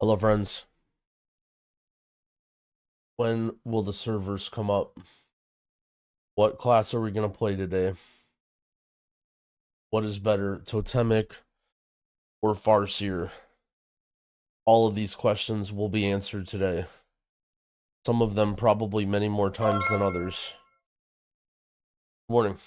Hello, friends. When will the servers come up? What class are we going to play today? What is better, Totemic or Farseer? All of these questions will be answered today. Some of them probably many more times than others. Good morning.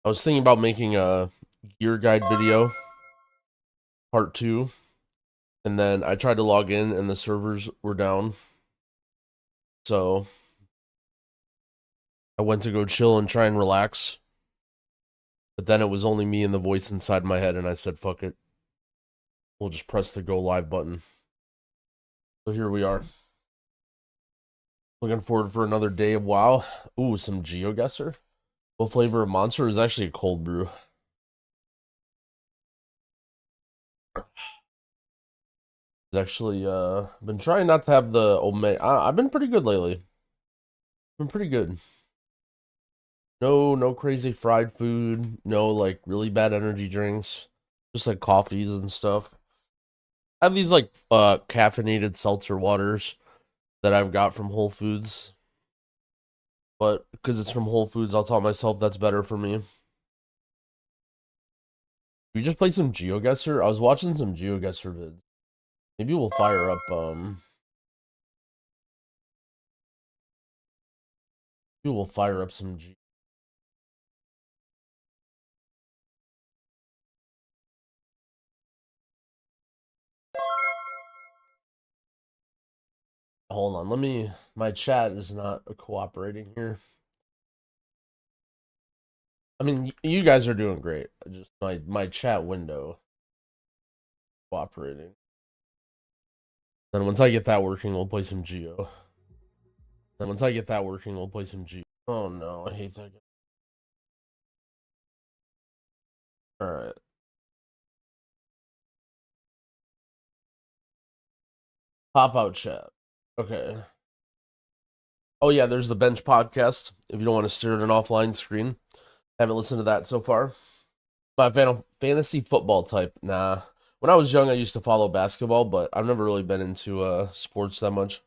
I was thinking about making a gear guide video, part 2, and then I tried to log in and the servers were down. So I went to go chill and try and relax. But then it was only me and the voice inside my head, and I said, fuck it. We'll just press the go live button. So here we are. Looking forward for another day of WoW. Ooh, some GeoGuessr. What flavor of Monster is actually a cold brew? It's actually been trying not to have the omega. I've been pretty good lately. Been pretty good. No crazy fried food. No like really bad energy drinks. Just like coffees and stuff. I have these like caffeinated seltzer waters that I've got from Whole Foods. But because it's from Whole Foods, I'll tell myself that's better for me. We just played some GeoGuessr. I was watching some GeoGuessr vids. Maybe we'll fire up maybe we'll fire up some Hold on, let me my chat is not cooperating here. I mean, you guys are doing great. Just my chat window cooperating. Then once I get that working, we'll play some Geo. Then once I get that working, we'll play some Geo. Oh no, I hate that. All right. Pop out chat. Okay. Oh yeah, there's the bench podcast. If you don't want to stare at an offline screen, haven't listened to that so far. My fantasy football type, nah. When I was young, I used to follow basketball, but I've never really been into sports that much.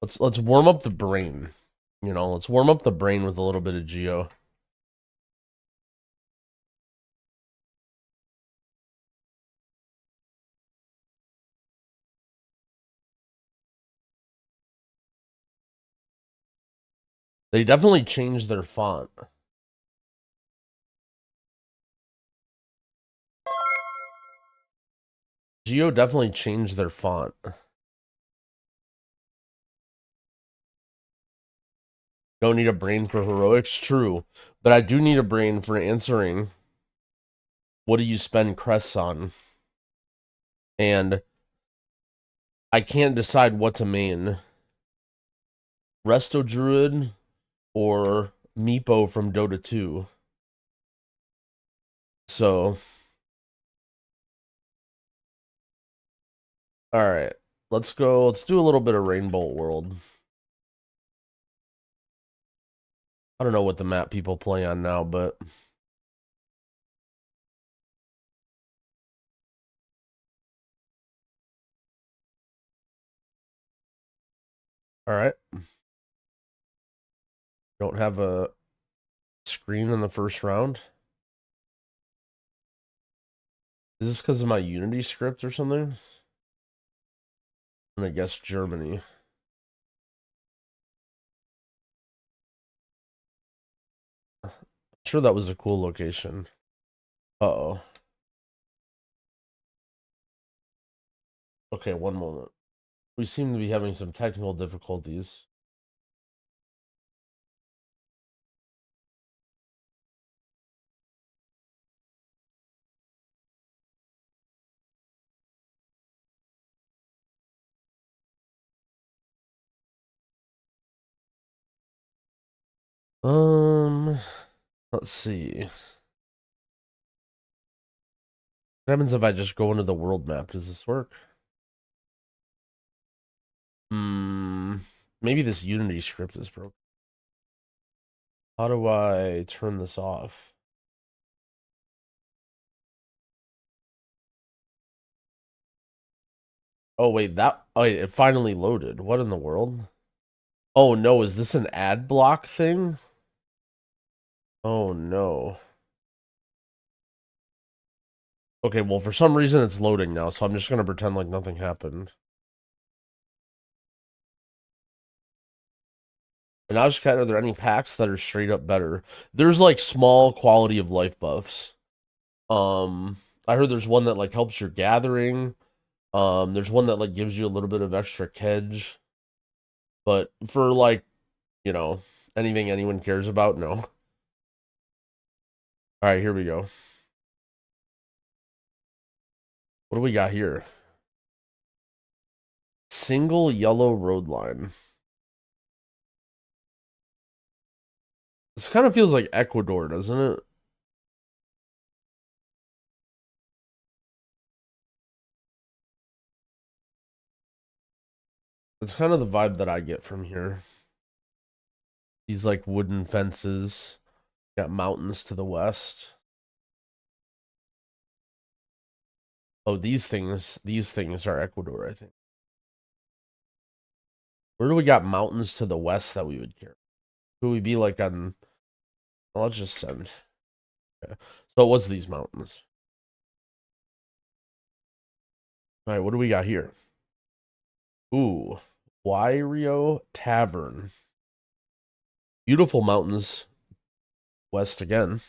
Let's warm up the brain. Let's warm up the brain with a little bit of Geo. They definitely changed their font. Geo definitely changed their font. Don't need a brain for heroics, true. But I do need a brain for answering what do you spend crests on? And I can't decide what to main. Resto Druid or Meepo from Dota 2. So, all right. Let's go. Let's do a little bit of Rainbow World. I don't know what the map people play on now, but all right. Don't have a screen in the first round. Is this because of my Unity script or something? I'm gonna guess Germany. I'm sure that was a cool location. Uh-oh. Okay, one moment. We seem to be having some technical difficulties. Um, let's see. What happens if I just go into the world map? Does this work? Maybe this Unity script is broken. How do I turn this off? Oh wait, it finally loaded. What in the world? Oh no, is this an ad block thing? Oh no. Okay, well for some reason it's loading now, so I'm just gonna pretend like nothing happened. And I was just kind of, are there any packs that are straight up better? There's like small quality of life buffs. I heard there's one that like helps your gathering. There's one that like gives you a little bit of extra kedge. But for like, you know, anything anyone cares about, no. All right, here we go. What do we got here? Single yellow road line. This kind of feels like Ecuador, doesn't it? It's kind of the vibe that I get from here. These like wooden fences. Got mountains to the west. Oh, these things are Ecuador, I think. Where do we got mountains to the west that we would care? Who would we be like on? Well, let's just send. Okay. So what's these mountains? All right, what do we got here? Ooh, Wario Tavern. Beautiful mountains. West again.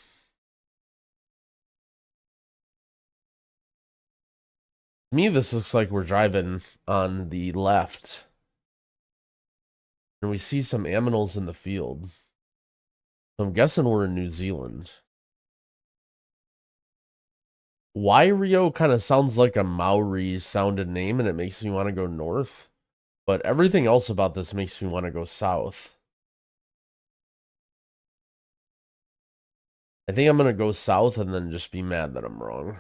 To me, this looks like we're driving on the left. And we see some aminals in the field. So I'm guessing we're in New Zealand. Wario kind of sounds like a Maori sounded name, and it makes me want to go north. But everything else about this makes me want to go south. I think I'm going to go south and then just be mad that I'm wrong.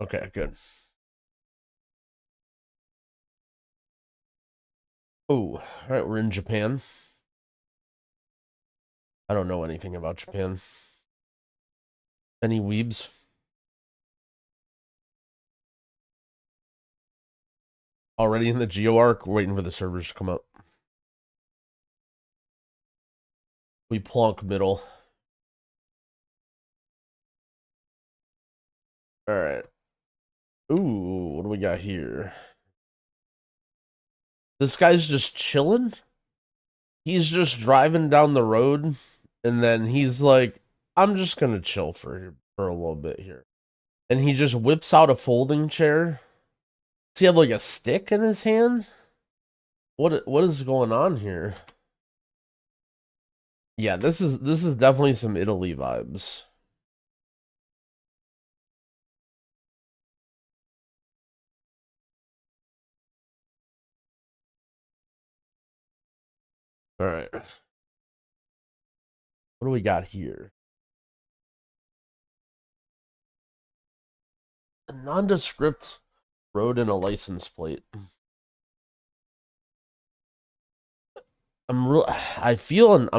Okay, good. Oh, all right, we're in Japan. I don't know anything about Japan. Any weebs? Already in the GeoArc, we're waiting for the servers to come up. We plonk middle. All right. Ooh, what do we got here? This guy's just chilling. He's just driving down the road, and then he's like, I'm just gonna chill for a little bit here. And he just whips out a folding chair. Does he have like a stick in his hand? What is going on here? Yeah, this is definitely some Italy vibes. All right. What do we got here? A nondescript road and a license plate. I'm feeling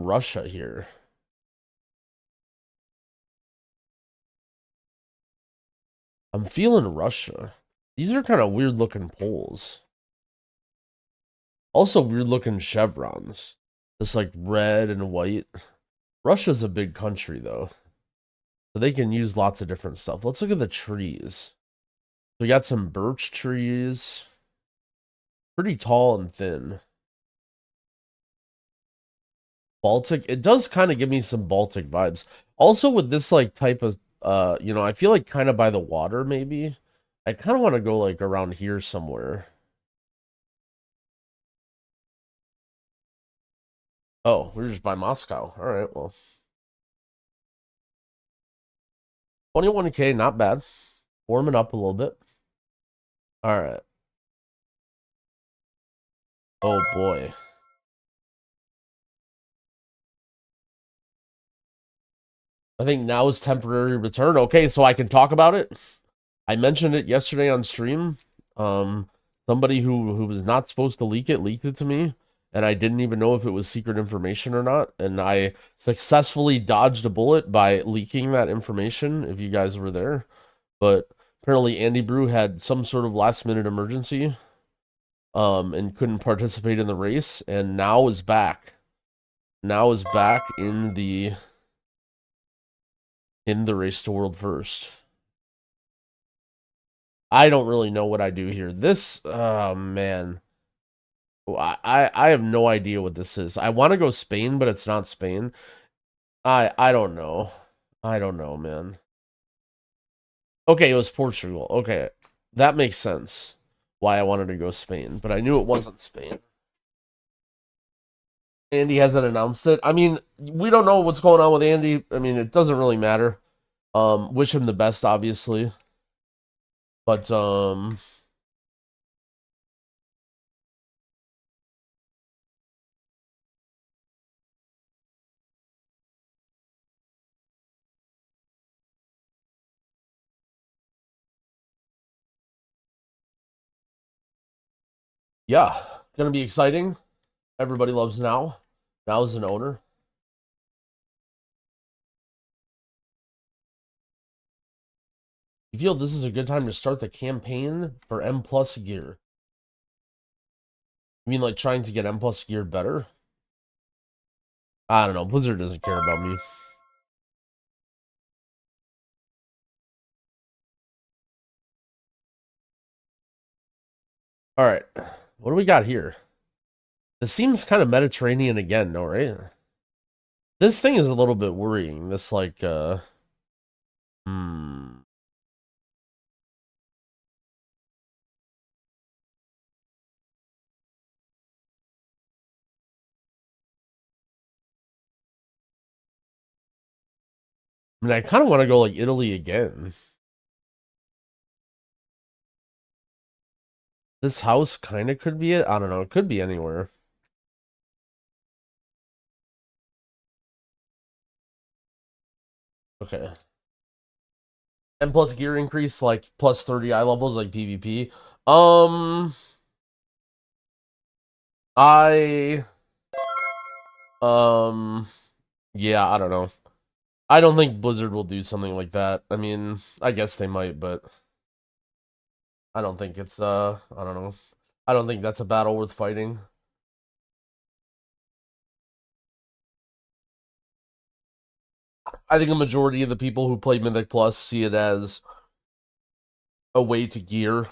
Russia here. I'm feeling Russia. These are kind of weird looking poles. Also weird looking chevrons. This like red and white. Russia's a big country though. So they can use lots of different stuff. Let's look at the trees. We got some birch trees. Pretty tall and thin. Baltic. It does kind of give me some Baltic vibes. Also with this like type of I feel like kind of by the water maybe. I kind of want to go like around here somewhere. Oh, we're just by Moscow. All right, well. 21K, not bad. Warming up a little bit. All right. Oh boy. I think now is temporary return. Okay, so I can talk about it. I mentioned it yesterday on stream. Somebody who was not supposed to leak it leaked it to me, and I didn't even know if it was secret information or not. And I successfully dodged a bullet by leaking that information. If you guys were there, but apparently Andy Brew had some sort of last minute emergency, and couldn't participate in the race, and now is back. Now is back in the race to world first. I don't really know what I do here. This, oh man, I have no idea what this is. I want to go Spain, but it's not Spain. I don't know. I don't know, man. Okay, it was Portugal. Okay, that makes sense. Why I wanted to go Spain, but I knew it wasn't Spain. Andy hasn't announced it. I mean, we don't know what's going on with Andy. I mean, it doesn't really matter. Wish him the best, obviously. But yeah, gonna be exciting. Everybody loves now. Now as an owner. You feel this is a good time to start the campaign for M plus gear? You mean like trying to get M plus gear better? I don't know. Blizzard doesn't care about me. All right. What do we got here? This seems kind of Mediterranean again, no, right? This thing is a little bit worrying. This like hmm. I mean, I kind of want to go like Italy again. This house kind of could be it. I don't know. It could be anywhere. Okay. And plus gear increase, like plus 30 eye levels, like PvP. Um, I, um, yeah, I don't know. I don't think Blizzard will do something like that. I mean, I guess they might, but I don't think it's, I don't know. I don't think that's a battle worth fighting. I think a majority of the people who play Mythic Plus see it as a way to gear.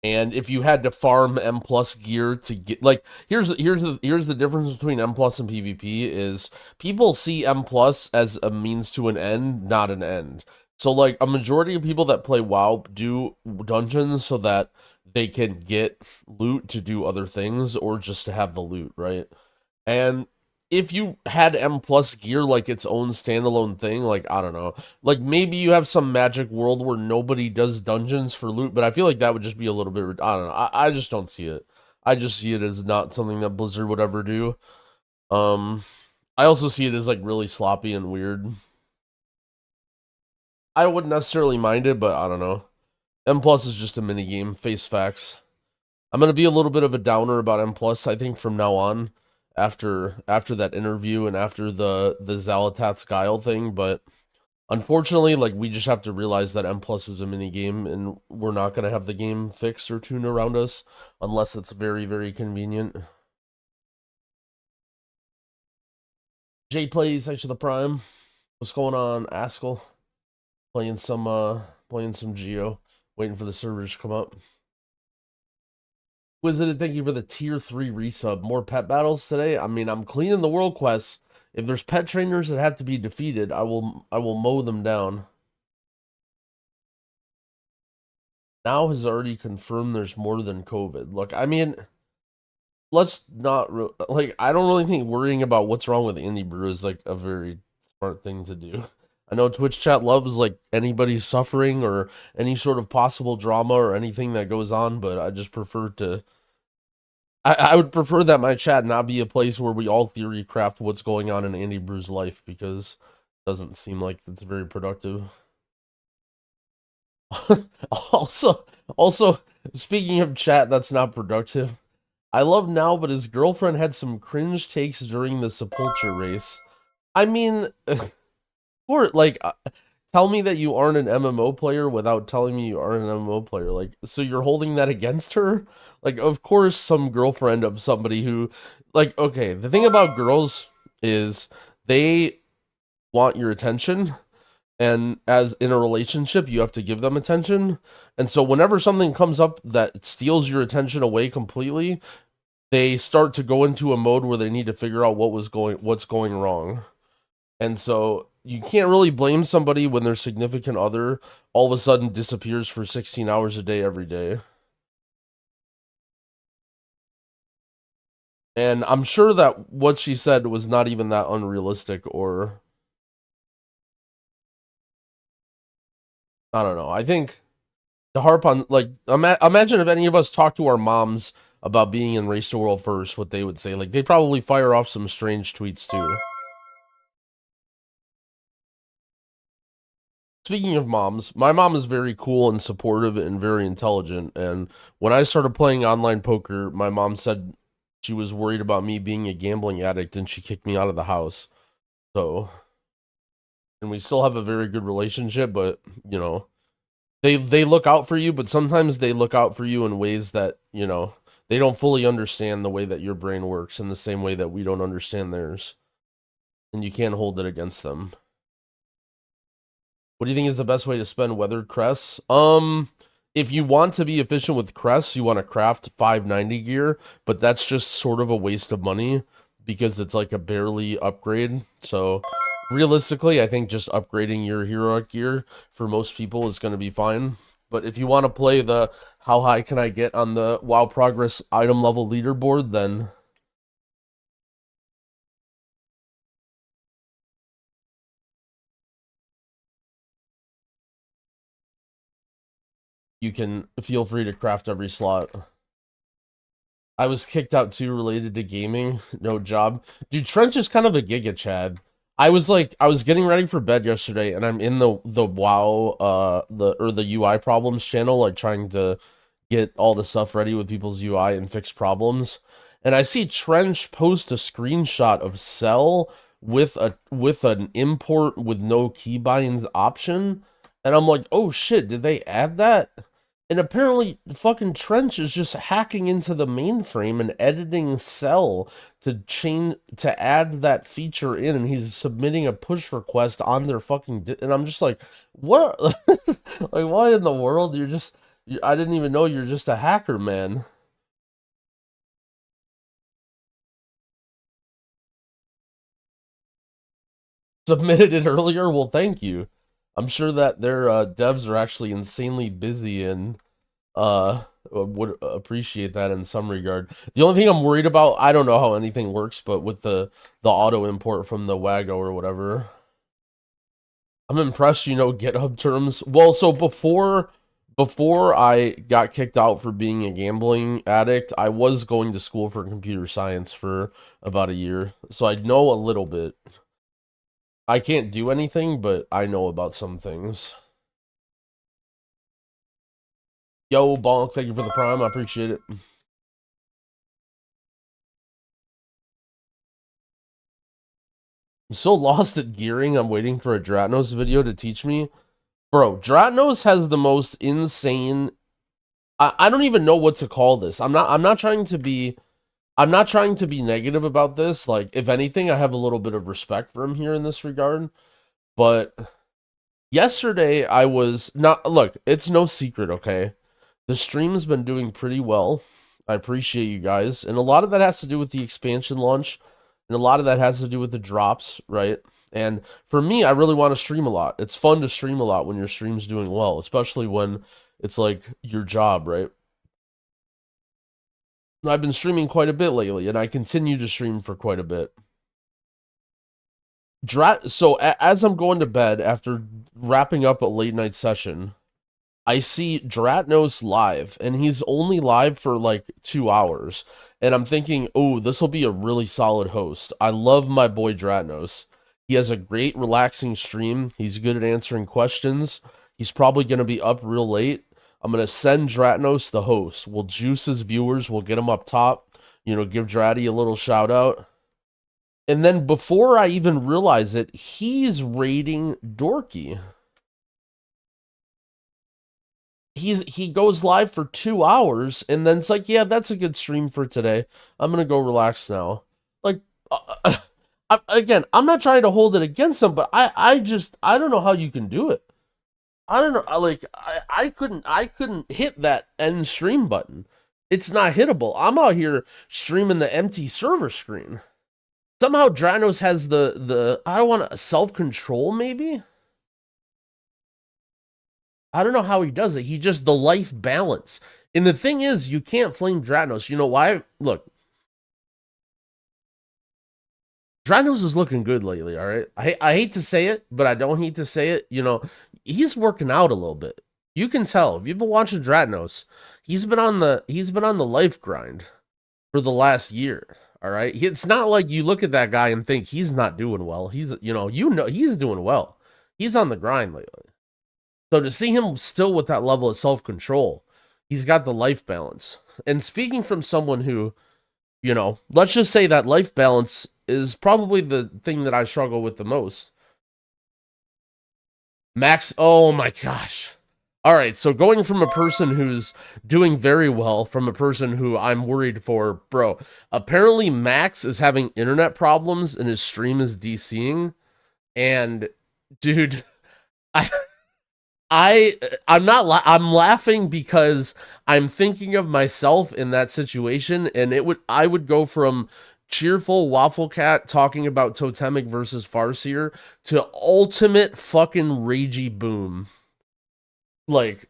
And if you had to farm M plus gear to get like here's the difference between M plus and PvP is people see M plus as a means to an end, not an end. So like a majority of people that play WoW do dungeons so that they can get loot to do other things or just to have the loot, right? And if you had M plus gear like its own standalone thing, like I don't know, like maybe you have some magic world where nobody does dungeons for loot, but I feel like that would just be a little bit. I don't know. I just don't see it. I just see it as not something that Blizzard would ever do. Um, I also see it as like really sloppy and weird. I wouldn't necessarily mind it, but I don't know. M plus is just a mini game. Face facts. I'm gonna be a little bit of a downer about M plus. I think from now on, after that interview and after the Zalatat's Guile thing, but unfortunately, like we just have to realize that M plus is a mini game, and we're not gonna have the game fixed or tuned around us unless it's very very convenient. Jay plays thanks for the prime. What's going on, Askell? Playing some Geo, waiting for the servers to come up. Wizard, thank you for the tier 3 resub. More pet battles today. I mean, I'm cleaning the world quests. If there's pet trainers that have to be defeated, I will mow them down. Now has already confirmed there's more than COVID. Look, I mean, let's not like I don't really think worrying about what's wrong with Andy Brew is like a very smart thing to do. I know Twitch chat loves like anybody suffering or any sort of possible drama or anything that goes on, but I just prefer to I would prefer that my chat not be a place where we all theory craft what's going on in Andy Brew's life because it doesn't seem like it's very productive. Also, also, speaking of chat that's not productive, I love now, but his girlfriend had some cringe takes during the Sepulture race. I mean, or like, tell me that you aren't an MMO player without telling me you aren't an MMO player. Like, so you're holding that against her? Like, of course, some girlfriend of somebody who, like, okay, the thing about girls is they want your attention, and as in a relationship you have to give them attention, and so whenever something comes up that steals your attention away completely, they start to go into a mode where they need to figure out what's going wrong. And so you can't really blame somebody when their significant other all of a sudden disappears for 16 hours a day every day. And I'm sure that what she said was not even that unrealistic, or I don't know. I think to harp on, like, imagine if any of us talked to our moms about being in Race to World First, what they would say. Like, they'd probably fire off some strange tweets too. Speaking of moms, my mom is very cool and supportive and very intelligent. And when I started playing online poker, my mom said she was worried about me being a gambling addict and she kicked me out of the house. So, and we still have a very good relationship, but you know, they look out for you, but sometimes they look out for you in ways that, you know, they don't fully understand the way that your brain works in the same way that we don't understand theirs. And you can't hold it against them. What do you think is the best way to spend weathered crests? If you want to be efficient with crests, you want to craft 590 gear, but that's just sort of a waste of money because it's like a barely upgrade. So realistically, I think just upgrading your heroic gear for most people is going to be fine. But if you want to play the how high can I get on the WoW Progress item level leaderboard, then you can feel free to craft every slot. I was kicked out too related to gaming. No job. Dude, Trench is kind of a giga chad. I was getting ready for bed yesterday and I'm in the WoW the UI problems channel, like trying to get all the stuff ready with people's UI and fix problems. And I see Trench post a screenshot of Cell with an import with no keybinds option. And I'm like, oh shit, did they add that? And apparently, fucking Trench is just hacking into the mainframe and editing Cell to change to add that feature in, and he's submitting a push request on their fucking. And I'm just like, what? Like, why in the world? I didn't even know you're just a hacker, man. Submitted it earlier. Well, thank you. I'm sure that their devs are actually insanely busy and would appreciate that in some regard. The only thing I'm worried about, I don't know how anything works, but with the auto import from the Wago or whatever. I'm impressed you know GitHub terms. Well, so before I got kicked out for being a gambling addict, I was going to school for computer science for about a year. So I know a little bit. I can't do anything, but I know about some things. Yo, Bonk, thank you for the prime. I appreciate it. I'm so lost at gearing. I'm waiting for a Dratnos video to teach me. Bro, Dratnos has the most insane. I don't even know what to call this. I'm not trying to be negative about this. Like, if anything, I have a little bit of respect for him here in this regard. But yesterday I was not look, it's no secret, okay? The stream's been doing pretty well. I appreciate you guys. And a lot of that has to do with the expansion launch. And a lot of that has to do with the drops, right? And for me, I really want to stream a lot. It's fun to stream a lot when your stream's doing well, especially when it's like your job, right? I've been streaming quite a bit lately, and I continue to stream for quite a bit. As I'm going to bed after wrapping up a late night session, I see Dratnos live, and he's only live for like 2 hours. And I'm thinking, oh, this will be a really solid host. I love my boy Dratnos. He has a great, relaxing stream. He's good at answering questions. He's probably going to be up real late. I'm going to send Dratnos the host. We'll juice his viewers. We'll get him up top. You know, give Dratty a little shout out. And then before I even realize it, he's raiding Dorky. He goes live for 2 hours, and then it's like, yeah, that's a good stream for today. I'm going to go relax now. Like, again, I'm not trying to hold it against him, but I don't know how you can do it. I don't know, like, I couldn't hit that end stream button. It's not hittable. I'm out here streaming the empty server screen. Somehow Dranos has the I don't want to self-control, maybe? I don't know how he does it. He just, the life balance. And the thing is, you can't flame Dranos. You know why? Look, Dranos is looking good lately, all right? I hate to say it, but I don't hate to say it. You know, he's working out a little bit. You can tell. If you've been watching Dranos, he's been on the life grind for the last year. All right. It's not like you look at that guy and think he's not doing well. He's he's doing well. He's on the grind lately. So to see him still with that level of self-control, he's got the life balance. And speaking from someone who, you know, let's just say that life balance is probably the thing that I struggle with the most. Max, oh my gosh. All right, so going from a person who's doing very well from a person who I'm worried for, bro, apparently Max is having internet problems and his stream is DCing. And dude, I'm I'm laughing because I'm thinking of myself in that situation, and I would go from cheerful Waffle Cat talking about Totemic versus Farseer to ultimate fucking ragey boom. Like,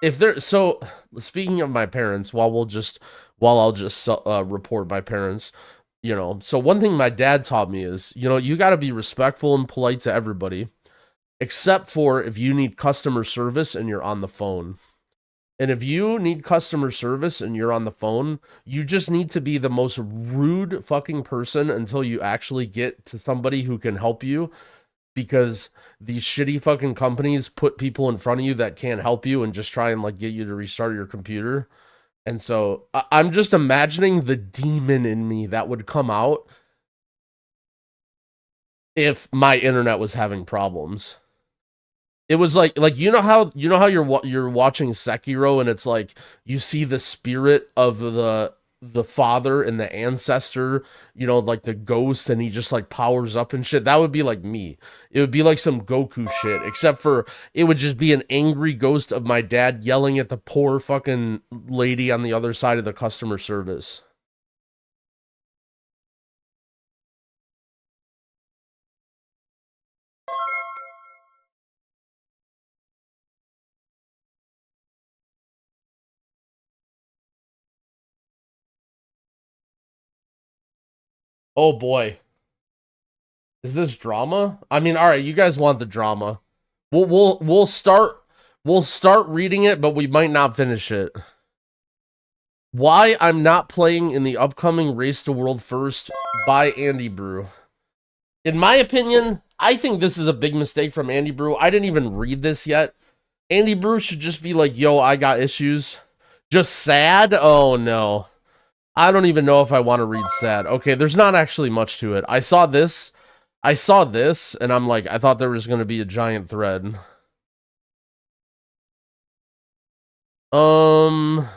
if there, so speaking of my parents, while I'll just report my parents, you know, so one thing my dad taught me is, you know, you got to be respectful and polite to everybody, except for if you need customer service and you're on the phone. And if you need customer service and you're on the phone, you just need to be the most rude fucking person until you actually get to somebody who can help you, because these shitty fucking companies put people in front of you that can't help you and just try and like get you to restart your computer. And so I'm just imagining the demon in me that would come out if my internet was having problems. It was like you know how you're watching Sekiro and it's like you see the spirit of the father and the ancestor, you know, like the ghost, and he just like powers up and shit. That would be like me. It would be like some Goku shit, except for it would just be an angry ghost of my dad yelling at the poor fucking lady on the other side of the customer service. Oh boy. Is this drama? I mean, all right, you guys want the drama. We'll start reading it, but we might not finish it. Why I'm not playing in the upcoming Race to World First by Andy Brew. In my opinion, I think this is a big mistake from Andy Brew. I didn't even read this yet. Andy Brew should just be like, yo, I got issues. Just sad? Oh no. I don't even know if I want to read sad. Okay, there's not actually much to it. I saw this, and I'm like, I thought there was going to be a giant thread. Oh,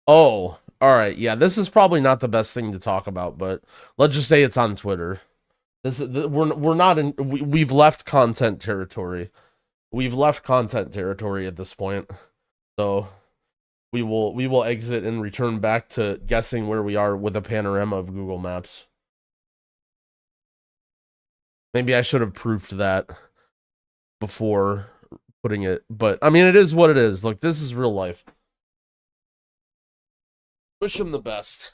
all right. Yeah, this is probably not the best thing to talk about, but let's just say it's on Twitter. We're not in. We've left content territory. We've left content territory at this point, so we will exit and return back to guessing where we are with a panorama of Google Maps. Maybe I should have proofed that before putting it, but I mean, it is what it is. Look, this is real life. Wish him the best.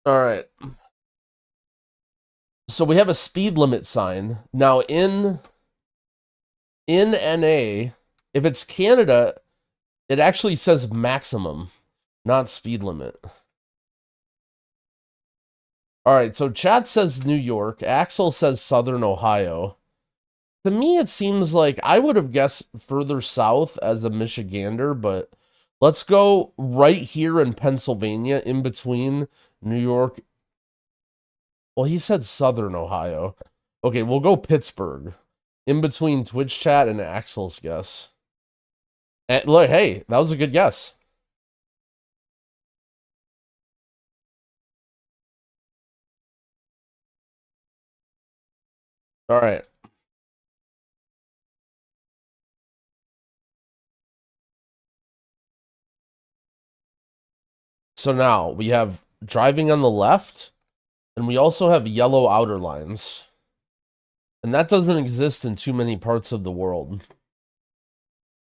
All right. So we have a speed limit sign. Now in NA, if it's Canada, it actually says maximum, not speed limit. All right, so chat says New York. Axel says Southern Ohio. To me, it seems like I would have guessed further south as a Michigander, but let's go right here in Pennsylvania, in between New York. Well, he said Southern Ohio. Okay, we'll go Pittsburgh, in between Twitch chat and Axel's guess. And look, hey, that was a good guess. All right. So now we have driving on the left, and we also have yellow outer lines. And that doesn't exist in too many parts of the world,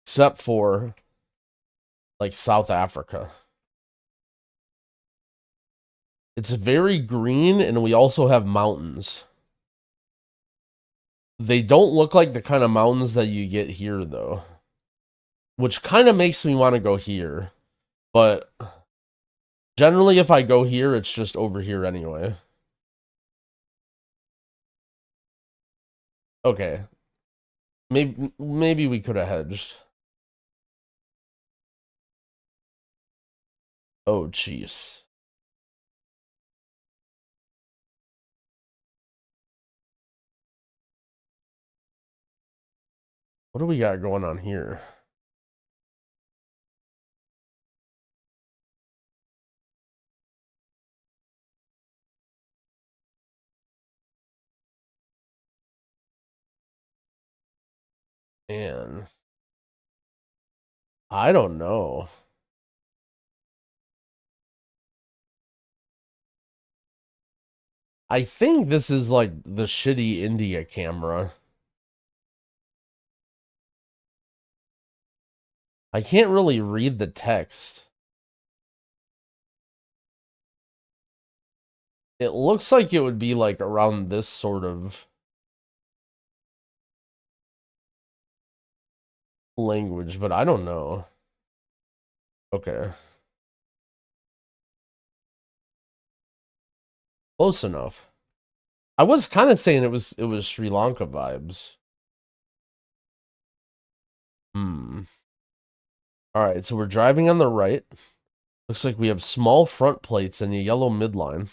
except for like South Africa. It's very green, and we also have mountains. They don't look like the kind of mountains that you get here, though, which kind of makes me want to go here. But generally, if I go here, it's just over here anyway. Okay. Maybe we could have hedged. Oh, jeez. What do we got going on here? Man, I don't know. I think this is like the shitty India camera. I can't really read the text. It looks like it would be like around this sort of language, but I don't know. Okay. Close enough. I was kind of saying it was Sri Lanka vibes. Hmm. All right, so we're driving on the right. Looks like we have small front plates and a yellow midline.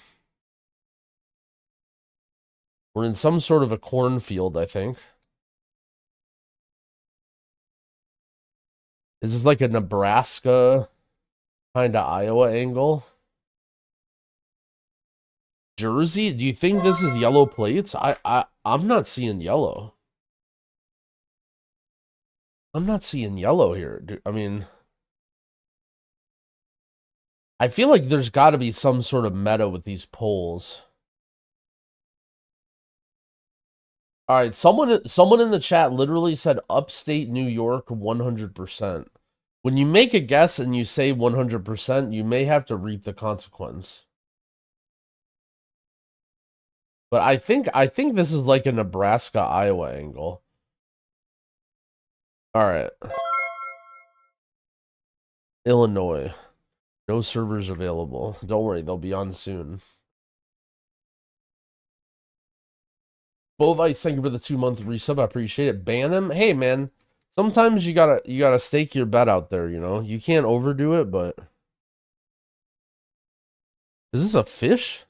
We're in some sort of a cornfield, I think. Is this like a Nebraska kind of Iowa angle? Jersey? Do you think this is yellow plates? I'm not seeing yellow. I'm not seeing yellow here. I mean, I feel like there's got to be some sort of meta with these polls. All right, someone in the chat literally said upstate New York 100%. When you make a guess and you say 100%, you may have to reap the consequence. But I think this is like a Nebraska Iowa angle. All right. Illinois. No servers available. Don't worry, they'll be on soon. Both Ice, thank you for the 2-month resub. I appreciate it. Ban him. Hey man, sometimes you gotta stake your bet out there, you know? You can't overdo it, but is this a fish?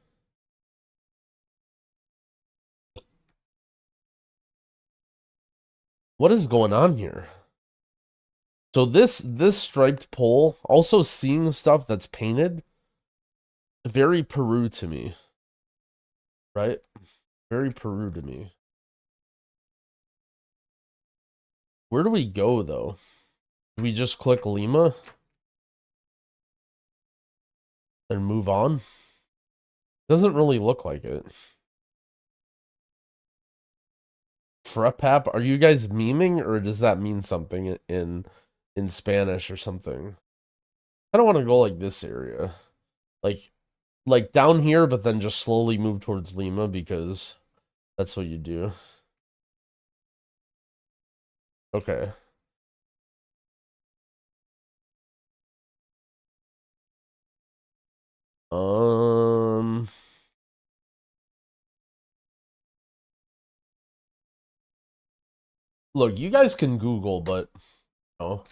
What is going on here? So this striped pole, also seeing stuff that's painted, very Peru to me. Right? Very Peru to me. Where do we go though? Do we just click Lima and move on? Doesn't really look like it. Frepap, are you guys memeing or does that mean something in Spanish or something? I don't want to go like this area. Like down here, but then just slowly move towards Lima because that's what you do. Okay. Um Look, you guys can Google, but no.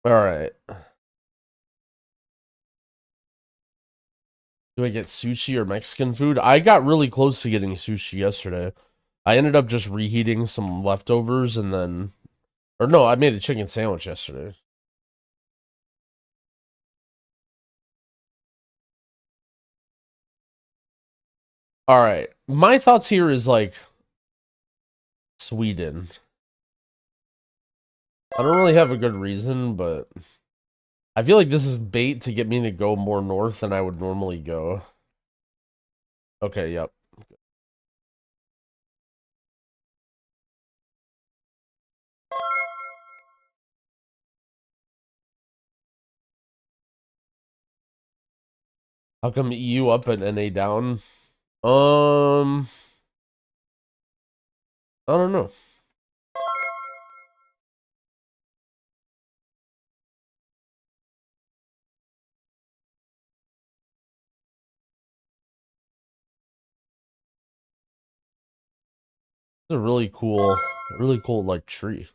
All right. Do I get sushi or Mexican food? I got really close to getting sushi yesterday. I ended up just reheating some leftovers and then, or no, I made a chicken sandwich yesterday. All right. My thoughts here is like Sweden. I don't really have a good reason, but I feel like this is bait to get me to go more north than I would normally go. Okay, yep. How come EU up and NA down? Um, I don't know. It's a really cool like tree.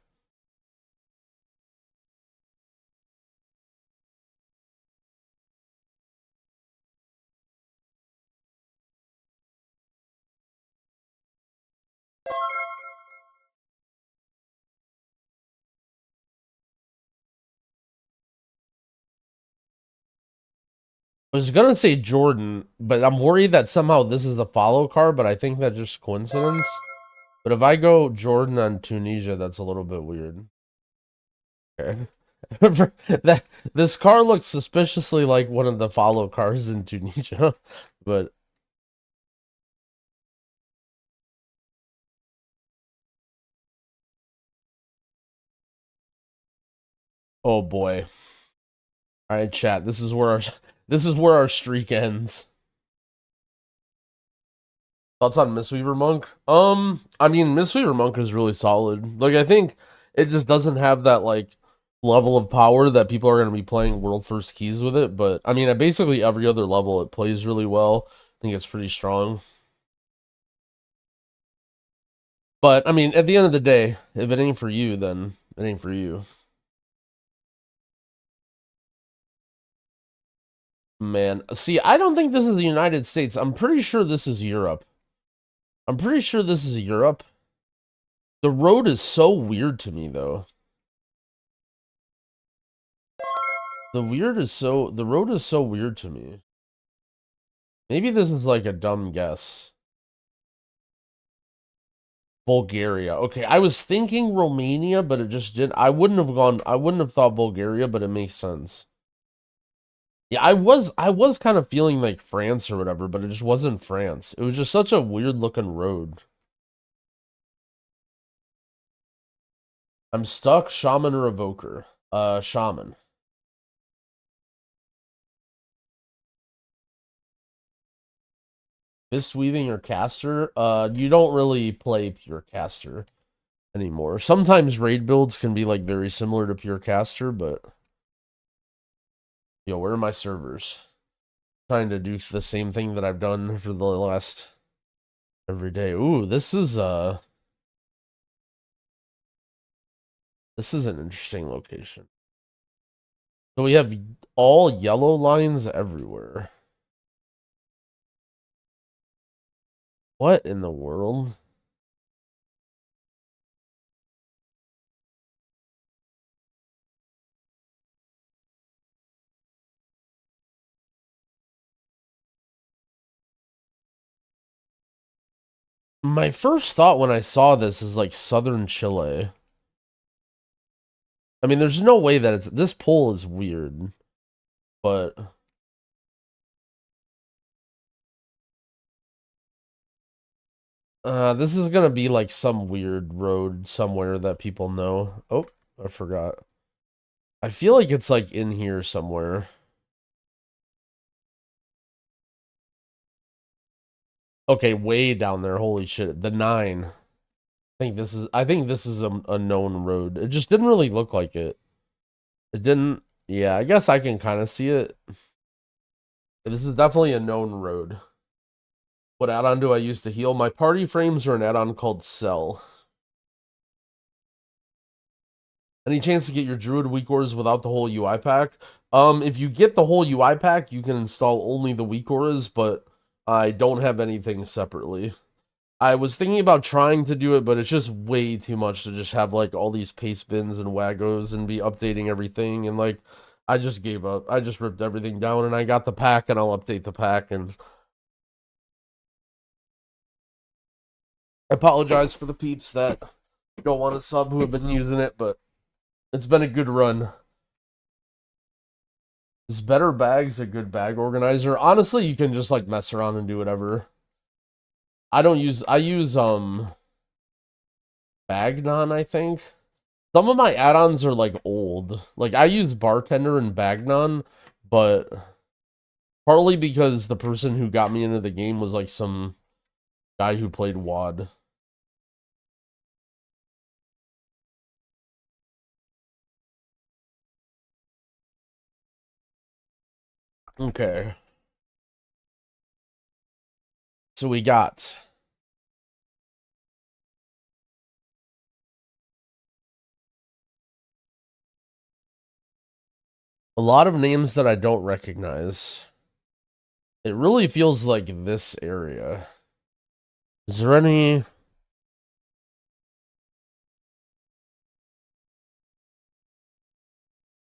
I was gonna say Jordan, but I'm worried that somehow this is the follow car, but I think that's just coincidence. But if I go Jordan on Tunisia, that's a little bit weird. Okay. That this car looks suspiciously like one of the follow cars in Tunisia, but oh boy. All right, chat. This is where our streak ends. Thoughts on Mistweaver Monk? I mean, Mistweaver Monk is really solid. Like, I think it just doesn't have that like level of power that people are going to be playing World First Keys with it. But I mean, at basically every other level, it plays really well. I think it's pretty strong. But I mean, at the end of the day, if it ain't for you, then it ain't for you. Man, see, I don't think this is the United States. I'm pretty sure this is Europe. I'm pretty sure this is Europe. The road is so weird to me, though. The road is so weird to me. Maybe this is like a dumb guess. Bulgaria. Okay, I was thinking Romania, but it just did. I wouldn't have thought Bulgaria, but it makes sense. Yeah, I was kind of feeling like France or whatever, but it just wasn't France. It was just such a weird looking road. I'm stuck, shaman or evoker. Shaman. Fist weaving or caster? You don't really play pure caster anymore. Sometimes raid builds can be like very similar to pure caster, but yo, where are my servers? Trying to do the same thing that I've done for the last every day. Ooh, this is an interesting location. So we have all yellow lines everywhere. What in the world? My first thought when I saw this is like southern Chile. I mean, there's no way that it's this pole is weird, but this is gonna be like some weird road somewhere that people know. Oh, I forgot. I feel like it's like in here somewhere. Okay, way down there. Holy shit. The 9. I think this is a known road. It just didn't really look like it. It didn't Yeah, I guess I can kind of see it. This is definitely a known road. What add-on do I use to heal? My party frames are an add-on called Cell. Any chance to get your Druid weak auras without the whole UI pack? If you get the whole UI pack, you can install only the weak auras, but I don't have anything separately. I was thinking about trying to do it, but it's just way too much to just have like all these paste bins and waggos and be updating everything, and like I just gave up. I just ripped everything down and I got the pack and I'll update the pack. And I apologize for the peeps that don't want to sub who have been using it, but it's been a good run. Is Better Bags a good bag organizer? Honestly, you can just like mess around and do whatever. I use Bagnon, I think. Some of my add-ons are like old. Like I use Bartender and Bagnon, but partly because the person who got me into the game was like some guy who played WoD. Okay. So we got a lot of names that I don't recognize. It really feels like this area. Is there any...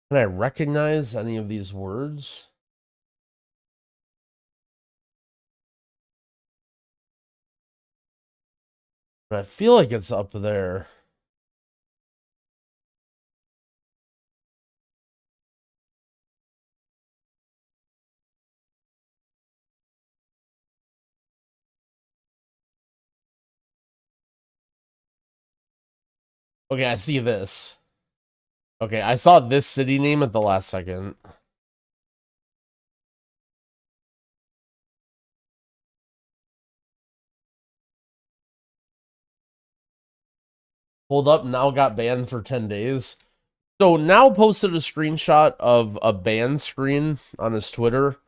Can I recognize any of these words? I feel like it's up there. Okay, I see this. Okay, I saw this city name at the last second. Hold up, now got banned for 10 days. So now posted a screenshot of a ban screen on his Twitter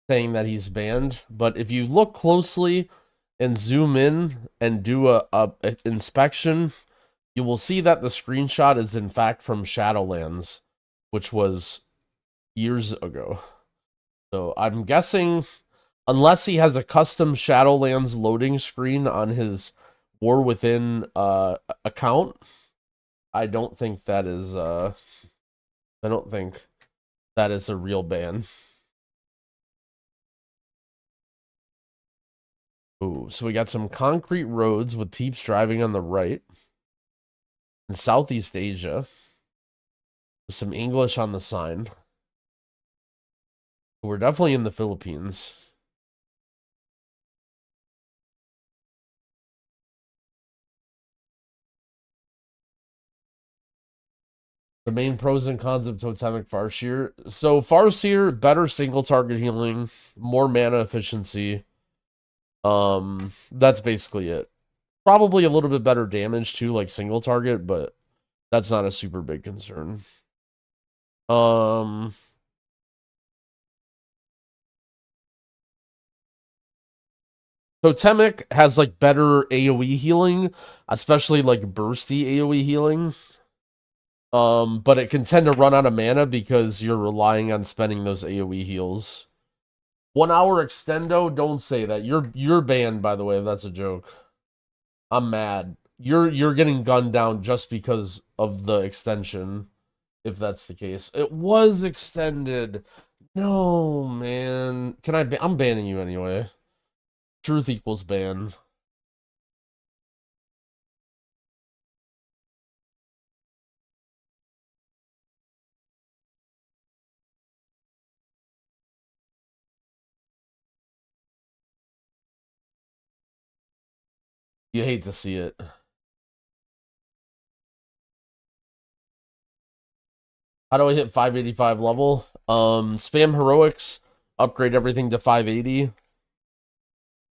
saying that he's banned. But if you look closely and zoom in and do a inspection, you will see that the screenshot is in fact from Shadowlands, which was years ago. So I'm guessing, unless he has a custom Shadowlands loading screen on his War Within account, I don't think that is I don't think that is a real ban. Ooh, so we got some concrete roads with peeps driving on the right. In Southeast Asia. Some English on the sign. We're definitely in the Philippines. The main pros and cons of Totemic Farseer. So Farseer, better single target healing, more mana efficiency. That's basically it. Probably a little bit better damage too, like single target, but that's not a super big concern. Totemic has like better AoE healing, especially like bursty AoE healing. But it can tend to run out of mana because you're relying on spending those AoE heals. 1 hour extendo, don't say that. You're banned, by the way, if that's a joke. I'm mad. You're getting gunned down just because of the extension, if that's the case. It was extended. No, man. I'm banning you anyway. Truth equals ban. You hate to see it. How do I hit 585 level? Spam heroics, upgrade everything to 580.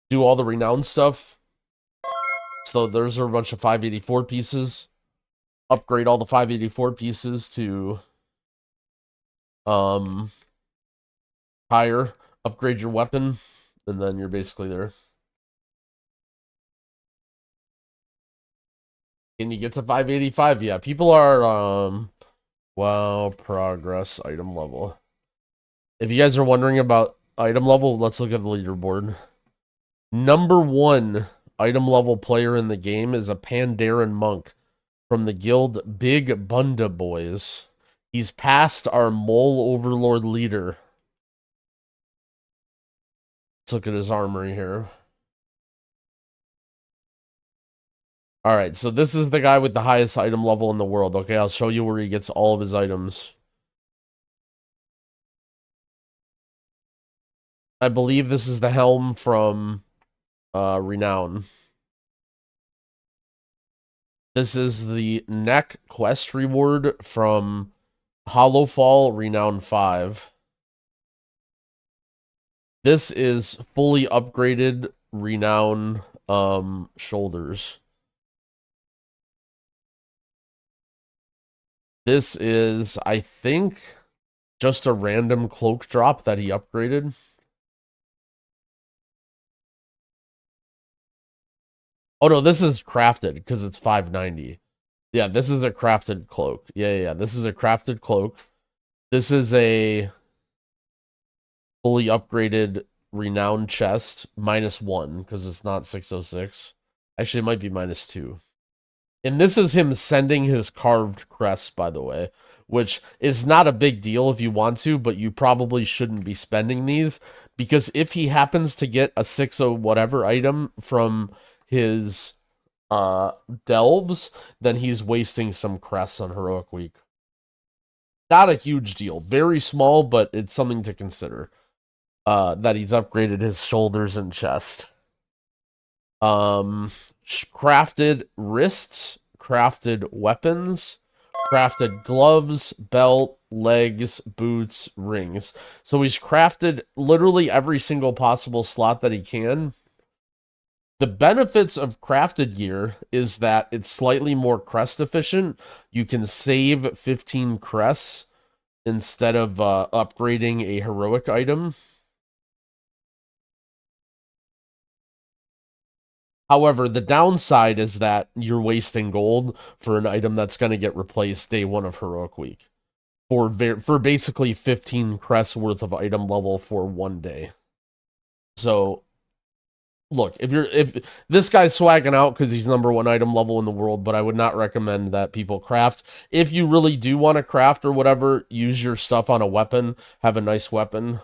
Do all the renowned stuff. So there's a bunch of 584 pieces. Upgrade all the 584 pieces to higher, upgrade your weapon, and then you're basically there. And you get to 585. Yeah, people are wow, progress item level. If you guys are wondering about item level, let's look at the leaderboard. Number 1 item level player in the game is a Pandaren monk from the guild Big Bunda Boys. He's past our mole overlord leader. Let's look at his armory here. Alright, so this is the guy with the highest item level in the world. Okay, I'll show you where he gets all of his items. I believe this is the helm from Renown. This is the neck quest reward from Hollowfall Renown 5. This is fully upgraded Renown shoulders. This is, I think, just a random cloak drop that he upgraded. Oh no, this is crafted because it's 590. Yeah, this is a crafted cloak. Yeah. This is a crafted cloak. This is a fully upgraded renowned chest, -1, because it's not 606. Actually, it might be -2. And this is him sending his carved crest, by the way, which is not a big deal if you want to, but you probably shouldn't be spending these, because if he happens to get a 60 whatever item from his delves, then he's wasting some crests on Heroic Week. Not a huge deal. Very small, but it's something to consider. That he's upgraded his shoulders and chest. Crafted wrists, crafted weapons, crafted gloves, belt, legs, boots, rings. So he's crafted literally every single possible slot that he can. The benefits of crafted gear is that it's slightly more crest efficient. You can save 15 crests instead of upgrading a heroic item. However, the downside is that you're wasting gold for an item that's going to get replaced day 1 of Heroic Week. For basically 15 crests worth of item level for 1 day. So, look, if this guy's swagging out because he's #1 item level in the world, but I would not recommend that people craft. If you really do want to craft or whatever, use your stuff on a weapon. Have a nice weapon.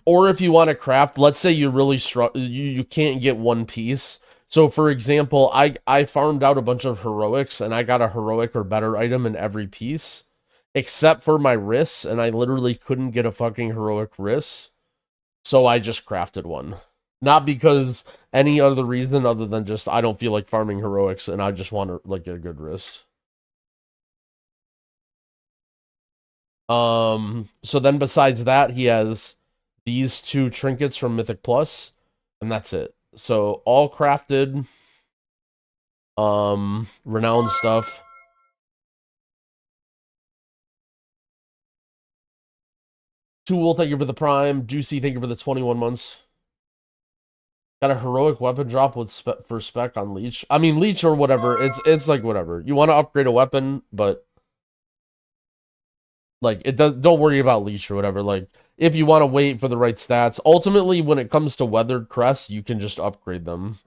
Or if you want to craft, let's say you really you can't get one piece. So for example, I farmed out a bunch of heroics and I got a heroic or better item in every piece, except for my wrists, and I literally couldn't get a fucking heroic wrist. So I just crafted one. Not because any other reason other than just I don't feel like farming heroics and I just want to like get a good wrist. So then besides that, he has these 2 trinkets from Mythic Plus, and that's it. So all crafted, renowned stuff. Tool, thank you for the prime. Juicy, thank you for the 21 months. Got a heroic weapon drop with for spec on leech. I mean leech or whatever. It's like whatever. You want to upgrade a weapon, but like it does. Don't worry about leech or whatever. Like if you want to wait for the right stats, ultimately when it comes to weathered crests, you can just upgrade them.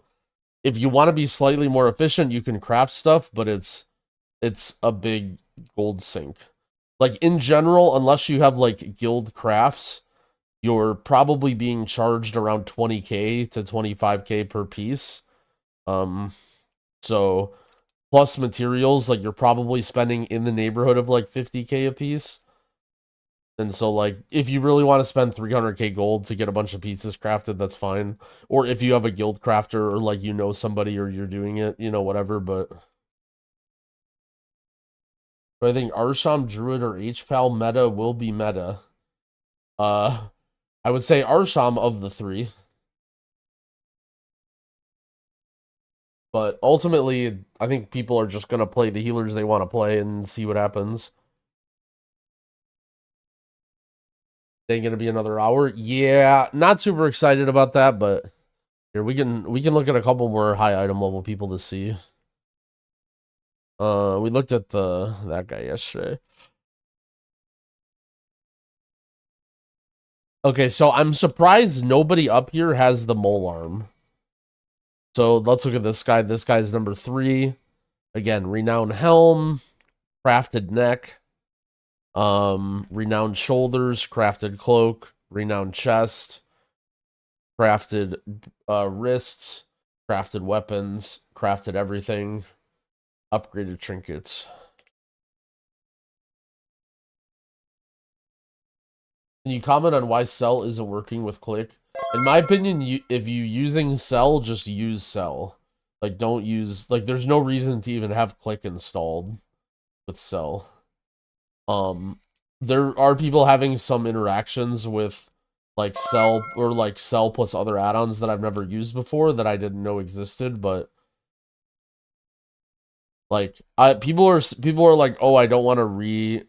If you want to be slightly more efficient, you can craft stuff, but it's a big gold sink. Like in general, unless you have like guild crafts, you're probably being charged around 20k to 25k per piece. So plus materials, like you're probably spending in the neighborhood of like 50k a piece. And so, like, if you really want to spend 300k gold to get a bunch of pieces crafted, that's fine. Or if you have a guild crafter or, like, you know somebody or you're doing it, you know, whatever, but I think Arsham, Druid, or HPAL meta will be meta. I would say Arsham of the 3. But ultimately, I think people are just going to play the healers they want to play and see what happens. Ain't gonna be another hour. Yeah, not super excited about that, but here we can look at a couple more high item level people to see. We looked at that guy yesterday. Okay, so I'm surprised nobody up here has the mole arm. So let's look at this guy. This guy's number 3. Again, renowned helm, crafted neck, renowned shoulders, crafted cloak, renowned chest, crafted wrists, crafted weapons, crafted everything, upgraded trinkets. Can you comment on why Cell isn't working with Click? In my opinion, if you using Cell, just use Cell. Like, don't use... Like, there's no reason to even have Click installed with Cell. There are people having some interactions with, like, Cell, or, like, Cell plus other add-ons that I've never used before that I didn't know existed, but... Like, people are like, oh, I don't want to redo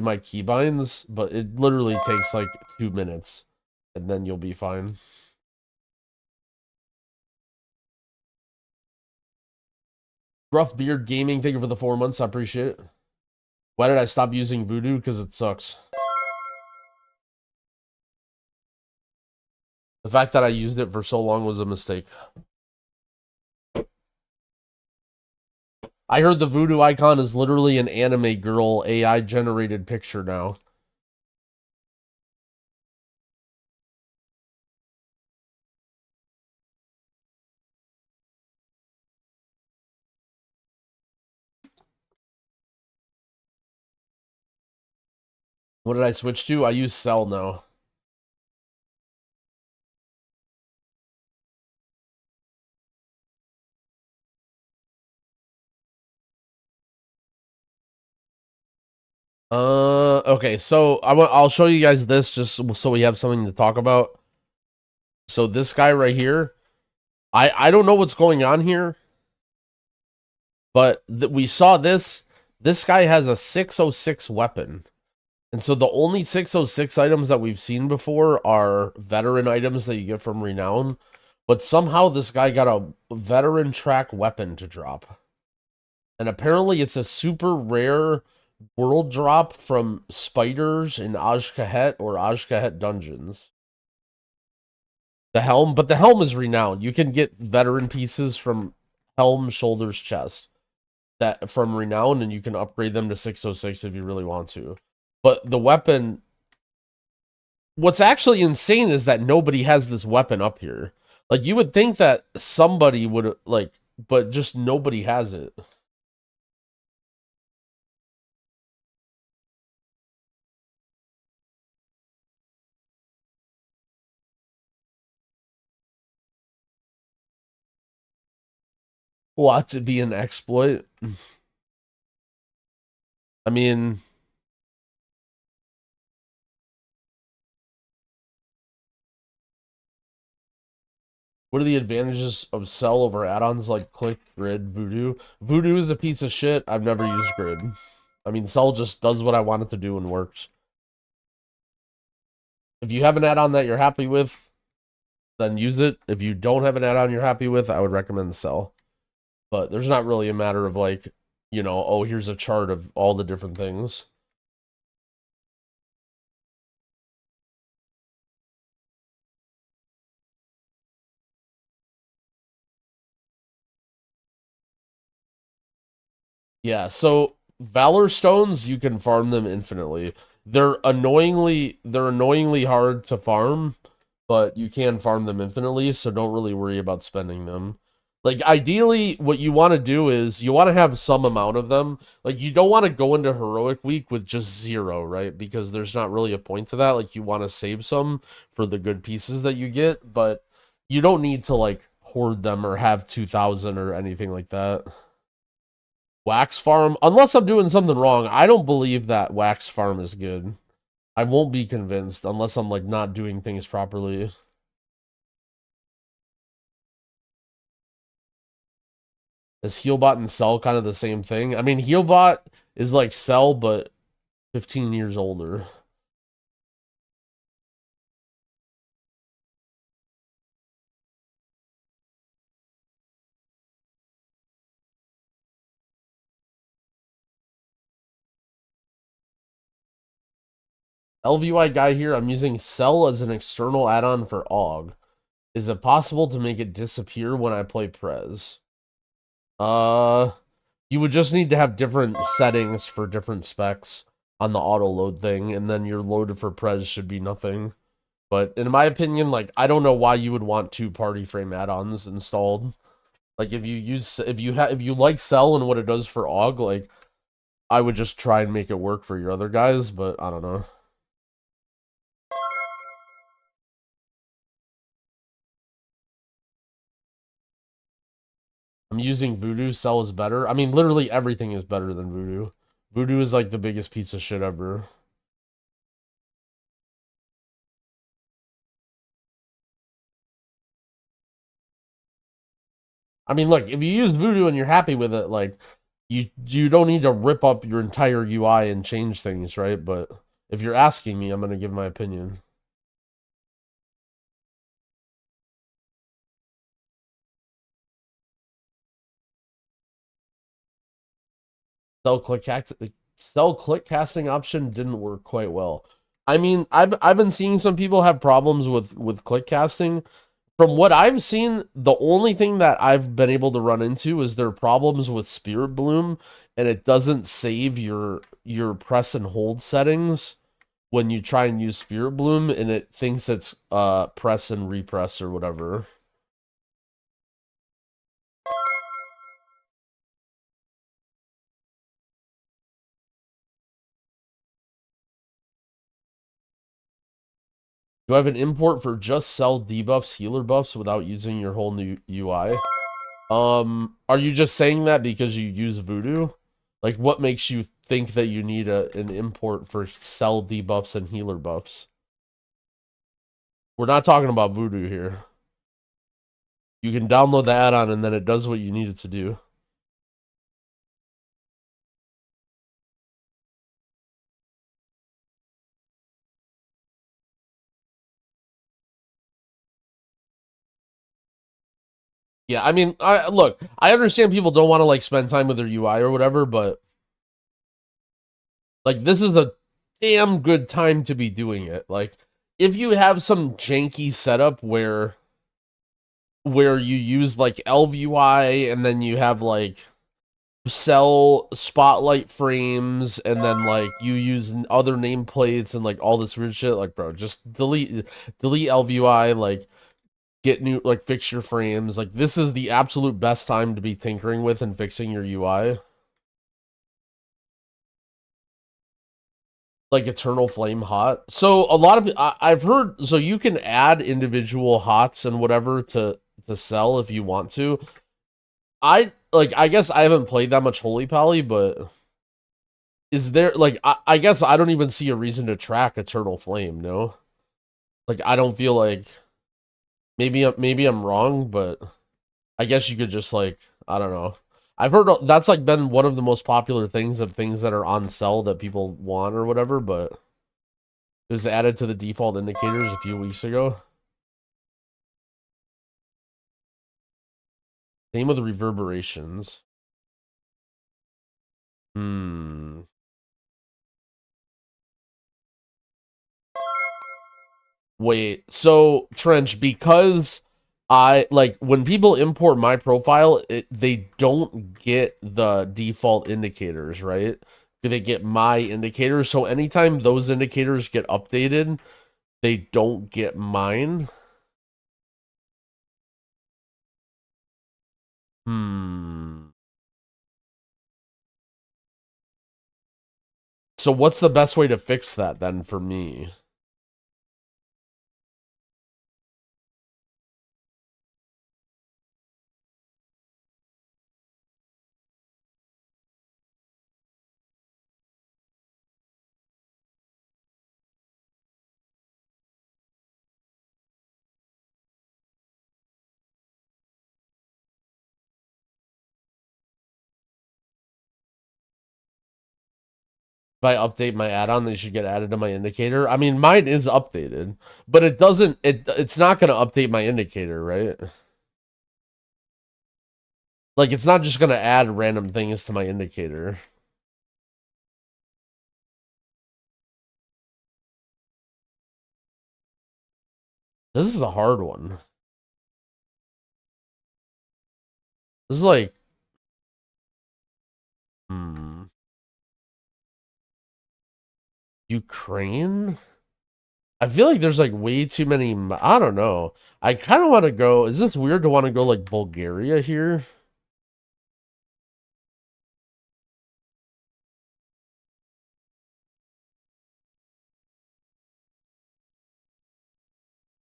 my keybinds, but it literally takes like 2 minutes, and then you'll be fine. Rough Beard Gaming, thank you for the 4 months. I appreciate it. Why did I stop using Voodoo? Because it sucks. The fact that I used it for so long was a mistake. I heard the Voodoo icon is literally an anime girl AI generated picture now. What did I switch to? I use Cell now. Okay, so I'll show you guys this just so we have something to talk about. So this guy right here, I don't know what's going on here, but we saw this. This guy has a 606 weapon. And so the only 606 items that we've seen before are veteran items that you get from Renown. But somehow this guy got a veteran track weapon to drop. And apparently it's a super rare world drop from spiders in Azkahet or Azkahet dungeons. The helm, but the helm is Renowned. You can get veteran pieces from helm, shoulders, chest that from Renown, and you can upgrade them to 606 if you really want to. But the weapon, what's actually insane is that nobody has this weapon up here. Like, you would think that somebody would, like, but just nobody has it. Watch it be an exploit. I mean... What are the advantages of Cell over add-ons like Click, Grid, Voodoo? Voodoo is a piece of shit. I've never used Grid. I mean, Cell just does what I want it to do and works. If you have an add-on that you're happy with, then use it. If you don't have an add-on you're happy with, I would recommend Cell. But there's not really a matter of like, you know, oh, here's a chart of all the different things. Yeah, so Valor Stones, you can farm them infinitely. They're annoyingly hard to farm, but you can farm them infinitely, so don't really worry about spending them. Like, ideally, what you want to do is you want to have some amount of them. Like, you don't want to go into Heroic Week with just 0, right? Because there's not really a point to that. Like, you want to save some for the good pieces that you get, but you don't need to, like, hoard them or have 2,000 or anything like that. Wax farm, unless I'm doing something wrong, I don't believe that wax farm is good. I won't be convinced unless I'm, like, not doing things properly. Is Healbot and Cell kind of the same thing? I mean, Healbot is like Cell, but 15 years older. LVY guy here, I'm using Cell as an external add-on for AUG. Is it possible to make it disappear when I play Prez? You would just need to have different settings for different specs on the auto load thing, and then your loaded for Prez should be nothing. But in my opinion, like, I don't know why you would want two party frame add-ons installed. Like, if you like Cell and what it does for AUG, like, I would just try and make it work for your other guys, but I don't know. I'm using Voodoo. Cell is better. I mean, literally everything is better than Voodoo. Voodoo is like the biggest piece of shit ever. I mean, look, if you use Voodoo and you're happy with it, like, you don't need to rip up your entire UI and change things, right? But if you're asking me, I'm gonna give my opinion. Cell click casting option didn't work quite well. I mean, I've been seeing some people have problems with click casting. From what I've seen, the only thing that I've been able to run into is there are problems with Spirit Bloom, and it doesn't save your press and hold settings when you try and use Spirit Bloom, and it thinks it's press and repress or whatever. Do I have an import for just Cell debuffs, healer buffs without using your whole new UI? Are you just saying that because you use Voodoo? Like, what makes you think that you need an import for Cell debuffs and healer buffs? We're not talking about Voodoo here. You can download the add-on and then it does what you need it to do. Yeah, I mean, look, I understand people don't want to like spend time with their UI or whatever, but like this is a damn good time to be doing it. Like, if you have some janky setup where you use like LVUI and then you have like Cell spotlight frames and then like you use other nameplates and like all this weird shit, like, bro, just delete LVUI, like get new, like, fix your frames. Like, this is the absolute best time to be tinkering with and fixing your UI. Like Eternal Flame hot. So a lot of I've heard, so you can add individual hots and whatever to Cell if you want to. I guess I haven't played that much Holy Pally, but is there, like, I guess I don't even see a reason to track Eternal Flame, no? Like, I don't feel like, maybe I'm wrong, but I guess you could just, like, I don't know. I've heard that's like been one of the most popular things of things that are on Cell that people want or whatever, but it was added to the default indicators a few weeks ago. Same with the reverberations. Hmm. Wait, so Trench, because I like when people import my profile, they don't get the default indicators, right? They get my indicators. So anytime those indicators get updated, they don't get mine. Hmm. So what's the best way to fix that then for me? If I update my add-on, they should get added to my indicator. I mean, mine is updated, but it doesn't. It's not going to update my indicator, right? Like, it's not just going to add random things to my indicator. This is a hard one. This is like, Ukraine? I feel like there's like way too many. I don't know. I kind of want to go. Is this weird to want to go like Bulgaria here?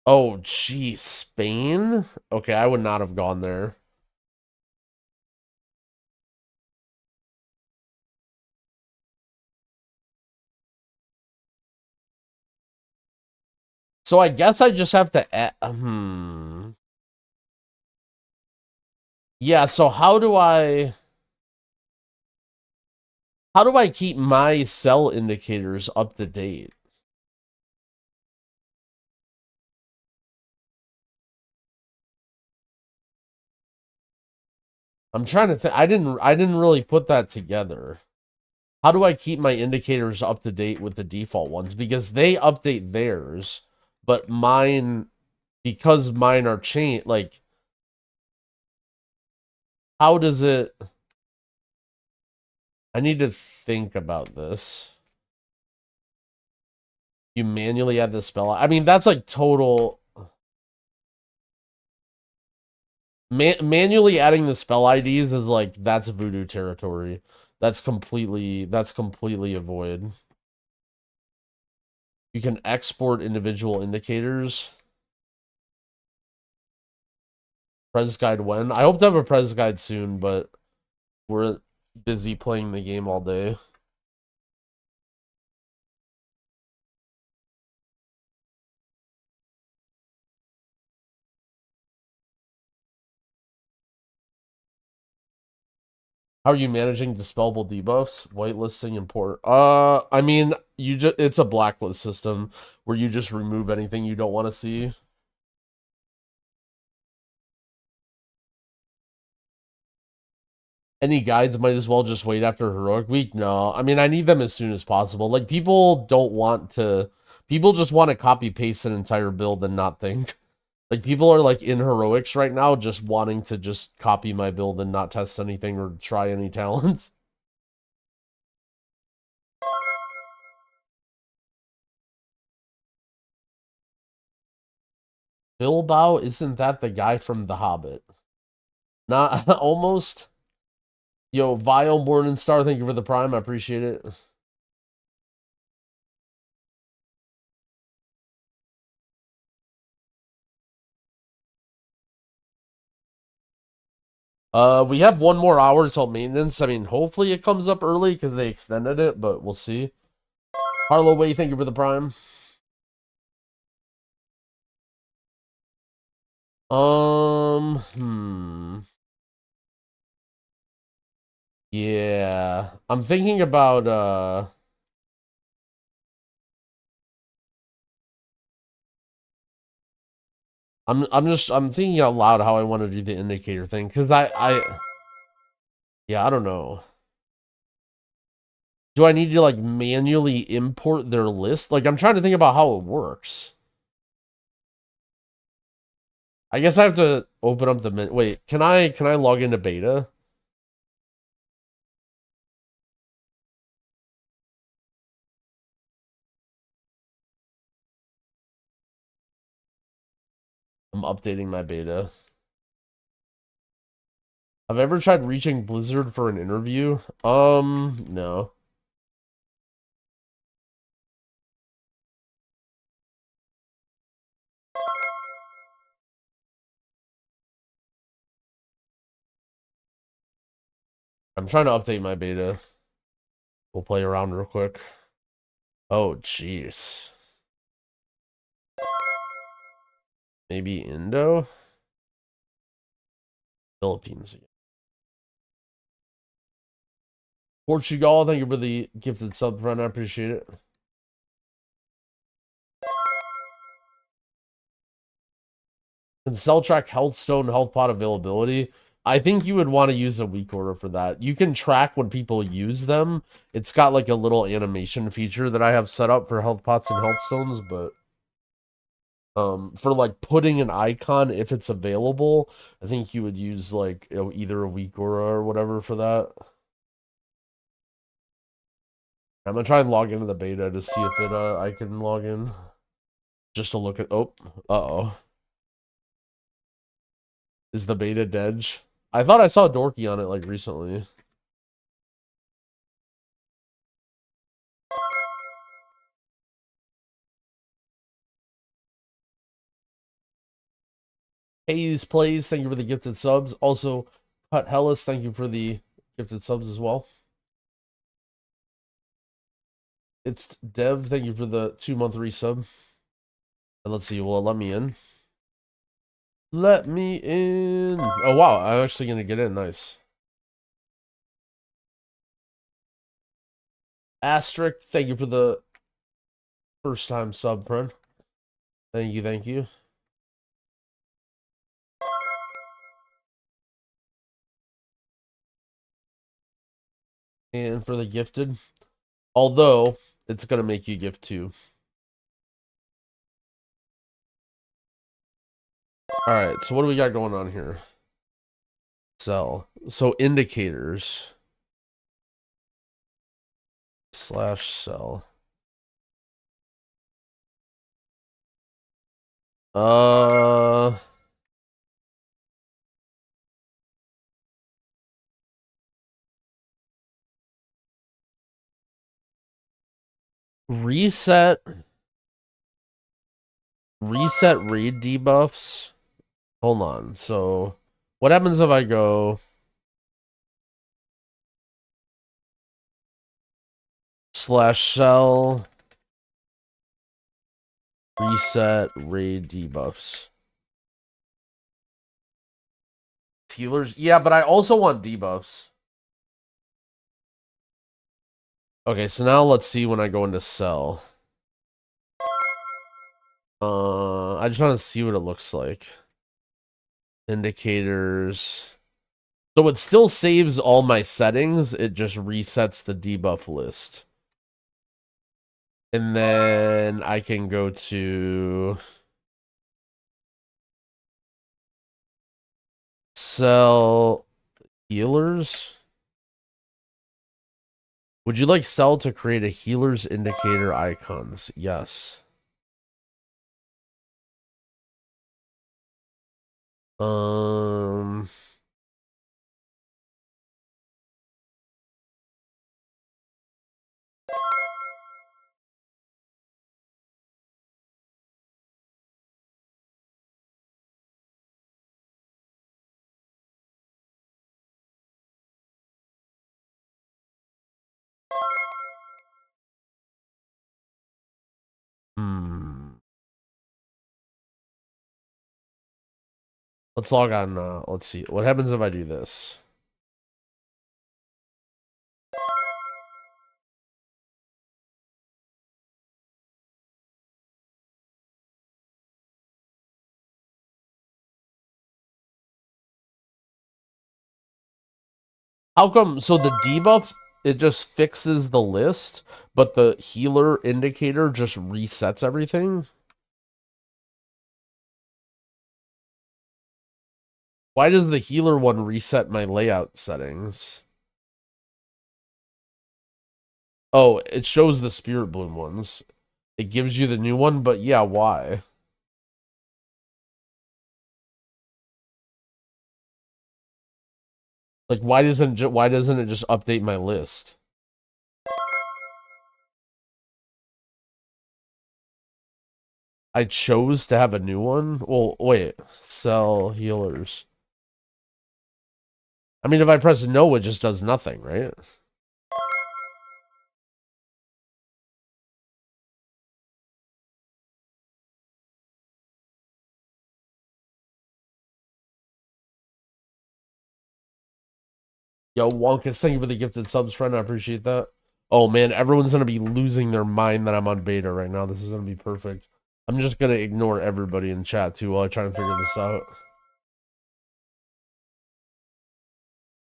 Oh, geez, Spain? Okay, I would not have gone there. So I guess I just have to. Yeah. So how do I keep my cell indicators up to date? I'm trying to think. I didn't really put that together. How do I keep my indicators up to date with the default ones? Because they update theirs, but mine, because mine are changed, like, how does it? I need to think about this. You manually add the spell. I mean, that's like total. Manually adding the spell IDs is like, that's voodoo territory. That's completely avoid. You can export individual indicators. Pres guide when? I hope to have a pres guide soon, but we're busy playing the game all day. How are you managing dispellable debuffs, whitelisting, and port? I mean, it's a blacklist system where you just remove anything you don't want to see. Any guides might as well just wait after heroic week. No, I mean, I need them as soon as possible. Like, people don't want to. People just want to copy paste an entire build and not think. Like, people are like in heroics right now, just wanting to just copy my build and not test anything or try any talents. Bilbao, isn't that the guy from The Hobbit? Not almost. Yo, Vile Morningstar, thank you for the prime. I appreciate it. We have 1 more hour till maintenance. I mean, hopefully it comes up early because they extended it, but we'll see. Harlow Way, thank you for the prime. Yeah. I'm thinking about I'm thinking out loud how I want to do the indicator thing because yeah, I don't know. Do I need to like manually import their list? Like, I'm trying to think about how it works. I guess I have to open up the wait, can I log into beta? I'm updating my beta. Have I ever tried reaching Blizzard for an interview? No. I'm trying to update my beta. We'll play around real quick. Oh, jeez. Maybe Indo? Philippines. Portugal, thank you for the gifted sub, friend. I appreciate it. And cell track health stone, health pot availability. I think you would want to use a week order for that. You can track when people use them. It's got like a little animation feature that I have set up for health pots and health stones, but For like putting an icon if it's available, I think you would use like either a week or whatever for that. I'm gonna try and log into the beta to see if it I can log in just to look at. Oh, uh-oh. Is the beta dead? I thought I saw Dorky on it like recently. Hayes Plays, thank you for the gifted subs. Also, Cut Hellas, thank you for the gifted subs as well. It's Dev, thank you for the 2-month resub. And let's see, will it let me in? Let me in. Oh, wow, I'm actually going to get in. Nice. Asterisk, thank you for the first time sub, friend. Thank you, thank you. And for the gifted, although it's going to make you gift too. Alright, so what do we got going on here? Sell. So indicators. /sell. Reset raid debuffs. Hold on. So what happens if I go /sell reset raid debuffs? Healers? Yeah, but I also want debuffs. Okay, so now let's see when I go into sell. I just want to see what it looks like. Indicators. So it still saves all my settings. It just resets the debuff list. And then I can go to sell healers. Would you like sell to create a healer's indicator icons? Yes. Let's log on. Let's see. What happens if I do this? How come? So the debuffs, it just fixes the list, but the healer indicator just resets everything? Why does the healer one reset my layout settings? Oh, it shows the Spirit Bloom ones. It gives you the new one, but yeah, why? Like, why doesn't it just update my list? I chose to have a new one? Well, wait. Sell healers. I mean, if I press no, it just does nothing, right? Yo, Wonkus, thank you for the gifted subs, friend. I appreciate that. Oh, man, everyone's going to be losing their mind that I'm on beta right now. This is going to be perfect. I'm just going to ignore everybody in chat, too, while I try and figure this out.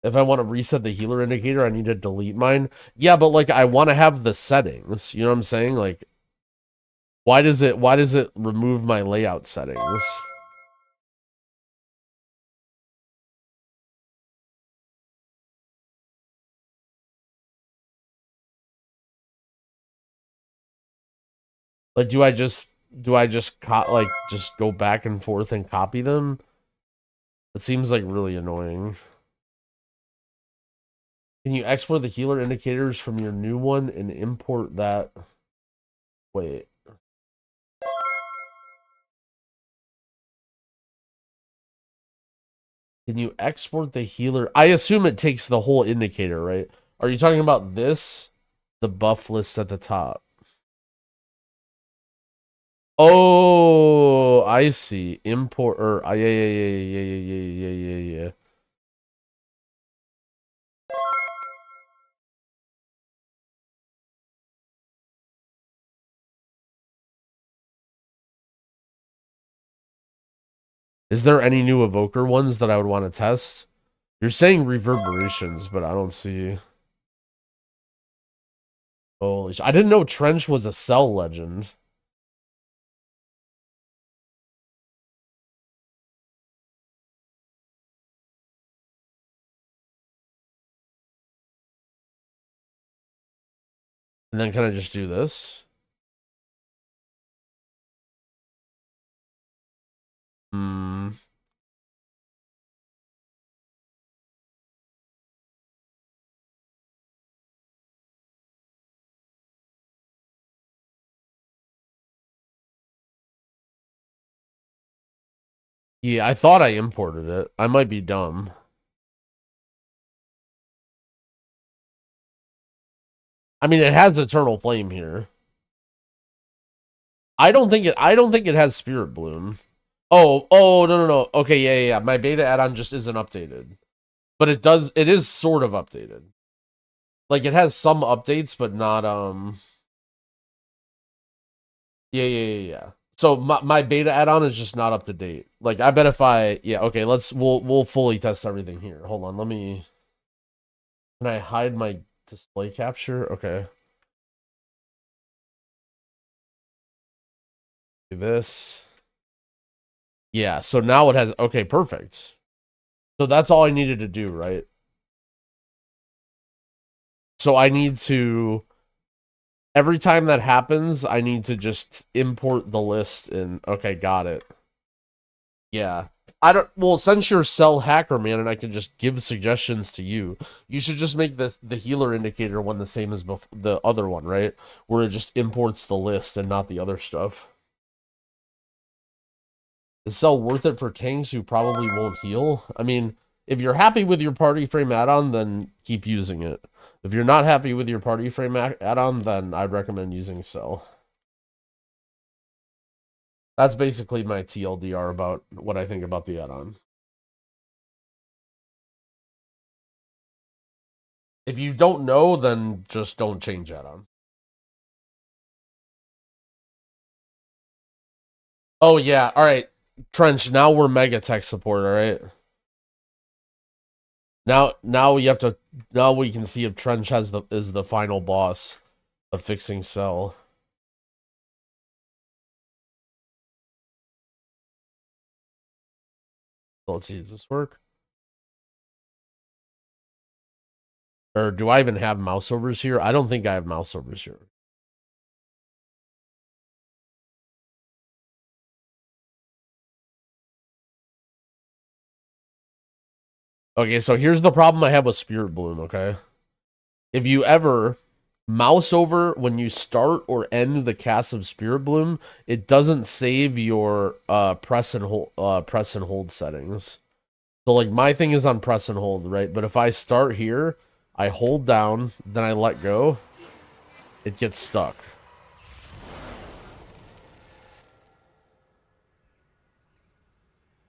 If I want to reset the healer indicator, I need to delete mine. Yeah, but, like, I want to have the settings. You know what I'm saying? Like, Why does it remove my layout settings? Like, do I just like just go back and forth and copy them? It seems like really annoying. Can you export the healer indicators from your new one and import that? Wait. Can you export the healer? I assume it takes the whole indicator, right? Are you talking about this? The buff list at the top. Oh, I see. Import or yeah. Is there any new Evoker ones that I would want to test? You're saying reverberations, but I don't see. Holy sh! I didn't know Trench was a cell legend. And then can I just do this? Hmm. Yeah, I thought I imported it. I might be dumb. I mean, it has Eternal Flame here. I don't think it has Spirit Bloom. Oh, no. Okay, yeah. My beta add-on just isn't updated. But it is sort of updated. Like, it has some updates, but not, Yeah. So my beta add-on is just not up to date. Like, I bet if yeah, okay, we'll fully test everything here. Hold on, can I hide my display capture? Okay. Do this. Yeah, so now it has, okay, perfect. So that's all I needed to do, right? So I need to, every time that happens, I need to just import the list and, okay, got it. Yeah. Well, since you're cell hacker, man, and I can just give suggestions to you, you should just make the healer indicator one the same as the other one, right? Where it just imports the list and not the other stuff. Is cell worth it for tanks who probably won't heal? I mean, if you're happy with your party frame add-on, then keep using it. If you're not happy with your party frame add-on, then I'd recommend using cell. That's basically my TLDR about what I think about the add-on. If you don't know, then just don't change add-on. Oh yeah, all right, Trench. Now we're mega tech support. All right. Now we have to. Now we can see if Trench is the final boss of fixing cell. So let's see. Does this work? Or do I even have mouse overs here? I don't think I have mouse overs here. Okay, so here's the problem I have with Spirit Bloom, okay? If you ever mouse over when you start or end the cast of Spirit Bloom, it doesn't save your press and hold settings. So like my thing is on press and hold, right? But if I start here, I hold down, then I let go, it gets stuck.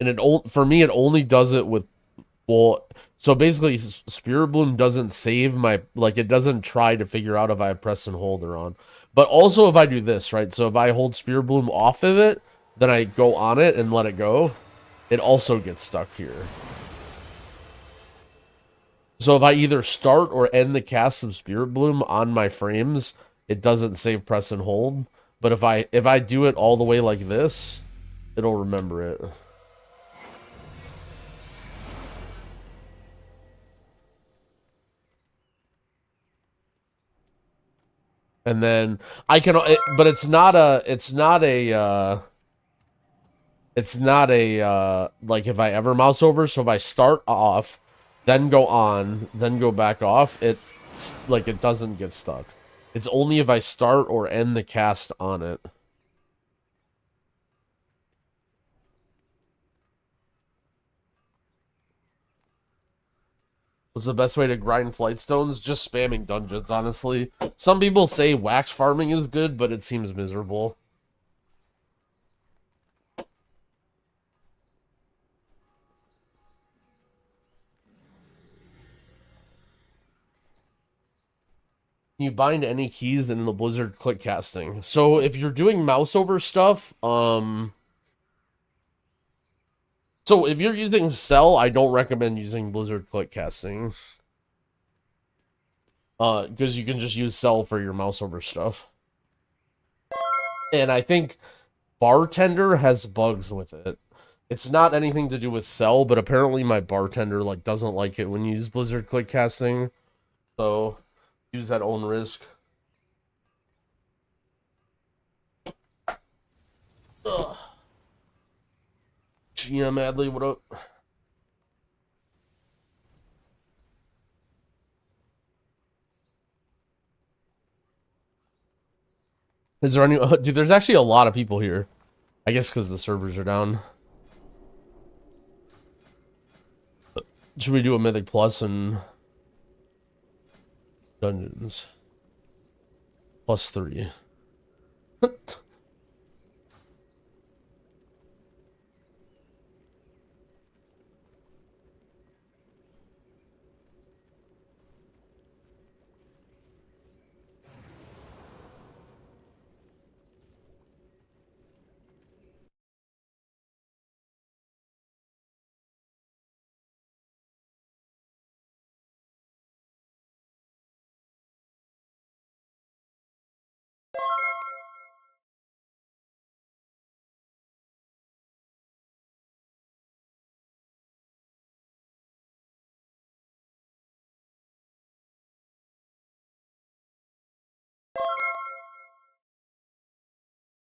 And for me it only does it with, well, so basically Spirit Bloom doesn't save my, like it doesn't try to figure out if I press and hold or on. But also if I do this, right? So if I hold Spirit Bloom off of it, then I go on it and let it go, it also gets stuck here. So if I either start or end the cast of Spirit Bloom on my frames, it doesn't save press and hold. But if I do it all the way like this, it'll remember it. And then I can, but it's not a like if I ever mouse over. So if I start off, then go on, then go back off, it's like it doesn't get stuck. It's only if I start or end the cast on it. What's the best way to grind flight stones? Just spamming dungeons, honestly. Some people say wax farming is good, but it seems miserable. You bind any keys in the Blizzard click casting. So if you're doing mouse over stuff, so if you're using Cell, I don't recommend using Blizzard click casting. Because you can just use Cell for your mouse over stuff. And I think Bartender has bugs with it. It's not anything to do with Cell, but apparently my Bartender like doesn't like it when you use Blizzard click casting. So use at own risk. Ugh. GM Adley, what up? Is there any... dude, there's actually a lot of people here. I guess because the servers are down. Should we do a Mythic Plus and... Dungeons? +3.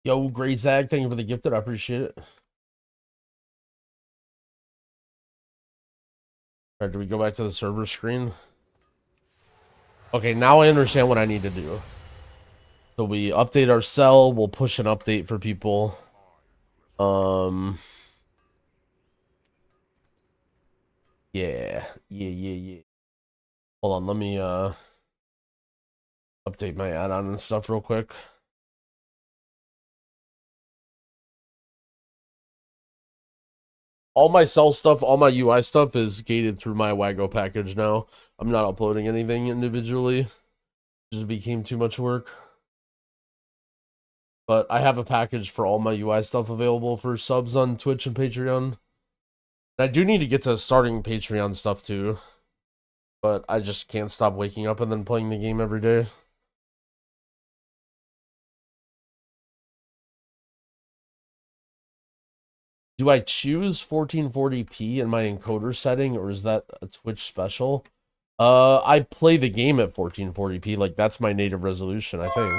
Yo, Great Zag, thank you for the gifted. I appreciate it. Alright, do we go back to the server screen? Okay, now I understand what I need to do. So we update our cell. We'll push an update for people. Yeah. Hold on, let me update my add-on and stuff real quick. All my cell stuff, all my UI stuff is gated through my Wago package now. I'm not uploading anything individually. It just became too much work. But I have a package for all my UI stuff available for subs on Twitch and Patreon. And I do need to get to starting Patreon stuff too. But I just can't stop waking up and then playing the game every day. Do I choose 1440p in my encoder setting, or is that a Twitch special? I play the game at 1440p, like that's my native resolution, I think.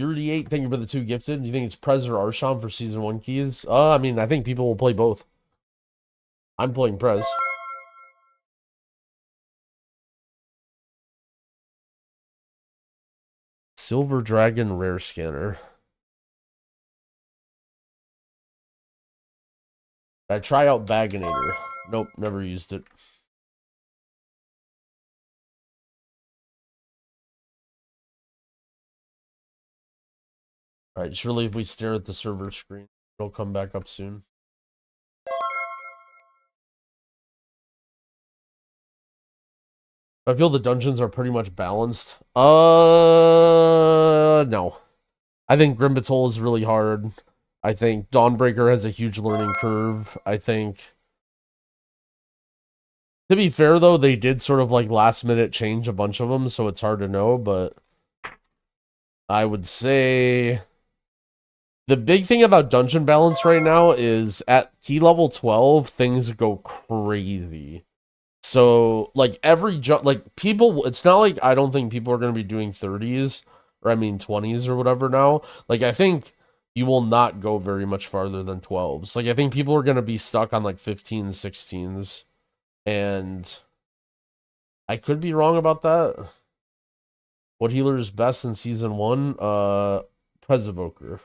Yuri8, thank you for the 2 gifted. Do you think it's Prez or Arsham for Season 1 keys? I mean, I think people will play both. I'm playing Prez. Silver Dragon Rare Scanner. Did I try out Baginator? Nope, never used it. Alright, surely if we stare at the server screen, it'll come back up soon. I feel the dungeons are pretty much balanced. No. I think Grimbit's Hole is really hard. I think Dawnbreaker has a huge learning curve. I think To be fair, though, they did sort of like last minute change a bunch of them, so it's hard to know, but I would say the big thing about dungeon balance right now is at key level 12, things go crazy. So, like, like, people, it's not like I don't think people are going to be doing 30s, or I mean 20s or whatever now. Like, I think you will not go very much farther than 12s. Like, I think people are going to be stuck on, like, 15s, 16s, and I could be wrong about that. What healer is best in Season 1? Evoker.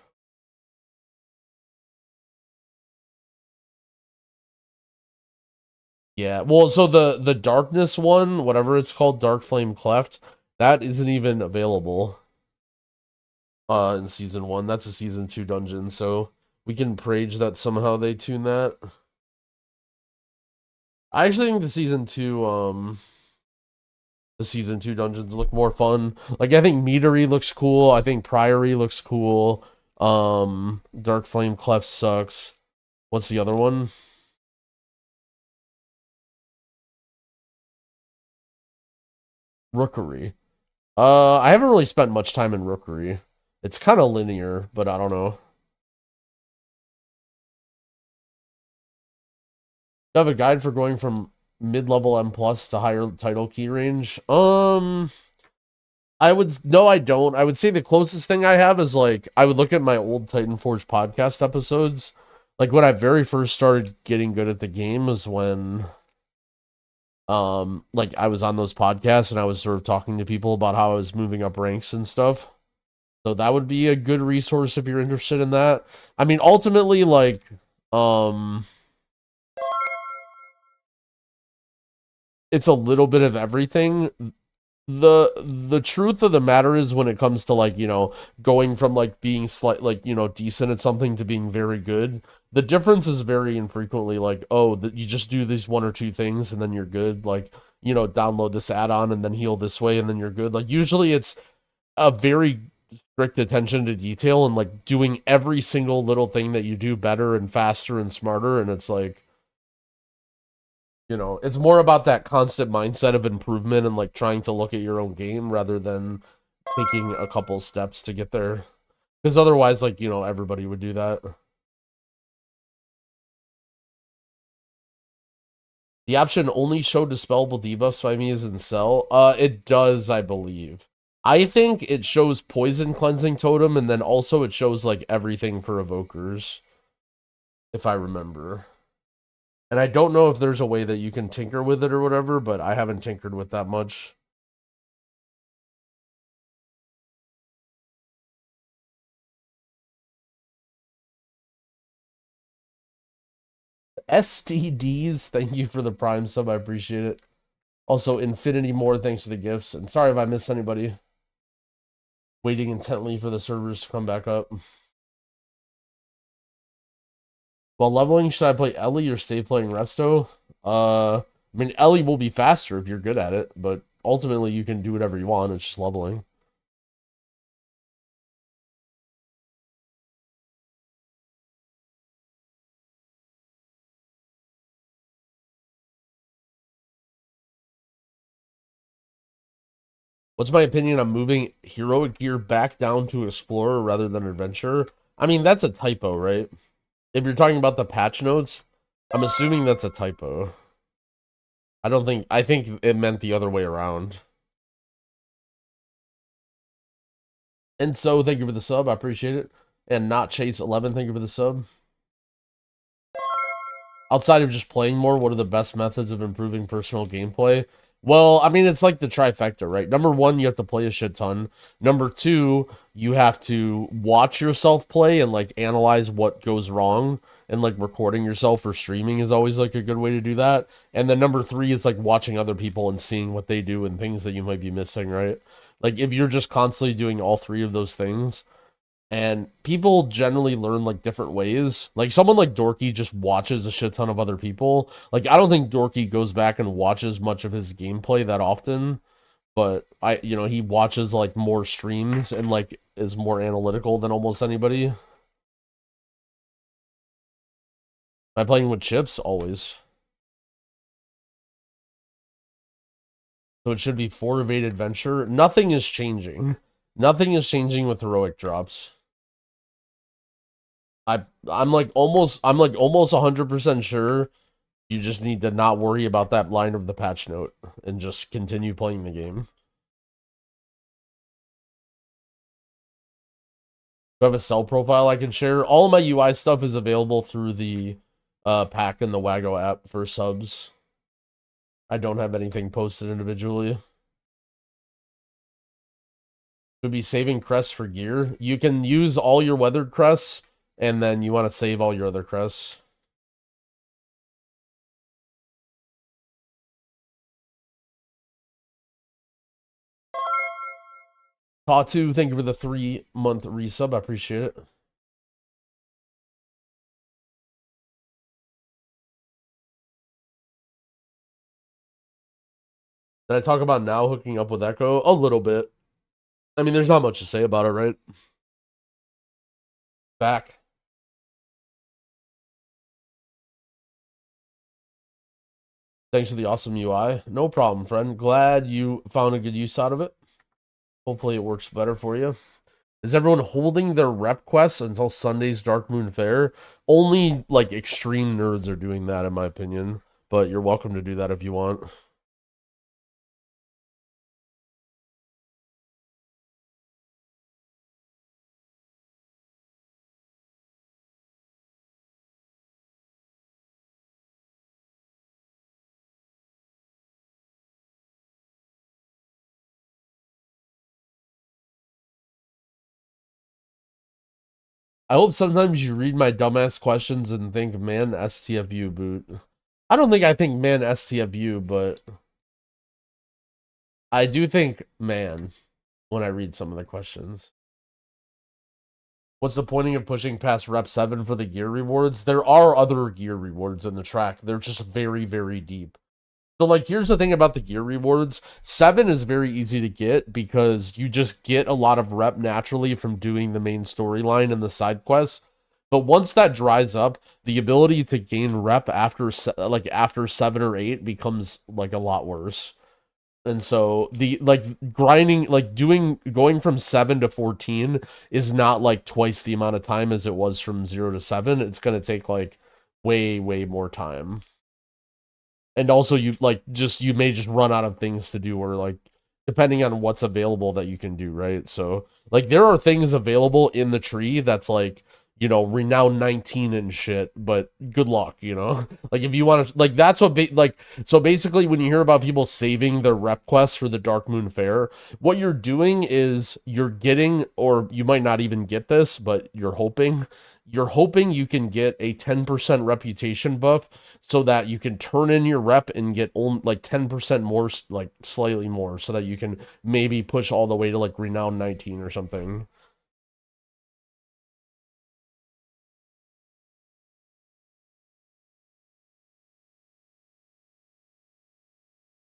Yeah, well, so the darkness one, whatever it's called, Dark Flame Cleft, that isn't even available in season 1. That's a season 2 dungeon, so we can prage that somehow they tune that. I actually think the season 2 dungeons look more fun. Like I think Meadery looks cool, I think Priory looks cool. Dark Flame Cleft sucks. What's the other one? Rookery. I haven't really spent much time in Rookery. It's kind of linear, but I don't know. Do you have a guide for going from mid-level M plus to higher title key range? No, I don't. I would say the closest thing I have is like I would look at my old Titan Forge podcast episodes. Like when I very first started getting good at the game was when like I was on those podcasts and I was sort of talking to people about how I was moving up ranks and stuff. So that would be a good resource if you're interested in that. I mean, ultimately, like, it's a little bit of everything. The truth of the matter is when it comes to like, going from like being decent at something to being very good, the difference is very infrequently like, oh, that you just do these one or two things and then you're good. Like, download this add-on and then heal this way and then you're good. Like usually it's a very strict attention to detail and like doing every single little thing that you do better and faster and smarter. And it's like, it's more about that constant mindset of improvement and like trying to look at your own game rather than taking a couple steps to get there. Because otherwise, like, everybody would do that. The option only show dispellable debuffs by me is in Cell. It does, I believe. I think it shows Poison Cleansing Totem, and then also it shows, like, everything for Evokers. If I remember. And I don't know if there's a way that you can tinker with it or whatever, but I haven't tinkered with that much. STDs, thank you for the Prime sub, I appreciate it. Also, Infinity More, thanks for the gifts. And sorry if I missed anybody. Waiting intently for the servers to come back up. While leveling, should I play Ellie or stay playing Resto? I mean, Ellie will be faster if you're good at it, but ultimately you can do whatever you want, it's just leveling. What's my opinion on moving heroic gear back down to explorer rather than adventurer? I mean, that's a typo, right? If you're talking about the patch notes, I'm assuming that's a typo. I think it meant the other way around. And so, thank you for the sub, I appreciate it. And not Chase 11, thank you for the sub. Outside of just playing more, what are the best methods of improving personal gameplay? Well, I mean, it's like the trifecta, right? Number one, you have to play a shit ton. Number two, you have to watch yourself play and like analyze what goes wrong. And like recording yourself or streaming is always like a good way to do that. And then number three is like watching other people and seeing what they do and things that you might be missing, right? Like if you're just constantly doing all three of those things, and people generally learn like different ways. Like someone like Dorky just watches a shit ton of other people. Like I don't think Dorky goes back and watches much of his gameplay that often, but he watches like more streams and like is more analytical than almost anybody. Am I playing with chips? Always. So it should be 4 evade adventure. Nothing is changing. Nothing is changing with heroic drops. I'm like almost 100% sure you just need to not worry about that line of the patch note and just continue playing the game. Do I have a sell profile I can share? All of my UI stuff is available through the pack in the Wago app for subs. I don't have anything posted individually. Should be saving crests for gear. You can use all your weathered crests, and then you want to save all your other crests. Tatu, thank you for the 3-month resub. I appreciate it. Did I talk about now hooking up with Echo? A little bit. I mean, there's not much to say about it, right? Back. Thanks for the awesome UI. No problem, friend. Glad you found a good use out of it. Hopefully it works better for you. Is everyone holding their rep quests until Sunday's Dark Moon Fair? Only, like, extreme nerds are doing that, in my opinion. But you're welcome to do that if you want. I hope sometimes you read my dumbass questions and think, man, STFU boot. I don't think I think man STFU, but I do think man when I read some of the questions. What's the point of pushing past rep 7 for the gear rewards? There are other gear rewards in the track. They're just very, very deep. So, like, here's the thing about the gear rewards. 7 is very easy to get because you just get a lot of rep naturally from doing the main storyline and the side quests. But once that dries up, the ability to gain rep after 7 or 8 becomes like a lot worse. And so the grinding, going from 7 to 14 is not like twice the amount of time as it was from 0 to 7. It's going to take like way, way more time. And also you may just run out of things to do, or like depending on what's available that you can do, right? So like there are things available in the tree that's like, renown 19 and shit, but good luck, like if you want to, like, that's what so basically when you hear about people saving their rep quests for the Dark Moon Fair, what you're doing is you're getting, or you might not even get this, but you're hoping you can get a 10% reputation buff so that you can turn in your rep and get only like 10% more, like slightly more, so that you can maybe push all the way to like renown 19 or something.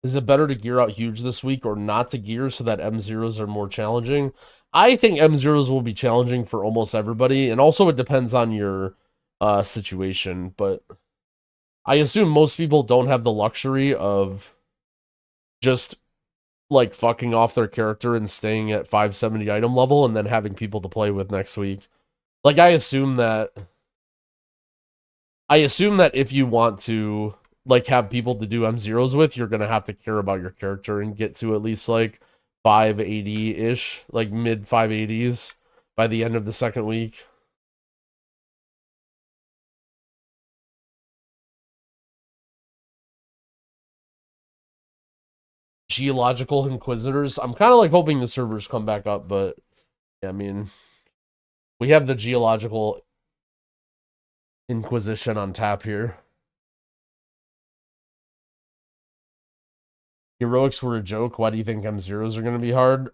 Is it better to gear out huge this week or not to gear so that M0s are more challenging? I think M0s will be challenging for almost everybody, and also it depends on your situation, but I assume most people don't have the luxury of just like fucking off their character and staying at 570 item level and then having people to play with next week. Like I assume that if you want to like have people to do M0s with, you're gonna have to care about your character and get to at least like 580-ish, like mid 580s by the end of the second week. Geological Inquisitors. I'm kind of like hoping the servers come back up, but yeah, I mean, we have the Geological Inquisition on tap here. Heroics were a joke. Why do you think M0s are going to be hard?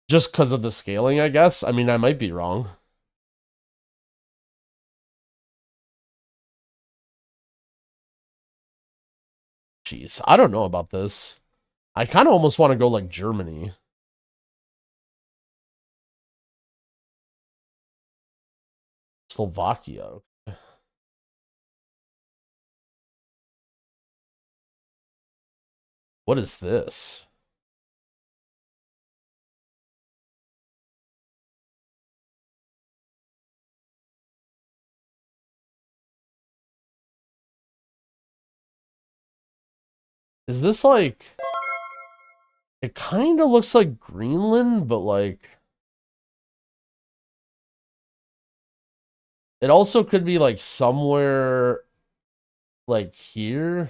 Just because of the scaling, I guess. I mean, I might be wrong. Jeez, I don't know about this. I kind of almost want to go like Germany. Slovakia. What is this? Is this like... It kind of looks like Greenland, but like... It also could be like somewhere like here.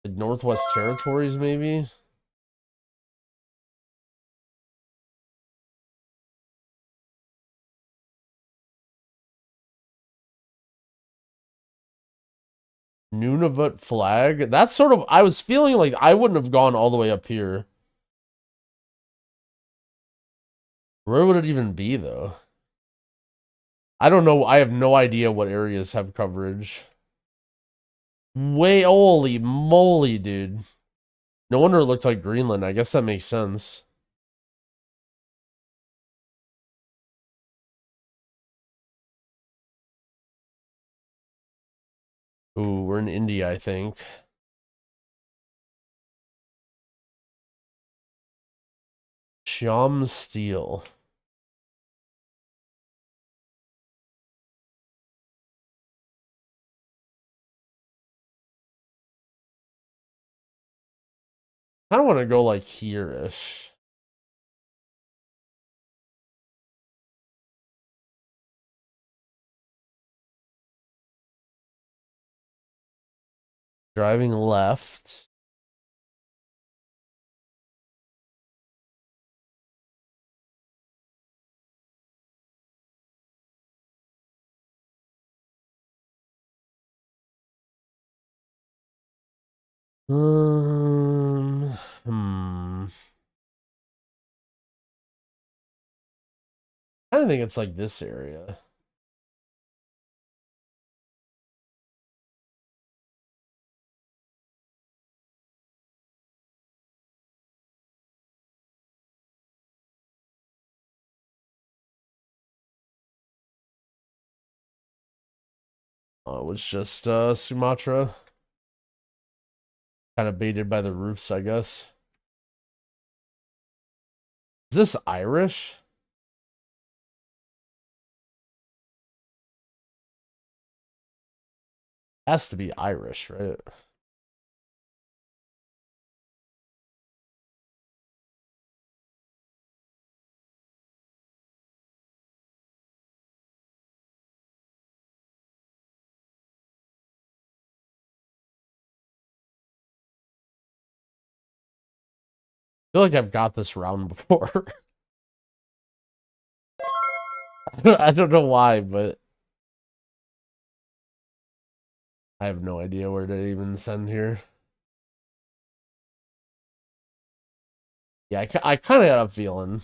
Like Northwest Territories, maybe? Nunavut flag. That's sort of... I was feeling like I wouldn't have gone all the way up here. Where would it even be, though? I don't know. I have no idea what areas have coverage. Way... Holy moly, dude. No wonder it looked like Greenland. I guess that makes sense. Ooh, we're in India, I think. Sham steel. I don't want to go like here-ish. Driving left. Hmm. I don't think it's like this area. Oh, it was just Sumatra. Kind of baited by the roofs, I guess. Is this Irish? Has to be Irish, right? I feel like I've got this round before. I don't know why, but I have no idea where to even send here. Yeah, I kind of had a feeling.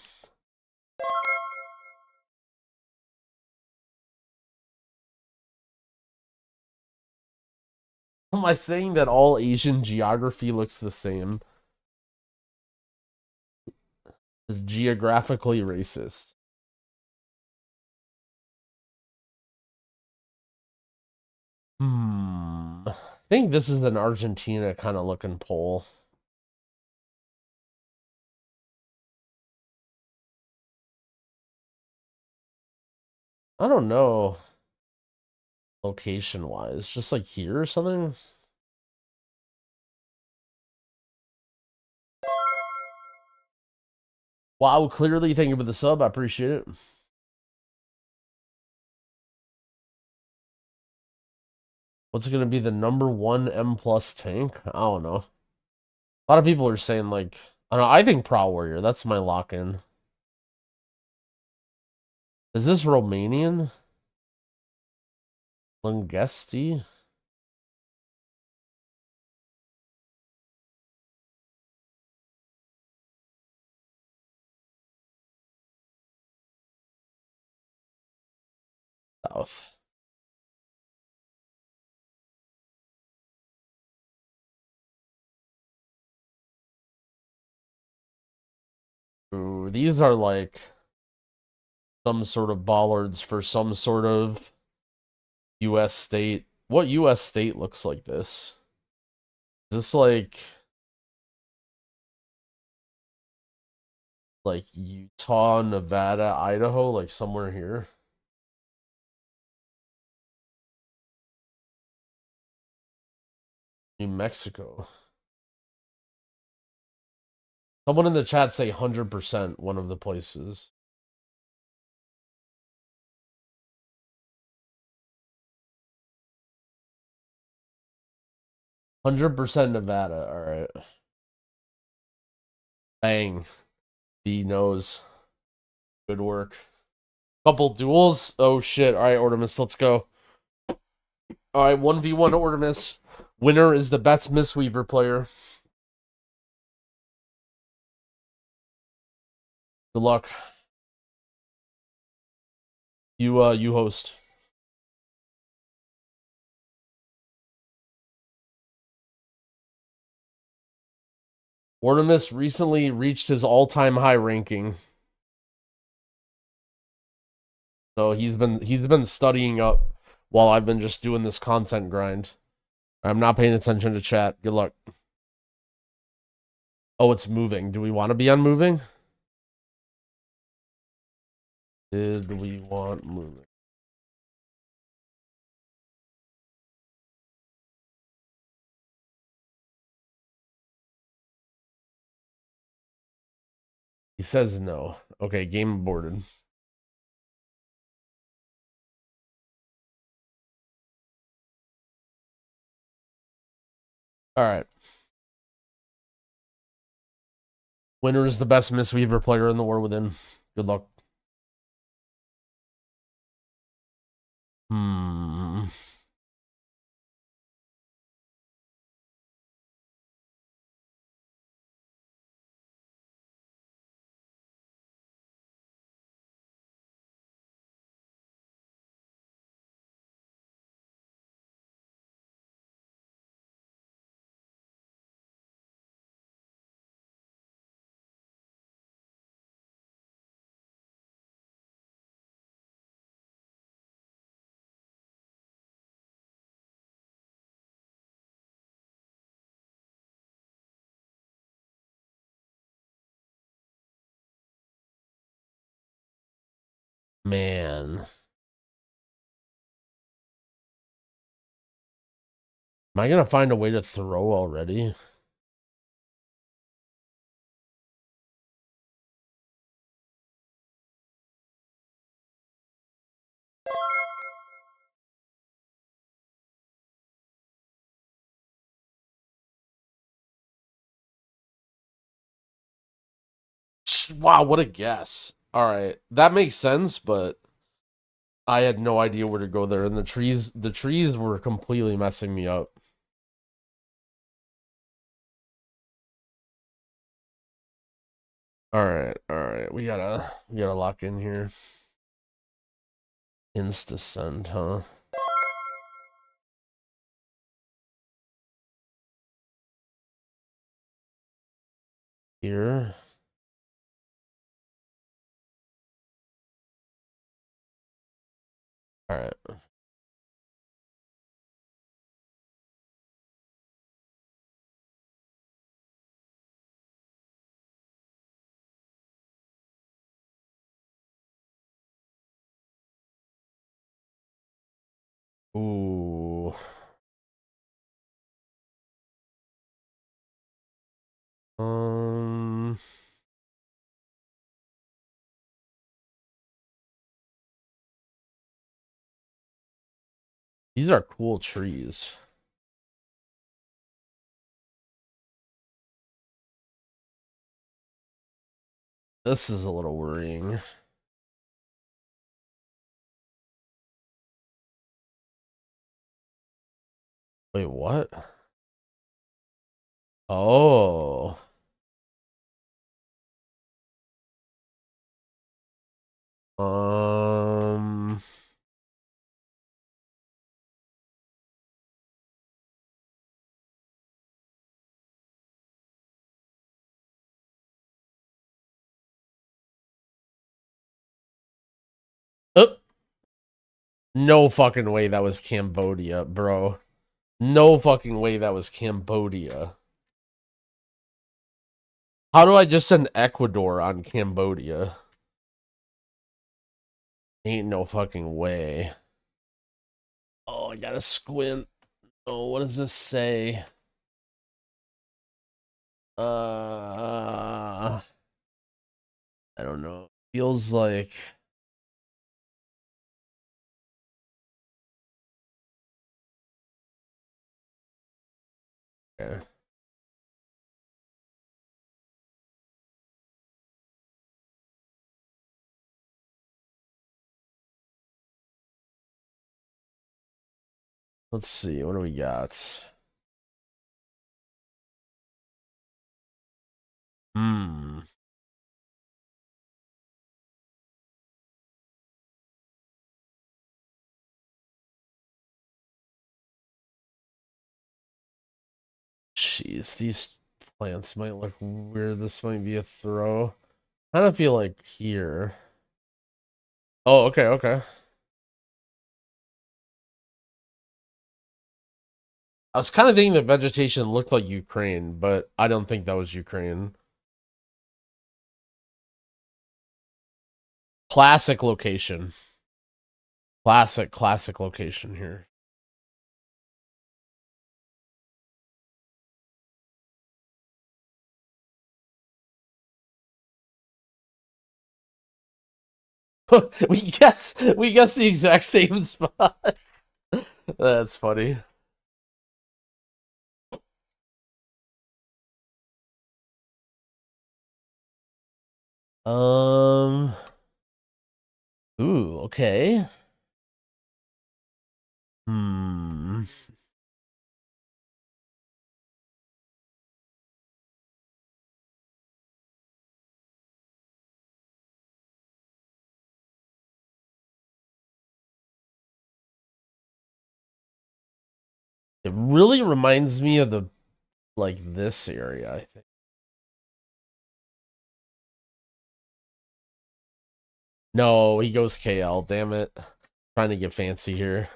Am I saying that all Asian geography looks the same? It's geographically racist. I think this is an Argentina kind of looking pole. I don't know. Location wise, just like here or something. Wow, clearly thank you for the sub. I appreciate it. What's going to be the #1 M plus tank? I don't know. A lot of people are saying like, I don't know. I think Prow Warrior. That's my lock in. Is this Romanian? Lungesti? South. Ooh, these are like some sort of bollards for some sort of US state. What US state looks like this? Is this like like Utah, Nevada, Idaho, like somewhere here. New Mexico. Someone in the chat say 100% one of the places. %100% Nevada. All right. Bang. B knows. Good work. Couple duels. Oh shit. All right, Ortimus, let's go. All right, 1v1 Ortimus. Winner is the best Mistweaver player. Good luck. You host. Ortimus recently reached his all-time high ranking. So he's been studying up while I've been just doing this content grind. I'm not paying attention to chat. Good luck. Oh, it's moving. Do we want to be on moving? Did we want moving? He says no. Okay, game aborted. All right. Winner is the best Mistweaver player in the War Within. Good luck. Man. Am I going to find a way to throw already? Wow, what a guess. All right. That makes sense, but I had no idea where to go there, and the trees were completely messing me up. All right. We gotta lock in here. Insta send, huh? Here. All right. Ooh. These are cool trees. This is a little worrying. Wait, what? Oh. Um. Oh, no fucking way that was Cambodia, bro. No fucking way that was Cambodia. How do I just send Ecuador on Cambodia? Ain't no fucking way. Oh, I gotta squint. Oh, what does this say? I don't know. Feels like okay. Let's see. What do we got? Hmm. Jeez, these plants might look weird. This might be a throw. I don't feel like here. Oh, okay, okay. I was kind of thinking the vegetation looked like Ukraine, but I don't think that was Ukraine. Classic location. Classic location here. we guess the exact same spot. That's funny. Um. Ooh, okay. Hmm. It really reminds me of the like this area, I think. No, he goes KL, damn it. Trying to get fancy here.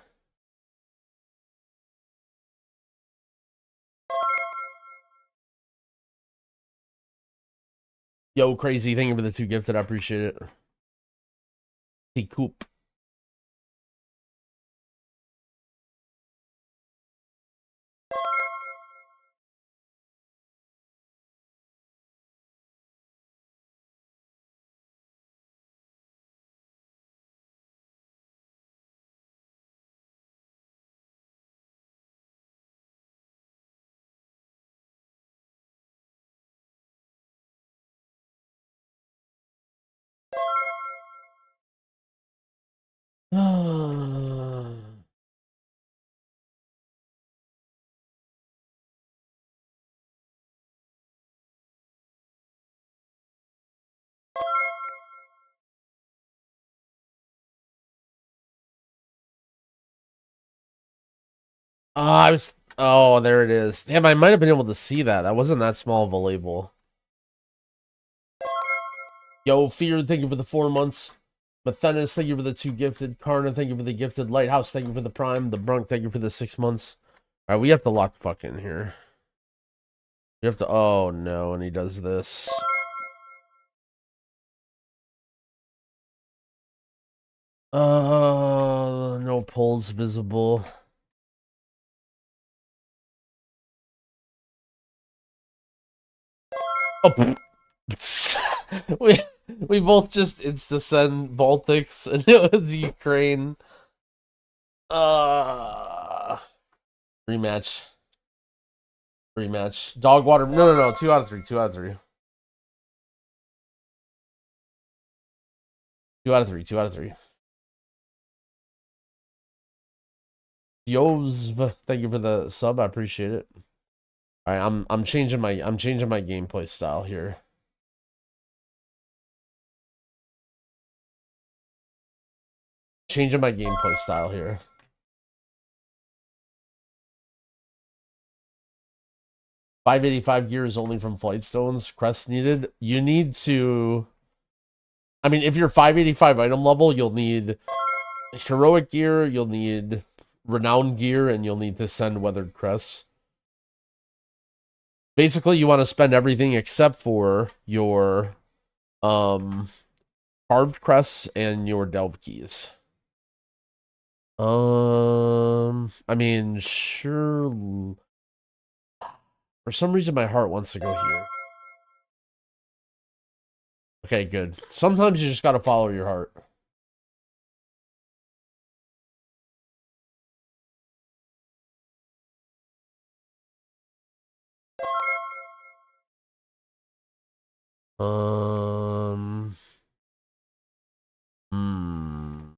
Yo, crazy. Thank you for the 2 gifted. I appreciate it. See Coop. I was. Oh, there it is. Damn, I might have been able to see that. That wasn't that small of a label. Yo, Fear, thank you for the 4 months. Mathenis, thank you for the 2 gifted. Karna, thank you for the gifted. Lighthouse, thank you for the prime. The Brunk, thank you for the 6 months. All right, we have to lock fuck in here. We have to. Oh no, and he does this. No polls visible. Oh, we we both just insta send Baltics, and it was Ukraine. Rematch. Dogwater. No. 2 out of 3. 2 out of 3. 2 out of 3. 2 out of 3. Yo's, thank you for the sub. I appreciate it. All right, I'm changing my gameplay style here. Changing my gameplay style here. 585 gear is only from flight stones. Crest needed. You need to. I mean, if you're 585 item level, you'll need heroic gear. You'll need renowned gear, and you'll need to send weathered crests. Basically, you want to spend everything except for your carved crests and your delve keys. I mean, sure. For some reason, my heart wants to go here. Okay, good. Sometimes you just gotta follow your heart. Um. Hmm.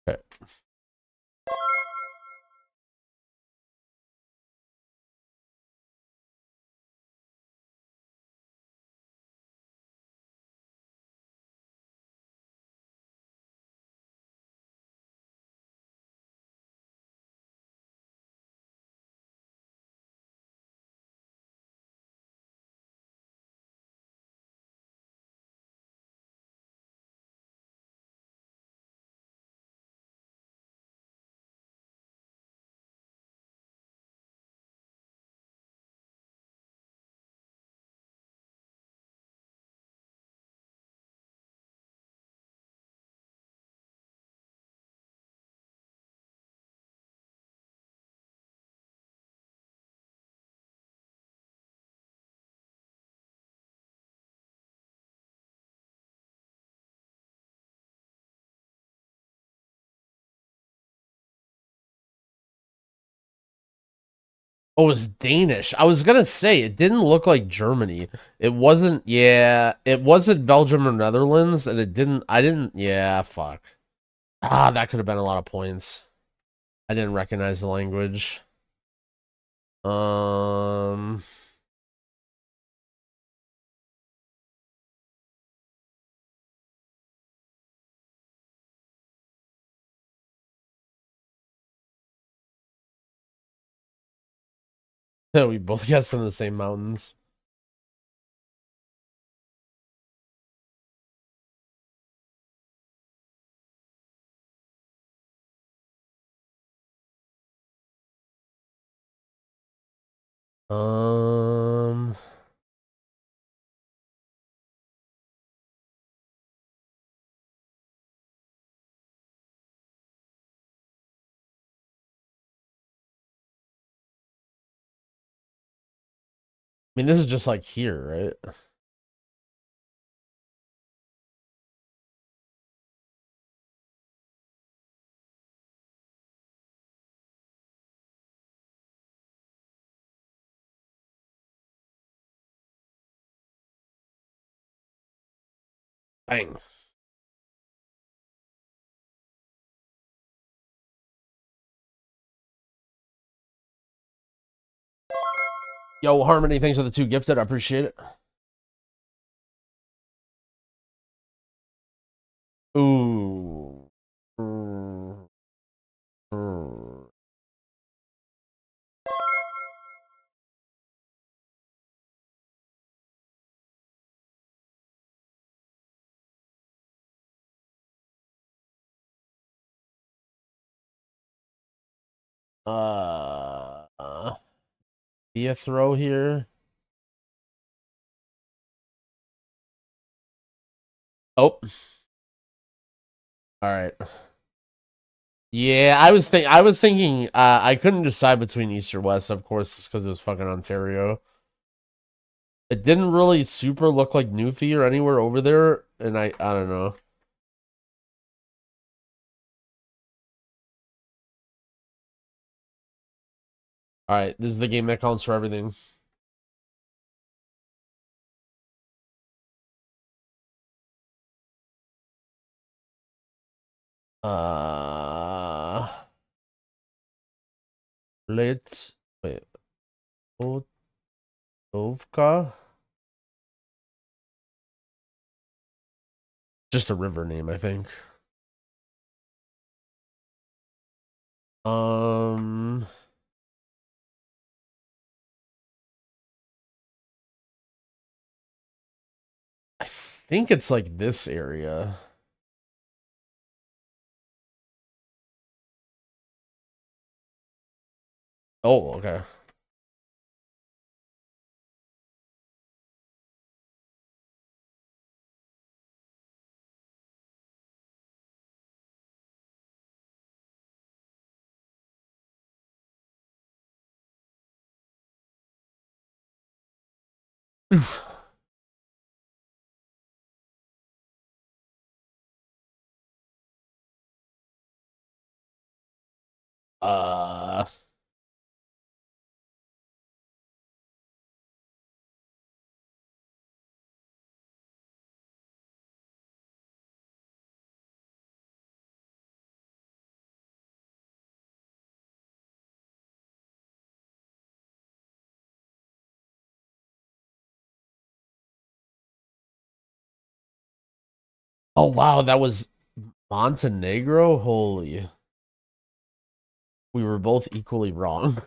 Okay. Oh, it's Danish. I was gonna say it didn't look like Germany. It wasn't. Yeah, it wasn't Belgium or Netherlands, and it didn't. I didn't. Yeah, fuck. Ah, that could have been a lot of points. I didn't recognize the language. Um. We both guessed in the same mountains. Um. I mean, this is just like here, right? Bang. Yo, Harmony, thanks for the 2 gifted. I appreciate it. Ooh. Mm, mm. Be a throw here. Oh. All right. Yeah, I was thinking I couldn't decide between East or West, of course, it's because it was fucking Ontario. It didn't really super look like Newfie or anywhere over there, and I don't know. All right, this is the game that counts for everything. Uh, let's wait. Ovka? Just a river name, I think. Um, I think it's like this area. Oh, okay. Uh, oh wow, that was Montenegro? Holy. We were both equally wrong.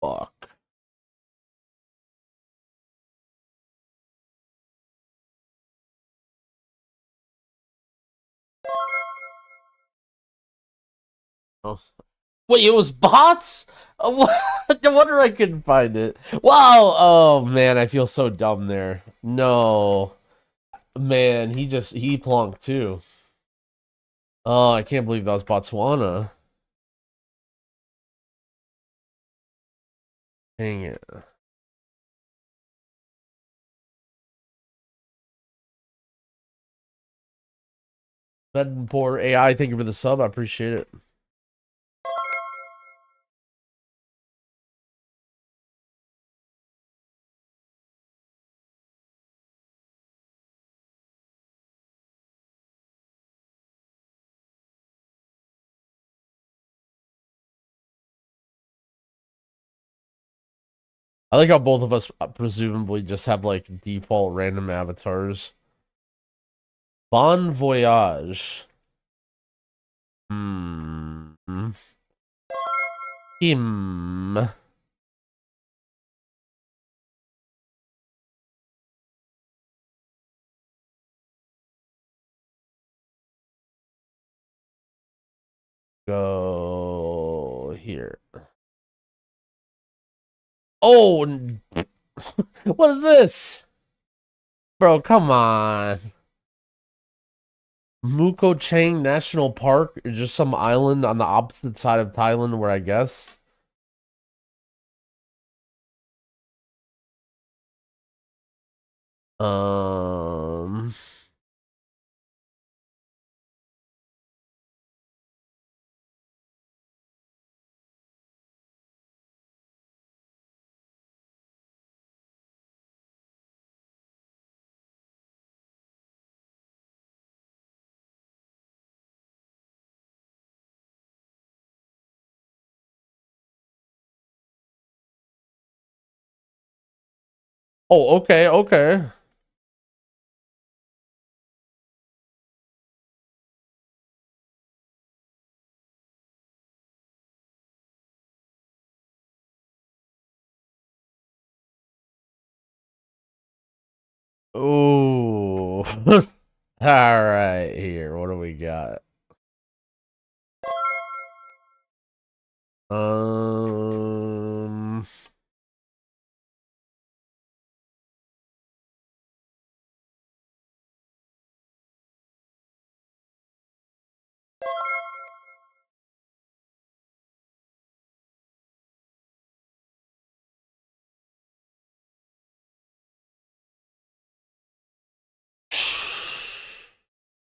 Fuck. Oh. Wait, it was bots? No wonder I couldn't find it. Wow. Oh man, I feel so dumb there. No. Man, he plunked too. Oh, I can't believe that was Botswana. Dang it. That poor AI, thank you for the sub. I appreciate it. I like how both of us presumably just have like default random avatars. Bon voyage. Hmm. Him. Go here. Oh, what is this? Bro, come on. Muko Chang National Park is just some island on the opposite side of Thailand where I guess. Um, Oh, okay, okay. Ooh. All right, here. What do we got? Um,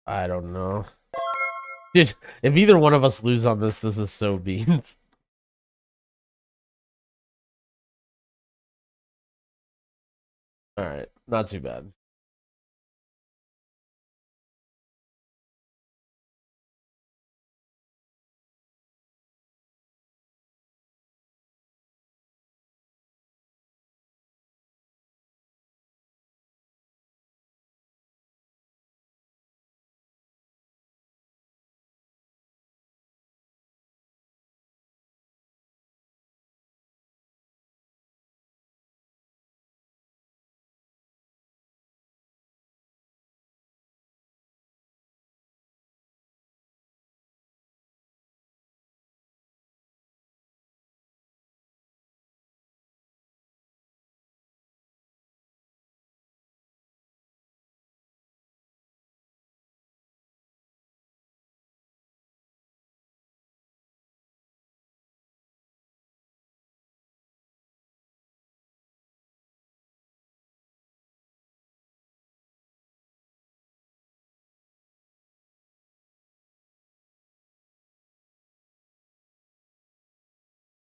I don't know. Dude, if either one of us lose on this is so beans. All right, not too bad.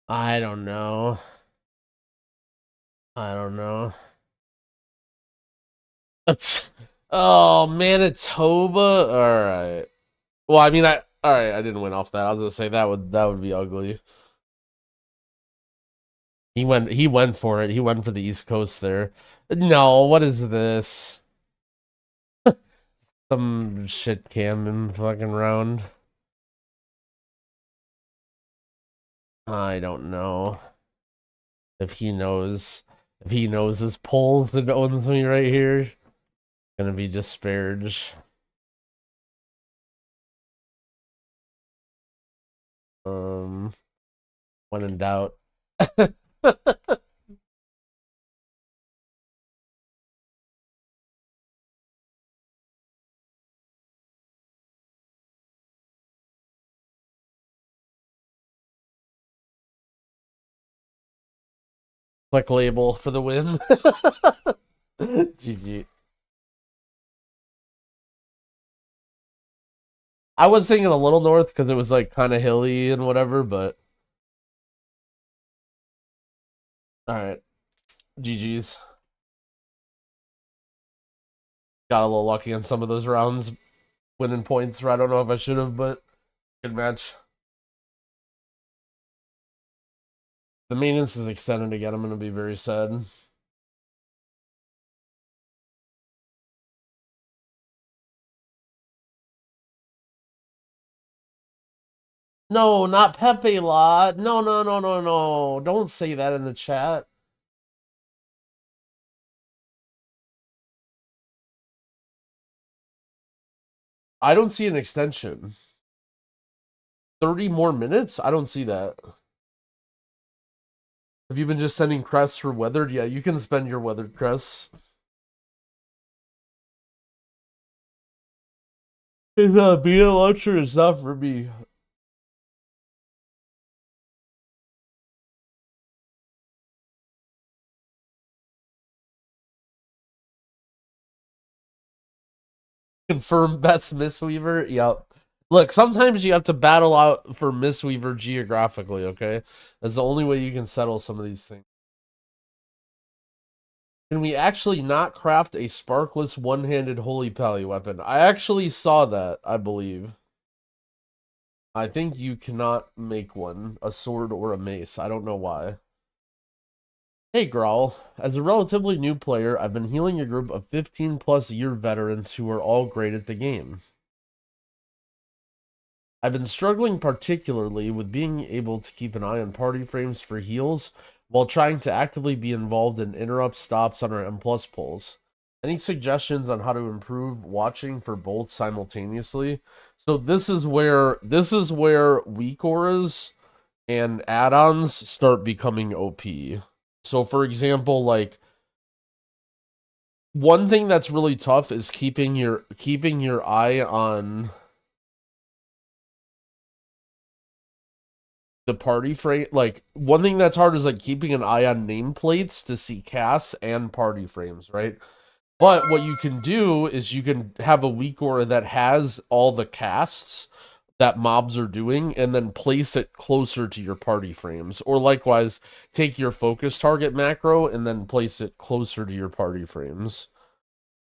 I don't know. I don't know. Oh, Manitoba. All right. Well, I mean, all right. I didn't win off that. I was gonna say that would be ugly. He went for it. He went for the East Coast there. No, what is this? Some shit cam fucking round. I don't know if he knows. If he knows his polls and owns me right here, gonna be disparaged. When in doubt. Click label for the win. GG. I was thinking a little north because it was like kind of hilly and whatever, but all right. GG's. Got a little lucky on some of those rounds, winning points. I don't know if I should have, but good match. The maintenance is extended again. I'm gonna be very sad. No, not Pepe Lot. No, no, no, no, no. Don't say that in the chat. I don't see an extension. 30 more minutes? I don't see that. Have you been just sending crests for weathered? Yeah, you can spend your weathered crests. It's being a launcher is not for me. Confirm best Mistweaver? Yep. Look, sometimes you have to battle out for Mistweaver geographically, okay? That's the only way you can settle some of these things. Can we actually not craft a sparkless one-handed holy pally weapon? I actually saw that, I believe. I think you cannot make one, a sword or a mace. I don't know why. Hey Growl, as a relatively new player, I've been healing a group of 15 plus year veterans who are all great at the game. I've been struggling particularly with being able to keep an eye on party frames for heals while trying to actively be involved in interrupt stops on our M plus pulls. Any suggestions on how to improve watching for both simultaneously? So this is where weak auras and add-ons start becoming OP. So for example, like one thing that's really tough is keeping your eye on the party frame. Like one thing that's hard is like keeping an eye on nameplates to see casts and party frames, right? But what you can do is you can have a weak aura that has all the casts that mobs are doing and then place it closer to your party frames. Or likewise, take your focus target macro and then place it closer to your party frames.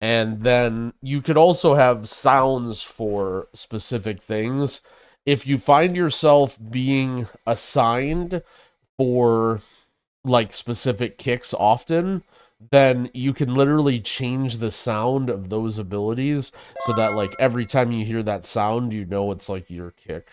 And then you could also have sounds for specific things. If you find yourself being assigned for like specific kicks often, then you can literally change the sound of those abilities so that like every time you hear that sound, you know it's like your kick.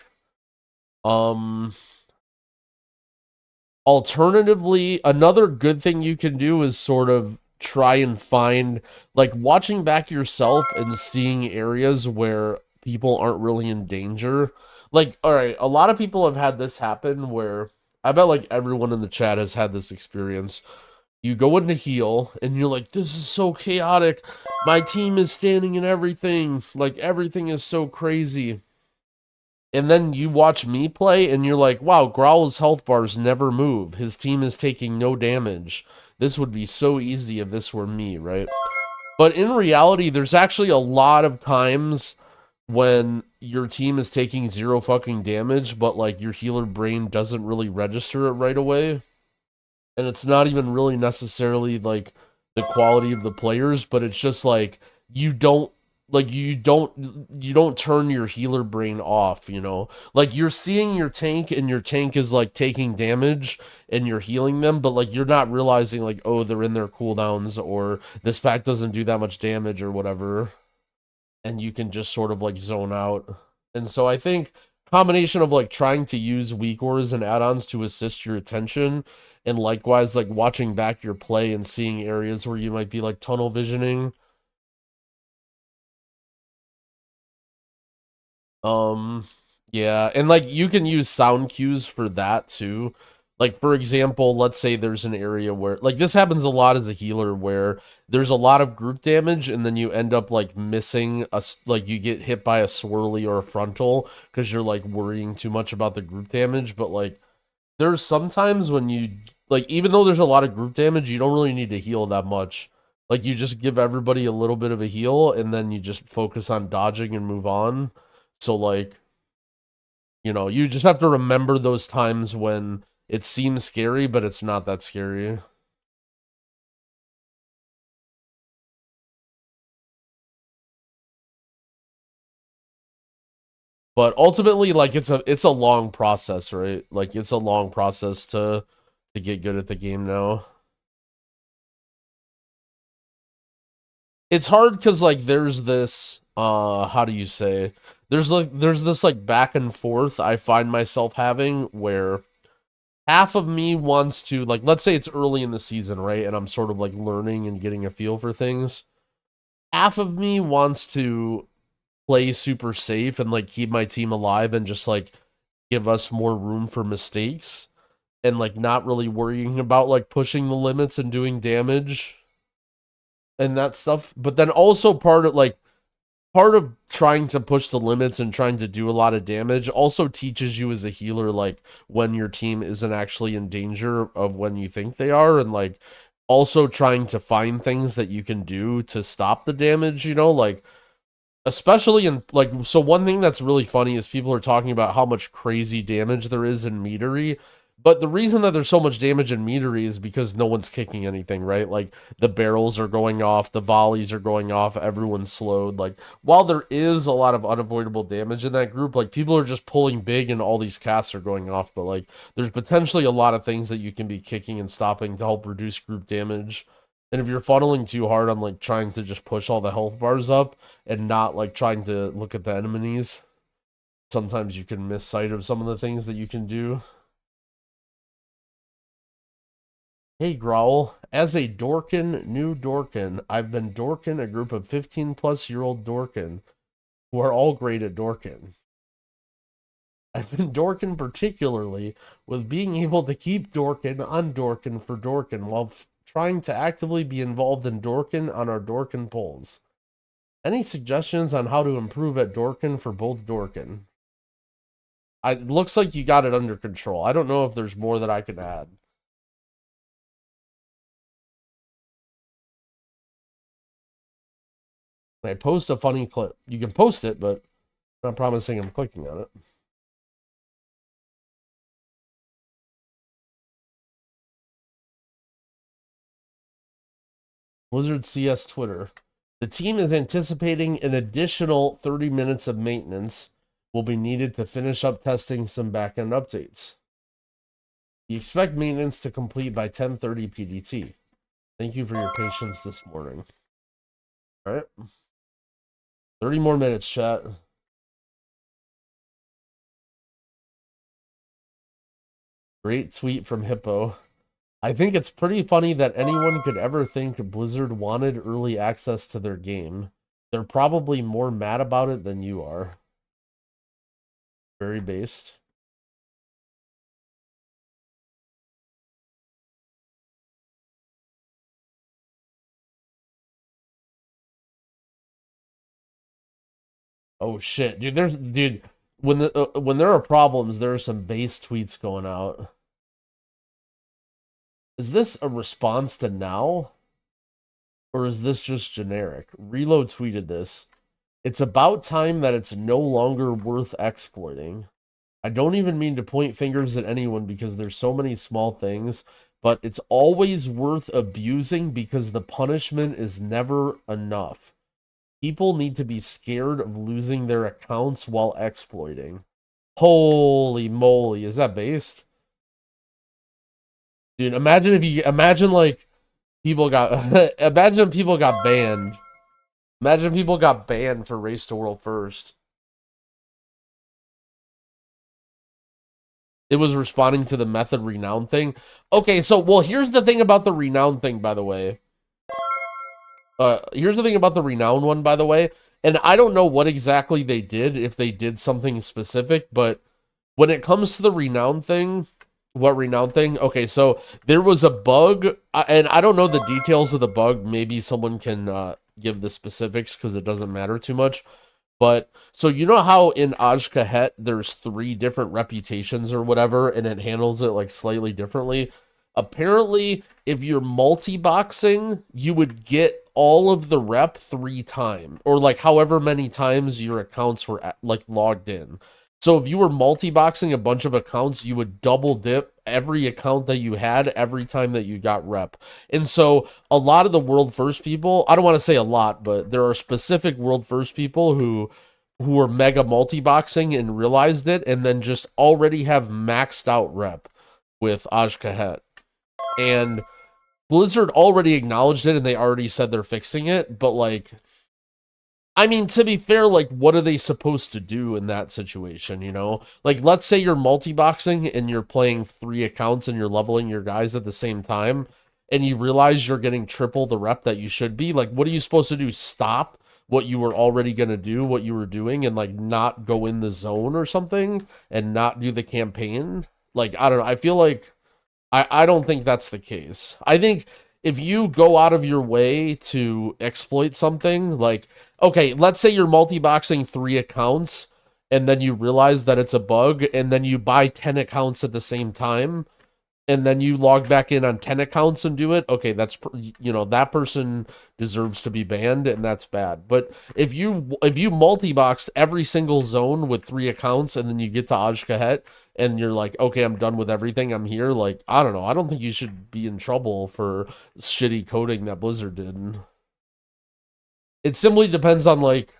Alternatively, another good thing you can do is sort of try and find like watching back yourself and seeing areas where people aren't really in danger. Like, all right, a lot of people have had this happen where I bet like everyone in the chat has had this experience. You go into heal and you're like, this is so chaotic. My team is standing in everything. Like everything is so crazy. And then you watch me play and you're like, wow, Growl's health bars never move. His team is taking no damage. This would be so easy if this were me, right? But in reality, there's actually a lot of times when your team is taking zero fucking damage, but like your healer brain doesn't really register it right away. And it's not even really necessarily like the quality of the players, but it's just like you don't you don't turn your healer brain off, you know? Like you're seeing your tank and your tank is like taking damage and you're healing them, but like you're not realizing like, oh, they're in their cooldowns or this pack doesn't do that much damage or whatever. And you can just sort of like zone out. And so I think combination of like trying to use weak auras and add-ons to assist your attention and likewise like watching back your play and seeing areas where you might be like tunnel visioning. Yeah, and like you can use sound cues for that too. Like for example, let's say there's an area where like this happens a lot as a healer where there's a lot of group damage and then you end up like missing like you get hit by a swirly or a frontal because you're like worrying too much about the group damage, but like there's sometimes when you like even though there's a lot of group damage, you don't really need to heal that much. Like you just give everybody a little bit of a heal and then you just focus on dodging and move on. So like, you know, you just have to remember those times when it seems scary, but it's not that scary. But ultimately, like it's a long process, right? Like it's a long process to get good at the game now. It's hard because like there's this how do you say there's this like back and forth I find myself having where half of me wants to like let's say it's early in the season, right? And I'm sort of like learning and getting a feel for things. Half of me wants to play super safe and like keep my team alive and just like give us more room for mistakes and like not really worrying about like pushing the limits and doing damage and that stuff. But then also part of trying to push the limits and trying to do a lot of damage also teaches you as a healer like when your team isn't actually in danger of when you think they are and like also trying to find things that you can do to stop the damage, you know, like especially in like so one thing that's really funny is people are talking about how much crazy damage there is in metery, But the reason that there's so much damage in metery is because no one's kicking anything, right? Like, the barrels are going off, the volleys are going off, everyone's slowed. Like, while there is a lot of unavoidable damage in that group, like, people are just pulling big and all these casts are going off. But, like, there's potentially a lot of things that you can be kicking and stopping to help reduce group damage. And if you're funneling too hard on, like, trying to just push all the health bars up and not, like, trying to look at the enemies, sometimes you can miss sight of some of the things that you can do. Hey Growl, as a new Dorkin, I've been Dorkin a group of 15-plus-year-old Dorkin who are all great at Dorkin. I've been Dorkin particularly with being able to keep Dorkin on Dorkin for Dorkin while trying to actively be involved in Dorkin on our Dorkin polls. Any suggestions on how to improve at Dorkin for both Dorkin? It looks like you got it under control. I don't know if there's more that I can add. I post a funny clip. You can post it, but I'm not promising I'm clicking on it. Blizzard CS Twitter. The team is anticipating an additional 30 minutes of maintenance will be needed to finish up testing some backend updates. You expect maintenance to complete by 10:30 PDT. Thank you for your patience this morning. All right. 30 more minutes, chat. Great tweet from Hippo. I think it's pretty funny that anyone could ever think Blizzard wanted early access to their game. They're probably more mad about it than you are. Very based. Oh shit, dude. When there are problems, there are some base tweets going out. Is this a response to now? Or is this just generic? Reload tweeted this. It's about time that it's no longer worth exploiting. I don't even mean to point fingers at anyone because there's so many small things, but it's always worth abusing because the punishment is never enough. People need to be scared of losing their accounts while exploiting. Holy moly, is that based? Dude, imagine like people got imagine people got banned. Imagine people got banned for Race to World First. It was responding to the method renown thing. Okay, so well, here's the thing about the renown thing, by the way. Here's the thing about the renown one, by the way. And I don't know what exactly they did, if they did something specific, but when it comes to the renown thing, what renown thing? Okay, so there was a bug, and I don't know the details of the bug. Maybe someone can give the specifics because it doesn't matter too much. But so you know how in Aj there's 3 different reputations or whatever, and it handles it like slightly differently. Apparently, if you're multi-boxing, you would get all of the rep 3 times, or like however many times your accounts were like logged in. So if you were multi-boxing a bunch of accounts, you would double dip every account that you had every time that you got rep. And so a lot of the world first people, I don't want to say a lot, but there are specific world first people who are mega multi-boxing and realized it and then just already have maxed out rep with Aj. And Blizzard already acknowledged it and they already said they're fixing it, but like, I mean, to be fair, like, what are they supposed to do in that situation, you know? Like, let's say you're multi-boxing and you're playing 3 accounts and you're leveling your guys at the same time, and you realize you're getting triple the rep that you should be. Like, what are you supposed to do? Stop what you were already going to do, what you were doing, and, like, not go in the zone or something, and not do the campaign? Like, I don't know. I feel like I don't think that's the case. I think if you go out of your way to exploit something, like, okay, let's say you're multi-boxing 3 accounts, and then you realize that it's a bug, and then you buy 10 accounts at the same time, and then you log back in on 10 accounts and do it, okay, that's, you know, that person deserves to be banned, and that's bad. But if you multi-boxed every single zone with 3 accounts, and then you get to Ajkahet and you're like, okay, I'm done with everything, I'm here, like, I don't know, I don't think you should be in trouble for shitty coding that Blizzard did. It simply depends on, like,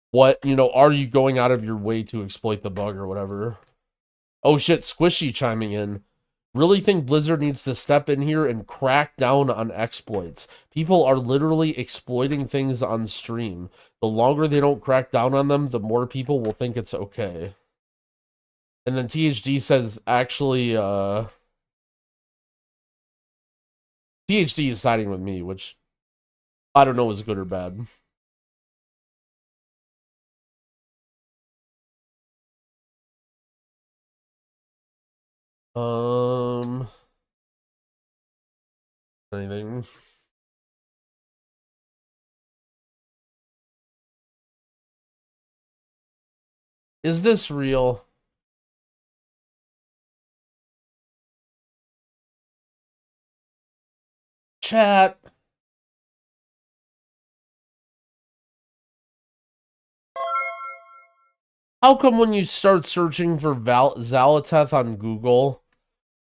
what, you know, are you going out of your way to exploit the bug or whatever? Oh shit, Squishy chiming in. Really think Blizzard needs to step in here and crack down on exploits. People are literally exploiting things on stream. The longer they don't crack down on them, the more people will think it's okay. And then THD says, actually, THD is siding with me, which I don't know is good or bad. Anything? Is this real? Chat. How come when you start searching for Xal'atath on Google,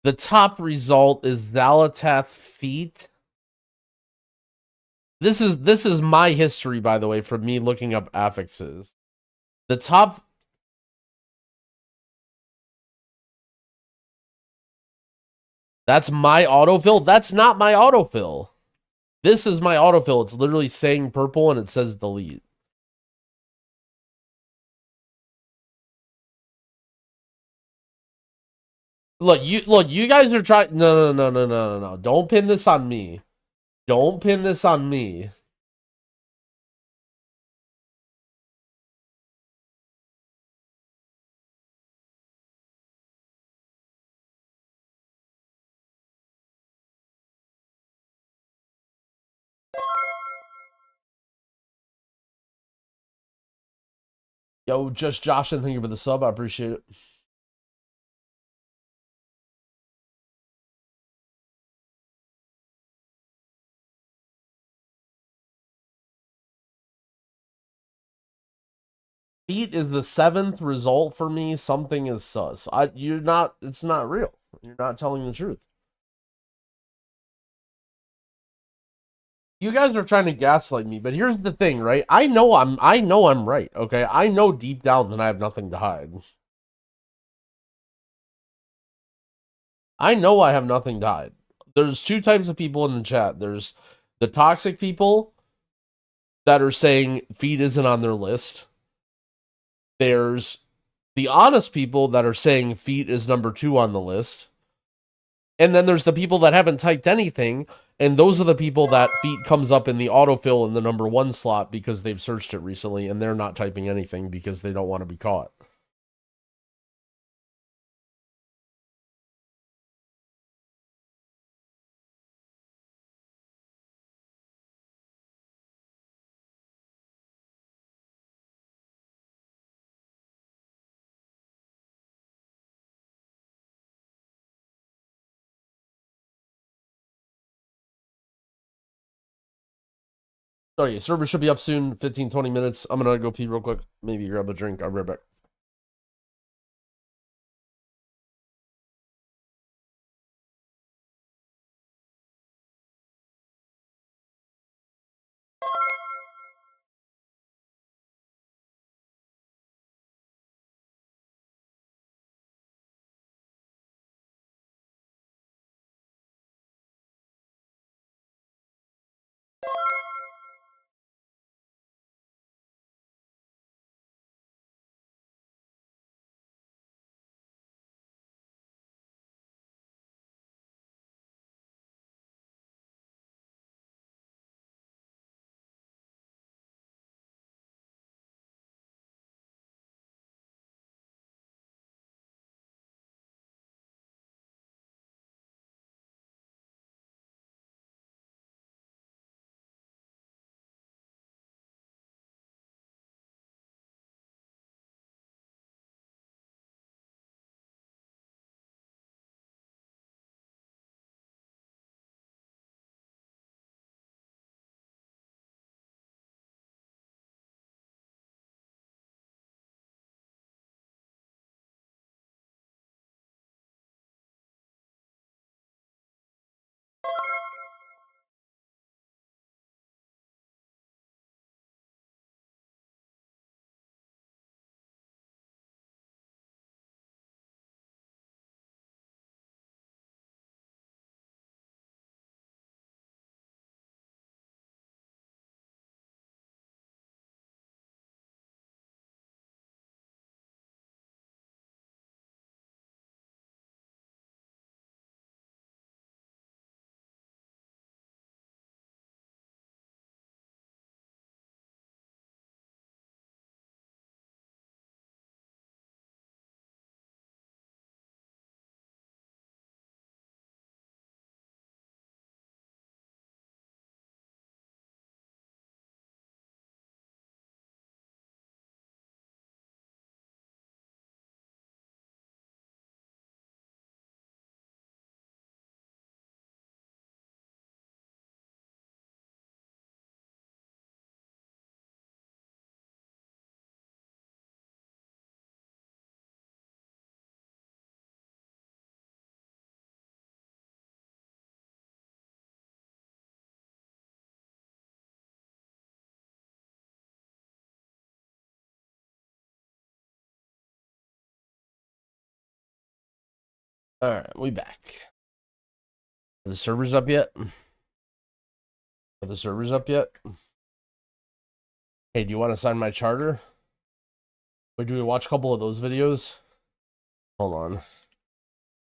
the top result is Xal'atath feet? This is my history, by the way, from me looking up affixes. The top. That's my autofill? That's not my autofill. This is my autofill. It's literally saying purple and it says delete. Look, you guys are trying. No. Don't pin this on me. Don't pin this on me. Yo, just Josh, and thank you for the sub. I appreciate it. Feet is the 7th result for me. Something is sus. It's not real. You're not telling the truth. You guys are trying to gaslight me, but here's the thing, right? I know I'm right, okay? I know deep down that I have nothing to hide. I know I have nothing to hide. There's 2 types of people in the chat. There's the toxic people that are saying feet isn't on their list. There's the honest people that are saying feet is number 2 on the list. And then there's the people that haven't typed anything, and those are the people that feet comes up in the autofill in the number 1 slot because they've searched it recently, and they're not typing anything because they don't want to be caught. Oh yeah, server should be up soon, 15, 20 minutes. I'm gonna go pee real quick, maybe grab a drink. I'll be right back. Alright, we back. Are the servers up yet? Are the servers up yet? Hey, do you want to sign my charter? Wait, do we watch a couple of those videos? Hold on.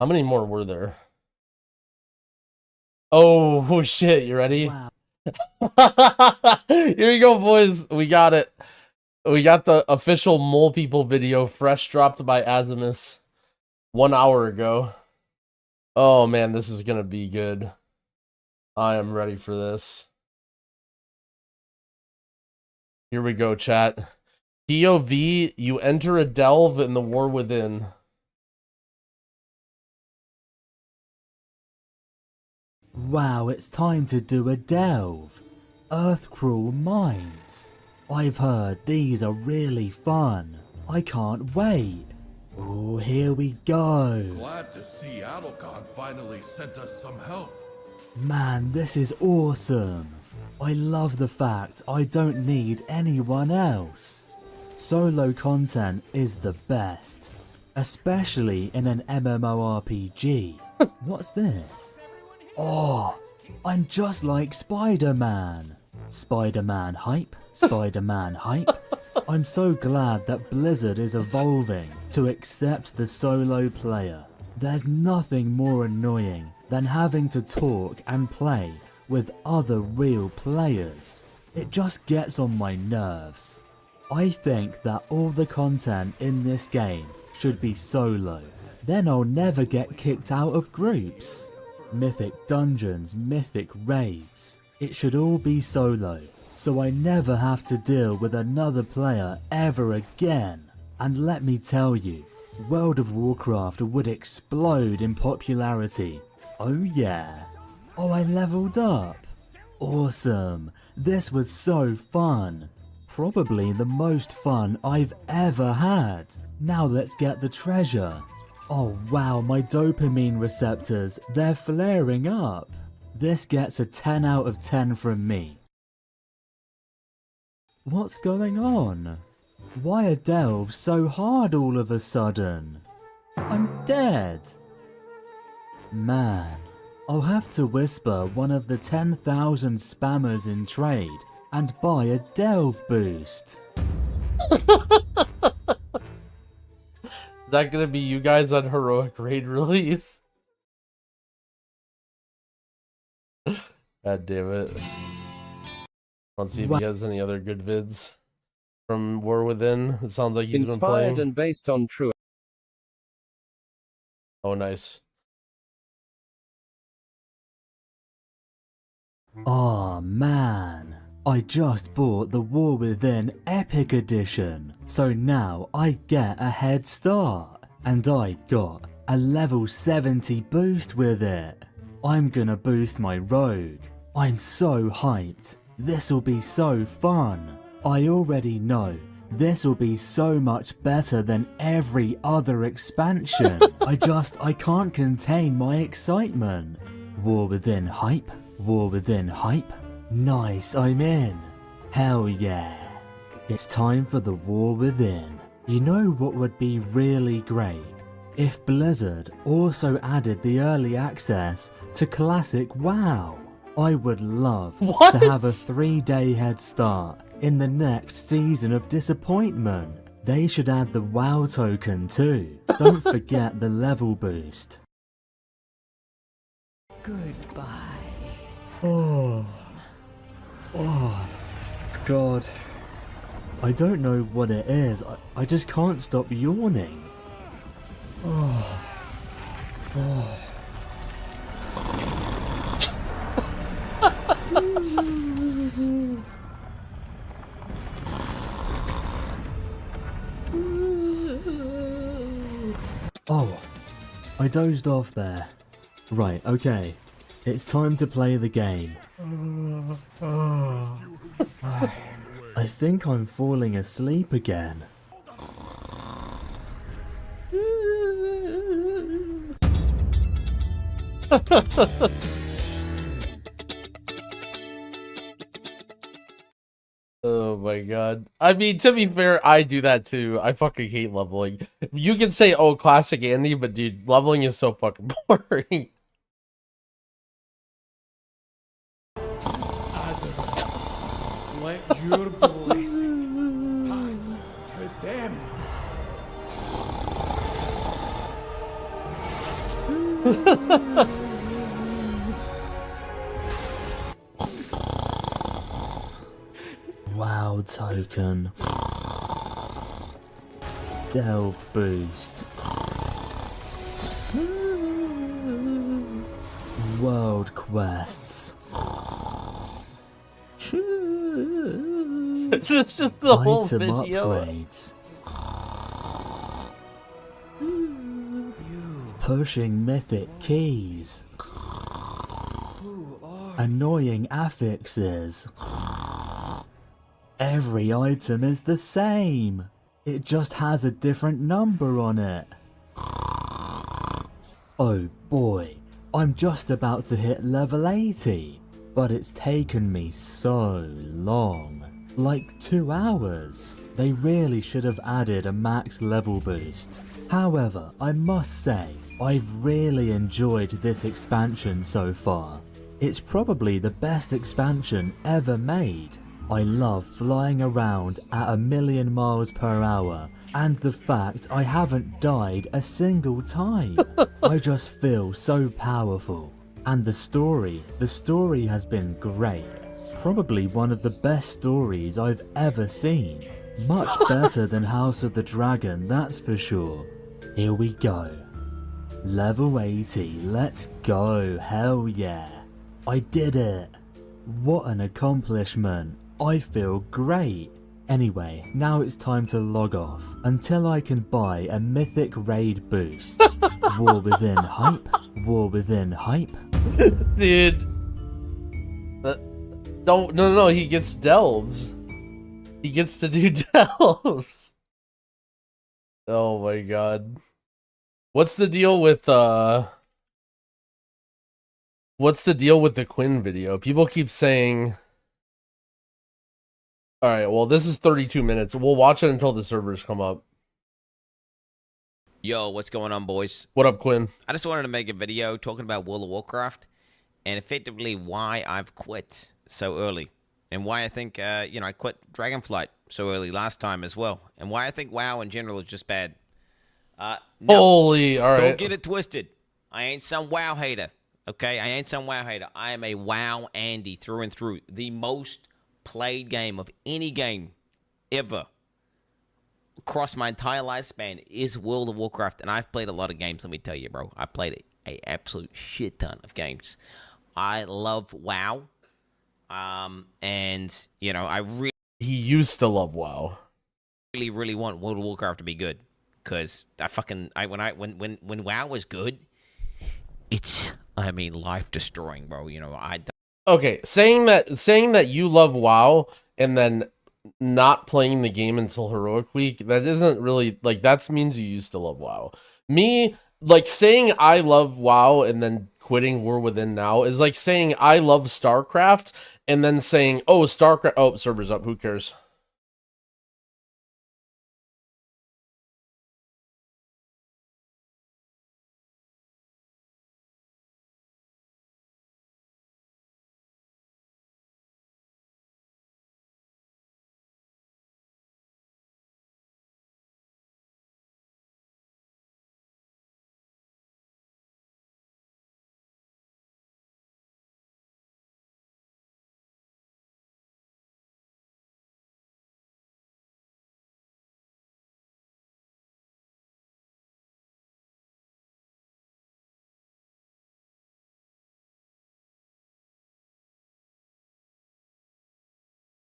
How many more were there? Oh shit, you ready? Wow. Here you go, boys. We got it. We got the official Mole People video fresh dropped by Azimus 1 hour ago. Oh man, this is gonna be good. I am ready for this. Here we go, chat. POV, you enter a delve in the war within. Wow, it's time to do a delve. Earthcrawl mines. I've heard these are really fun. I can't wait. Oh, here we go. Glad to see Adalcon finally sent us some help. Man, this is awesome. I love the fact I don't need anyone else. Solo content is the best, especially in an MMORPG. What's this? Oh, I'm just like Spider-Man. Spider-Man hype, Spider-Man hype. I'm so glad that Blizzard is evolving to accept the solo player. There's nothing more annoying than having to talk and play with other real players. It just gets on my nerves. I think that all the content in this game should be solo. Then I'll never get kicked out of groups. Mythic dungeons, mythic raids. It should all be solo, so I never have to deal with another player ever again. And let me tell you, World of Warcraft would explode in popularity. Oh yeah. Oh, I leveled up. Awesome. This was so fun. Probably the most fun I've ever had. Now let's get the treasure. Oh wow, my dopamine receptors, they're flaring up. This gets a 10 out of 10 from me. What's going on? Why are delves so hard all of a sudden? I'm dead. Man, I'll have to whisper one of the 10,000 spammers in trade and buy a delve boost. Is that gonna be you guys on Heroic Raid release? God damn it. Let's see if he has any other good vids from War Within. It sounds like he's been playing. Inspired and based on true. Oh, nice. Aw man, I just bought the War Within Epic Edition, so now I get a head start, and I got a level 70 boost with it. I'm gonna boost my rogue. I'm so hyped. This'll be so fun. I already know this'll be so much better than every other expansion. I can't contain my excitement. War Within hype? War Within hype? Nice, I'm in. Hell yeah. It's time for the War Within. You know what would be really great? If Blizzard also added the early access to Classic WoW. I would love to have a 3-day head start in the next season of Disappointment. They should add the WoW token too. Don't forget the level boost. Goodbye. Oh, God. I don't know what it is. I just can't stop yawning. Oh. Oh, I dozed off there. Right, okay. It's time to play the game. I think I'm falling asleep again. Oh my god. I mean, to be fair, I do that too. I fucking hate leveling. You can say, oh, classic Andy, but dude, leveling is so fucking boring. Azareth, let your blessing pass to them. Wow token. Delve boost. World quests. This is just the whole Item video. upgrades. Pushing mythic keys. Annoying affixes. Every item is the same. It just has a different number on it. Oh boy, I'm just about to hit level 80, but it's taken me so long. Like 2 hours. They really should have added a max level boost. However, I must say, I've really enjoyed this expansion so far. It's probably the best expansion ever made. I love flying around at 1,000,000 miles per hour, and the fact I haven't died a single time. I just feel so powerful. And the story has been great. Probably one of the best stories I've ever seen. Much better than House of the Dragon, that's for sure. Here we go. Level 80, let's go, hell yeah. I did it. What an accomplishment. I feel great. Anyway, now it's time to log off until I can buy a Mythic Raid boost. War Within hype? War Within hype? Dude. No, he gets delves. He gets to do delves. Oh my god. What's the deal with the Quinn video? People keep saying, alright, well this is 32 minutes. We'll watch it until the servers come up. Yo, what's going on, boys? What up, Quinn? I just wanted to make a video talking about World of Warcraft and effectively why I've quit so early and why I think, I quit Dragonflight so early last time as well, and why I think WoW in general is just bad. No, Holy, alright. Don't get it twisted. I ain't some WoW hater, okay? I ain't some WoW hater. I am a WoW Andy through and through. The most played game of any game ever across my entire lifespan is World of Warcraft, and I've played a lot of games, let me tell you, bro. I played a absolute shit ton of games. I love WoW, and, I He used to love WoW. really want World of Warcraft to be good, because when WoW was good, it's, life destroying, bro. Okay, saying that you love WoW and then not playing the game until Heroic Week, that isn't really, like, that means you used to love WoW. Me, like, saying I love WoW and then quitting War Within now is like saying I love StarCraft and then saying, oh, StarCraft, oh, server's up, who cares?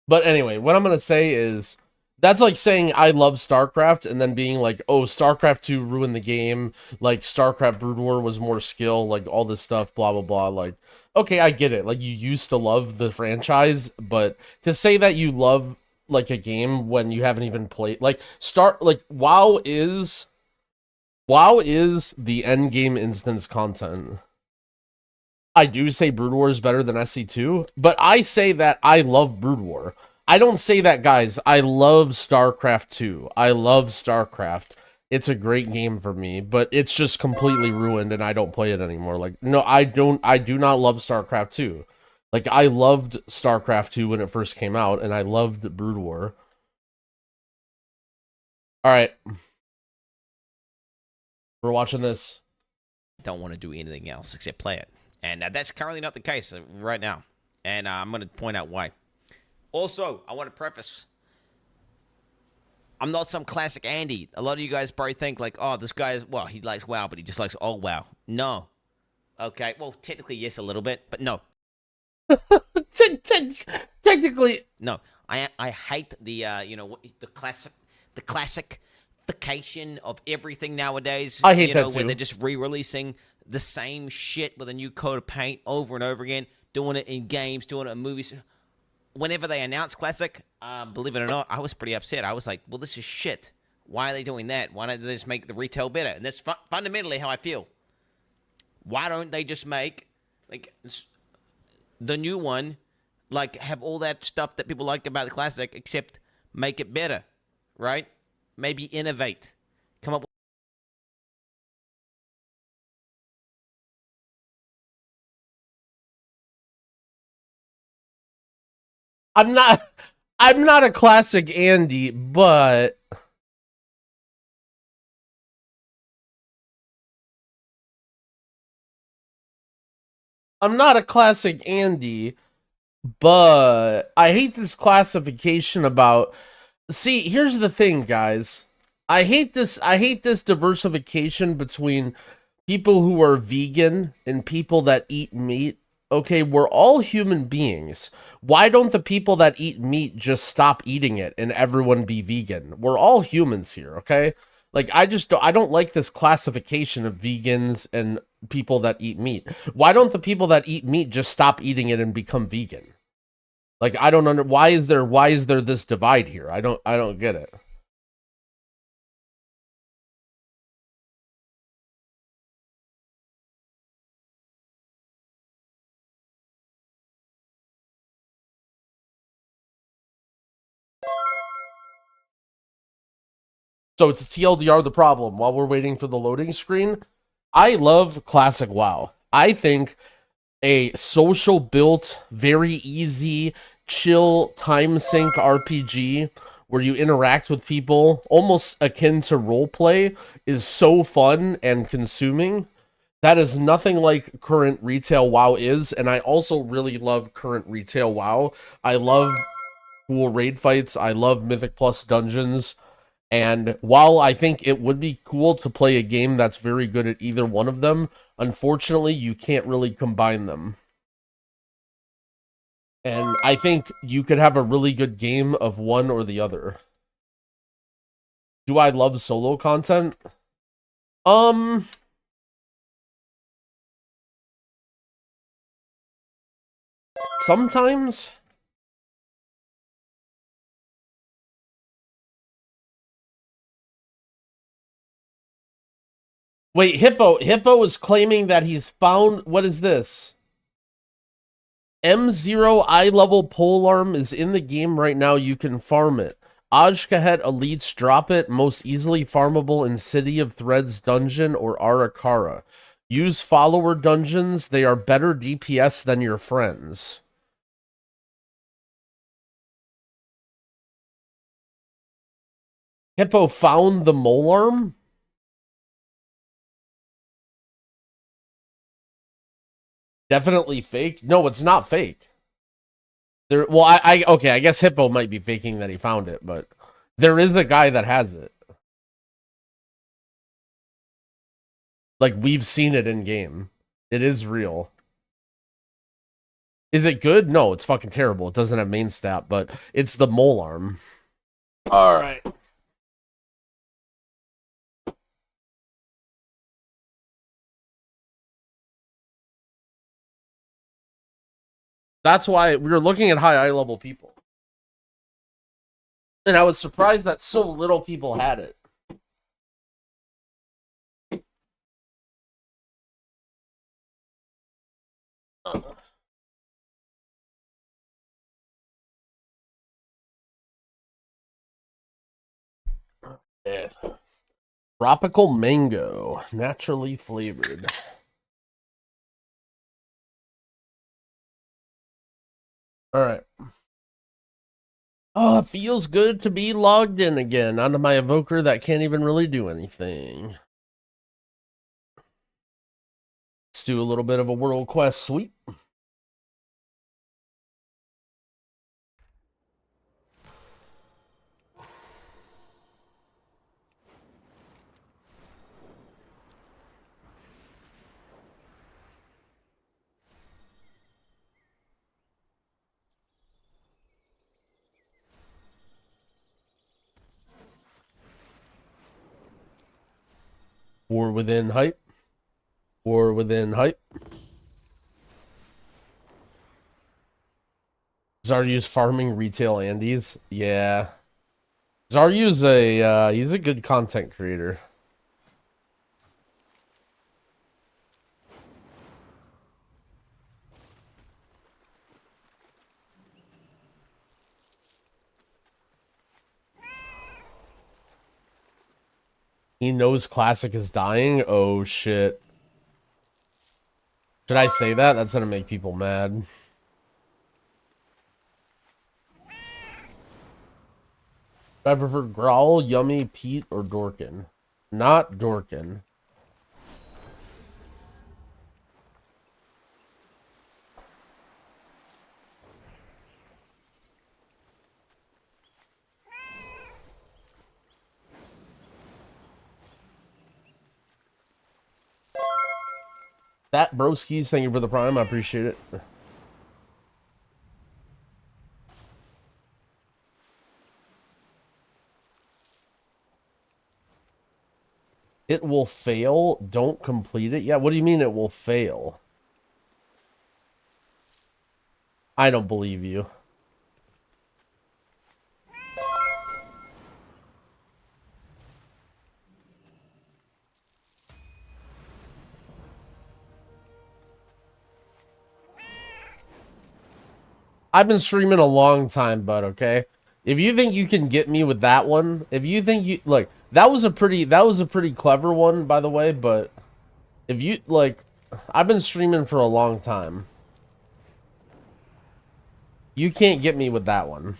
But anyway, what I'm going to say is, that's like saying I love StarCraft and then being like, oh, StarCraft 2 ruined the game, like StarCraft Brood War was more skill, like all this stuff, blah, blah, blah. Like, okay, I get it. Like, you used to love the franchise, but to say that you love, like, a game when you haven't even played, like, WoW is the end game instance content. I do say Brood War is better than SC2, but I say that I love Brood War. I don't say that, guys. I love StarCraft 2. I love StarCraft. It's a great game for me, but it's just completely ruined and I don't play it anymore. Like, no, I do not love StarCraft 2. Like, I loved StarCraft 2 when it first came out, and I loved Brood War. Alright. We're watching this. Don't want to do anything else except play it. And that's currently not the case right now. And I'm going to point out why. Also, I want to preface, I'm not some classic Andy. A lot of you guys probably think like, oh, this guy is, well, he likes WoW, but he just likes old WoW. No. Okay, well, technically, yes, a little bit, but no. Technically. No, I hate the, the classification of everything nowadays. I hate that too. Where they're just re-releasing the same shit with a new coat of paint over and over again, doing it in games, doing it in movies. Whenever they announce classic, believe it or not, I was pretty upset. I was like, well, this is shit. Why are they doing that? Why don't they just make the retail better? And that's fundamentally how I feel. Why don't they just make, like, the new one, like, have all that stuff that people like about the classic, except make it better, right? Maybe innovate. Come up with... I'm not a classic Andy, but I'm not a classic Andy, but I hate this classification about. See, here's the thing, guys. I hate this diversification between people who are vegan and people that eat meat. Okay, we're all human beings. Why don't the people that eat meat just stop eating it and everyone be vegan? We're all humans here, okay? Like, I don't like this classification of vegans and people that eat meat. Why don't the people that eat meat just stop eating it and become vegan? Like, I don't why is there this divide here? I don't get it. So it's TLDR the problem while we're waiting for the loading screen. I love classic WoW. I think a social built, very easy, chill, time sync RPG where you interact with people, almost akin to roleplay, is so fun and consuming. That is nothing like current retail WoW is, and I also really love current retail WoW. I love cool raid fights. I love Mythic Plus dungeons. And while I think it would be cool to play a game that's very good at either one of them, unfortunately, you can't really combine them. And I think you could have a really good game of one or the other. Do I love solo content? Sometimes. Wait, Hippo is claiming that he's found, what is this? M0 eye level polearm is in the game right now. You can farm it. Ajkahet elites drop it, most easily farmable in City of Threads dungeon or Arakara. Use follower dungeons. They are better DPS than your friends. Hippo found the molearm? Definitely fake? No, it's not fake. Well, okay, I guess Hippo might be faking that he found it, but there is a guy that has it. Like, we've seen it in game. It is real. Is it good? No, it's fucking terrible. It doesn't have main stat, but it's the molearm. Alright. That's why we were looking at high eye level people. And I was surprised that so little people had it. Yeah. Tropical mango, naturally flavored. All right. Oh, it feels good to be logged in again onto my evoker that can't even really do anything. Let's do a little bit of a world quest sweep. War within hype. War within hype. Zaryu's farming retail Andes. Yeah. Zaryu's he's a good content creator. He knows Classic is dying? Oh, shit. Should I say that? That's gonna make people mad. I prefer Growl, Yummy, Pete, or Dorkin. Not Dorkin. That broskies, thank you for the prime. I appreciate it. It will fail. Don't complete it. Yeah, what do you mean it will fail? I don't believe you. I've been streaming a long time, bud, okay? If you think you can get me with that one, if you think you like that was a pretty clever one, by the way, but if you like I've been streaming for a long time. You can't get me with that one.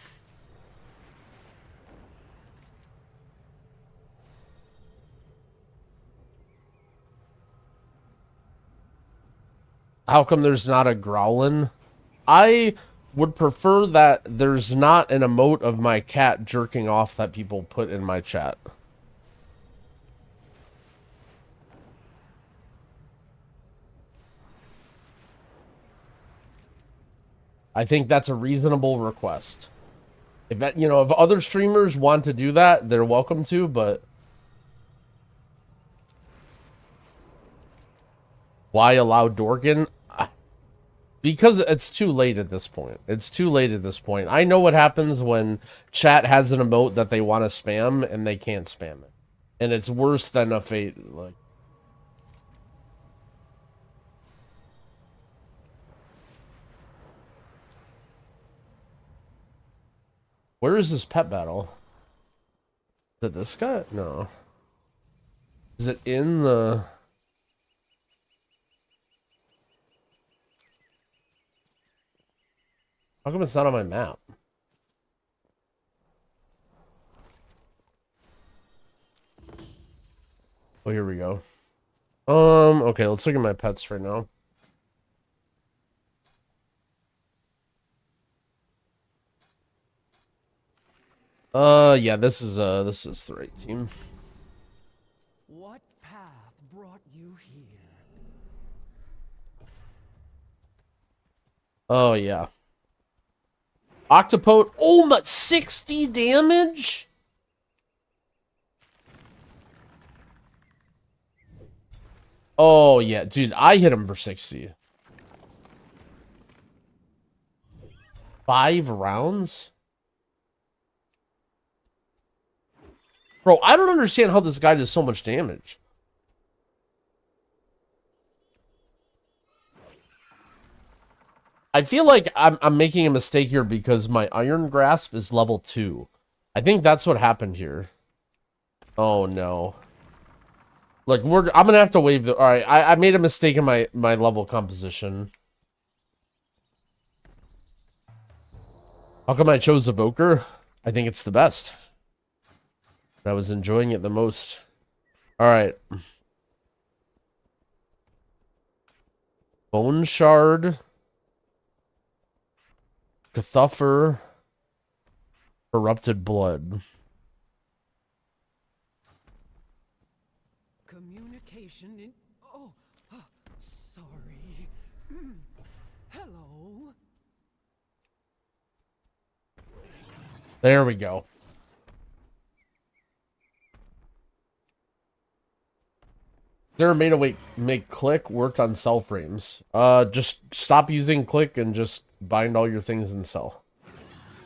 How come there's not a growlin'? I would prefer that there's not an emote of my cat jerking off that people put in my chat. I think that's a reasonable request. If that, you know, if other streamers want to do that, they're welcome to, but why allow Dorkin? Because it's too late at this point. It's too late at this point. I know what happens when chat has an emote that they want to spam and they can't spam it. And it's worse than a fate, like. Where is this pet battle? Is it this guy? No. Is it in the... How come it's not on my map? Oh, here we go. Okay, let's look at my pets right now. Yeah, this is the right team. What path brought you here? Oh, yeah. Octopote. Oh, but 60 damage? Oh, yeah. Dude, I hit him for 60. 5 rounds? Bro, I don't understand how this guy does so much damage. I feel like I'm making a mistake here because my Iron Grasp is level 2. I think that's what happened here. Oh no. Look, I'm gonna have to waive the. All right, I made a mistake in my level composition. How come I chose Evoker? I think it's the best. I was enjoying it the most. All right. Bone Shard. Cathuffer. Corrupted Blood. Communication in. Oh, sorry. Hello. There we go. There made a way make click worked on cell frames. Just stop using click and just bind all your things in cell.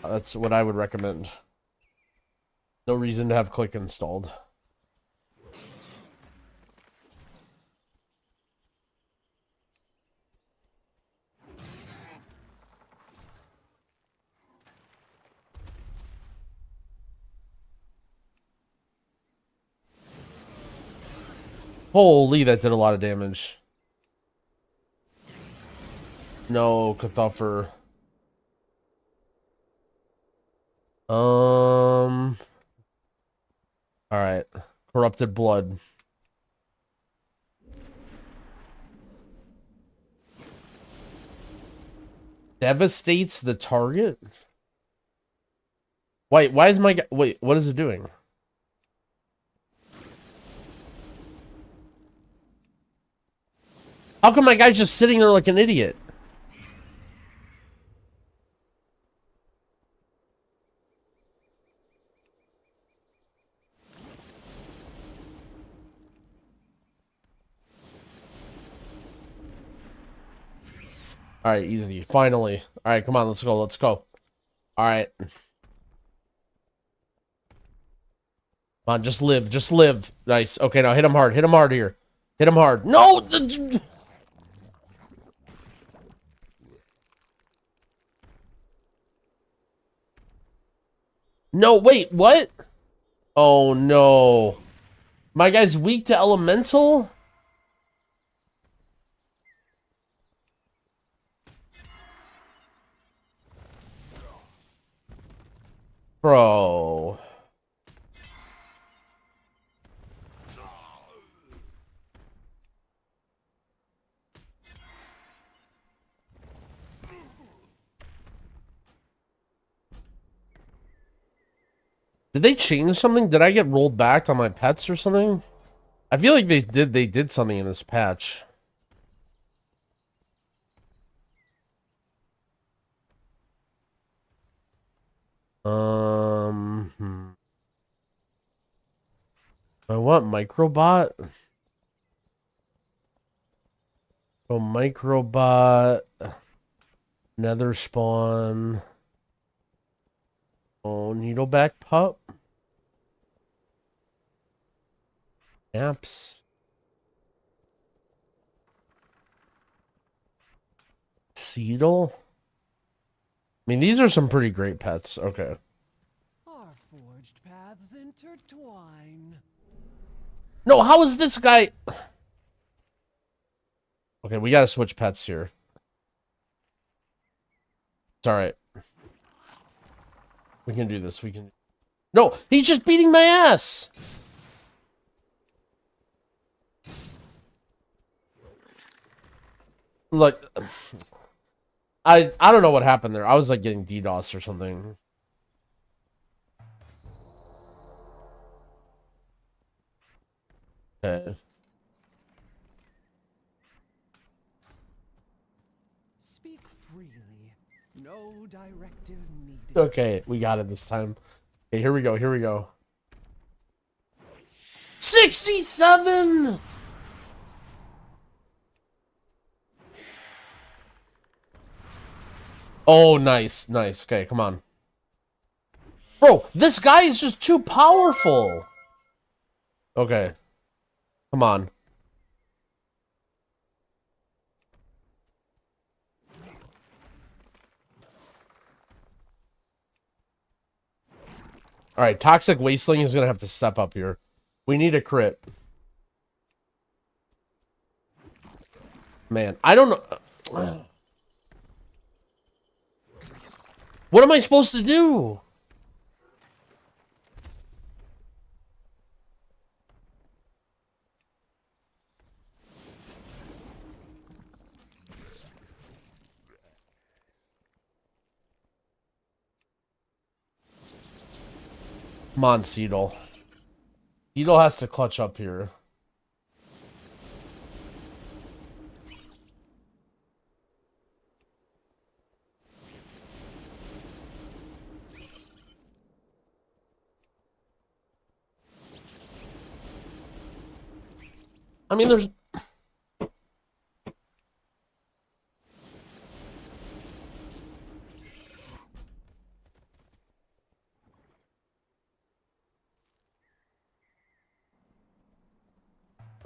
That's what I would recommend. No reason to have click installed. Holy, that did a lot of damage. No, Cathuffer. Alright. Corrupted Blood. Devastates the target? Wait, why is my guy... Wait, what is it doing? How come my guy's just sitting there like an idiot? Alright, easy. Finally. Alright, come on, let's go, let's go. Alright. Come on, just live, just live. Nice. Okay, now hit him hard here. Hit him hard. No! No, wait, what? Oh, no. My guy's weak to elemental? Bro. Did they change something? Did I get rolled back on my pets or something? I feel like they did something in this patch. I want microbot. Oh, microbot. Nether spawn. Oh, needleback pup. Apps. Seedle. I mean, these are some pretty great pets. Okay. Our forged paths intertwine. No, how is this guy? Okay, we gotta switch pets here. It's alright. We can do this. We can. No, he's just beating my ass. Look, I don't know what happened there. I was like getting DDoS or something. Okay. Speak freely. No directive needed. Okay, we got it this time. Okay, here we go. Here we go. 67. Oh, nice, nice. Okay, come on. Bro, this guy is just too powerful. Okay. Come on. Alright, Toxic Wasteling is going to have to step up here. We need a crit. Man, I don't know. What am I supposed to do? Come on, Seedle. Seedle has to clutch up here. I mean, there's...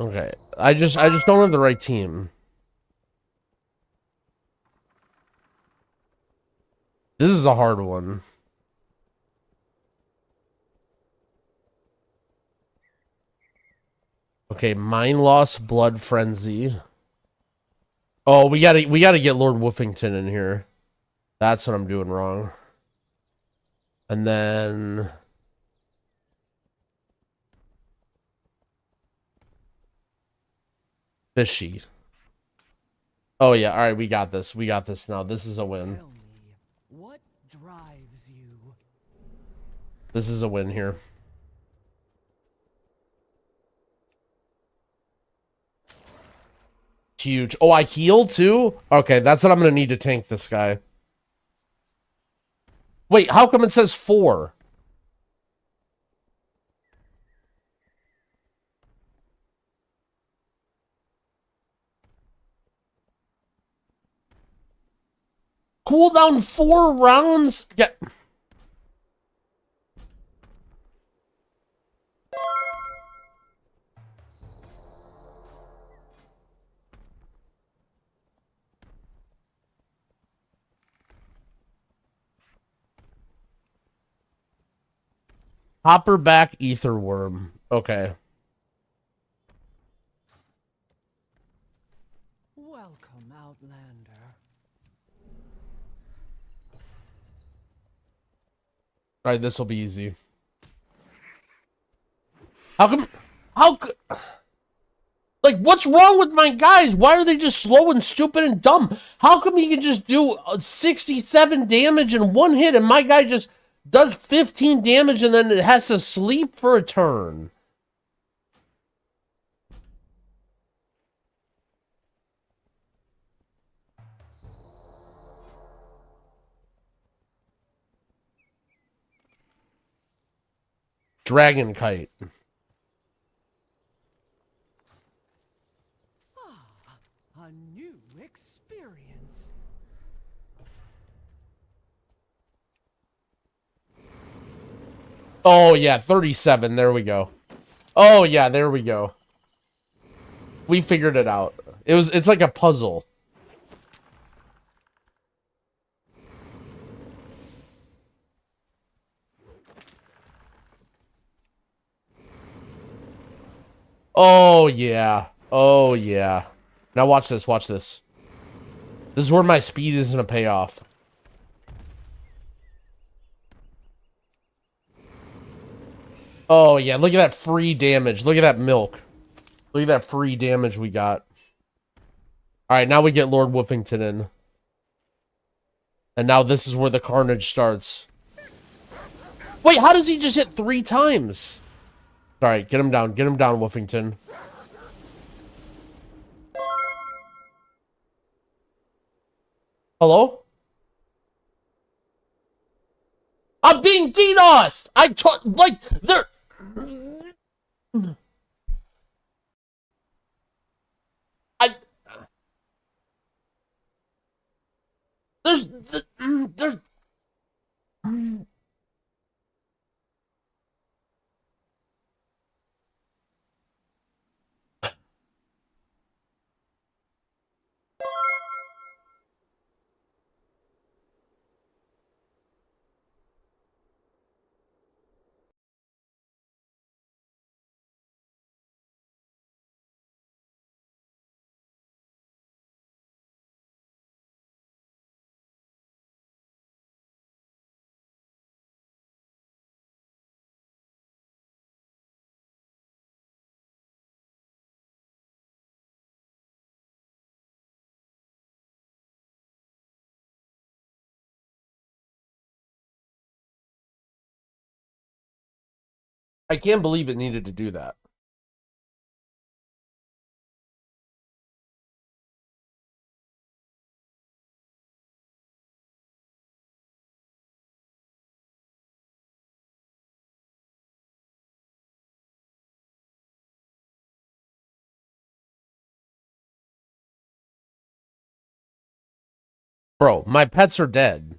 Okay, I just don't have the right team. This is a hard one. Okay, Mind Loss, Blood Frenzy. Oh, we gotta get Lord Woofington in here. That's what I'm doing wrong. And then... Fishy. Oh yeah, alright, we got this. We got this now. This is a win. Tell me, what drives you? This is a win here. Huge. Oh, I heal too? Okay, that's what I'm gonna need to tank this guy. Wait, how come it says 4? Cooldown 4 rounds? Yeah. Hopperback Etherworm. Okay. Welcome, Outlander. Alright, this will be easy. How come... How... Like, what's wrong with my guys? Why are they just slow and stupid and dumb? How come he can just do 67 damage in one hit and my guy just does 15 damage and then it has to sleep for a turn? Dragon Kite. A new experience. Oh, yeah, 37. There we go. Oh, yeah, there we go. We figured it out. It's like a puzzle. Oh, yeah. Oh, yeah. Now watch this, watch this. This is where my speed is going to pay off. Oh, yeah, look at that free damage. Look at that milk. Look at that free damage we got. Alright, now we get Lord Woofington in. And now this is where the carnage starts. Wait, how does he just hit 3 times? Alright, get him down, Woofington. Hello? I'm being DDoSed! Like, they're... There's... I can't believe it needed to do that. Bro, my pets are dead.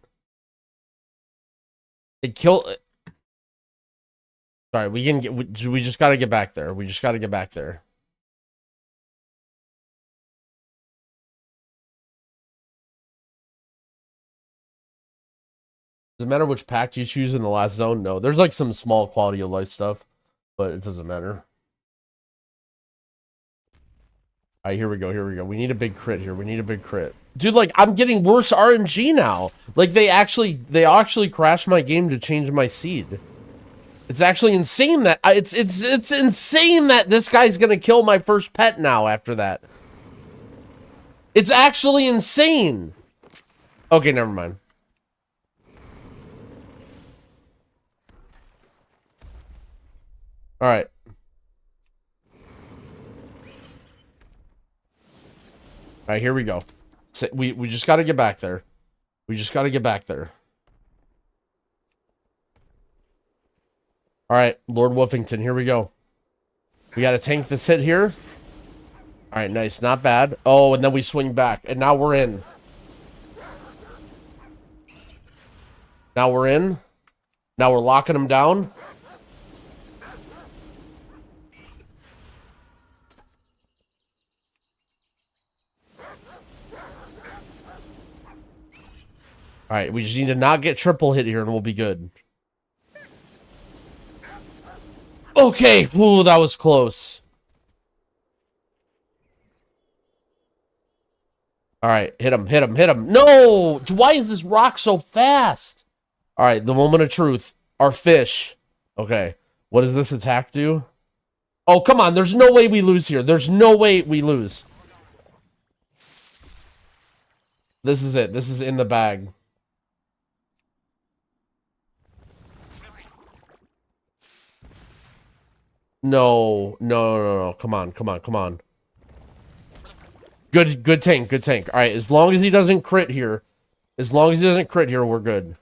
It killed. Sorry, we can get. We just got to get back there. We just got to get back there. Does it matter which pack you choose in the last zone? No, there's like some small quality of life stuff, but it doesn't matter. All right, here we go. Here we go. We need a big crit here. We need a big crit. Dude, like, I'm getting worse RNG now. Like, they actually crashed my game to change my seed. It's actually insane that it's insane that this guy's gonna kill my first pet now after that. It's actually insane. Okay, never mind. All right. All right, here we go. We just got to get back there. We just got to get back there. All right, Lord Woofington, here we go. We got to tank this hit here. All right, nice, not bad. Oh, and then we swing back, and now we're in. Now we're in. Now we're locking him down. All right, we just need to not get triple hit here, and we'll be good. Okay, ooh, that was close. All right, hit him, hit him, hit him. No! Why is this rock so fast? All right, the moment of truth. Our fish. Okay, what does this attack do? Oh, come on, there's no way we lose here. There's no way we lose. This is it. This is in the bag. No, no, no, no. Come on, come on, come on. Good tank, good tank. All right, as long as he doesn't crit here, we're good.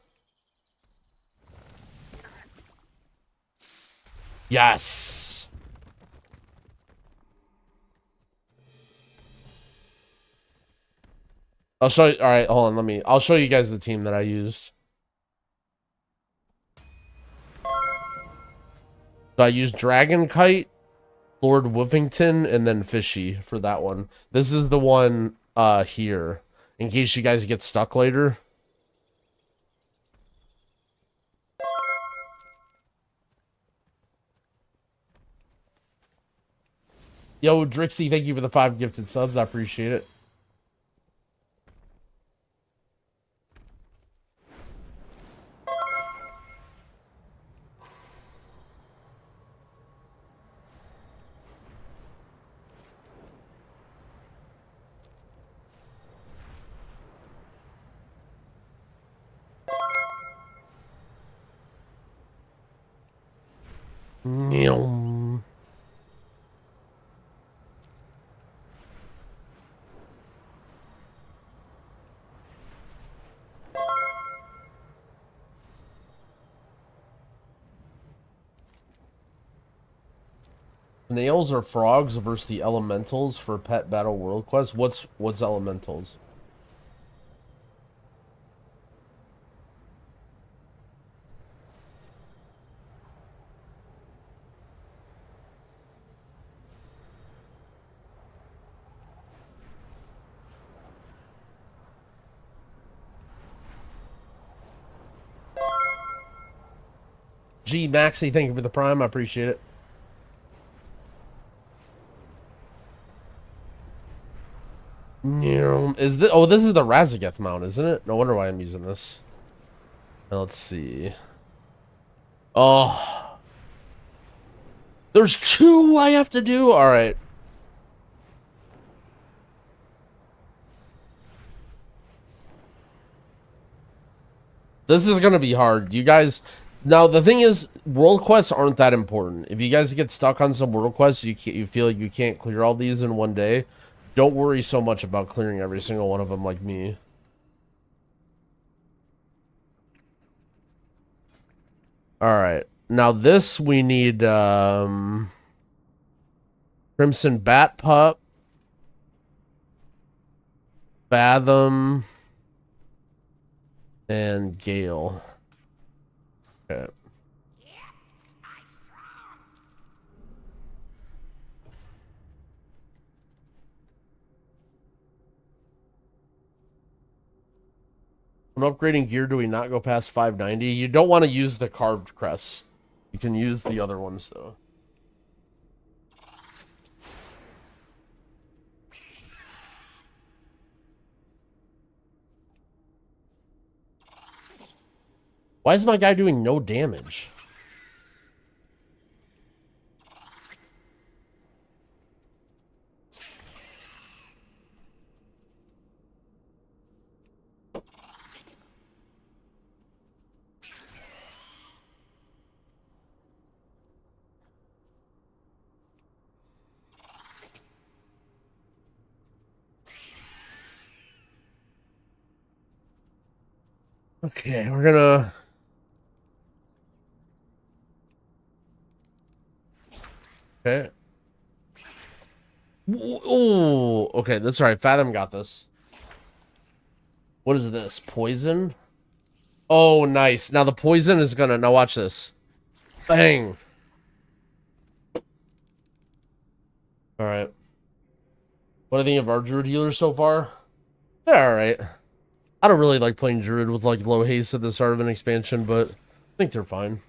Yes. I'll show you. All right, hold on. I'll show you guys the team that I used. So I used Dragon Kite, Lord Woofington, and then Fishy for that one. This is the one here, in case you guys get stuck later. Yo, Drixie, thank you for the 5 gifted subs. I appreciate it. Meow. Snails or frogs versus the elementals for Pet Battle World Quest. What's elementals? G Maxi, thank you for the prime. I appreciate it. Is this? Oh, this is the Razageth mount, isn't it? No wonder why I'm using this. Now, let's see. Oh, there's 2 I have to do. All right. This is gonna be hard. You guys, Now the thing is, world quests aren't that important. If you guys get stuck on some world quests, you feel like you can't clear all these in one day, don't worry so much about clearing every single one of them like me. All right, now this we need Crimson Bat Pup, Fathom, and Gale. Okay. When upgrading gear, do we not go past 590? You don't want to use the carved crests. You can use the other ones, though. Why is my guy doing no damage? Okay, we're gonna... Okay. Oh, okay, that's right. Fathom got this. What is this? Poison? Oh, nice. Now the poison is gonna... Now watch this. Bang. Alright. What do you think of our druid healers so far? They're alright. I don't really like playing druid with like low haste at the start of an expansion, but I think they're fine.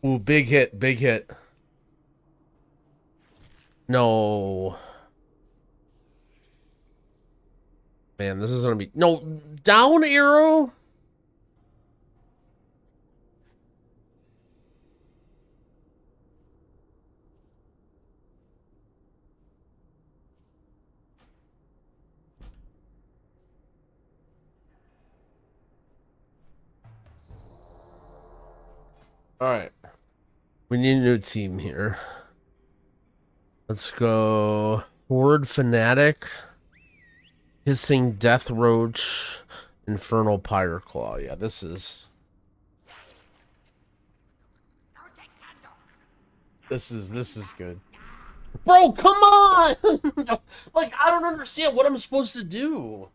Ooh, big hit, big hit. No. Man, this is gonna be... No, down arrow? Alright. We need a new team here. Let's go... Horde Fanatic. Hissing Death Roach. Infernal Pyreclaw. Yeah, this is... This is good. Bro, come on! Like, I don't understand what I'm supposed to do.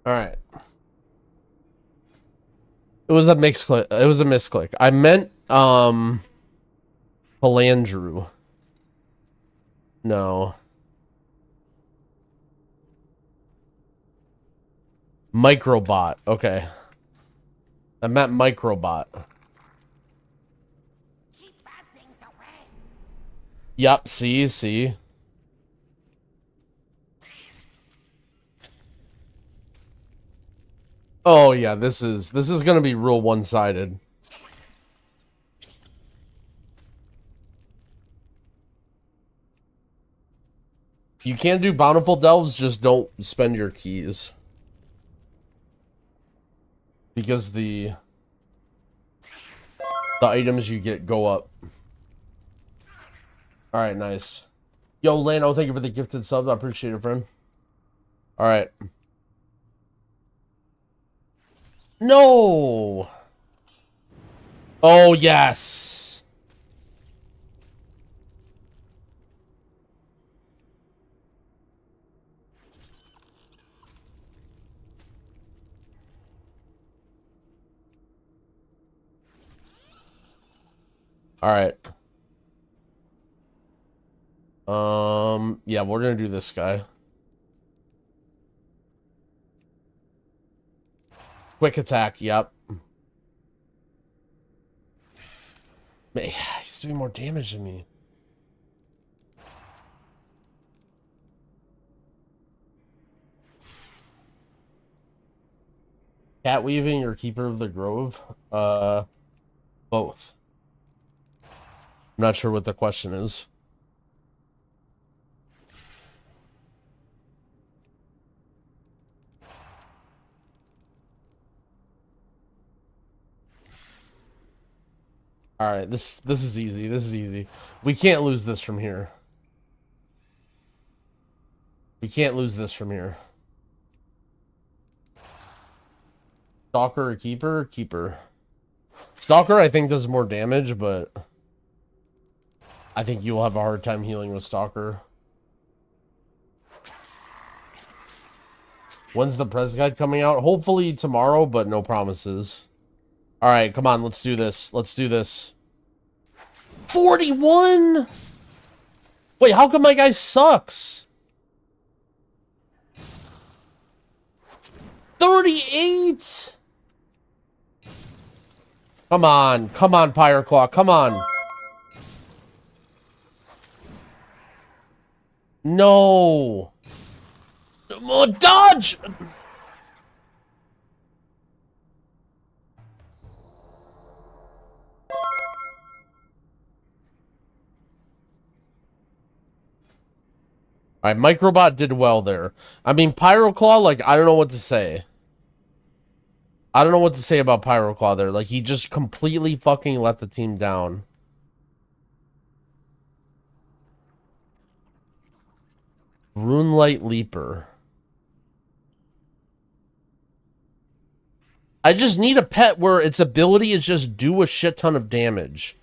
Alright. It was a misclick. It was a misclick. I meant, Palandrew. No. Microbot. Okay. I meant Microbot. Yep, see. Oh yeah, this is gonna be real one-sided. You can do bountiful delves, just don't spend your keys. Because the items you get go up. Alright, nice. Yo, Lano, thank you for the gifted subs. I appreciate it, friend. Alright. No! Oh, yes! Alright. Yeah, we're gonna do this guy. Quick attack, yep. Man, he's doing more damage than me. Cat weaving or keeper of the grove? Both. I'm not sure what the question is. All right, this is easy. This is easy. We can't lose this from here. We can't lose this from here. Stalker or keeper? Keeper. Stalker, I think, does more damage, but I think you'll have a hard time healing with Stalker. When's the press guide coming out? Hopefully tomorrow, but no promises. All right, come on, let's do this. Let's do this. 41? Wait, how come my guy sucks? 38? Come on, Pyreclaw, come on. No. Oh, dodge! Alright, Microbot did well there. I mean, Pyroclaw, like, I don't know what to say. I don't know what to say about Pyroclaw there. Like, he just completely fucking let the team down. Runelight Leaper. I just need a pet where its ability is just do a shit ton of damage.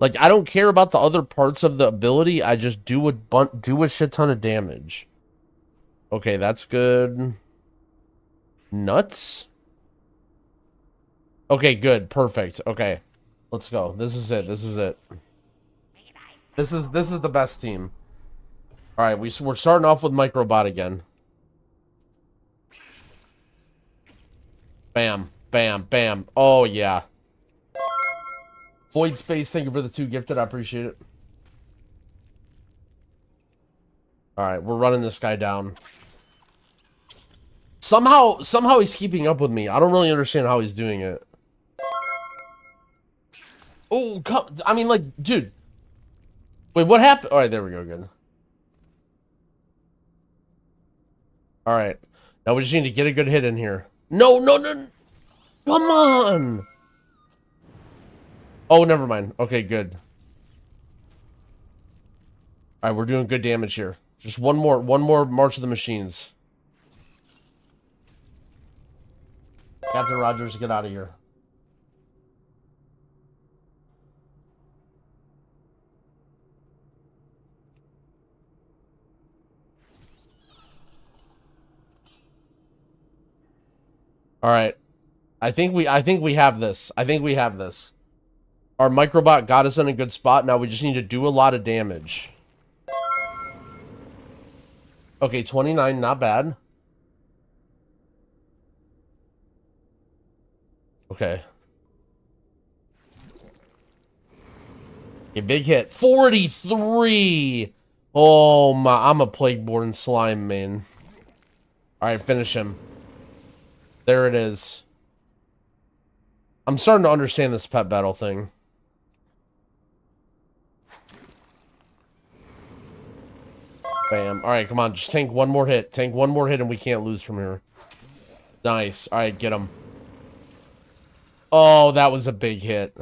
Like, I don't care about the other parts of the ability. I just do a shit ton of damage. Okay, that's good. Nuts? Okay, good. Perfect. Okay. Let's go. This is it. This is it. This is the best team. All right, we're starting off with Microbot again. Bam, bam, bam. Oh, yeah. Void Space, thank you for the 2 gifted. I appreciate it. All right, we're running this guy down. Somehow he's keeping up with me. I don't really understand how he's doing it. Oh, I mean, like, dude. Wait, what happened? All right, there we go. Good. All right. Now we just need to get a good hit in here. No, no, no. Come on. Oh, never mind. Okay, good. All right, we're doing good damage here. Just one more March of the Machines. Captain Rogers, get out of here. All right. I think we have this. I think we have this. Our Microbot got us in a good spot. Now we just need to do a lot of damage. Okay, 29, not bad. Okay. A big hit. 43! Oh my, I'm a Plague-born slime, man. Alright, finish him. There it is. I'm starting to understand this pet battle thing. Bam. Alright, come on. Just tank one more hit. Tank one more hit and we can't lose from here. Nice. Alright, get him. Oh, that was a big hit.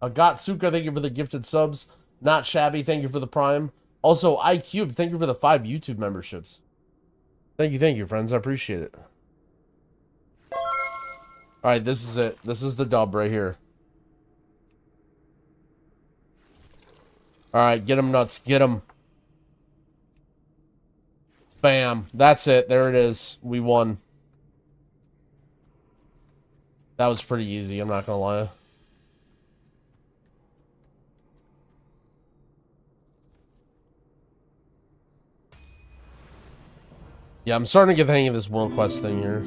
Gotsuka, thank you for the gifted subs. Not Shabby, thank you for the Prime. Also, iCube, thank you for the 5 YouTube memberships. Thank you, friends. I appreciate it. Alright, this is it. This is the dub right here. Alright, get him nuts. Get him. Bam. That's it. There it is. We won. That was pretty easy, I'm not gonna lie. Yeah, I'm starting to get the hang of this World Quest thing here.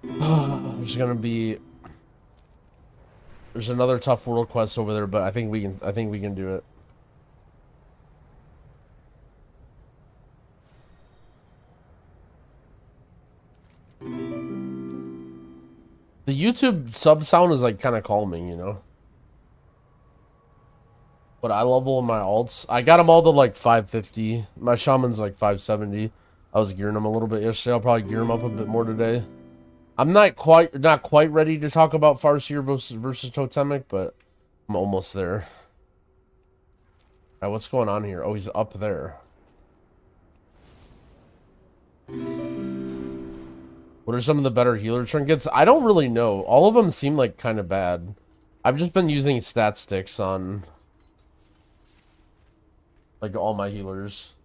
There's gonna be. There's another tough world quest over there, but I think we can do it. The YouTube sub sound is like kind of calming, you know. But I level my alts. I got them all to like 550. My shaman's like 570. I was gearing them a little bit yesterday. I'll probably gear them up a bit more today. I'm not quite ready to talk about Farseer versus Totemic, but I'm almost there. Alright, what's going on here? Oh, he's up there. What are some of the better healer trinkets? I don't really know. All of them seem like kind of bad. I've just been using stat sticks on like all my healers.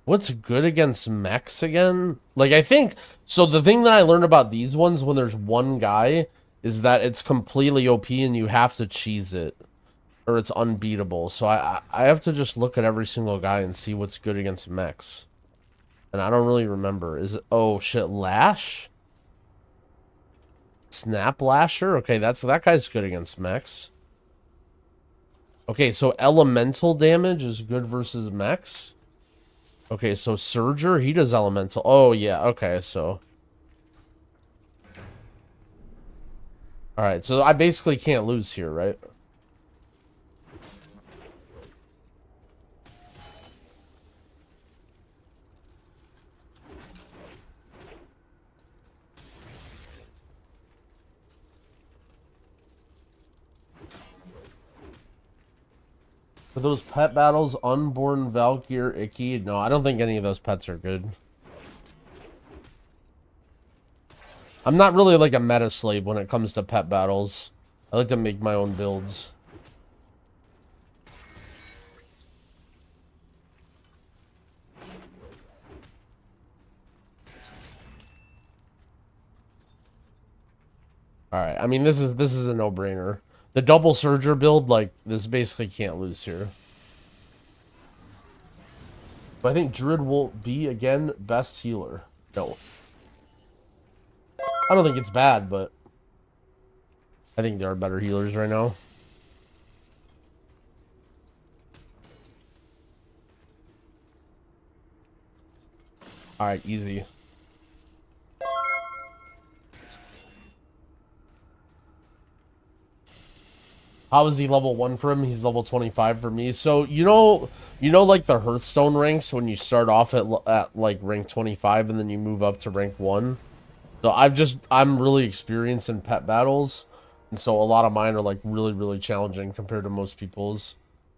What's good against mechs again? Like, I think... So the thing that I learned about these ones when there's one guy is that it's completely OP and you have to cheese it. Or it's unbeatable. So I have to just look at every single guy and see what's good against mechs. And I don't really remember. Is it... Oh, shit. Lash? Snap Lasher? Okay, that guy's good against mechs. Okay, so elemental damage is good versus mechs. Okay, so Surger, he does elemental. Oh, yeah, okay, so. Alright, so I basically can't lose here, right? For those pet battles, Unborn, Valkyr, Icky. No, I don't think any of those pets are good. I'm not really like a meta slave when it comes to pet battles. I like to make my own builds. Alright, I mean this is a no-brainer. The double Surger build, like, this basically can't lose here. But I think Druid will be, again, best healer. No. I don't think it's bad, but I think there are better healers right now. Alright, easy. How is he level 1 for him? He's level 25 for me. So, you know like the Hearthstone ranks when you start off at like rank 25 and then you move up to rank 1? So I'm really experienced in pet battles. And so a lot of mine are like really, really challenging compared to most people's.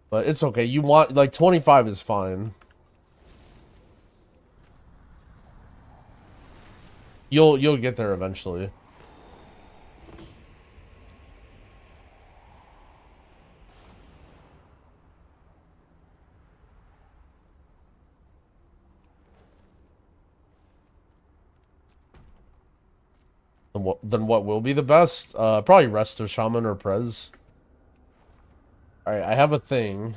But it's okay. You want, like, 25 is fine. You'll get there eventually. Then what will be the best? Probably Resto Shaman or Prez. Alright, I have a thing.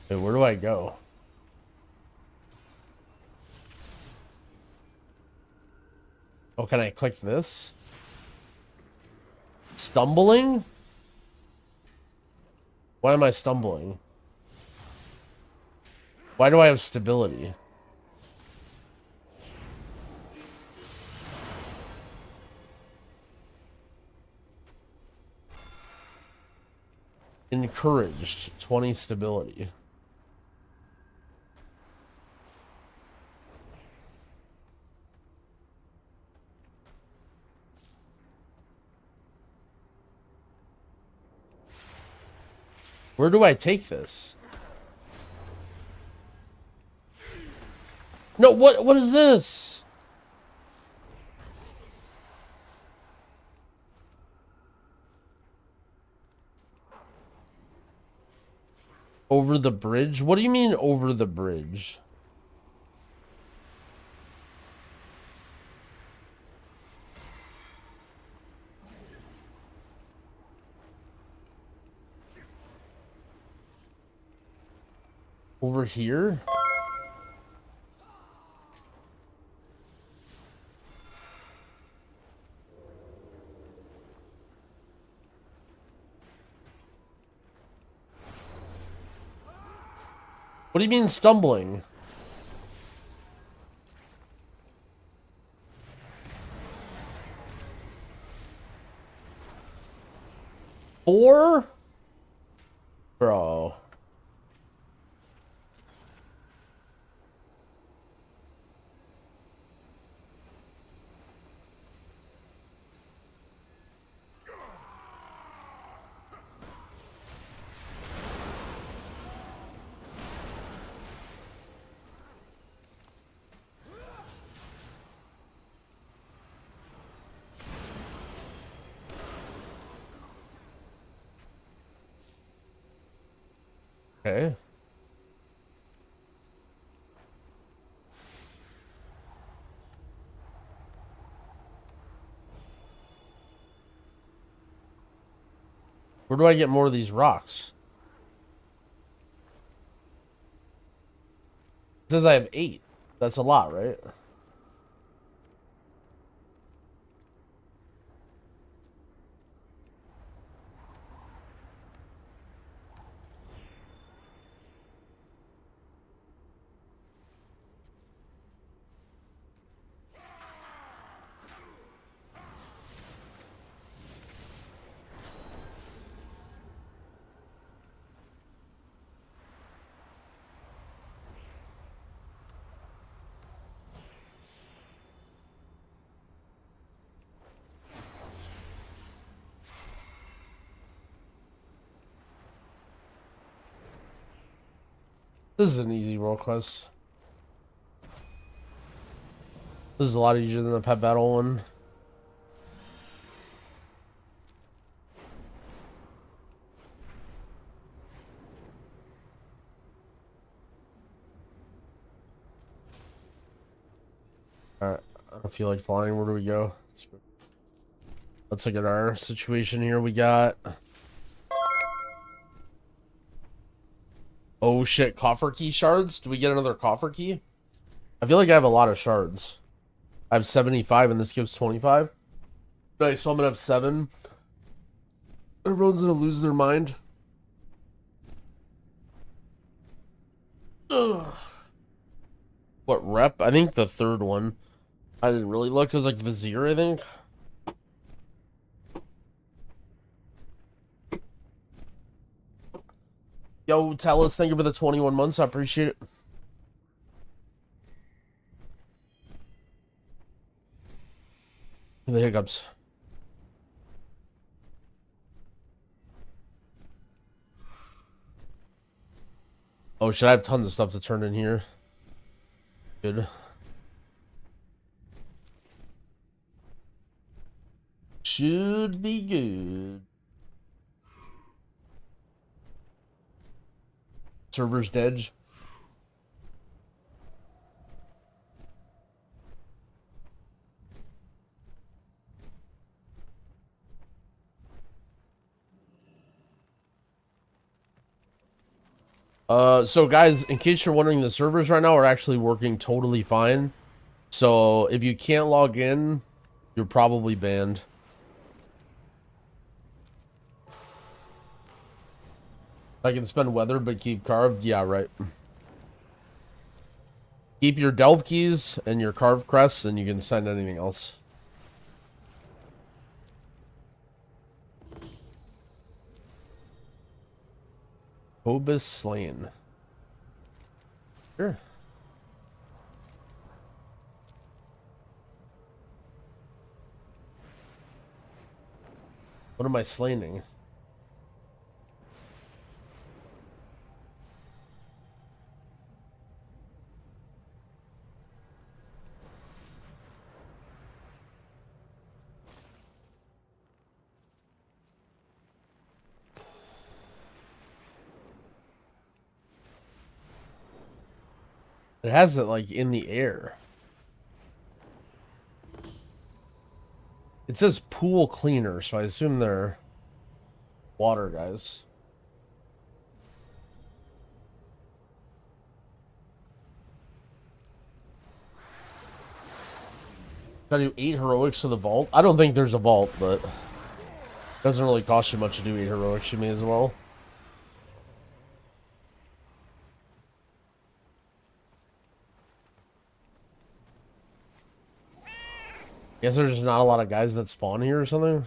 Hey, where do I go? Oh, can I click this? Stumbling? Why am I stumbling? Why do I have stability? Encouraged 20 stability. Where do I take this? No, what is this? Over the bridge? What do you mean over the bridge? Over here? What do you mean stumbling? Four? Bro. Okay. Where do I get more of these rocks? It says I have 8. That's a lot, right? This is an easy world quest. This is a lot easier than the pet battle one. Alright, I don't feel like flying. Where do we go? Let's look at our situation here. We got... Oh shit, coffer key shards? Do we get another coffer key? I feel like I have a lot of shards. I have 75 and this gives 25. Nice, so I'm gonna have 7. Everyone's gonna lose their mind. Ugh. What rep? I think the 3rd one. I didn't really look. It was like Vizier, I think. Yo, Talus, thank you for the 21 months. I appreciate it. The hiccups. Oh, should I have tons of stuff to turn in here? Good. Should be good. Server's dead. So guys, in case you're wondering, the servers right now are actually working totally fine. So if you can't log in, you're probably banned. I can spend weather but keep carved. Yeah, right. Keep your delve keys and your carved crests, and you can send anything else. Hobus slain. Sure. What am I slaying? It has it like in the air. It says pool cleaner, so I assume they're water guys. Gotta do 8 heroics to the vault. I don't think there's a vault, but it doesn't really cost you much to do 8 heroics. You may as well. Guess there's just not a lot of guys that spawn here or something.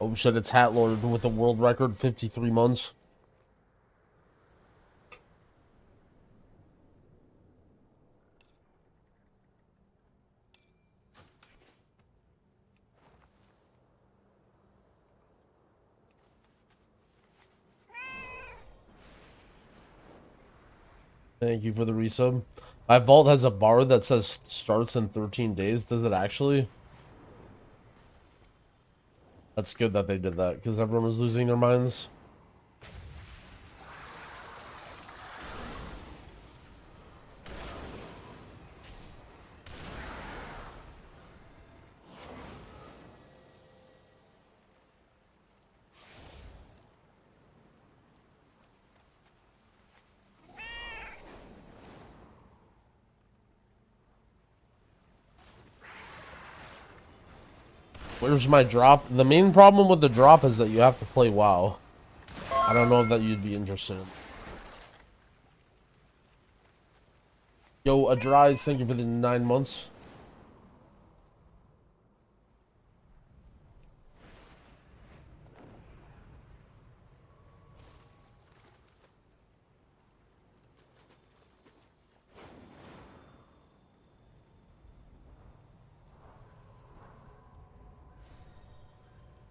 Oh shit, it's Hat Lord with the world record, 53 months. Thank you for the resub. My vault has a bar that says starts in 13 days. Does it actually? That's good that they did that, because everyone was losing their minds. Where's my drop? The main problem with the drop is that you have to play WoW. I don't know if that you'd be interested in. Yo, Adrise, thank you for the 9 months.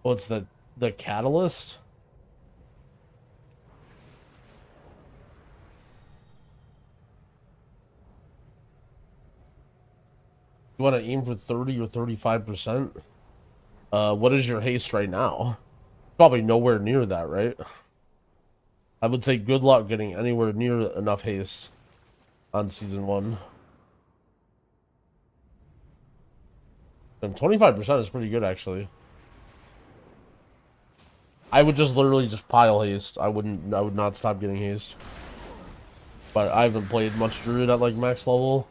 What's the catalyst? You want to aim for 30 or 35%? What is your haste right now? Probably nowhere near that, right? I would say good luck getting anywhere near enough haste on season 1. And 25% is pretty good, actually. I would just literally just pile haste. I would not stop getting haste. But I haven't played much druid at like max level.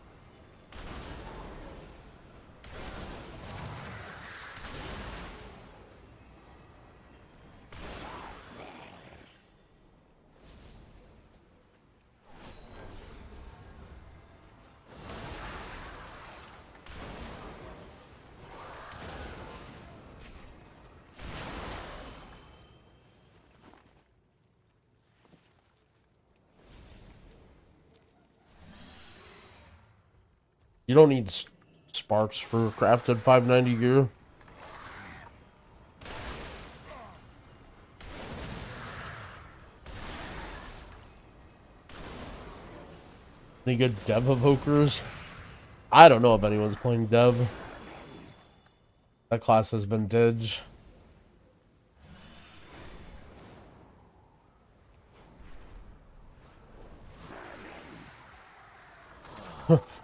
You don't need sparks for crafted 590 gear. Any good dev evokers? I don't know if anyone's playing dev. That class has been dig.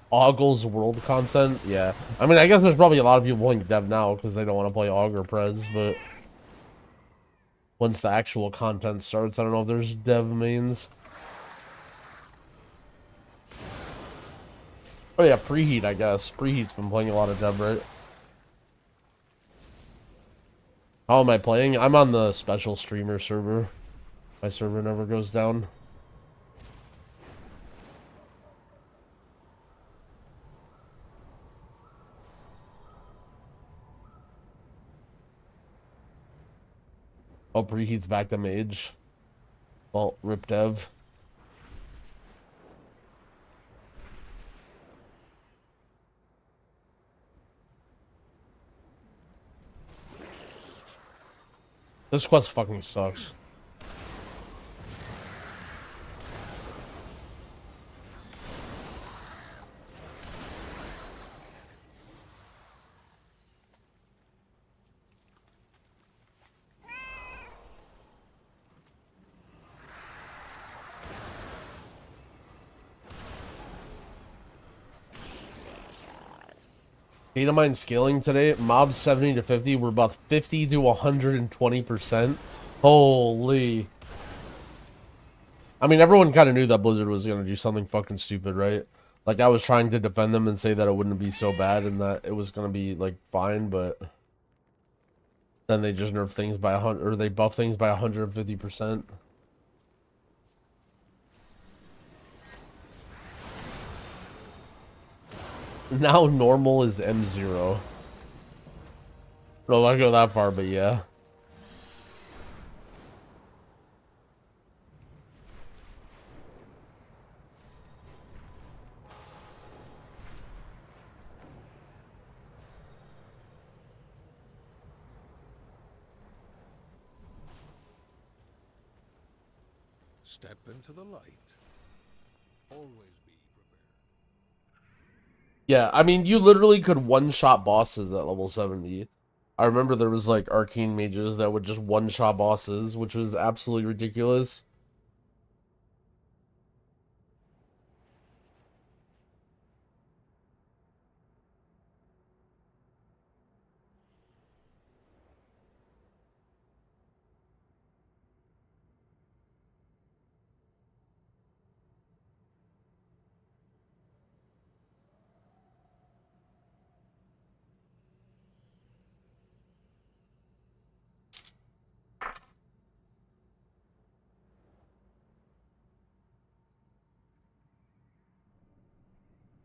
Ogle's world content, yeah. I mean, I guess there's probably a lot of people playing dev now because they don't want to play Aug or Prez, but once the actual content starts. I don't know if there's dev mains. Oh yeah, Preheat, I guess. Preheat's been playing a lot of dev, right? How am I playing? I'm on the special streamer server. My server never goes down. Oh, Preheat's back to mage. Well, rip dev. This quest fucking sucks. Data mine scaling today, mobs 70 to 50, we're about 50 to 120%. Holy. I mean, everyone kind of knew that Blizzard was going to do something fucking stupid, right? Like, I was trying to defend them and say that it wouldn't be so bad and that it was going to be, like, fine, but then they just nerf things by 100, or they buff things by 150%. Now normal is M0. No, I don't go that far, but yeah. Step into the light. Always be prepared. Yeah, I mean, you literally could one-shot bosses at level 70. I remember there was, like, arcane mages that would just one-shot bosses, which was absolutely ridiculous.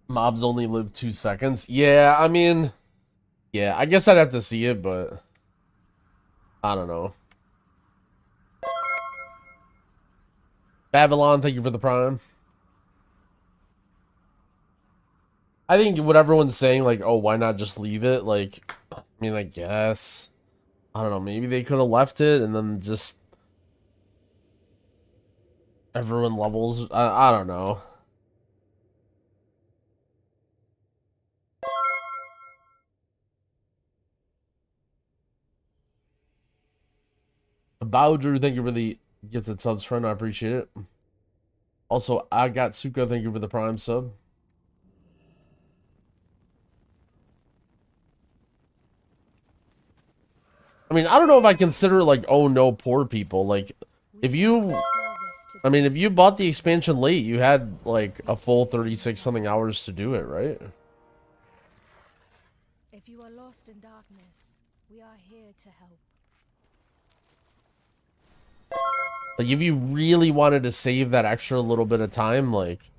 Mobs only live 2 seconds. Yeah, I mean, yeah, I guess I'd have to see it, but I don't know. Babylon, thank you for the prime. I think what everyone's saying, like, oh, why not just leave it? Like, I mean, I guess. I don't know, maybe they could have left it and then just everyone levels. I don't know. Bowdrew, thank you for the gifted subs, friend. I appreciate it. Also, I got Suka, thank you for the prime sub. I mean, I don't know if I consider, like, oh no, poor people. Like, if you, I mean, if you bought the expansion late, you had, like, a full 36 something hours to do it, right? If you are lost in darkness, we are here to help. Like, if you really wanted to save that extra little bit of time, like,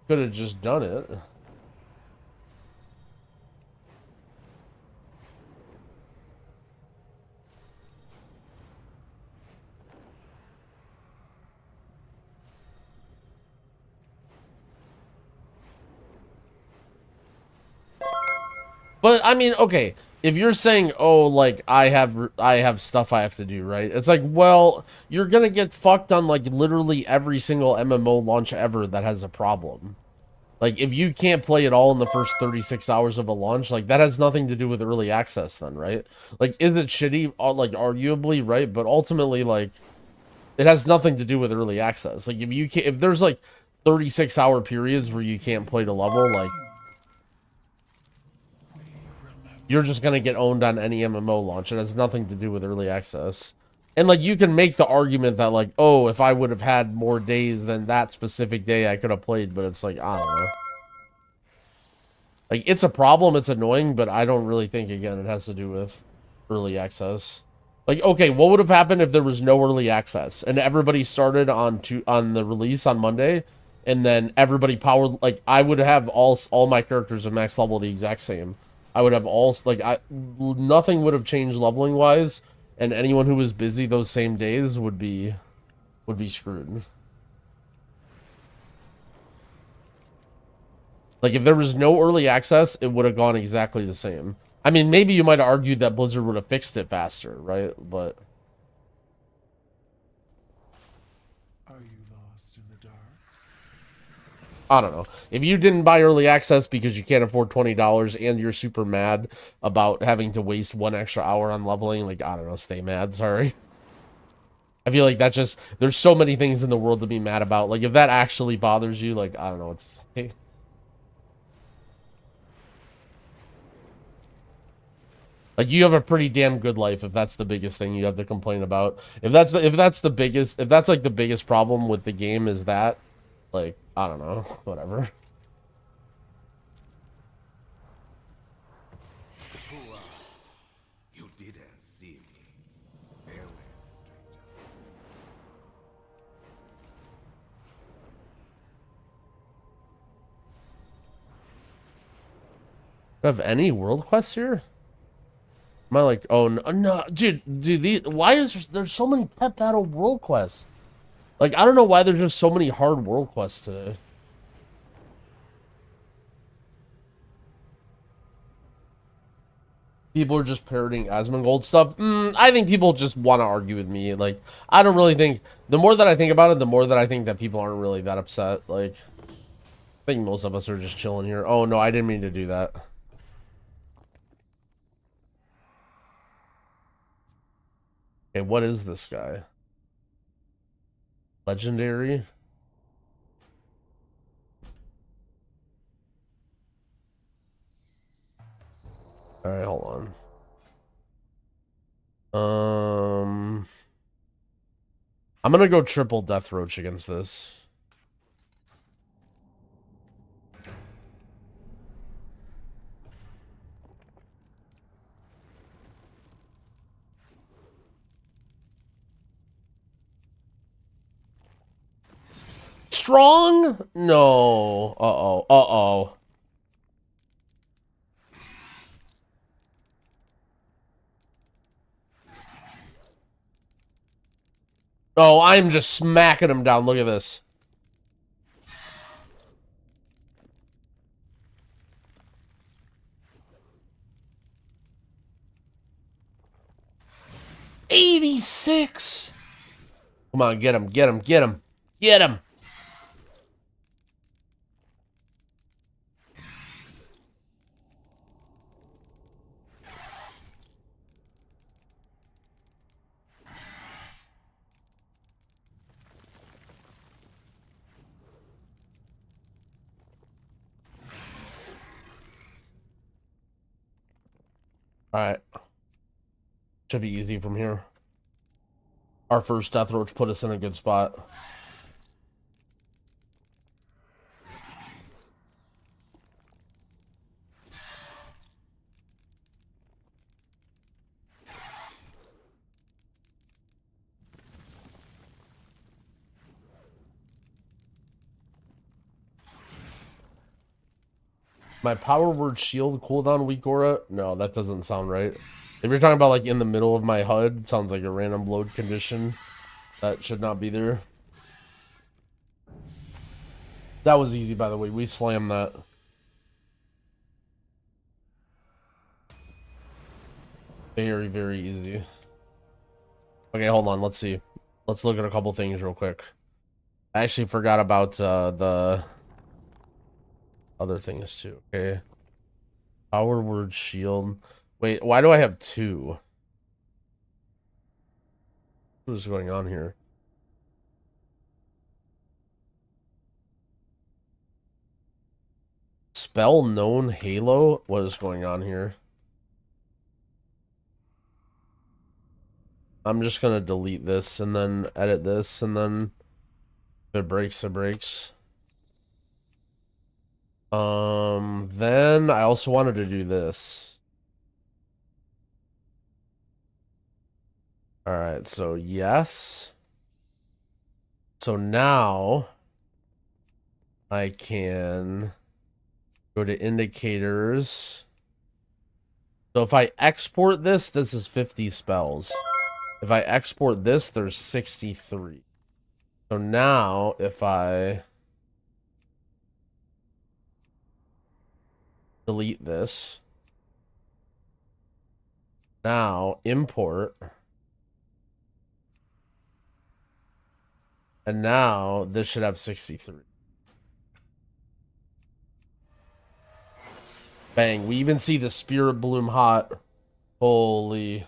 could have just done it. But I mean, okay, if you're saying, "Oh, like I have stuff I have to do," right? It's like, well, you're gonna get fucked on like literally every single MMO launch ever that has a problem. Like, if you can't play it all in the first 36 hours of a launch, like that has nothing to do with early access, then, right? Like, is it shitty? Like, arguably, right? But ultimately, like, it has nothing to do with early access. Like, if you can't, if there's like 36-hour periods where you can't play the level, like, you're just gonna get owned on any MMO launch. It has nothing to do with early access. And, like, you can make the argument that, like, oh, if I would have had more days than that specific day, I could have played. But it's like, I don't know. Like, it's a problem. It's annoying. But I don't really think, again, it has to do with early access. Like, okay, what would have happened if there was no early access and everybody started on the release on Monday, and then everybody powered, like, I would have all my characters at max level the exact same. I would have all, like, nothing would have changed leveling wise, and anyone who was busy those same days would be screwed. Like, if there was no early access, it would have gone exactly the same. I mean, maybe you might argue that Blizzard would have fixed it faster, right? But Are you lost in the dark? I don't know. If you didn't buy early access because you can't afford $20 and you're super mad about having to waste 1 extra hour on leveling, like, I don't know, stay mad, sorry. I feel like that's just, there's so many things in the world to be mad about. Like, if that actually bothers you, like, I don't know what to say. Like, you have a pretty damn good life if that's the biggest thing you have to complain about. If that's like the biggest problem with the game is that, like, I don't know, whatever. You didn't see me. Farewell, stranger. Do I have any world quests here? Am I like, oh no, dude, why is there so many pet battle world quests? Like, I don't know why there's just so many hard world quests today. People are just parroting Asmongold stuff. I think people just want to argue with me. Like, I don't really think, the more that I think about it, the more that I think that people aren't really that upset. Like, I think most of us are just chilling here. Oh no, I didn't mean to do that. Okay, what is this guy? Legendary? Alright, hold on. I'm gonna go triple Death Roach against this. Strong? No. Uh-oh. Uh-oh. Oh, I'm just smacking him down. Look at this. $86. Come on, get him, get him, get him, get him. Alright. Should be easy from here. Our first Death Roach put us in a good spot. My power word shield cooldown weak aura? No, that doesn't sound right. If you're talking about like in the middle of my HUD, it sounds like a random load condition. That should not be there. That was easy, by the way. We slammed that. Very, very easy. Okay, hold on. Let's see. Let's look at a couple things real quick. I actually forgot about the other things too. Okay. Power word shield. Wait, why do I have two? What is going on here? Spell known Halo? What is going on here? I'm just gonna delete this and then edit this, and then if it breaks, it breaks. Then I also wanted to do this. All right, so yes. So now I can go to indicators. So if I export this, this is 50 spells. If I export this, there's 63. So now if I delete this, now import, and now this should have 63. Bang, we even see the Spirit Bloom hot. Holy.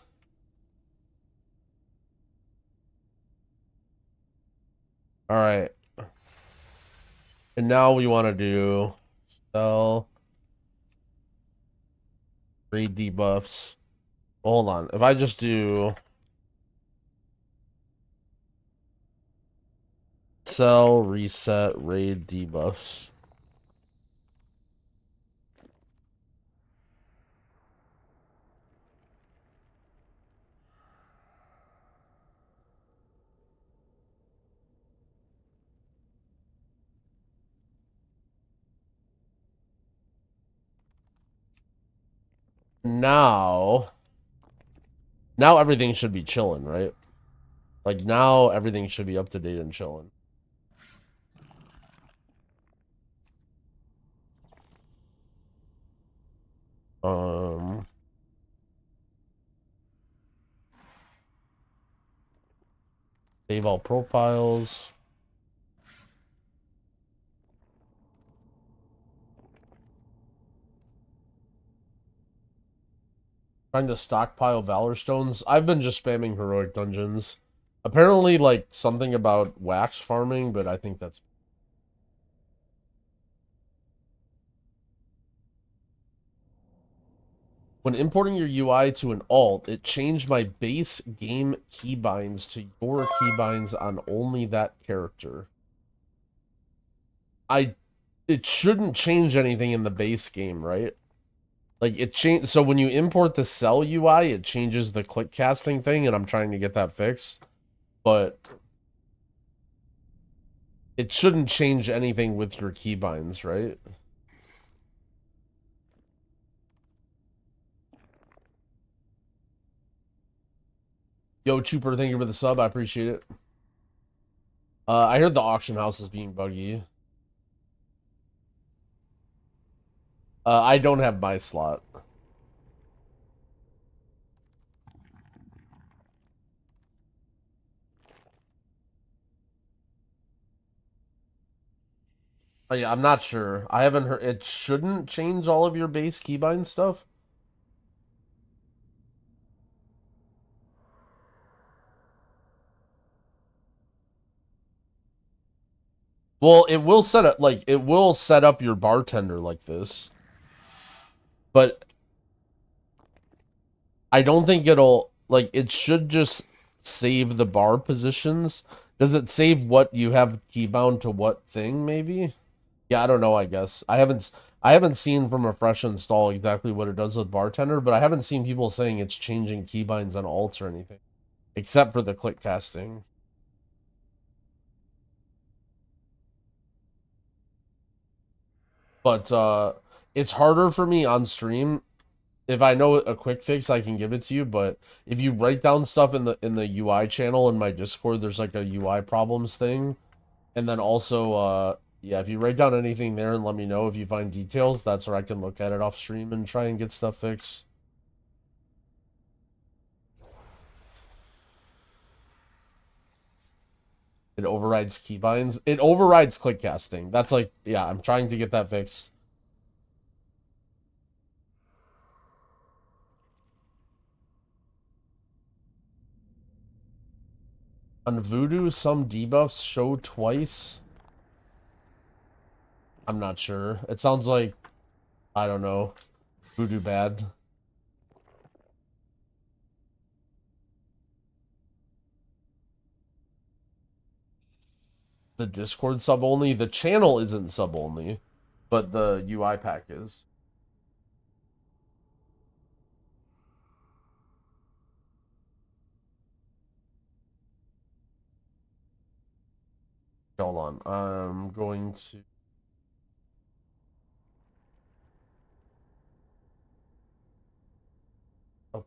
All right. And now we want to do sell raid debuffs. Hold on. If I just do sell reset raid debuffs. Now everything should be chilling, right? Like now everything should be up to date and chilling. Save all profiles. Trying to stockpile Valor Stones. I've been just spamming heroic dungeons. Apparently, like, something about wax farming, but I think that's... When importing your UI to an alt, it changed my base game keybinds to your keybinds on only that character. It shouldn't change anything in the base game, right? Like, it changed... So when you import the cell UI, it changes the click casting thing, and I'm trying to get that fixed. But it shouldn't change anything with your keybinds, right? Yo, Trooper, thank you for the sub. I appreciate it. I heard the auction house is being buggy. I don't have my slot. Oh, yeah, I'm not sure. I haven't heard. It shouldn't change all of your base keybind stuff. Well, it will set up your bartender like this. But I don't think it'll, like, it should just save the bar positions. Does it save what you have keybound to what thing, maybe? Yeah, I don't know, I guess. I haven't seen from a fresh install exactly what it does with bartender, but I haven't seen people saying it's changing keybinds on alts or anything. Except for the click casting. But it's harder for me on stream. If I know a quick fix, I can give it to you, but if you write down stuff in the UI channel in my Discord, there's like a UI problems thing. And then also yeah, if you write down anything there and let me know if you find details, that's where I can look at it off stream and try and get stuff fixed. It overrides keybinds. It overrides click casting. That's like, yeah, I'm trying to get that fixed. On Voodoo, some debuffs show twice. I'm not sure. It sounds like, I don't know, Voodoo bad. The Discord sub only. The channel isn't sub only, but the UI pack is. Hold on. I'm going to. Upload.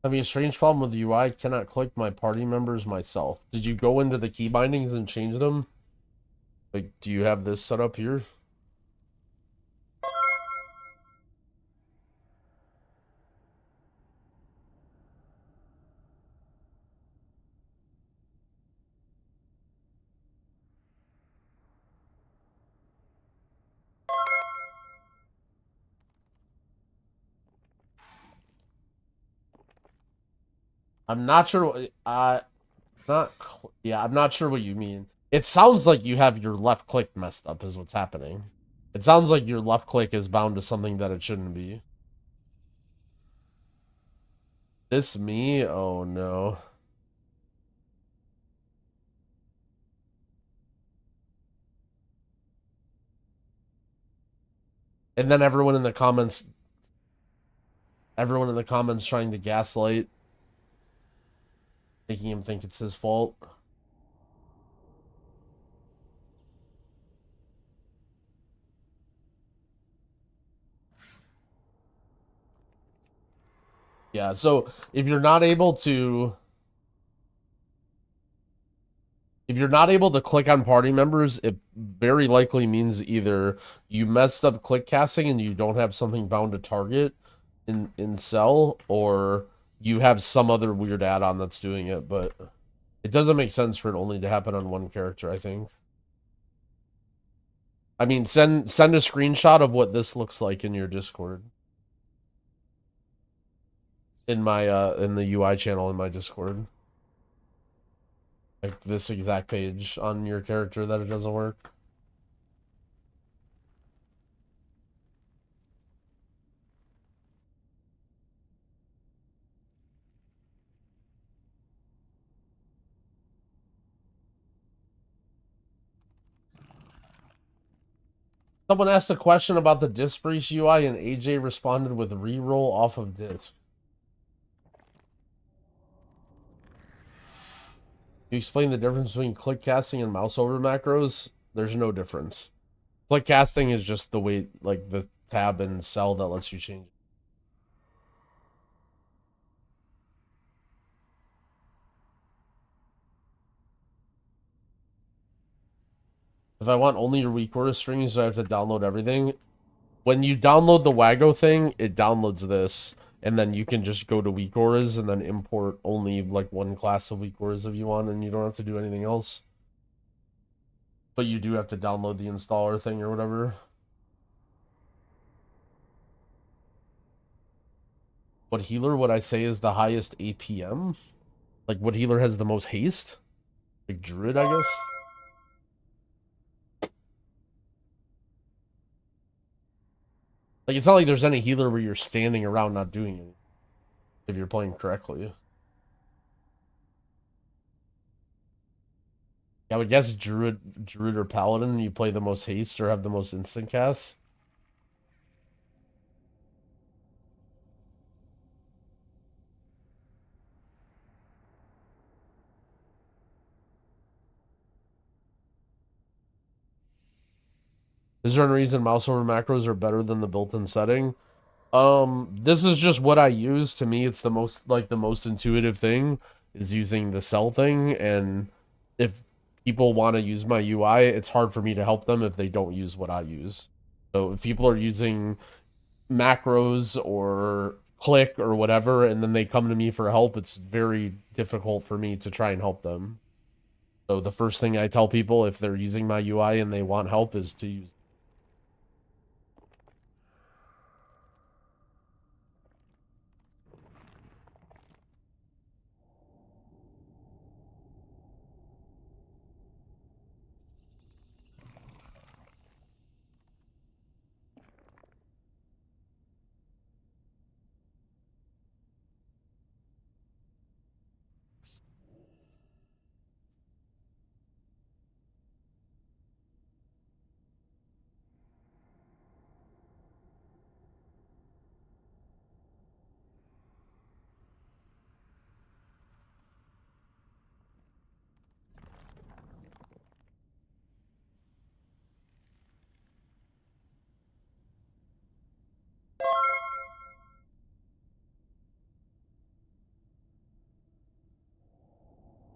Having a strange problem with the UI. I cannot click my party members myself. Did you go into the key bindings and change them? Like, do you have this set up here? I'm not sure. Yeah, I'm not sure what you mean. It sounds like you have your left click messed up, is what's happening. It sounds like your left click is bound to something that it shouldn't be. This me? Oh no. And then everyone in the comments trying to gaslight, making him think it's his fault. Yeah, so if you're not able to click on party members, it very likely means either you messed up click casting and you don't have something bound to target in cell, or you have some other weird add-on that's doing it, but it doesn't make sense for it only to happen on one character, I think. I mean, send a screenshot of what this looks like in your Discord. In my in the UI channel in my Discord. Like this exact page on your character that it doesn't work. Someone asked a question about the disc breach UI and AJ responded with reroll off of disc. You explain the difference between click casting and mouse over macros? There's no difference. Click casting is just the way, like the tab and cell that lets you change. If I want only your weak order strings, do I have to download everything? When you download the Wago thing, it downloads this, and then you can just go to weak auras and then import only like one class of weak auras if you want, and you don't have to do anything else. But you do have to download the installer thing or whatever. What healer would I say is the highest APM? Like, what healer has the most haste? Like Druid, I guess? Like, it's not like there's any healer where you're standing around not doing anything, if you're playing correctly. I would guess Druid or Paladin, you play the most haste or have the most instant cast. Is there any reason mouse over macros are better than the built-in setting? This is just what I use. To me, it's the most intuitive thing is using the cell thing, and if people want to use my UI, it's hard for me to help them if they don't use what I use. So if people are using macros or click or whatever, and then they come to me for help, it's very difficult for me to try and help them. So the first thing I tell people if they're using my UI and they want help is to use.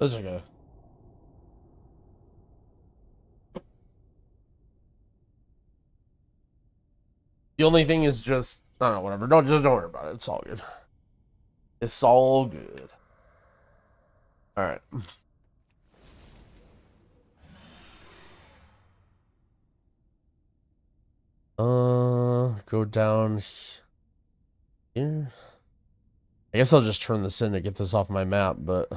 That's okay. The only thing is just, I don't know, whatever. Just don't worry about it. It's all good. It's all good. All right. Go down here. I guess I'll just turn this in to get this off my map, but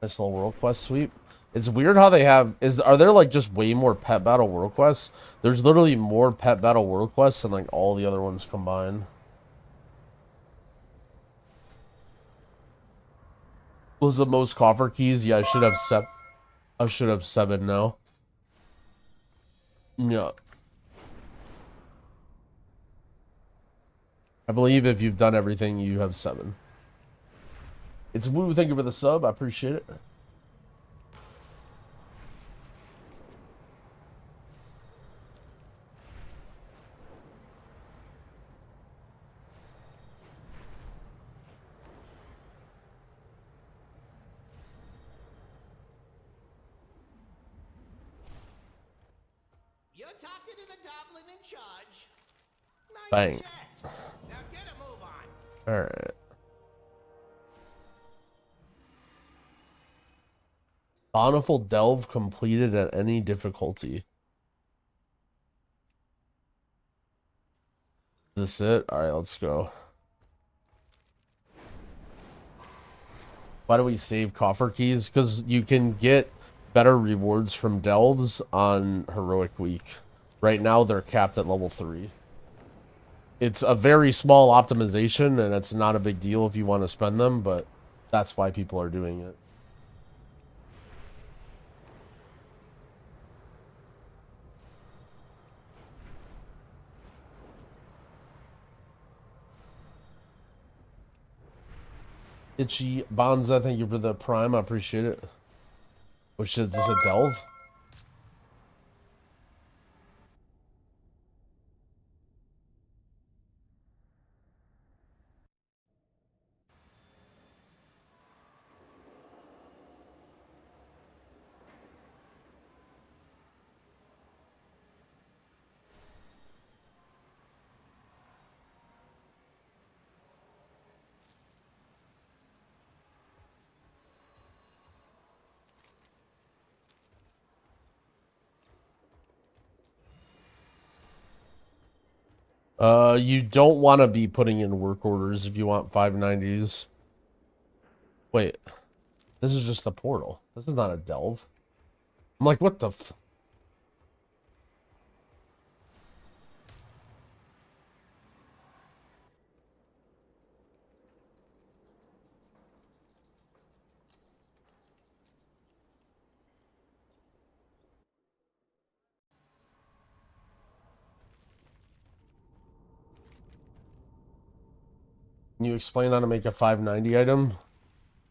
nice little world quest sweep. It's weird how they have, are there like just way more pet battle world quests? There's literally more pet battle world quests than like all the other ones combined. Was the most coffer keys? Yeah, I should have I should have 7 now. Yeah. I believe if you've done everything, you have 7. It's Woo, thank you for the sub. I appreciate it. You're talking to the goblin in charge. Bang. Now get a move on. Alright. Bountiful Delve completed at any difficulty. Is this it? Alright, let's go. Why do we save coffer keys? Because you can get better rewards from delves on Heroic Week. Right now, they're capped at level 3. It's a very small optimization, and it's not a big deal if you want to spend them, but that's why people are doing it. Itchy Bonza, thank you for the prime. I appreciate it. Which is this a delve? You don't want to be putting in work orders if you want 590s. Wait, this is just the portal. This is not a delve. I'm like, what the f... Can you explain how to make a 590 item?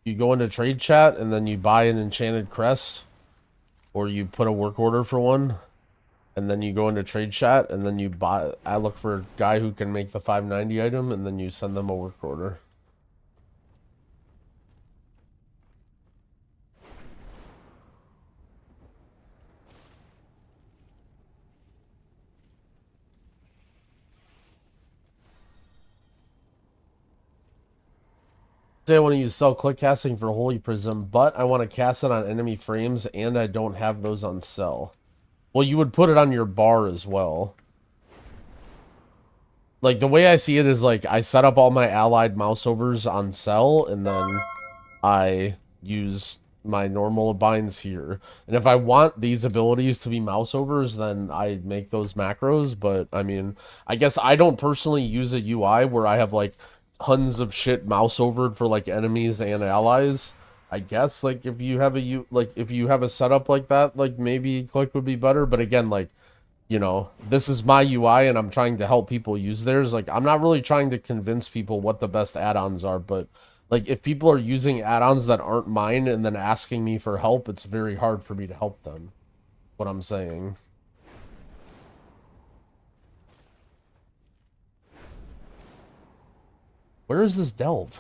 You go into trade chat and then you buy an enchanted crest, or you put a work order for one, and then you go into trade chat and then you buy. I look for a guy who can make the 590 item, and then you send them a work order. Say I want to use cell click casting for Holy Prism, but I want to cast it on enemy frames and I don't have those on cell. Well, you would put it on your bar as well. Like, the way I see it is, like, I set up all my allied mouse overs on cell, and then I use my normal binds here. And if I want these abilities to be mouse overs, then I make those macros. But, I mean, I guess I don't personally use a UI where I have, like, tons of shit mouse overed for, like, enemies and allies. I guess, like, if you have a setup like that, like, maybe click would be better. But again, like, you know, this is my UI and I'm trying to help people use theirs. Like, I'm not really trying to convince people what the best add-ons are, but, like, if people are using add-ons that aren't mine and then asking me for help, it's very hard for me to help them. What I'm saying. Where is this delve?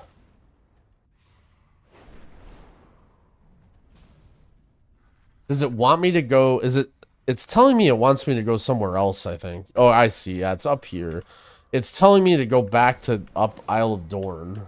Does it want me to go? It's telling me it wants me to go somewhere else, I think. Oh, I see. Yeah, it's up here. It's telling me to go back to up Isle of Dorn.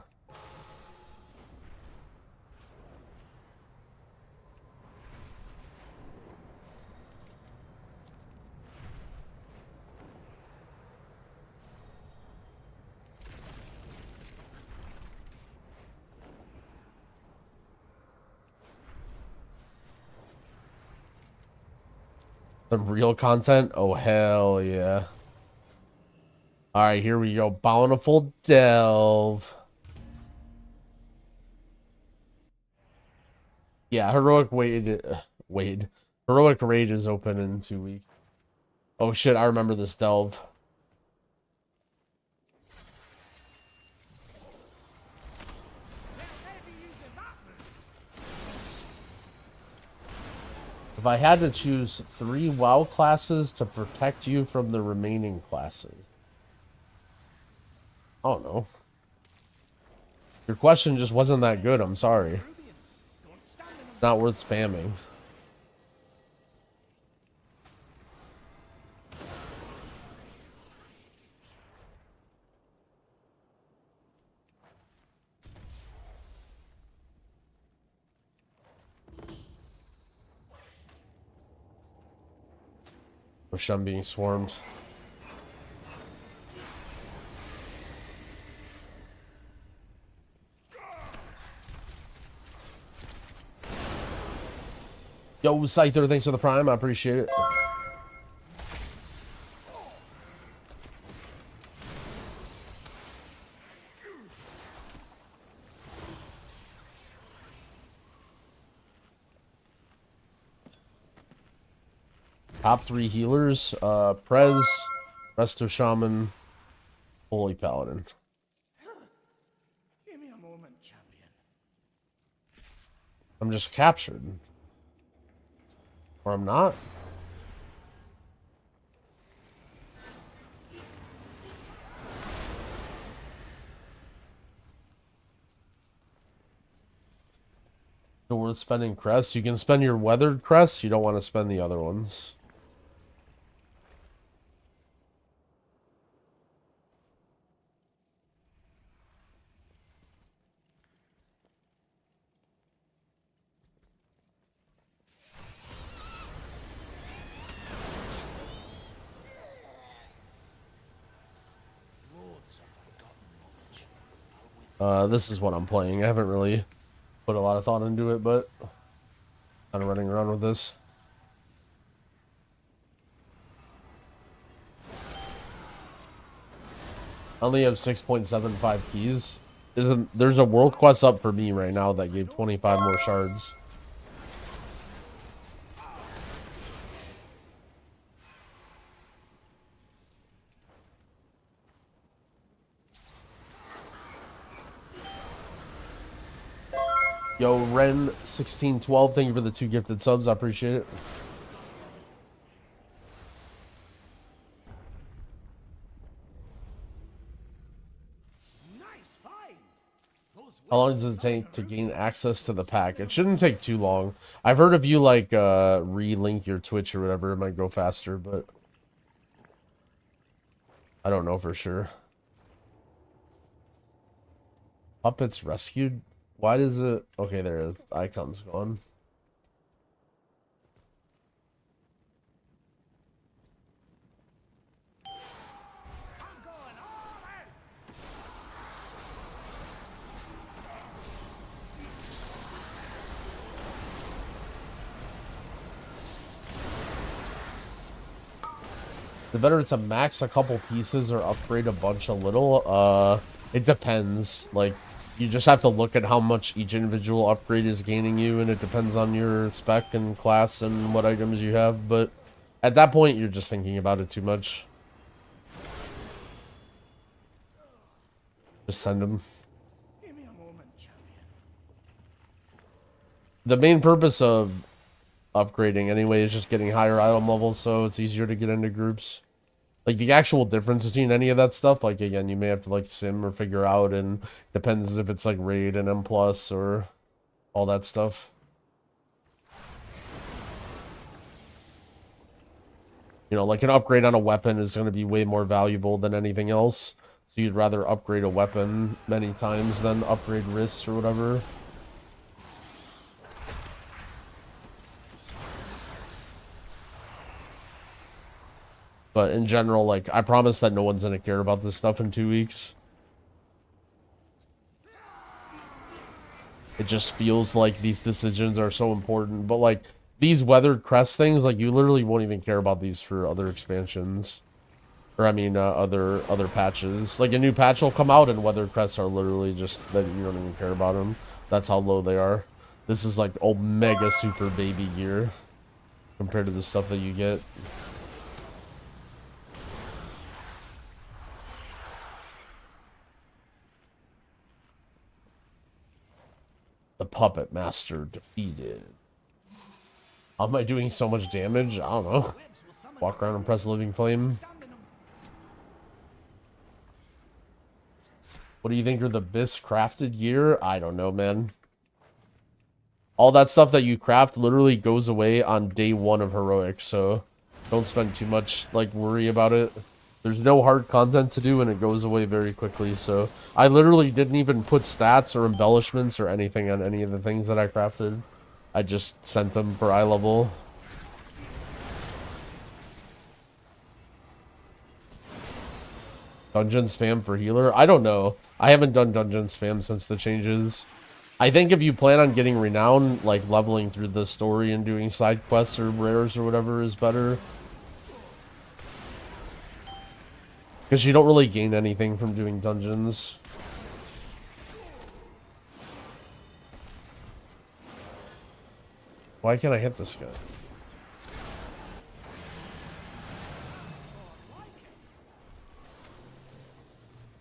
Some real content? Oh, hell yeah. Alright, here we go. Bountiful Delve. Yeah, Heroic Heroic Raid is open in 2 weeks. Oh shit, I remember this Delve. If I had to choose 3 WoW classes to protect you from the remaining classes. I don't know. Your question just wasn't that good, I'm sorry. Not worth spamming. Wish I'm being swarmed. Yo, Scyther, thanks for the prime. I appreciate it. Top 3 healers, Prez, Resto Shaman, Holy Paladin. Give me a moment, champion. I'm just captured. Or I'm not. So worth spending crests. You can spend your weathered crests. You don't want to spend the other ones. This is what I'm playing. I haven't really put a lot of thought into it, but kind of running around with this. I only have 6.75 keys. There's a world quest up for me right now that gave 25 more shards. Yo, Ren1612, thank you for the 2 gifted subs. I appreciate it. Nice find. How long does it take to gain access to the pack? It shouldn't take too long. I've heard if you like relink your Twitch or whatever, it might go faster, but I don't know for sure. Puppets rescued? Why does it... Okay, there it is. The icon's gone. The better to max a couple pieces or upgrade a bunch a little. It depends. Like, you just have to look at how much each individual upgrade is gaining you, and it depends on your spec and class and what items you have. But at that point, you're just thinking about it too much. Just send them. Give me a moment, champion. The main purpose of upgrading anyway is just getting higher item levels, so it's easier to get into groups. Like, the actual difference between any of that stuff, like, again, you may have to, like, sim or figure out, and depends if it's, like, raid and M+, or all that stuff. You know, like an upgrade on a weapon is going to be way more valuable than anything else. So you'd rather upgrade a weapon many times than upgrade wrists or whatever. But in general, like, I promise that no one's going to care about this stuff in 2 weeks. It just feels like these decisions are so important. But, like, these weathered crest things, like, you literally won't even care about these for other expansions. Or, I mean, other patches. Like, a new patch will come out, and weathered crests are literally just that you don't even care about them. That's how low they are. This is, like, Omega Super Baby gear compared to the stuff that you get. The Puppet Master defeated. How am I doing so much damage? I don't know. Walk around and press Living Flame. What do you think are the best crafted gear? I don't know, man. All that stuff that you craft literally goes away on day 1 of Heroic, so don't spend too much, like, worry about it. There's no hard content to do, and it goes away very quickly, so I literally didn't even put stats or embellishments or anything on any of the things that I crafted. I just sent them for eye level. Dungeon spam for healer? I don't know. I haven't done dungeon spam since the changes. I think if you plan on getting renown, like leveling through the story and doing side quests or rares or whatever is better. Because you don't really gain anything from doing dungeons. Why can't I hit this guy?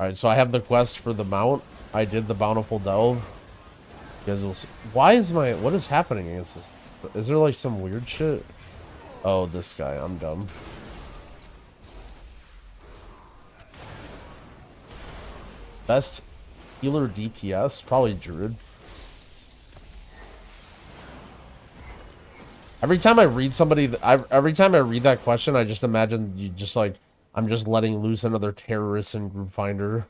Alright, so I have the quest for the mount. I did the Bountiful Delve. You guys will see. Why is my... What is happening against this? Is there like some weird shit? Oh, this guy. I'm dumb. Best healer DPS? Probably Druid. Every time I read every time I read that question, I just imagine you just like, I'm just letting loose another terrorist in Group Finder.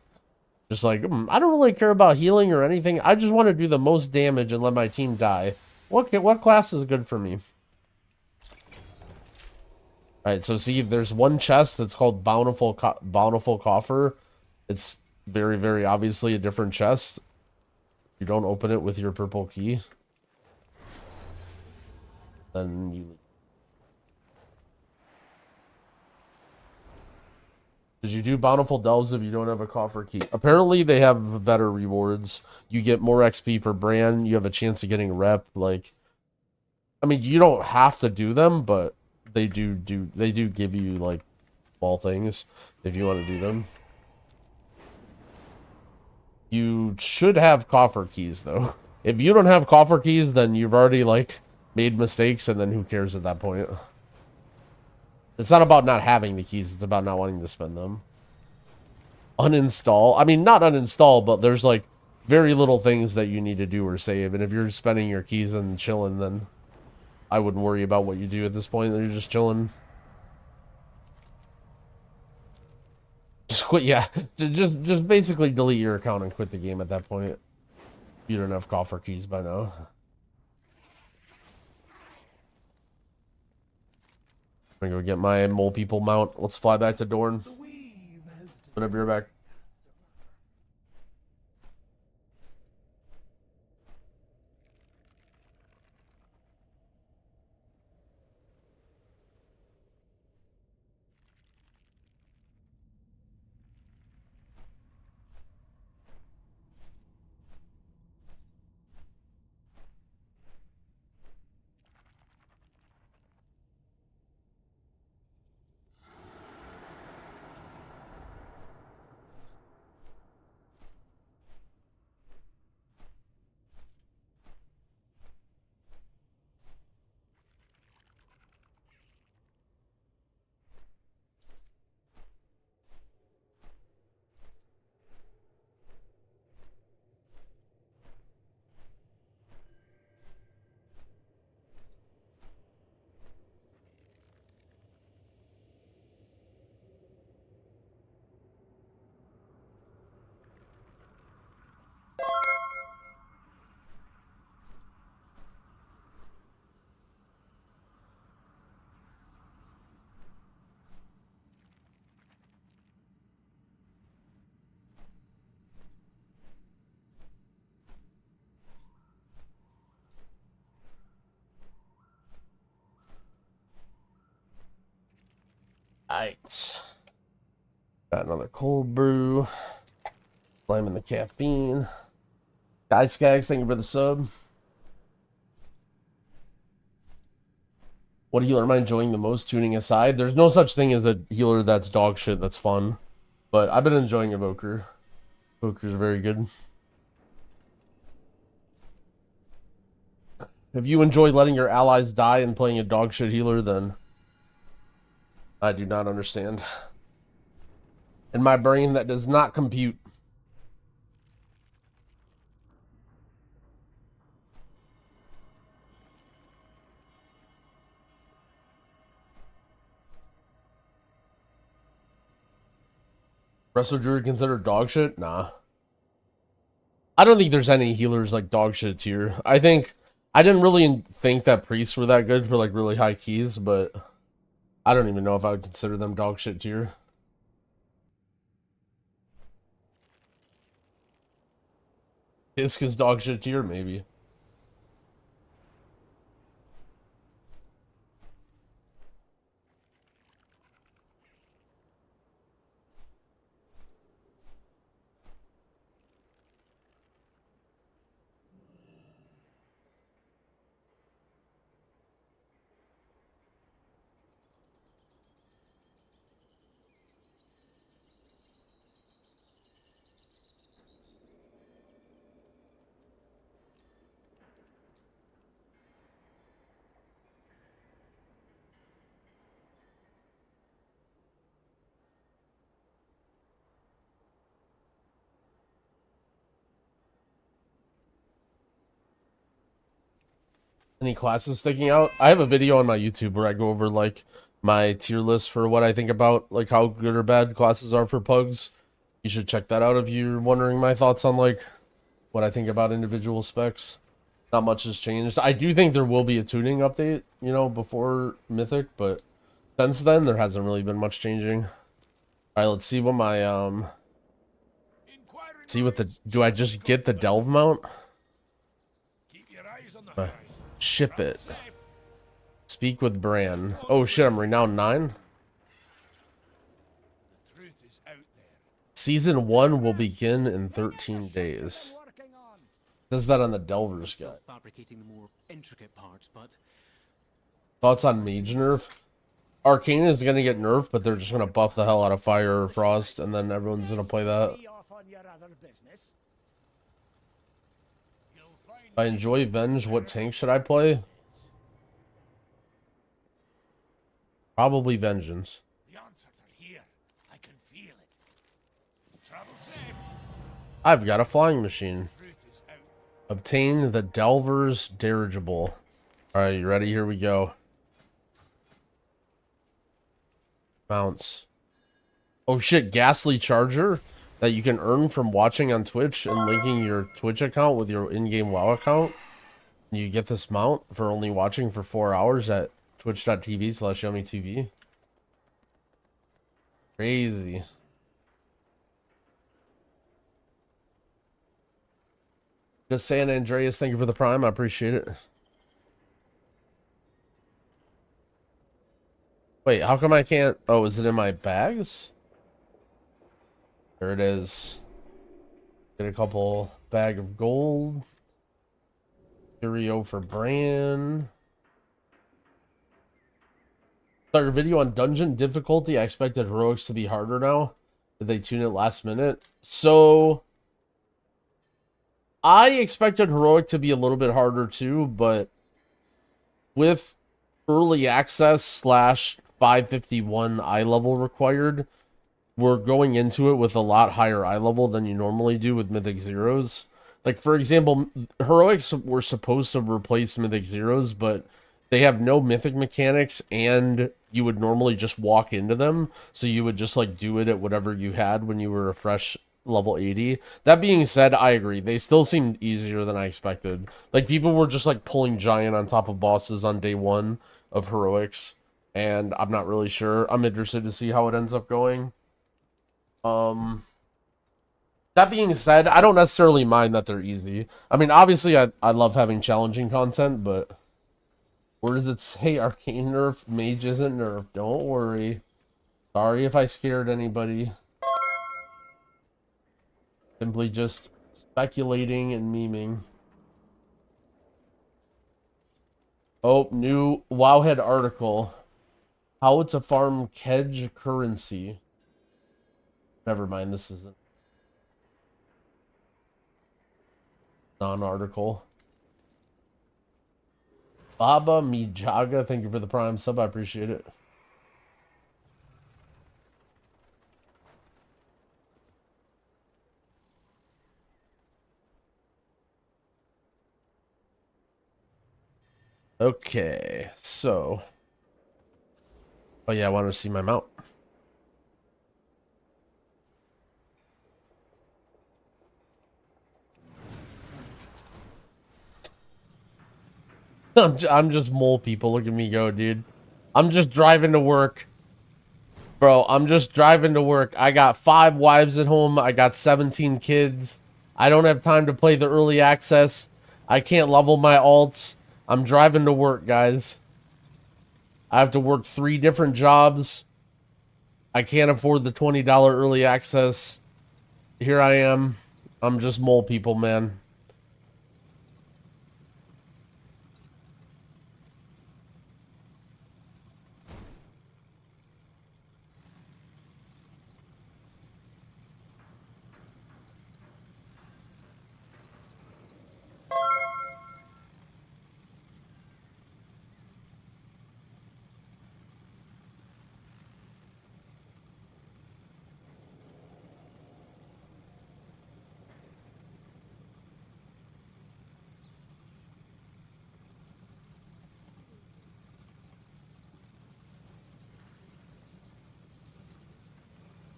Just like, I don't really care about healing or anything. I just want to do the most damage and let my team die. What class is good for me? Alright, so see, there's one chest that's called Bountiful Coffer. It's very, very obviously a different chest. You don't open it with your purple key. Then you... Did you do Bountiful Delves if you don't have a coffer key? Apparently they have better rewards. You get more XP for brand. You have a chance of getting rep. Like, I mean, you don't have to do them, but they do give you like small things if you want to do them. You should have coffer keys though. If you don't have coffer keys, then you've already like made mistakes, and then who cares at that point? It's not about not having the keys, it's about not wanting to spend them. Uninstall. I mean, not uninstall, but there's like very little things that you need to do or save. And if you're spending your keys and chilling, then I wouldn't worry about what you do at this point. You're just chilling. Just quit, yeah. Just basically delete your account and quit the game at that point. You don't have coffer keys by now. I'm gonna go get my mole people mount. Let's fly back to Dorne. Whenever you're back. Alright. Got another cold brew. Slamming the caffeine. Guy Skags, thank you for the sub. What healer am I enjoying the most, tuning aside? There's no such thing as a healer that's dog shit that's fun. But I've been enjoying Evoker. Evoker's very good. If you enjoy letting your allies die and playing a dog shit healer, then I do not understand. In my brain, that does not compute. Wrestle Druid considered dog shit? Nah. I don't think there's any healers like dog shit tier. I didn't really think that priests were that good for like really high keys, but I don't even know if I would consider them dog shit tier. Iska's dog shit tier, maybe. Any classes sticking out? I have a video on my YouTube where I go over like my tier list for what I think about like how good or bad classes are for pugs. You should check that out if you're wondering my thoughts on like what I think about individual specs. Not much has changed. I do think there will be a tuning update, you know, before Mythic, but since then there hasn't really been much changing. Alright, let's see what my do I just get the delve mount? Ship it. Speak with Bran. Oh shit, I'm renowned 9. Season 1 will begin in 13 days. Says that on the Delver's guide. Thoughts on Mage nerf? Arcane is gonna get nerfed, but they're just gonna buff the hell out of Fire or Frost, and then everyone's gonna play that. If I enjoy Venge, what tank should I play? Probably Vengeance. The answers are here. I can feel it. Travel safe. I've got a flying machine. Obtain the Delver's Dirigible. Alright, you ready? Here we go. Bounce. Oh shit, Ghastly Charger that you can earn from watching on Twitch and linking your Twitch account with your in-game WoW account. You get this mount for only watching for 4 hours at twitch.tv/yumytv. Crazy. Just San Andreas, thank you for the prime. I appreciate it. Wait, how come I can't? Oh, is it in my bags? There it is. Get a couple bag of gold. Curio for Bran. Start your video on dungeon difficulty. I expected heroics to be harder now. Did they tune it last minute? So I expected heroic to be a little bit harder too, but with early access / 551 eye level required, we're going into it with a lot higher eye level than you normally do with Mythic Zeros. Like, for example, heroics were supposed to replace Mythic Zeros, but they have no Mythic mechanics, and you would normally just walk into them, so you would just, like, do it at whatever you had when you were a fresh level 80. That being said, I agree. They still seemed easier than I expected. Like, people were just, like, pulling giant on top of bosses on day 1 of heroics, and I'm not really sure. I'm interested to see how it ends up going. That being said, I don't necessarily mind that they're easy. I mean, obviously, I love having challenging content, but where does it say Arcane nerf? Mage isn't nerf. Don't worry. Sorry if I scared anybody. Simply just speculating and memeing. Oh, new Wowhead article. How to farm Kedge currency. Never mind, this isn't non-article. Baba Mijaga, thank you for the Prime sub. I appreciate it. Okay, so. Oh yeah, I wanted to see my mount. I'm just mole people. Look at me go, dude. I'm just driving to work. Bro, I'm just driving to work. I got 5 wives at home. I got 17 kids. I don't have time to play the early access. I can't level my alts. I'm driving to work, guys. I have to work 3 different jobs. I can't afford the $20 early access. Here I am. I'm just mole people, man.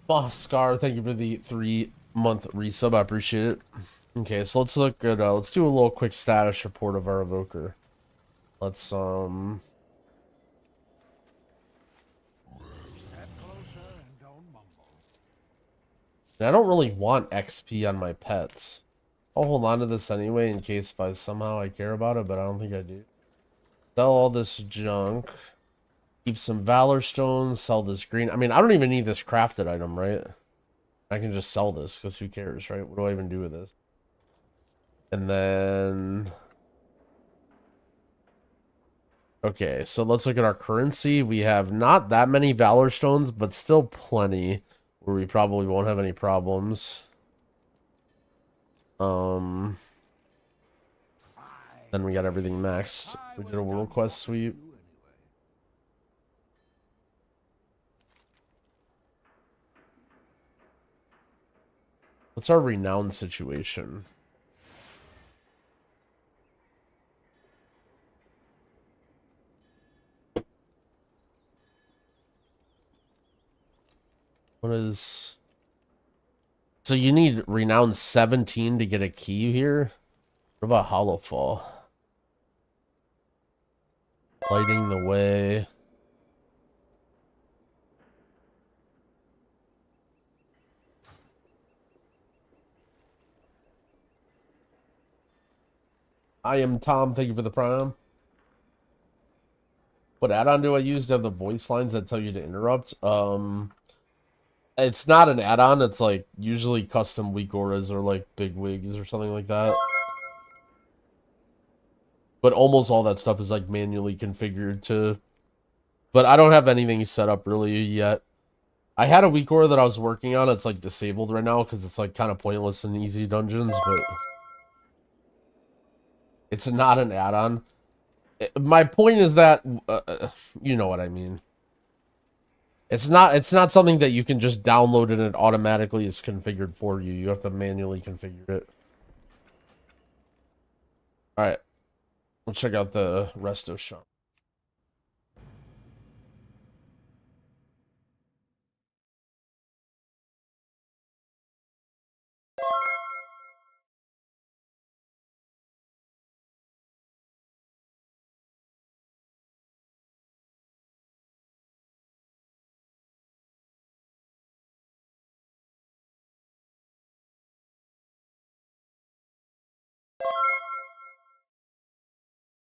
Oh, Scar, thank you for the 3-month resub. I appreciate it. Okay, so let's look at let's do a little quick status report of our Evoker. Let's Step closer and don't mumble. I don't really want XP on my pets. I'll hold on to this anyway in case by somehow I care about it, but I don't think I do. Sell all this junk. Keep some Valor Stones, sell this green. I mean, I don't even need this crafted item, right? I can just sell this, because who cares, right? What do I even do with this? And then... Okay, so let's look at our currency. We have not that many Valor Stones, but still plenty, where we probably won't have any problems. Then we got everything maxed. We did a world quest sweep. What's our renown situation? What is... So you need renown 17 to get a key here? What about Hollowfall? Lighting the way. I am Tom. Thank you for the Prime. What add-on do I use to have the voice lines that tell you to interrupt? It's not an add-on. It's like usually custom weak auras or like big wigs or something like that. But almost all that stuff is like manually configured to... But I don't have anything set up really yet. I had a weak aura that I was working on. It's like disabled right now because it's like kind of pointless in easy dungeons, but... It's not an add-on. My point is that you know what I mean. It's not something that you can just download and it automatically is configured for you. You have to manually configure it. All right. Let's check out the resto shop.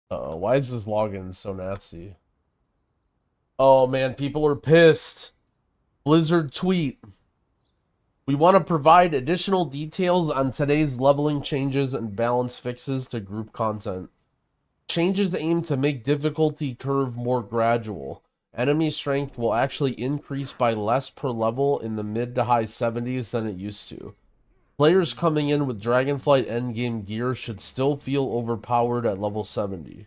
Uh-oh, why is this login so nasty? Oh man, people are pissed. Blizzard tweet. We want to provide additional details on today's leveling changes and balance fixes to group content. Changes aim to make difficulty curve more gradual. Enemy strength will actually increase by less per level in the mid to high 70s than it used to. Players coming in with Dragonflight endgame gear should still feel overpowered at level 70.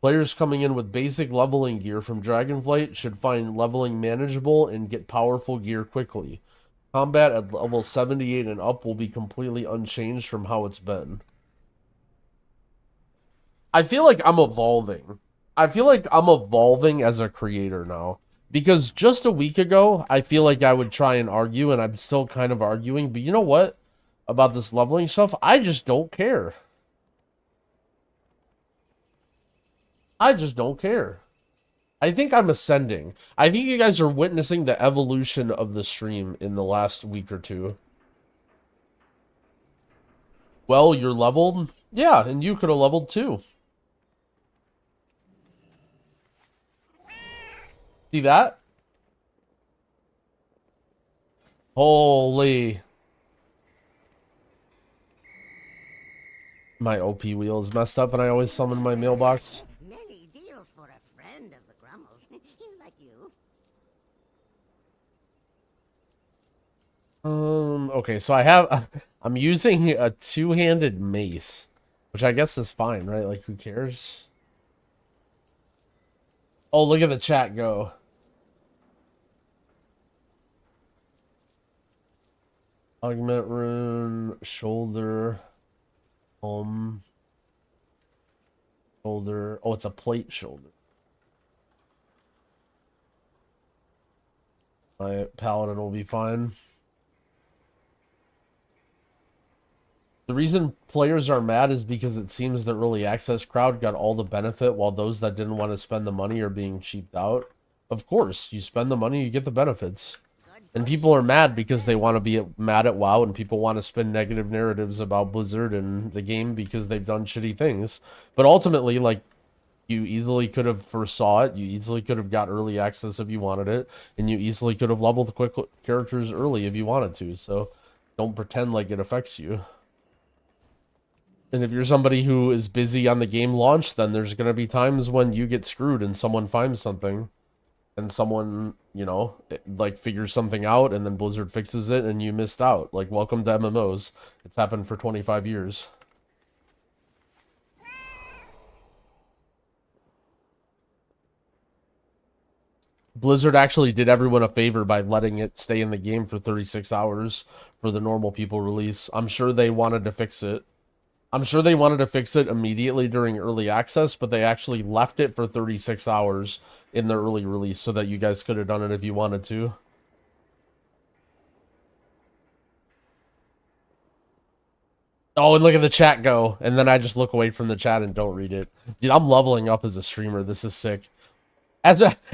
Players coming in with basic leveling gear from Dragonflight should find leveling manageable and get powerful gear quickly. Combat at level 78 and up will be completely unchanged from how it's been. I feel like I'm evolving. I feel like I'm evolving as a creator now. Because just a week ago, I feel like I would try and argue, and I'm still kind of arguing. But you know what? About this leveling stuff, I just don't care. I just don't care. I think I'm ascending. I think you guys are witnessing the evolution of the stream in the last week or two. Well, you're leveled? Yeah, and you could have leveled too. See that? Holy. My OP wheel is messed up and I always summon my mailbox. Many deals for a friend of the Grummels. Like you. Okay, so I'm using a two-handed mace, which I guess is fine, right? Like, who cares? Oh, look at the chat go. Augment rune, shoulder, shoulder. Oh, it's a plate shoulder. My paladin will be fine. The reason players are mad is because it seems the early access crowd got all the benefit while those that didn't want to spend the money are being cheaped out. Of course, you spend the money, you get the benefits. And people are mad because they want to be mad at WoW, and people want to spin negative narratives about Blizzard and the game because they've done shitty things. But ultimately, like, you easily could have foresaw it, you easily could have got early access if you wanted it, and you easily could have leveled quick characters early if you wanted to, so don't pretend like it affects you. And if you're somebody who is busy on the game launch, then there's going to be times when you get screwed and someone finds something. And someone, you know, like figures something out and then Blizzard fixes it and you missed out. Like, welcome to MMOs. It's happened for 25 years. Blizzard actually did everyone a favor by letting it stay in the game for 36 hours for the normal people release. I'm sure they wanted to fix it. I'm sure they wanted to fix it immediately during early access, but they actually left it for 36 hours in the early release so that you guys could have done it if you wanted to. Oh, and look at the chat go. And then I just look away from the chat and don't read it. Dude, I'm leveling up as a streamer. This is sick.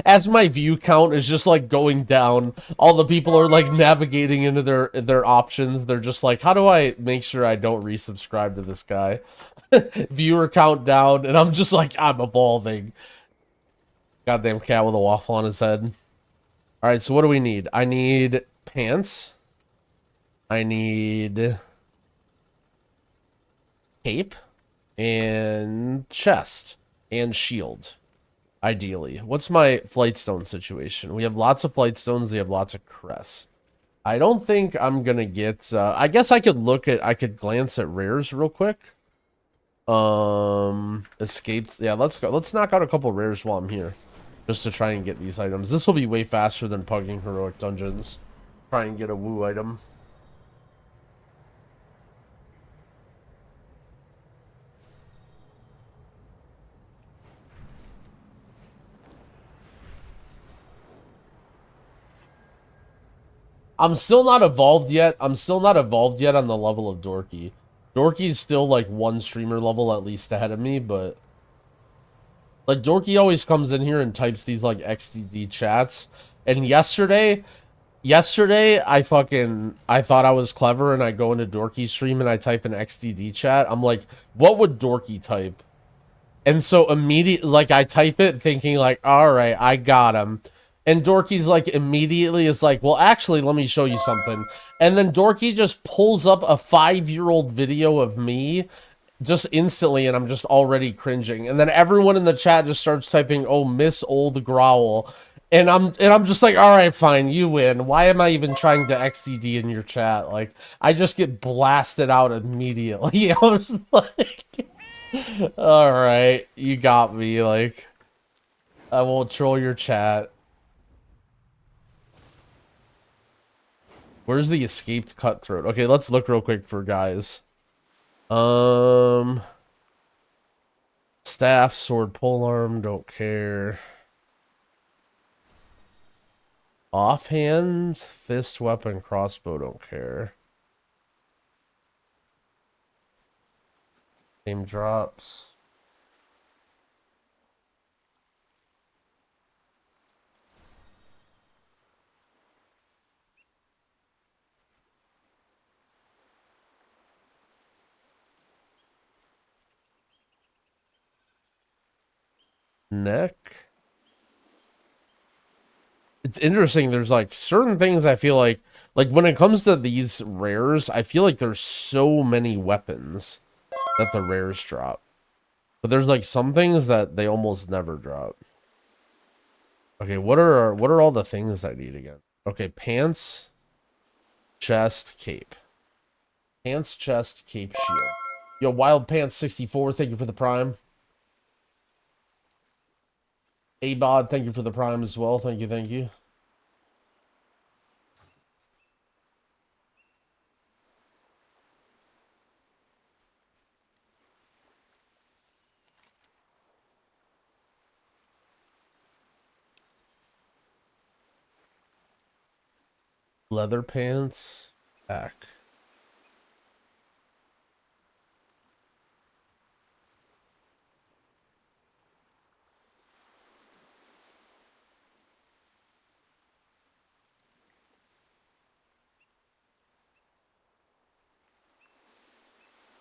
As my view count is just like going down, all the people are like navigating into their options. They're just like, how do I make sure I don't resubscribe to this guy? Viewer count down, and I'm just like, I'm evolving. Goddamn cat with a waffle on his head. Alright, so what do we need? I need pants. I need cape and chest and shield. Ideally. What's my Flightstone situation? We have lots of Flightstones. We have lots of crests. I don't think I'm gonna get... I guess I could glance at rares real quick. Escapes. Yeah, let's go. Let's knock out a couple rares while I'm here. Just to try and get these items. This will be way faster than pugging heroic dungeons. Try and get a woo item. I'm still not evolved yet. I'm still not evolved yet on the level of Dorky. Dorky's still like one streamer level at least ahead of me, but like Dorky always comes in here and types these like XDD chats. And yesterday I thought I was clever and I go into Dorky's stream and I type an XDD chat. I'm like, what would Dorky type? And so immediately, like, I type it thinking like, all right, I got him. And Dorky's like immediately is like, well, actually, let me show you something. And then Dorky just pulls up a 5-year-old video of me just instantly, and I'm just already cringing. And then everyone in the chat just starts typing, "Oh, Miss Old Growl." And I'm just like, all right, fine, you win. Why am I even trying to XDD in your chat? Like, I just get blasted out immediately. I was just like, all right, you got me. Like, I won't troll your chat. Where's the escaped cutthroat? Okay, let's look real quick for guys. Staff, sword, polearm, don't care. Offhand, fist, weapon, crossbow, don't care. Same drops. Neck. It's interesting. There's like certain things I feel like when it comes to these rares, I feel like there's so many weapons that the rares drop. But there's like some things that they almost never drop. Okay, what are all the things I need again? Okay, pants, chest, cape. Pants, chest, cape, shield. Yo, Wild Pants 64, thank you for the prime. Abod, thank you for the prime as well. Thank you, thank you. Leather pants, back.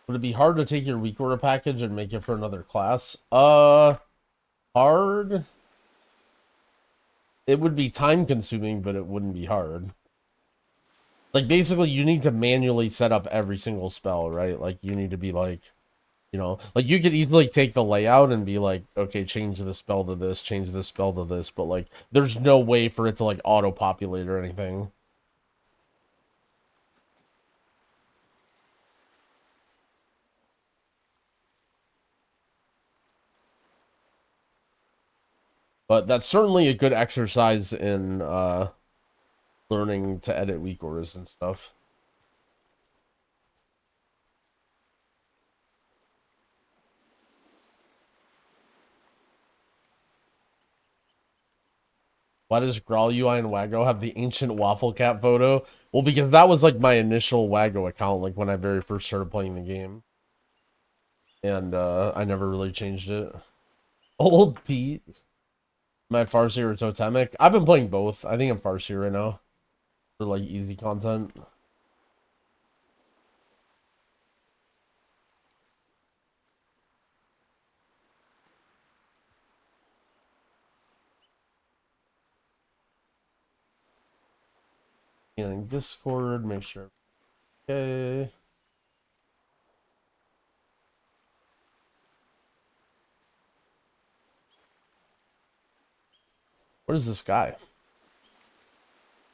Would it be hard to take your week order package and make it for another class? Hard? It would be time consuming, but it wouldn't be hard. Like, basically, you need to manually set up every single spell, right? Like, you need to be like, you know, like, you could easily take the layout and be like, okay, change the spell to this, change the spell to this, but, like, there's no way for it to, like, auto-populate or anything. But that's certainly a good exercise in, learning to edit weak orders and stuff. Why does Grawl UI and Wago have the ancient waffle cat photo? Well, because that was like my initial Wago account, like when I very first started playing the game. And I never really changed it. Old Pete. My Farseer or Totemic? I've been playing both. I think I'm Farseer right now. For like easy content. Scanning Discord, make sure. Okay. What is this guy?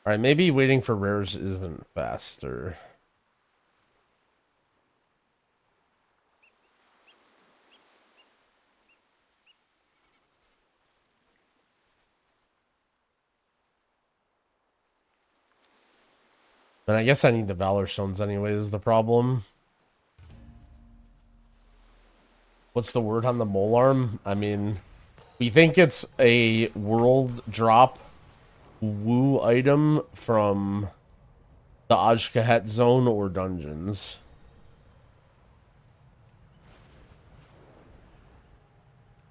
Alright, maybe waiting for rares isn't faster. Then I guess I need the Valor Stones anyway, is the problem. What's the word on the mole arm? I mean, we think it's a world drop woo item from the Ajkahet zone or dungeons.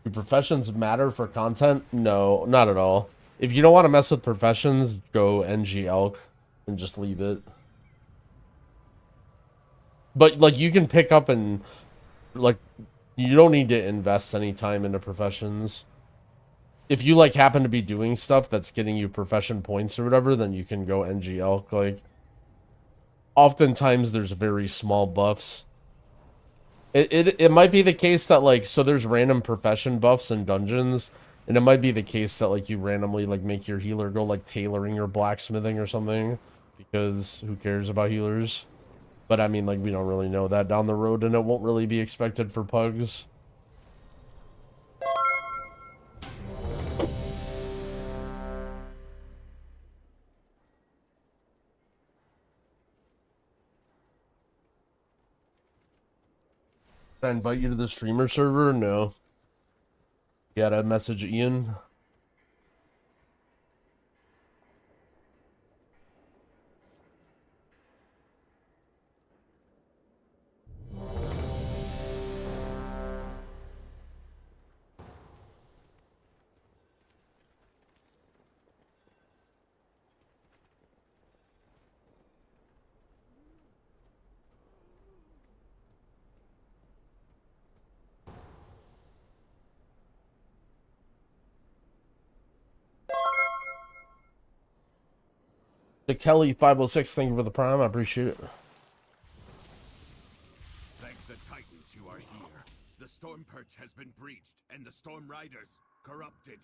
Do professions matter for content? No, not at all. If you don't want to mess with professions, go NG Elk and just leave it. But, like, you can pick up and, like, you don't need to invest any time into professions. if you like happen to be doing stuff that's getting you profession points or whatever, then you can go NGL. Like, oftentimes there's very small buffs. It might be the case that like, so there's random profession buffs in dungeons, and it might be the case that like you randomly like make your healer go like tailoring or blacksmithing or something, because who cares about healers? But I mean, like, we don't really know that down the road, and it won't really be expected for pugs. Did I invite you to the streamer server? No. You gotta message Ian. The Kelly 506, thank you for the prime. I appreciate it. Thank the Titans you are here. The Storm Perch has been breached, and the Storm Riders corrupted.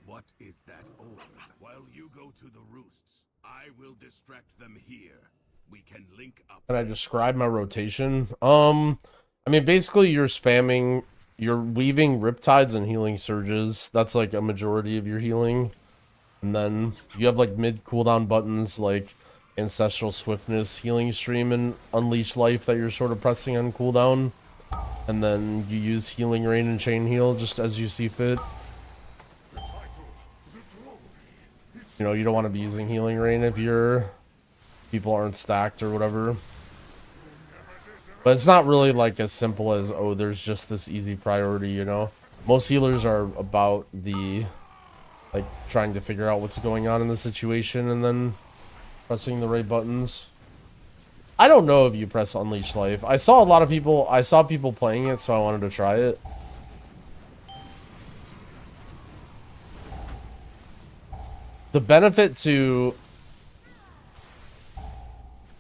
What is that orb? While you go to the roosts, I will distract them here. We can link up. Can I describe my rotation? I mean, basically you're spamming, you're weaving riptides and healing surges. That's like a majority of your healing. And then you have like mid cooldown buttons like Ancestral Swiftness, Healing Stream, and Unleash Life that you're sort of pressing on cooldown. And then you use Healing Rain and Chain Heal just as you see fit. You know, you don't want to be using Healing Rain if your people aren't stacked or whatever. But it's not really like as simple as, oh, there's just this easy priority, you know? Most healers are about the, like, trying to figure out what's going on in the situation and then pressing the right buttons. I don't know if you press Unleash Life. I saw people playing it, so I wanted to try it. The benefit to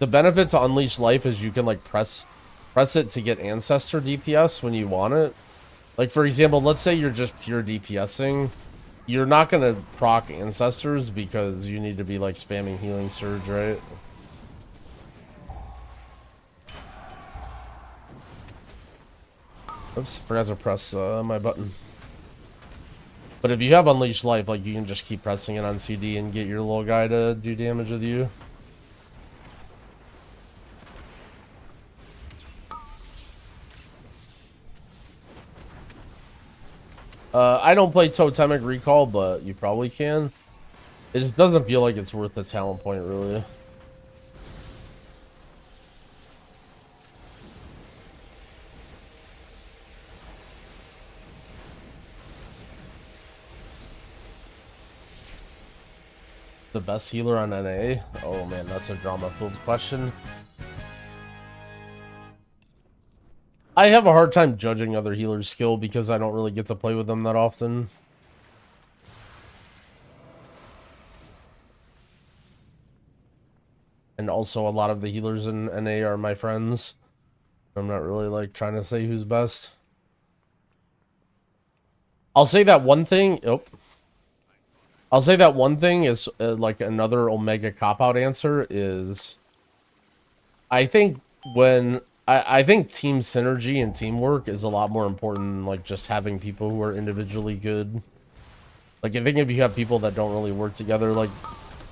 Unleash Life is you can like press it to get Ancestor DPS when you want it. Like, for example, let's say you're just pure DPSing. You're not gonna proc Ancestors because you need to be like spamming Healing Surge, right? Oops, forgot to press my button. But if you have Unleashed Life, like, you can just keep pressing it on CD and get your little guy to do damage with you. I don't play Totemic Recall, but you probably can. It just doesn't feel like it's worth the talent point, really. The best healer on NA? Oh man, that's a drama-filled question. I have a hard time judging other healers' skill because I don't really get to play with them that often. And also a lot of the healers in NA are my friends. I'm not really like trying to say who's best. I'll say that one thing. I'll say that one thing is like another Omega cop-out answer is I think I think team synergy and teamwork is a lot more important than like just having people who are individually good. Like, I think if you have people that don't really work together, like,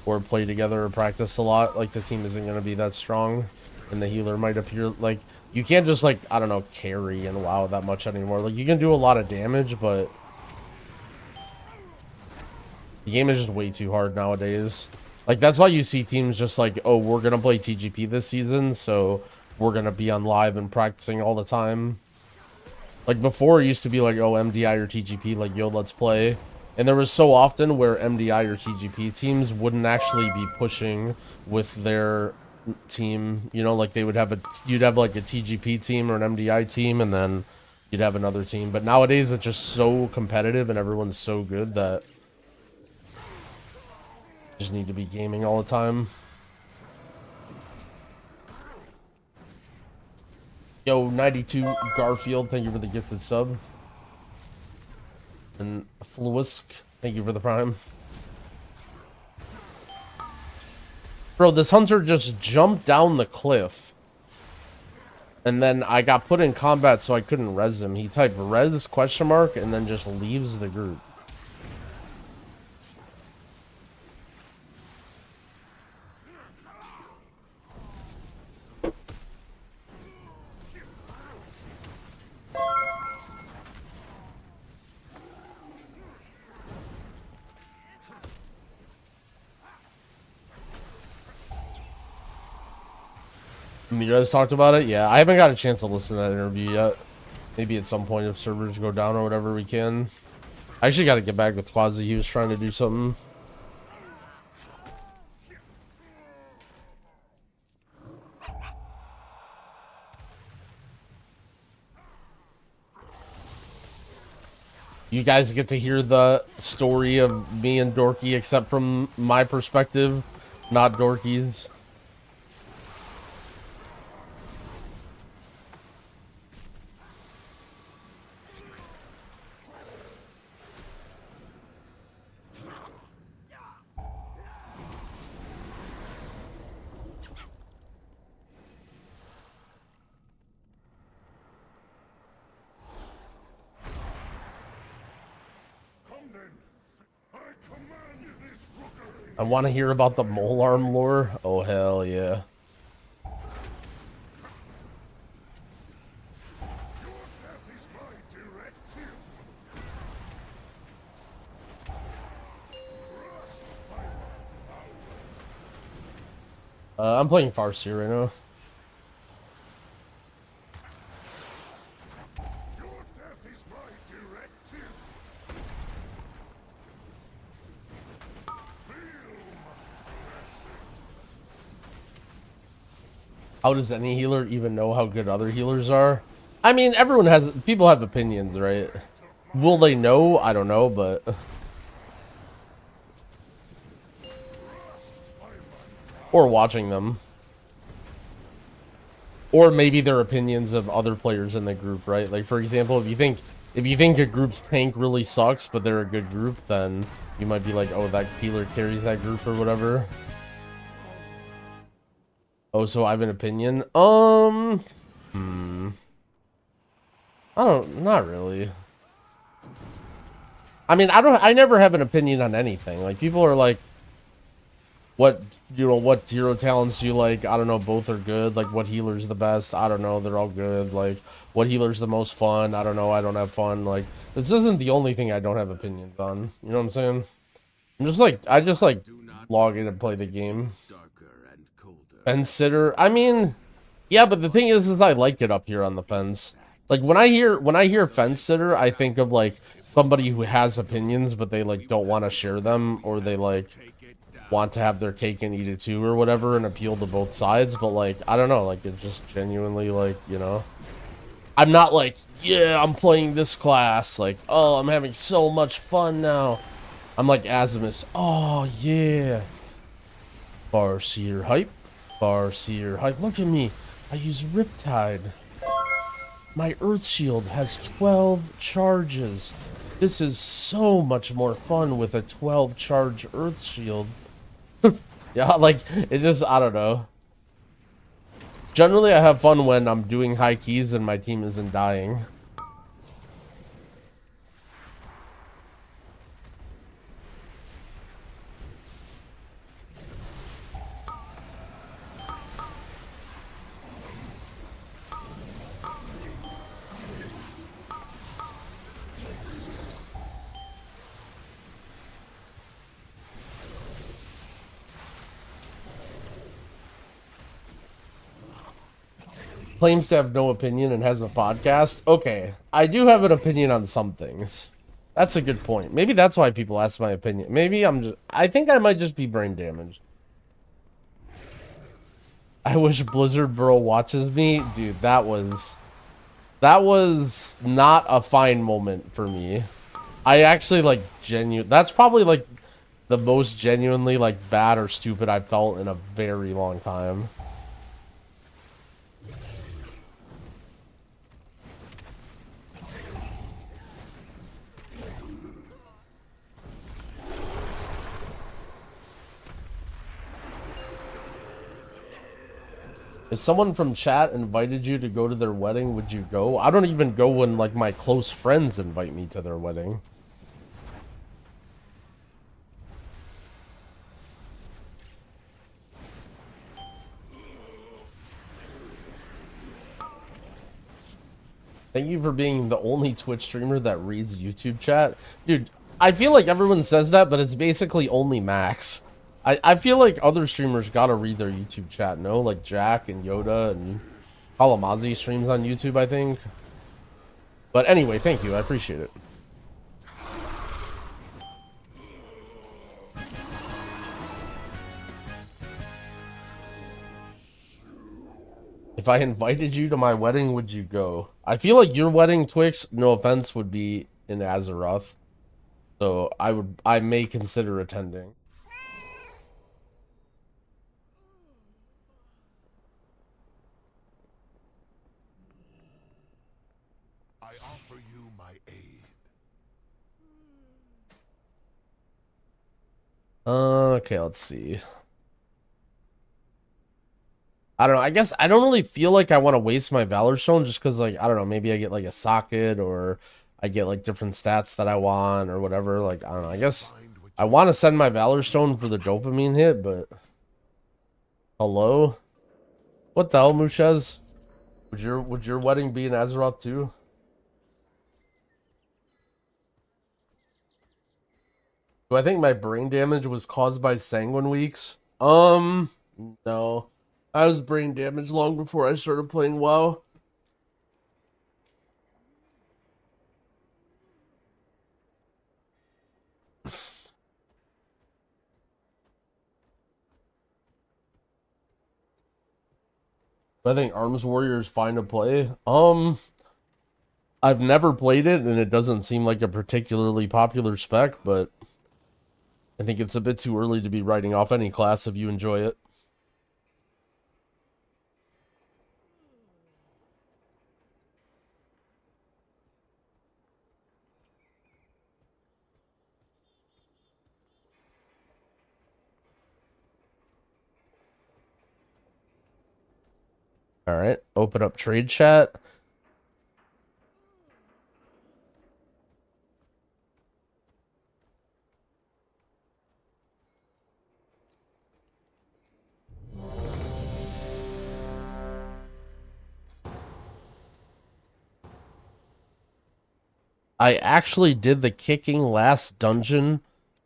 or play together or practice a lot, like, the team isn't going to be that strong, and the healer might appear like you can't just like, I don't know, carry and WoW that much anymore. Like, you can do a lot of damage, but the game is just way too hard nowadays. Like, that's why you see teams just like, oh, we're gonna play TGP this season, so we're gonna be on live and practicing all the time. Like before, it used to be like, oh, MDI or TGP, like, yo, let's play. And there was so often where MDI or TGP teams wouldn't actually be pushing with their team. You know, like they would have you'd have like a TGP team or an MDI team, and then you'd have another team. But nowadays, it's just so competitive and everyone's so good that you just need to be gaming all the time. Yo, 92 Garfield, thank you for the gifted sub. And Fluisk, thank you for the prime. Bro, this hunter just jumped down the cliff. And then I got put in combat so I couldn't res him. He typed res question mark and then just leaves the group. You guys talked about it? Yeah, I haven't got a chance to listen to that interview yet. Maybe at some point if servers go down or whatever we can. I actually got to get back with Quasi. He was trying to do something. You guys get to hear the story of me and Dorky, except from my perspective, not Dorky's. I want to hear about the mole arm lore. Oh, hell yeah. I'm playing Farseer right now. How does any healer even know how good other healers are? I mean, people have opinions, right? Will they know? I don't know, but... Or watching them. Or maybe their opinions of other players in the group, right? Like, for example, if you think a group's tank really sucks, but they're a good group, then you might be like, oh, that healer carries that group or whatever. Oh, so I have an opinion? I don't, not really. I mean, I never have an opinion on anything. Like, people are like, what hero talents do you like? I don't know, both are good. Like, what healer's the best? I don't know, they're all good. Like, what healer's the most fun? I don't know, I don't have fun. Like, this isn't the only thing I don't have opinions on. You know what I'm saying? I just like log in and play the game. Fence sitter. I mean, yeah, but the thing is I like it up here on the fence. Like when I hear fence sitter, I think of like somebody who has opinions, but they like don't want to share them, or they like want to have their cake and eat it too, or whatever, and appeal to both sides. But like, I don't know, like it's just genuinely like, you know, I'm not like, yeah, I'm playing this class, like, oh, I'm having so much fun now. I'm like Azimus. Oh yeah, Farseer hype. Farseer hype. Look at me. I use Riptide. My Earth Shield has 12 charges. This is so much more fun with a 12 charge Earth Shield. Yeah, like, it just, I don't know. Generally, I have fun when I'm doing high keys and my team isn't dying. claims to have no opinion and has a podcast. Okay, I do have an opinion on some things. That's a good point. Maybe that's why people ask my opinion. Maybe I think I might just be brain damaged. I wish Blizzard Bro watches me. Dude, that was not a fine moment for me. I actually like that's probably like the most genuinely like bad or stupid I've felt in a very long time. If someone from chat invited you to go to their wedding, would you go? I don't even go when, like, my close friends invite me to their wedding. Thank you for being the only Twitch streamer that reads YouTube chat. Dude, I feel like everyone says that, but it's basically only Max. I feel like other streamers gotta read their YouTube chat, no? Like Jack and Yoda and Kalamazi streams on YouTube, I think. But anyway, thank you. I appreciate it. If I invited you to my wedding, would you go? I feel like your wedding, Twix, no offense, would be in Azeroth. So I may consider attending. I offer you my aid. Okay, let's see. I don't know. I guess I don't really feel like I want to waste my Valor Stone just because, like, I don't know, maybe I get, like, a socket or I get, like, different stats that I want or whatever. Like, I don't know. I guess I want to send my Valor Stone for the dopamine hit, but... Hello? What the hell, Mushez? Would your wedding be in Azeroth too? Do I think my brain damage was caused by Sanguine Weeks? No. I was brain damaged long before I started playing WoW. I think Arms Warrior is fine to play. I've never played it, and it doesn't seem like a particularly popular spec, but I think it's a bit too early to be writing off any class if you enjoy it. All right, open up trade chat. I actually did the kicking last dungeon.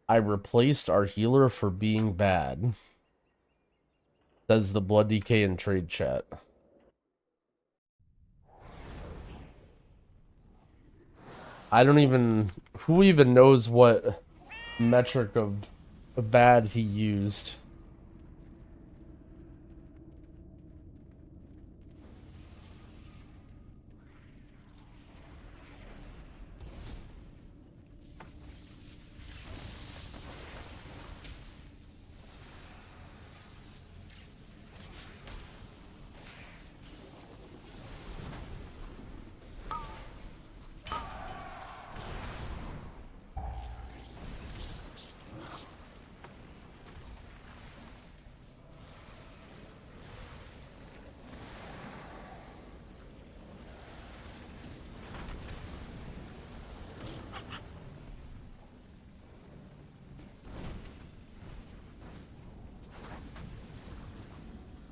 I replaced our healer for being bad. Says the Blood DK in trade chat. I don't even... Who even knows what metric of bad he used?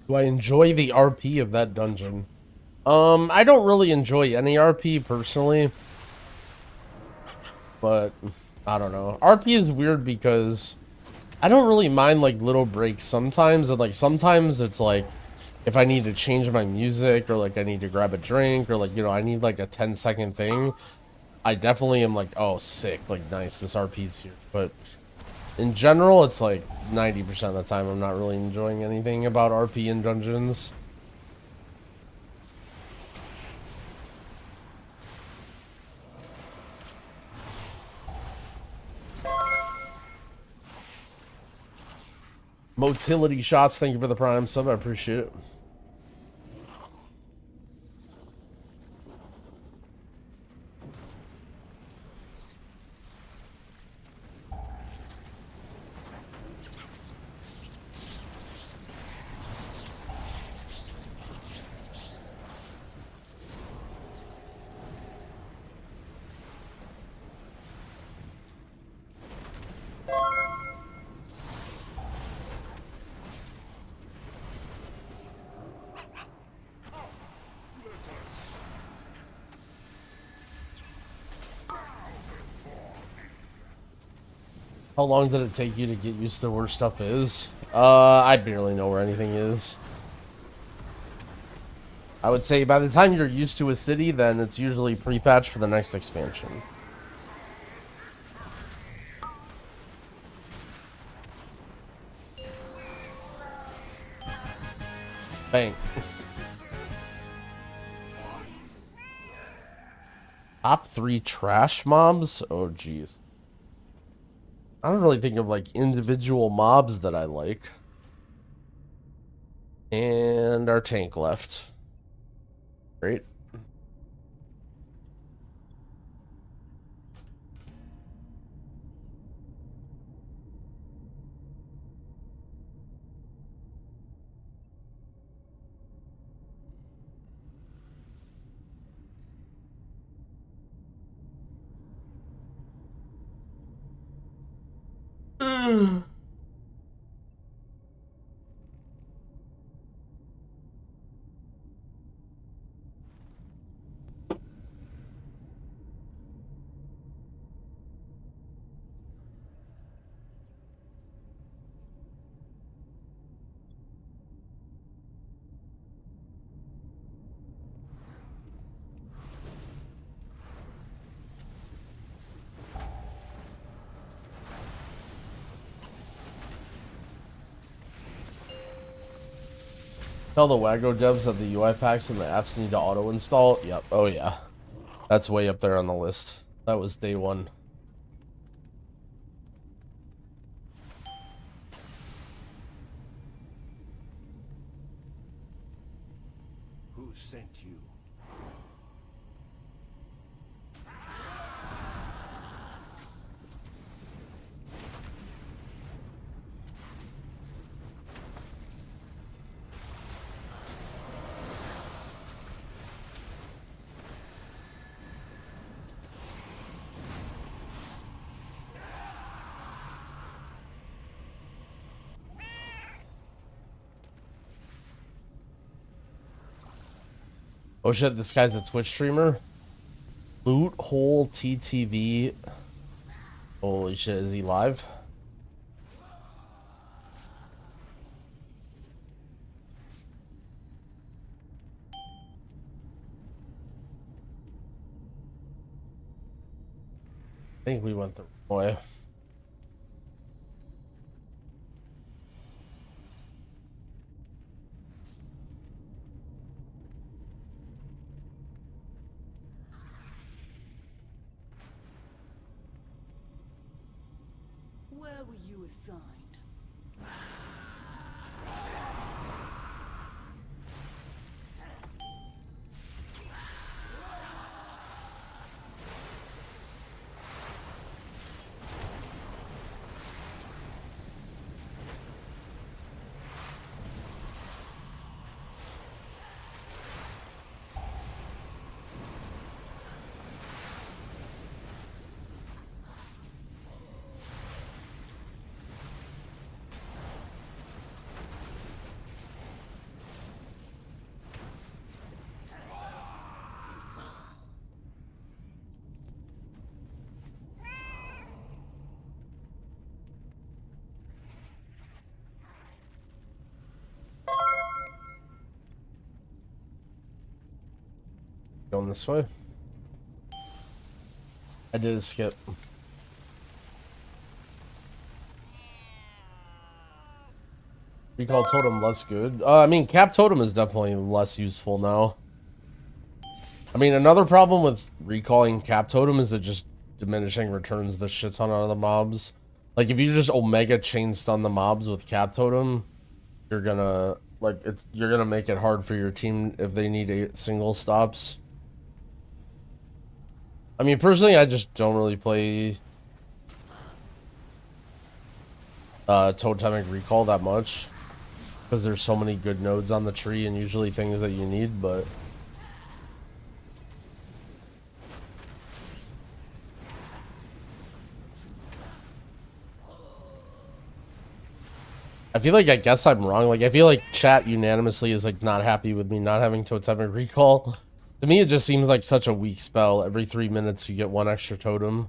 Do I enjoy the RP of that dungeon? I don't really enjoy any RP personally. But, I don't know. RP is weird because I don't really mind, like, little breaks sometimes. And, like, sometimes it's like, if I need to change my music or like I need to grab a drink or like, you know, I need like a 10-second thing, I definitely am like, oh, sick, like nice, this RP's here. But in general, it's like 90% of the time I'm not really enjoying anything about RP in dungeons. Motility shots, thank you for the prime sub, I appreciate it. How long did it take you to get used to where stuff is? I barely know where anything is. I would say by the time you're used to a city, then it's usually pre-patched for the next expansion. Bang. Top 3 trash mobs? Oh, jeez. I don't really think of like individual mobs that I like. And our tank left. Great. Tell the Wago devs that the UI packs and the apps need to auto install. Yep. Oh yeah. That's way up there on the list. That was day one. Who sent you? Oh shit, this guy's a Twitch streamer. Boot hole TTV. Holy shit, is he live? I think we went the wrong way. Where were you assigned? going this way. I did a skip. Recall totem less good. I mean, cap totem is definitely less useful now. I mean, another problem with recalling cap totem is it just diminishing returns the shit ton out of the mobs. Like, if you just omega chain stun the mobs with cap totem, you're gonna you're gonna make it hard for your team if they need 8 single stops. I mean, personally, I just don't really play totemic recall that much because there's so many good nodes on the tree and usually things that you need, but I feel like, I guess I'm wrong. Like, I feel like chat unanimously is like not happy with me not having totemic recall. To me, it just seems like such a weak spell. Every 3 minutes you get 1 extra totem.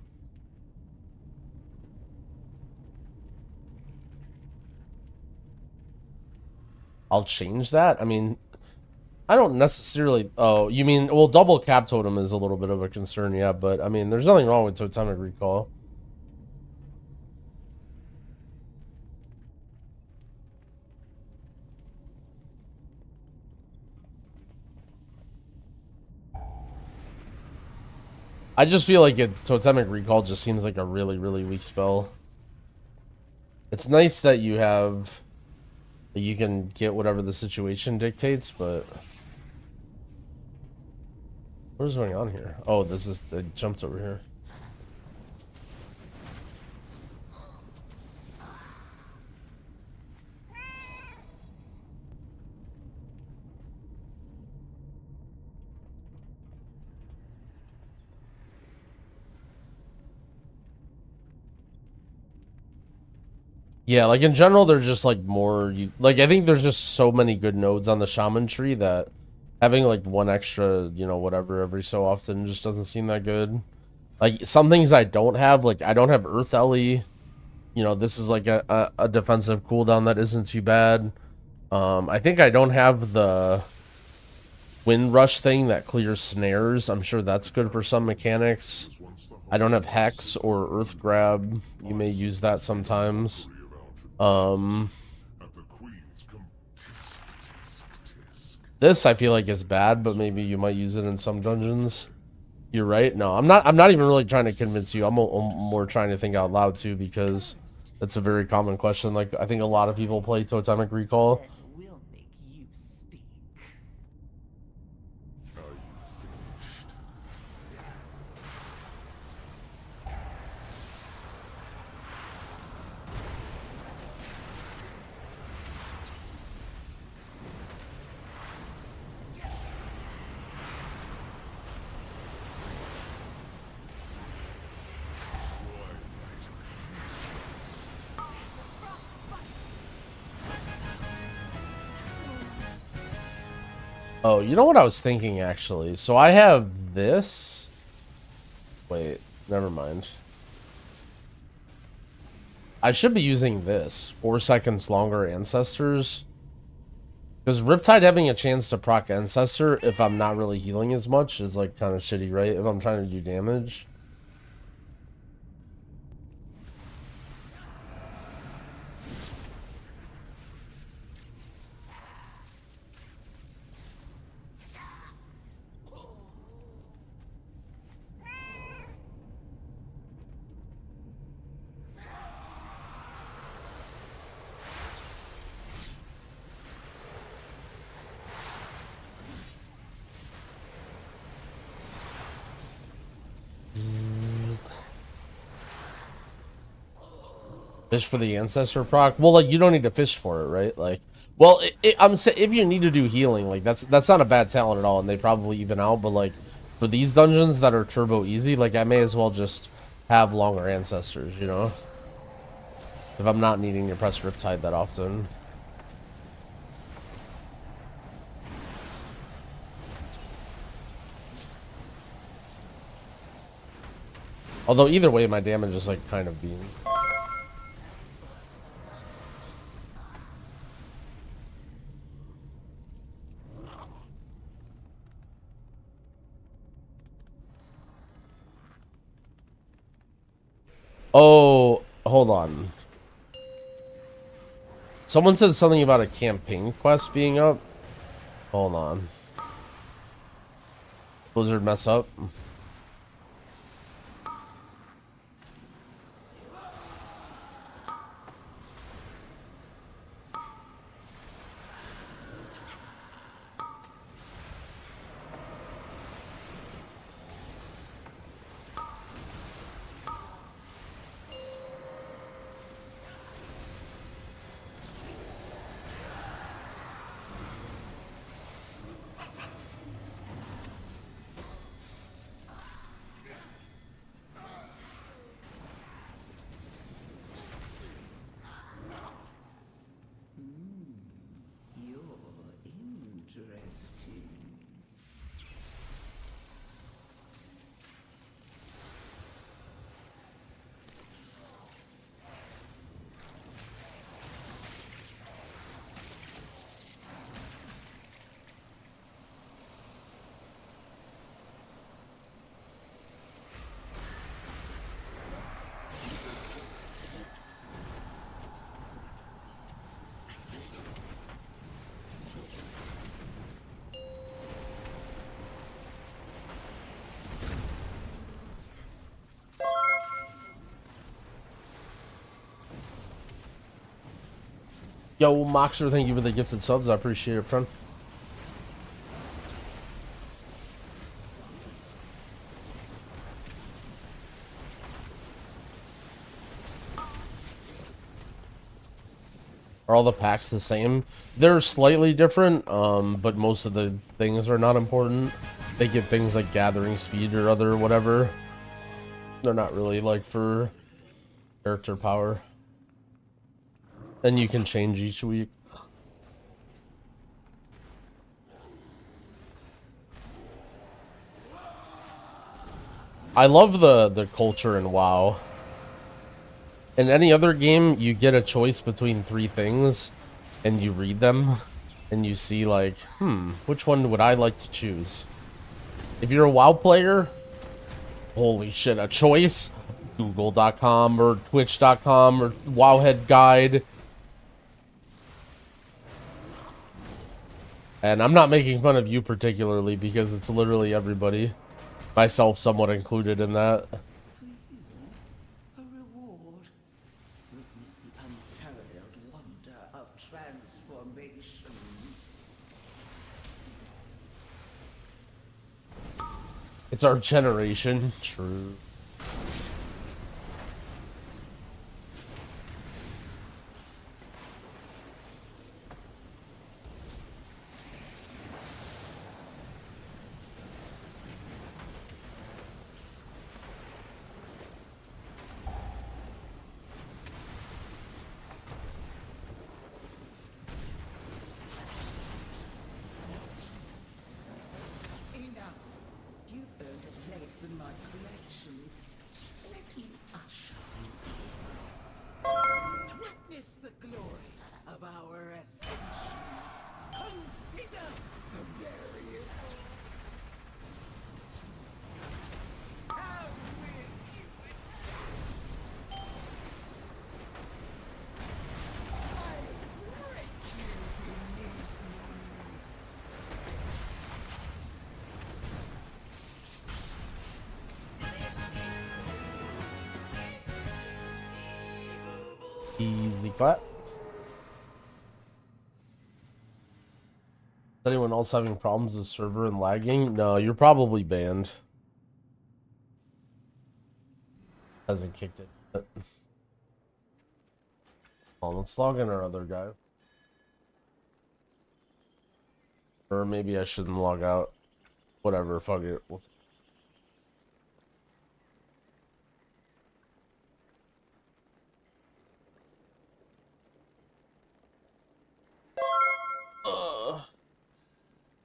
I'll change that. I mean, I don't necessarily... Oh, you mean... Well, double cap totem is a little bit of a concern, yeah, but I mean, there's nothing wrong with totemic recall. I just feel like totemic recall just seems like a really, really weak spell. It's nice that you have... You can get whatever the situation dictates, but... What is going on here? Oh, this is... It jumped over here. Yeah, like in general, they're just like more... Like, I think there's just so many good nodes on the shaman tree that having like 1 extra, you know, whatever every so often just doesn't seem that good. Like, some things I don't have, like, I don't have Earth Ellie. You know, this is like a defensive cooldown that isn't too bad. I think I don't have the Wind Rush thing that clears snares. I'm sure that's good for some mechanics. I don't have Hex or Earth Grab. You may use that sometimes. This I feel like is bad, but maybe you might use it in some dungeons. You're right. No, I'm not even really trying to convince you. I'm more trying to think out loud too, because that's a very common question. Like, I think a lot of people play totemic recall. We'll make you speak. Oh, you know what I was thinking, actually? So I have this... Wait, never mind. I should be using this. 4 seconds longer Ancestors. Because Riptide having a chance to proc Ancestor, if I'm not really healing as much, is like kind of shitty, right? If I'm trying to do damage. Fish for the Ancestor proc? Well, like, you don't need to fish for it, right? Like, well, I'm saying if you need to do healing, like, that's not a bad talent at all, and they probably even out, but, like, for these dungeons that are turbo easy, like, I may as well just have longer Ancestors, you know? If I'm not needing to press Riptide that often. Although, either way, my damage is, like, kind of being... Oh, hold on. Someone said something about a campaign quest being up. Hold on. Blizzard mess up. Yo, Moxer, thank you for the gifted subs. I appreciate it, friend. Are all the packs the same? They're slightly different, but most of the things are not important. They give things like gathering speed or other whatever. They're not really like for character power. And you can change each week. I love the culture in WoW. In any other game, you get a choice between 3 things, and you read them, and you see like, which one would I like to choose? If you're a WoW player, holy shit, a choice? Google.com or Twitch.com or Wowhead Guide. And I'm not making fun of you particularly because it's literally everybody. Myself somewhat included in that. A reward. Witness the unparalleled wonder of transformation. It's our generation. True. Enough. You've earned a place in my collections. Let me usher you in. Witness the glory of our ascension. Consider the variables. How will you I break you beneath me. Easy clap. Is anyone else having problems with the server and lagging? No, you're probably banned. Hasn't kicked it yet. Well, let's log in our other guy. Or maybe I shouldn't log out. Whatever, fuck it.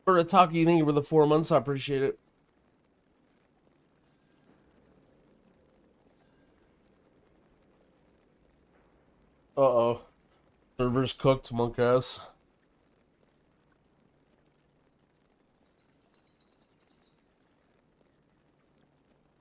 Burataki, thank you for the 4 months. I appreciate it. Uh-oh. Server's cooked, monk ass.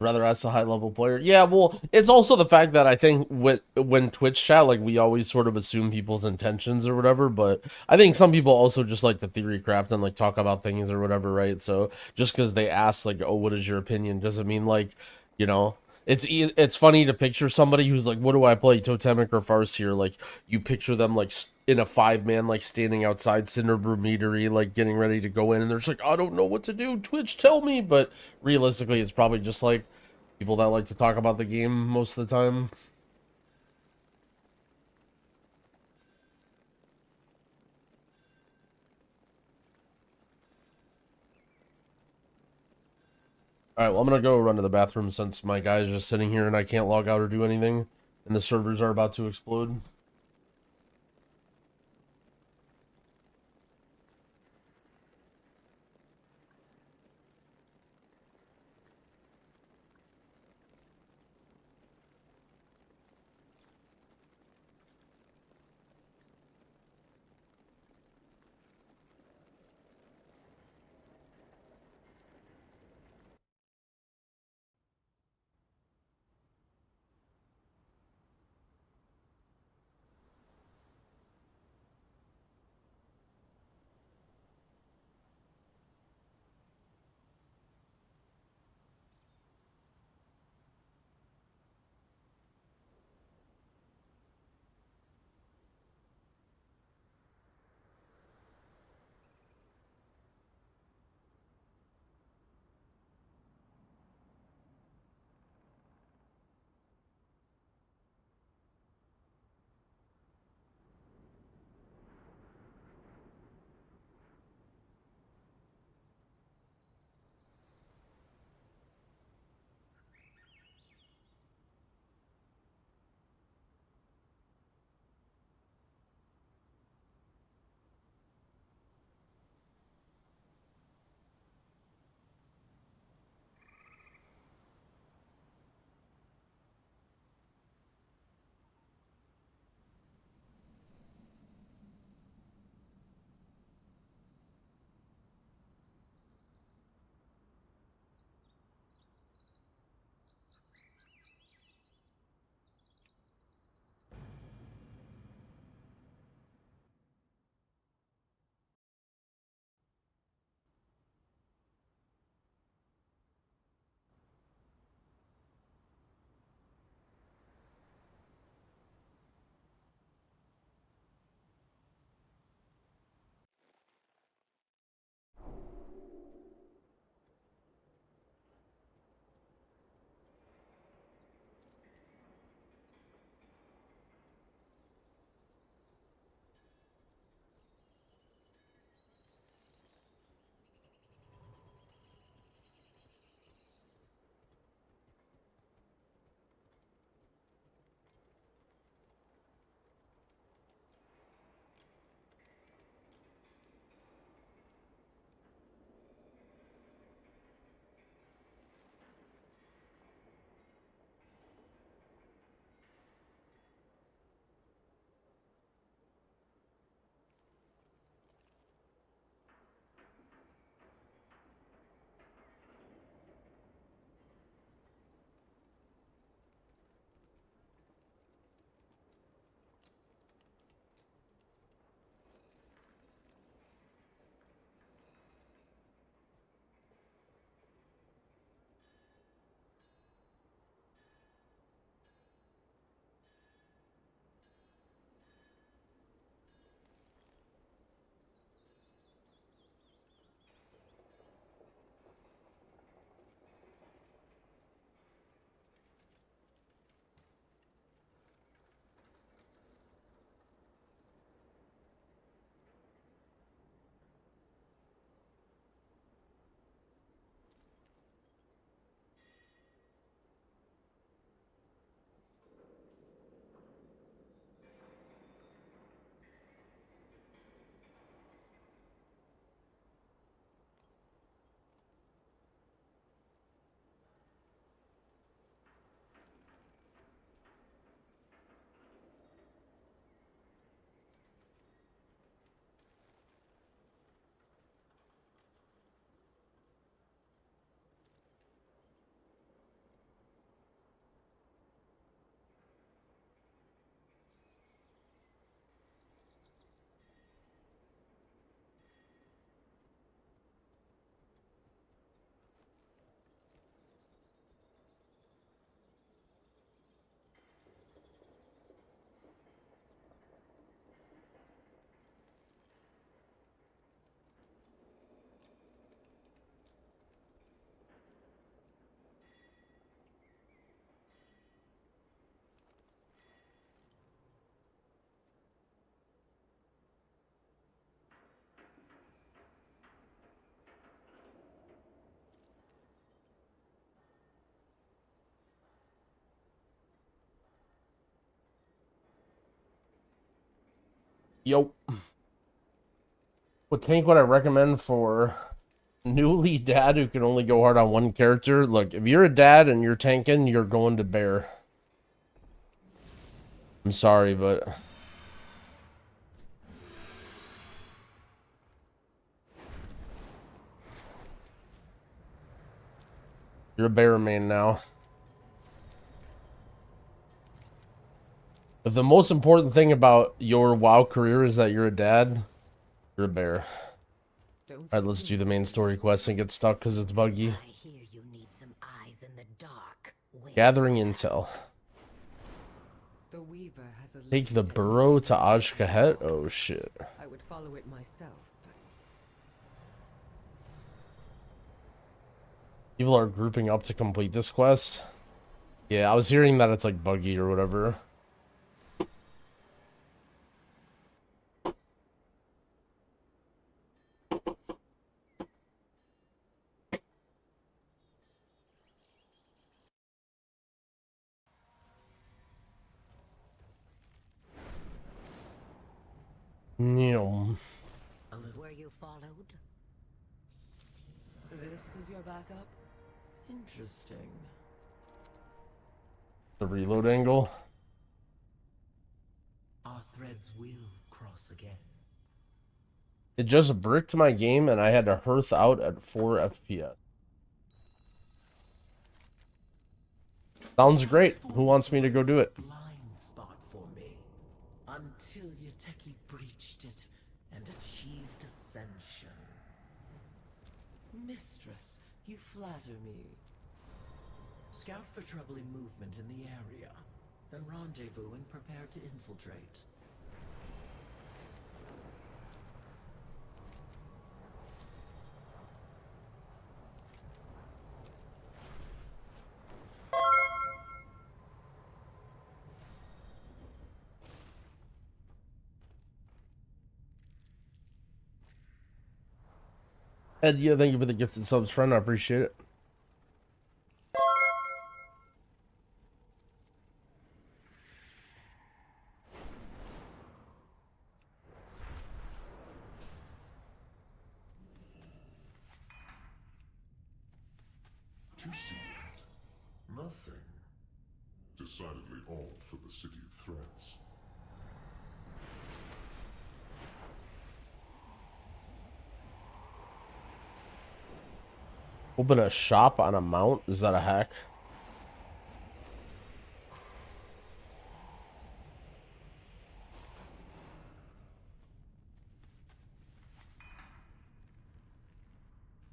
rather ask a high level player. Yeah, well, it's also the fact that I think when Twitch chat, like we always sort of assume people's intentions or whatever, but I think some people also just like the theory craft and like talk about things or whatever, right? So just because they ask like, oh, what is your opinion, doesn't mean like, you know, it's funny to picture somebody who's like, what do I play, totemic or farseer? Like you picture them like in a 5-man, like standing outside Cinderbrew Meadery, like getting ready to go in, and they're just like, I don't know what to do. Twitch, tell me. But realistically, it's probably just like people that like to talk about the game most of the time. All right, well, I'm gonna go run to the bathroom since my guy's just sitting here and I can't log out or do anything, and the servers are about to explode. Yo. What tank would I recommend for newly dad who can only go hard on one character? Look, if you're a dad and you're tanking, you're going to bear. I'm sorry, but you're a bear main now. If the most important thing about your WoW career is that you're a dad, you're a bear. Alright, let's do the main story quest and get stuck because it's buggy. I hear you need some eyes in the dark. Gathering intel. The Weaver has a Take the burrow to Ajkahet? Oh shit. I would follow it myself, but People are grouping up to complete this quest. Yeah, I was hearing that it's like buggy or whatever. Neom. Were you followed? this is your backup? Interesting. The reload angle. Our threads will cross again. It just bricked my game and I had to hearth out at 4 FPS. Sounds great. Who wants me to go do it? Blind spot for me. Until Yuteki breached it and achieved ascension. Mistress, you flatter me. Scout for troubling movement in the area. Then rendezvous and prepare to infiltrate. Ed, yeah, thank you for the gifted subs, friend. I appreciate it. To see it? Nothing. Decidedly odd for the city of threats. Open a shop on a mount? Is that a hack?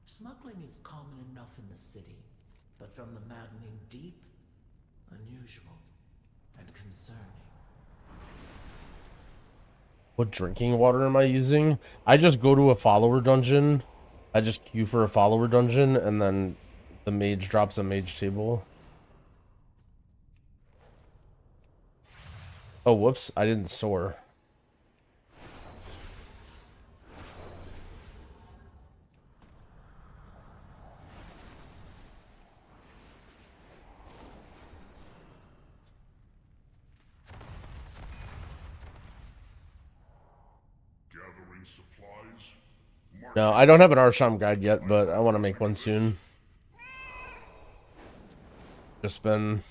Smuggling is common enough in the city, but from the maddening deep, unusual and concerning. What drinking water am I using? I just go to a follower dungeon. I just queue for a follower dungeon, and then the mage drops a mage table. Oh, whoops. I didn't soar. Gathering supplies. No, I don't have an Arsham guide yet, but I want to make one soon. Just been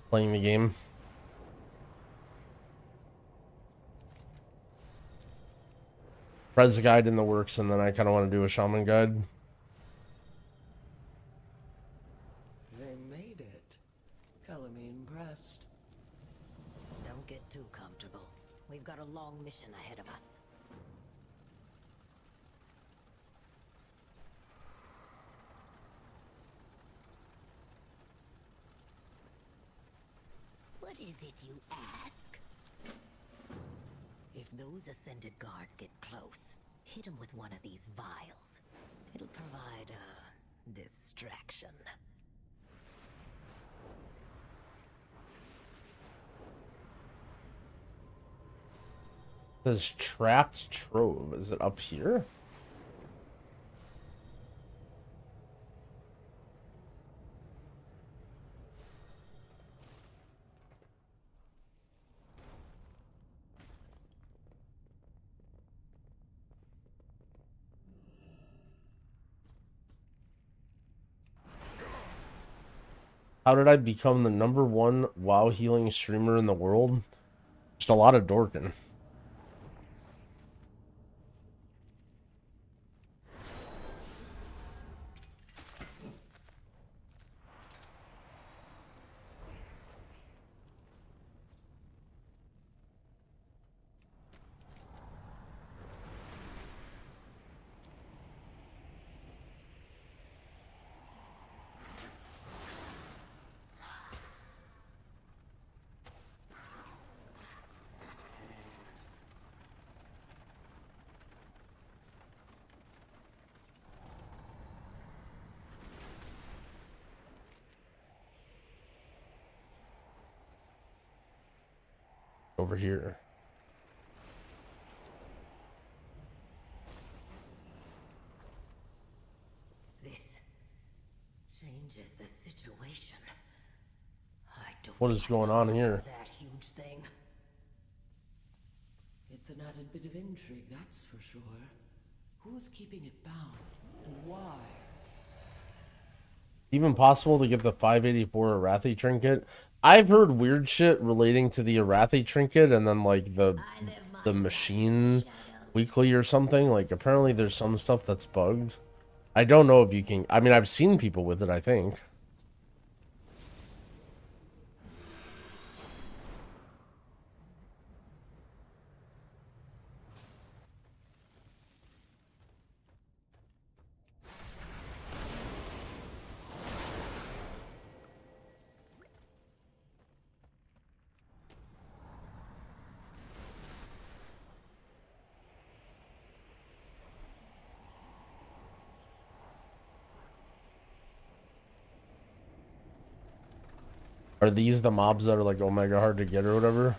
playing the game. Prez guide in the works, and then I kind of want to do a shaman guide. They made it. Color me impressed. Don't get too comfortable. We've got a long mission ahead of us. What is it you ask? If those ascended guards get close, hit them with one of these vials. It'll provide a distraction. It says trapped trove. Is it up here? How did I become the #1 WoW healing streamer in the world? Just a lot of dorking. Over here. This changes the situation. I don't What is going on here? that huge thing. It's an added bit of intrigue, that's for sure. Who's keeping it bound, and why? Even possible to get the 584 Arathi trinket? I've heard weird shit relating to the Arathi trinket and then like the machine weekly or something. Like apparently there's some stuff that's bugged. I don't know if you can. I mean, I've seen people with it, I think. Are these the mobs that are like omega hard to get or whatever?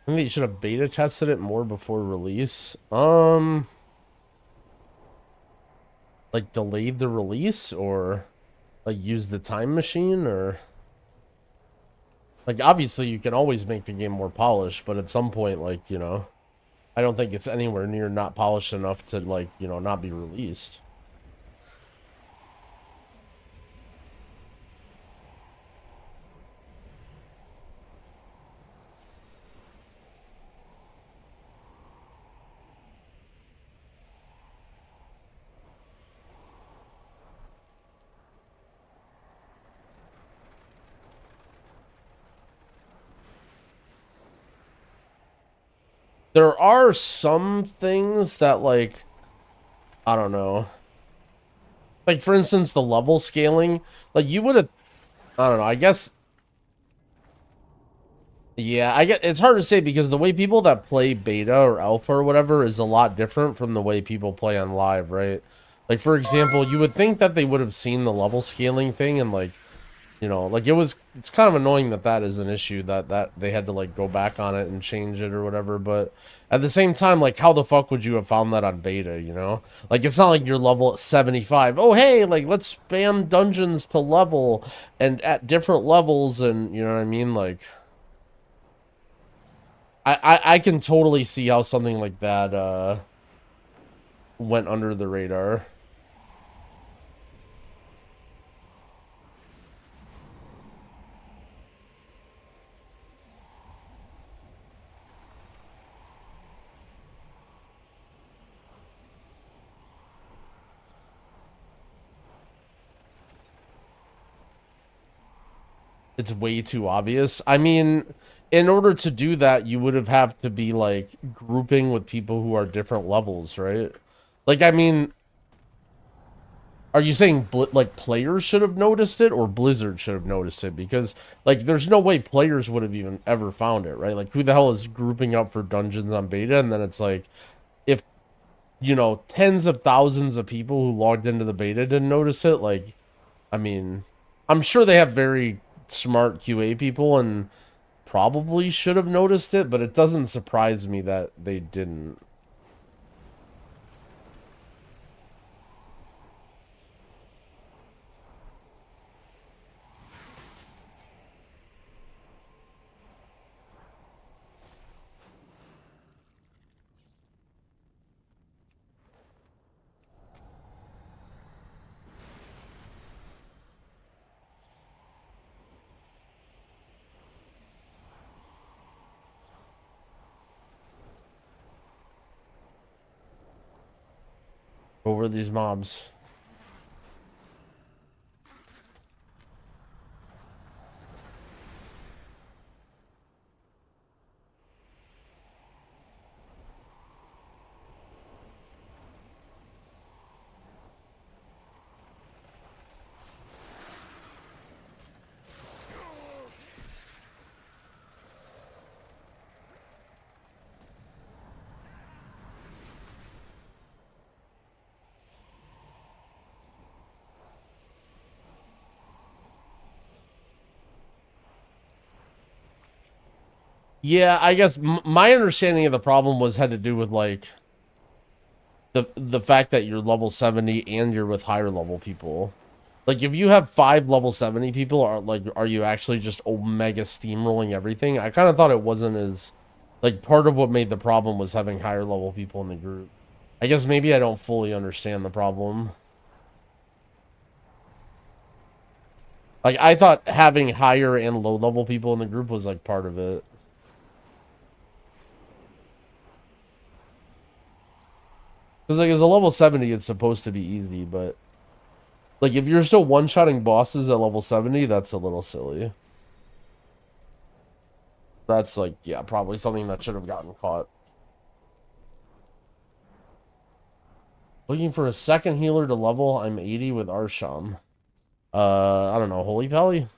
I think they should have beta tested it more before release. Like delayed the release or like use the time machine or like obviously you can always make the game more polished, but at some point, like, you know, I don't think it's anywhere near not polished enough to like, you know, not be released. There are some things that, like, I don't know. Like, for instance, the level scaling. Like, you would have... I don't know, I guess... Yeah, I get it's hard to say because the way people that play beta or alpha or whatever is a lot different from the way people play on live, right? Like, for example, you would think that they would have seen the level scaling thing and, like, you know, like it's kind of annoying that that is an issue that they had to like go back on it and change it or whatever. But at the same time, like how the fuck would you have found that on beta, you know? Like it's not like you're level 75. Oh, hey, like let's spam dungeons to level and at different levels and you know what I mean? Like I can totally see how something like that went under the radar. It's way too obvious. I mean, in order to do that, you would have to be like grouping with people who are different levels, right? Like, I mean, are you saying like players should have noticed it or Blizzard should have noticed it? Because like, there's no way players would have even ever found it, right? Like, who the hell is grouping up for dungeons on beta? And then it's like, if you know, tens of thousands of people who logged into the beta didn't notice it, like, I mean, I'm sure they have very smart QA people and probably should have noticed it, but it doesn't surprise me that they didn't. What were these mobs? Yeah, I guess my understanding of the problem had to do with like the fact that you're level 70 and you're with higher level people. Like if you have 5 level 70 people, are you actually just omega steamrolling everything? I kind of thought it wasn't as like part of what made the problem was having higher level people in the group. I guess maybe I don't fully understand the problem. Like I thought having higher and low level people in the group was like part of it. Because, like, as a level 70, it's supposed to be easy, but... Like, if you're still one-shotting bosses at level 70, that's a little silly. That's, like, yeah, probably something that should have gotten caught. Looking for a second healer to level. I'm 80 with Arsham. I don't know. Holy Pally?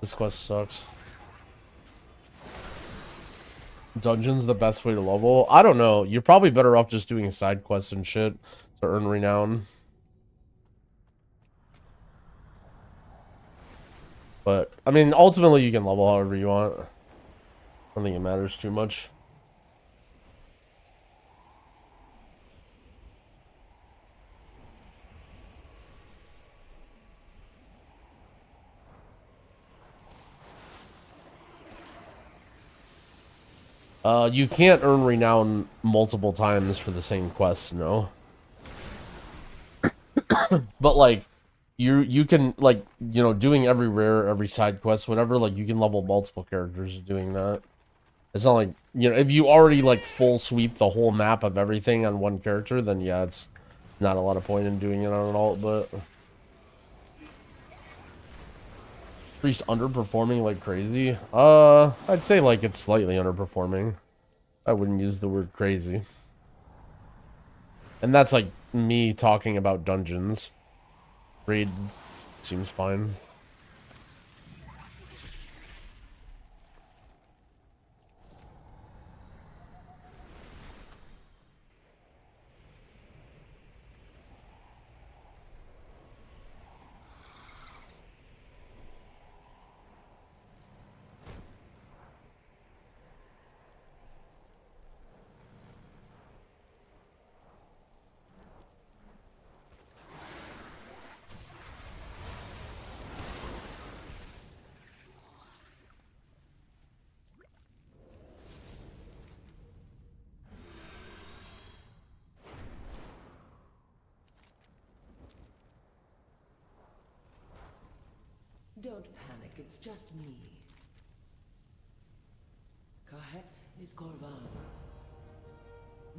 This quest sucks. Dungeon's the best way to level? I don't know. You're probably better off just doing side quests and shit to earn renown. But, I mean, ultimately you can level however you want. I don't think it matters too much. You can't earn renown multiple times for the same quest, no. But like, you can like, you know, doing every rare, every side quest, whatever. Like, you can level multiple characters doing that. It's not like, you know, if you already like full sweep the whole map of everything on one character, then yeah, it's not a lot of point in doing it on an alt. But Priest underperforming like crazy. I'd say like it's slightly underperforming. I wouldn't use the word crazy. And that's like me talking about dungeons. Raid seems fine. Don't panic, it's just me. Kahet is Korvan.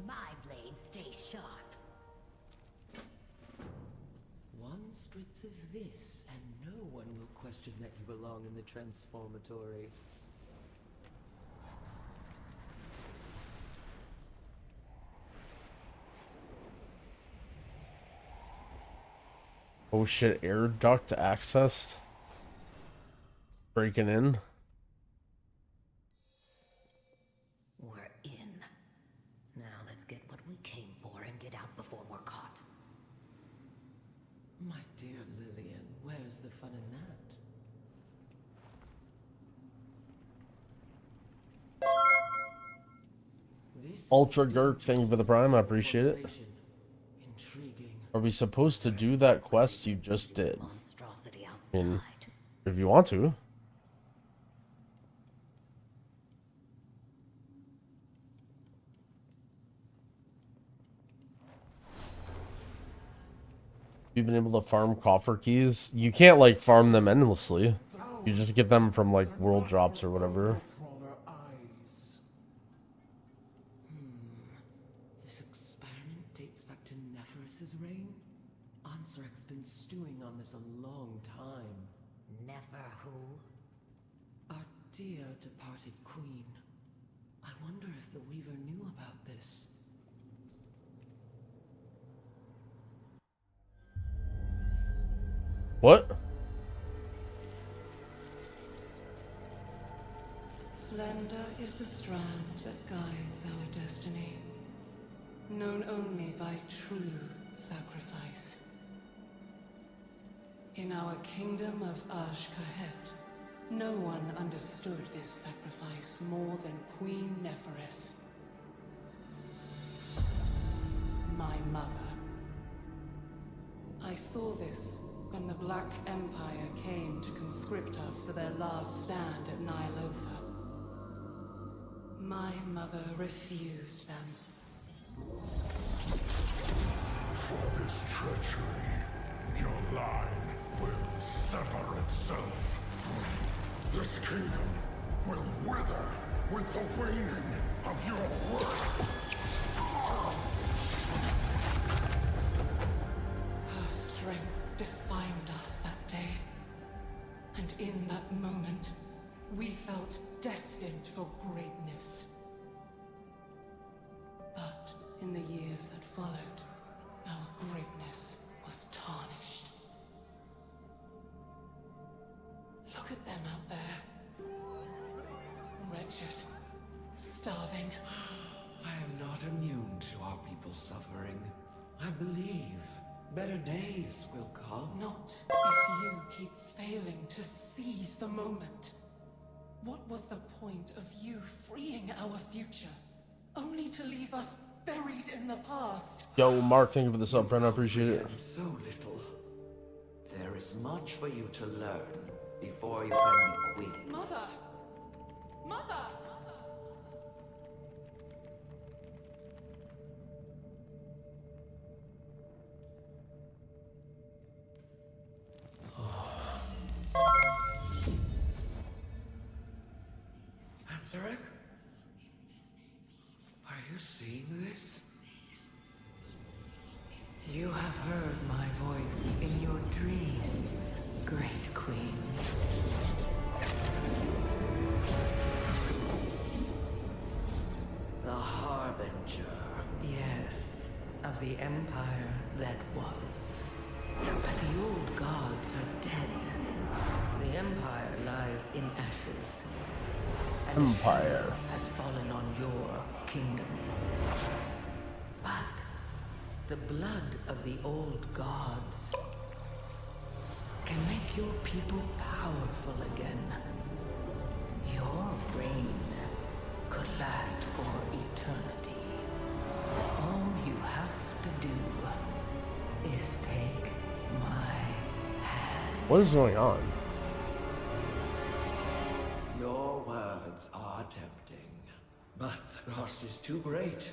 My blades stay sharp. One spritz of this, and no one will question that you belong in the transformatory. Oh shit, air duct accessed. Breaking in. We're in. Now let's get what we came for and get out before we're caught. My dear Lillian, where's the fun in that? This Ultra Gurk, thank you for the prime, I appreciate it. Intriguing. Are we supposed to do that quest you just did? Monstrosity I mean, if you want to. You've been able to farm coffer keys. You can't like farm them endlessly. You just get them from like world drops or whatever. This experiment dates back to Neferis's reign? Ansarik's been stewing on this a long time. Never who? Our dear departed queen. I wonder if the Weaver knew about this. What? Slender is the strand that guides our destiny, known only by true sacrifice. In our kingdom of Ash-Kahet, no one understood this sacrifice more than Queen Neferis, my mother. I saw this when the Black Empire came to conscript us for their last stand at Nylofa. My mother refused them. For this treachery, your line will sever itself. This kingdom will wither with the waning of your worth. Her strength defined us that day. And in that moment, we felt destined for greatness. But in the years that followed, our greatness was tarnished. Look at them out there. Wretched, starving. I am not immune to our people's suffering. I believe better days will come. Not if you keep failing to seize the moment. What was the point of you freeing our future, only to leave us buried in the past? Yo, Mark, thank you for the sub, friend. I appreciate it. So little. There is much for you to learn before you can be queen. Mother! Mother! Ansarek? Are you seeing this? You have heard my voice in your dreams, great queen. The harbinger. Yes, of the empire that was. But the old gods are dead. The empire lies in ashes. And Empire has fallen on your kingdom. But the blood of the old gods can make your people powerful again. Your reign could last for eternity. All you have to do is take my hand. What is going on? Your words are tempting, but the cost is too great.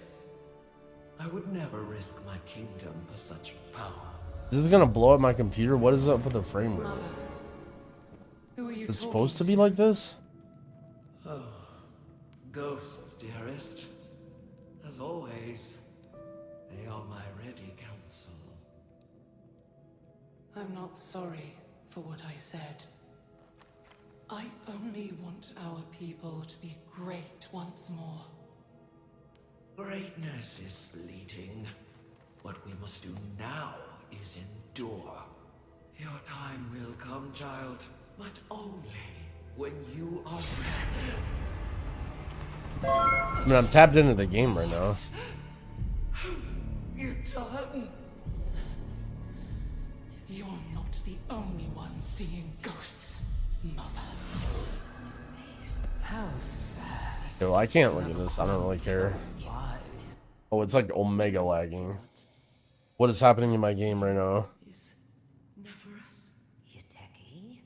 I would never risk my kingdom for such power. Is this gonna blow up my computer? What is up with the frame rate? Mother. Who are you It's talking supposed to be like this? Oh, ghosts, dearest. As always, they are my ready counsel. I'm not sorry for what I said. I only want our people to be great once more. Greatness is fleeting. What we must do now is endure. Your time will come, child, but only when you are ready. I mean, I'm tapped into the game right now. You done? You're not the only one seeing ghosts, Mother. How sad. Yo, I can't look at this. I don't really care. Wise. Oh, it's like omega lagging. What is happening in my game right now? Is Neferis? Yuteki?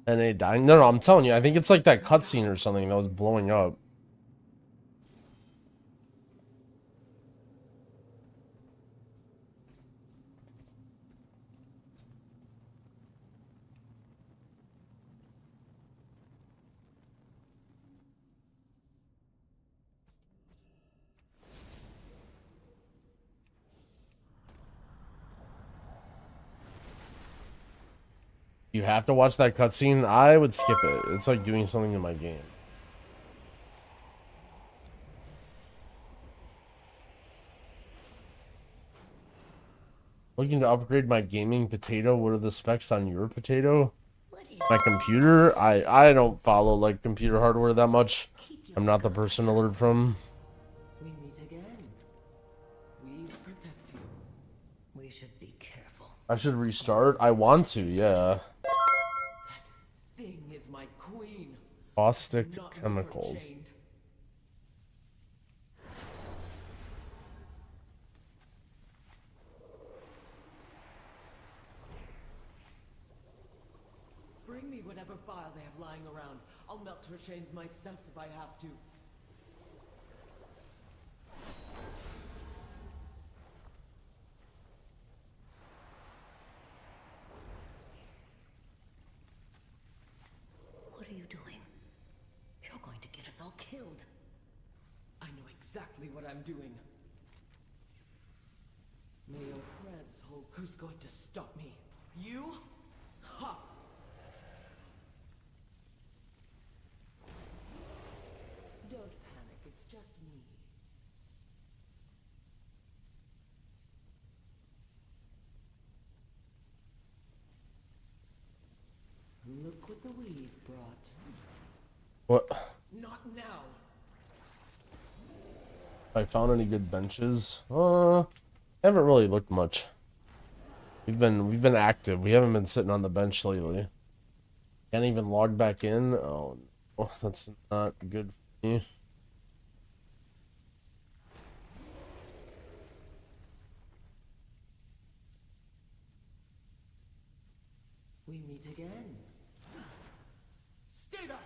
And they dying? No, I'm telling you, I think it's like that cutscene or something that was blowing up. You have to watch that cutscene? I would skip it. It's like doing something in my game. Looking to upgrade my gaming potato. What are the specs on your potato? My computer? I don't follow like computer hardware that much. I'm not the person to learn from. We meet again. We protect you. We should be careful. I should restart. I want to, yeah. That thing is my queen. Caustic Not leave her chemicals. chained. Bring me whatever bile they have lying around. I'll melt her chains myself if I have to. What are you doing? You're going to get us all killed. I know exactly what I'm doing. May your friends hope who's going to stop me. You? Ha! Don't panic, it's just me. Look what the weave brought. What? Not now! I found any good benches? Haven't really looked much. We've been active. We haven't been sitting on the bench lately. Can't even log back in. Oh, that's not good for me. We meet again. Stay back!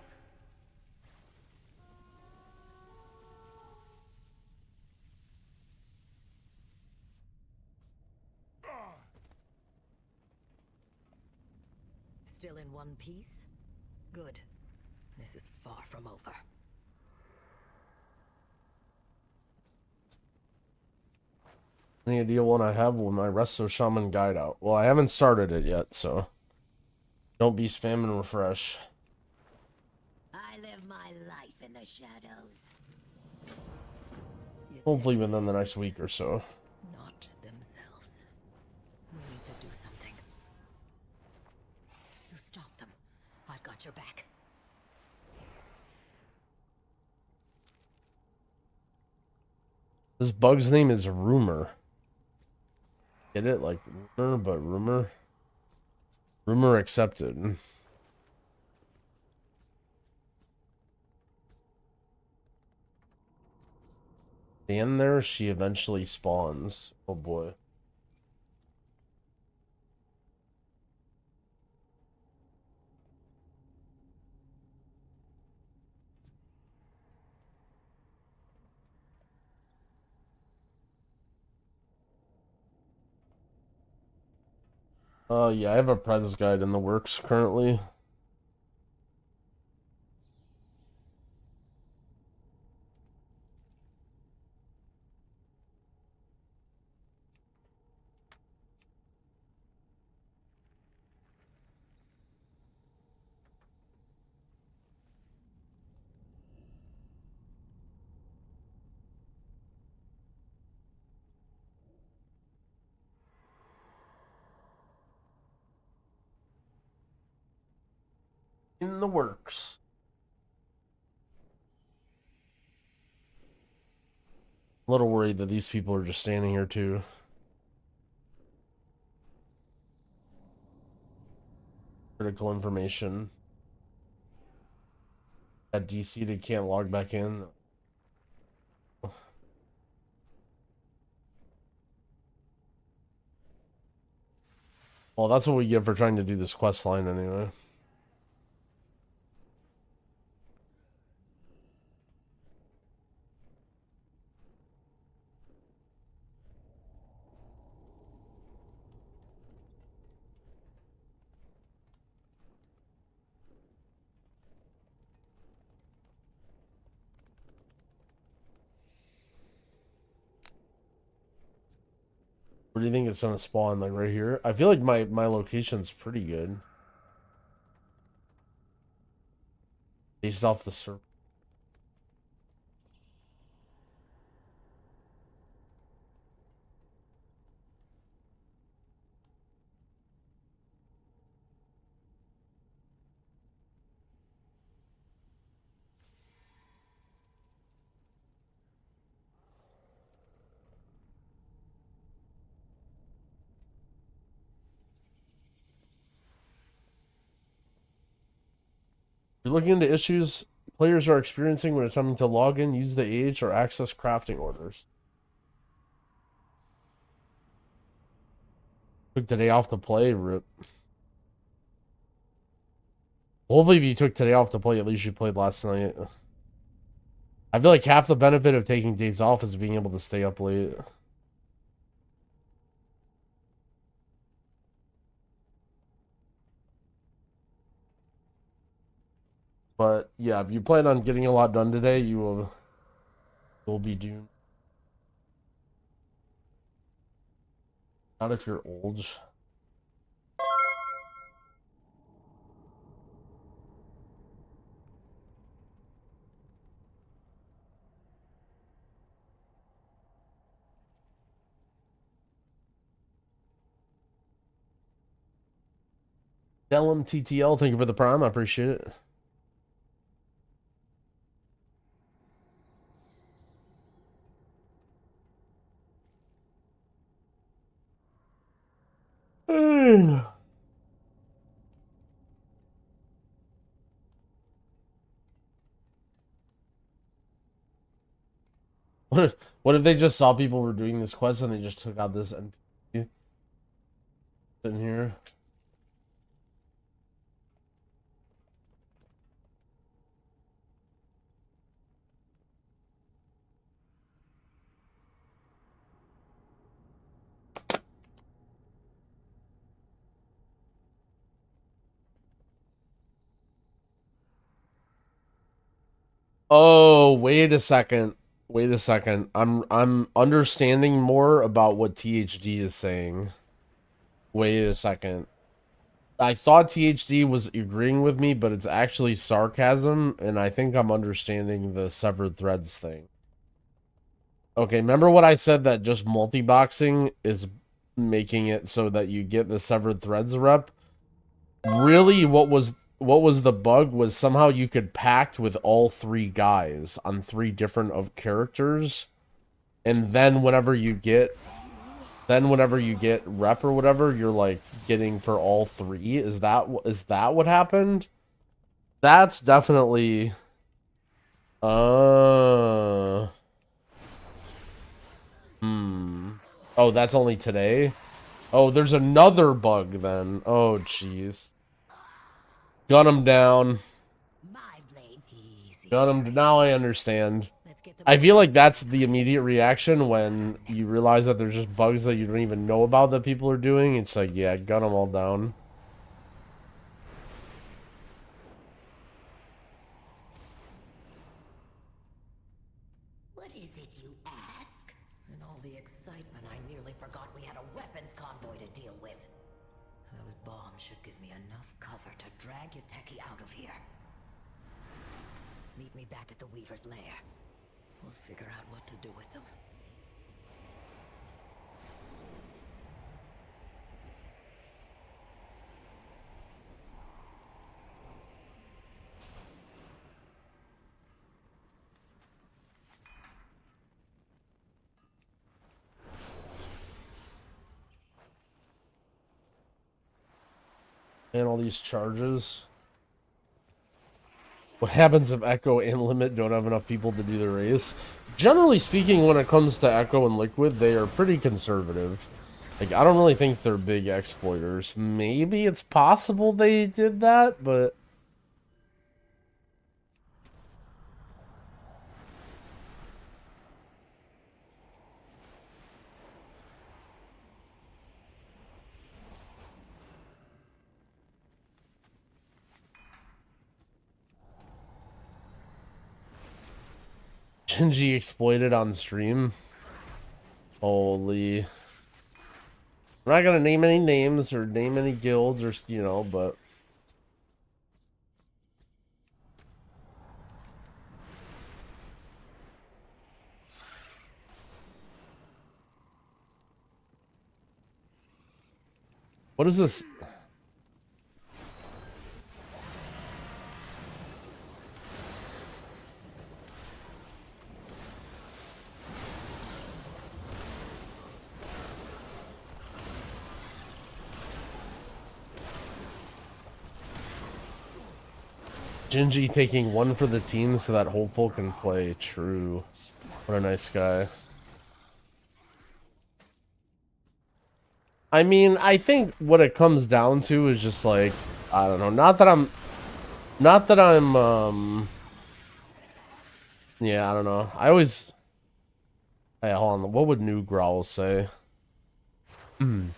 Still in one piece? Good. This is far from over. Any idea when I have when my Resto Shaman guide out? Well, I haven't started it yet, so don't be spamming refresh. I live my life in the shadows. Hopefully within the next week or so. Not themselves. We need to do something. You stop them. I've got your back. This bug's name is Rumor. Get it? Like rumor, but rumor. Rumor accepted. Stand there, she eventually spawns. Oh boy. Yeah, I have a Prez guide in the works currently. In the works. A little worried that these people are just standing here too. Critical information. At DC, they can't log back in. Well, that's what we get for trying to do this quest line anyway. do you think it's gonna spawn? Like right here? I feel like my location's pretty good. Based off the server. You're looking into issues players are experiencing when attempting to log in, use the age, or access crafting orders. Took today off to play, rip. Hopefully if you took today off to play, at least you played last night. I feel like half the benefit of taking days off is being able to stay up late. But yeah, if you plan on getting a lot done today, you'll be doomed. Not if you're old. Delum TTL, thank you for the prime. I appreciate it. What if they just saw people were doing this quest and they just took out this NPC in here? Oh, wait a second. Wait a second. I'm understanding more about what THD is saying. Wait a second. I thought THD was agreeing with me, but it's actually sarcasm, and I think I'm understanding the severed threads thing. Okay, remember what I said that just multi-boxing is making it so that you get the severed threads rep? Really, what was the bug was somehow you could pact with all three guys on three different of characters, and then whenever you get rep or whatever, you're like getting for all three. Is that what happened? That's definitely Oh, that's only today? Oh, there's another bug then. Oh, jeez. Gun him down. Gun him. Now I understand. I feel like that's the immediate reaction when you realize that there's just bugs that you don't even know about that people are doing. It's like, yeah, gun them all down. What is it, you ask? In all the excitement, I nearly forgot we had a weapons convoy to deal with. Those bombs should give me enough cover to drag your techie out of here. Meet me back at the Weaver's lair. We'll figure out what to do with them. And all these charges. What happens if Echo and Limit don't have enough people to do the race? Generally speaking, when it comes to Echo and Liquid, they are pretty conservative. Like, I don't really think they're big exploiters. Maybe it's possible they did that, but... Shinji exploited on stream. Holy. I'm not gonna name any names or name any guilds or, you know, but what is this? Gingy taking one for the team so that Hopeful can play. True. What a nice guy. I mean, I think what it comes down to is just like, I don't know, not that I'm yeah, I don't know. I always, hey, hold on, what would New Growl say? None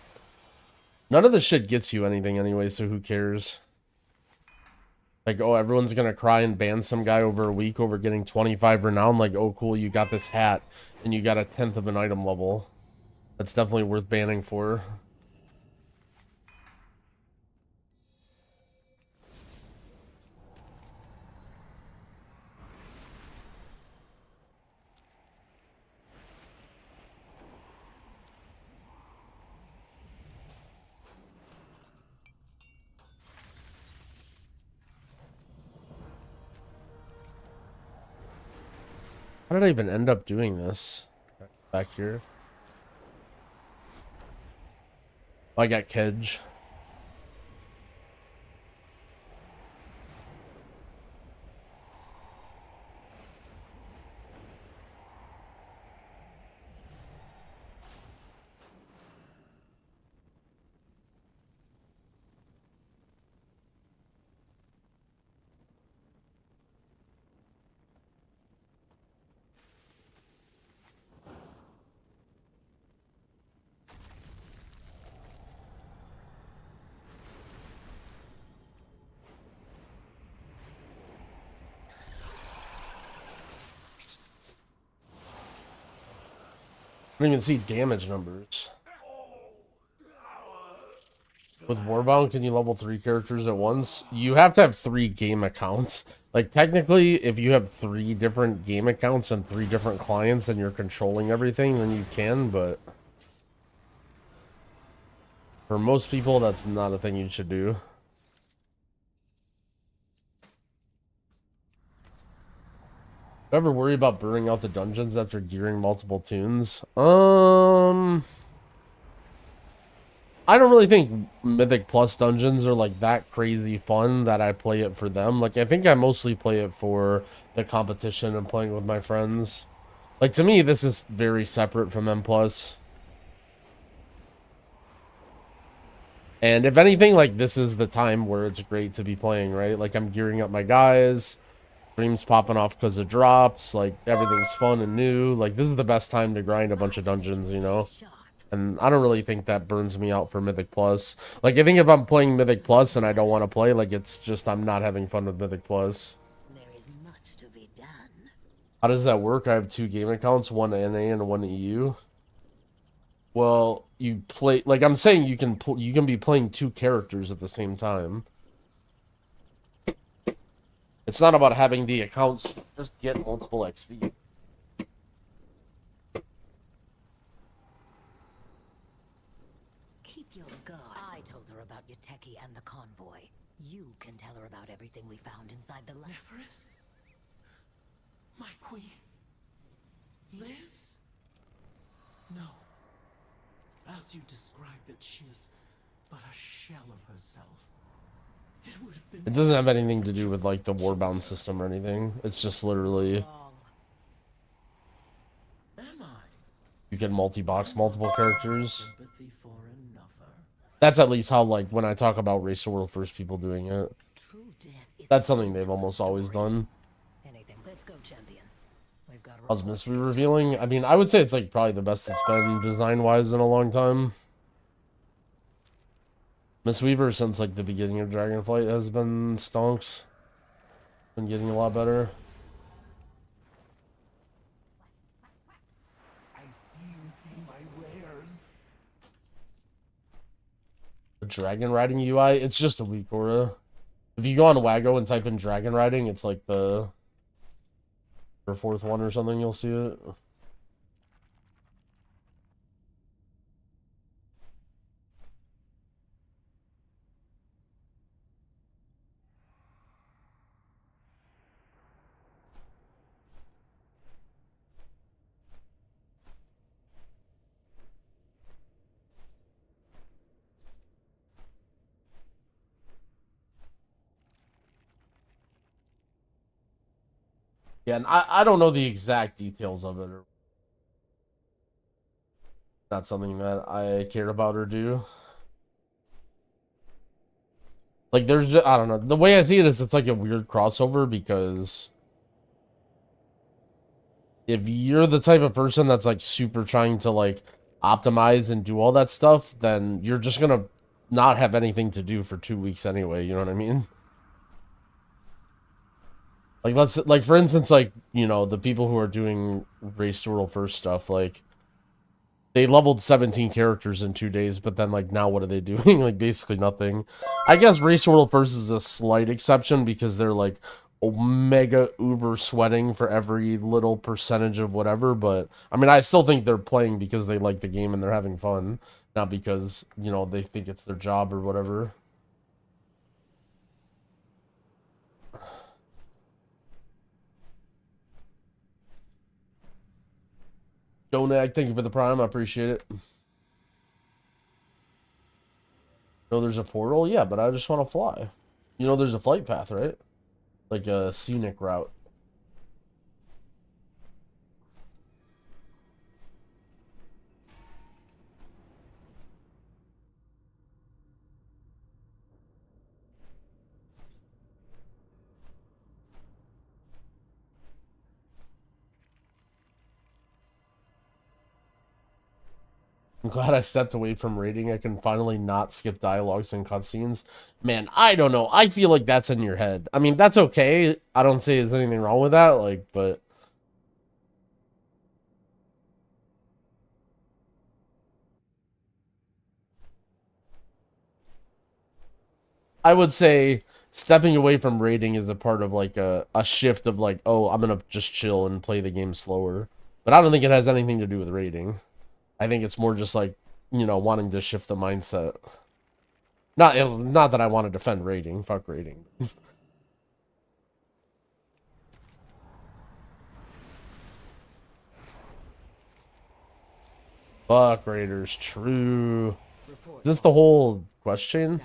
of the shit gets you anything anyway, so who cares? Like, oh, everyone's gonna cry and ban some guy over a week over getting 25 renown. Like, oh, cool, you got this hat and you got a 10th of an item level. That's definitely worth banning for. How did I even end up doing this? Back here. Oh, I got Kedge. I don't even see damage numbers. With Warbound, can you level 3 characters at once? You have to have 3 game accounts. Like, technically, if you have 3 different game accounts and 3 different clients and you're controlling everything, then you can, but for most people, that's not a thing you should do. Ever worry about burning out the dungeons after gearing multiple tunes? I don't really think Mythic Plus dungeons are like that crazy fun that I play it for them. Like, I think I mostly play it for the competition and playing with my friends. Like, to me, this is very separate from M Plus. And if anything, like, this is the time where it's great to be playing, right? Like, I'm gearing up my guys. Streams popping off because of drops. Like, everything's fun and new. Like, this is the best time to grind a bunch of dungeons, you know? And I don't really think that burns me out for Mythic Plus. Like, I think if I'm playing Mythic Plus and I don't want to play, like, it's just I'm not having fun with Mythic Plus. There is much to be done. How does that work? I have 2 game accounts, one NA and one EU. Well, you play... Like, I'm saying you can be playing 2 characters at the same time. It's not about having the accounts just get multiple XP. Keep your guard. I told her about Yuteki and the convoy. You can tell her about everything we found inside the lab. Nephris? My queen lives? No. As you described it, she is but a shell of herself. It would have been... It doesn't have anything to do with, like, the Warbound system or anything. It's just literally... Am I? You can multi-box multiple characters. That's at least how, like, when I talk about Race to World First people doing it. That's something they've almost always done. Let's go, champion. We've got How's Mystery revealing? I mean, I would say it's, like, probably the best it's been design-wise in a long time. Miss Weaver, since, like, the beginning of Dragonflight, has been stonks. Been getting a lot better. I see you see my wares. The dragon riding UI, it's just a weak aura. If you go on Wago and type in dragon riding, it's like the fourth one or something, you'll see it. Yeah, and I don't know the exact details of it. Not something that I care about or do. Like, there's just, I don't know. The way I see it is it's like a weird crossover because if you're the type of person that's like super trying to like optimize and do all that stuff, then you're just gonna not have anything to do for 2 weeks anyway. You know what I mean? Like, let's, like, for instance, like, you know, the people who are doing race to world first stuff, like, they leveled 17 characters in 2 days, but then, like, now what are they doing? Like, basically nothing. I guess race to world first is a slight exception because they're, like, mega uber sweating for every little percentage of whatever, but, I mean, I still think they're playing because they like the game and they're having fun, not because, you know, they think it's their job or whatever. Donag, thank you for the prime. I appreciate it. No, there's a portal? Yeah, but I just want to fly. You know, there's a flight path, right? Like a scenic route. I'm glad I stepped away from raiding. I can finally not skip dialogues and cutscenes. Man, I don't know. I feel like that's in your head. I mean, that's okay. I don't say there's anything wrong with that, like, but I would say stepping away from raiding is a part of like a shift of like, oh, I'm gonna just chill and play the game slower. But I don't think it has anything to do with raiding. I think it's more just like, you know, wanting to shift the mindset. Not that I want to defend raiding. Fuck raiding. Fuck raiders. True. Is this the whole question?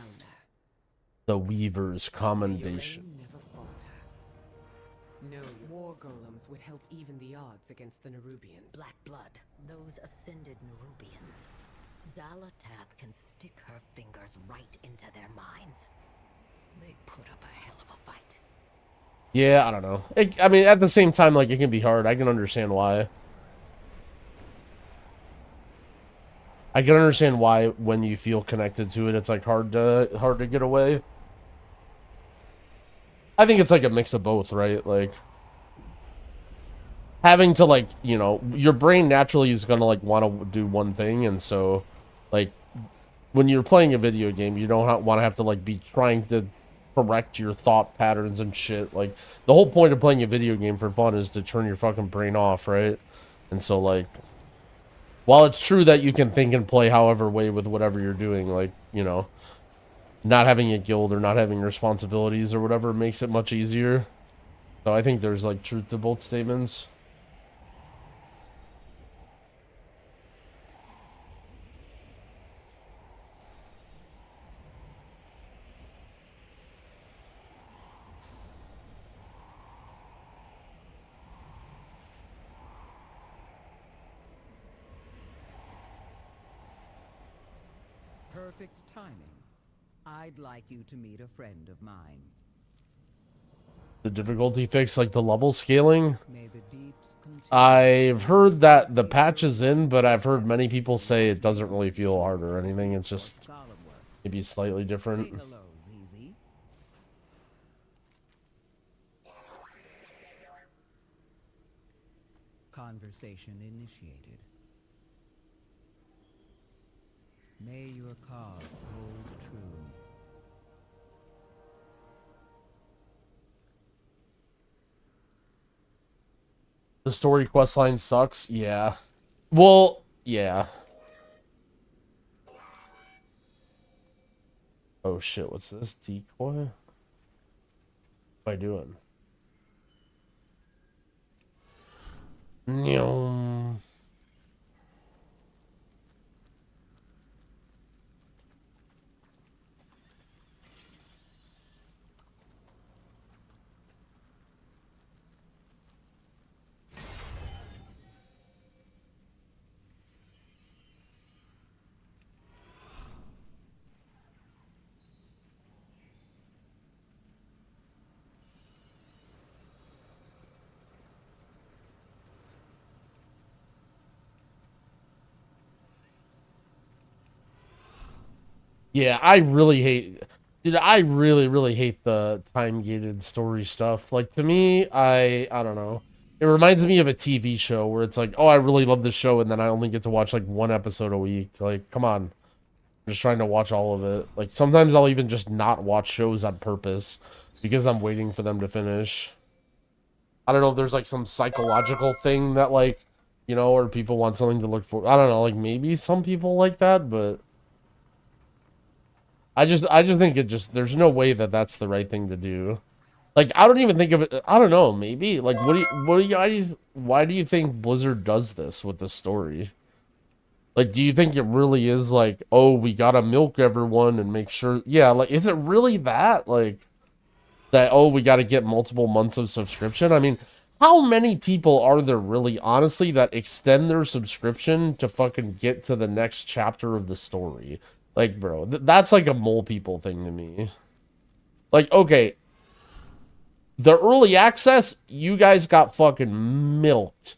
The Weaver's commendation. No war golems would help even the odds against the Nerubians. Black blood, those ascended Nerubians. Zalatab can stick her fingers right into their minds. They put up a hell of a fight. Yeah, I don't know. I mean, at the same time, like, it can be hard. I can understand why. I can understand why when you feel connected to it, it's like hard to get away. I think it's like a mix of both, right? Like having to, like, you know, your brain naturally is gonna like want to do one thing, and so like when you're playing a video game, you don't want to have to like be trying to correct your thought patterns and shit. Like the whole point of playing a video game for fun is to turn your fucking brain off, right? And so like, while it's true that you can think and play however way with whatever you're doing, like, you know, not having a guild or not having responsibilities or whatever makes it much easier. So I think there's like truth to both statements. Perfect timing. I'd like you to meet a friend of mine. The difficulty fix, like the level scaling. May the deeps continue. I've heard that the patch is in, but I've heard many people say it doesn't really feel hard or anything. It's just maybe slightly different. Say hello, ZZ. Conversation initiated. May your cause hold true. The story quest line sucks. Yeah. Well, yeah. Oh shit, what's this? Decoy? What am I doing? No. Yeah, I really hate, dude, I really hate the time-gated story stuff. Like, to me, I don't know. It reminds me of a TV show where it's like, oh, I really love this show, and then I only get to watch, like, one episode a week. Like, come on. I'm just trying to watch all of it. Like, sometimes I'll even just not watch shows on purpose because I'm waiting for them to finish. I don't know if there's, like, some psychological thing that, like, you know, or people want something to look for. I don't know, like, maybe some people like that, but I just think there's no way that that's the right thing to do. Like, I don't even think of it, I don't know, maybe, like, what do you guys, why do you think Blizzard does this with the story? Like, do you think it really is like, oh, we gotta milk everyone and make sure, yeah, like, is it really that, like, that, oh, we gotta get multiple months of subscription? I mean, how many people are there really, honestly, that extend their subscription to fucking get to the next chapter of the story? Like, bro, that's like a mole people thing to me. Like, okay, the early access, you guys got fucking milked.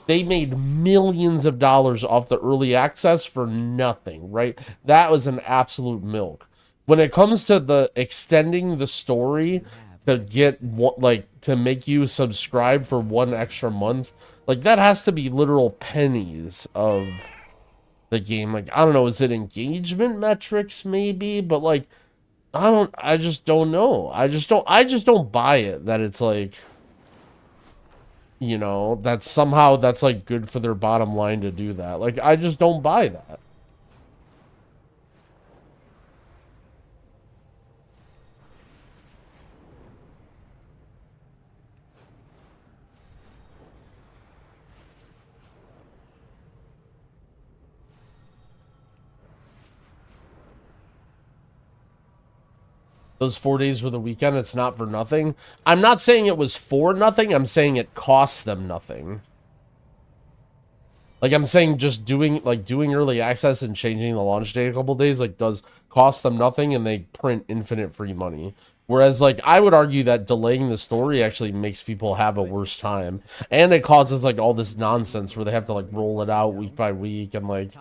They made millions of dollars off the early access for nothing, right? That was an absolute milk. When it comes to the extending the story to get what, like, to make you subscribe for one extra month, like, that has to be literal pennies of the game. Like, I don't know, is it engagement metrics maybe? But like, I just don't know. I just don't buy it that it's like, you know, that somehow that's like good for their bottom line to do that. Like, I just don't buy that. Those 4 days were the weekend. It's not for nothing. I'm not saying it was for nothing. I'm saying it costs them nothing. Like, I'm saying just doing early access and changing the launch date a couple days, like, does cost them nothing, and they print infinite free money. Whereas, like, I would argue that delaying the story actually makes people have a worse time. And it causes, like, all this nonsense where they have to, like, roll it out week by week and, like,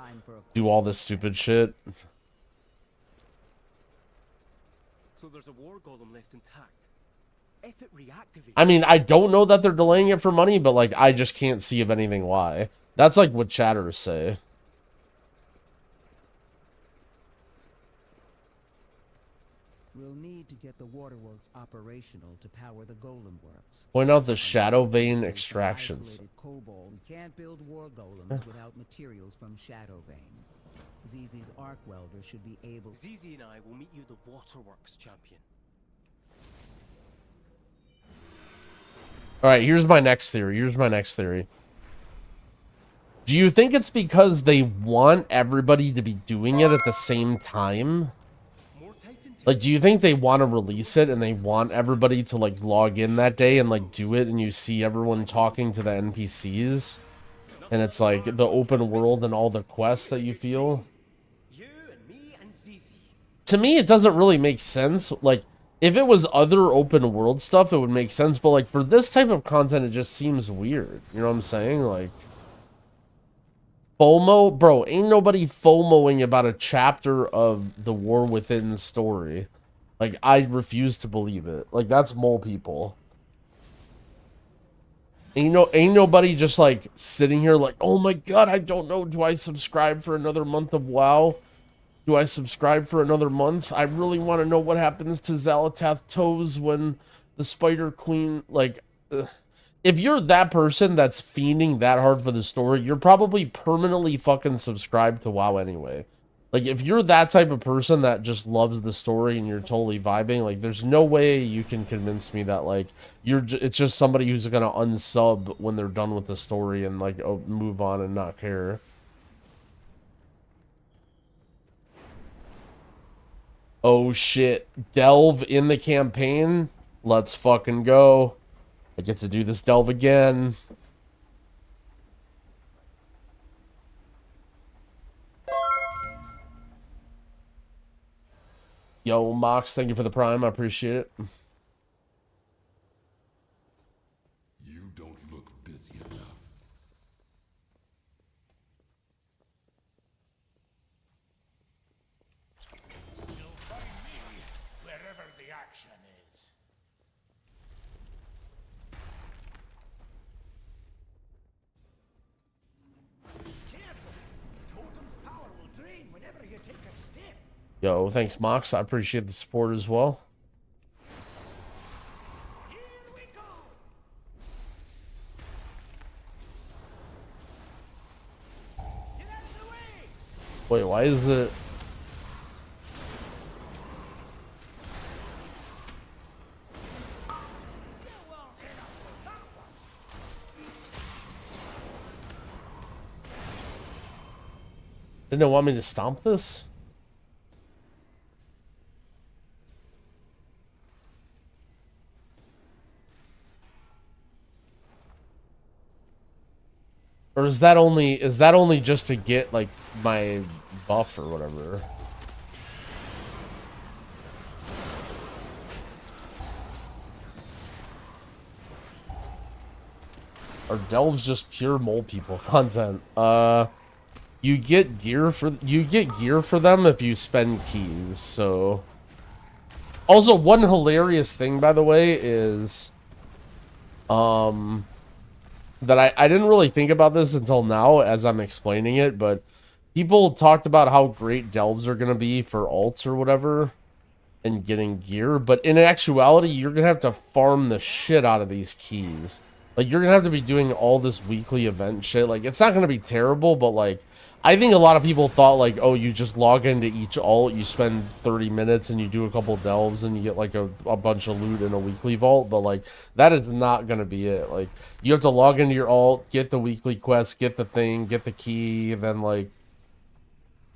do all this stupid shit. So there's a war golem left intact. If it reactivates, I mean, I don't know that they're delaying it for money, but, like, I just can't see of anything why. That's, like, what chatters say. We'll need to get the waterworks operational to power the golem works. Point out the shadow vein extractions. Cobalt can't build war golems without materials from shadow vein. ZZ's arc welder should be able. ZZ and I will meet you at the waterworks, champion. All right, here's my next theory. Do you think it's because they want everybody to be doing it at the same time? Like, do you think they want to release it and they want everybody to, like, log in that day and, like, do it, and you see everyone talking to the NPCs? And it's, like, the open world and all the quests that you feel? To me, it doesn't really make sense. Like, if it was other open world stuff, it would make sense. But, like, for this type of content, it just seems weird. You know what I'm saying? Like, FOMO? Bro, ain't nobody FOMOing about a chapter of the War Within story. Like, I refuse to believe it. Like, that's mole people. Ain't nobody just, like, sitting here like, oh my god, I don't know, do I subscribe for another month of WoW? Do I subscribe for another month? I really want to know what happens to Xalatath toes when the Spider Queen, like, if you're that person that's fiending that hard for the story, you're probably permanently fucking subscribed to WoW anyway. Like, if you're that type of person that just loves the story and you're totally vibing, like, there's no way you can convince me that, like, it's just somebody who's gonna unsub when they're done with the story and, like, move on and not care. Oh shit, delve in the campaign? Let's fucking go. I get to do this delve again. Yo, Mox, thank you for the prime. I appreciate it. You don't look busy enough. You'll find me wherever the action is. Careful! Totem's power will drain whenever you take a step. Yo, thanks, Mox. I appreciate the support as well. Here we go! Get out of the way! Wait, why is it... Didn't it want me to stomp this? Or is that only just to get, like, my buff or whatever? Or delves just pure mole people content? You get gear for them if you spend keys, so... Also, one hilarious thing, by the way, is... that I didn't really think about this until now as I'm explaining it, but people talked about how great delves are going to be for alts or whatever and getting gear, but in actuality, you're going to have to farm the shit out of these keys. Like, you're going to have to be doing all this weekly event shit. Like, it's not going to be terrible, but, like, I think a lot of people thought, like, oh, you just log into each alt, you spend 30 minutes and you do a couple delves and you get, like, a bunch of loot in a weekly vault, but, like, that is not going to be it. Like, you have to log into your alt, get the weekly quest, get the thing, get the key, then, like,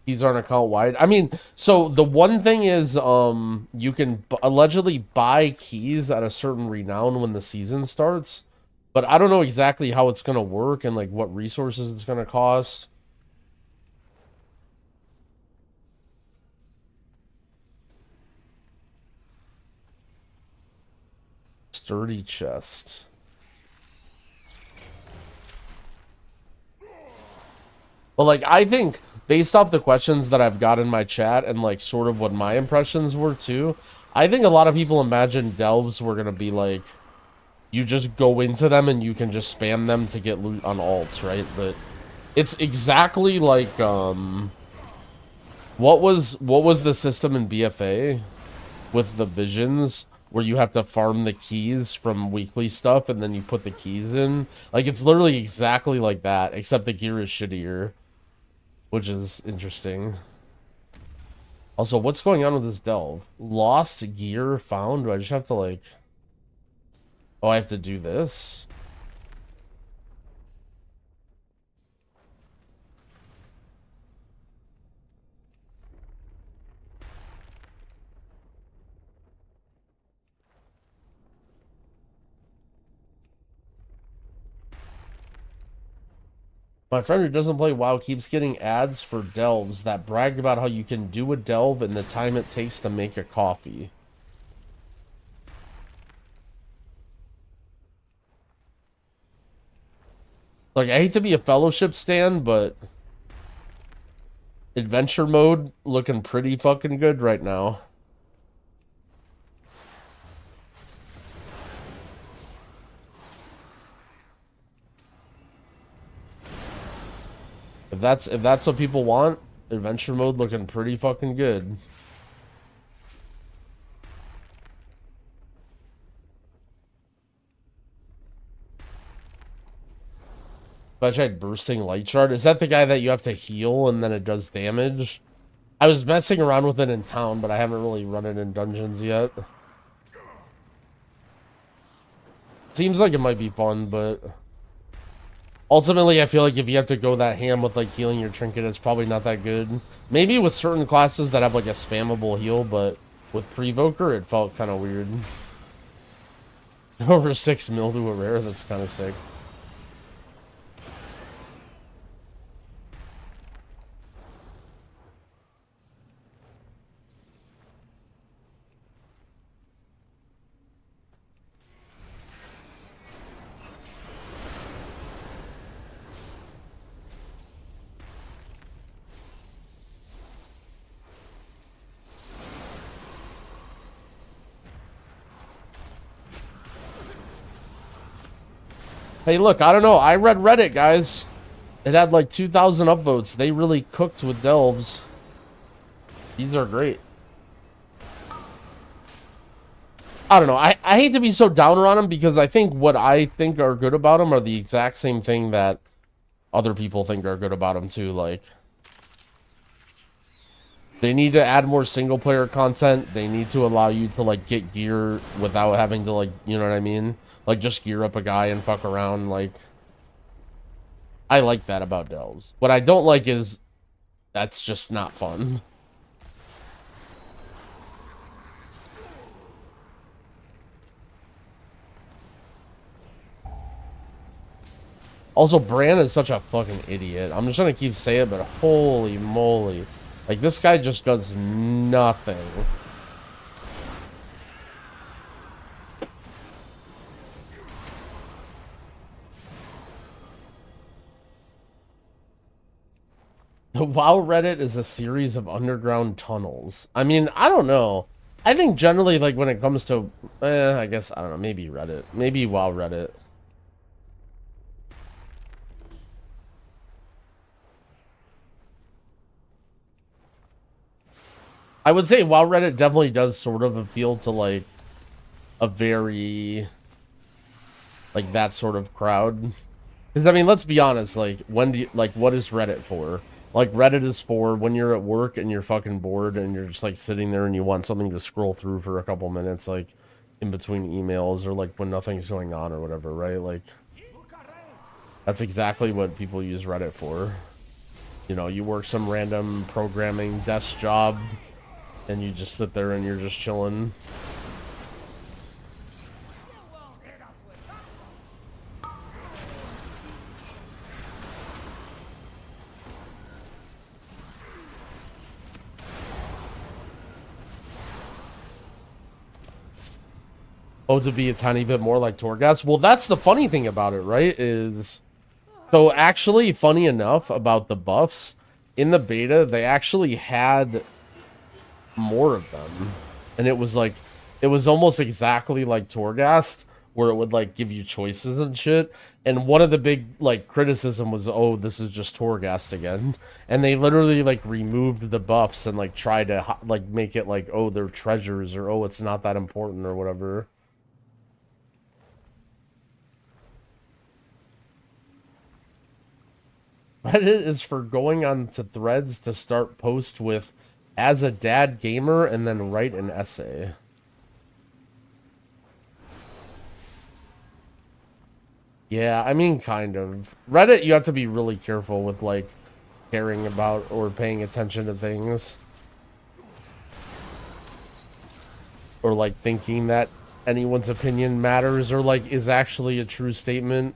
keys aren't account wide. I mean, so the one thing is, you can allegedly buy keys at a certain renown when the season starts, but I don't know exactly how it's going to work and, like, what resources it's going to cost. Sturdy chest. Well, like, I think based off the questions that I've got in my chat and, like, sort of what my impressions were too, I think a lot of people imagine delves were gonna be like, you just go into them and you can just spam them to get loot on alts, right? But it's exactly like what was the system in BFA with the visions, where you have to farm the keys from weekly stuff and then you put the keys in? Like, it's literally exactly like that, except the gear is shittier, which is interesting. Also, what's going on with this delve? Lost gear found? Do I just have to, like... Oh, I have to do this? My friend who doesn't play WoW keeps getting ads for delves that brag about how you can do a delve in the time it takes to make a coffee. Like, I hate to be a fellowship stan, but adventure mode looking pretty fucking good right now. If that's what people want, Adventure mode looking pretty fucking good. But I tried bursting light shard. Is that the guy that you have to heal and then it does damage? I was messing around with it in town, but I haven't really run it in dungeons yet. Seems like it might be fun, but ultimately I feel like if you have to go that ham with like healing your trinket, it's probably not that good. Maybe with certain classes that have like a spammable heal, but with Prevoker it felt kind of weird. Over 6 mil to a rare, that's kind of sick. Hey, look, I don't know. I read Reddit, guys. It had like 2,000 upvotes. They really cooked with delves. These are great. I don't know. I hate to be so downer on them because I think what I think are good about them are the exact same thing that other people think are good about them too. Like, they need to add more single player content. They need to allow you to like get gear without having to like, you know what I mean? Like, just gear up a guy and fuck around. Like, I like that about delves. What I don't like is that's just not fun. Also, Bran is such a fucking idiot. I'm just gonna keep saying it, but holy moly. Like, this guy just does nothing. The WoW Reddit is a series of underground tunnels. I mean, I don't know. I think generally, like, when it comes to... I guess, I don't know, maybe Reddit. Maybe WoW Reddit. I would say WoW Reddit definitely does sort of appeal to, like, a very... like, that sort of crowd. Because, I mean, let's be honest, like, when do you... like, what is Reddit for? Like, Reddit is for when you're at work and you're fucking bored and you're just, like, sitting there and you want something to scroll through for a couple minutes, like, in between emails or, like, when nothing's going on or whatever, right? Like, that's exactly what people use Reddit for. You know, you work some random programming desk job and you just sit there and you're just chilling. Oh, to be a tiny bit more like Torghast? Well, that's the funny thing about it, right? Is... so, actually, funny enough about the buffs, in the beta, they actually had more of them. And it was like... it was almost exactly like Torghast, where it would, like, give you choices and shit. And one of the big, like, criticism was, oh, this is just Torghast again. And they literally, like, removed the buffs and, like, tried to, like, make it like, oh, they're treasures, or, oh, it's not that important, or whatever. Reddit is for going on to threads to start post with as a dad gamer and then write an essay. Yeah, I mean, kind of. Reddit, you have to be really careful with, like, caring about or paying attention to things. Or, like, thinking that anyone's opinion matters or, like, is actually a true statement.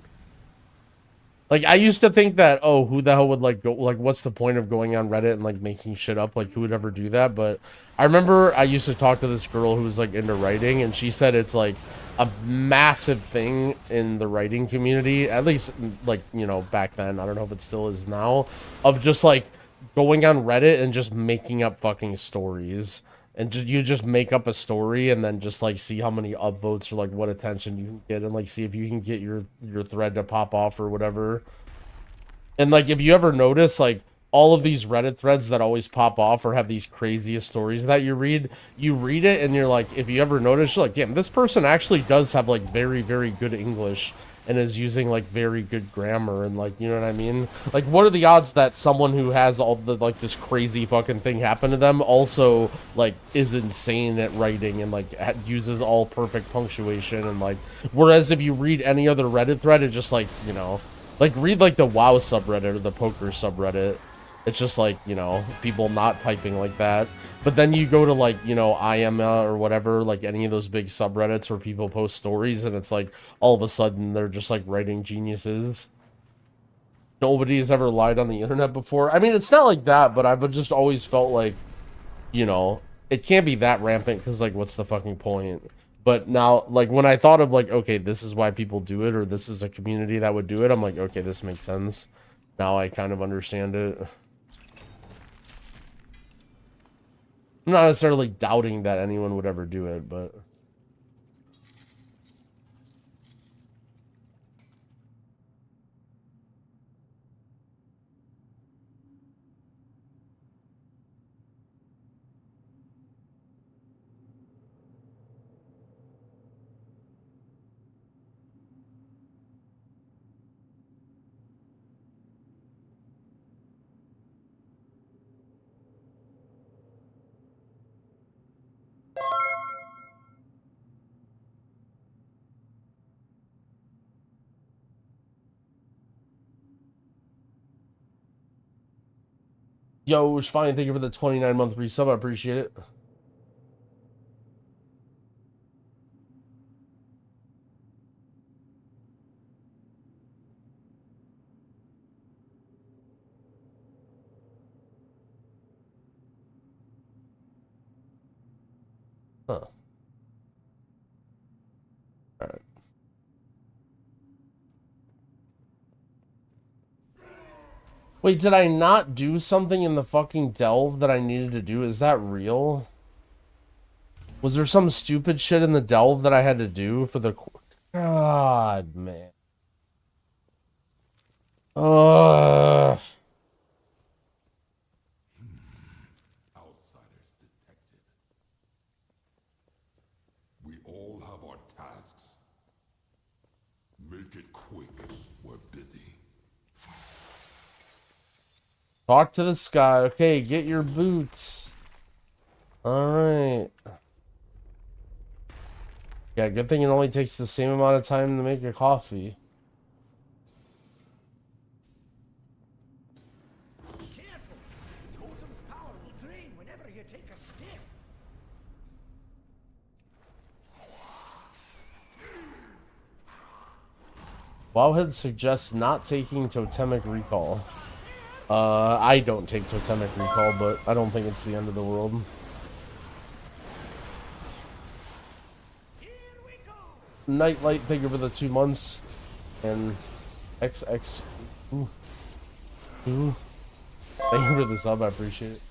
Like, I used to think that, oh, who the hell would, like, go, like, what's the point of going on Reddit and, like, making shit up? Like, who would ever do that? But I remember I used to talk to this girl who was, like, into writing, and she said it's, like, a massive thing in the writing community, at least, like, you know, back then. I don't know if it still is now, of just, like, going on Reddit and just making up fucking stories. And you just make up a story and then just, like, see how many upvotes or, like, what attention you can get and, like, see if you can get your thread to pop off or whatever. And, like, if you ever notice, like, all of these Reddit threads that always pop off or have these craziest stories that you read it and you're like, if you ever notice, you're like, damn, this person actually does have like very, very good English and is using like very good grammar and like, you know what I mean? Like, what are the odds that someone who has all the like this crazy fucking thing happen to them also like is insane at writing and like uses all perfect punctuation and like, whereas if you read any other Reddit thread, it just like, you know, like read like the WoW subreddit or the poker subreddit. It's just like, you know, people not typing like that. But then you go to like, you know, IMA or whatever, like any of those big subreddits where people post stories and it's like all of a sudden they're just like writing geniuses. Nobody has ever lied on the internet before. I mean, it's not like that, but I've just always felt like, you know, it can't be that rampant because like, what's the fucking point? But now, like, when I thought of like, okay, this is why people do it or this is a community that would do it, I'm like, okay, this makes sense. Now I kind of understand it. I'm not necessarily doubting that anyone would ever do it, but... Yo, it was fine. Thank you for the 29-month resub. I appreciate it. Huh. Alright. Wait, did I not do something in the fucking delve that I needed to do? Is that real? Was there some stupid shit in the delve that I had to do for the... God, man. Ugh. Outsiders detected. We all have our tasks. Make it quick. We're busy. Talk to the sky. Okay, get your boots. Alright. Yeah, good thing it only takes the same amount of time to make your coffee. Careful! Totem's power will drain whenever you take a step. Wowhead suggests not taking totemic recall. I don't take totemic recall, but I don't think it's the end of the world. Nightlight, thank you for the 2 months. And XX. Ooh. Ooh. Thank you for the sub, I appreciate it.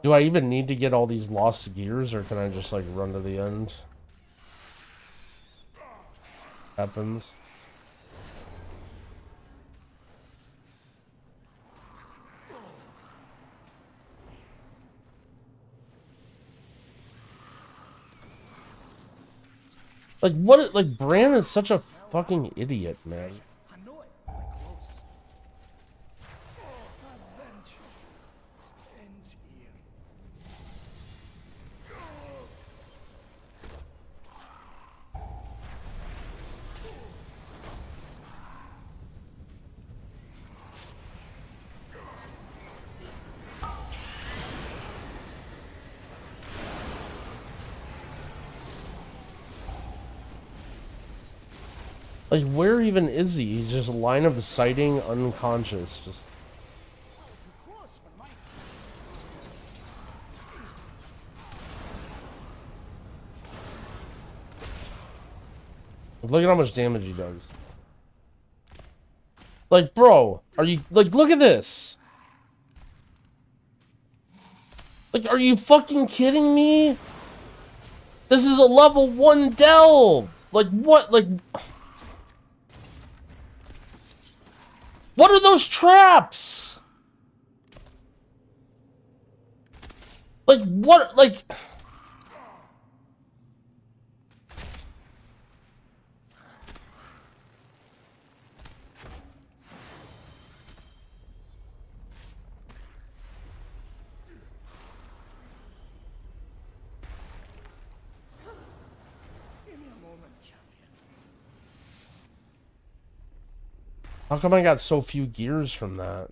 Do I even need to get all these lost gears, or can I just like run to the end? Happens. Like what? Like Bran is such a fucking idiot, man. I know it. We're close. Adventure ends here. Like, where even is he? He's just line of sighting, unconscious. Just. Look at how much damage he does. Like, bro, are you like? Look at this. Like, are you fucking kidding me? This is a level 1 delve. Like, what? Like. What are those traps? Like, what? Like... How come I got so few gears from that?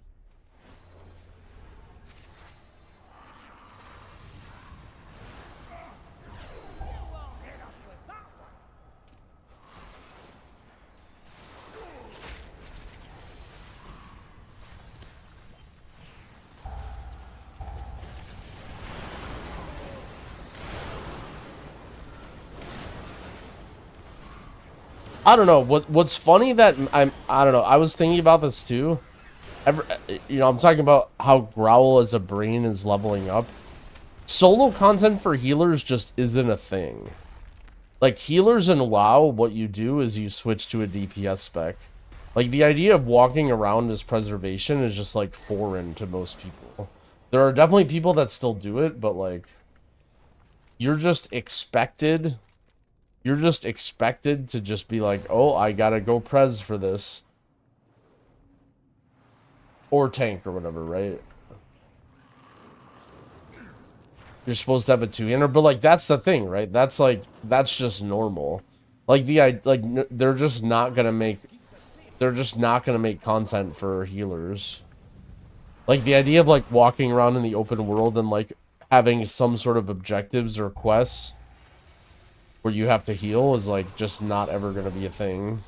I don't know. What's funny that I don't know. I was thinking about this too. I'm talking about how Growl as a brain is leveling up. Solo content for healers just isn't a thing. Like, healers in WoW, what you do is you switch to a DPS spec. Like, the idea of walking around as preservation is just, like, foreign to most people. There are definitely people that still do it, but, like, you're just expected to just be like, oh, I gotta go pres for this. Or tank or whatever, right? You're supposed to have a 2-hander, but like that's the thing, right? That's just normal. Like they're just not gonna make content for healers. Like the idea of like walking around in the open world and like having some sort of objectives or quests where you have to heal is like just not ever gonna be a thing.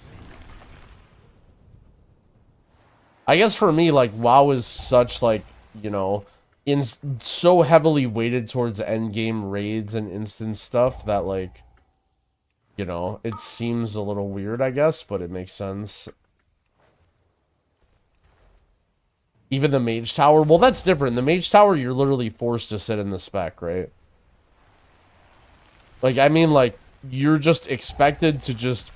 I guess for me, like, WoW is such, like, so heavily weighted towards endgame raids and instant stuff that, like, it seems a little weird, I guess, but it makes sense. Even the Mage Tower, well, that's different. The Mage Tower, you're literally forced to sit in the spec, right? Like, I mean, like, you're just expected to just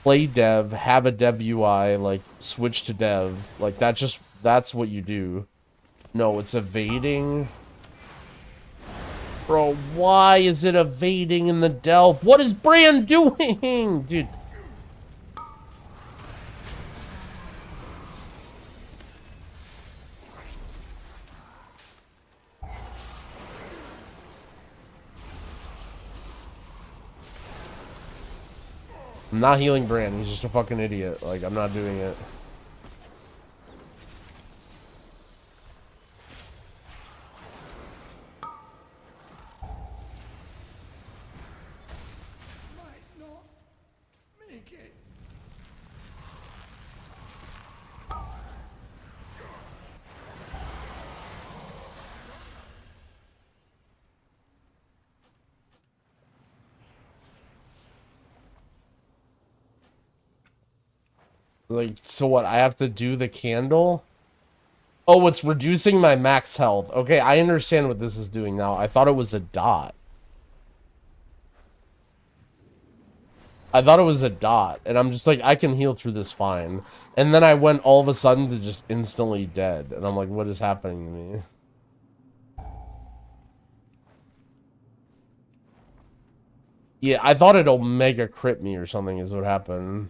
play dev, have a dev UI, like, switch to dev. Like, that's what you do. No, it's evading. Bro, why is it evading in the delve? What is Bran doing? Dude. I'm not healing Bran. He's just a fucking idiot. Like, I'm not doing it. Like, so what? I have to do the candle? Oh, it's reducing my max health. Okay, I understand what this is doing now. I thought it was a dot. And I'm just like, I can heal through this fine. And then I went all of a sudden to just instantly dead. And I'm like, what is happening to me? Yeah, I thought it Omega crit me or something is what happened.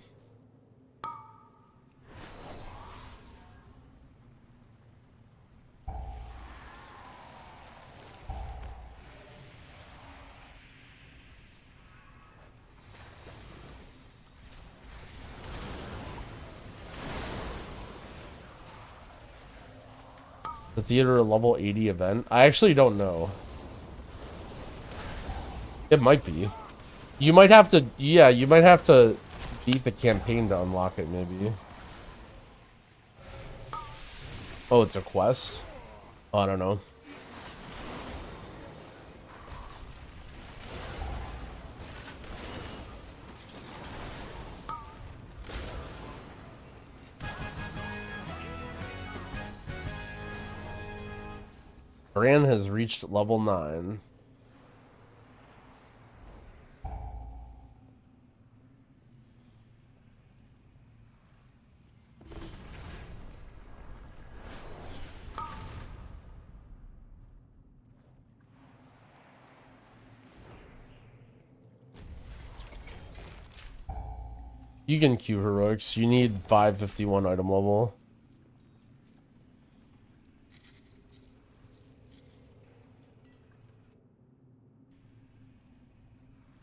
The theater level 80 event? I actually don't know. It might be. You might have to, yeah, you might have to beat the campaign to unlock it, maybe. Oh, it's a quest? Oh, I don't know. Bran has reached level 9. You can queue heroics. You need 551 item level.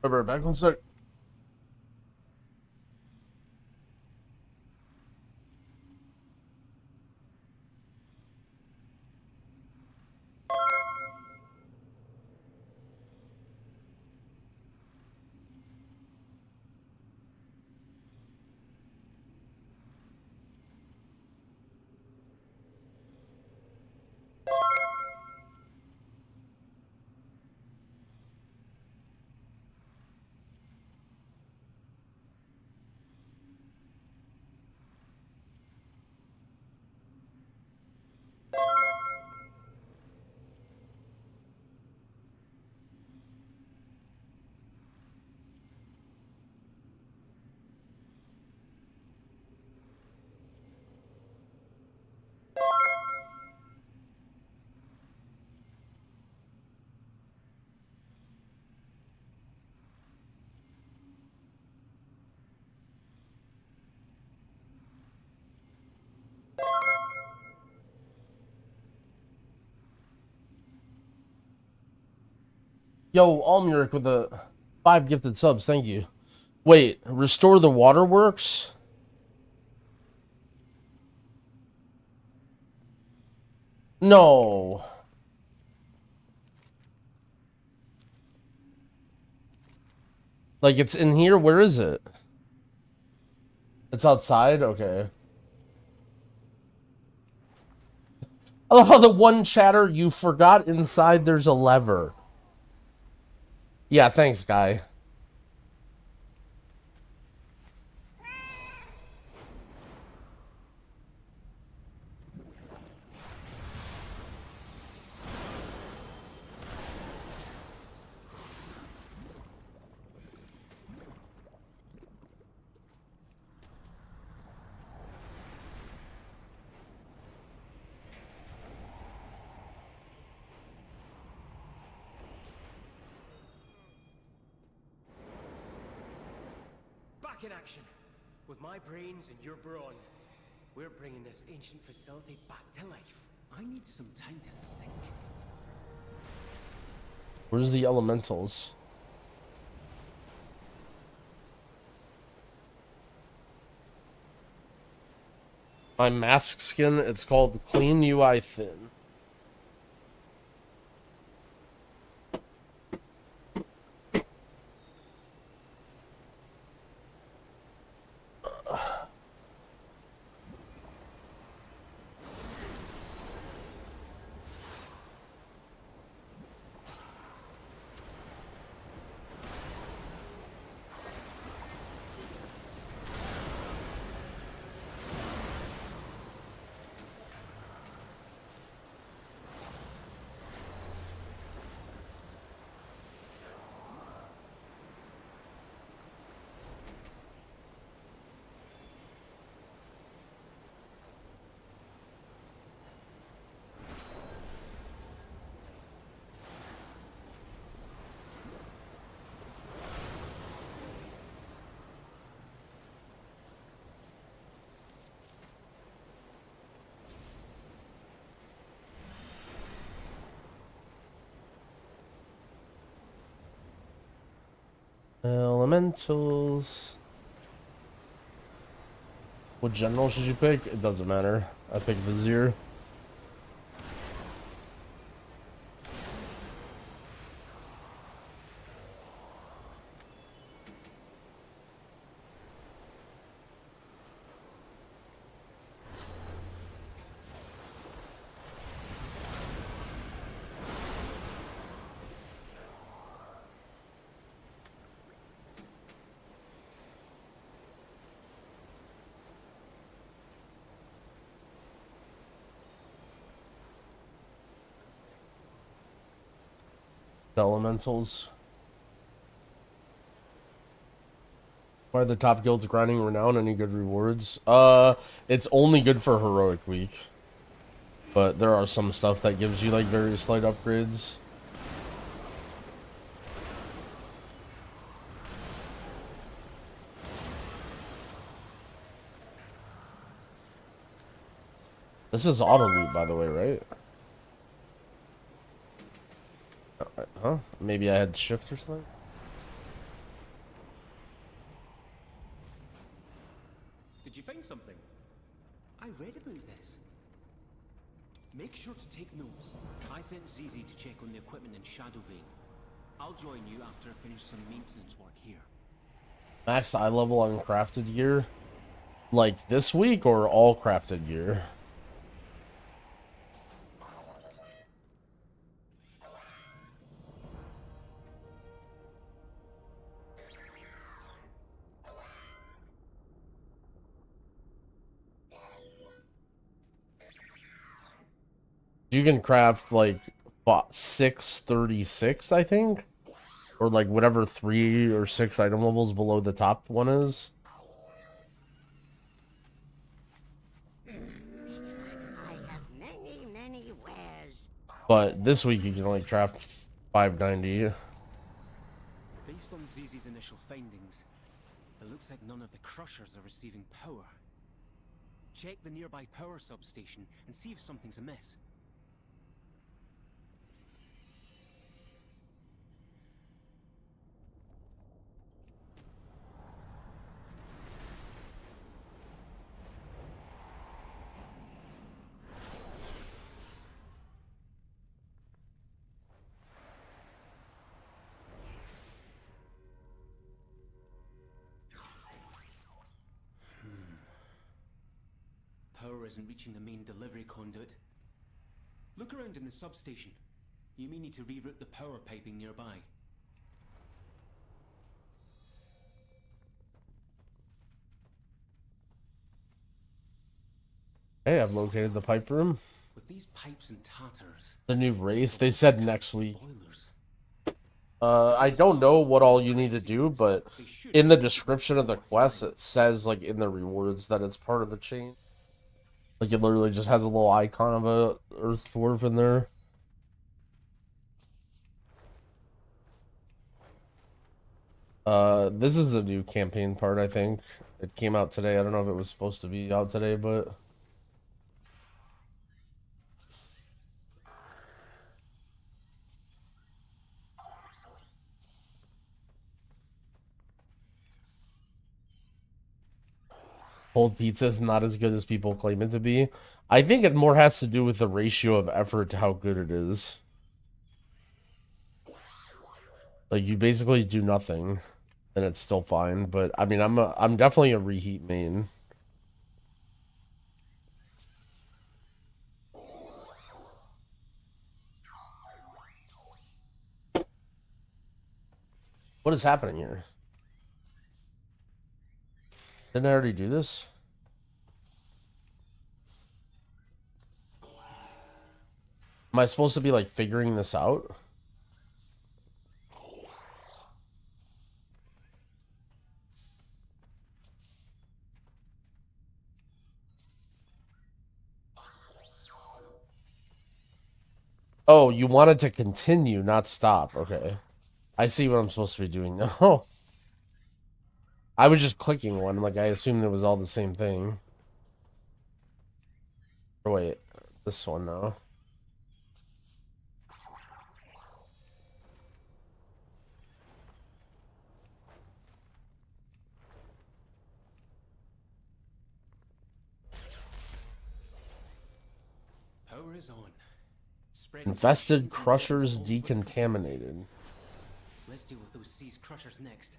I'll be right back 1 sec. Yo, Almuric with the 5 gifted subs. Thank you. Wait, restore the waterworks? No. Like, it's in here? Where is it? It's outside? Okay. I love how the one chatter, you forgot inside there's a lever. Yeah, thanks, guy. Back in action. With my brains and your brawn, we're bringing this ancient facility back to life. I need some time to think. Where's the elementals? My mask skin, it's called Clean UI Thin. Elementals. What general should you pick? It doesn't matter. I picked Vizier. Elementals. Why are the top guilds grinding renown? Any good rewards? It's only good for heroic week. But there are some stuff that gives you like very slight upgrades. This is auto loot, by the way, right? Huh? Maybe I had shift or something? Did you find something? I read about this. Make sure to take notes. I sent Zizi to check on the equipment in Shadowvale. I'll join you after I finish some maintenance work here. Max eye level on crafted gear? Like this week or all crafted gear? You can craft like 636, I think, or like whatever 3 or 6 item levels below the top one is. I have many wares. But this week you can only craft 590. Based on Zizi's initial findings, it looks like none of the crushers are receiving power. Check the nearby power substation and see if something's amiss. Power isn't reaching the main delivery conduit. Look around in the substation. You may need to reroute the power piping nearby. Hey, I've located the pipe room. With these pipes and tatters, The new race, they said next week. I don't know what all you need to do, but in the description of the quest, it says, like, in the rewards that it's part of the chain. Like, it literally just has a little icon of a earth dwarf in there. This is a new campaign part, I think. It came out today. I don't know if it was supposed to be out today, but... Cold pizza is not as good as people claim it to be. I think it more has to do with the ratio of effort to how good it is. Like, you basically do nothing, and it's still fine. But I mean, I'm definitely a reheat main. What is happening here? Didn't I already do this? Am I supposed to be, like, figuring this out? Oh, you wanted to continue, not stop. Okay. I see what I'm supposed to be doing now. I was just clicking one, like I assumed it was all the same thing. Or wait, this one now. power is on. Spread Infested crushers decontaminated. Let's deal with those seized crushers next.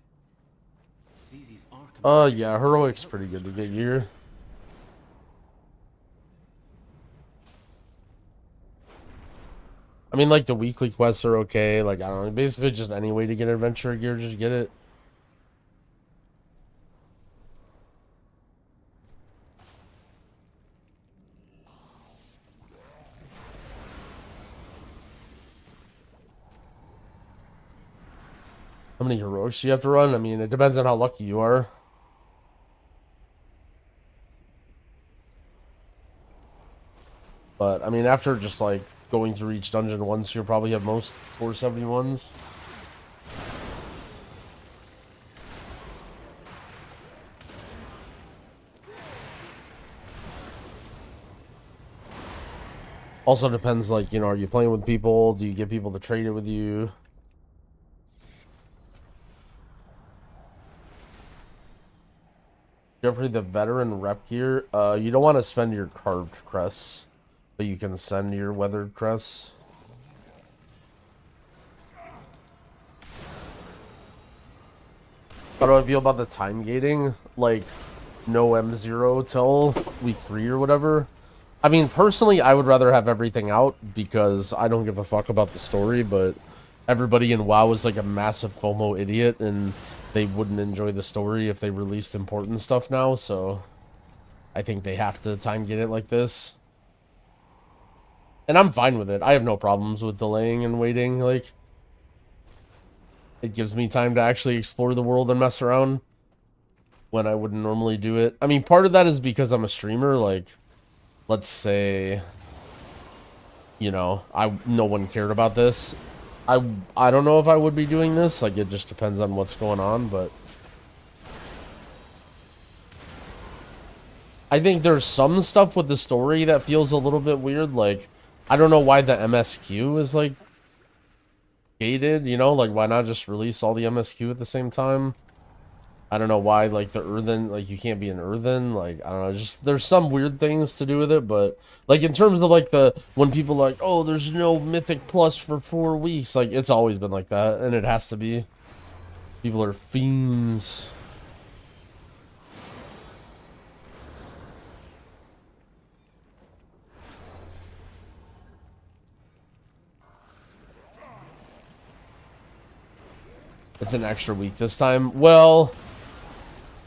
Zizi's arc. Yeah, heroic's pretty good to get gear. I mean, like, the weekly quests are okay. Like, I don't know, basically just any way to get adventure gear, just get it. How many heroics do you have to run? I mean, it depends on how lucky you are. But, I mean, after just, like, going through each dungeon once, you'll probably have most 471s. Also depends, like, you know, are you playing with people? Do you get people to trade it with you? Jeopardy the veteran rep gear. You don't want to spend your carved crests, but you can send your weathered crests. How do I feel about the time gating? Like, no M0 till week 3 or whatever. I mean, personally, I would rather have everything out because I don't give a fuck about the story, but everybody in WoW is like a massive FOMO idiot, and they wouldn't enjoy the story if they released important stuff now, so I think they have to time get it like this. And I'm fine with it. I have no problems with delaying and waiting, like, it gives me time to actually explore the world and mess around when I wouldn't normally do it. I mean, part of that is because I'm a streamer, like, let's say, you know, no one cared about this. I don't know if I would be doing this, like, it just depends on what's going on, but I think there's some stuff with the story that feels a little bit weird, like, I don't know why the MSQ is, like, gated, you know, like, why not just release all the MSQ at the same time? I don't know why, like, the earthen, like, you can't be an earthen, like, I don't know, just, there's some weird things to do with it, but, like, in terms of, like, when people are like, oh, there's no Mythic Plus for 4 weeks, like, it's always been like that, and it has to be. People are fiends. It's an extra week this time. Well,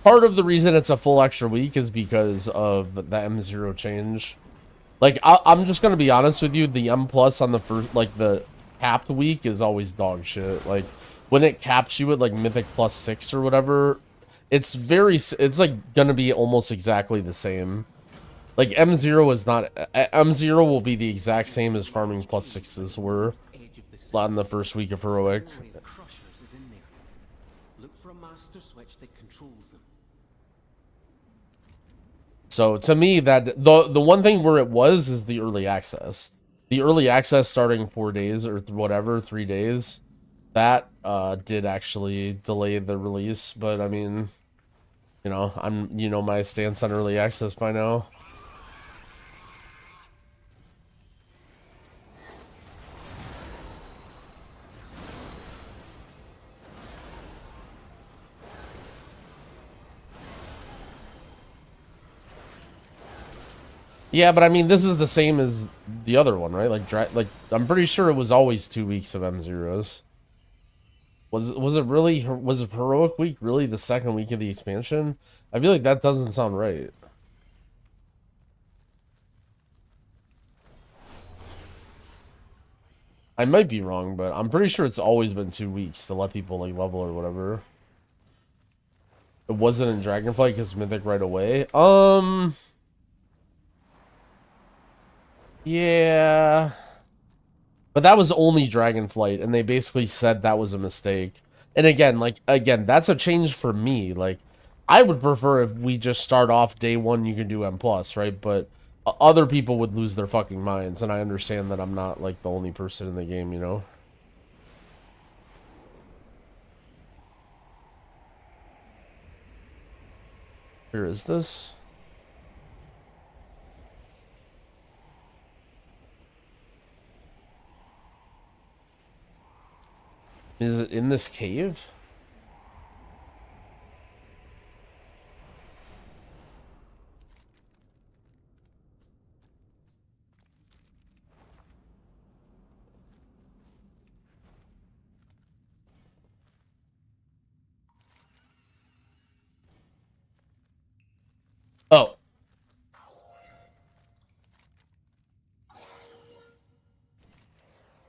part of the reason it's a full extra week is because of the M0 change. Like, I'm just gonna be honest with you, the M plus on the first, like, the capped week is always dog shit. Like, when it caps you at, like, Mythic plus 6 or whatever, it's like gonna be almost exactly the same. Like, M0 is not, M0 will be the exact same as farming plus 6s were on the first week of Heroic. So to me, that the one thing where it was is the early access. The early access starting 4 days or whatever, 3 days, that did actually delay the release. But I mean, you know, you know my stance on early access by now. Yeah, but I mean, this is the same as the other one, right? Like I'm pretty sure it was always 2 weeks of M0s. Was it Heroic Week really the second week of the expansion? I feel like that doesn't sound right. I might be wrong, but I'm pretty sure it's always been 2 weeks to let people, like, level or whatever. It wasn't in Dragonflight because Mythic right away. Yeah. But that was only Dragonflight, and they basically said that was a mistake. And again, that's a change for me. Like, I would prefer if we just start off day 1, you can do M+, right? But other people would lose their fucking minds, and I understand that I'm not, like, the only person in the game, you know? Where is this? Is it in this cave? Oh.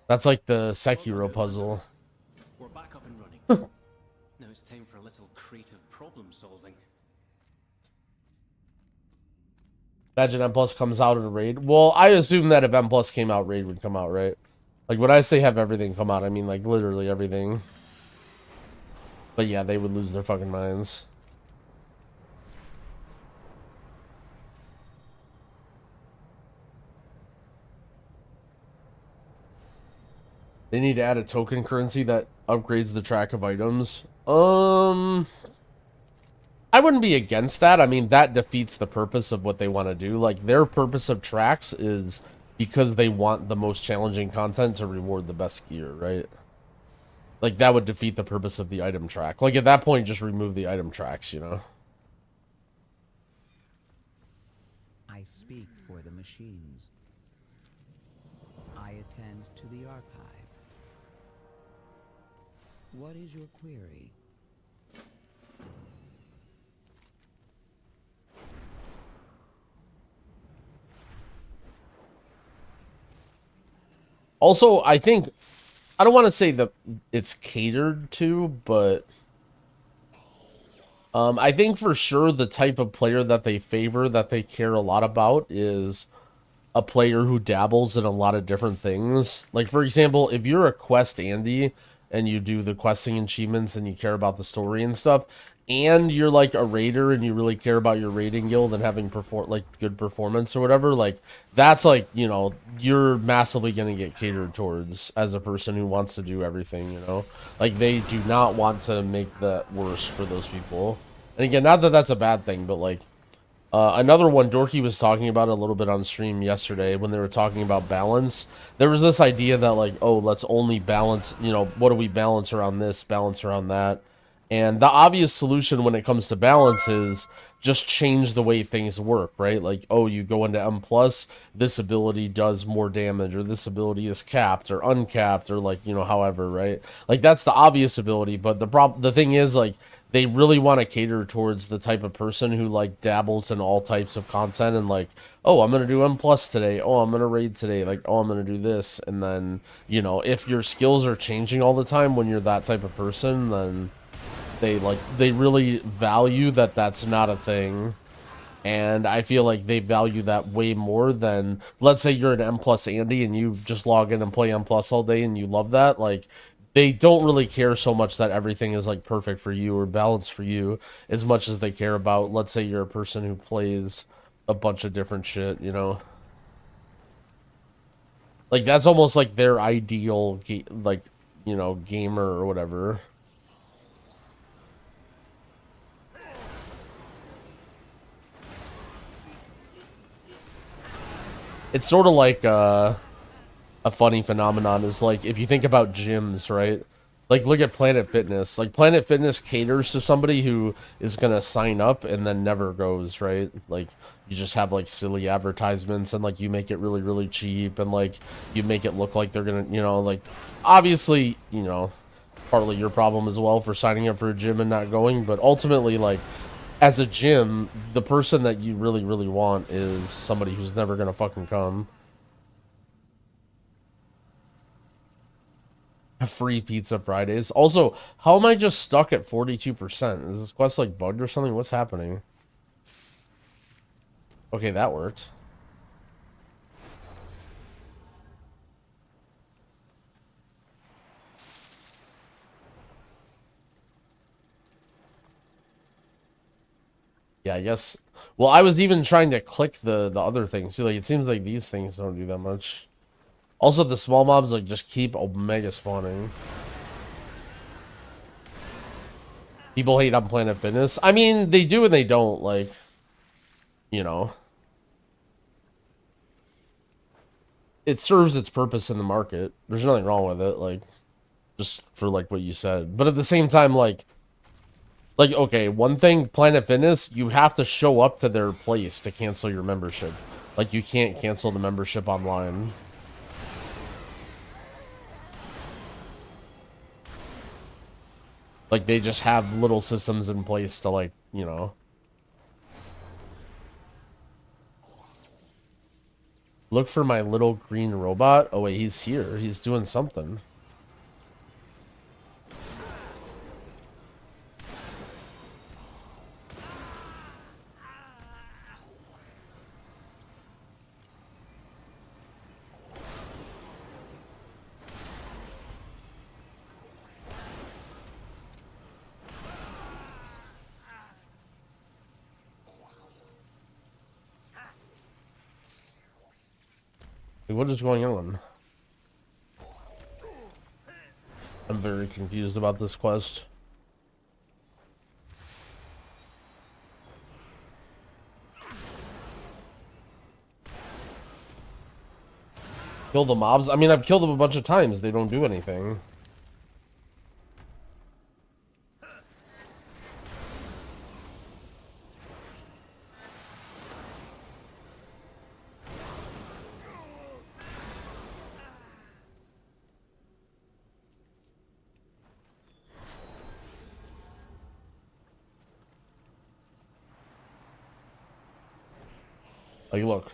That's like the Sekiro puzzle. We're back up and running. Now it's time for a little creative problem solving. Imagine M Plus comes out in a raid. Well, I assume that if M Plus came out, raid would come out, right? Like, when I say have everything come out, I mean, like, literally everything. But yeah, they would lose their fucking minds. They need to add a token currency that upgrades the track of items. I wouldn't be against that. I mean, that defeats the purpose of what they want to do. Like, their purpose of tracks is because they want the most challenging content to reward the best gear, right? Like, that would defeat the purpose of the item track. Like, at that point, just remove the item tracks, you know? I speak for the machines. I attend to the archive. What is your query? Also, I think, I don't want to say that it's catered to, but I think for sure the type of player that they favor, that they care a lot about, is a player who dabbles in a lot of different things. Like, for example, if you're a quest Andy and you do the questing achievements and you care about the story and stuff, and you're like a raider and you really care about your raiding guild and having good performance or whatever, like, that's like, you know, you're massively going to get catered towards as a person who wants to do everything, you know? Like, they do not want to make that worse for those people. And again, not that that's a bad thing, but like, another one, Dorky was talking about a little bit on stream yesterday when they were talking about balance. There was this idea that, like, oh, let's only balance, you know, what do we balance around this, balance around that? And the obvious solution when it comes to balance is just change the way things work, right? Like, oh, you go into M+, this ability does more damage, or this ability is capped or uncapped, or like, you know, however, right? Like, that's the obvious ability, but the thing is, like, they really want to cater towards the type of person who, like, dabbles in all types of content and, like, oh, I'm going to do M+ today. Oh, I'm going to raid today. Like, oh, I'm going to do this. And then, you know, if your skills are changing all the time when you're that type of person, then they really value that that's not a thing. And I feel like they value that way more than, let's say you're an M+ Andy and you just log in and play M+ all day and you love that. Like, they don't really care so much that everything is, like, perfect for you or balanced for you as much as they care about, let's say you're a person who plays a bunch of different shit, you know? Like, that's almost like their ideal, like, you know, gamer or whatever. It's sort of like a funny phenomenon is, like, if you think about gyms, right? Like, look at Planet Fitness. Like, Planet Fitness caters to somebody who is going to sign up and then never goes, right? Like, you just have, like, silly advertisements and, like, you make it really, really cheap and, like, you make it look like they're going to, you know, like, obviously, you know, partly your problem as well for signing up for a gym and not going, but ultimately, like, as a gym, the person that you really, really want is somebody who's never going to fucking come. Free pizza Fridays. Also, how am I just stuck at 42%? Is this quest, like, bugged or something? What's happening? Okay, that worked. Yeah, I guess. Well, I was even trying to click the other things too. Like, it seems like these things don't do that much. Also, the small mobs, like, just keep omega spawning. People hate on Planet Fitness. I mean, they do and they don't, like, you know. It serves its purpose in the market. There's nothing wrong with it, like, just for, like, what you said. But at the same time, like, okay, one thing, Planet Fitness, you have to show up to their place to cancel your membership. Like, you can't cancel the membership online. Like, they just have little systems in place to, like, you know. Look for my little green robot. Oh, wait, he's here. He's doing something. What is going on? I'm very confused about this quest. Kill the mobs? I mean, I've killed them a bunch of times. They don't do anything. Like, look.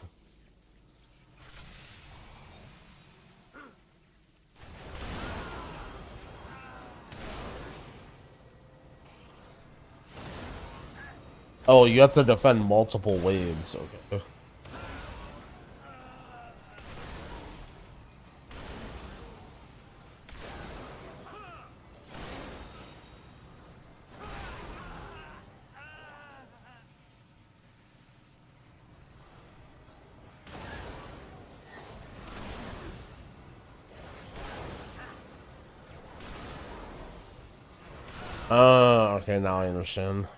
Oh, you have to defend multiple waves. Okay. Okay, now I understand.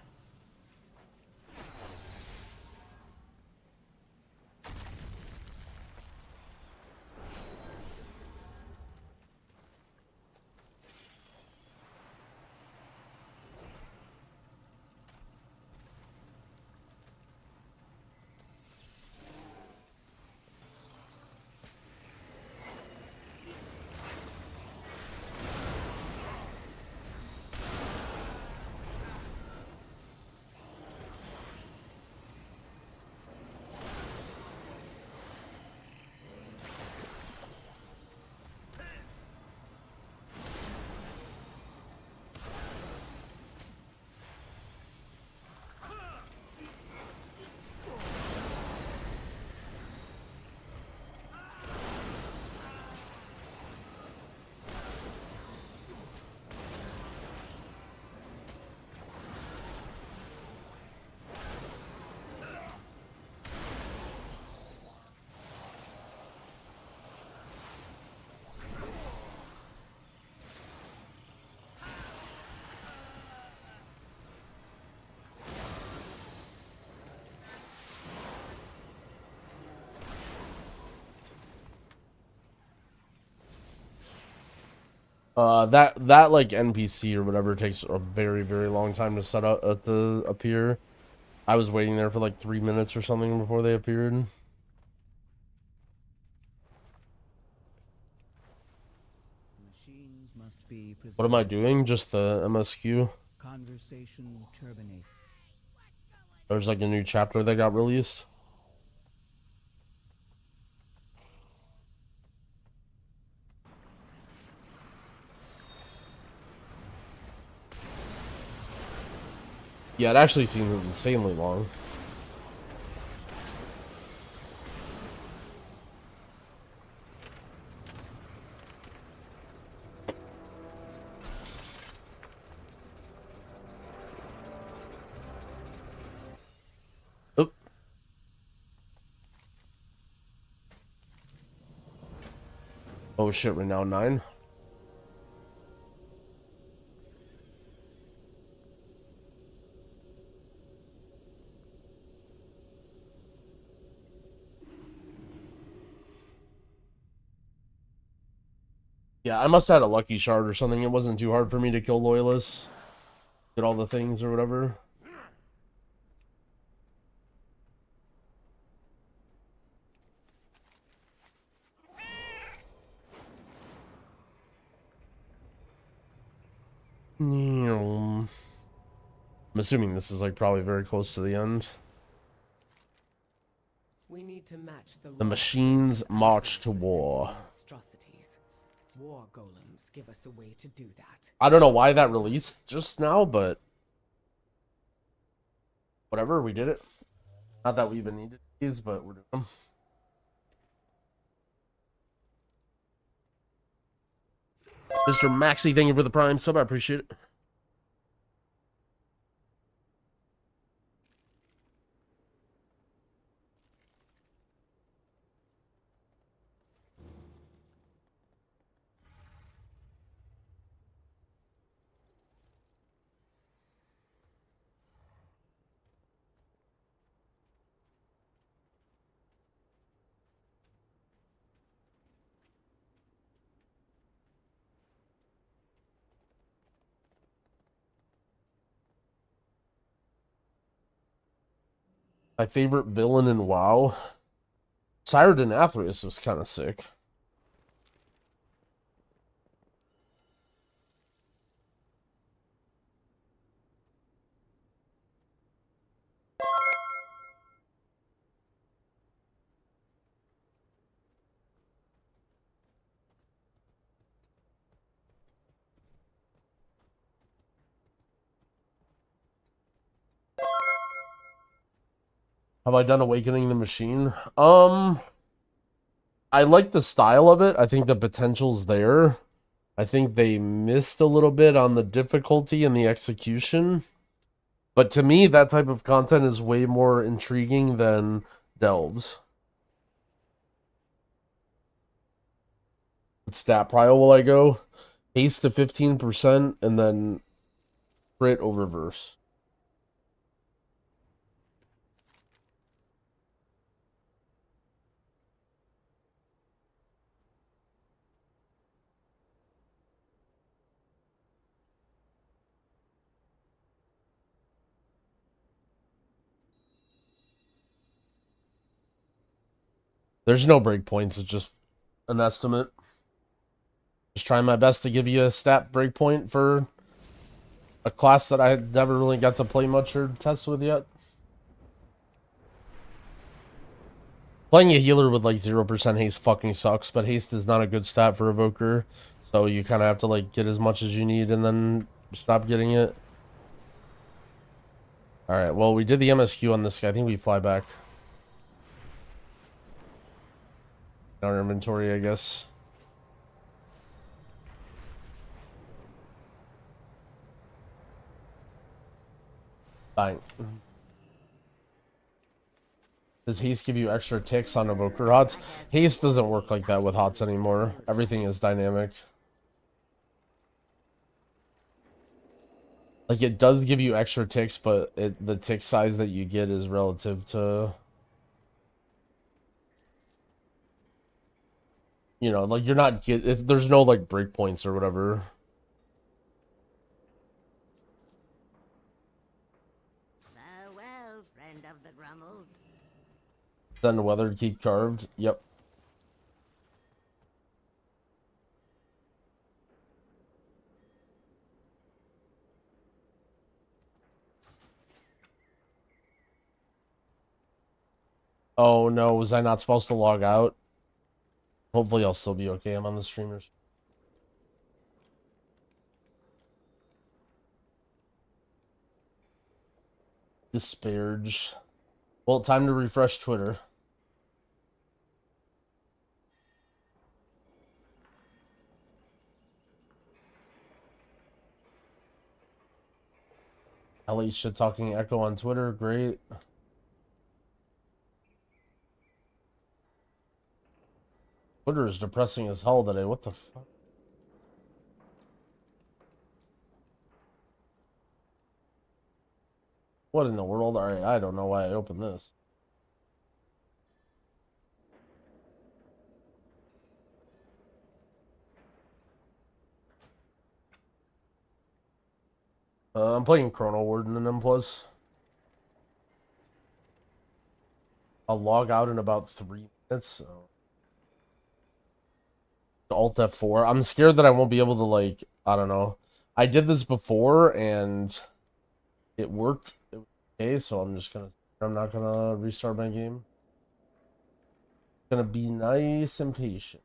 That like NPC or whatever takes a very, very long time to set up to appear. I was waiting there for like 3 minutes or something before they appeared. Machines must be What am I doing? Just the MSQ? Conversation terminate. There's like a new chapter that got released. Yeah, it actually seems insanely long. Oop. Oh shit, we're now 9. Yeah, I must have had a lucky shard or something. It wasn't too hard for me to kill loyalists. Get all the things or whatever. I'm assuming this is like probably very close to the end. We need to match The machines march to war. monstrosities. War golems give us a way to do that. I don't know why that released just now, but whatever, we did it. Not that we even needed these, but we're doing them. Mr. Maxi, thank you for the Prime sub. I appreciate it. My favorite villain in WoW? Cyrodiil Athreus was kind of sick. Have I done Awakening the Machine? I like the style of it. I think the potential's there. I think they missed a little bit on the difficulty and the execution. But to me, that type of content is way more intriguing than Delves. What stat pile will I go? Haste to 15% and then crit over verse. There's no breakpoints, it's just an estimate. Just trying my best to give you a stat breakpoint for a class that I never really got to play much or test with yet. Playing a healer with like 0% haste fucking sucks, but haste is not a good stat for Evoker. So you kind of have to like get as much as you need and then stop getting it. Alright, well we did the MSQ on this guy. I think we fly back. Our inventory, I guess. Fine. Does haste give you extra ticks on Evoker HOTS? Haste doesn't work like that with HOTS anymore. Everything is dynamic. Like, it does give you extra ticks, but the tick size that you get is relative to... You know, like, you're not there's no, like, breakpoints or whatever. Farewell, friend of the Grummles. Send weathered, keep carved. Yep. Oh no, was I not supposed to log out? Hopefully I'll still be okay. I'm on the streamers. Disparage. Well, time to refresh Twitter. LA shit talking echo on Twitter. Great. Twitter is depressing as hell today. What the fuck? What in the world? Alright, I don't know why I opened this. I'm playing Chrono Warden in M+. I'll log out in about 3 minutes, so... Alt F4. I'm scared that I won't be able to, like, I don't know. I did this before, and it worked. It was okay, so I'm not gonna restart my game. Gonna be nice and patient.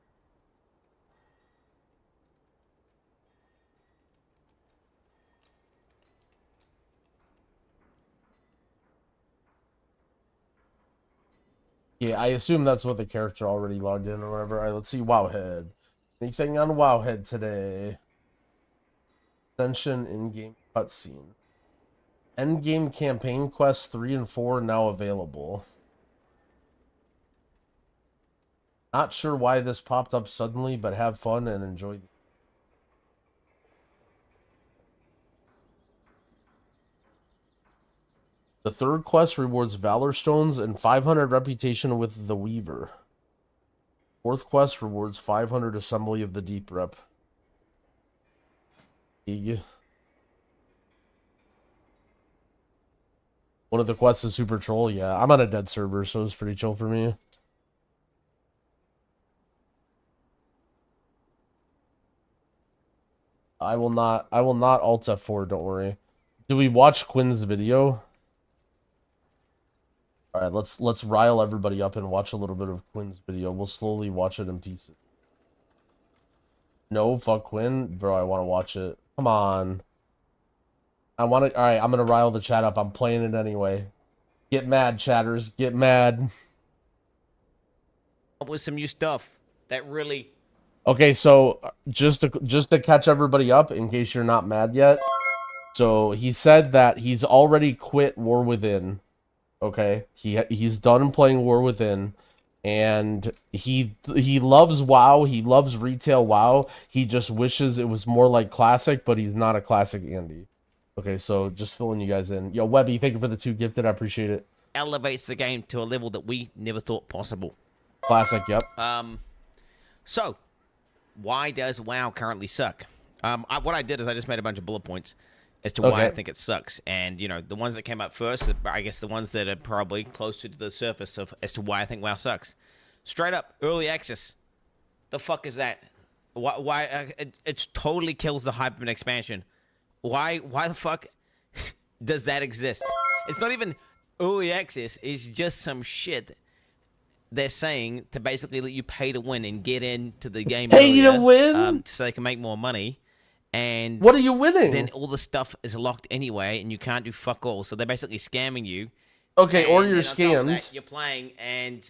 Yeah, I assume that's what the character already logged in or whatever. Alright, let's see Wowhead. Anything on Wowhead today? Ascension in-game cutscene. Endgame campaign quests 3 and 4 now available. Not sure why this popped up suddenly, but have fun and enjoy. The third quest rewards Valor Stones and 500 reputation with the Weaver. Fourth quest rewards 500 Assembly of the Deep rep. One of the quests is super troll. Yeah, I'm on a dead server, so it's pretty chill for me. I will not alt F4, don't worry. Do we watch Quin's video? Alright, let's rile everybody up and watch a little bit of Quin's video. We'll slowly watch it in pieces. No, fuck Quin? Bro, I want to watch it. Come on. Alright, I'm gonna rile the chat up. I'm playing it anyway. Get mad, chatters. Get mad. With some new stuff that really... Okay, so just to catch everybody up, in case you're not mad yet. So he said that he's already quit War Within. Okay, he's done playing War Within, and he loves WoW. He loves retail WoW. He just wishes it was more like Classic, but he's not a Classic Andy. Okay, so just filling you guys in. Yo, Webby, thank you for the 2 gifted. I appreciate it. Elevates the game to a level that we never thought possible. Classic, yep. So, why does WoW currently suck? What I did is I just made a bunch of bullet points as to why I think it sucks. And, you know, the ones that came up first, I guess the ones that are probably closer to the surface of as to why I think WoW sucks. Straight up, early access. The fuck is that? Why it totally kills the hype of an expansion. Why the fuck does that exist? It's not even early access. It's just some shit they're saying to basically let you pay to win and get into the game earlier, to win? So they can make more money. And what are you winning? Then all the stuff is locked anyway, and you can't do fuck all. So they're basically scamming you. Okay, or you're scammed. That, you're playing, and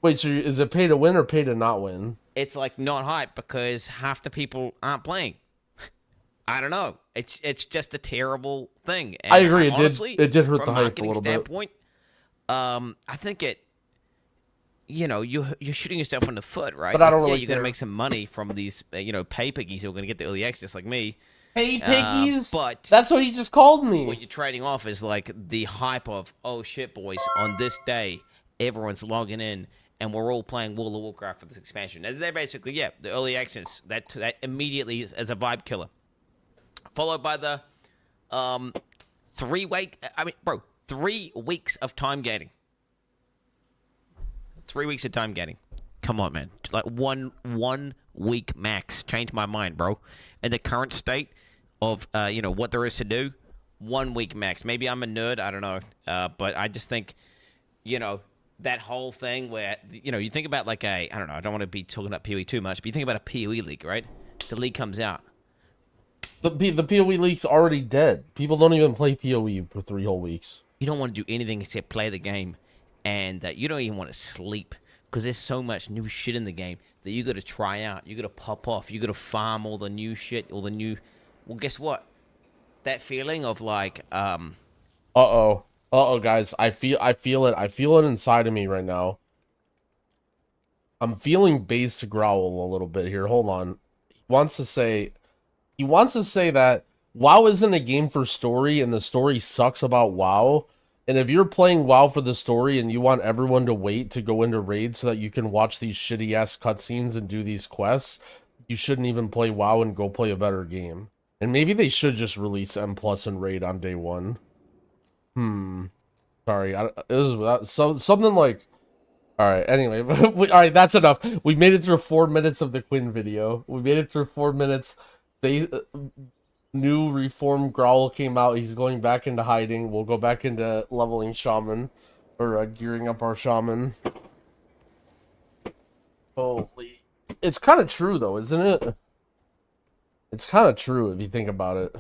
wait, so is it pay to win or pay to not win? It's like not hype because half the people aren't playing. I don't know. It's just a terrible thing. And I agree. Honestly, it did hurt from the a hype a little standpoint, I think it. You know, you're shooting yourself in the foot, right? But I don't really you're going to care. make some money from these, pay piggies who are going to get the early access like me. Hey, piggies? But that's what he just called me. What you're trading off is like the hype of, oh shit, boys, on this day, everyone's logging in and we're all playing World of Warcraft for this expansion. And they're basically, the early access, that immediately is as a vibe killer. Followed by the 3 weeks of time gating. 3 weeks of time gating. Come on, man. Like one week max. Change my mind, bro. In the current state of what there is to do, 1 week max. Maybe I'm a nerd. I don't know. But I just think, that whole thing where you think about like I don't know. I don't want to be talking about PoE too much, but you think about a PoE league, right? The league comes out. The PoE league's already dead. People don't even play PoE for 3 whole weeks. You don't want to do anything except play the game. And you don't even want to sleep because there's so much new shit in the game that you got to try out. You got to pop off. You got to farm all the new shit, all the new... Well, guess what? That feeling of like... Uh-oh, guys. I feel it. I feel it inside of me right now. I'm feeling Baze to growl a little bit here. Hold on. He wants to say that WoW isn't a game for story and the story sucks about WoW. And if you're playing WoW for the story and you want everyone to wait to go into raids so that you can watch these shitty-ass cutscenes and do these quests, you shouldn't even play WoW and go play a better game. And maybe they should just release M+ and raid on day 1. Sorry, something like... Alright, anyway. Alright, that's enough. We made it through 4 minutes of the Quin video. We made it through 4 minutes. New reformed Growl came out. He's going back into hiding. We'll go back into leveling shaman, or gearing up our shaman. Holy, it's kind of true though, isn't it? It's kind of true if you think about it.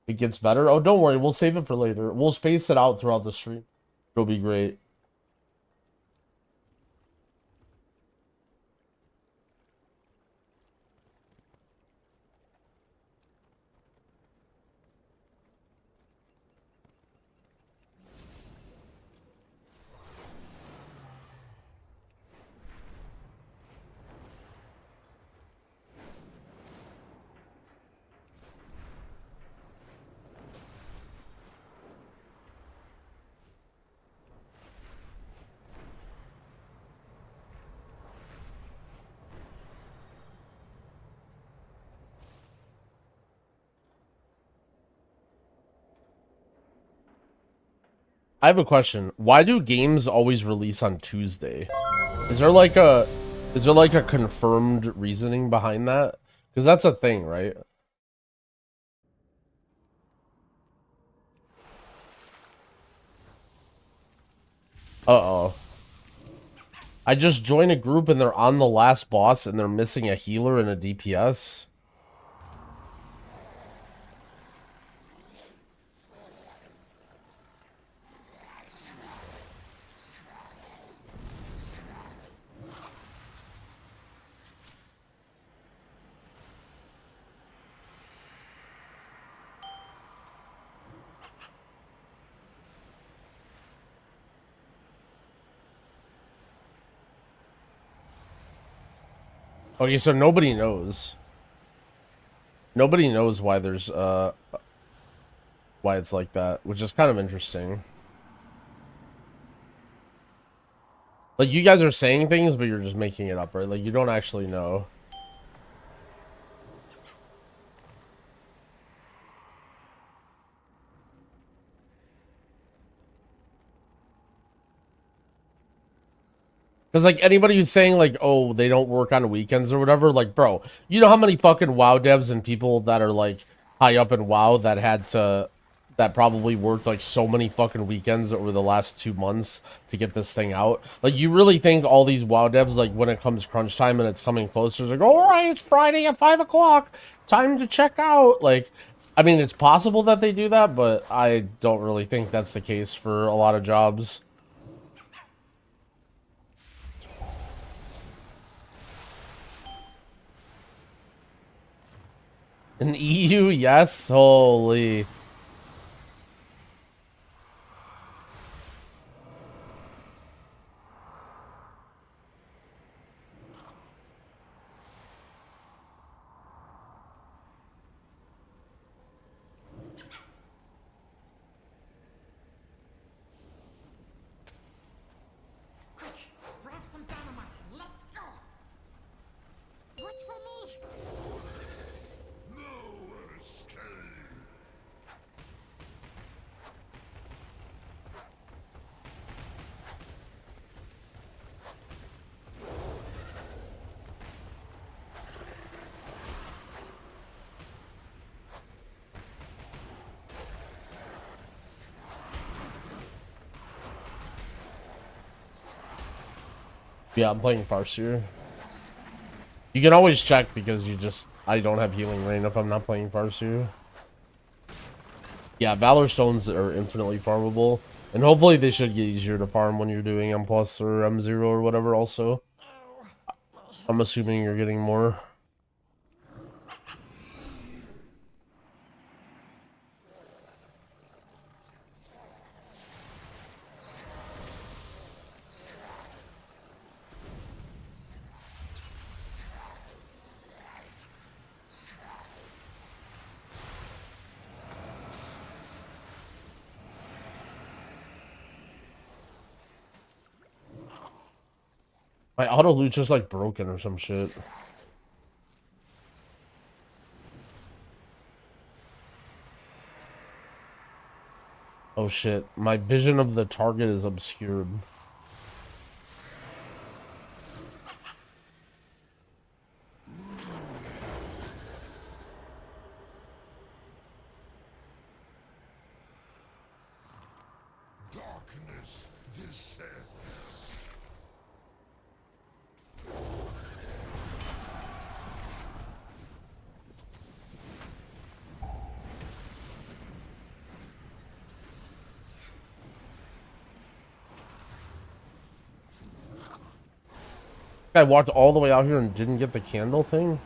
It gets better. Oh, don't worry. We'll save it for later. We'll space it out throughout the stream. It'll be great. I have a question. Why do games always release on Tuesday? Is there like a confirmed reasoning behind that? Because that's a thing, right? Uh-oh. I just joined a group and they're on the last boss and they're missing a healer and a DPS. Okay, so nobody knows. Nobody knows why there's why it's like that, which is kind of interesting. Like, you guys are saying things, but you're just making it up, right? Like, you don't actually know. Because, like, anybody who's saying, like, oh, they don't work on weekends or whatever, like, bro, you know how many fucking WoW devs and people that are, like, high up in WoW that probably worked, like, so many fucking weekends over the last 2 months to get this thing out? Like, you really think all these WoW devs, like, when it comes crunch time and it's coming closer, it's like, all right, it's Friday at 5 o'clock, time to check out. Like, I mean, it's possible that they do that, but I don't really think that's the case for a lot of jobs. An EU, yes, holy. Quick, grab some dynamite and let's go. Wait for me. No escape. Yeah, I'm playing Farseer. You can always check because I don't have Healing Rain if I'm not playing Farseer. Yeah, Valor Stones are infinitely farmable. And hopefully they should get easier to farm when you're doing M+ or M0 or whatever also. I'm assuming you're getting more. My auto loot's just like broken or some shit. Oh shit, my vision of the target is obscured. Darkness descends. I walked all the way out here and didn't get the candle thing?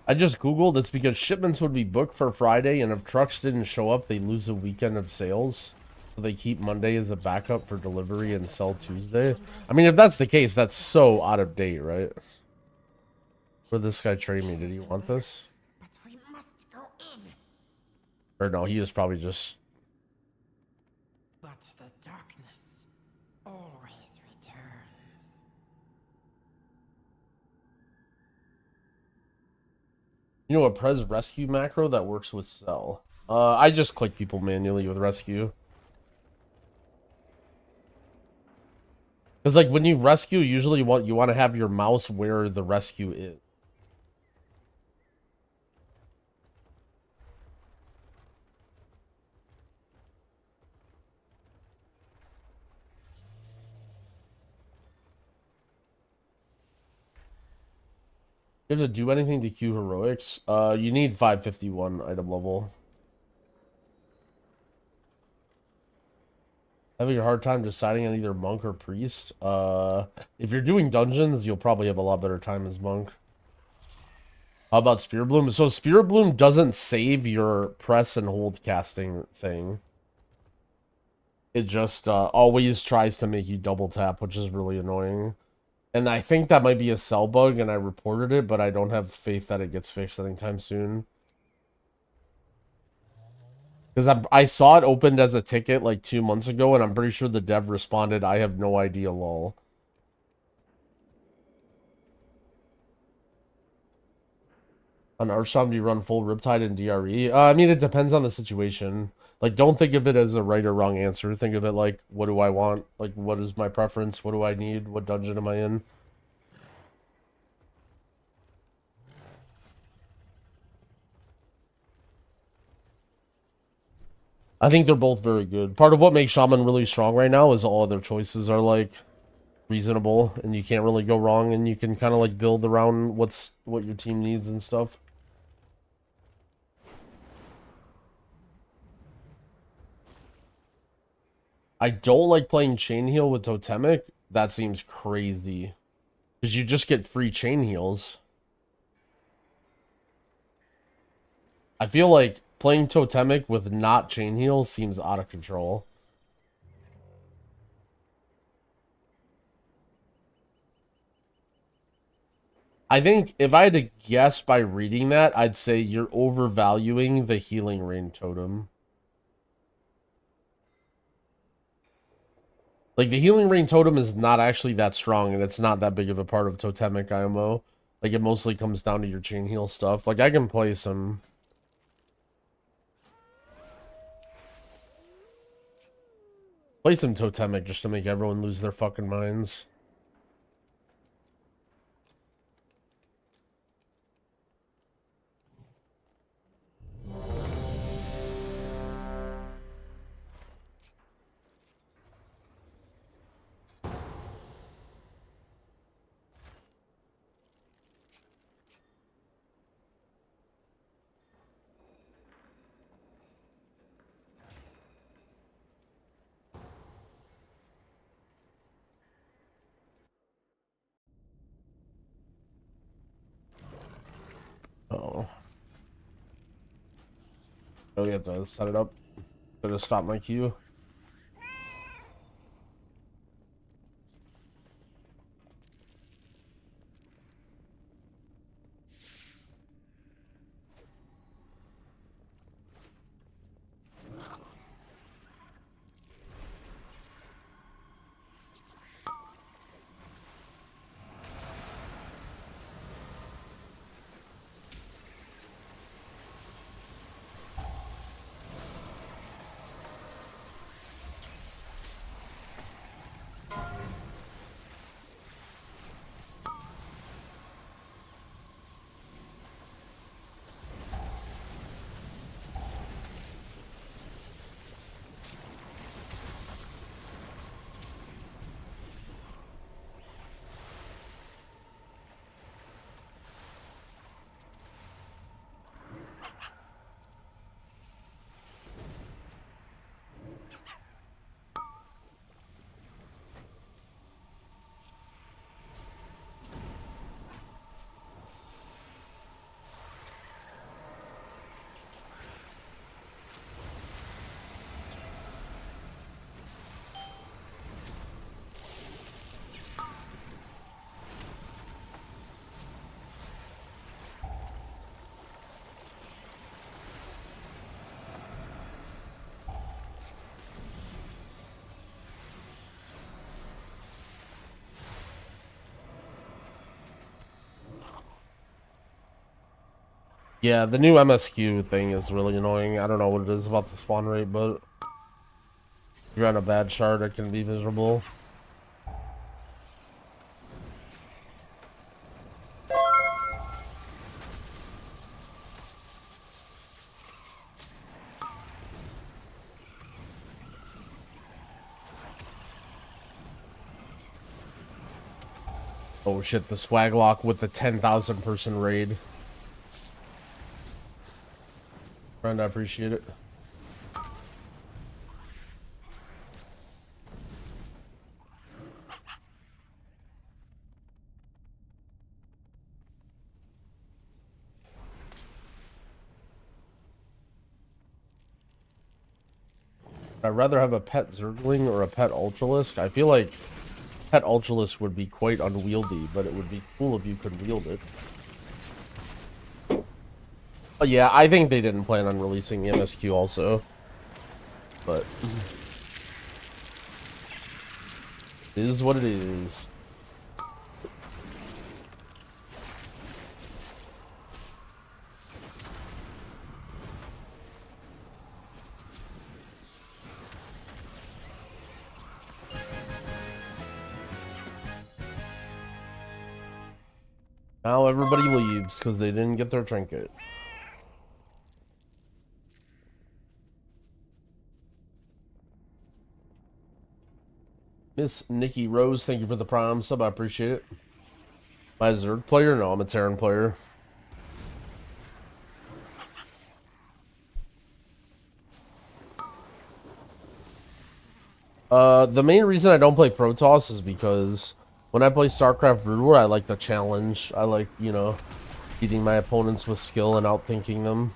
I just googled, it's because shipments would be booked for Friday, and if trucks didn't show up, they lose a weekend of sales. So they keep Monday as a backup for delivery and sell Tuesday. I mean, if that's the case, that's so out of date, right? Where this guy trade me? Did he want this? But we must go in. Or no, he is probably just... But the darkness always returns. You know a Prez rescue macro that works with Cell? I just click people manually with rescue. Because like when you rescue, usually you want to have your mouse where the rescue is. You have to do anything to queue heroics? You need 551 item level. Having a hard time deciding on either monk or priest? If you're doing dungeons, you'll probably have a lot better time as monk. How about Spear Bloom? So Spear Bloom doesn't save your press and hold casting thing. It just always tries to make you double tap, which is really annoying. And I think that might be a cell bug, and I reported it, but I don't have faith that it gets fixed anytime soon. Because I saw it opened as a ticket like 2 months ago, and I'm pretty sure the dev responded, I have no idea, lol. On Archon, do you run full Riptide and DRE? I mean, it depends on the situation. Like, don't think of it as a right or wrong answer. Think of it like, what do I want? Like, what is my preference? What do I need? What dungeon am I in? I think they're both very good. Part of what makes Shaman really strong right now is all their choices are, like, reasonable. And you can't really go wrong. And you can kind of, like, build around what your team needs and stuff. I don't like playing chain heal with Totemic. That seems crazy. Because you just get free chain heals. I feel like playing Totemic with not chain heal seems out of control. I think if I had to guess by reading that, I'd say you're overvaluing the healing rain totem. Like, the healing rain totem is not actually that strong, and it's not that big of a part of Totemic IMO. Like, it mostly comes down to your chain heal stuff. Like, I can play some... Totemic just to make everyone lose their fucking minds. Oh. Oh, you have to set it up. Better stop my queue. Yeah, the new MSQ thing is really annoying. I don't know what it is about the spawn rate, but if you're on a bad shard, it can be miserable. Oh shit, the swag lock with the 10,000 person raid. Friend, I appreciate it. I'd rather have a pet Zergling or a pet Ultralisk. I feel like pet Ultralisk would be quite unwieldy, but it would be cool if you could wield it. But yeah, I think they didn't plan on releasing the MSQ also. But it is what it is. Now everybody leaves because they didn't get their trinket. Miss Nikki Rose, thank you for the Prime sub. I appreciate it. Am I a Zerg player? No, I'm a Terran player. The main reason I don't play Protoss is because when I play StarCraft Brood War, I like the challenge. I like, you know, beating my opponents with skill and outthinking them.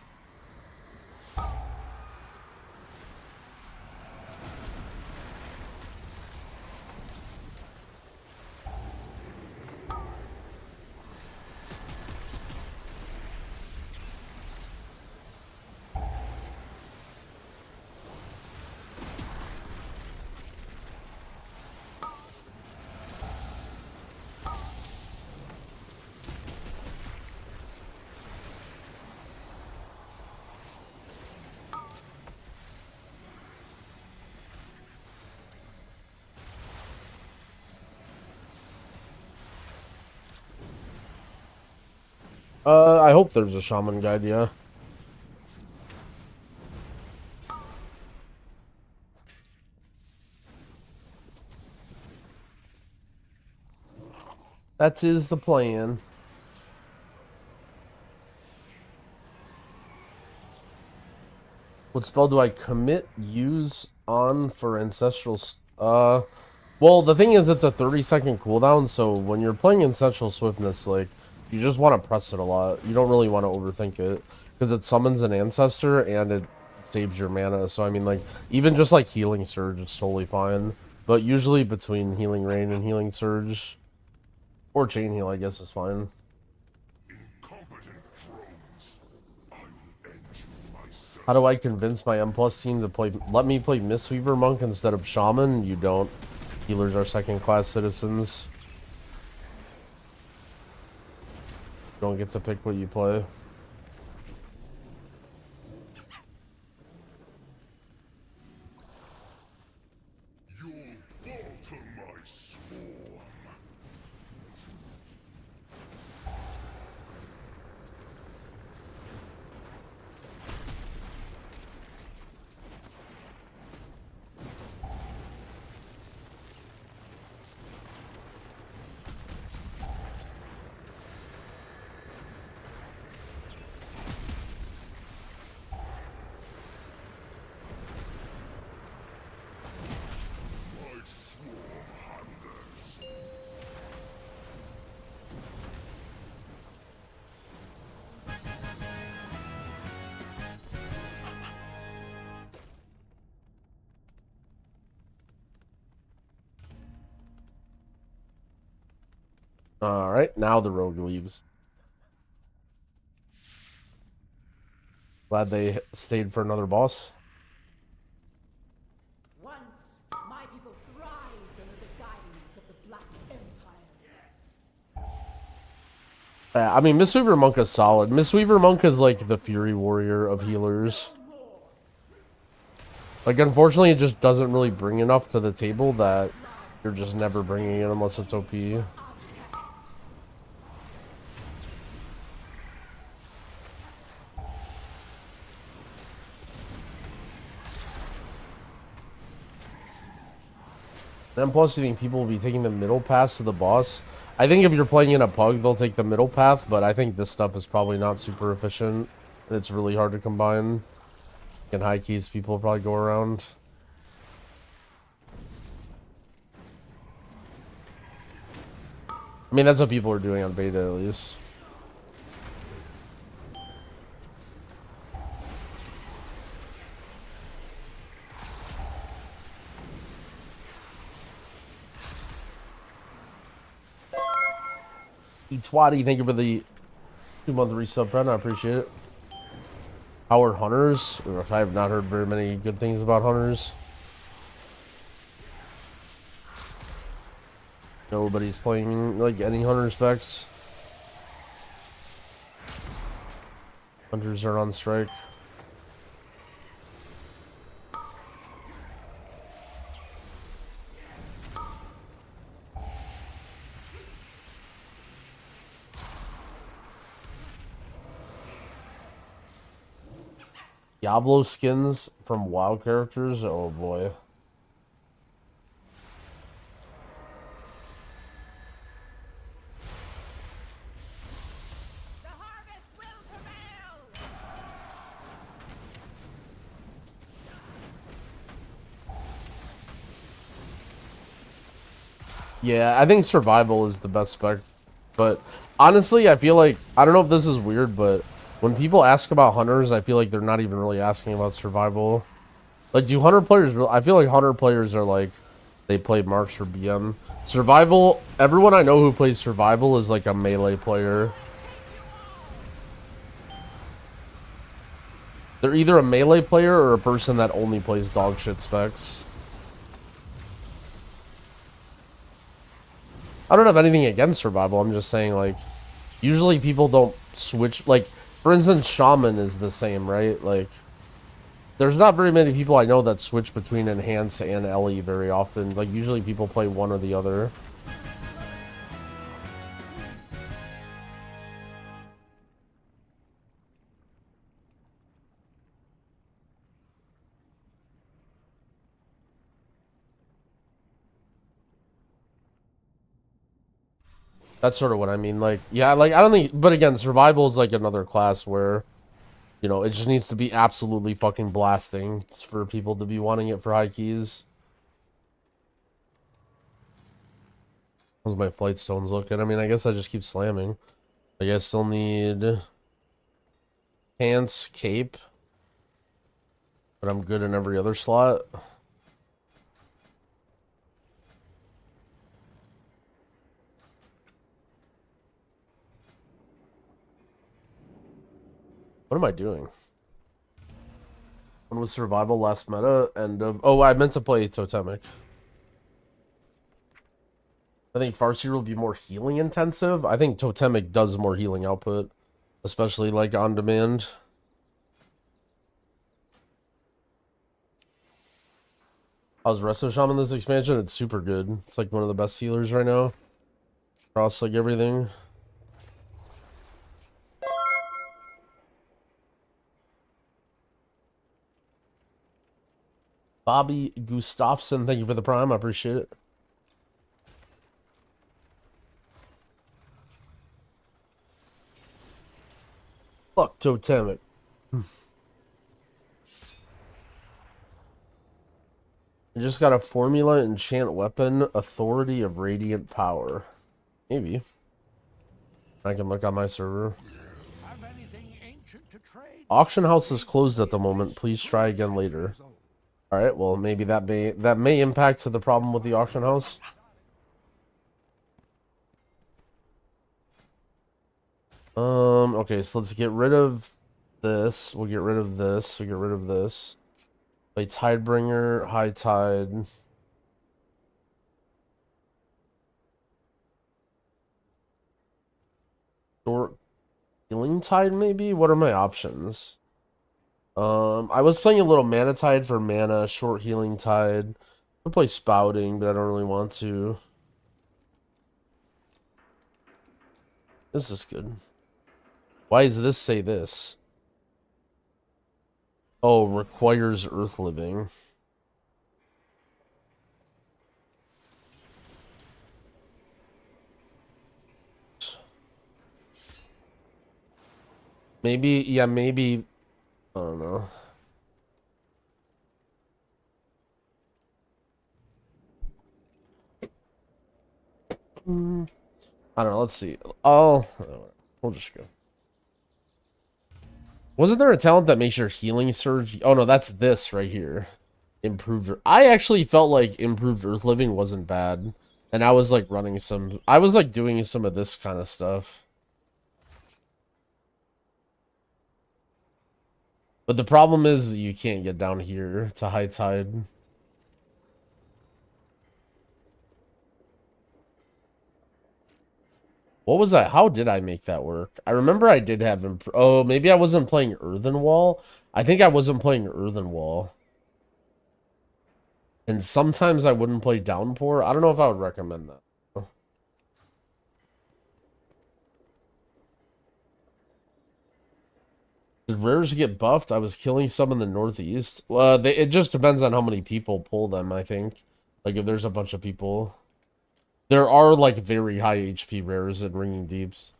I hope there's a shaman guide, yeah. That is the plan. What spell do I commit, use on for ancestral? Well, the thing is, it's a 30-second cooldown, so when you're playing Ancestral Swiftness, like, you just want to press it a lot. You don't really want to overthink it, because it summons an ancestor, and it saves your mana, so I mean, like, even just, like, Healing Surge is totally fine, but usually between Healing Rain and Healing Surge, or Chain Heal, I guess, is fine. How do I convince my M+ team to let me play Mistweaver Monk instead of Shaman? You don't. Healers are second-class citizens. You don't get to pick what you play. Alright, now the rogue leaves. Glad they stayed for another boss. Once, my people thrived under the guidance of the Black Empire. I mean, Mistweaver Monk is solid. Mistweaver Monk is like the Fury Warrior of healers. Like, unfortunately, it just doesn't really bring enough to the table that you're just never bringing it unless it's OP. And plus, you think people will be taking the middle paths to the boss? I think if you're playing in a pug, they'll take the middle path, but I think this stuff is probably not super efficient. And it's really hard to combine. In high keys, people will probably go around. I mean, that's what people are doing on beta, at least. Twatty, thank you for the 2-month resub, friend. I appreciate it. Howard Hunters. I have not heard very many good things about Hunters. Nobody's playing like any Hunter specs. Hunters are on strike. Diablo skins from WoW characters? Oh boy. Yeah, I think survival is the best spec. But honestly, I feel like, I don't know if this is weird, but when people ask about hunters, I feel like they're not even really asking about survival. Like, do hunter players, I feel like hunter players are like, they play marks or BM. Survival, everyone I know who plays survival is like a melee player. They're either a melee player or a person that only plays dog shit specs. I don't have anything against survival, I'm just saying, like, usually people don't switch, like, for instance, shaman is the same, right? Like, there's not very many people I know that switch between enhance and LE very often. Like, usually people play one or the other. That's sort of what I mean. Like, yeah, like, I don't think, but again, survival is like another class where, you know, it just needs to be absolutely fucking blasting for people to be wanting it for high keys. How's my flight stones looking? I mean, I guess I just keep slamming. Like, I still need pants, cape, but I'm good in every other slot. What am I doing? When was survival last meta? End of... Oh, I meant to play totemic. I think Farseer will be more healing intensive. I think totemic does more healing output, especially like on demand. How's Resto Shaman this expansion? It's super good. It's like one of the best healers right now. Across like everything. Bobby Gustafsson, thank you for the prime. I appreciate it. Fuck totemic. I just got a formula enchant weapon, authority of radiant power. Maybe. I can look on my server. Auction house is closed at the moment. Please try again later. Alright, well maybe that may impact to the problem with the auction house. Okay, so let's get rid of this. We'll get rid of this. We'll get rid of this. Play Tidebringer, High Tide. Short Healing Tide, maybe? What are my options? I was playing a little Mana Tide for mana, Short Healing Tide. I'll play Spouting, but I don't really want to. This is good. Why does this say this? Oh, requires Earth Living. Maybe, yeah, maybe. I don't know. I don't know. Let's see. We'll just go. Wasn't there a talent that makes your healing surge? Oh no, that's this right here. Improved. I actually felt like improved Earth Living wasn't bad, and I was like running some. I was like doing some of this kind of stuff. But the problem is you can't get down here to high tide. What was that? How did I make that work? I remember I did have oh, maybe I wasn't playing Earthen Wall. I think I wasn't playing Earthen Wall. And sometimes I wouldn't play Downpour. I don't know if I would recommend that. Did rares get buffed? I was killing some in the northeast. Well, it just depends on how many people pull them, I think. Like, if there's a bunch of people. There are, like, very high HP rares in Ringing Deeps.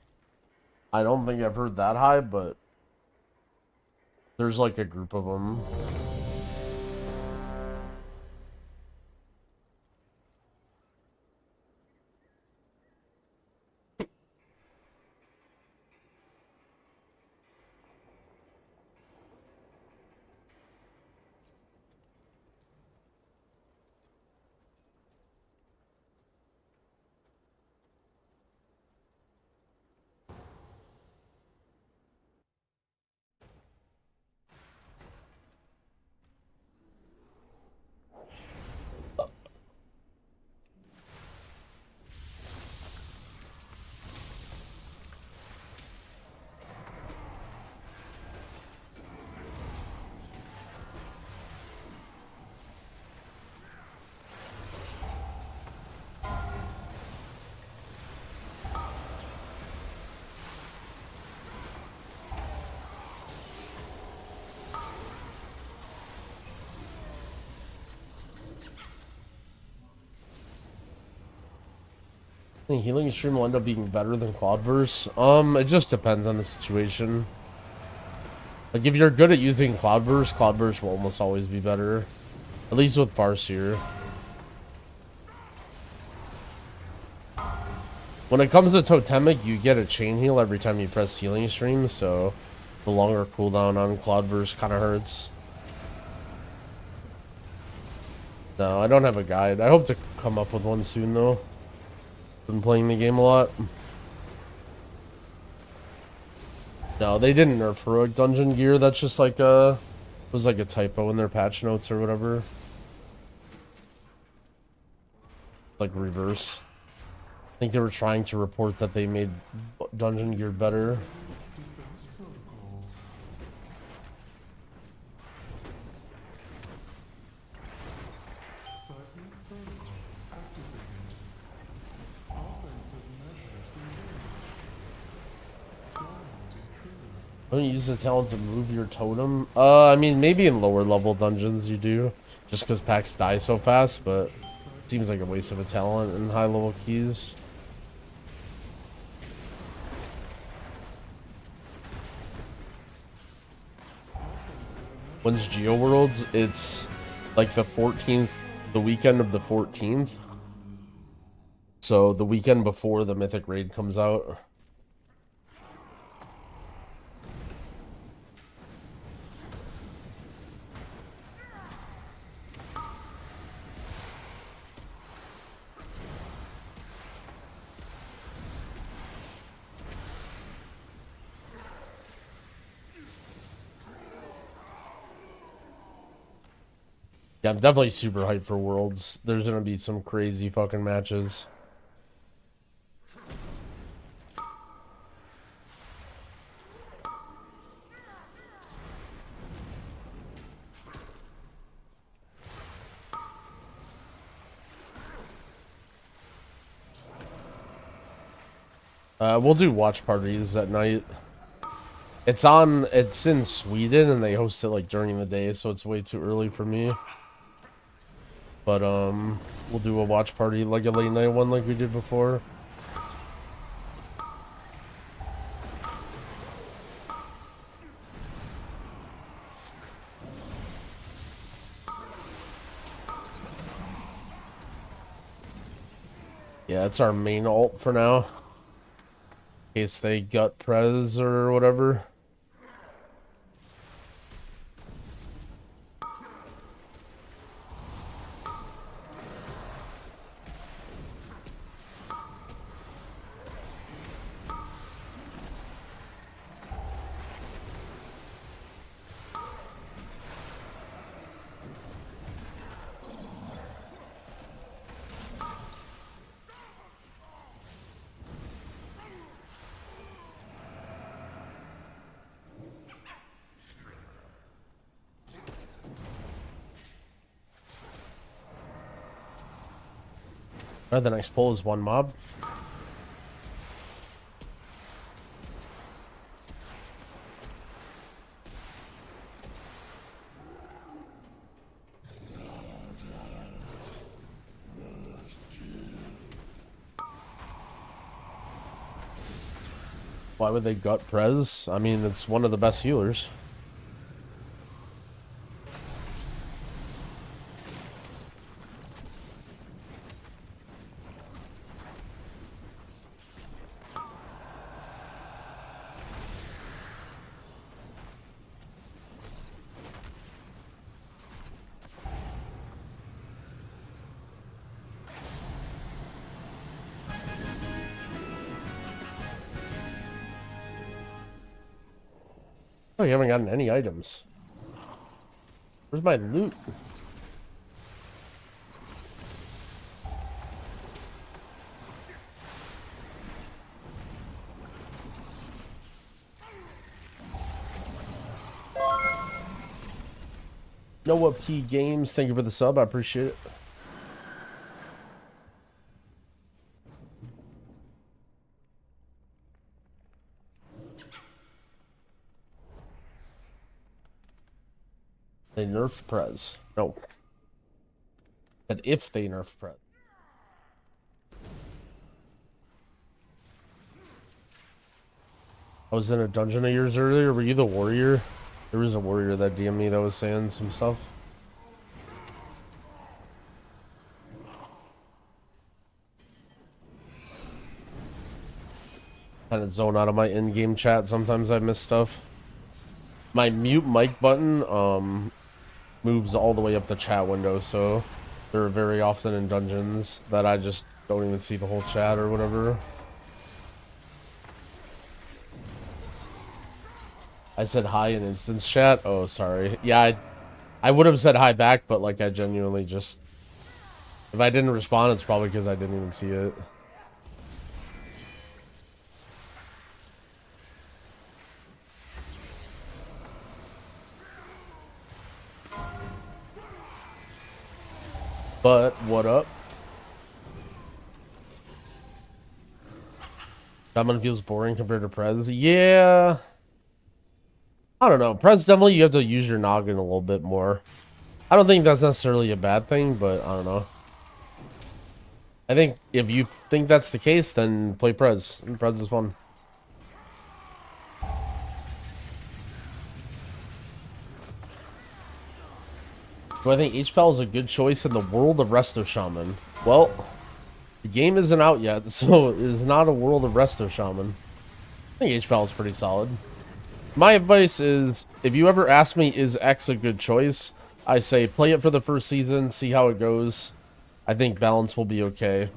I don't think I've heard that high, but there's, like, a group of them. I think Healing Stream will end up being better than Cloudburst. It just depends on the situation. Like, if you're good at using Cloudburst, Cloudburst will almost always be better. At least with Farseer. When it comes to Totemic, you get a chain heal every time you press Healing Stream, so the longer cooldown on Cloudburst kind of hurts. No, I don't have a guide. I hope to come up with one soon, though. Been playing the game a lot. No, they didn't nerf heroic dungeon gear. That's just like a was like a typo in their patch notes or whatever. Like reverse. I think they were trying to report that they made dungeon gear better. Don't you use the talent to move your totem? I mean, maybe in lower level dungeons you do, just because packs die so fast, but it seems like a waste of a talent in high level keys. When's Geo Worlds? It's like the 14th, the weekend of the 14th. So the weekend before the Mythic Raid comes out. Yeah, I'm definitely super hyped for Worlds. There's gonna be some crazy fucking matches. We'll do watch parties at night. It's in Sweden and they host it like during the day, so it's way too early for me. But we'll do a watch party, like a late night one like we did before. Yeah, it's our main ult for now. In case they gut Prez or whatever. Alright, the next poll is one mob. Why would they gut Prez? I mean, it's one of the best healers. Oh, you haven't gotten any items. Where's my loot? Noah P Games, thank you for the sub. I appreciate it. They nerfed Prez. No. But if they nerf Prez. I was in a dungeon years earlier. Were you the warrior? There was a warrior that DM'd me that was saying some stuff. Kind of zone out of my in-game chat. Sometimes I miss stuff. My mute mic button moves all the way up the chat window, so there are very often in dungeons that I just don't even see the whole chat or whatever. I said hi in instance chat. Oh, sorry. Yeah, I would have said hi back, but like I genuinely just... If I didn't respond, it's probably because I didn't even see it. But, what up? Shaman feels boring compared to Prez. Yeah. I don't know. Prez definitely you have to use your noggin a little bit more. I don't think that's necessarily a bad thing, but I don't know. I think if you think that's the case, then play Prez. Prez is fun. Do I think HPAL is a good choice in the World of Resto Shaman? Well, the game isn't out yet, so it is not a World of Resto Shaman. I think HPAL is pretty solid. My advice is, if you ever ask me, is X a good choice? I say, play it for the first season, see how it goes. I think balance will be okay.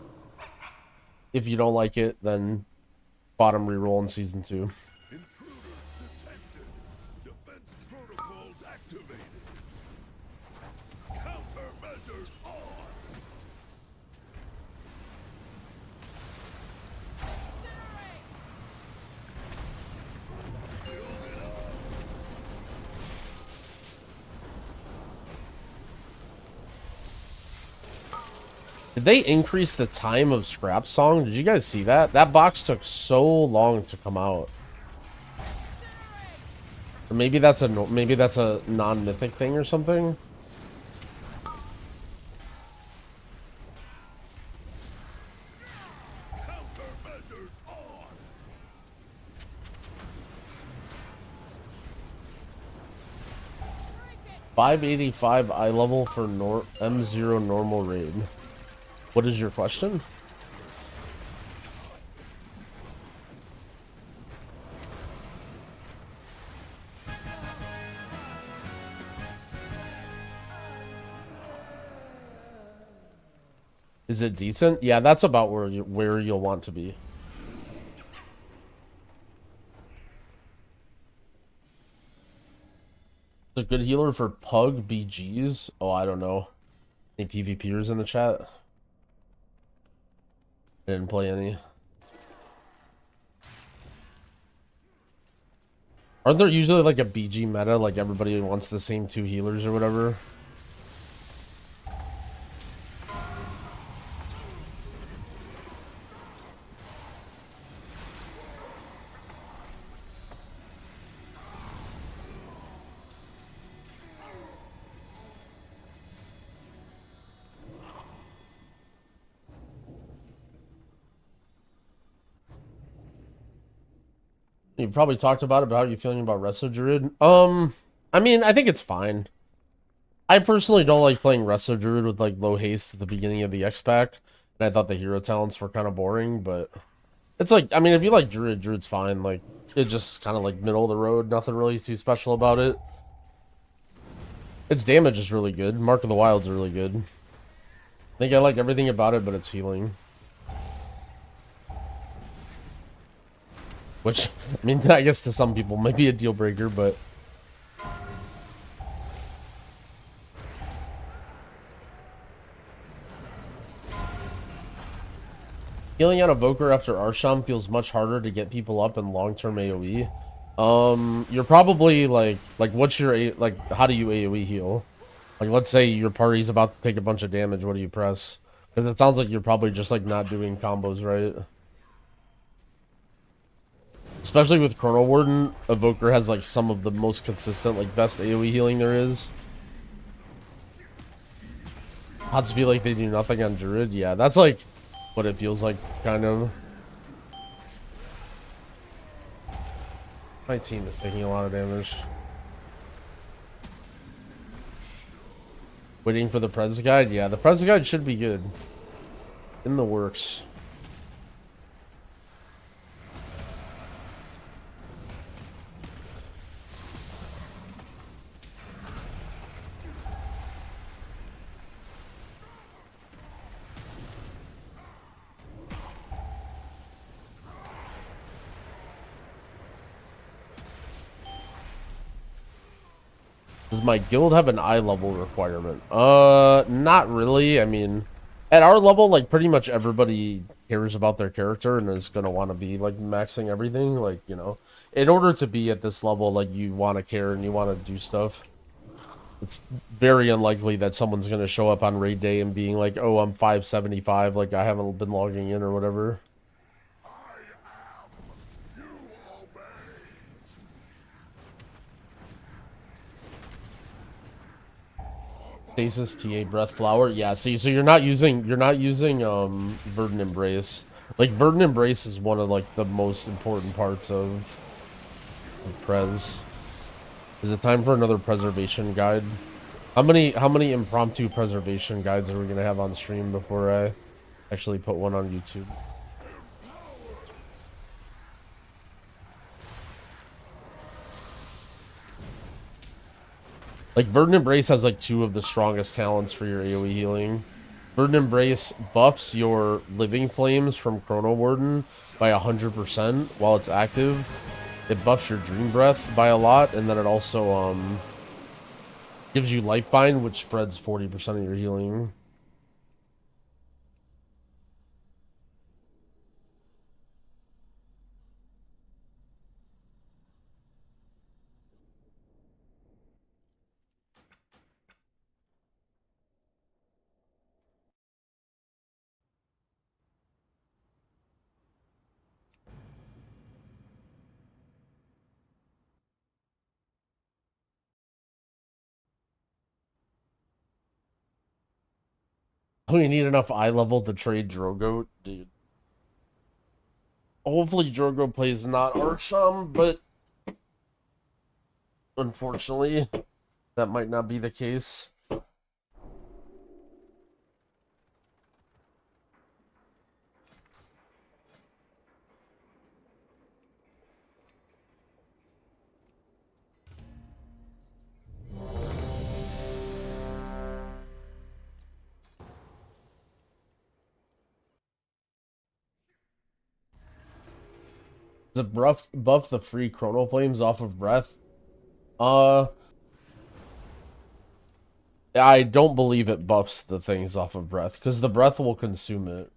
If you don't like it, then bottom reroll in season 2. Did they increase the time of Scrap Song? Did you guys see that? That box took so long to come out. Or maybe that's a non-mythic thing or something. $585 eye level for M0 normal raid. What is your question? Is it decent? Yeah, that's about where you'll want to be. It's a good healer for Pug BGs. Oh, I don't know. Any PvPers in the chat? I didn't play any. Aren't there usually like a BG meta, like everybody wants the same 2 healers or whatever? You probably talked about how you're feeling about Resto Druid. I mean, I think it's fine. I personally don't like playing Resto Druid with like low haste at the beginning of the X-Pack. And I thought the hero talents were kind of boring, but it's like, I mean, if you like Druid, Druid's fine. Like, it's just kind of like middle of the road. Nothing really too special about it. Its damage is really good. Mark of the Wild's really good. I think I like everything about it, but it's healing. Which, I mean, I guess to some people might be a deal breaker, but... Healing out Evoker after Arsham feels much harder to get people up in long-term AoE. You're probably like what's your like? How do you AoE heal? Like, let's say your party's about to take a bunch of damage. What do you press? Because it sounds like you're probably just like not doing combos right. Especially with Chrono Warden, Evoker has like some of the most consistent, like best AoE healing there is. Pots feel like they do nothing on Druid. Yeah, that's like what it feels like, kind of. My team is taking a lot of damage. Waiting for the Prez Guide? Yeah, the Prez Guide should be good. In the works. Does my guild have an eye level requirement? Not really. I mean, at our level, like, pretty much everybody cares about their character and is gonna want to be, like, maxing everything. Like, you know, in order to be at this level, like, you want to care and you want to do stuff. It's very unlikely that someone's gonna show up on raid day and being like, oh, I'm 575, like, I haven't been logging in or whatever. Stasis TA breath flower. Yeah, see, so you're not using Verdant Embrace. Like, Verdant Embrace is one of like the most important parts of Prez. Is it time for another preservation guide? How many impromptu preservation guides are we gonna have on stream before I actually put one on YouTube? Like, Verdant Embrace has like 2 of the strongest talents for your AoE healing. Verdant Embrace buffs your Living Flames from Chrono Warden by 100% while it's active. It buffs your Dream Breath by a lot, and then it also gives you Lifeline, which spreads 40% of your healing. We need enough eye level to trade Drogo, dude. Hopefully Drogo plays not Archam, but unfortunately, that might not be the case. Does it buff the free chrono flames off of breath? I don't believe it buffs the things off of breath, because the breath will consume it.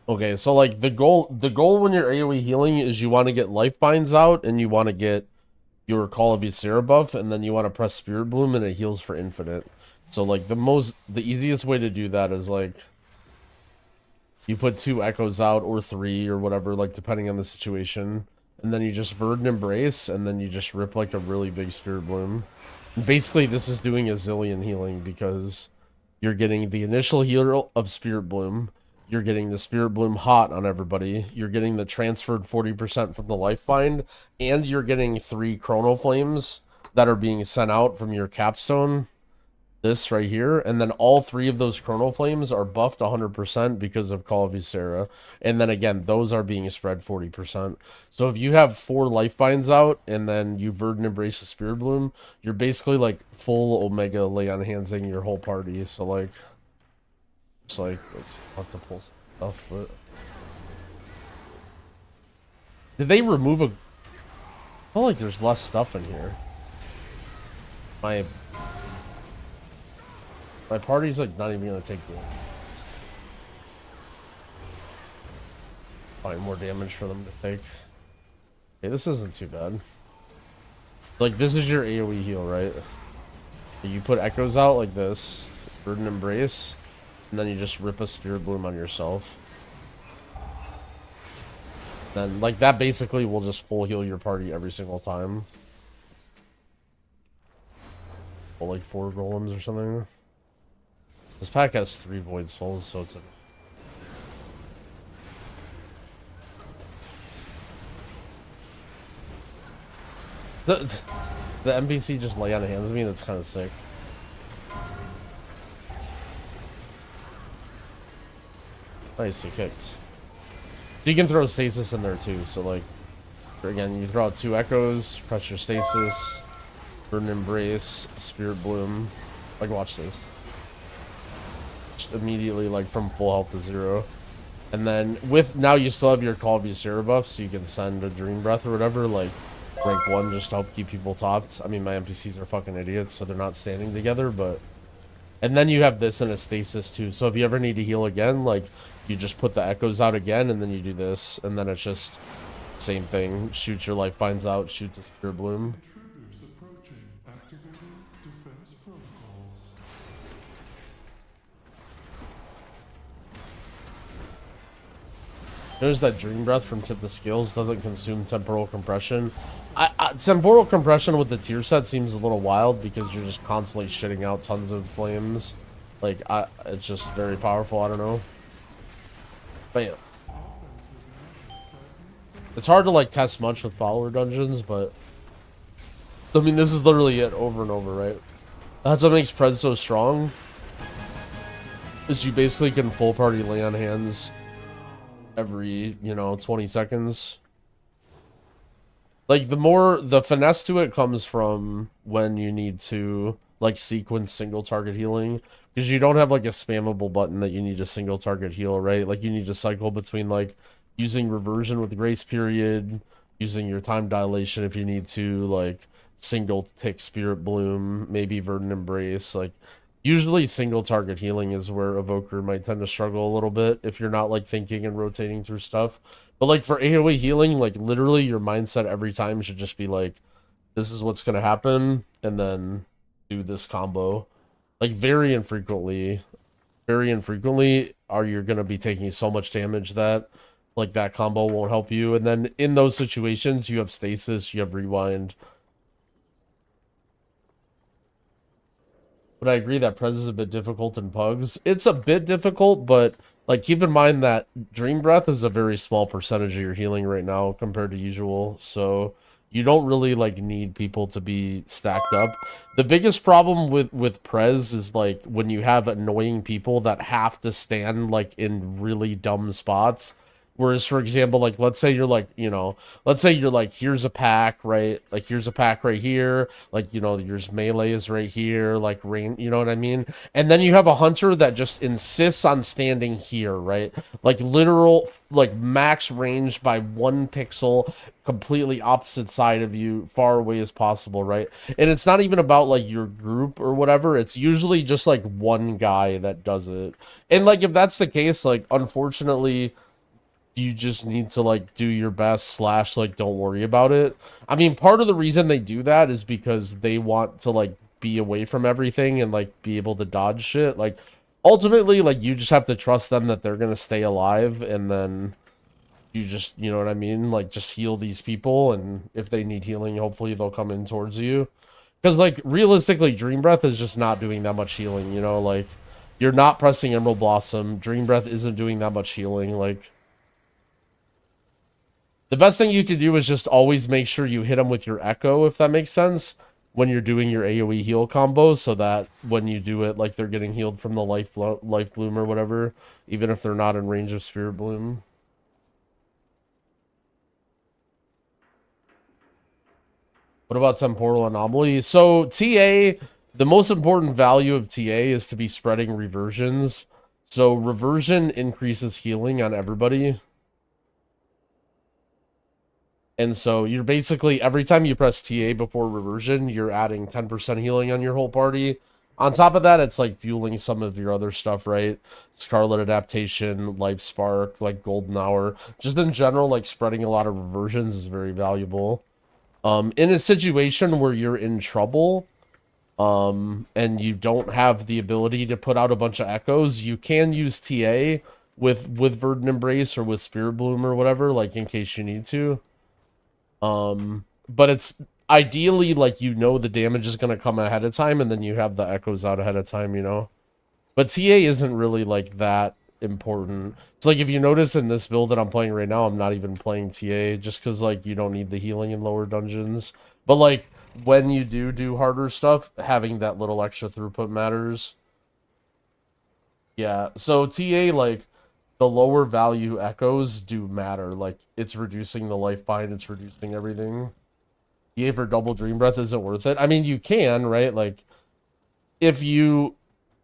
Okay, so like the goal when you're AoE healing is you want to get life binds out and you want to get your Call of Ysera buff, and then you want to press Spirit Bloom and it heals for infinite. So like the easiest way to do that is like you put 2 echoes out or 3 or whatever, like depending on the situation, and then you just Verdant Embrace and then you just rip like a really big Spirit Bloom. And basically this is doing a zillion healing because you're getting the initial heal of Spirit Bloom. You're getting the Spirit Bloom hot on everybody. You're getting the transferred 40% from the life bind, and you're getting 3 chrono flames that are being sent out from your capstone. This right here, and then all 3 of those chrono flames are buffed 100% because of Call of Ysera. And then again, those are being spread 40%. So if you have 4 life binds out and then you Verdant Embrace the Spirit Bloom, you're basically like full Omega lay on handsing your whole party. So like, it's like, let's have to pull stuff, but did they remove a... I feel like there's less stuff in here. My party's like not even gonna take the... Find more damage for them to take. Okay, this isn't too bad. Like, this is your AoE heal, right? You put echoes out like this, Verdant Embrace, and then you just rip a Spirit Bloom on yourself. Then, like, that basically will just full heal your party every single time. Or like 4 golems or something. This pack has 3 Void Souls, so it's a... The NPC just lay on hands of me, that's kind of sick. Nice, you kicked. You can throw stasis in there too, so like, again, you throw out 2 echoes, press your stasis, Verdant Embrace, Spirit Bloom. Like, watch this. Just immediately, like, from full health to 0. And then, now you still have your Call of Ysera buff, so you can send a Dream Breath or whatever, like, rank 1 just to help keep people topped. I mean, my NPCs are fucking idiots, so they're not standing together, but... And then you have this in a stasis too, so if you ever need to heal again, like, you just put the echoes out again, and then you do this, and then it's just same thing. Shoot your life binds out, shoots a Spirit Bloom. There's that Dream Breath from Tip the Scales, doesn't consume temporal compression. Temporal compression with the tier set seems a little wild because you're just constantly shitting out tons of flames. Like, it's just very powerful, I don't know. But yeah. It's hard to like test much with follower dungeons, but I mean, this is literally it over and over, right? That's what makes Pred so strong. Is you basically can full party lay on hands every, 20 seconds. Like, the finesse to it comes from when you need to, like, sequence single target healing. Because you don't have, like, a spammable button that you need to single target heal, right? Like, you need to cycle between, like, using reversion with grace period, using your time dilation if you need to, like, single tick Spirit Bloom, maybe Verdant Embrace, like... Usually single target healing is where Evoker might tend to struggle a little bit if you're not like thinking and rotating through stuff. But like for AoE healing, like literally your mindset every time should just be like, this is what's going to happen, and then do this combo. Like very infrequently are you going to be taking so much damage that like that combo won't help you. And then in those situations, you have stasis, you have rewind. but I agree that Prez is a bit difficult in Pugs. It's a bit difficult, but like keep in mind that Dream Breath is a very small percentage of your healing right now compared to usual, so you don't really like need people to be stacked up. The biggest problem with Prez is like when you have annoying people that have to stand like in really dumb spots. Whereas, for example, like, let's say you're like, you know, let's say you're like, here's a pack, right? Like, here's a pack right here. Like, you know, yours melee is right here, like, rain, you know what I mean? And then you have a hunter that just insists on standing here, right? Like, literal, like, max range by 1 pixel, completely opposite side of you, far away as possible, right? And it's not even about, like, your group or whatever. It's usually just, like, one guy that does it. And, like, if that's the case, like, unfortunately, you just need to like do your best / like don't worry about it. I mean, part of the reason they do that is because they want to like be away from everything and like be able to dodge shit. Like ultimately, like you just have to trust them that they're gonna stay alive, and then you just, you know what I mean, like just heal these people, and if they need healing, hopefully they'll come in towards you. Because like realistically, Dream Breath is just not doing that much healing, you know, like you're not pressing Emerald Blossom. Dream Breath isn't doing that much healing, like the best thing you can do is just always make sure you hit them with your Echo, if that makes sense, when you're doing your AoE heal combos, so that when you do it, like, they're getting healed from the life bloom or whatever, even if they're not in range of Spirit Bloom. What about Temporal Anomaly? So, TA, the most important value of TA is to be spreading reversions. So, reversion increases healing on everybody. And so you're basically, every time you press TA before reversion, you're adding 10% healing on your whole party. On top of that, it's like fueling some of your other stuff, right? Scarlet Adaptation, Life Spark, like Golden Hour. Just in general, like spreading a lot of reversions is very valuable. In a situation where you're in trouble, and you don't have the ability to put out a bunch of echoes, you can use TA with Verdant Embrace or with Spirit Bloom or whatever, like in case you need to. But it's ideally like, you know, the damage is going to come ahead of time, and then you have the echoes out ahead of time, you know. But TA isn't really like that important. It's like, if you notice in this build that I'm playing right now, I'm not even playing TA just because like you don't need the healing in lower dungeons. But like when you do harder stuff, having that little extra throughput matters. Yeah, so TA, like the lower value echoes do matter. Like it's reducing the life bind, it's reducing everything. TA for double Dream Breath isn't worth it. I mean, you can, right? Like if you,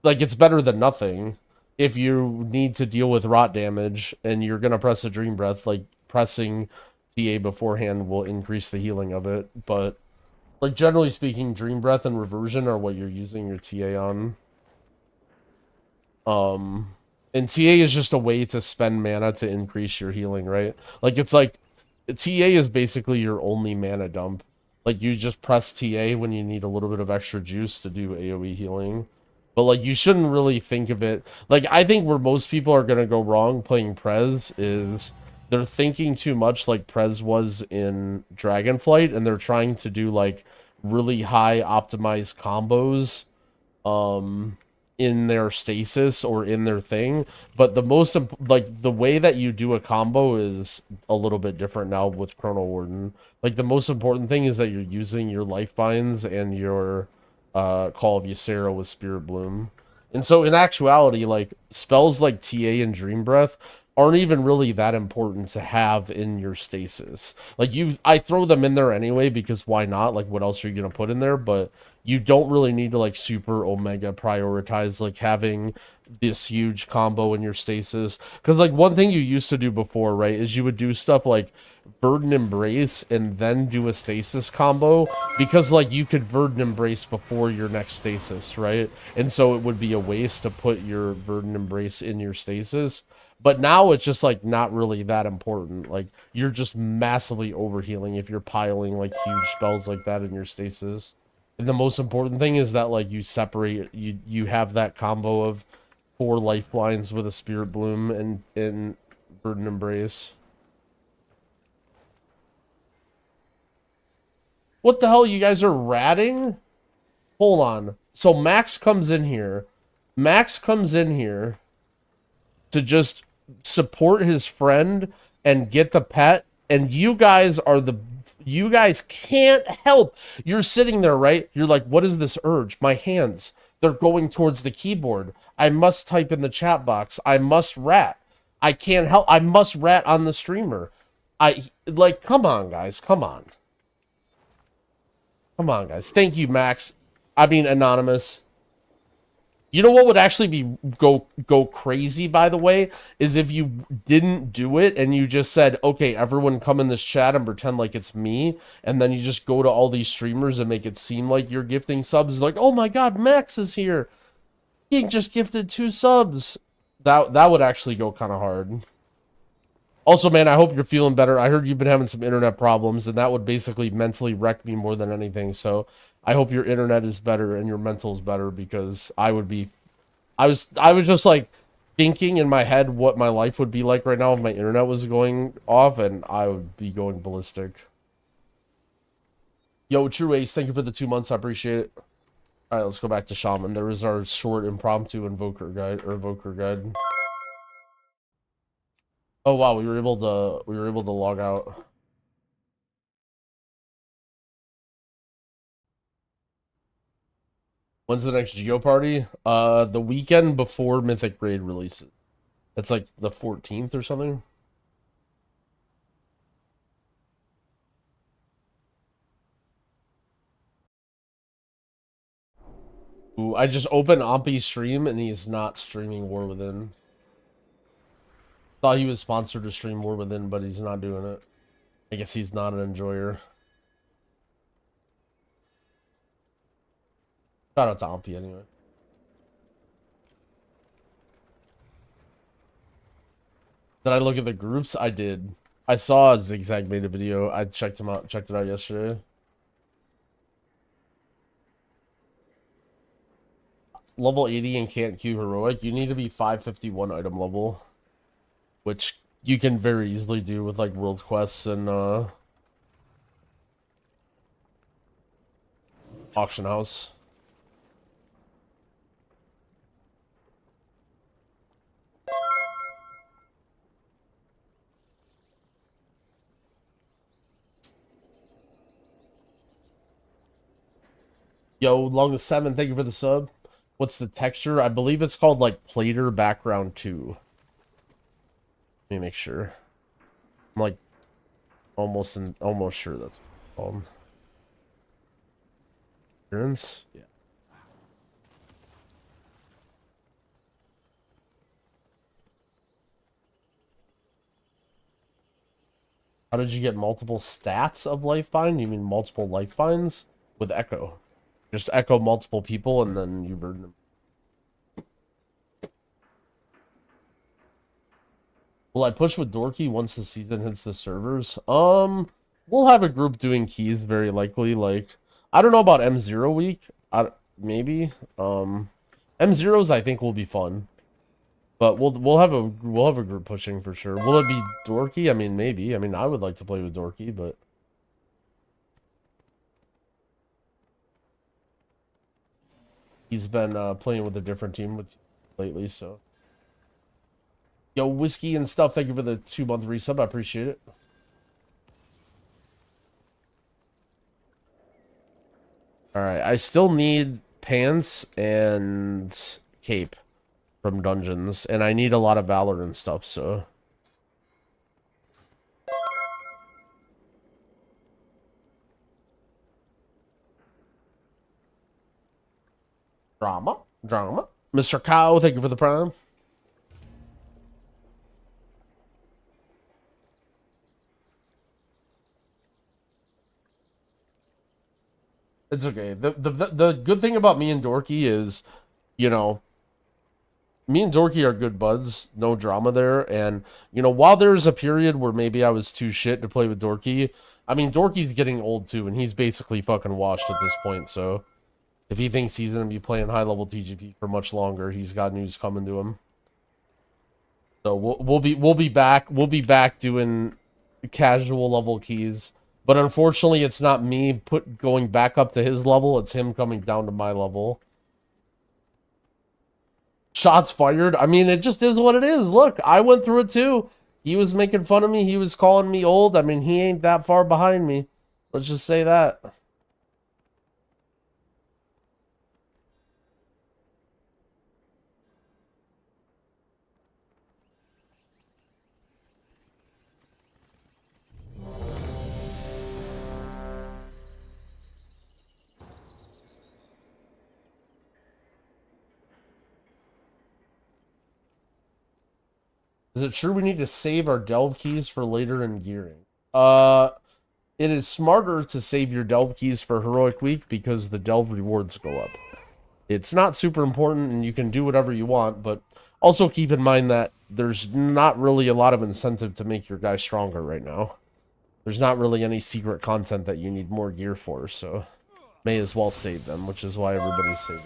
like, it's better than nothing. If you need to deal with rot damage and you're gonna press a Dream Breath, like pressing TA beforehand will increase the healing of it. But like generally speaking, Dream Breath and Reversion are what you're using your TA on. And TA is just a way to spend mana to increase your healing, right? Like, it's like, TA is basically your only mana dump. Like, you just press TA when you need a little bit of extra juice to do AoE healing. But, like, you shouldn't really think of it... Like, I think where most people are gonna go wrong playing Prez is they're thinking too much like Prez was in Dragonflight, and they're trying to do, like, really high optimized combos, in their stasis or in their thing. But the most like the way that you do a combo is a little bit different now with Chrono Warden. Like the most important thing is that you're using your life binds and your Call of Ysera with Spirit Bloom. And so in actuality, like spells like TA and Dream Breath aren't even really that important to have in your stasis. Like I throw them in there anyway because why not? Like what else are you gonna put in there? But you don't really need to like super omega prioritize like having this huge combo in your stasis. Because like one thing you used to do before, right, is you would do stuff like Verdant Embrace and then do a stasis combo, because like you could Verdant Embrace before your next stasis, right? And so it would be a waste to put your Verdant Embrace in your stasis. But now it's just like not really that important. Like you're just massively overhealing if you're piling like huge spells like that in your stasis. And the most important thing is that like you separate, you have that combo of 4 lifelines with a Spirit Bloom and Verdant Embrace. What the hell? You guys are ratting? Hold on. So Max comes in here. Max comes in here to just support his friend and get the pet. And you guys are the... You guys can't help. You're sitting there, right? You're like, what is this urge? My hands, they're going towards the keyboard. I must type in the chat box. I must rat. I can't help. I must rat on the streamer. Like, come on, guys. Come on. Come on, guys. Thank you, Max. I mean, Anonymous. You know what would actually be go crazy, by the way, is if you didn't do it and you just said, okay, everyone come in this chat and pretend like it's me, and then you just go to all these streamers and make it seem like you're gifting subs, like, oh my god, Max is here. He just gifted 2 subs. That would actually go kind of hard. Also, man, I hope you're feeling better. I heard you've been having some internet problems, and that would basically mentally wreck me more than anything, so... I hope your internet is better and your mental is better, because I would be... I was just, like, thinking in my head what my life would be like right now if my internet was going off, and I would be going ballistic. Yo, True Ace, thank you for the 2 months. I appreciate it. Alright, let's go back to Shaman. There is our short impromptu Evoker guide. Oh, wow, we were able to log out. When's the next Geo party? The weekend before Mythic Raid releases. It's like the 14th or something. Ooh, I just opened Ompi's stream and he's not streaming War Within. Thought he was sponsored to stream War Within, but he's not doing it. I guess he's not an enjoyer. Shout out to Ompi anyway. Did I look at the groups? I did. I saw Zigzag made a video. I checked it out yesterday. Level 80 and can't queue heroic. You need to be 551 item level, which you can very easily do with like world quests and auction house. Yo, Longest 7, thank you for the sub. What's the texture? I believe it's called like Plater Background 2. Let me make sure. I'm like almost sure that's what it's called. Appearance? Yeah. How did you get multiple stats of Lifebind? You mean multiple Lifebinds? With Echo. Just echo multiple people and then you burn them. Will I push with Dorky once the season hits the servers? We'll have a group doing keys very likely. Like, I don't know about M0 week. Maybe. M0s I think will be fun. But we'll have a group pushing for sure. Will it be Dorky? I mean, maybe. I mean, I would like to play with Dorky, but he's been playing with a different team lately, so. Yo, Whiskey and stuff, thank you for the 2-month resub. I appreciate it. Alright, I still need pants and cape from dungeons, and I need a lot of valor and stuff, so. Drama. Mr. Cow, thank you for the prime. It's okay. The good thing about me and Dorky is, you know, me and Dorky are good buds. No drama there. And, you know, while there's a period where maybe I was too shit to play with Dorky, I mean, Dorky's getting old too, and he's basically fucking washed at this point, so. If he thinks he's going to be playing high-level TGP for much longer, he's got news coming to him. So we'll be back doing casual level keys. But unfortunately, it's not me going back up to his level. It's him coming down to my level. Shots fired. I mean, it just is what it is. Look, I went through it too. He was making fun of me. He was calling me old. I mean, he ain't that far behind me. Let's just say that. Is it true we need to save our delve keys for later in gearing? It is smarter to save your delve keys for heroic week because the delve rewards go up. It's not super important and you can do whatever you want, but also keep in mind that there's not really a lot of incentive to make your guy stronger right now. There's not really any secret content that you need more gear for, so may as well save them, which is why everybody's saving.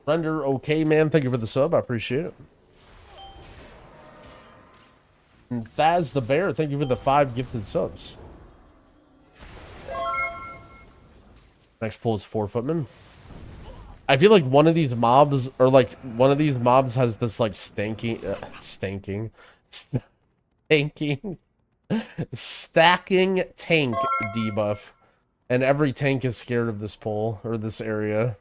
Render, okay, man. Thank you for the sub. I appreciate it. And Thaz the Bear, thank you for the 5 gifted subs. Next pull is 4 Footman. I feel like one of these mobs, or like one of these mobs has this like stacking tank debuff. And every tank is scared of this pull, or this area.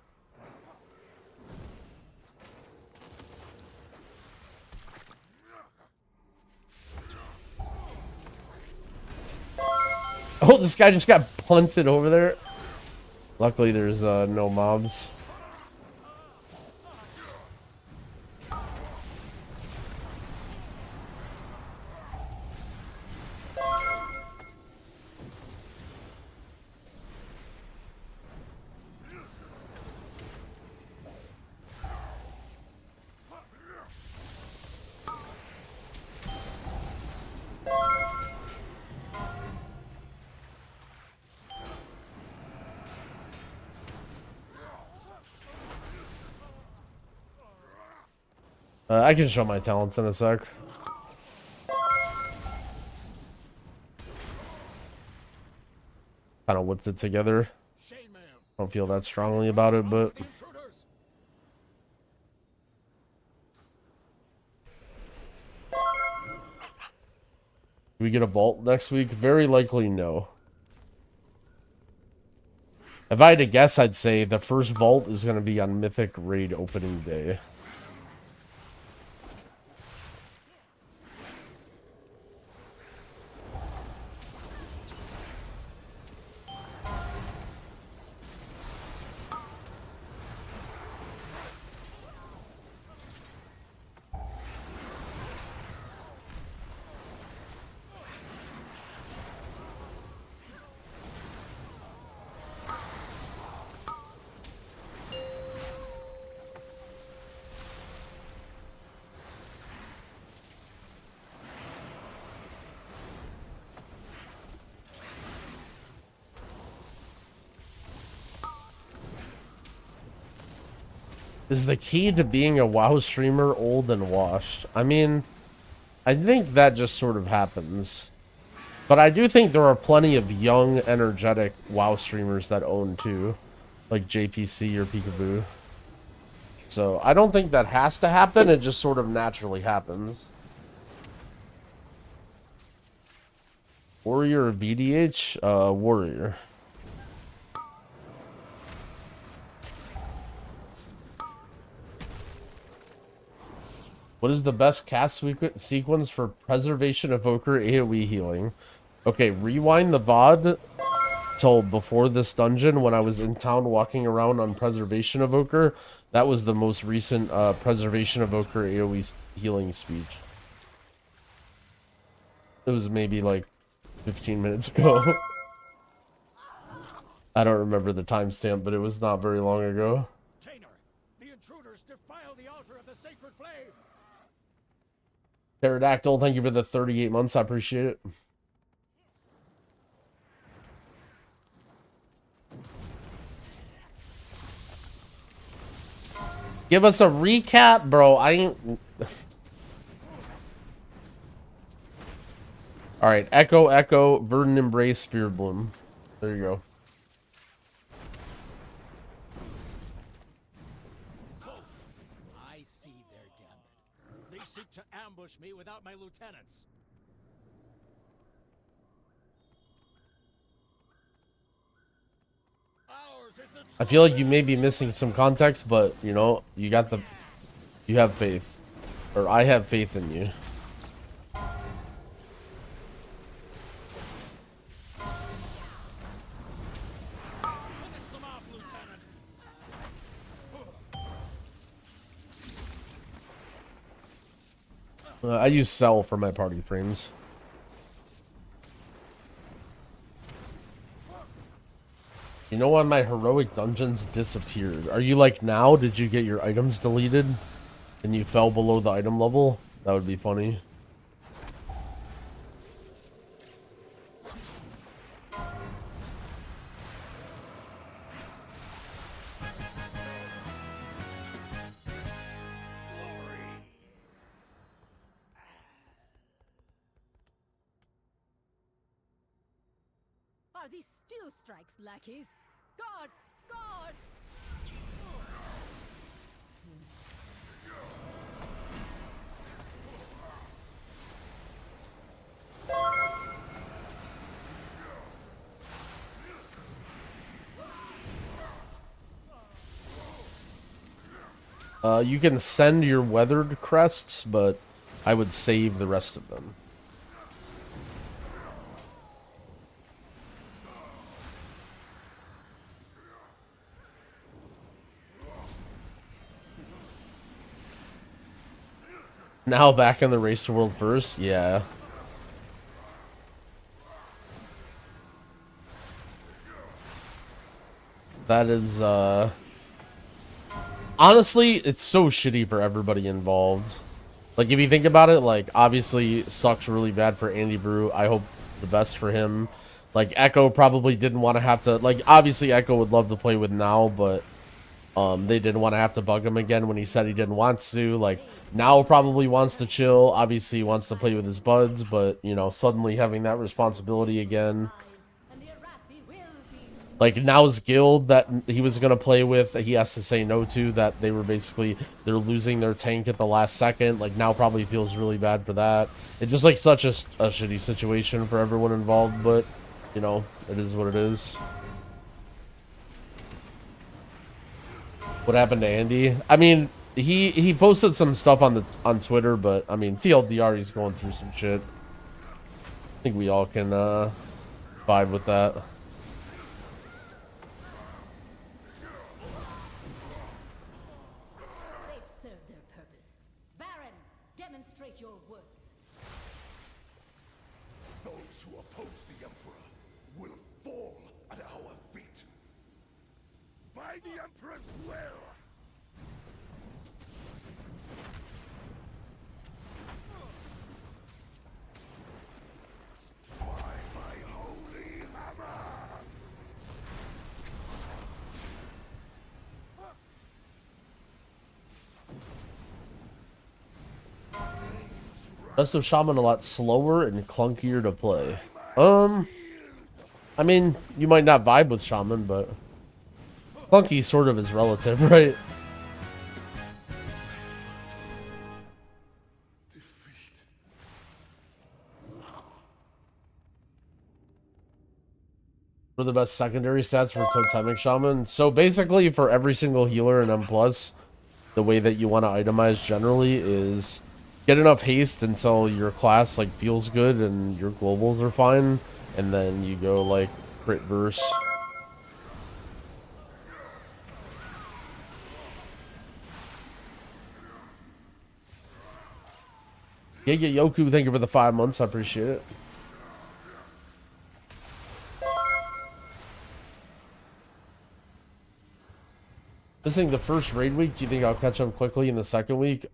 Oh, this guy just got punted over there. Luckily, there's no mobs. I can show my talents in a sec. Kind of whipped it together. Don't feel that strongly about it, but... Do we get a vault next week? Very likely no. If I had to guess, I'd say the first vault is going to be on Mythic Raid opening day. Is the key to being a WoW streamer old and washed? I mean, I think that just sort of happens. But I do think there are plenty of young, energetic WoW streamers that own too. Like JPC or Peekaboo. So I don't think that has to happen, it just sort of naturally happens. Warrior or VDH? Warrior. What is the best cast sequence for Preservation Evoker AoE healing? Okay, rewind the VOD till before this dungeon when I was in town walking around on Preservation Evoker. That was the most recent Preservation Evoker AoE healing speech. It was maybe like 15 minutes ago. I don't remember the timestamp, but it was not very long ago. The intruders defile the altar of the sacred flame. Pterodactyl, thank you for the 38 months. I appreciate it. Give us a recap, bro. I ain't... Alright, Echo, Echo, Verdant Embrace, Spirit Bloom. There you go. ambush me without my lieutenants. I feel like you may be missing some context, but you know, you have faith, or I have faith in you. I use Cell for my party frames. You know why my heroic dungeons disappeared? Are you like now? Did you get your items deleted and you fell below the item level? That would be funny. Are these still strikes, lackeys? Guards! Guards! You can send your weathered crests, but I would save the rest of them. Now back in the race to world first? Yeah. That is, honestly, it's so shitty for everybody involved. Like, if you think about it, like, obviously, sucks really bad for Andy Brew. I hope the best for him. Like, Echo probably didn't want to have to, like, obviously, Echo would love to play with Now, but, they didn't want to have to bug him again when he said he didn't want to. Like, Now probably wants to chill. Obviously, he wants to play with his buds, but, you know, suddenly having that responsibility again. Like, Now's guild that he was going to play with, he has to say no to, that they were basically, they're losing their tank at the last second. Like, Now probably feels really bad for that. It's just, like, such a shitty situation for everyone involved, but, you know, it is what it is. What happened to Andy? I mean, he posted some stuff on Twitter, but, I mean, TLDR, he's going through some shit. I think we all can, vibe with that. The Emperor's will! By my holy hammer! Rest of Shaman a lot slower and clunkier to play. I mean, you might not vibe with Shaman, but clunky sort of is relative, right? For the best secondary stats for Totemic Shaman. So basically, for every single healer in M+, the way that you want to itemize generally is get enough haste until your class like feels good and your globals are fine, and then you go like crit verse. Giga Yoku, thank you for the 5 months. I appreciate it. Missing the first raid week. Do you think I'll catch up quickly in the second week?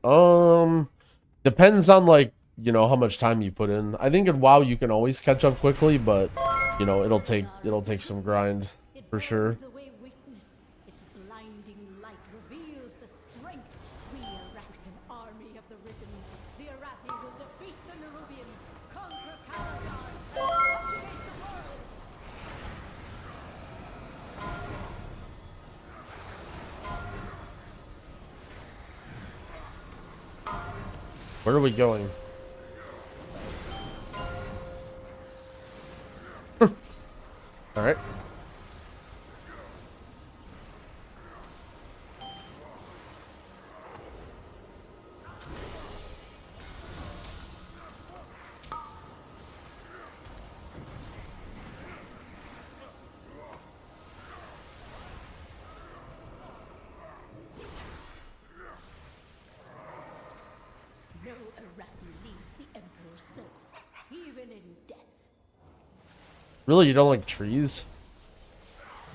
Depends on like, you know, how much time you put in. I think in WoW you can always catch up quickly, but you know, it'll take some grind for sure. Where are we going? Alright. No Arachne leaves the Emperor's service, even in death. Really, you don't like trees?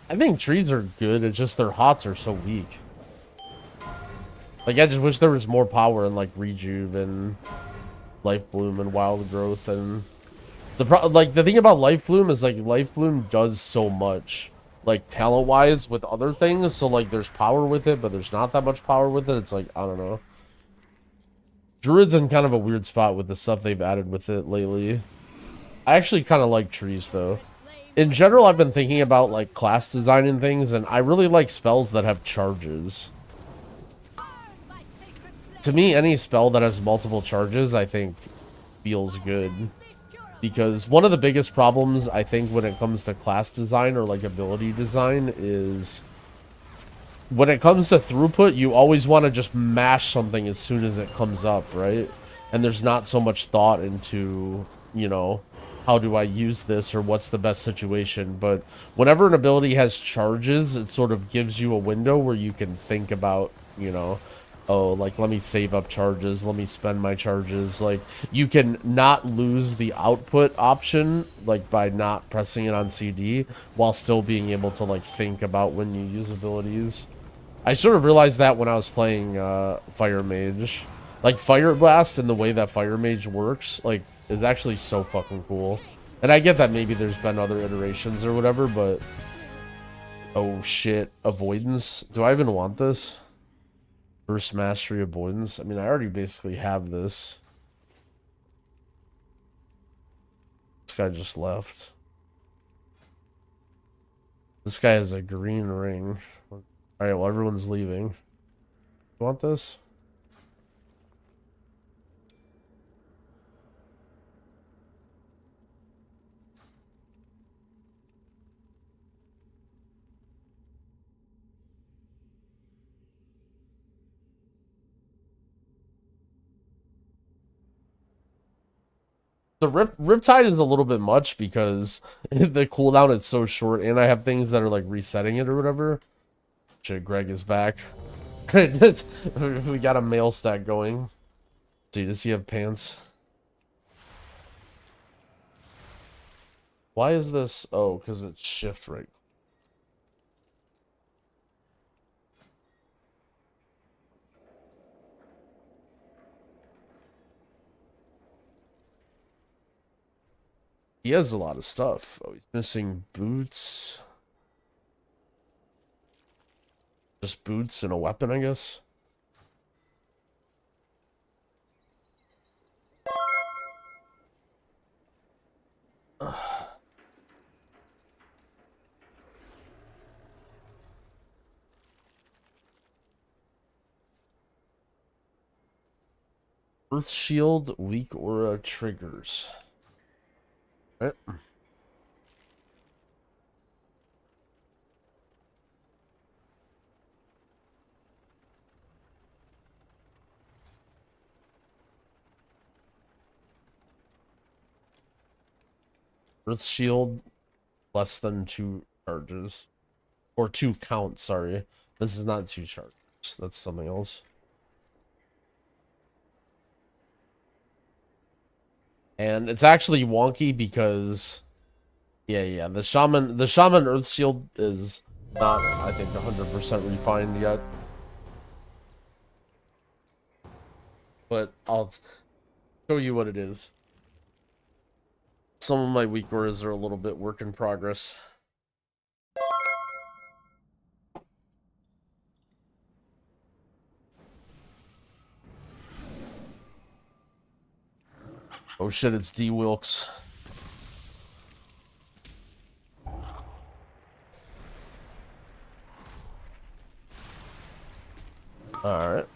I think trees are good, it's just their hots are so weak. Like, I just wish there was more power in, like, Rejuve and Life Bloom and Wild Growth, and... the thing about Life Bloom is, like, Life Bloom does so much, like, talent-wise with other things, so, like, there's power with it, but there's not that much power with it. It's like, I don't know. Druid's in kind of a weird spot with the stuff they've added with it lately. I actually kind of like trees, though. In general, I've been thinking about, like, class design and things, and I really like spells that have charges. To me, any spell that has multiple charges, I think, feels good. Because one of the biggest problems, I think, when it comes to class design or, like, ability design is... when it comes to throughput, you always want to just mash something as soon as it comes up, right? And there's not so much thought into, you know, how do I use this or what's the best situation. But whenever an ability has charges, it sort of gives you a window where you can think about, you know, oh, like, let me save up charges, let me spend my charges. Like, you can not lose the output option, like, by not pressing it on CD, while still being able to, like, think about when you use abilities. I sort of realized that when I was playing Fire Mage. Like, Fire Blast and the way that Fire Mage works, like, is actually so fucking cool. And I get that maybe there's been other iterations or whatever, but... oh, shit. Avoidance? Do I even want this? Burst Mastery Avoidance? I mean, I already basically have this. This guy just left. This guy has a green ring. Alright, well, everyone's leaving. You want this? The Riptide is a little bit much because the cooldown is so short, and I have things that are like resetting it or whatever. Shit, Greg is back. We got a mail stack going. See, does he have pants? Why is this? Oh, because it's shift right. He has a lot of stuff. Oh, he's missing boots. Just boots and a weapon, I guess. Earth Shield, weak aura triggers. Right. Earth Shield, less than 2 charges. Or 2 counts, sorry. This is not 2 charges. That's something else. And it's actually wonky because... yeah, the Shaman Earth Shield is not, I think, 100% refined yet. But I'll show you what it is. Some of my weak auras are a little bit work in progress. Oh shit, it's D. Wilkes. Alright.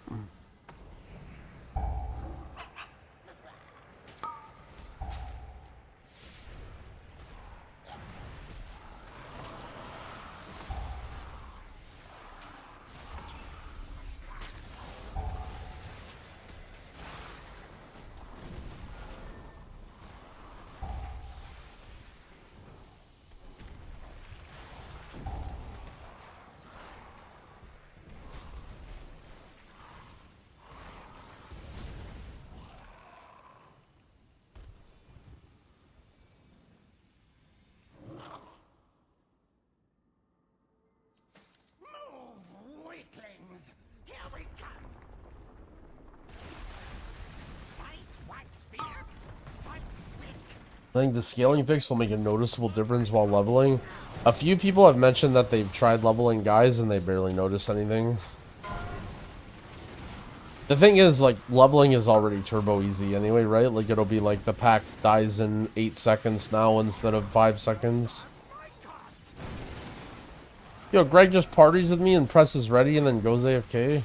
I think the scaling fix will make a noticeable difference while leveling. A few people have mentioned that they've tried leveling guys and they barely noticed anything. The thing is, like, leveling is already turbo easy anyway, right? Like, it'll be like the pack dies in 8 seconds now instead of 5 seconds. Yo, Greg just parties with me and presses ready and then goes AFK.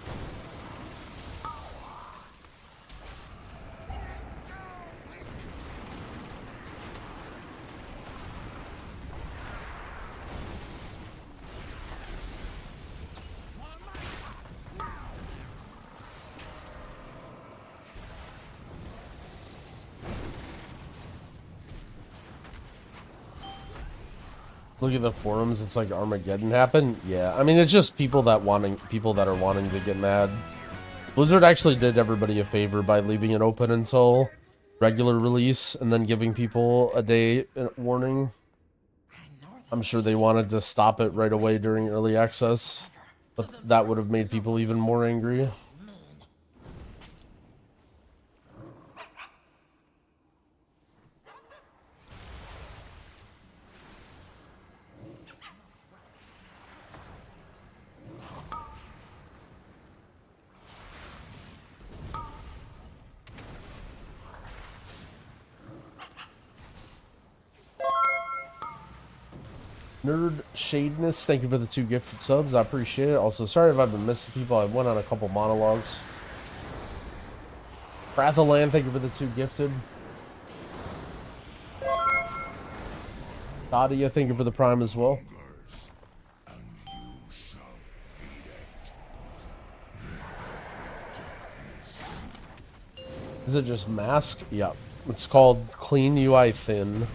Look at the forums, it's like Armageddon happened. Yeah, I mean, it's just people that are wanting to get mad. Blizzard actually did everybody a favor by leaving it open until regular release and then giving people a day warning. I'm sure they wanted to stop it right away during early access, but that would have made people even more angry. Nerd Shadeness, thank you for the 2 gifted subs. I appreciate it. Also, sorry if I've been missing people. I went on a couple monologues. Prathaland, thank you for the 2 gifted. Dadia, thank you for the prime as well. Is it just mask? Yep. It's called Clean UI Thin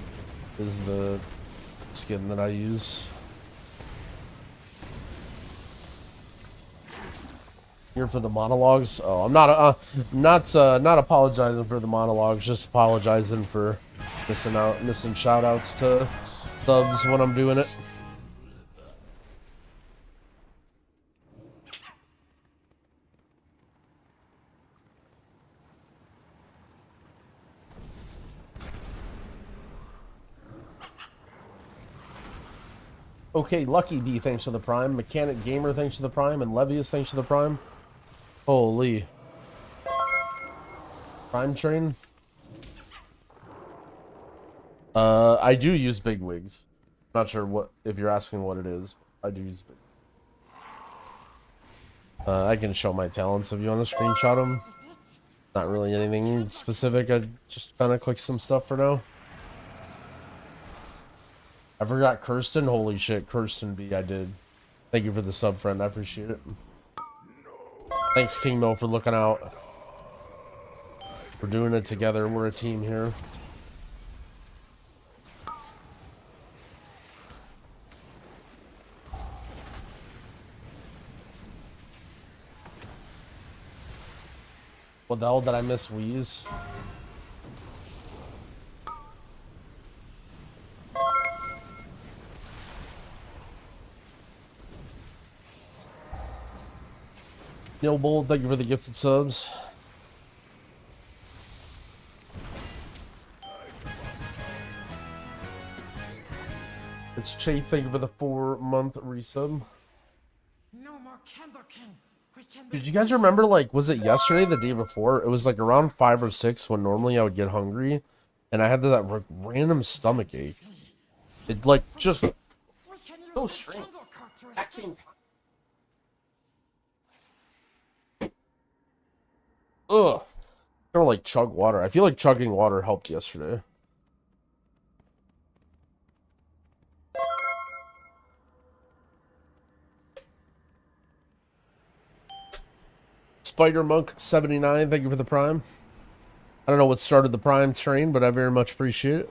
is the skin that I use. Here for the monologues. Oh, I'm not not apologizing for the monologues, just apologizing for missing shout outs to subs when I'm doing it. Okay, Lucky D, thanks for the prime. Mechanic Gamer, thanks for the prime. And Levius, thanks for the prime. Holy. Prime train. I do use big wigs. Not sure what, if you're asking what it is. I do use big. I can show my talents if you want to screenshot them. Not really anything specific. I just kind of click some stuff for now. I forgot Kirsten. Holy shit, Kirsten B. I did. Thank you for the sub, friend. I appreciate it. Thanks, King Mo, for looking out. We're doing it together. We're a team here. What the hell did I miss, Wheeze? Neil Bold, thank you for the gifted subs. It's Chafe, thank you for the 4-month resub. No more Candlekin. We can Did you guys remember, like, was it yesterday, the day before? It was like around 5 or 6 when normally I would get hungry, and I had that random stomach ache. It, like, just so strange. Ugh. I don't like chug water. I feel like chugging water helped yesterday. Spider Monk 79, thank you for the prime. I don't know what started the prime train, but I very much appreciate it.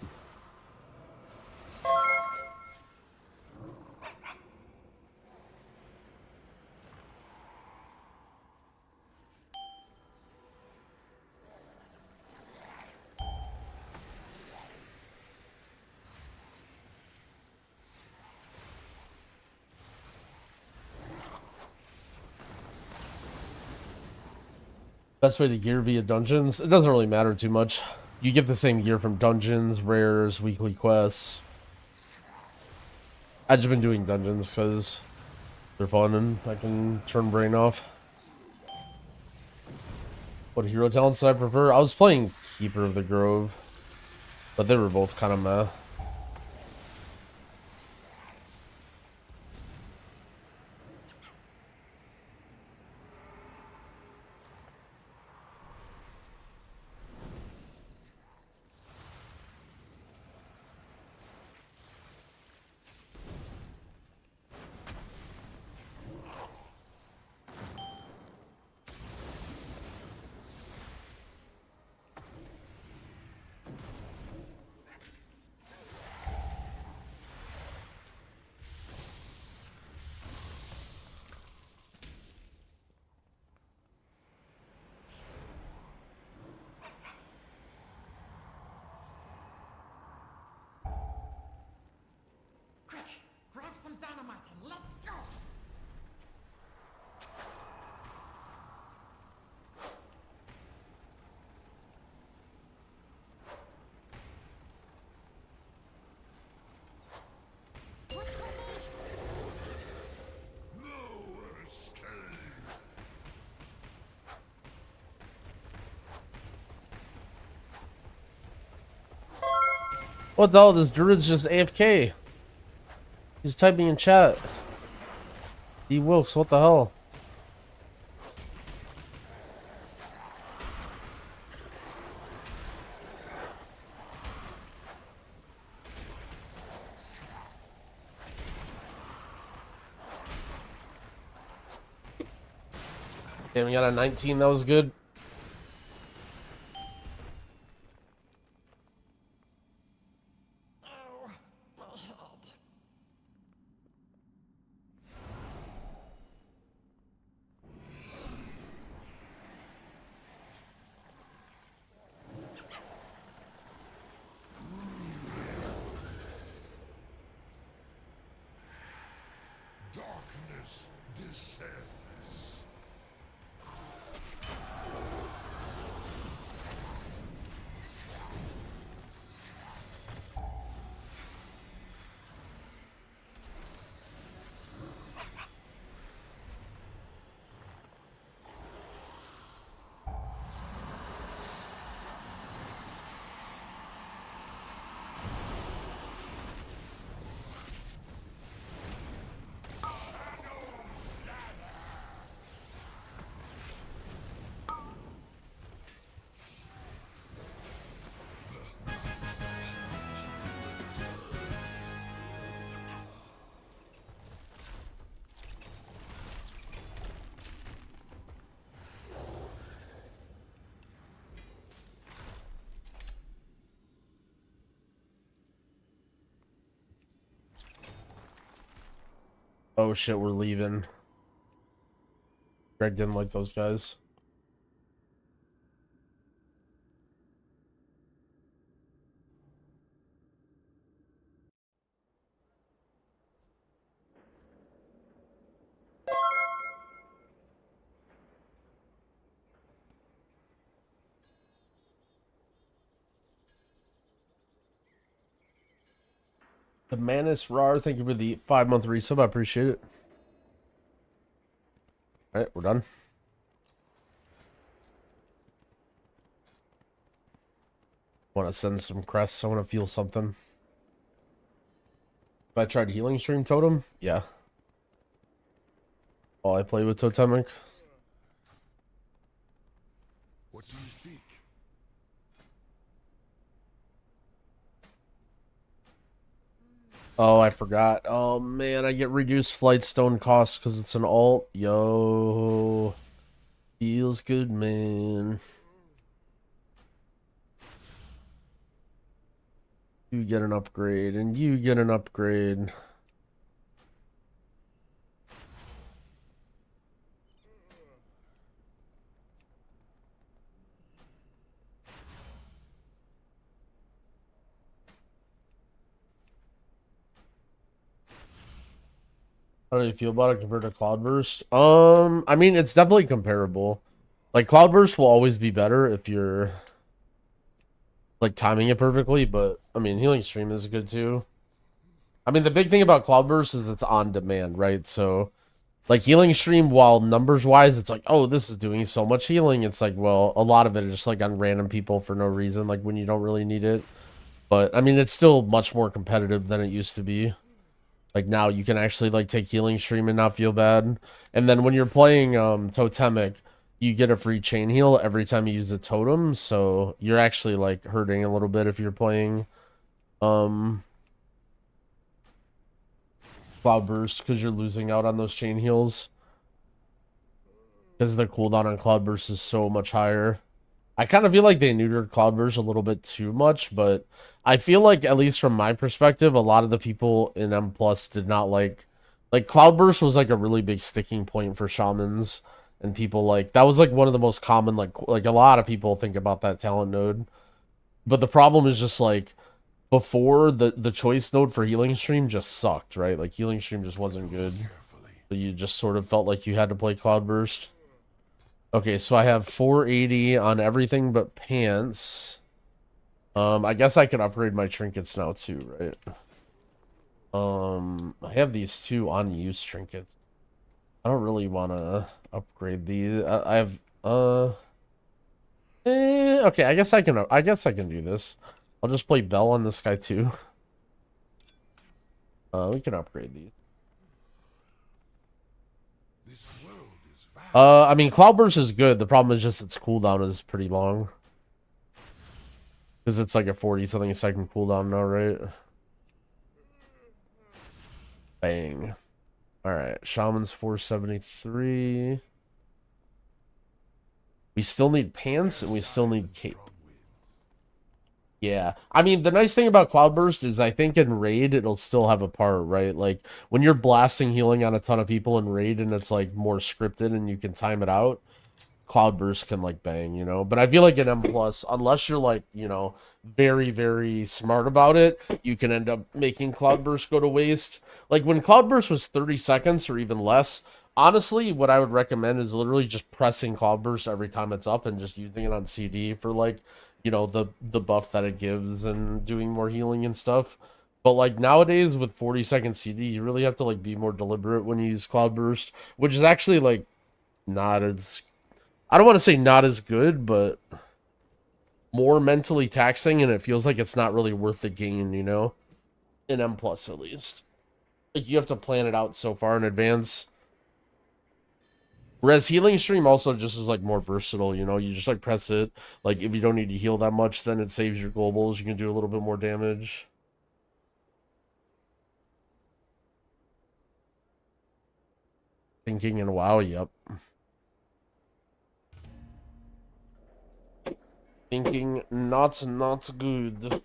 Best way to gear via dungeons? It doesn't really matter too much. you get the same gear from dungeons, rares, weekly quests. I've just been doing dungeons because they're fun and I can turn brain off. What hero talents did I prefer? I was playing Keeper of the Grove, but they were both kind of meh. Quick, grab some dynamite and let's go! What the hell? This druid's just AFK. He's typing in chat. D. Wilkes, what the hell? Damn, we got a 19. That was good. Darkness descends. Oh shit, we're leaving. Greg didn't like those guys. The Manus Rar, thank you for the 5-month resub. I appreciate it. Alright, we're done. Want to send some crests. I want to feel something. If I tried Healing Stream Totem? Yeah. While I play with Totemic. What do you seek? Oh, I forgot. Oh man, I get reduced flight stone costs because it's an alt. Yo. Feels good, man. You get an upgrade, and you get an upgrade. How do you feel about it compared to Cloudburst? I mean, it's definitely comparable. Like, Cloudburst will always be better if you're like timing it perfectly, but I mean, healing stream is good too. I mean, the big thing about Cloudburst is it's on demand, right? So, like, healing stream, while numbers-wise, it's like, oh, this is doing so much healing. It's like, well, a lot of it is just, like, on random people for no reason, like, when you don't really need it. But, I mean, it's still much more competitive than it used to be. Like, now you can actually, like, take healing stream and not feel bad. And then when you're playing Totemic, you get a free chain heal every time you use a totem. So, you're actually, like, hurting a little bit if you're playing Cloudburst, because you're losing out on those chain heals. Because the cooldown on Cloudburst is so much higher. I kind of feel like they neutered Cloudburst a little bit too much, but I feel like, at least from my perspective, a lot of the people in M Plus did not like Cloudburst was like a really big sticking point for shamans, and people like that was like one of the most common like a lot of people think about that talent node. But the problem is just like before the choice node for healing stream just sucked, right? Like healing stream just wasn't good. So you just sort of felt like you had to play Cloudburst. Okay, so I have 480 on everything but pants. I guess I can upgrade my trinkets now too, right? I have these two unused trinkets. I don't really want to upgrade these. I have okay, I guess I can do this. I'll just play Bell on this guy too. We can upgrade these. I mean, Cloudburst is good. The problem is just its cooldown is pretty long. Because it's like a 40-something second cooldown now, right? Bang. Alright, Shaman's 473. We still need pants, and we still need cape. Yeah. I mean, the nice thing about Cloudburst is I think in Raid, it'll still have a part, right? Like, when you're blasting healing on a ton of people in Raid, and it's, like, more scripted, and you can time it out, Cloudburst can, like, bang, you know? But I feel like in M+, unless you're, like, you know, very, very smart about it, you can end up making Cloudburst go to waste. Like, when Cloudburst was 30 seconds or even less, honestly, what I would recommend is literally just pressing Cloudburst every time it's up and just using it on CD for, like, you know, the buff that it gives and doing more healing and stuff. But, like, nowadays with 40-second CD, you really have to, like, be more deliberate when you use Cloudburst, which is actually, like, not as... I don't want to say not as good, but more mentally taxing, and it feels like it's not really worth the gain, you know? In M+, at least. Like, you have to plan it out so far in advance. Whereas healing stream also just is, like, more versatile, you know? You just, like, press it. Like, if you don't need to heal that much, then it saves your globals. You can do a little bit more damage. Thinking and WoW, yep. Thinking not good.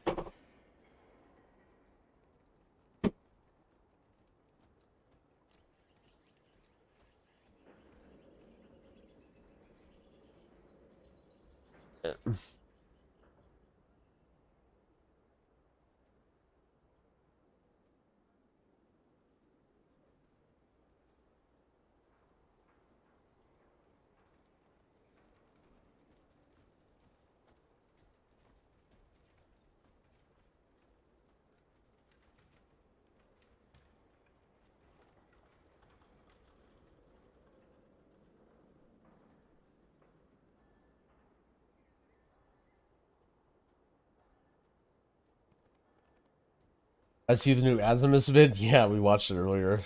I see the new Azimus vid. Yeah, we watched it earlier.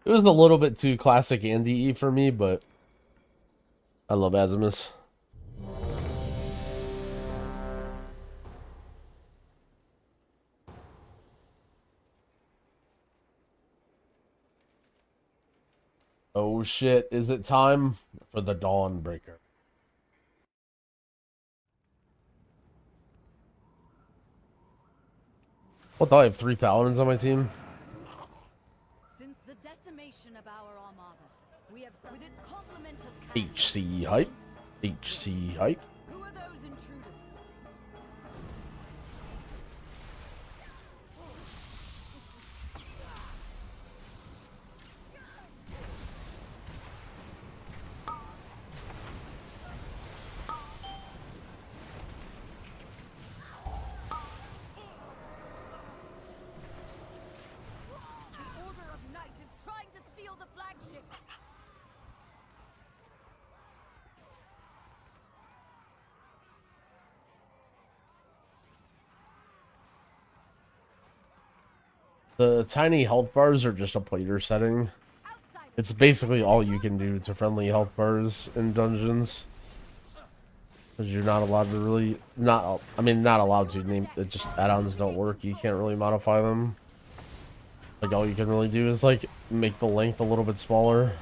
It was a little bit too classic Andy for me, but I love Azimus. Oh shit, is it time for the Dawnbreaker? What the hell, I have 3 paladins on my team? Since the decimation of our armada, we have with its complement of HC hype. HC hype. Who are those intruders? The tiny health bars are just a plater setting. It's basically all you can do to friendly health bars in dungeons. Because you're not allowed to really... not allowed to. Name it, just add-ons don't work. You can't really modify them. Like, all you can really do is, like, make the length a little bit smaller.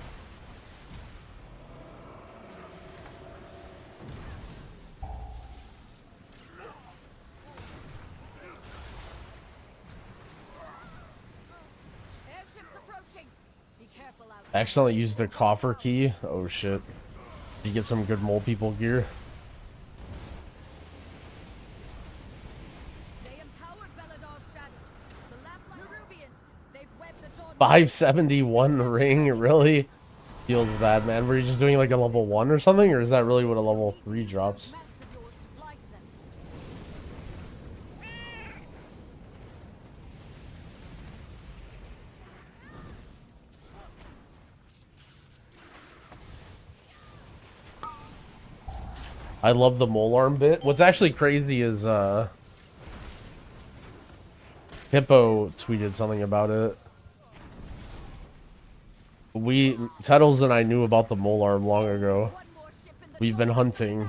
I accidentally used the coffer key. Oh shit. Did you get some good mole people gear? 571 ring, really? Feels bad, man. Were you just doing like a level 1 or something? Or is that really what a level 3 drops? I love the mole arm bit. What's actually crazy is Hippo tweeted something about it. Tettles and I knew about the mole arm long ago. We've been hunting.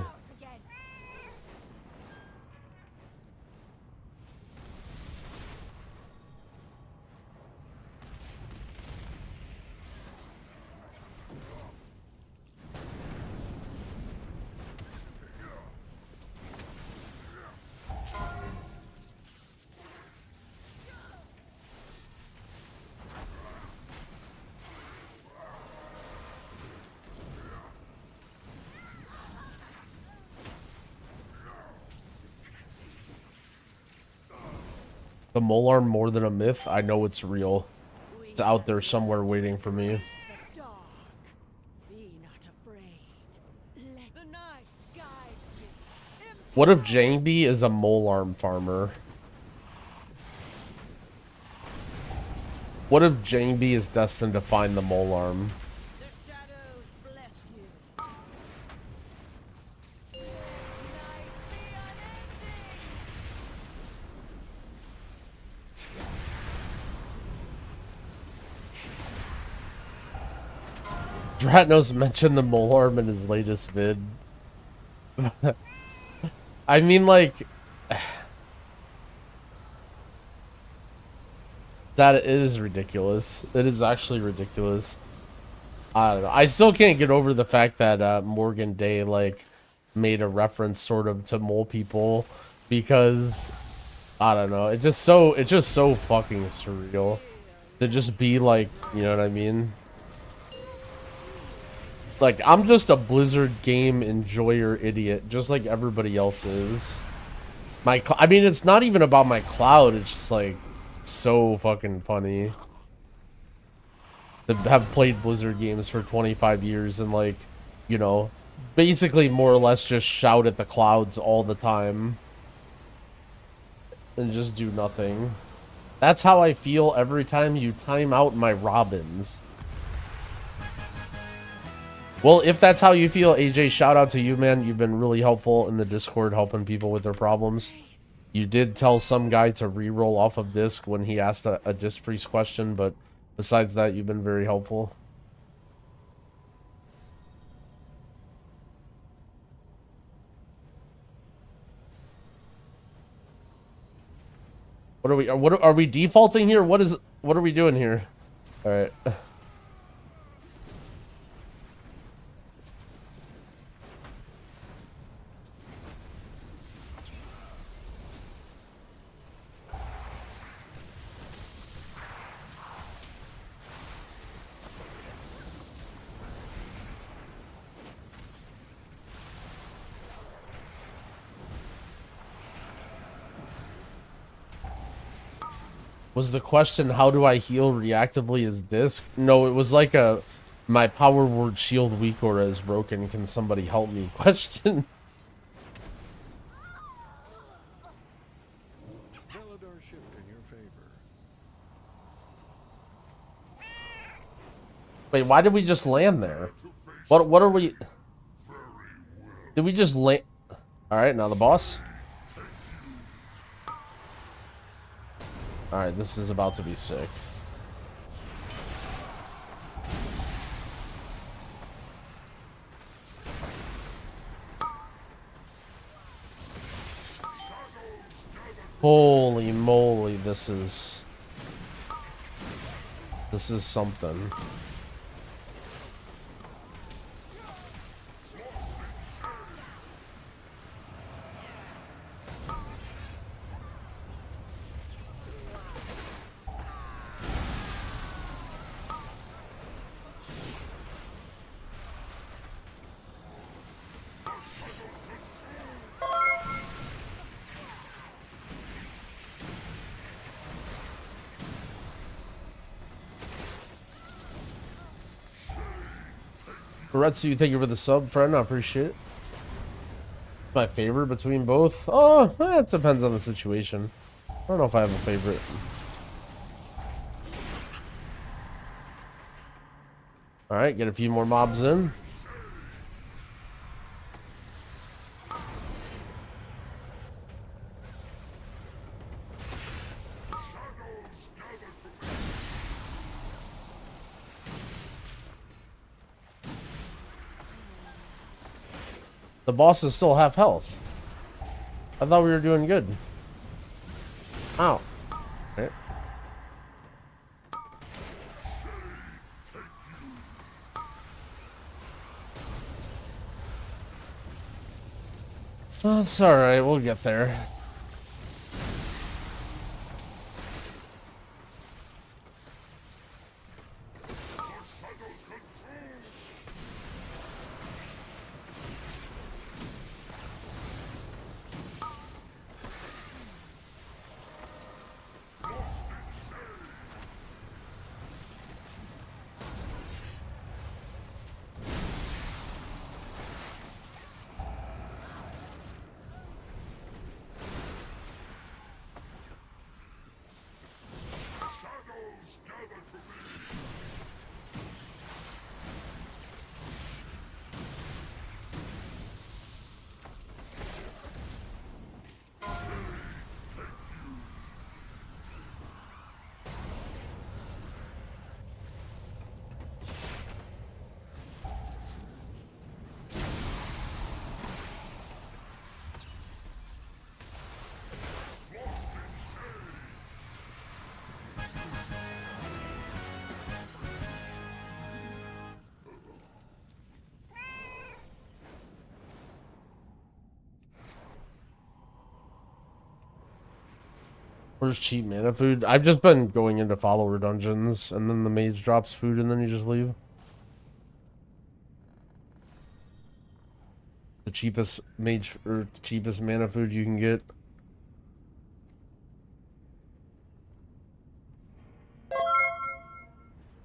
The mole arm more than a myth? I know it's real. It's out there somewhere waiting for me. What if Jangby is a mole arm farmer? What if Jangby is destined to find the mole arm? Dratnos mentioned the mole arm in his latest vid. I mean, like... that it is ridiculous. It is actually ridiculous. I don't know. I still can't get over the fact that Morgan Day, like, made a reference sort of to mole people. Because... I don't know. It's just so fucking surreal. To just be like, you know what I mean? Like, I'm just a Blizzard game enjoyer idiot, just like everybody else is. I mean, it's not even about my cloud, it's just, like, so fucking funny. To have played Blizzard games for 25 years and, like, you know, basically more or less just shout at the clouds all the time. And just do nothing. That's how I feel every time you time out my Robins. Well, if that's how you feel, AJ, shout out to you, man. You've been really helpful in the Discord helping people with their problems. You did tell some guy to re-roll off of disc when he asked a Disc Priest question, but besides that, you've been very helpful. What are we defaulting here? What are we doing here? All right. Was the question, how do I heal reactively as disc? No, it was like my power word shield weak aura is broken. Can somebody help me? Question. Wait, why did we just land there? What are we... Did we just land... Alright, now the boss. Alright, this is about to be sick. Holy moly, this is something. Retsu, thank you for the sub, friend. I appreciate it. My favorite between both? Oh, it depends on the situation. I don't know if I have a favorite. Alright, get a few more mobs in. The boss is still half health. I thought we were doing good. Ow. Okay. Oh, it's alright, we'll get there. Where's cheap mana food? I've just been going into follower dungeons, and then the mage drops food, and then you just leave. The cheapest mage or cheapest mana food you can get.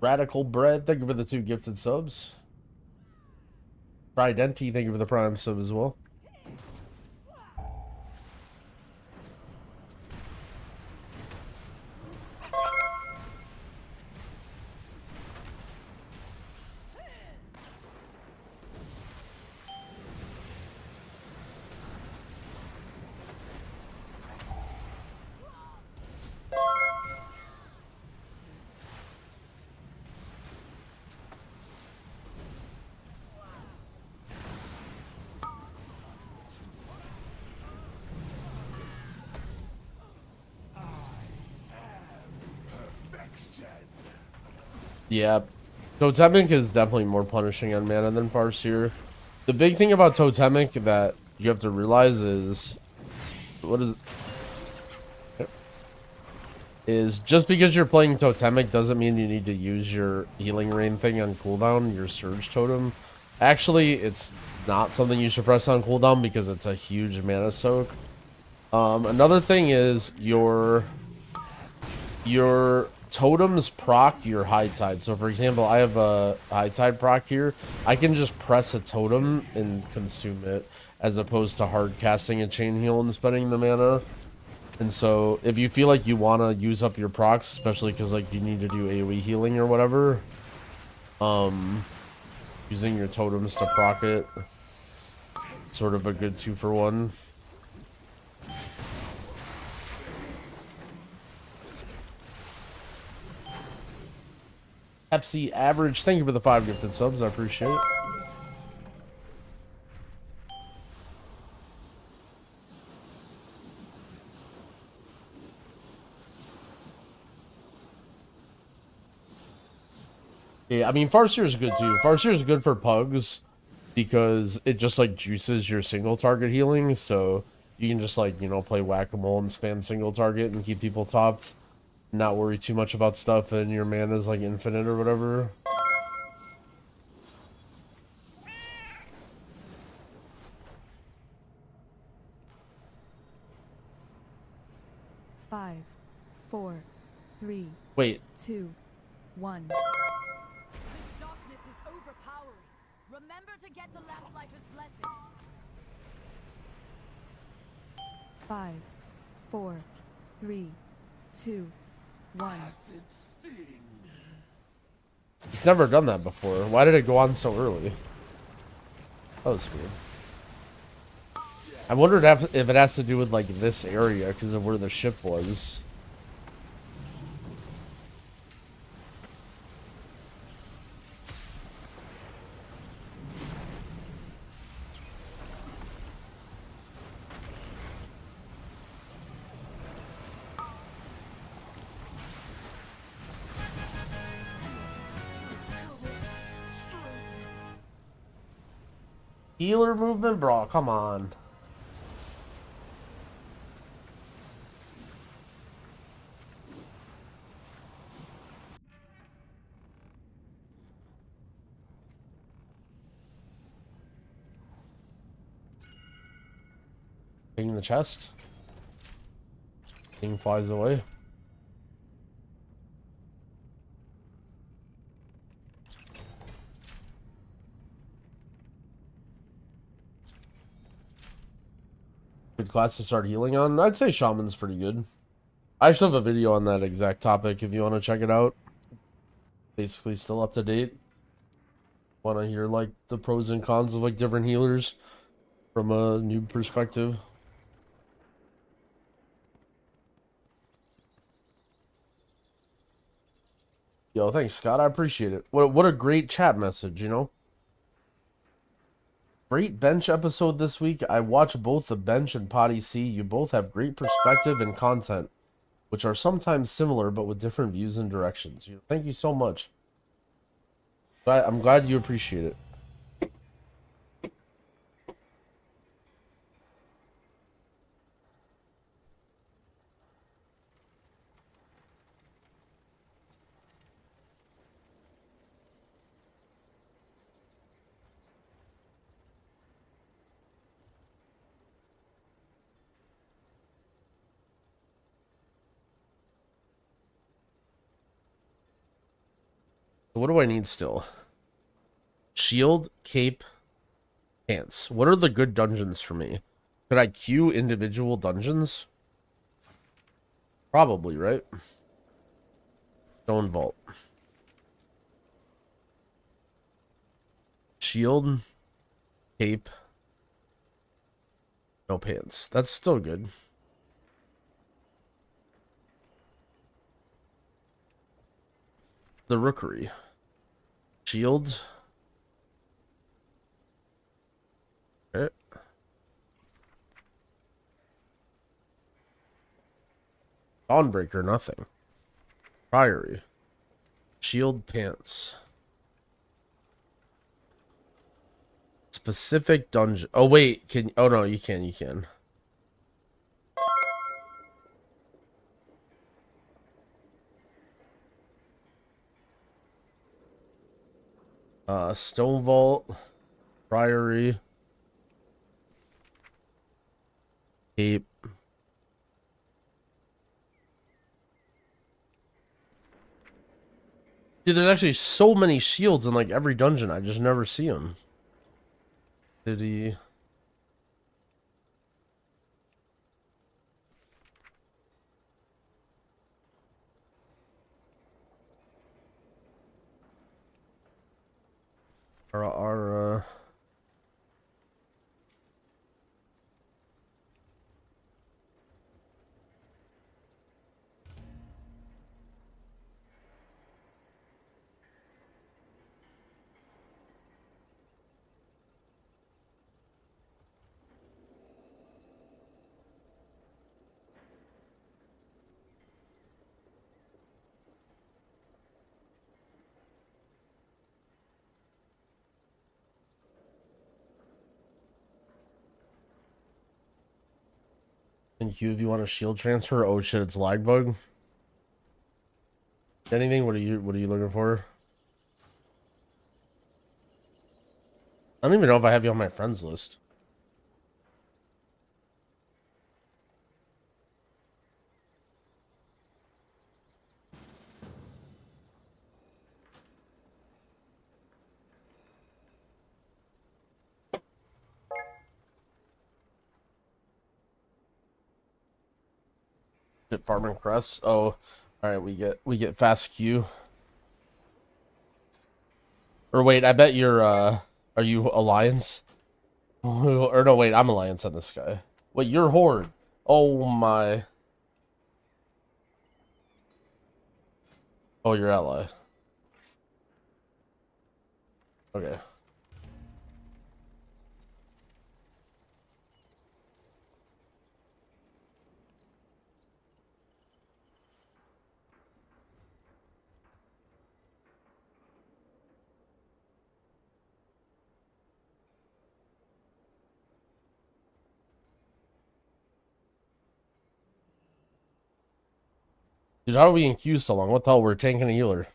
Radical Bread, thank you for the 2 gifted subs. Tridenti, thank you for the prime sub as well. Yeah, Totemic is definitely more punishing on mana than Farseer. The big thing about Totemic that you have to realize is, just because you're playing Totemic doesn't mean you need to use your healing rain thing on cooldown, your Surge Totem. Actually, it's not something you should press on cooldown because it's a huge mana soak. Another thing is your totems proc your high tide. So for example, I have a high tide proc here. I can just press a totem and consume it, as opposed to hard casting a chain heal and spending the mana. And so if you feel like you want to use up your procs, especially because like you need to do AoE healing or whatever, using your totems to proc it, sort of a good 2-for-1. Pepsi Average, thank you for the 5 gifted subs. I appreciate it. Yeah, I mean, Farseer is good too. Farseer is good for pugs because it just like juices your single target healing. So you can just like, you know, play whack-a-mole and spam single target and keep people topped. Not worry too much about stuff and your mana is like infinite or whatever. Five, 4, 3, Wait. 2, 1. This darkness is overpowering. Remember to get the Lamplighter's blessing. 5, 4, 3, 2, 1. It's never done that before. Why did it go on so early? That was weird. I wondered if it has to do with like this area because of where the ship was. Healer movement, bro. Come on. Taking the chest. Thing flies away. Good class to start healing on. I'd say shaman's pretty good. I actually have a video on that exact topic if you want to check it out. Basically still up to date. Want to hear like the pros and cons of like different healers from a new perspective. Yo, thanks, Scott. I appreciate it. What a great chat message, you know? Great bench episode this week. I watched both the bench and Potty C. You both have great perspective and content, which are sometimes similar but with different views and directions. Thank you so much. I'm glad you appreciate it. What do I need still? Shield, cape, pants. What are the good dungeons for me? Could I queue individual dungeons? Probably, right? Stone Vault. Shield, cape, no pants. That's still good. The Rookery. Shield. Okay. Dawnbreaker, nothing. Priory. Shield, pants. Specific dungeon. Oh, wait. Oh, no, you can. Stone Vault, Priory, Cape. Dude, there's actually so many shields in like every dungeon. I just never see them. Did he? Thank you. If you want a shield transfer, oh shit, it's lag bug. Anything? What are you looking for? I don't even know if I have you on my friends list. Farming Crest. Oh, all right. We get fast Q. Or wait, I bet you're are you Alliance? Or no, wait, I'm Alliance on this guy. Wait, you're Horde. Oh my. Oh, you're ally. Okay. Dude, how are we in queue so long? What the hell? We're tanking a healer.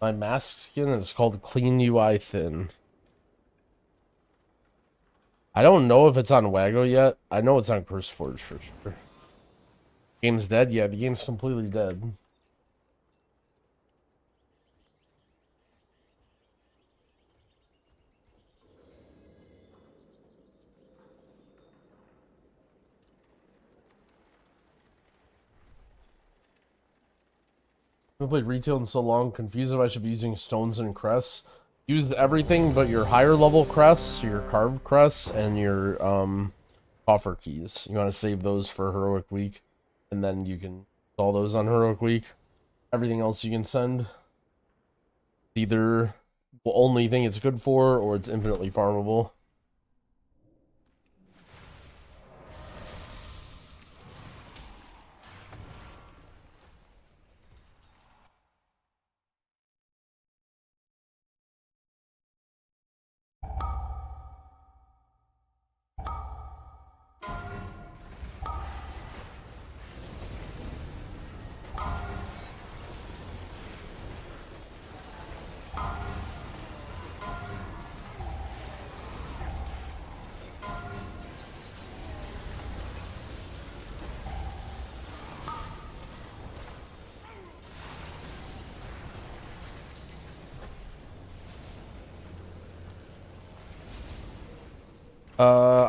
My mask skin is called Clean UI Thin. I don't know if it's on Wago yet. I know it's on CurseForge for sure. Game's dead? Yeah, the game's completely dead. I haven't played retail in so long. Confused if I should be using stones and crests. Use everything but your higher level crests, your carved crests, and your coffer keys. You want to save those for Heroic Week, and then you can install those on Heroic Week. Everything else you can send. Either the only thing it's good for, or it's infinitely farmable.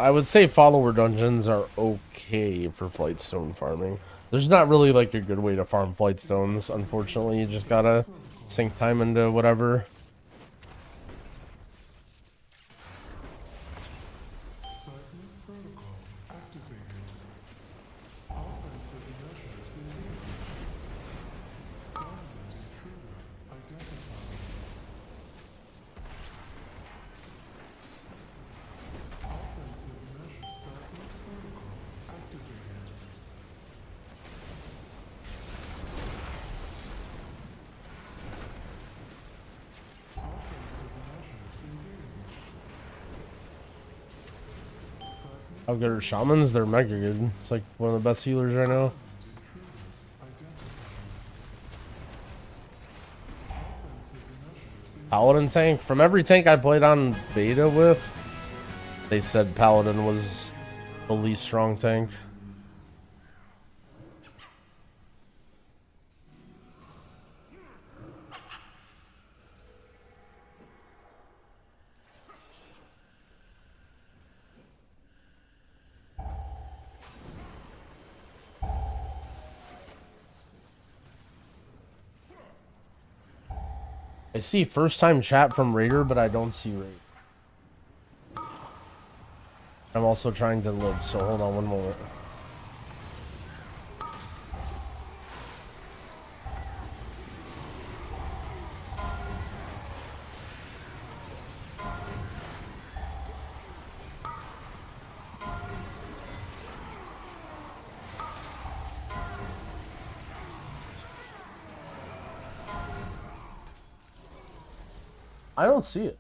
I would say follower dungeons are okay for Flightstone farming. There's not really like a good way to farm Flightstones, unfortunately. You just gotta sink time into whatever. How good are shamans? They're mega good. It's like one of the best healers right now. Paladin tank? From every tank I played on beta with, they said Paladin was the least strong tank. I see first time chat from Raider, but I don't see Raid. I'm also trying to live, so hold on one moment. I don't see it.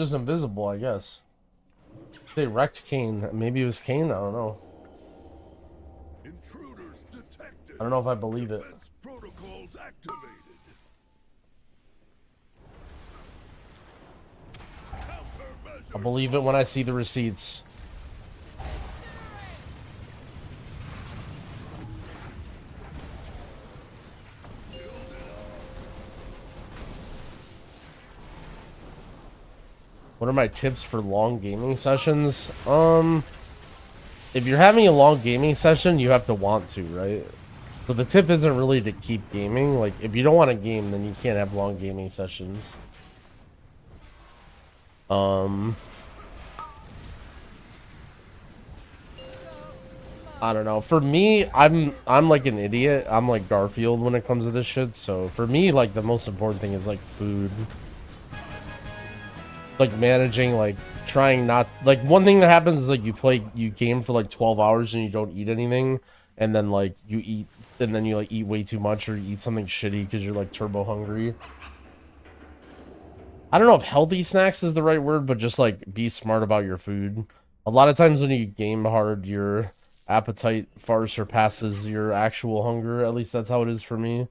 Just invisible, I guess. They wrecked Kane. Maybe it was Kane? I don't know. Intruders detected. I don't know if I believe it. Defense protocols activated. I'll believe it when I see the receipts. What are my tips for long gaming sessions? If you're having a long gaming session, you have to want to, right? So the tip isn't really to keep gaming. Like, if you don't want to game, then you can't have long gaming sessions. I don't know. For me, I'm like an idiot. I'm like Garfield when it comes to this shit. So for me, like the most important thing is like food. Like managing, like trying not, like one thing that happens is like you game for like 12 hours and you don't eat anything, and then like you eat, and then you like eat way too much or you eat something shitty because you're like turbo hungry. I don't know if healthy snacks is the right word, but just like be smart about your food. A lot of times when you game hard, your appetite far surpasses your actual hunger. At least that's how it is for me.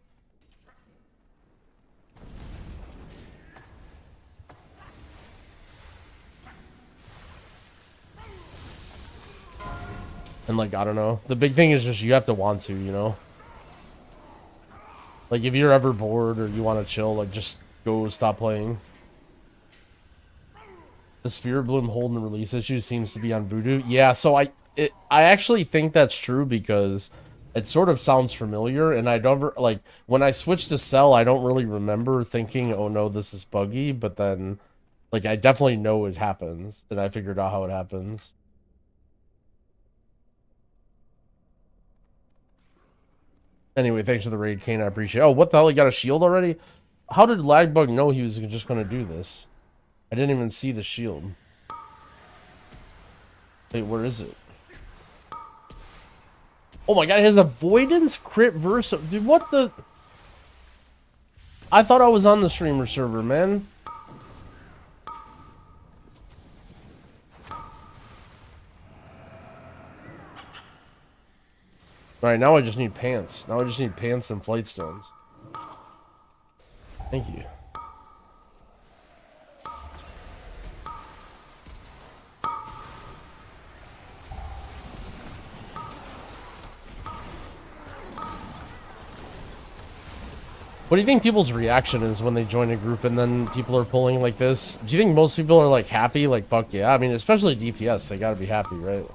And like, I don't know. The big thing is just you have to want to, you know? Like if you're ever bored or you want to chill, like just go stop playing. The Spirit Bloom hold and release issue seems to be on Voodoo. Yeah, so I actually think that's true because it sort of sounds familiar, and I don't like when I switched to Cell, I don't really remember thinking, "Oh no, this is buggy," but then like I definitely know it happens, and I figured out how it happens. Anyway, thanks for the raid, Kane. I appreciate it. Oh, what the hell? He got a shield already? How did Lagbug know he was just going to do this? I didn't even see the shield. Wait, where is it? Oh my god, it has avoidance, crit, versa. Dude, what the? I thought I was on the streamer server, man. Alright, now I just need pants. Now I just need pants and flight stones. Thank you. What do you think people's reaction is when they join a group and then people are pulling like this? Do you think most people are like happy? Like, fuck yeah. I mean, especially DPS, they gotta be happy, right?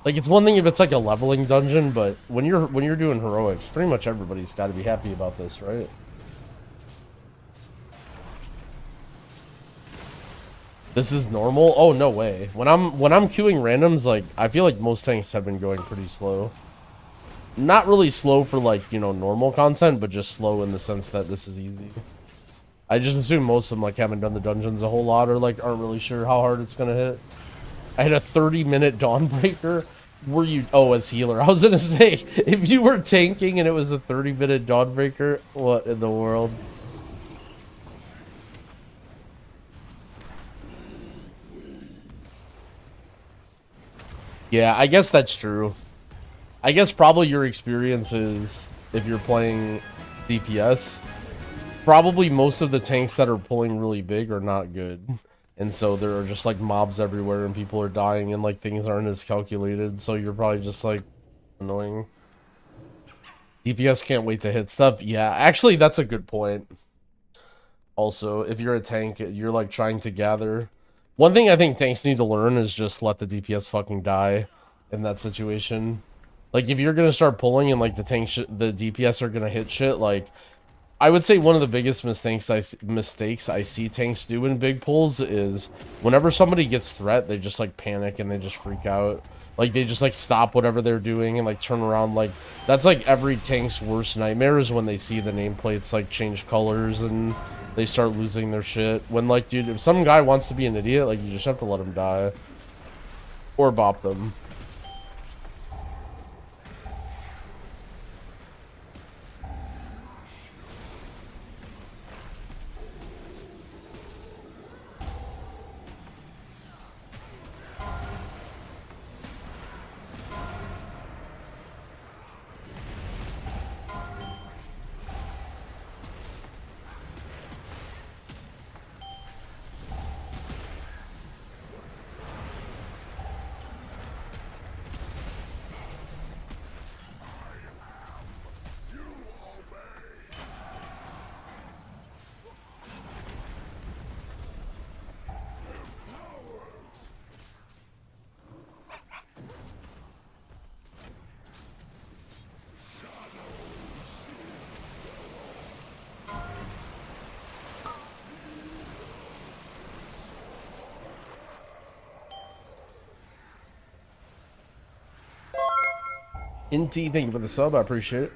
Like, it's one thing if it's like a leveling dungeon, but when you're doing heroics, pretty much everybody's gotta be happy about this, right? This is normal? Oh, no way. When I'm queuing randoms, like, I feel like most tanks have been going pretty slow. Not really slow for, like, you know, normal content, but just slow in the sense that this is easy. I just assume most of them, like, haven't done the dungeons a whole lot or, like, aren't really sure how hard it's gonna hit. I had a 30-minute Dawnbreaker. Were you... Oh, as healer. I was gonna say, if you were tanking and it was a 30-minute Dawnbreaker, what in the world? Yeah, I guess that's true. I guess probably your experience is, if you're playing DPS, probably most of the tanks that are pulling really big are not good. And so there are just like mobs everywhere and people are dying and like things aren't as calculated. So you're probably just like annoying. DPS can't wait to hit stuff. Yeah, actually that's a good point. Also, if you're a tank, you're like trying to gather. One thing I think tanks need to learn is just let the DPS fucking die in that situation. Like, if you're gonna start pulling and, like, the DPS are gonna hit shit, like, I would say one of the biggest mistakes I see tanks do in big pulls is whenever somebody gets threat, they just, like, panic and they just freak out. Like, they just, like, stop whatever they're doing and, like, turn around. Like, that's, like, every tank's worst nightmare is when they see the nameplates, like, change colors and they start losing their shit. When, like, dude, if some guy wants to be an idiot, like, you just have to let him die. Or bop them. Inty, thank you for the sub. I appreciate it.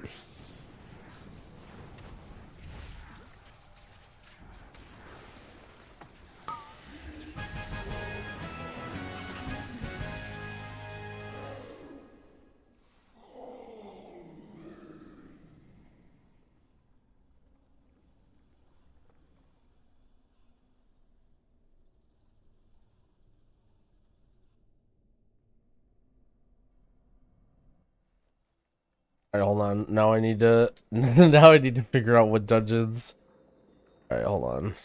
All right, hold on. Now I need to now I need to figure out what dungeons. All right, hold on.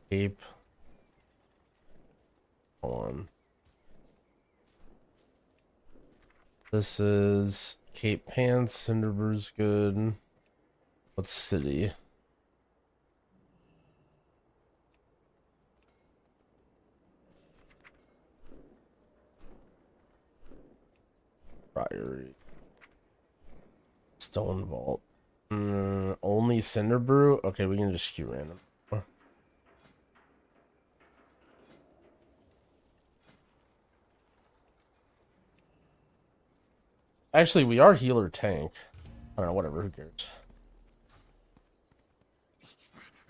Cape. Hold on. This is Cape Pants. Cinderbrew's good. What city? Priory. Stone Vault. Only Cinderbrew? Okay, we can just queue random. Actually, we are healer tank. I don't know, whatever, who cares?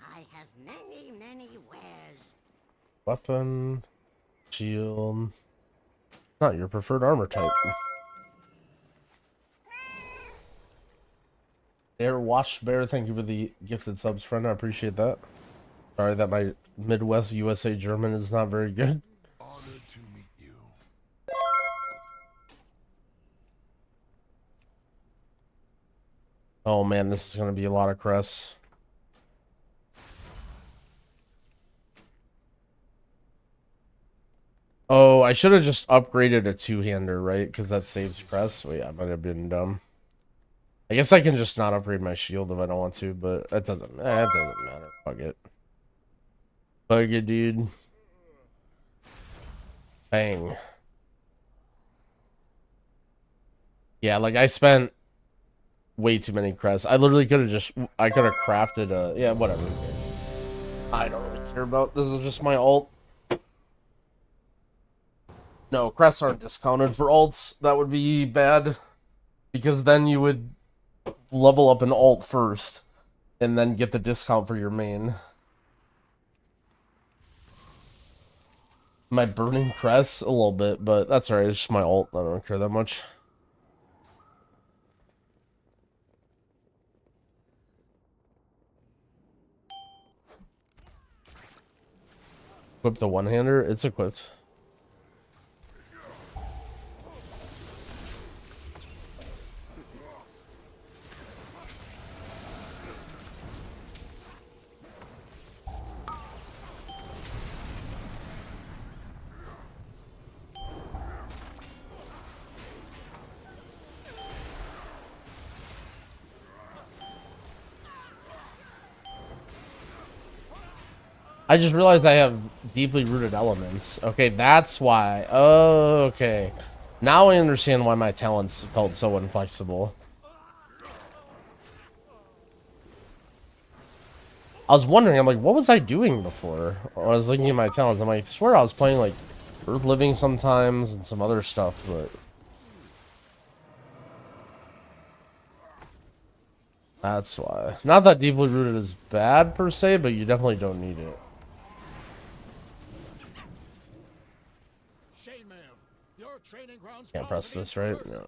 I have many wares. Weapon, shield. Not your preferred armor type. Air Wash Bear, thank you for the gifted subs, friend. I appreciate that. Sorry that my Midwest USA German is not very good. Honored to meet you. Oh man, this is gonna be a lot of crests. Oh, I should have just upgraded a two-hander, right? Because that saves crests. Wait, I might have been dumb. I guess I can just not upgrade my shield if I don't want to, but that doesn't matter. Fuck it. Fuck it, dude. Bang. Yeah, like I spent way too many crests. I literally could have crafted a, yeah, whatever. I don't really care about, this is just my alt. No, crests aren't discounted for alts. That would be bad. Because then you would level up an alt first and then get the discount for your main. My burning crest a little bit, but that's alright. It's just my alt. I don't care that much. Equip the one-hander. It's equipped. I just realized I have deeply rooted elements. Okay, that's why. Oh, okay. Now I understand why my talents felt so inflexible. I was wondering, I'm like, what was I doing before? When I was looking at my talents, I'm like, I swear I was playing like Earth Living sometimes and some other stuff, but that's why. Not that deeply rooted is bad per se, but you definitely don't need it. Can't press this, right? No.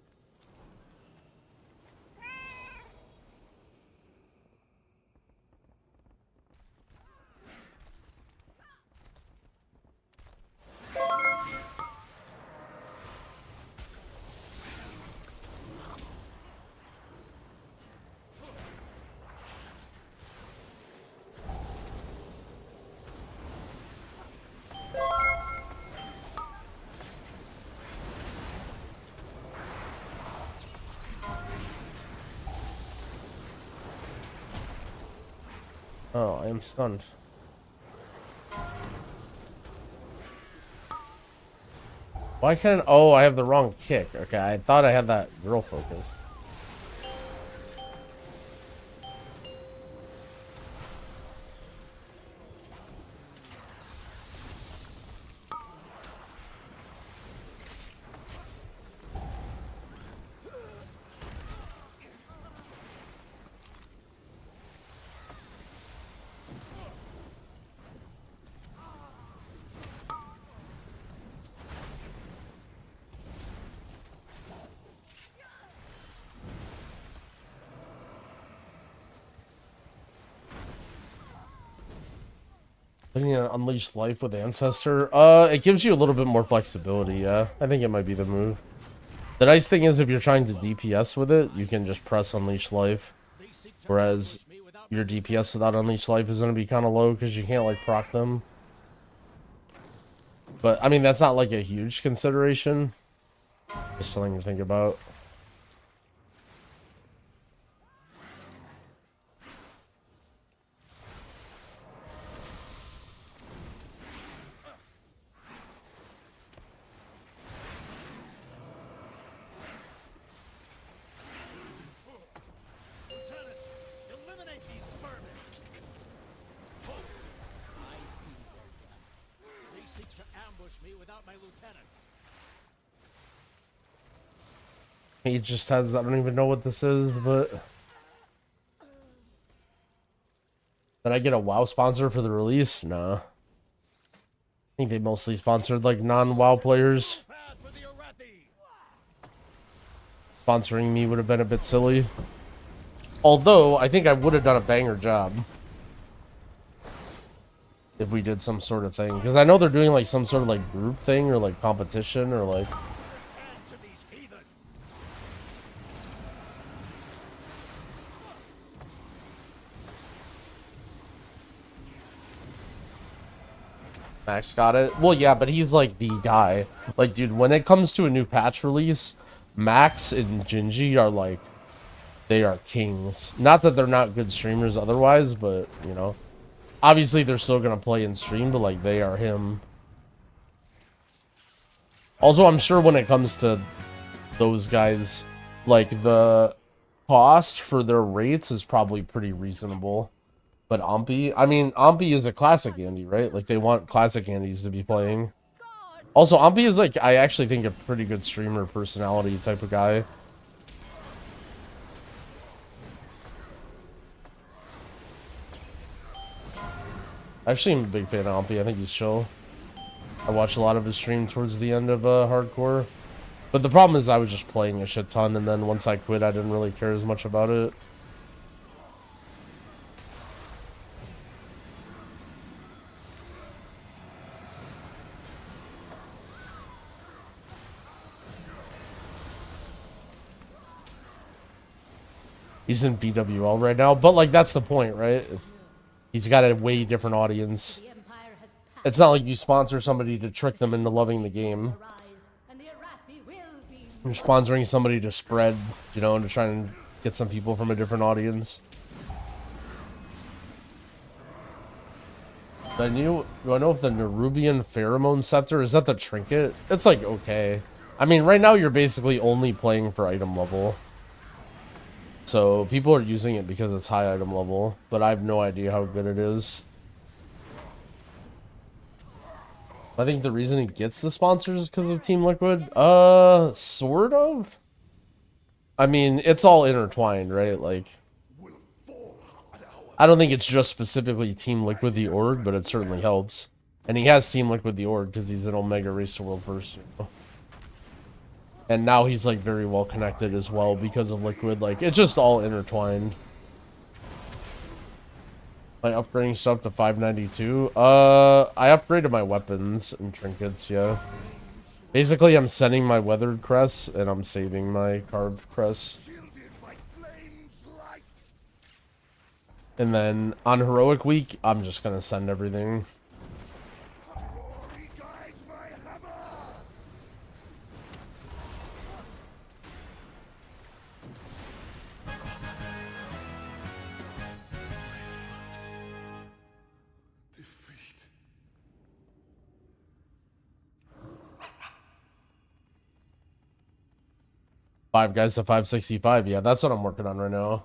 Oh, I am stunned. Why can't... Oh, I have the wrong kick. Okay, I thought I had that girl focus. Putting an Unleashed Life with Ancestor. It gives you a little bit more flexibility, yeah. I think it might be the move. The nice thing is if you're trying to DPS with it, you can just press Unleashed Life. Whereas your DPS without Unleashed Life is going to be kind of low because you can't, like, proc them. But, I mean, that's not, like, a huge consideration. Just something to think about. He just has, I don't even know what this is, but... Did I get a WoW sponsor for the release? Nah. I think they mostly sponsored, like, non-WoW players. Sponsoring me would have been a bit silly. Although, I think I would have done a banger job. If we did some sort of thing. Because I know they're doing, like, some sort of, like, group thing or, like, competition or, like... Max got it. Well, yeah, but he's like the guy. Like, dude, when it comes to a new patch release, Max and Gingy are like, they are kings. Not that they're not good streamers otherwise, but, you know, obviously they're still gonna play and stream, but like, they are him. Also, I'm sure when it comes to those guys, like, the cost for their rates is probably pretty reasonable. But Ompi, I mean, Ompi is a classic Andy, right? Like, they want classic Andys to be playing. Also, Ompi is, like, I actually think a pretty good streamer personality type of guy. Actually, I'm a big fan of Ompi. I think he's chill. I watched a lot of his stream towards the end of Hardcore. But the problem is I was just playing a shit ton, and then once I quit, I didn't really care as much about it. He's in BWL right now, but like that's the point, right? He's got a way different audience. It's not like you sponsor somebody to trick them into loving the game. You're sponsoring somebody to spread, you know, to try and get some people from a different audience. Do I know if the Nerubian Pheromone Scepter, is that the trinket? It's like, okay. I mean, right now you're basically only playing for item level. So people are using it because it's high item level, but I have no idea how good it is. I think the reason he gets the sponsors is because of Team Liquid. Sort of. I mean, it's all intertwined, right? Like, I don't think it's just specifically Team Liquid the org, but it certainly helps. And he has Team Liquid the org because he's an Omega Race to World person. And now he's like very well connected as well because of Liquid. Like, it's just all intertwined. By upgrading stuff to 592. I upgraded my weapons and trinkets, yeah. Basically, I'm sending my weathered crest and I'm saving my carved crest. And then on heroic week, I'm just gonna send everything. Five guys to 565. Yeah, that's what I'm working on right now.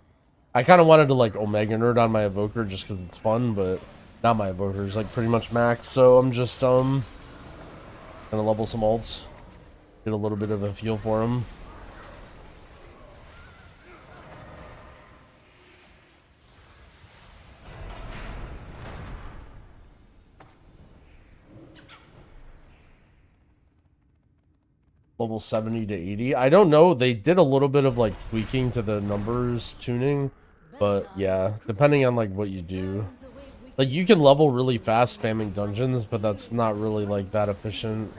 I kind of wanted to like Omega nerd on my Evoker just because it's fun, but now my Evoker is like pretty much max, so I'm just gonna level some alts, get a little bit of a feel for them. Level 70 to 80. I don't know. They did a little bit of like tweaking to the numbers tuning, but yeah, depending on like what you do. Like, you can level really fast spamming dungeons, but that's not really, like, that efficient.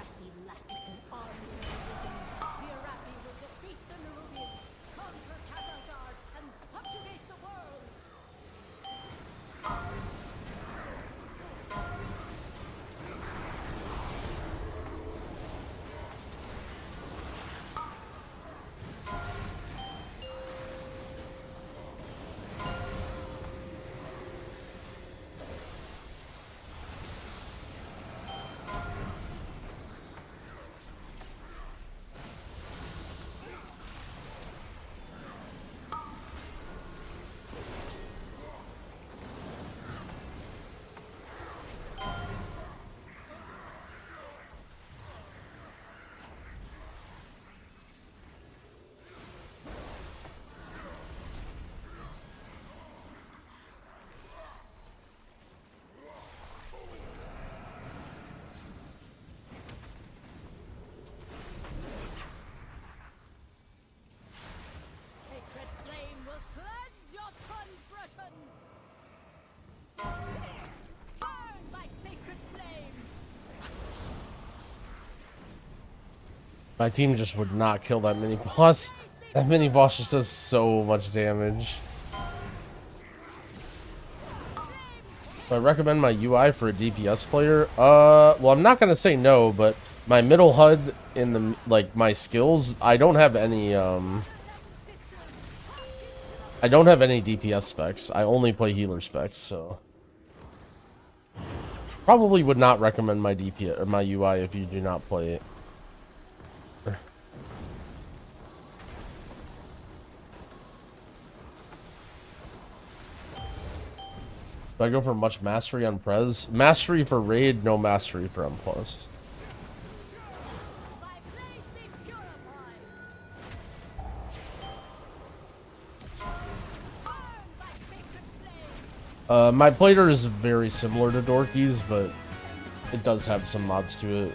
My team just would not kill that mini boss. That mini boss just does so much damage. Do I recommend my UI for a DPS player? Well, I'm not gonna say no, but my middle HUD in the, like, my skills, I don't have any DPS specs. I only play healer specs, so probably would not recommend my DPS or my UI if you do not play it. Do I go for much mastery on Prez? Mastery for Raid, no mastery for M+. My plater is very similar to Dorky's, but it does have some mods to it.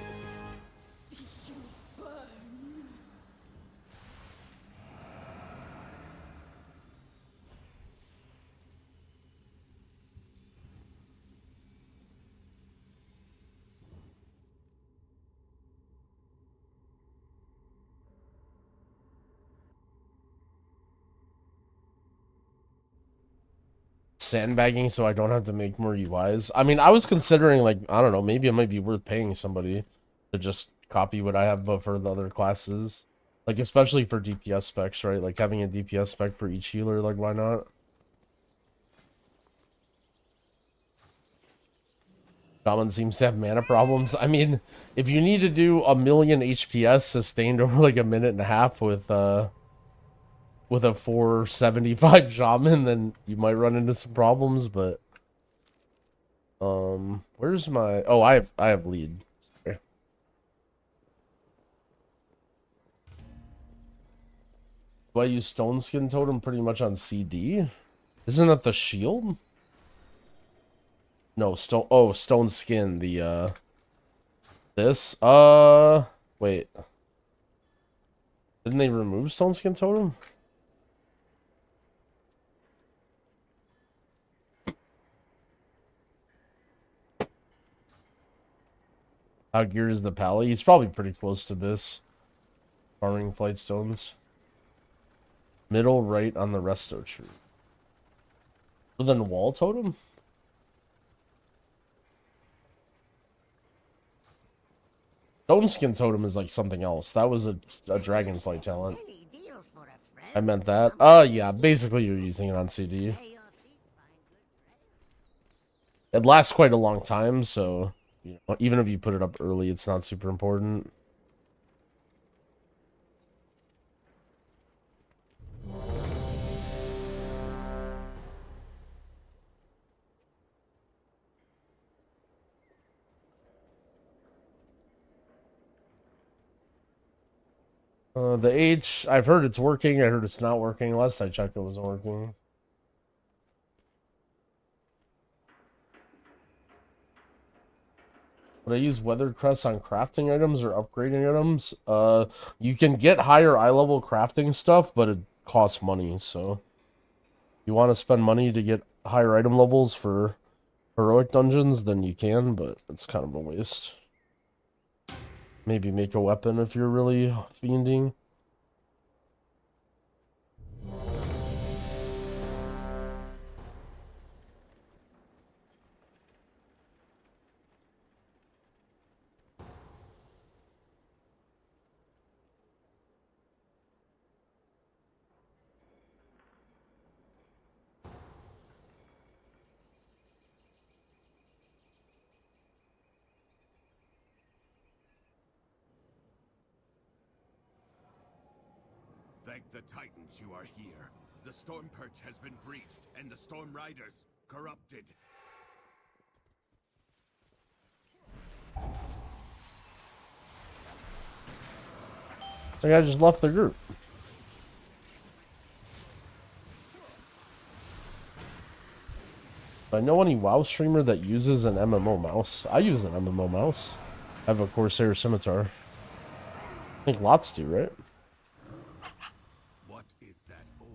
Sandbagging so I don't have to make more UIs. I mean, I was considering, like, I don't know, maybe it might be worth paying somebody to just copy what I have, but for the other classes. Like, especially for DPS specs, right? Like, having a DPS spec for each healer, like, why not? Shaman seems to have mana problems. I mean, if you need to do 1,000,000 HPS sustained over, like, a minute and a half with a 475 shaman, then you might run into some problems, but where's my, oh, I have lead. Sorry. Do I use stone skin totem pretty much on CD? Isn't that the shield? No, stone skin, the this wait, didn't they remove stone skin totem? How geared is the pally? He's probably pretty close to this. Farming flight stones. Middle right on the resto tree. Other than wall totem? Stone skin totem is like something else. That was a dragonflight talent. I meant that. Yeah, basically you're using it on CD. It lasts quite a long time, so you know, even if you put it up early, it's not super important. The H, I've heard it's working. I heard it's not working. Last I checked, it wasn't working. Would I use weathered crest on crafting items or upgrading items? You can get higher eye level crafting stuff, but it costs money, so you want to spend money to get higher item levels for heroic dungeons, then you can, but it's kind of a waste. Maybe make a weapon if you're really fiending. Thank the Titans you are here. The Storm Perch has been breached, and the Storm Riders corrupted. The guy just left the group. I know any WoW streamer that uses an MMO mouse. I use an MMO mouse. I have a Corsair Scimitar. I think lots do, right? What is that orb?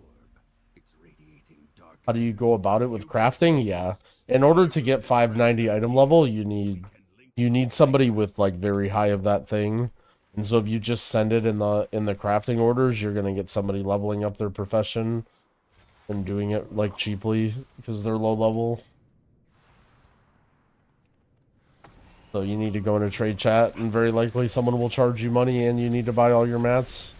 It's radiating dark. How do you go about it with crafting? Yeah. In order to get 590 item level, you need somebody with like very high of that thing. And so if you just send it in the crafting orders, you're gonna get somebody leveling up their profession and doing it like cheaply because they're low level. So you need to go into trade chat and very likely someone will charge you money and you need to buy all your mats.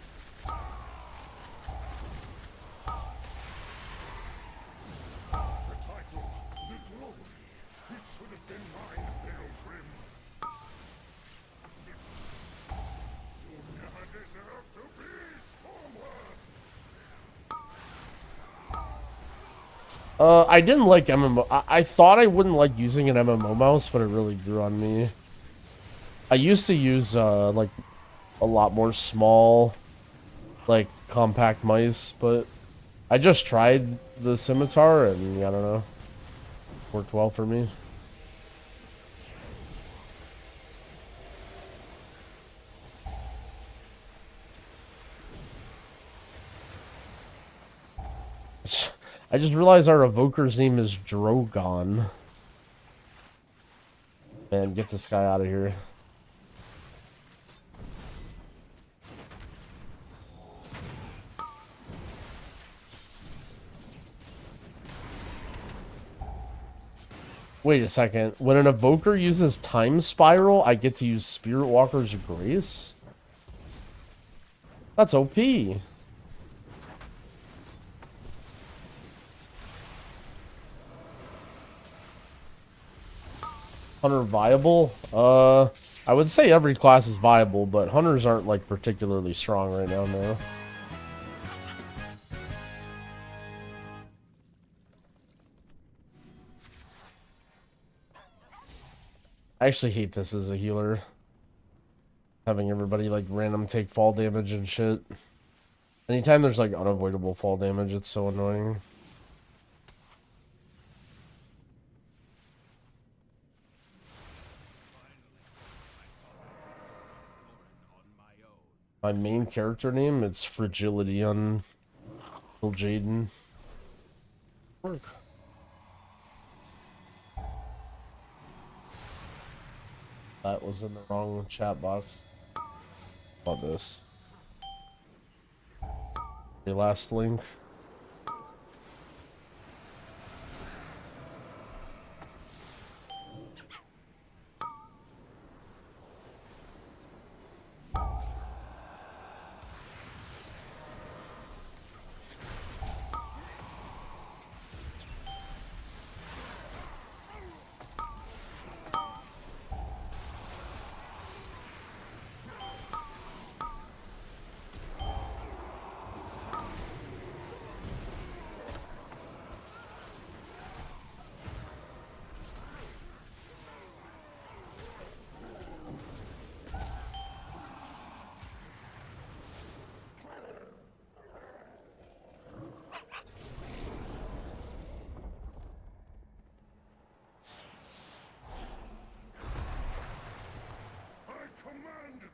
I didn't like MMO. I thought I wouldn't like using an MMO mouse, but it really grew on me. I used to use like a lot more small, like compact mice, but I just tried the scimitar and I don't know, worked well for me. I just realized our evoker's name is Drogon. Man, get this guy out of here. Wait a second. When an evoker uses Time Spiral, I get to use Spirit Walker's Grace? That's OP. Hunter viable? I would say every class is viable, but hunters aren't like particularly strong right now, no. I actually hate this as a healer. Having everybody like random take fall damage and shit. Anytime there's like unavoidable fall damage, it's so annoying. My main character name, it's Fragility on Jaden. That was in the wrong chat box. About this. Your last link.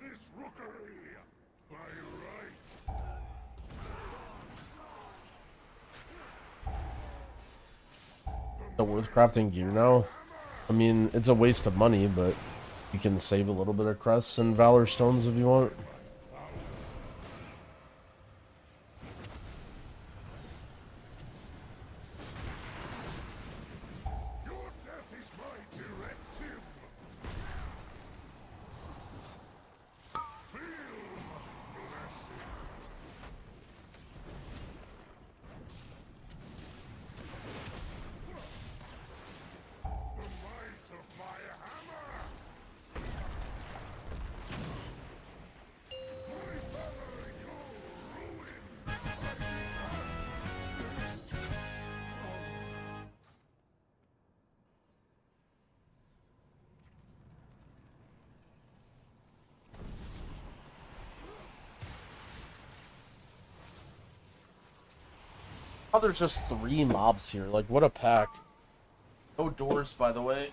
This rookery by right. So worth crafting gear now? I mean, it's a waste of money, but you can save a little bit of crests and valor stones if you want. Oh, there's just 3 mobs here. Like, what a pack. No doors, by the way.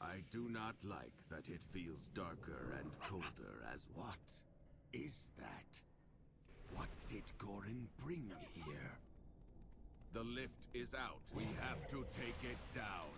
I do not like that it feels darker and colder as what is that? What did Gorin bring here? The lift is out. We have to take it down.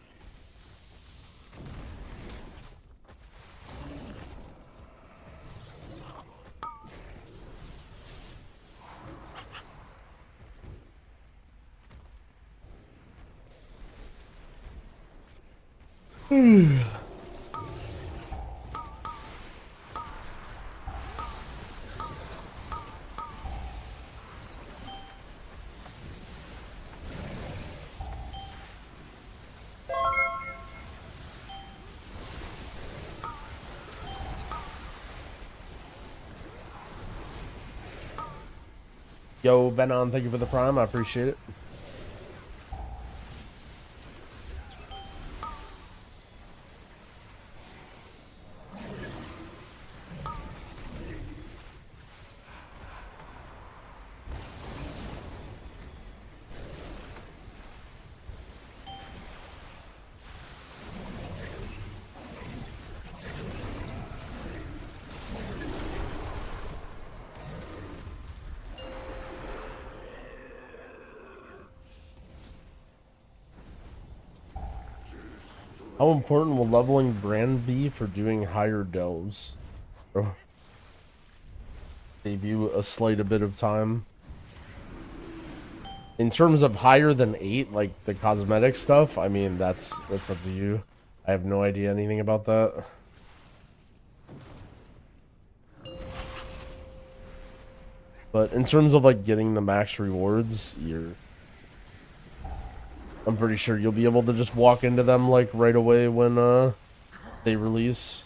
Yo, Benon, thank you for the prime. I appreciate it. How important will leveling brand be for doing higher delves? Oh. Save you a slight bit of time. In terms of higher than 8, like the cosmetic stuff, I mean, that's up to you. I have no idea anything about that. But in terms of like getting the max rewards, I'm pretty sure you'll be able to just walk into them like right away when they release.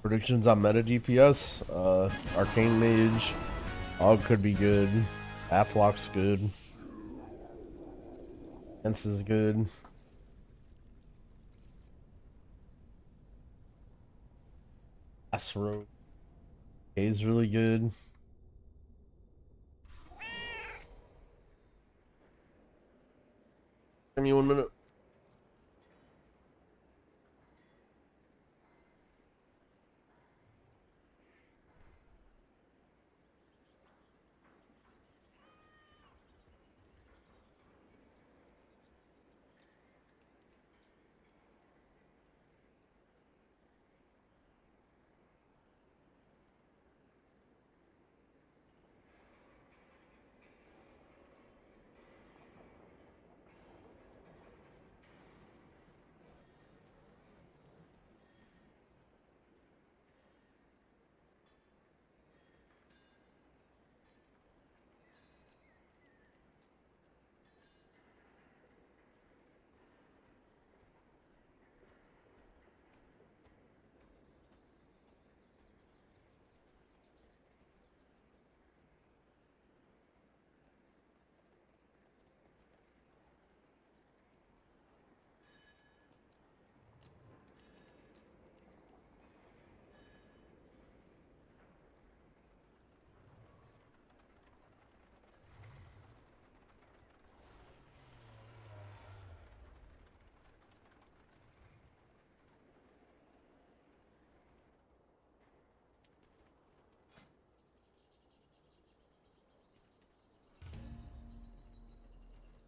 Predictions on meta DPS. Arcane Mage. Og could be good. Aflock's good. Hence is good. Asro is really good. Give me 1 minute.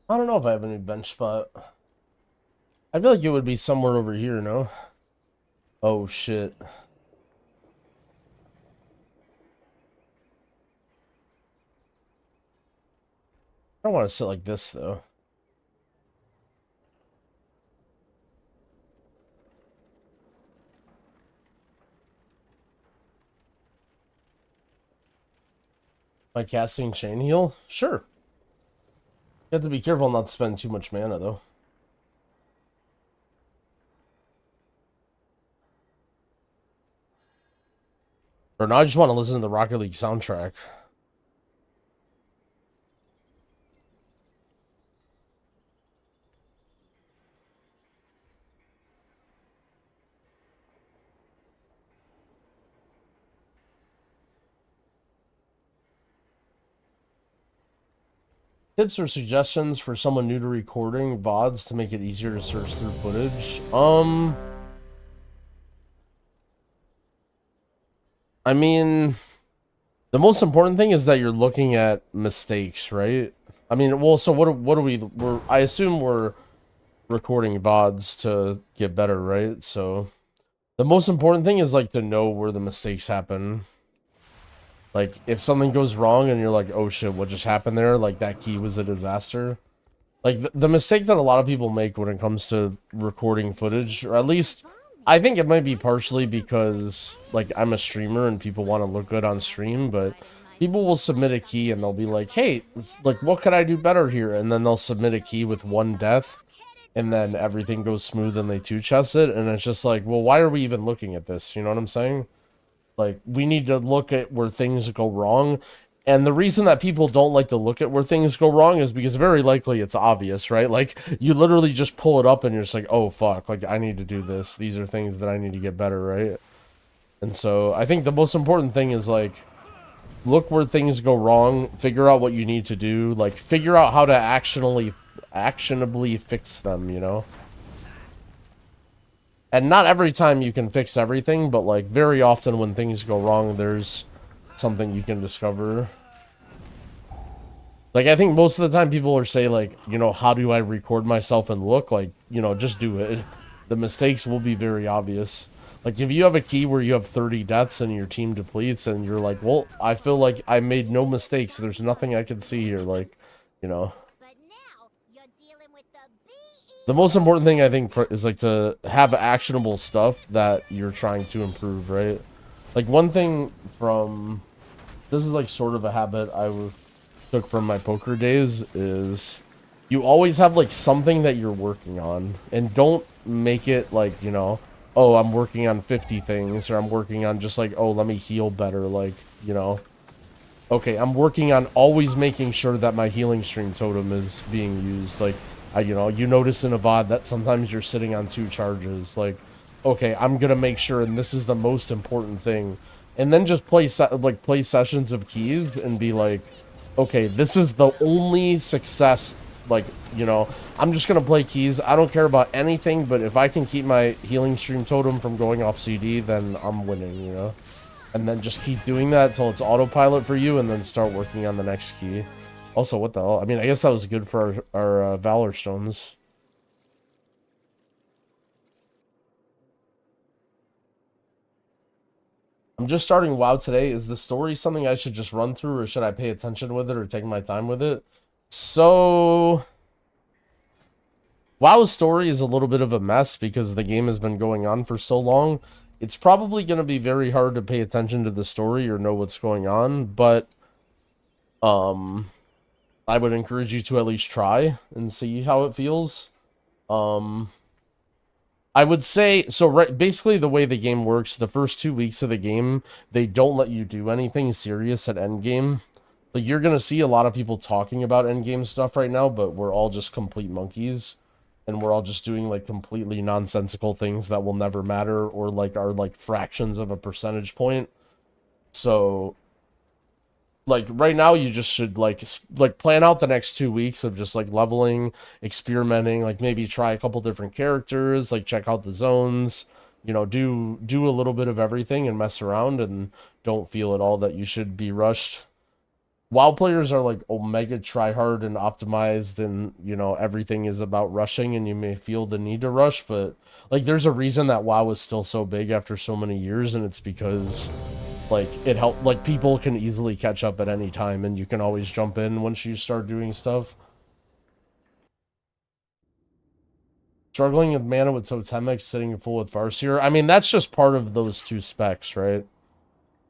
I don't know if I have a new bench spot. I feel like it would be somewhere over here, no? Oh, shit. I don't want to sit like this, though. Am I casting Chain Heal? Sure. You have to be careful not to spend too much mana, though. Or no, I just want to listen to the Rocket League soundtrack. Tips or suggestions for someone new to recording VODs to make it easier to search through footage? I mean, the most important thing is that you're looking at mistakes, right? I mean, well, so what are we're I assume we're recording VODs to get better, right? So the most important thing is like to know where the mistakes happen. Like if something goes wrong and you're like, "Oh shit, what just happened there?" Like that key was a disaster. Like the mistake that a lot of people make when it comes to recording footage, or at least I think it might be partially because like I'm a streamer and people want to look good on stream, but people will submit a key and they'll be like, "Hey, like what could I do better here?" And then they'll submit a key with one death and then everything goes smooth and they two chest it, and it's just like, "Well, why are we even looking at this?" You know what I'm saying? Like, we need to look at where things go wrong. And the reason that people don't like to look at where things go wrong is because very likely it's obvious, right? Like, you literally just pull it up and you're just like, oh, fuck, like, I need to do this. These are things that I need to get better, right? And so, I think the most important thing is, like, look where things go wrong, figure out what you need to do, like, figure out how to actionably fix them, you know? And not every time you can fix everything, but like very often when things go wrong, there's something you can discover. Like I think most of the time people are say like, you know, how do I record myself and look? Like, you know, just do it. The mistakes will be very obvious. Like if you have a key where you have 30 deaths and your team depletes and you're like, well, I feel like I made no mistakes. There's nothing I can see here. Like, you know. The most important thing I think is like to have actionable stuff that you're trying to improve, right? Like one thing from this is like sort of a habit I took from my poker days is you always have like something that you're working on, and don't make it like, you know, oh, I'm working on 50 things, or I'm working on just like, oh, let me heal better, like, you know. Okay, I'm working on always making sure that my healing stream totem is being used, like you know, you notice in a VOD that sometimes you're sitting on 2 charges. Like, okay, I'm gonna make sure, and this is the most important thing. And then just play sessions of keys and be like, okay, this is the only success. Like, you know, I'm just gonna play keys. I don't care about anything, but if I can keep my healing stream totem from going off CD, then I'm winning, you know? And then just keep doing that until it's autopilot for you, and then start working on the next key. Also, what the hell? I mean, I guess that was good for our Valor Stones. I'm just starting WoW today. Is the story something I should just run through, or should I pay attention with it, or take my time with it? So, WoW's story is a little bit of a mess because the game has been going on for so long. It's probably going to be very hard to pay attention to the story or know what's going on, but I would encourage you to at least try and see how it feels. I would say, so right, basically the way the game works, the first 2 weeks of the game, they don't let you do anything serious at endgame. Like, you're going to see a lot of people talking about endgame stuff right now, but we're all just complete monkeys. And we're all just doing, like, completely nonsensical things that will never matter, or, like, are, like, fractions of a percentage point. So, like, right now you just should like plan out the next 2 weeks of just like leveling, experimenting, like maybe try a couple different characters, like check out the zones, you know, do a little bit of everything and mess around, and don't feel at all that you should be rushed. WoW players are like omega tryhard and optimized, and you know everything is about rushing, and you may feel the need to rush, but like there's a reason that WoW is still so big after so many years, and it's because like it helped, like people can easily catch up at any time, and you can always jump in once you start doing stuff. Struggling with mana with Totemic, sitting full with Farseer. I mean, that's just part of those two specs, right?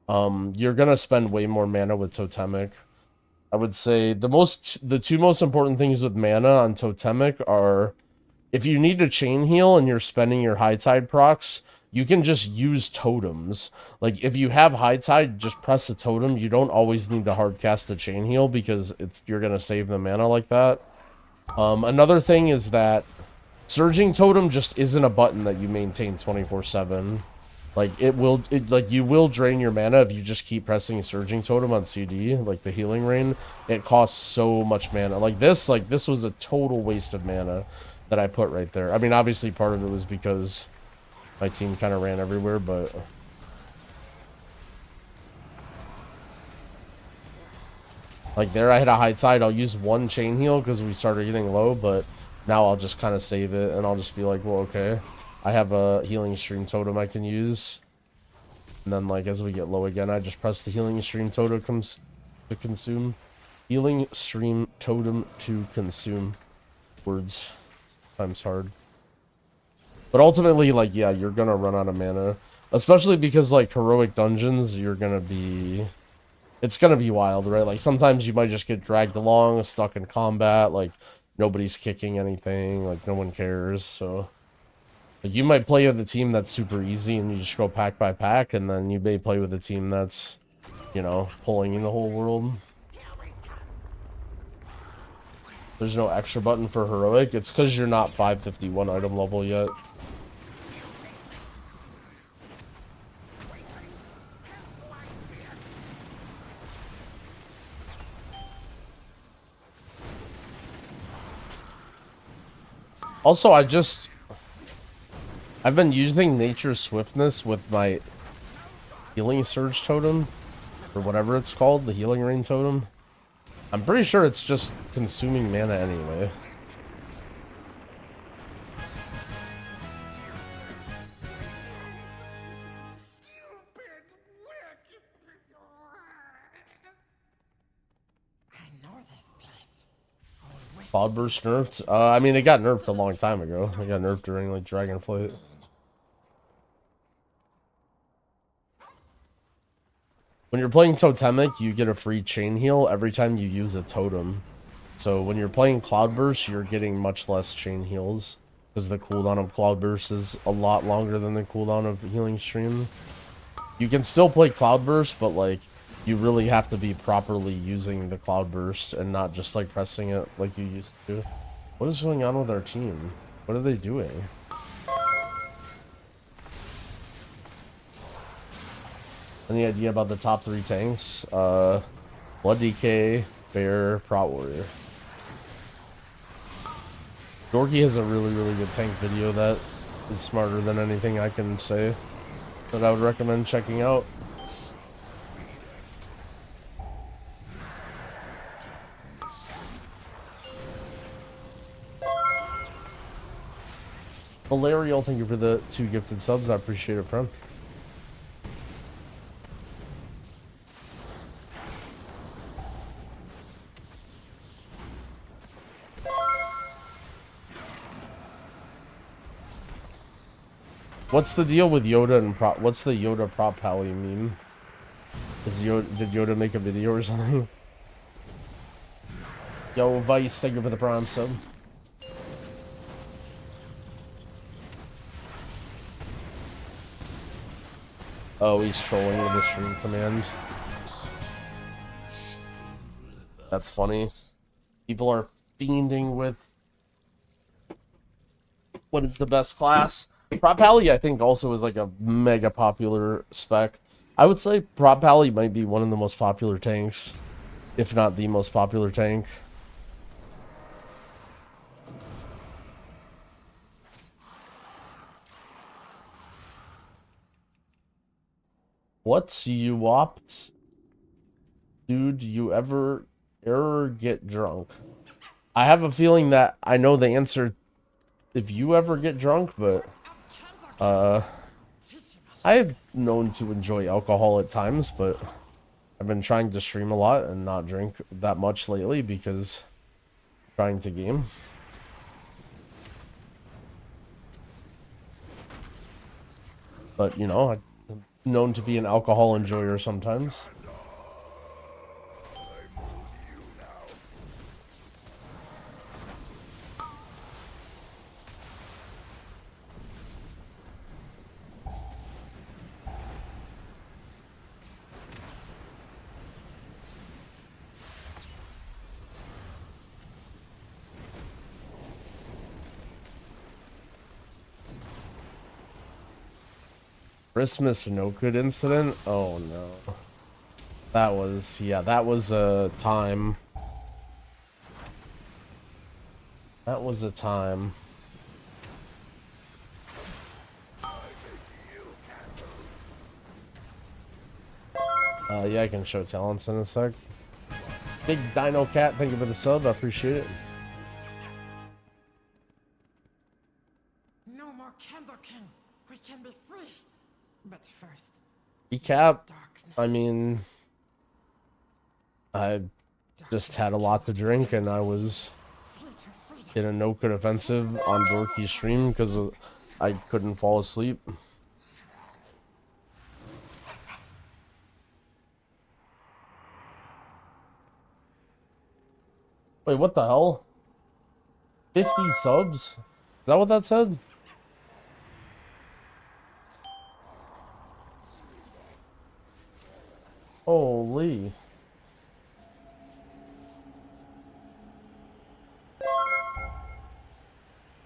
You're gonna spend way more mana with Totemic. I would say the two most important things with mana on Totemic are if you need to chain heal and you're spending your high tide procs, you can just use totems. Like if you have high tide, just press a totem. You don't always need to hard cast the chain heal because you're gonna save the mana like that. Another thing is that Surging Totem just isn't a button that you maintain 24/7. Like you will drain your mana if you just keep pressing Surging Totem on CD, like the Healing Rain. It costs so much mana. Like this was a total waste of mana that I put right there. I mean, obviously part of it was because my team kind of ran everywhere, but like there I hit a high tide. I'll use one chain heal because we started getting low, but now I'll just kind of save it, and I'll just be like, well, okay. I have a healing stream totem I can use. And then, like, as we get low again, I just press the healing stream totem to consume. Healing stream totem to consume. Words. Times hard. But ultimately, like, yeah, you're gonna run out of mana. Especially because, like, heroic dungeons, you're gonna be... It's gonna be wild, right? Like, sometimes you might just get dragged along, stuck in combat, like, nobody's kicking anything, like, no one cares, so... Like, you might play with a team that's super easy and you just go pack by pack, and then you may play with a team that's, you know, pulling in the whole world. There's no extra button for heroic. It's because you're not 551 item level yet. Also, I've been using Nature's Swiftness with my Healing Surge Totem, or whatever it's called, the Healing Rain Totem. I'm pretty sure it's just consuming mana anyway. Cloudburst nerfed? I mean, it got nerfed a long time ago. It got nerfed during, like, Dragonflight. When you're playing Totemic, you get a free chain heal every time you use a totem. So when you're playing Cloudburst, you're getting much less chain heals, because the cooldown of Cloudburst is a lot longer than the cooldown of Healing Stream. You can still play Cloudburst, but, like, you really have to be properly using the Cloudburst and not just, like, pressing it like you used to. What is going on with our team? What are they doing? Any idea about the top 3 tanks? Blood DK, Bear, Prot Warrior. Dorky has a really, really good tank video that is smarter than anything I can say that I would recommend checking out. Valerial, thank you for the 2 gifted subs. I appreciate it, friend. What's the deal with Yoda and Prop? What's the Yoda Prop Pally meme? Did Yoda make a video or something? Yo, Vice, thank you for the prime sub. Oh, he's trolling with the stream command. That's funny. People are fiending with what is the best class. Prop Pally, I think, also is like a mega popular spec. I would say Prop Pally might be one of the most popular tanks, if not the most popular tank. What's you opt? Dude, you ever get drunk? I have a feeling that I know the answer if you ever get drunk, but I've known to enjoy alcohol at times, but I've been trying to stream a lot and not drink that much lately because I'm trying to game. But, you know, I'm known to be an alcohol enjoyer sometimes. Christmas no good incident? Oh no. That was, yeah, that was a time. That was a time. Yeah, I can show talents in a sec. Big Dino Cat, thank you for the sub, I appreciate it. No more Candle King. We can be free. But first, Recap, I mean, I just had a lot to drink and I was in a no good offensive on Dorky's stream because I couldn't fall asleep. Wait, what the hell? 50 subs? Is that what that said? Holy.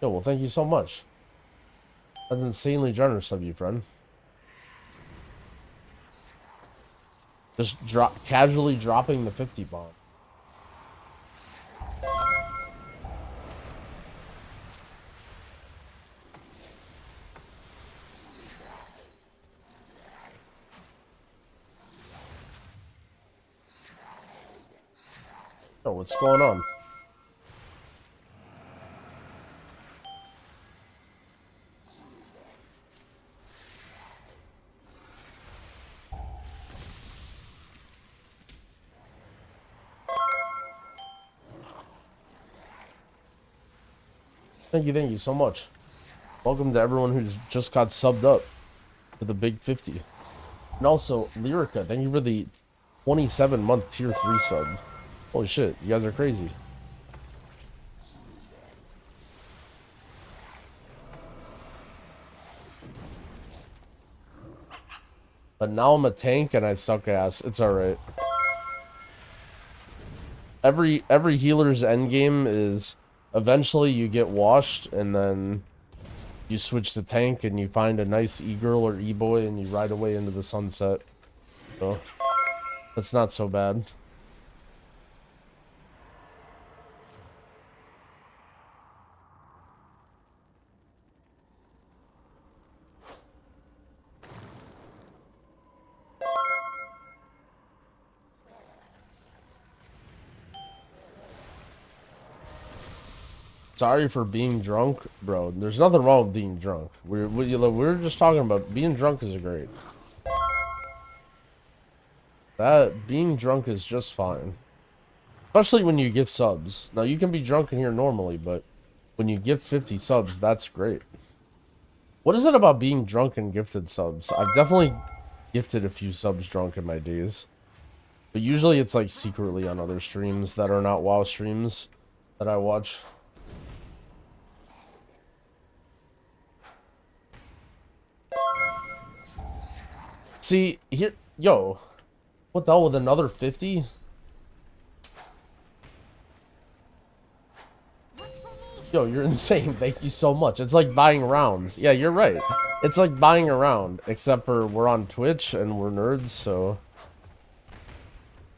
Yo, well, thank you so much. That's insanely generous of you, friend. Just casually dropping the 50 bomb. Oh, what's going on? Thank you so much. Welcome to everyone who's just got subbed up to the big 50. And also, Lyrica, thank you for the 27-month tier 3 sub. Holy shit, you guys are crazy. But now I'm a tank and I suck ass. It's alright. Every healer's endgame is eventually you get washed and then you switch to tank and you find a nice e-girl or e-boy and you ride away into the sunset. So that's not so bad. Sorry for being drunk, bro. There's nothing wrong with being drunk. We're just talking about being drunk is great. That being drunk is just fine, especially when you give subs. Now you can be drunk in here normally, but when you give 50 subs, that's great. What is it about being drunk and gifted subs? I've definitely gifted a few subs drunk in my days, but usually it's like secretly on other streams that are not WoW streams that I watch. See, here, yo, what the hell with another 50? Yo, you're insane. Thank you so much. It's like buying rounds. Yeah, you're right. It's like buying a round, except for we're on Twitch and we're nerds, so...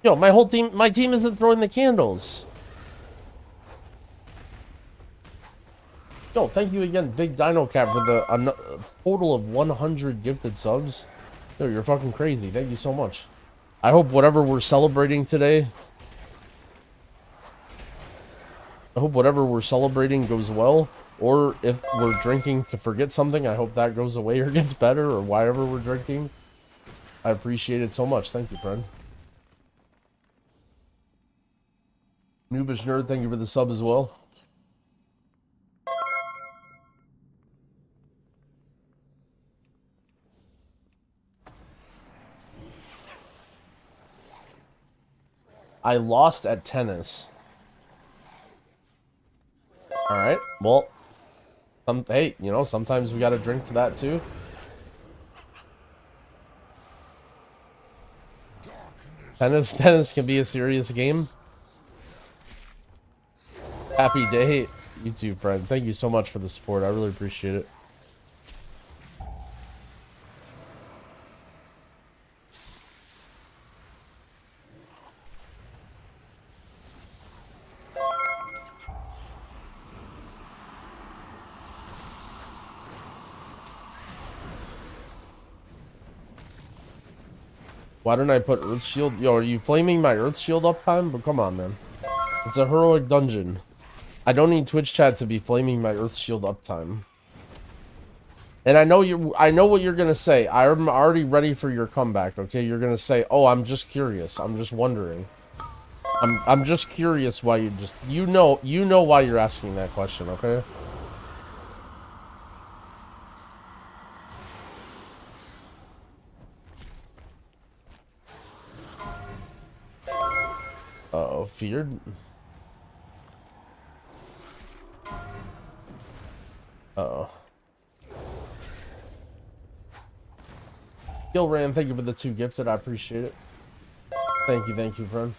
Yo, my team isn't throwing the candles. Yo, thank you again, Big Dino Cat, for the total of 100 gifted subs. Yo, you're fucking crazy. Thank you so much. I hope whatever we're celebrating today, I hope whatever we're celebrating goes well. Or if we're drinking to forget something, I hope that goes away or gets better, or whatever we're drinking. I appreciate it so much. Thank you, friend. Noobish Nerd, thank you for the sub as well. I lost at tennis. Alright, well, hey, you know, sometimes we gotta drink to that too. Tennis can be a serious game. Happy day, you too, friend. Thank you so much for the support. I really appreciate it. Why didn't I put Earth Shield? Yo, are you flaming my Earth Shield uptime? But come on, man. It's a heroic dungeon. I don't need Twitch chat to be flaming my Earth Shield uptime. And I know what you're gonna say. I'm already ready for your comeback, okay? You're gonna say, "Oh, I'm just curious. I'm just wondering." I'm just curious why you know why you're asking that question, okay? Uh-oh, feared? Uh-oh. Gilran, thank you for the 2 gifted. I appreciate it. Thank you, friend.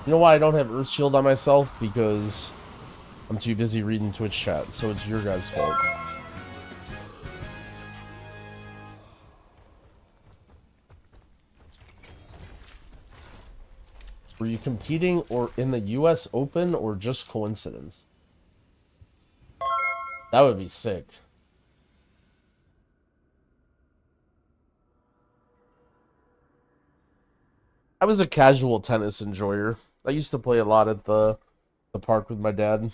You know why I don't have Earth Shield on myself? Because I'm too busy reading Twitch chat, so it's your guys' fault. Were you competing or in the US Open or just coincidence? That would be sick. I was a casual tennis enjoyer. I used to play a lot at the park with my dad.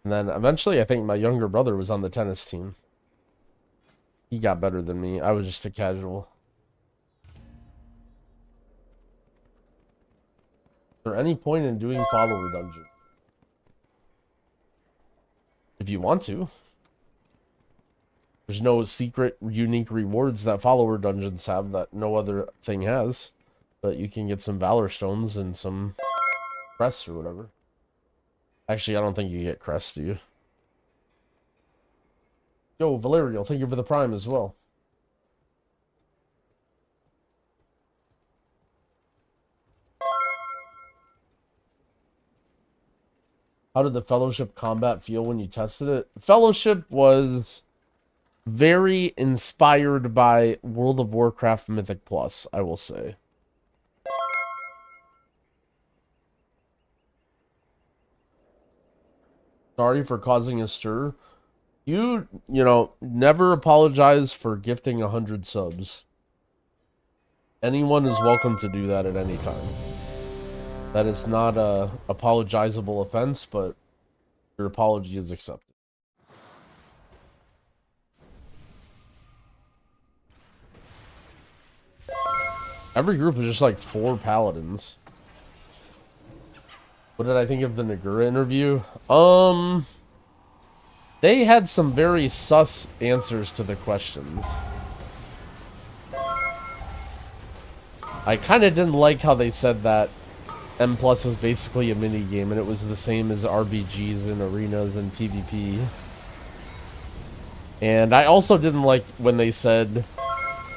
And then eventually I think my younger brother was on the tennis team. He got better than me. I was just a casual. Is there any point in doing follower dungeon? If you want to. There's no secret, unique rewards that follower dungeons have that no other thing has. But you can get some Valor Stones and some crests or whatever. Actually, I don't think you get crests, do you? Yo, Valerial, thank you for the Prime as well. How did the Fellowship combat feel when you tested it? Fellowship was very inspired by World of Warcraft Mythic Plus, I will say. Sorry for causing a stir. You know, never apologize for gifting 100 subs. Anyone is welcome to do that at any time. That is not a apologizable offense, but your apology is accepted. Every group is just like 4 paladins. What did I think of the Nagura interview? They had some very sus answers to the questions. I kind of didn't like how they said that M Plus is basically a mini game and it was the same as RBGs and arenas and PvP. And I also didn't like when they said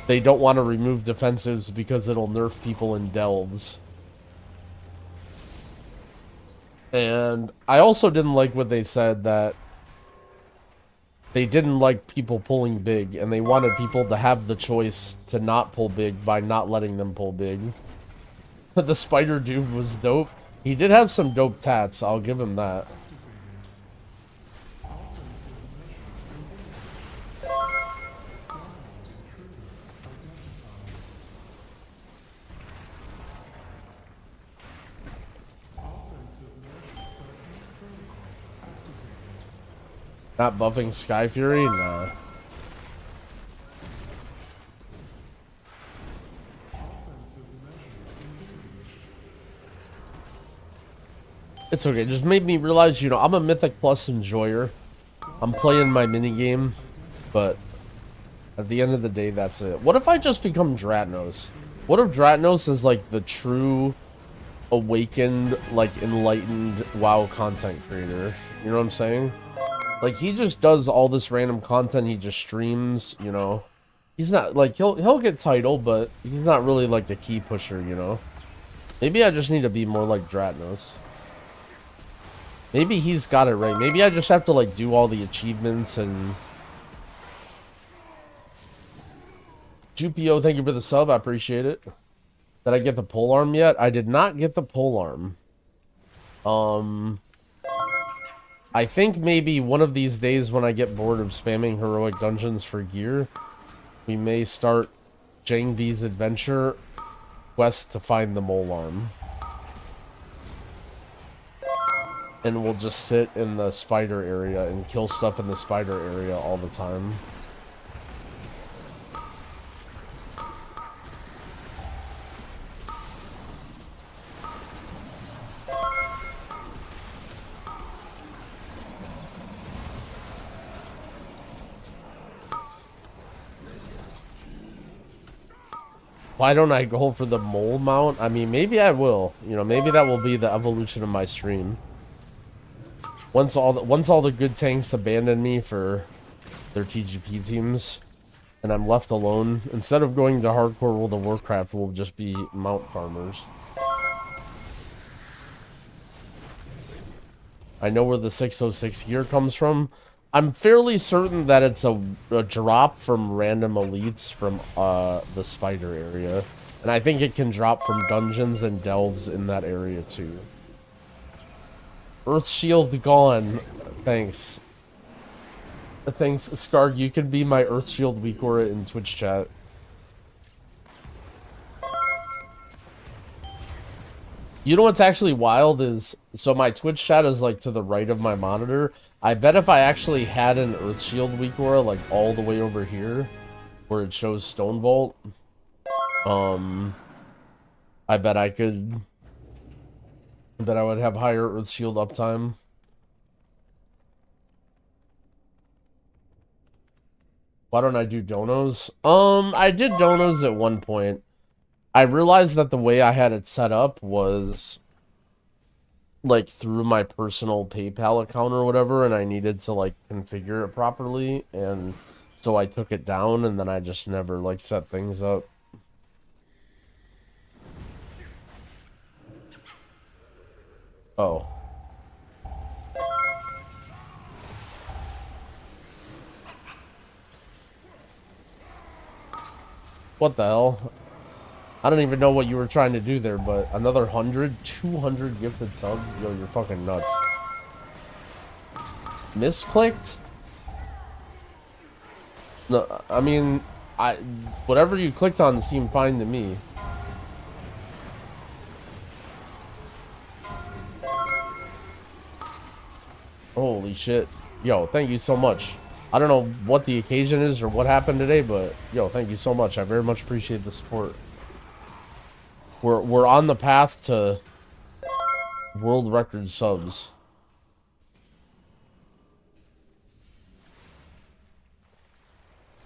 they don't want to remove defensives because it'll nerf people in delves. And I also didn't like what they said that they didn't like people pulling big, and they wanted people to have the choice to not pull big by not letting them pull big. The spider dude was dope. He did have some dope tats, I'll give him that. Not buffing Sky Fury? Nah. It's okay. Just made me realize, you know, I'm a Mythic Plus enjoyer. I'm playing my minigame, but at the end of the day, that's it. What if I just become Dratnos? What if Dratnos is like the true awakened, like enlightened WoW content creator? You know what I'm saying? Like, he just does all this random content. He just streams, you know. He's not like he'll get title, but he's not really like a key pusher, you know. Maybe I just need to be more like Dratnos. Maybe he's got it right. Maybe I just have to like do all the achievements and. Jupio, thank you for the sub. I appreciate it. Did I get the polearm yet? I did not get the polearm. I think maybe one of these days when I get bored of spamming heroic dungeons for gear, we may start Jang V's adventure quest to find the molearm. And we'll just sit in the spider area and kill stuff in the spider area all the time. Why don't I go for the mole mount? I mean, maybe I will. You know, maybe that will be the evolution of my stream. Once all the good tanks abandon me for their TGP teams, and I'm left alone, instead of going to hardcore World of Warcraft, we'll just be mount farmers. I know where the 606 gear comes from. I'm fairly certain that it's a drop from random elites from the spider area. And I think it can drop from dungeons and delves in that area too. Earth Shield gone. Thanks. Thanks, Skarg. You can be my Earth Shield weak aura in Twitch chat. You know what's actually wild is, so my Twitch chat is like to the right of my monitor. I bet if I actually had an Earth Shield weak aura like all the way over here, where it shows Stone Vault, I bet I would have higher Earth Shield uptime. Why don't I do donos? I did donos at one point. I realized that the way I had it set up was like through my personal PayPal account or whatever, and I needed to like configure it properly, and so I took it down, and then I just never like set things up. Oh. What the hell? I don't even know what you were trying to do there, but another 200 gifted subs? Yo, you're fucking nuts. Misclicked? No, I mean, whatever you clicked on seemed fine to me. Holy shit. Yo, thank you so much. I don't know what the occasion is or what happened today, but yo, thank you so much. I very much appreciate the support. We're on the path to world record subs.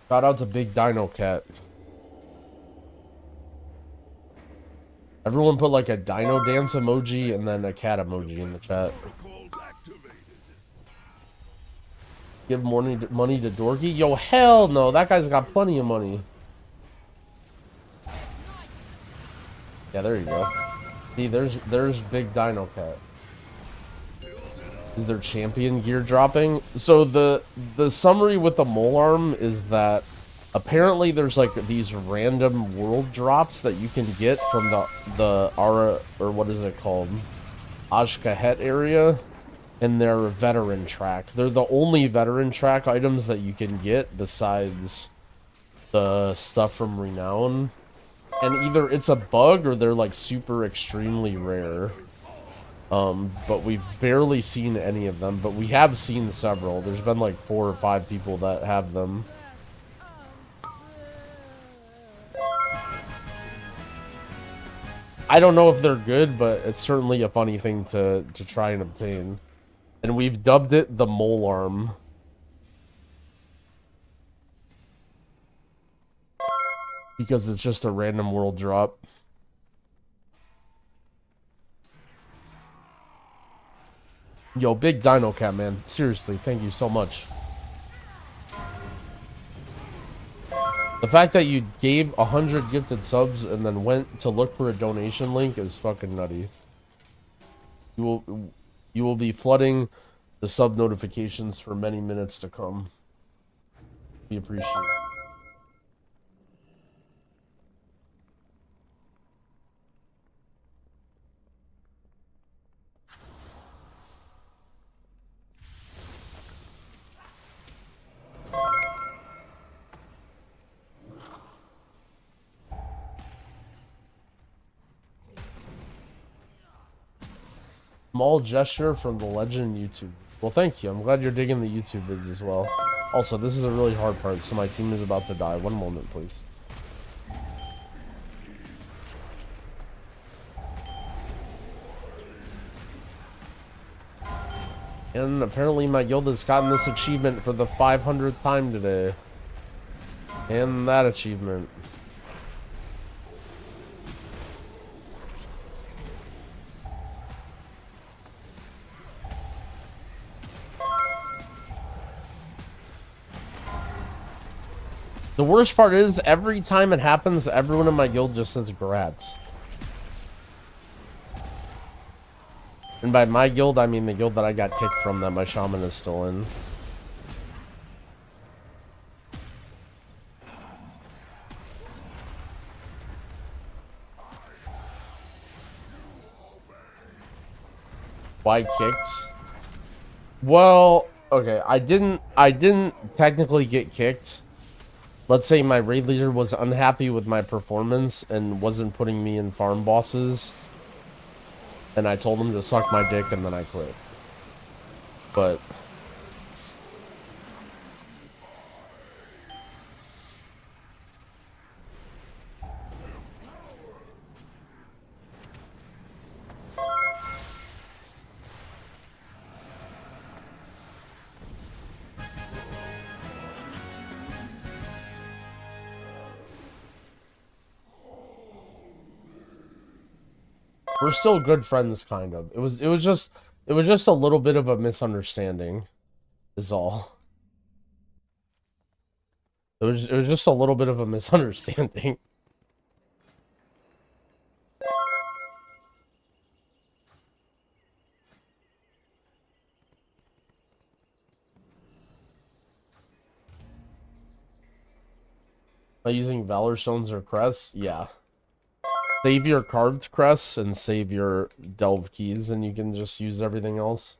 Shout out to Big Dino Cat. Everyone put like a dino dance emoji and then a cat emoji in the chat. Give money to Dorky? Yo, hell no. That guy's got plenty of money. Yeah, there you go. See, there's Big Dino Cat. Is there champion gear dropping? So the summary with the molearm is that apparently there's like these random world drops that you can get from the Ara, or what is it called? Ashkahet area. And they're veteran track. They're the only veteran track items that you can get besides the stuff from Renown. And either it's a bug or they're like super extremely rare. But we've barely seen any of them, but we have seen several. There's been like 4 or 5 people that have them. I don't know if they're good, but it's certainly a funny thing to try and obtain. And we've dubbed it the mole arm. Because it's just a random world drop. Yo, big Dino Cat, man. Seriously, thank you so much. The fact that you gave 100 gifted subs and then went to look for a donation link is fucking nutty. You will be flooding the sub notifications for many minutes to come. We appreciate it. Small gesture from the legend YouTube. Well, thank you. I'm glad you're digging the YouTube vids as well. Also, this is a really hard part, so my team is about to die. One moment, please. And apparently my guild has gotten this achievement for the 500th time today. And that achievement. The worst part is, every time it happens, everyone in my guild just says grats. And by my guild, I mean the guild that I got kicked from that my shaman is still in. Why kicked? Well, okay, I didn't technically get kicked. Let's say my raid leader was unhappy with my performance and wasn't putting me in farm bosses. And I told him to suck my dick and then I quit. But we're still good friends, kind of. It was just a little bit of a misunderstanding, is all. It was just a little bit of a misunderstanding. By using Valor Stones or crests? Yeah. Save your carved crests and save your delve keys, and you can just use everything else.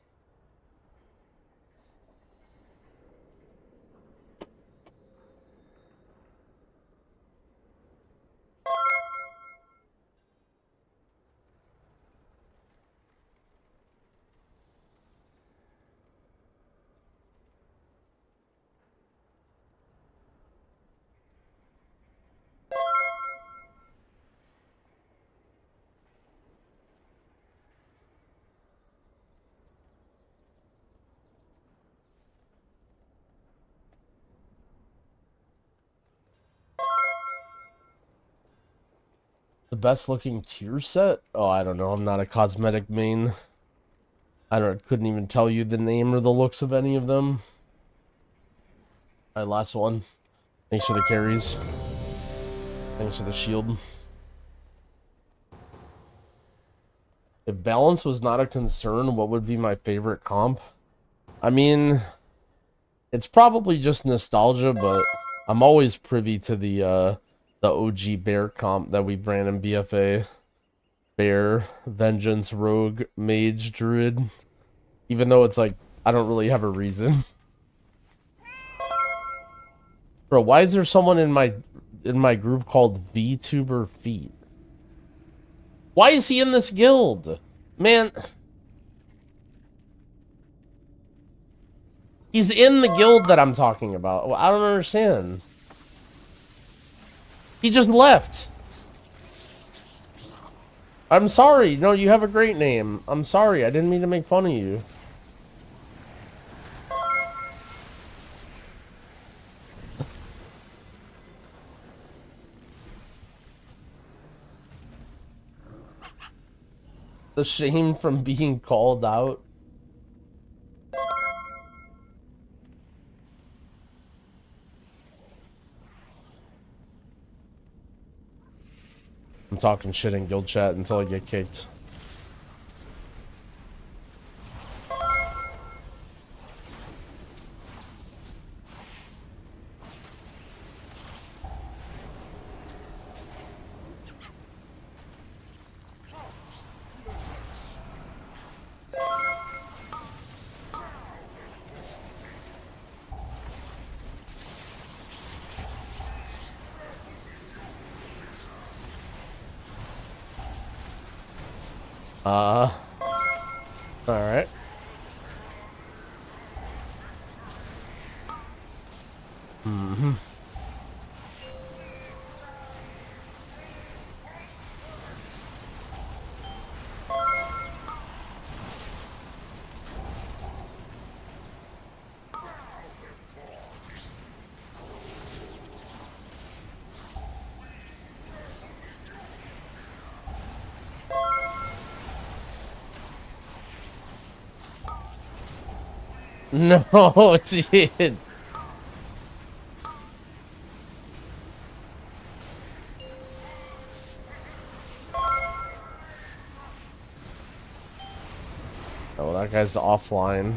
The best looking tier set? Oh, I don't know. I'm not a cosmetic main. Couldn't even tell you the name or the looks of any of them. Alright, last one. Thanks for the carries. Thanks for the shield. If balance was not a concern, what would be my favorite comp? I mean, it's probably just nostalgia, but I'm always privy to the OG bear comp that we ran in BFA. Bear, Vengeance, Rogue, Mage, Druid. Even though it's like, I don't really have a reason. Bro, why is there someone in my group called VTuber Feet? Why is he in this guild? Man, He's in the guild that I'm talking about. Well, I don't understand. He just left. I'm sorry. No, you have a great name. I'm sorry. I didn't mean to make fun of you. The shame from being called out. I'm talking shit in guild chat until I get kicked. Alright. Mm-hmm. No, dude. Oh, that guy's offline.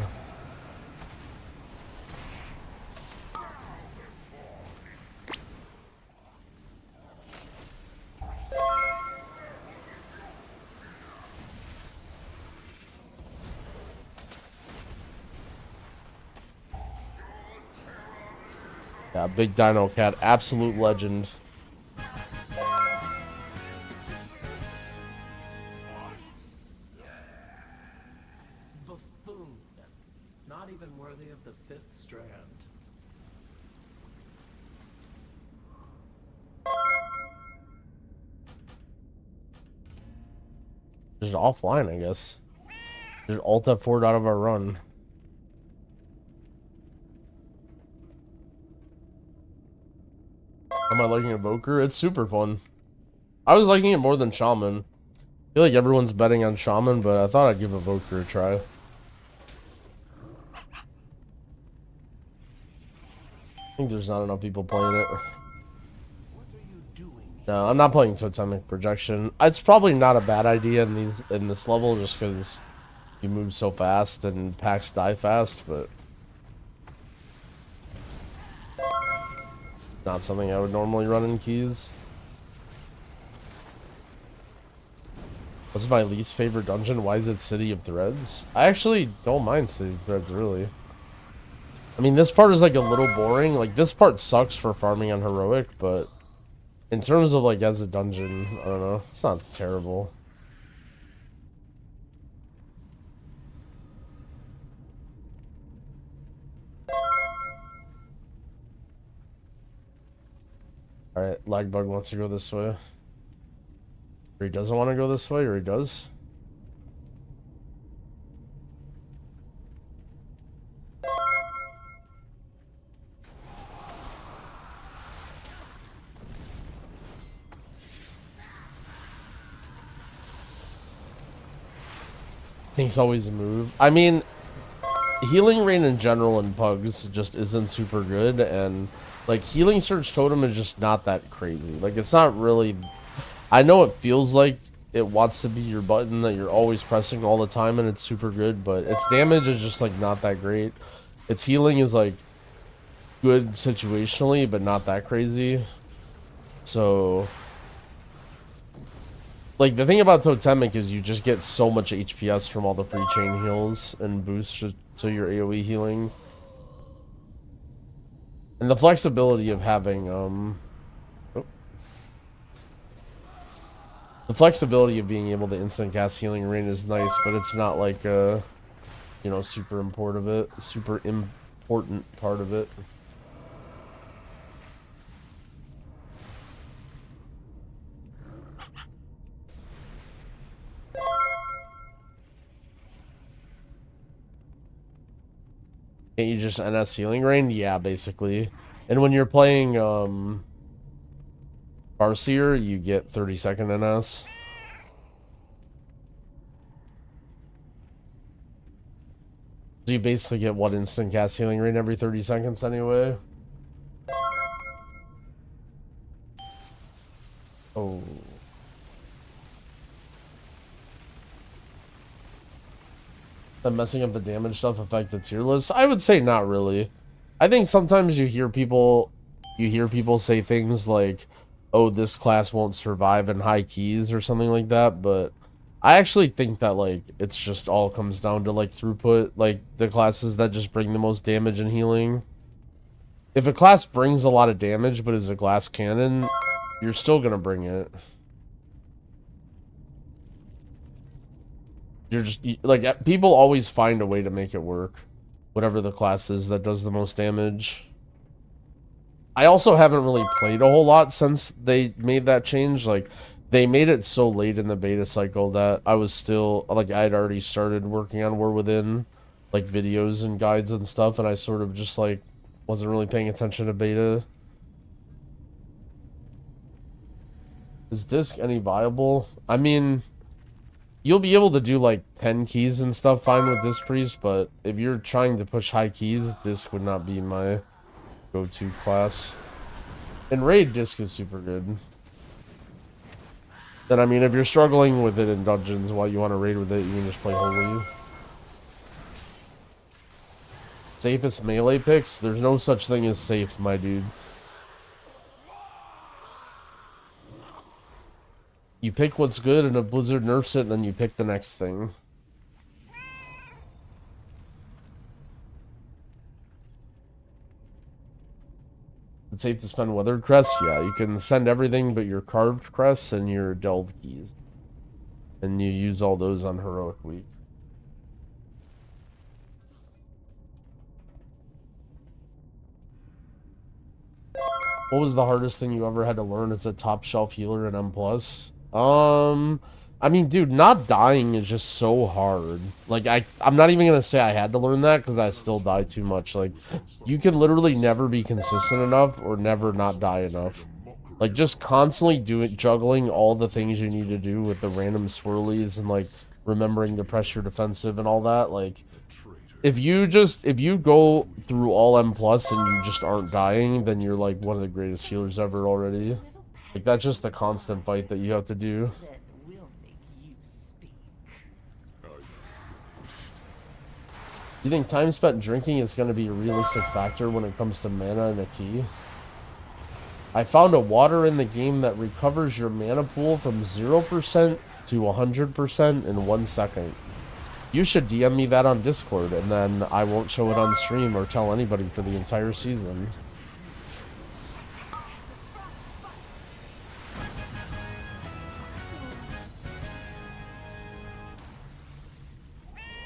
Yeah, big Dino Cat, absolute legend. Buffoon. Not even worthy of the fifth strand. Just offline, I guess. Just alt F4 out of our run. Am I liking Evoker? It's super fun. I was liking it more than Shaman. I feel like everyone's betting on Shaman, but I thought I'd give Evoker a try. I think there's not enough people playing it. No, I'm not playing Totemic Projection. It's probably not a bad idea in this level, just because you move so fast and packs die fast, but not something I would normally run in keys. What's my least favorite dungeon? Why is it City of Threads? I actually don't mind City of Threads, really. I mean, this part is like a little boring. Like, this part sucks for farming on Heroic, but in terms of like as a dungeon, I don't know. It's not terrible. Alright, Lagbug wants to go this way. Or he doesn't want to go this way, or he does? Things always move. I mean, healing rain in general in pugs just isn't super good, and like healing surge totem is just not that crazy. Like, it's not really, I know it feels like it wants to be your button that you're always pressing all the time and it's super good, but its damage is just like not that great. Its healing is like good situationally, but not that crazy. So like, the thing about Totemic is you just get so much HPS from all the free chain heals and boosts to your AoE healing. And the flexibility of having, the flexibility of being able to instant cast Healing Rain is nice, but it's not like, you know, super important part of it. Can't you just NS Healing Rain? Yeah, basically. And when you're playing Farseer, you get 30-second NS. So you basically get what, instant cast Healing Rain every 30 seconds anyway. Oh. The messing up the damage stuff affect the tier list? I would say not really. I think sometimes you hear people say things like, oh, this class won't survive in high keys or something like that, but I actually think that, like, it's just all comes down to, like, throughput, like, the classes that just bring the most damage and healing. If a class brings a lot of damage but is a glass cannon, you're still gonna bring it. You're just, like, people always find a way to make it work. Whatever the class is that does the most damage. I also haven't really played a whole lot since they made that change. Like, they made it so late in the beta cycle that I was still, like, I had already started working on War Within, like, videos and guides and stuff, and I sort of just, like, wasn't really paying attention to beta. Is disc any viable? I mean, you'll be able to do, like, 10 keys and stuff fine with Disc Priest, but if you're trying to push high keys, Disc would not be my go-to class. And Raid Disc is super good. Then, I mean, if you're struggling with it in dungeons while you want to raid with it, you can just play Holy. Safest melee picks? There's no such thing as safe, my dude. You pick what's good, and if Blizzard nerfs it, then you pick the next thing. It's safe to spend weathered crests? Yeah, you can send everything but your carved crests and your delved keys. And you use all those on Heroic Week. What was the hardest thing you ever had to learn as a top shelf healer in M+? I mean, dude, not dying is just so hard. Like, I'm not even gonna say I had to learn that, because I still die too much. Like, you can literally never be consistent enough, or never not die enough. Like, just constantly juggling all the things you need to do with the random swirlies, and, like, remembering to press your defensive and all that, like, if you go through all M+ and you just aren't dying, then you're, like, one of the greatest healers ever already. Like, that's just a constant fight that you have to do. You think time spent drinking is going to be a realistic factor when it comes to mana and a key? I found a water in the game that recovers your mana pool from 0% to 100% in 1 second. You should DM me that on Discord, and then I won't show it on stream or tell anybody for the entire season.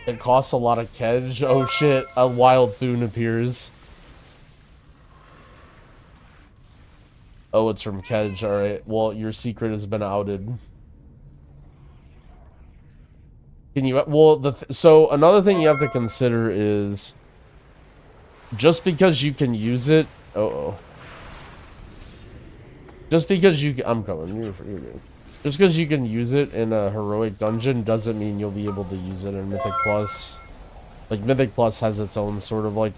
It costs a lot of kedge. Oh shit, a wild Thune appears. Oh, it's from kedge, alright. Well, your secret has been outed. Can you... Well, so another thing you have to consider is... Just because you can use it... Uh-oh. Just because you... I'm coming. You're good. Just because you can use it in a heroic dungeon doesn't mean you'll be able to use it in Mythic Plus. Like, Mythic Plus has its own sort of, like,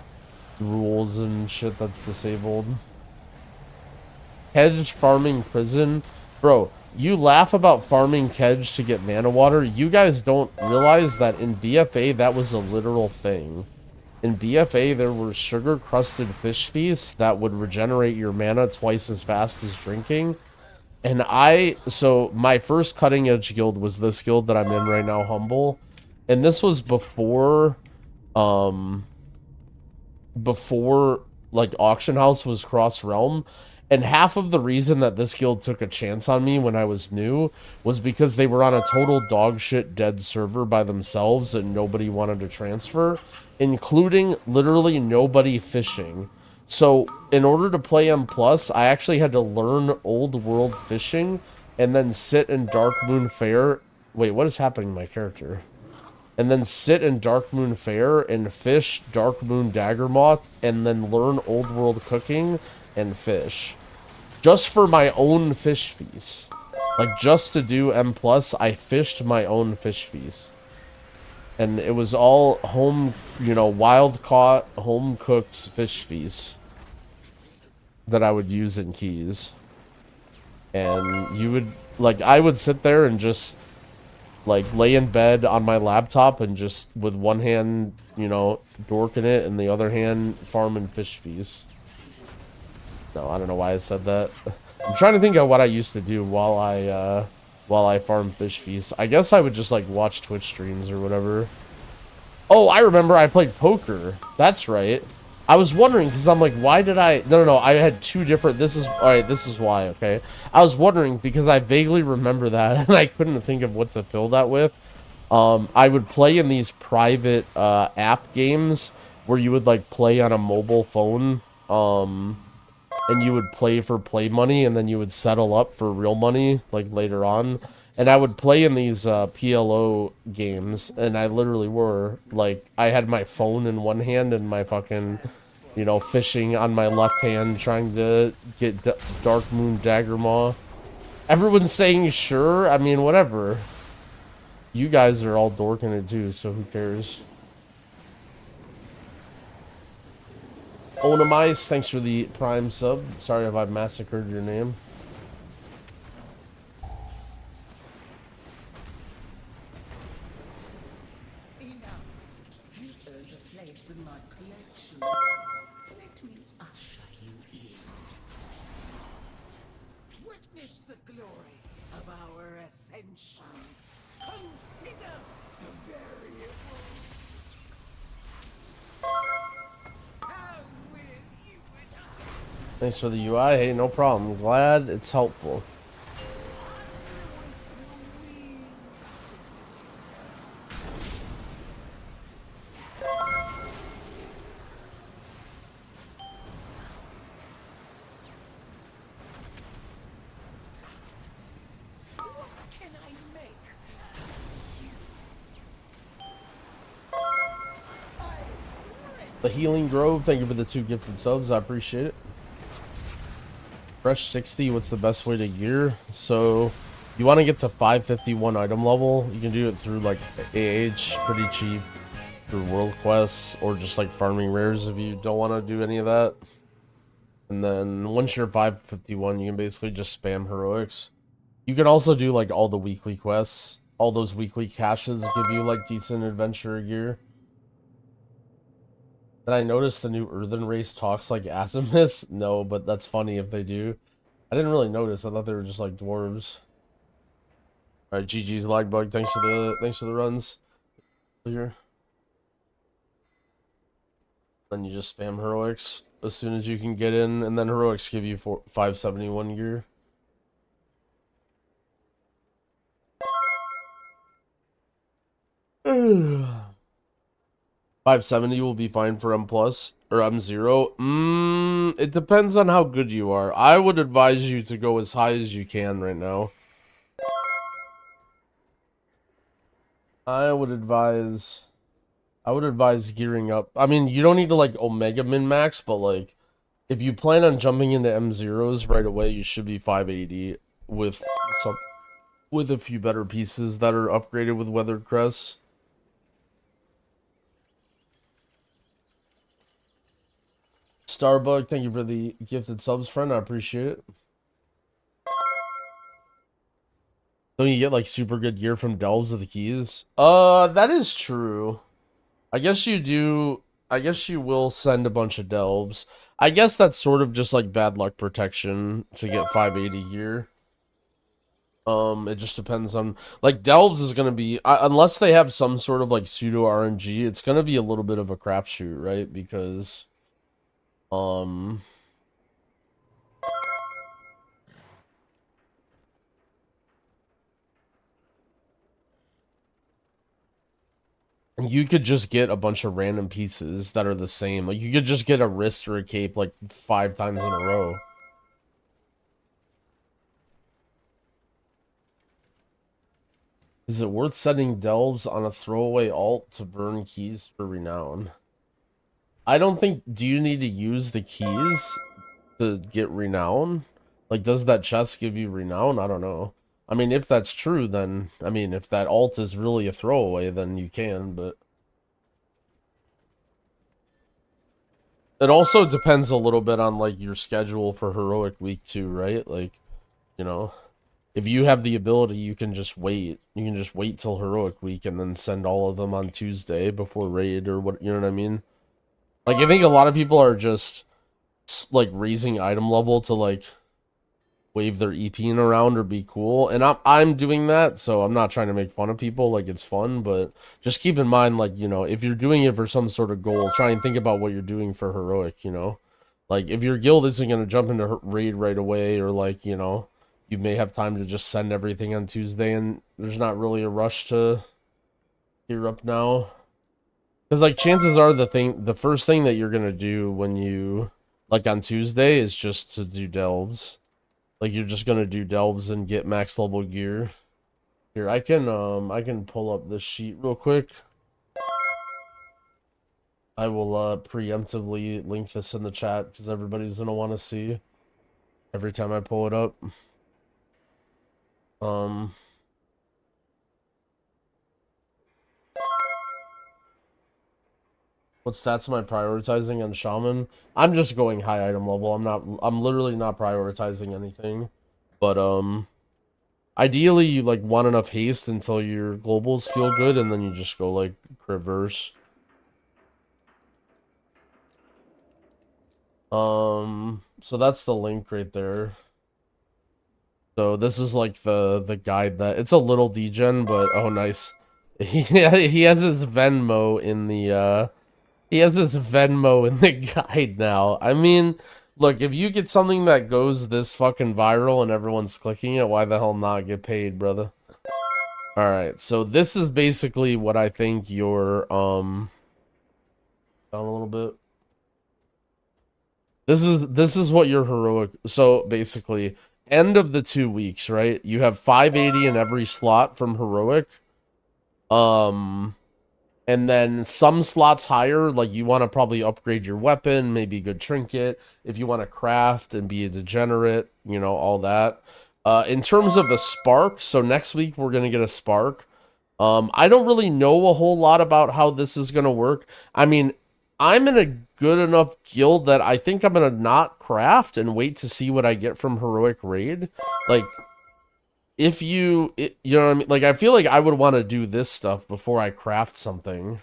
rules and shit that's disabled. Kedge farming prison. Bro, you laugh about farming kedge to get mana water. You guys don't realize that in BFA, that was a literal thing. In BFA, there were sugar-crusted fish feasts that would regenerate your mana twice as fast as drinking. And so my first cutting edge guild was this guild that I'm in right now, Humble. And this was before, like, Auction House was cross-realm. And half of the reason that this guild took a chance on me when I was new was because they were on a total dog shit dead server by themselves and nobody wanted to transfer. including literally nobody fishing. So in order to play M+, I actually had to learn old world fishing and then sit in Dark Moon Fair. Wait, what is happening to my character? And then sit in Dark Moon Fair and fish Dark Moon Dagger Moth and then learn old world cooking and fish. Just for my own fish feast. Like, just to do M+, I fished my own fish feast. And it was all home, you know, wild-caught, home-cooked fish feast that I would use in keys. And you would, like, I would sit there and just, like, lay in bed on my laptop and just, with one hand, you know, dorking it, and the other hand farming fish feast. No, I don't know why I said that. I'm trying to think of what I used to do while I farm fish feast. I guess I would just, like, watch Twitch streams or whatever. Oh, I remember I played poker. That's right. I was wondering, because I'm like, why did I... No, I had two different... This is... Alright, this is why, okay? I was wondering, because I vaguely remember that, and I couldn't think of what to fill that with. I would play in these private, app games, where you would, like, play on a mobile phone, and you would play for play money, and then you would settle up for real money, like, later on. And I would play in these PLO games, and I literally were, like, I had my phone in one hand and my fucking, you know, fishing on my left hand, trying to get Dark Moon Dagger Maw. Everyone's saying sure, I mean, whatever. You guys are all dorking it too, so who cares? Onamice, thanks for the Prime sub. Sorry if I massacred your name. Witness the glory of our ascension. Consider the variables. How will you Thanks for the UI. Hey, no problem. Glad it's helpful. The Healing Grove, thank you for the 2 gifted subs. I appreciate it. Fresh 60, what's the best way to gear? So, you want to get to 551 item level. You can do it through, like, AH, pretty cheap, through World Quests, or just, like, farming rares if you don't want to do any of that. And then, once you're 551, you can basically just spam heroics. You can also do, like, all the weekly quests. All those weekly caches give you, like, decent adventure gear. Did I notice the new Earthen race talks like Azimuths? No, but that's funny if they do. I didn't really notice. I thought they were just like dwarves. Alright, GG's Lagbug. Thanks for the runs. Here. Then you just spam heroics as soon as you can get in, and then heroics give you 571 gear. Ugh. 570 will be fine for M+ or M0. It depends on how good you are. I would advise you to go as high as you can right now. I would advise gearing up. I mean, you don't need to like Omega min-max, but like if you plan on jumping into M0s right away, you should be 580 with a few better pieces that are upgraded with Weathered Crests. Starbug, thank you for the gifted subs, friend. I appreciate it. Don't you get like super good gear from Delves of the Keys? That is true. I guess you do. I guess you will send a bunch of Delves. I guess that's sort of just like bad luck protection to get 580 gear. It just depends on, like, Delves is gonna be, unless they have some sort of like pseudo RNG, it's gonna be a little bit of a crapshoot, right? Because you could just get a bunch of random pieces that are the same. Like, you could just get a wrist or a cape, like, 5 times in a row. Is it worth sending delves on a throwaway alt to burn keys for renown? I don't think... Do you need to use the keys to get renown? Like, does that chest give you renown? I don't know. I mean, if that's true, then... I mean, if that alt is really a throwaway, then you can, but... It also depends a little bit on, like, your schedule for Heroic Week, too, right? Like, you know... If you have the ability, you can just wait. You can just wait till Heroic Week and then send all of them on Tuesday before Raid or what, you know what I mean? Like, I think a lot of people are just, like, raising item level to, like, wave their EPing around or be cool. And I'm doing that, so I'm not trying to make fun of people. Like, it's fun, but just keep in mind, like, you know, if you're doing it for some sort of goal, try and think about what you're doing for Heroic, you know? Like, if your guild isn't going to jump into Raid right away or, like, you know... You may have time to just send everything on Tuesday, and there's not really a rush to gear up now. Because, like, chances are the first thing that you're going to do when you, like, on Tuesday is just to do delves. Like, you're just going to do delves and get max level gear. Here, I can pull up this sheet real quick. I will, preemptively link this in the chat, because everybody's going to want to see every time I pull it up. What stats am I prioritizing on Shaman? I'm just going high item level. I'm literally not prioritizing anything. But, ideally you, like, want enough haste until your globals feel good, and then you just go, like, reverse. So that's the link right there. So this is like the guide that it's a little degen, but oh nice. He has his Venmo in the guide now. I mean, look, if you get something that goes this fucking viral and everyone's clicking it, why the hell not get paid, brother? Alright, so this is basically what I think your down a little bit. This is what your heroic, so basically end of the 2 weeks, right? You have 580 in every slot from heroic. And then some slots higher, like you want to probably upgrade your weapon, maybe a good trinket, if you want to craft and be a degenerate, you know, all that. In terms of a spark, so next week we're going to get a spark. I don't really know a whole lot about how this is going to work. I mean, I'm in a good enough guild that I think I'm going to not craft and wait to see what I get from Heroic Raid. Like, if you know what I mean? Like, I feel like I would want to do this stuff before I craft something.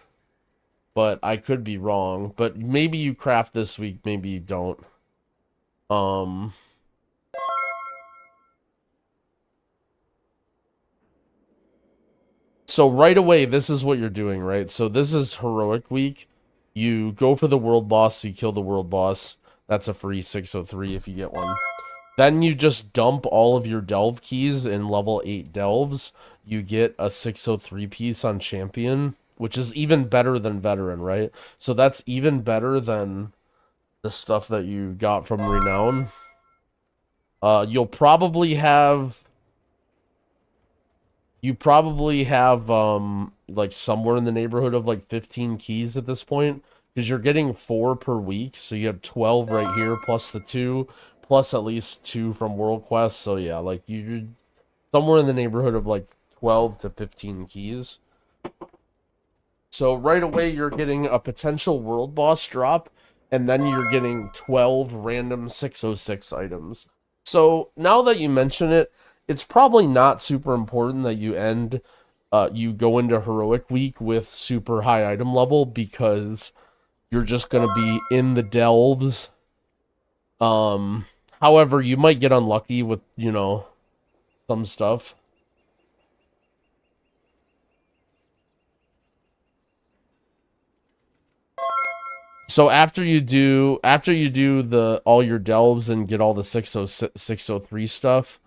But I could be wrong. But maybe you craft this week, maybe you don't. So right away, this is what you're doing, right? So this is Heroic Week. You go for the world boss, so you kill the world boss. That's a free 603 if you get one. Then you just dump all of your delve keys in level 8 delves. You get a 603 piece on champion, which is even better than veteran, right? So that's even better than the stuff that you got from renown. You'll probably have... You probably have, like, somewhere in the neighborhood of, like, 15 keys at this point. Because you're getting 4 per week. So you have 12 right here, plus the 2. Plus at least 2 from World Quest. So, yeah, like, you're somewhere in the neighborhood of, like, 12 to 15 keys. So, right away, you're getting a potential world boss drop. And then you're getting 12 random 606 items. So, now that you mention it, it's probably not super important that you go into Heroic Week with super high item level, because you're just going to be in the delves. However, you might get unlucky with, you know, some stuff. So after you do all your delves and get all the 603 stuff,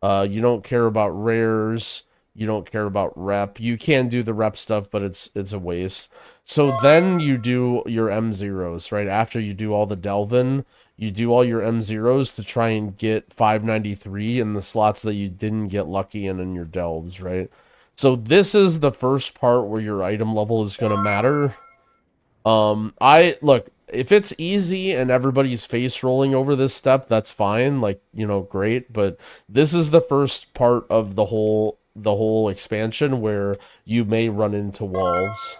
you don't care about rares. You don't care about rep. You can do the rep stuff, but it's a waste. So then you do your M0s, right? After you do all the delving, you do all your M0s to try and get 593 in the slots that you didn't get lucky in your delves, right? So this is the first part where your item level is going to matter. Look, if it's easy and everybody's face rolling over this step, that's fine, like, you know, great, but this is the first part of the whole expansion where you may run into walls.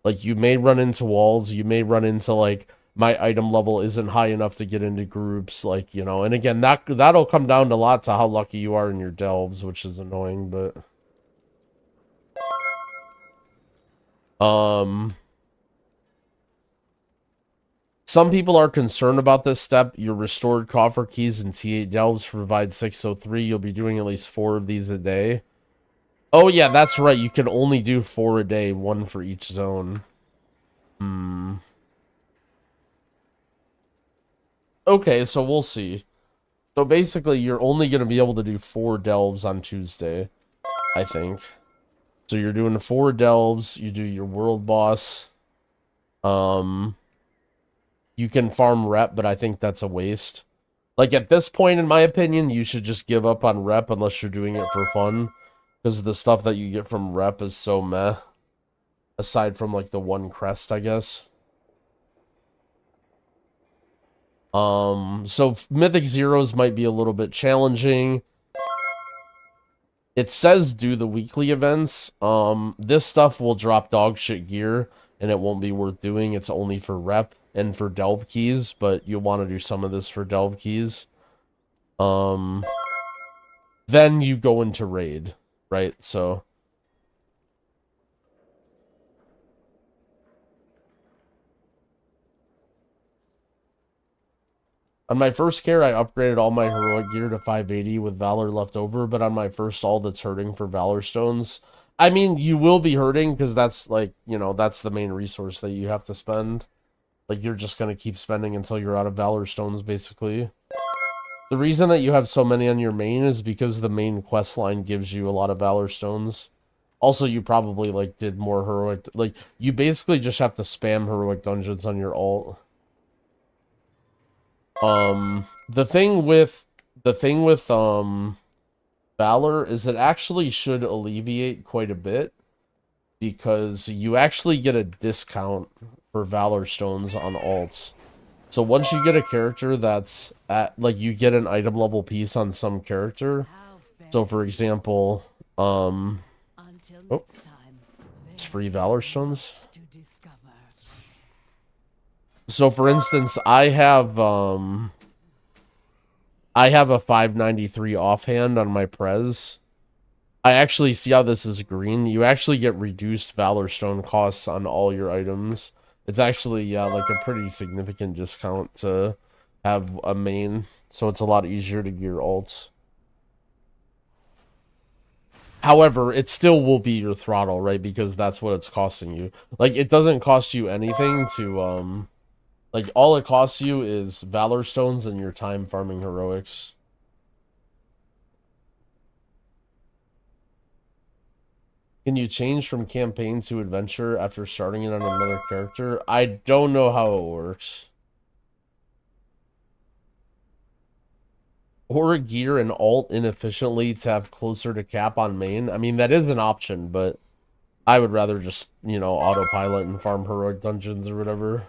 Like, you may run into walls, you may run into, like, my item level isn't high enough to get into groups, like, you know, and again, that'll come down to lots of how lucky you are in your delves, which is annoying, but some people are concerned about this step. Your restored coffer keys and T8 delves provide 603. You'll be doing at least 4 of these a day. Oh yeah, that's right. You can only do 4 a day, 1 for each zone. Okay, so we'll see. So basically, you're only going to be able to do 4 delves on Tuesday, I think. So you're doing 4 delves. You do your world boss. You can farm rep, but I think that's a waste. Like, at this point, in my opinion, you should just give up on rep unless you're doing it for fun. Because the stuff that you get from rep is so meh. Aside from, like, the 1 crest, I guess. So Mythic Zeros might be a little bit challenging. It says do the weekly events. This stuff will drop dog shit gear, and it won't be worth doing. It's only for rep and for delve keys, but you'll want to do some of this for delve keys. Then you go into raid, right? So on my first care, I upgraded all my heroic gear to 580 with Valor left over, but on my first all that's hurting for Valor Stones. I mean, you will be hurting because that's, like, you know, that's the main resource that you have to spend. Like, you're just going to keep spending until you're out of Valor Stones, basically. The reason that you have so many on your main is because the main quest line gives you a lot of Valor Stones. Also, you probably, like, did more heroic... Like, you basically just have to spam heroic dungeons on your alt. The thing with Valor is it actually should alleviate quite a bit, because you actually get a discount for Valor Stones on alts. So once you get a character that's at, like, you get an item level piece on some character. So for example, it's free Valor Stones. So for instance, I have a 593 offhand on my Prez. I actually see how this is green. You actually get reduced Valor Stone costs on all your items. It's actually, yeah, like a pretty significant discount to have a main. So it's a lot easier to gear alts. However, it still will be your throttle, right? Because that's what it's costing you. Like, it doesn't cost you anything to, like, all it costs you is Valor Stones and your time farming heroics. Can you change from campaign to adventure after starting it on another character? I don't know how it works. Or gear and alt inefficiently to have closer to cap on main. I mean, that is an option, but I would rather just, you know, autopilot and farm heroic dungeons or whatever.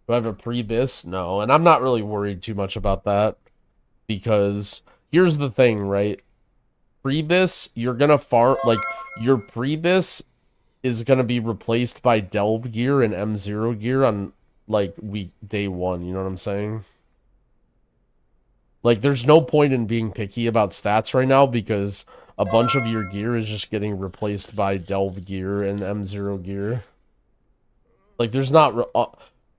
Do I have a pre-bis? No, and I'm not really worried too much about that, because here's the thing, right? Pre-bis, you're gonna farm, like, your pre-bis is gonna be replaced by delve gear and M0 gear on, like, day 1, you know what I'm saying? Like, there's no point in being picky about stats right now, because a bunch of your gear is just getting replaced by delve gear and M0 gear. Like, there's not...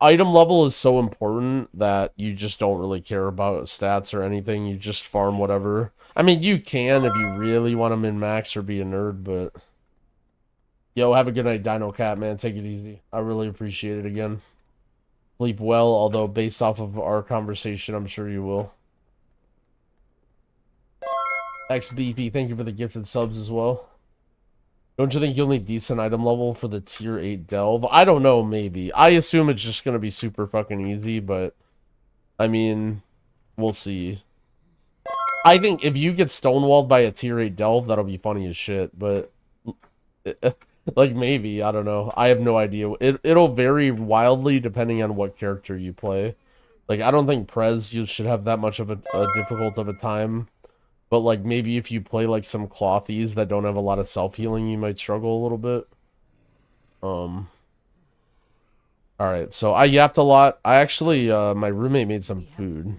item level is so important that you just don't really care about stats or anything. You just farm whatever. I mean, you can if you really want to min-max or be a nerd, but... Yo, have a good night, Dino Cat, man. Take it easy. I really appreciate it again. Sleep well, although based off of our conversation, I'm sure you will. XBP, thank you for the gifted subs as well. Don't you think you'll need decent item level for the tier 8 delve? I don't know, maybe. I assume it's just gonna be super fucking easy, but I mean, we'll see. I think if you get stonewalled by a tier 8 delve, that'll be funny as shit, but like maybe, I don't know. I have no idea. It'll vary wildly depending on what character you play. Like I don't think Prez you should have that much of a difficult of a time. But like maybe if you play like some clothies that don't have a lot of self-healing, you might struggle a little bit. Alright, so I yapped a lot. I actually my roommate made some food.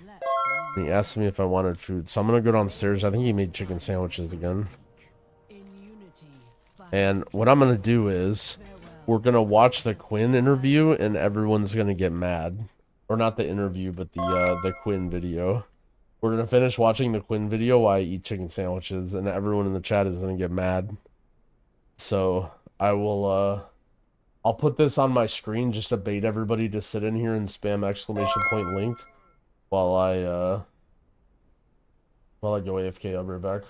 He asked me if I wanted food. So I'm gonna go downstairs. I think he made chicken sandwiches again. And what I'm gonna do is we're gonna watch the Quinn interview and everyone's gonna get mad. Or not the interview, but the Quinn video. We're gonna finish watching the Quinn video while I eat chicken sandwiches, and everyone in the chat is gonna get mad. So I will I'll put this on my screen just to bait everybody to sit in here and spam !link while I go AFK. I'll be right back.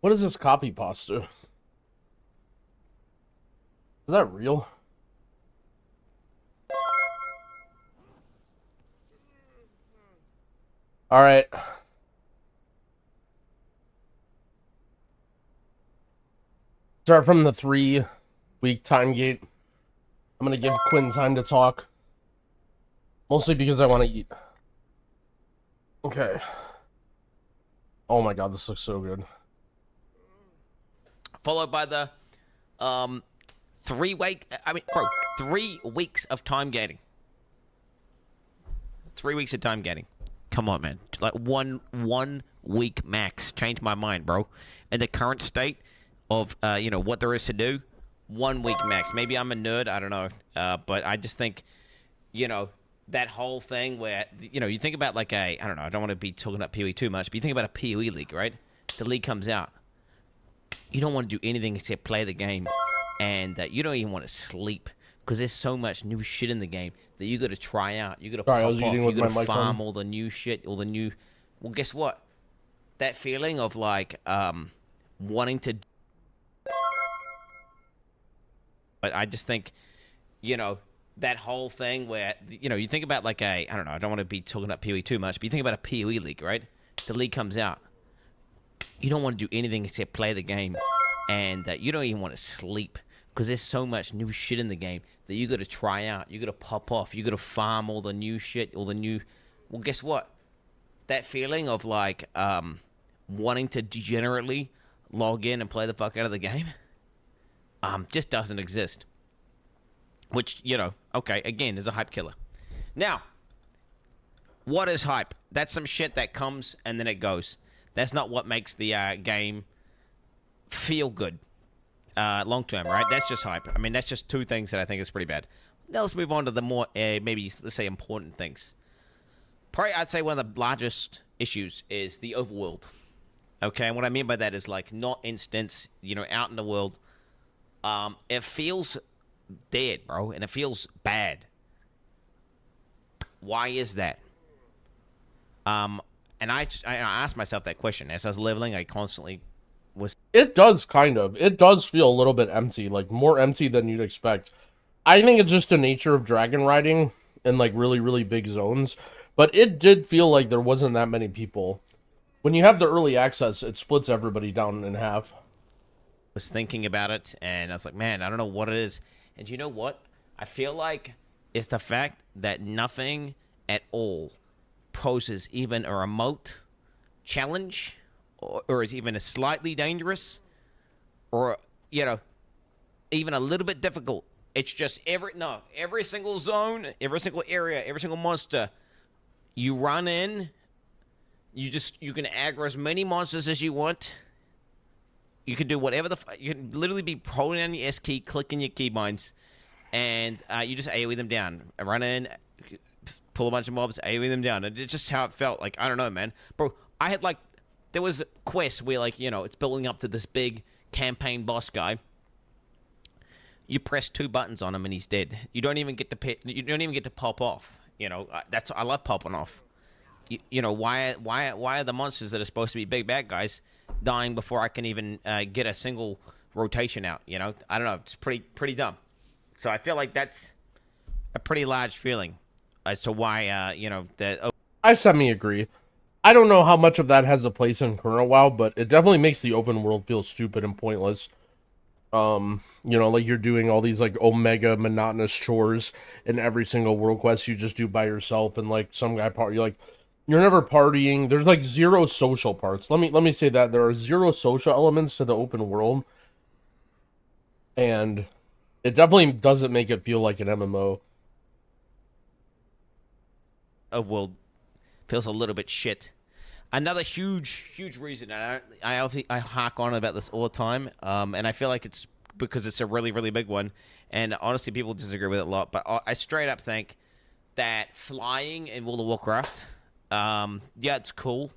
What is this copy pasta? Is that real? All right. Start from the 3-week time gate. I'm gonna give Quinn time to talk. Mostly because I want to eat. Okay. Oh my god, this looks so good. Followed by the 3 weeks of time gating. 3 weeks of time gating. Come on, man. Like one week max. Changed my mind, bro. In the current state of what there is to do, 1 week max. Maybe I'm a nerd. I don't know. But I just think, that whole thing where you think about like I don't know. I don't want to be talking about PoE too much, but you think about a PoE league, right? The league comes out. You don't want to do anything except play the game, and you don't even want to sleep because there's so much new shit in the game that you got to try out. You got to pop off. You got to farm all the new shit, all the new. Well, guess what? That feeling of like wanting to. But I just think, that whole thing where you think about like I don't know. I don't want to be talking about PoE too much, but you think about a PoE league, right? The league comes out. You don't want to do anything except play the game, and you don't even want to sleep because there's so much new shit in the game that you got to try out. You got to pop off. You got to farm all the new shit, all the new. Well, guess what? That feeling of like wanting to degenerately log in and play the fuck out of the game, just doesn't exist. Which okay, again, is a hype killer. Now, what is hype? That's some shit that comes and then it goes. That's not what makes the game feel good long term, right? That's just hype. I mean, that's just 2 things that I think is pretty bad. Now let's move on to the more, maybe, let's say, important things. Probably, I'd say one of the largest issues is the overworld. Okay, and what I mean by that is, like, not instance, out in the world. It feels dead, bro, and it feels bad. Why is that? And I asked myself that question as I was leveling. I constantly was. It does kind of. It does feel a little bit empty, like more empty than you'd expect. I think it's just the nature of dragon riding in like really, really big zones. But it did feel like there wasn't that many people. When you have the early access, it splits everybody down in half. Was thinking about it, and I was like, man, I don't know what it is. And you know what? I feel like it's the fact that nothing at all poses even a remote challenge or is even a slightly dangerous or even a little bit difficult. It's just every single zone, every single area, every single monster you run in, you can aggro as many monsters as you want. You can do whatever you can literally be holding down your S key, clicking your keybinds, and you just AoE them down. Run in, pull a bunch of mobs, AoE them down. And it's just how it felt. Like, I don't know, man. Bro, I had like, there was quests where like, it's building up to this big campaign boss guy. You press 2 buttons on him and he's dead. You don't even get to pop off. I love popping off. Why are the monsters that are supposed to be big bad guys dying before I can even get a single rotation out? I don't know. It's pretty dumb. So I feel like that's a pretty large feeling as to why I semi-agree. I don't know how much of that has a place in current WoW, but it definitely makes the open world feel stupid and pointless. Like you're doing all these like omega monotonous chores in every single world quest you just do by yourself, and like some guy you're never partying. There's like 0 social parts. Let me say that there are 0 social elements to the open world, and it definitely doesn't make it feel like an MMO. Of world feels a little bit shit. Another huge reason, and I hark on about this all the time, and I feel like it's because it's a really, really big one, and honestly, people disagree with it a lot, but I straight up think that flying in World of Warcraft, it's cool,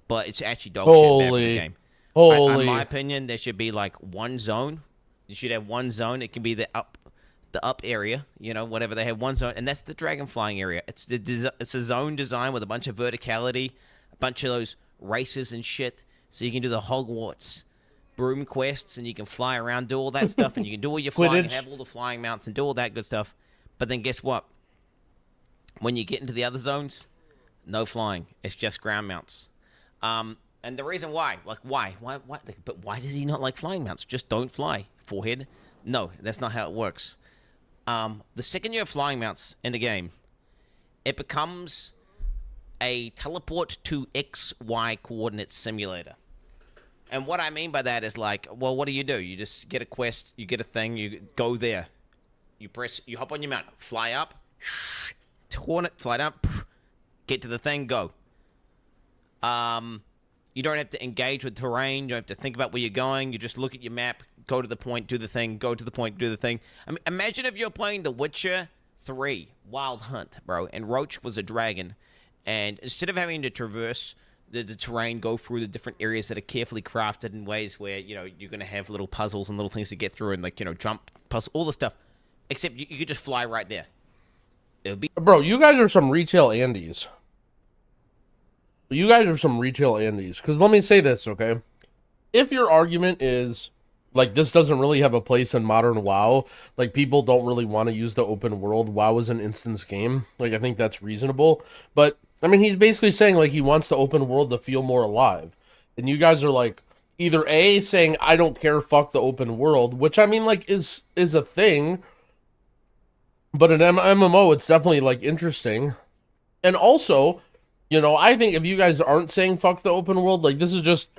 but it's actually dog shit bad for the game. In my opinion, there should be like one zone. You should have one zone. It can be the up area, whatever. They have one zone, and that's the dragon flying area. It's a zone design with a bunch of verticality, a bunch of those races and shit, so you can do the Hogwarts broom quests, and you can fly around, do all that stuff, and you can do all your flying, and have all the flying mounts, and do all that good stuff. But then guess what? When you get into the other zones, no flying. It's just ground mounts. And the reason why, like why? But why does he not like flying mounts? Just don't fly, forehead. No, that's not how it works. The second you have flying mounts in the game, it becomes a teleport to XY coordinate simulator. And what I mean by that is like, well, what do? You just get a quest, you get a thing, you go there. You hop on your mount, fly up, coordinate, fly down, get to the thing, go. You don't have to engage with terrain. You don't have to think about where you're going. You just look at your map, go to the point, do the thing, go to the point, do the thing. I mean, imagine if you're playing The Witcher 3 Wild Hunt, bro, and Roach was a dragon, and instead of having to traverse the terrain, go through the different areas that are carefully crafted in ways where, you know, you're going to have little puzzles and little things to get through and, like, you know, jump, puzzle, all the stuff, except you could just fly right there. It'll be... Bro, you guys are some retail Andes. You guys are some retail Andes. Because let me say this, okay? If your argument is, like, this doesn't really have a place in modern WoW, like, people don't really want to use the open world, WoW is an instance game, like, I think that's reasonable. But, I mean, he's basically saying, like, he wants the open world to feel more alive. And you guys are, like, either A, saying, I don't care, fuck the open world, which, I mean, like, is a thing. But in MMO, it's definitely, like, interesting. And also, you know, I think if you guys aren't saying fuck the open world, like, this is just,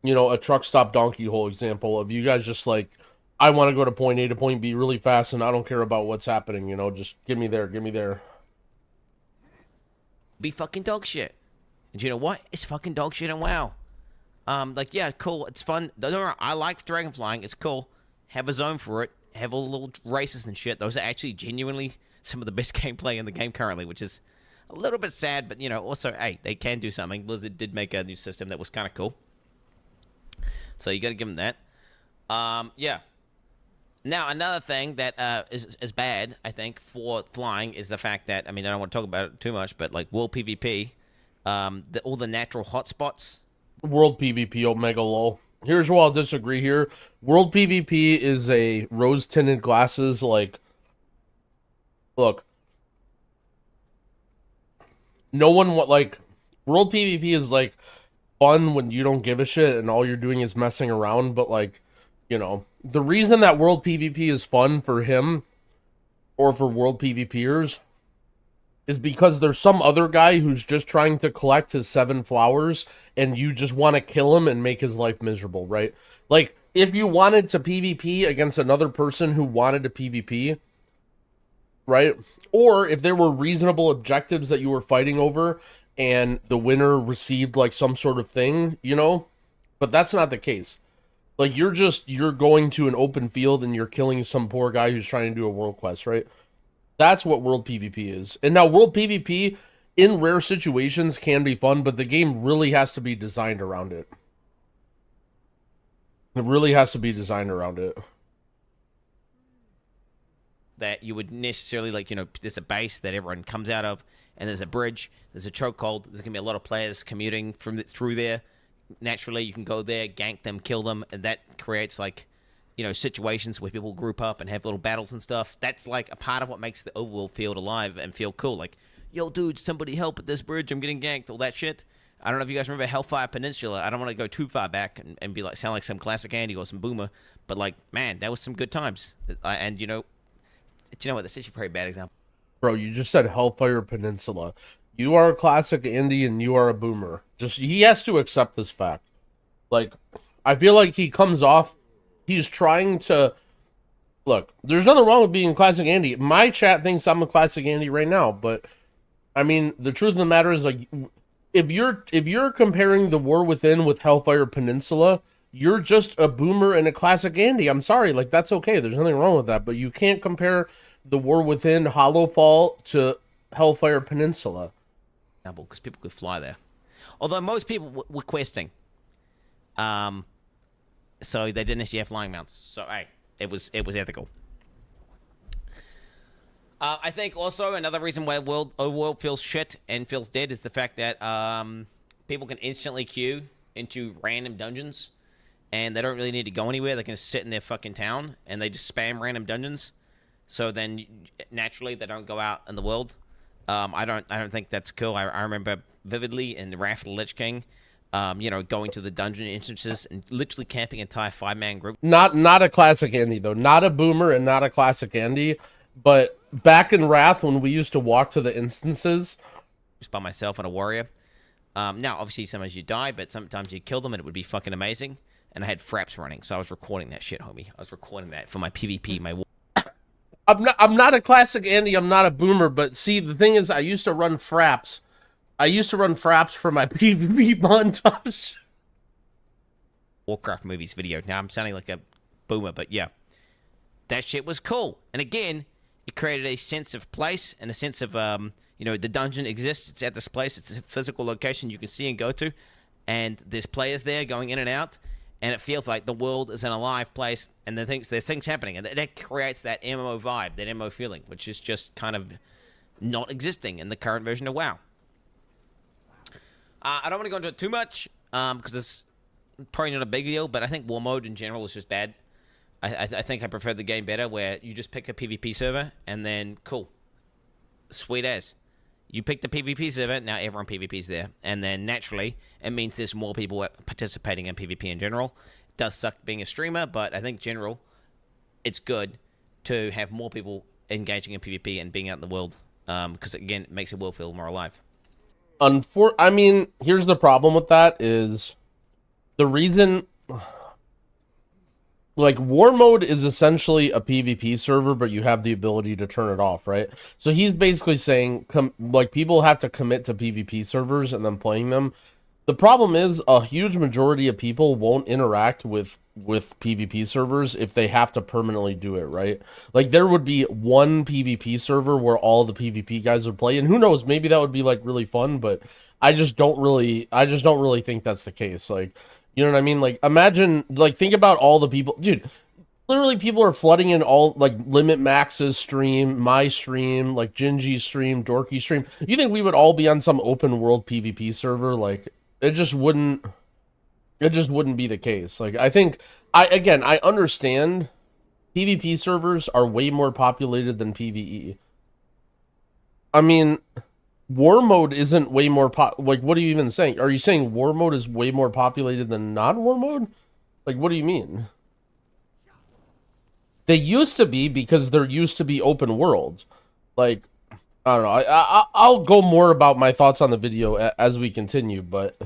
you know, a truck stop donkey hole example of you guys just, like, I want to go to point A to point B really fast, and I don't care about what's happening, you know, just give me there, give me there. Be fucking dog shit. And you know what? It's fucking dog shit and WoW. Like, yeah, cool, it's fun. No, I like dragon flying, it's cool. Have a zone for it. Have all the little races and shit. Those are actually genuinely some of the best gameplay in the game currently, which is a little bit sad, but, you know, also, hey, they can do something. Blizzard did make a new system that was kind of cool. So you got to give them that. Yeah. Now, another thing that is bad, I think, for flying is the fact that, I mean, I don't want to talk about it too much, but, like, World PvP, all the natural hotspots. World PvP, Omega lol. Here's where I'll disagree here. World PvP is a rose-tinted glasses, like, look. No one, like, World PvP is, like, fun when you don't give a shit and all you're doing is messing around, but, like, you know, the reason that World PvP is fun for him, or for World PvPers, is because there's some other guy who's just trying to collect his 7 flowers, and you just want to kill him and make his life miserable, right? Like, if you wanted to PvP against another person who wanted to PvP, right? Or if there were reasonable objectives that you were fighting over, and the winner received, like, some sort of thing, you know? But that's not the case. Like, you're going to an open field and you're killing some poor guy who's trying to do a world quest, right? That's what World PvP is. And now World PvP, in rare situations, can be fun, but the game really has to be designed around it. It really has to be designed around it. That you would necessarily, like, you know, there's a base that everyone comes out of, and there's a bridge, there's a chokehold, there's going to be a lot of players commuting through there. Naturally, you can go there, gank them, kill them, and that creates, like, you know, situations where people group up and have little battles and stuff. That's, like, a part of what makes the overworld feel alive and feel cool. Like, yo, dude, somebody help at this bridge, I'm getting ganked, all that shit. I don't know if you guys remember Hellfire Peninsula. I don't want to go too far back and be like, sound like some classic Andy or some boomer, but, like, man, that was some good times. And, you know what, this is a pretty bad example. Bro, you just said Hellfire Peninsula. You are a classic Andy and you are a boomer. He has to accept this fact. Like, I feel like he comes off, he's trying to, look, there's nothing wrong with being classic Andy. My chat thinks I'm a classic Andy right now, but, I mean, the truth of the matter is, like, if you're comparing The War Within with Hellfire Peninsula, you're just a boomer and a classic Andy. I'm sorry, like, that's okay. There's nothing wrong with that, but you can't compare The War Within Hollowfall to Hellfire Peninsula. Because people could fly there. Although most people were questing. So they didn't actually have flying mounts. So, hey, it was ethical. I think also another reason why Overworld feels shit and feels dead is the fact that people can instantly queue into random dungeons, and they don't really need to go anywhere. They can just sit in their fucking town, and they just spam random dungeons. So then, naturally, they don't go out in the world. I don't think that's cool. I remember vividly in the Wrath of the Lich King, you know, going to the dungeon instances and literally camping an entire 5-man group. Not a classic Andy, though. Not a boomer and not a classic Andy. But back in Wrath, when we used to walk to the instances, just by myself and a warrior. Now, obviously, sometimes you die, but sometimes you kill them, and it would be fucking amazing. And I had fraps running, so I was recording that shit, homie. I was recording that for my PvP, my. I'm not a classic Andy. I'm not a boomer. But see, the thing is, I used to run fraps. I used to run fraps for my PvP montage. Warcraft movies video. Now I'm sounding like a boomer, but yeah, that shit was cool. And again, it created a sense of place and a sense of you know, the dungeon exists. It's at this place. It's a physical location you can see and go to, and there's players there going in and out, and it feels like the world is an alive place, and there's things happening, and that creates that MMO vibe, that MMO feeling, which is just kind of not existing in the current version of WoW. I don't want to go into it too much because it's probably not a big deal, but I think war mode in general is just bad. I think I prefer the game better where you just pick a PvP server and then cool, sweet as. You pick the PvP server, now everyone PvP's there, and then naturally it means there's more people participating in PvP in general. It does suck being a streamer, but I think general, it's good to have more people engaging in PvP and being out in the world because again, it makes the world feel more alive. I mean, here's the problem with that is the reason, like, war mode is essentially a PvP server, but you have the ability to turn it off, right? So he's basically saying, like, people have to commit to PvP servers and then playing them. The problem is a huge majority of people won't interact with PvP servers if they have to permanently do it, right? Like, there would be one PvP server where all the PvP guys would play, and who knows, maybe that would be, like, really fun, but I just don't really think that's the case. Like, you know what I mean? Like, imagine, like, think about all the people, dude, literally people are flooding in all, like, Limit Max's stream, my stream, like, Gingy's stream, Dorky's stream. You think we would all be on some open world PvP server? Like, it just wouldn't be the case. Like, I think, I understand PvP servers are way more populated than PvE. I mean, war mode isn't way more like, what are you even saying? Are you saying war mode is way more populated than non-war mode? Like, what do you mean? They used to be, because there used to be open world. Like, I don't know. I'll go more about my thoughts on the video as we continue, but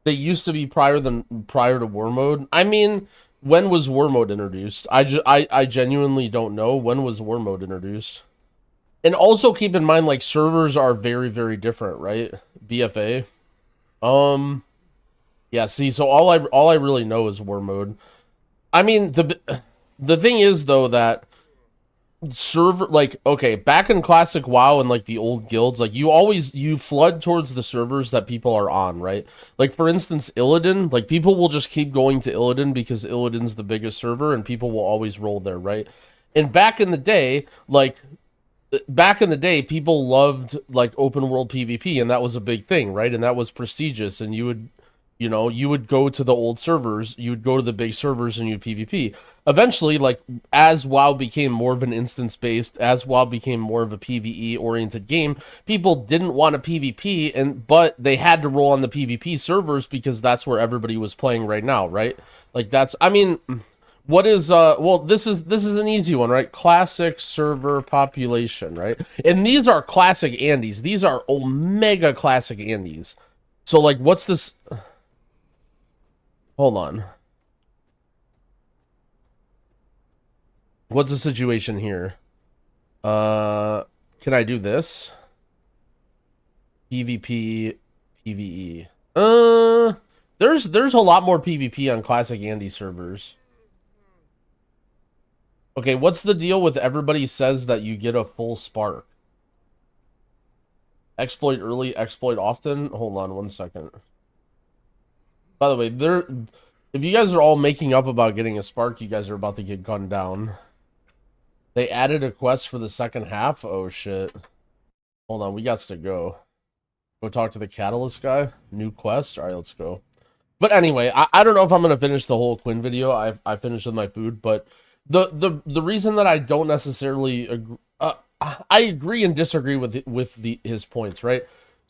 they used to be prior to war mode. I mean, when was war mode introduced? I genuinely don't know. When was war mode introduced? And also keep in mind, like, servers are very, very different, right? BFA. Yeah, see, so all I really know is war mode. I mean, the thing is, though, that server, like, okay, back in classic WoW and, like, the old guilds, like, you flood towards the servers that people are on, right? Like, for instance, Illidan, like, people will just keep going to Illidan because Illidan's the biggest server and people will always roll there, right? And back in the day, people loved, like, open world PvP, and that was a big thing, right? And that was prestigious, and you would go to the old servers, you would go to the big servers, and you'd PvP. Eventually, like, as WoW became more of an instance-based, as WoW became more of a PvE-oriented game, people didn't want to PvP, but they had to roll on the PvP servers because that's where everybody was playing right now, right? Like, that's, I mean, what is, well, this is an easy one, right? Classic server population, right? And these are classic Andes. These are Omega classic Andes. So, like, what's this? Hold on. What's the situation here? Can I do this? PvP, PvE. There's a lot more PvP on classic Andy servers. Okay, what's the deal with everybody says that you get a full spark? Exploit early, exploit often? Hold on 1 second. By the way, if you guys are all making up about getting a spark, you guys are about to get gunned down. They added a quest for the second half? Oh, shit. Hold on, we got to go. Go talk to the Catalyst guy? New quest? Alright, let's go. But anyway, I don't know if I'm going to finish the whole Quinn video. I finished with my food, but the reason that I don't necessarily agree... I agree and disagree with his points, right?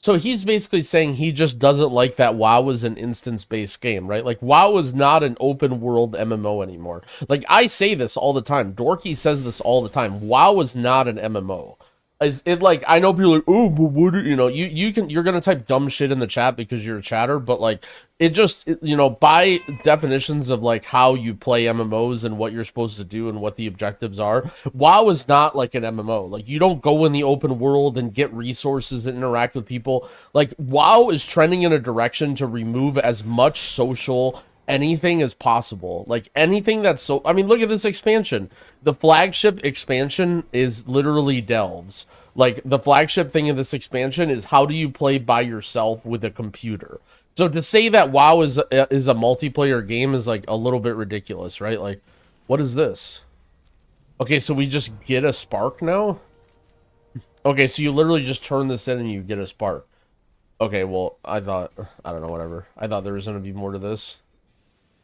So he's basically saying he just doesn't like that WoW is an instance-based game, right? Like, WoW is not an open-world MMO anymore. Like, I say this all the time. Dorky says this all the time. WoW is not an MMO. is it like, I know people are like, oh, but what you know, you're gonna type dumb shit in the chat because you're a chatter, but like you know, by definitions of like how you play MMOs and what you're supposed to do and what the objectives are, WoW is not like an MMO. Like, you don't go in the open world and get resources and interact with people. Like, WoW is trending in a direction to remove as much social anything as possible. Like, anything that's so, I mean, look at this expansion. The flagship expansion is literally delves. Like, the flagship thing of this expansion is how do you play by yourself with a computer. So to say that WoW is a multiplayer game is like a little bit ridiculous, right? Like, what is this? Okay, so we just get a spark now? Okay, so you literally just turn this in and you get a spark. Okay, well, I don't know, whatever. I thought there was going to be more to this.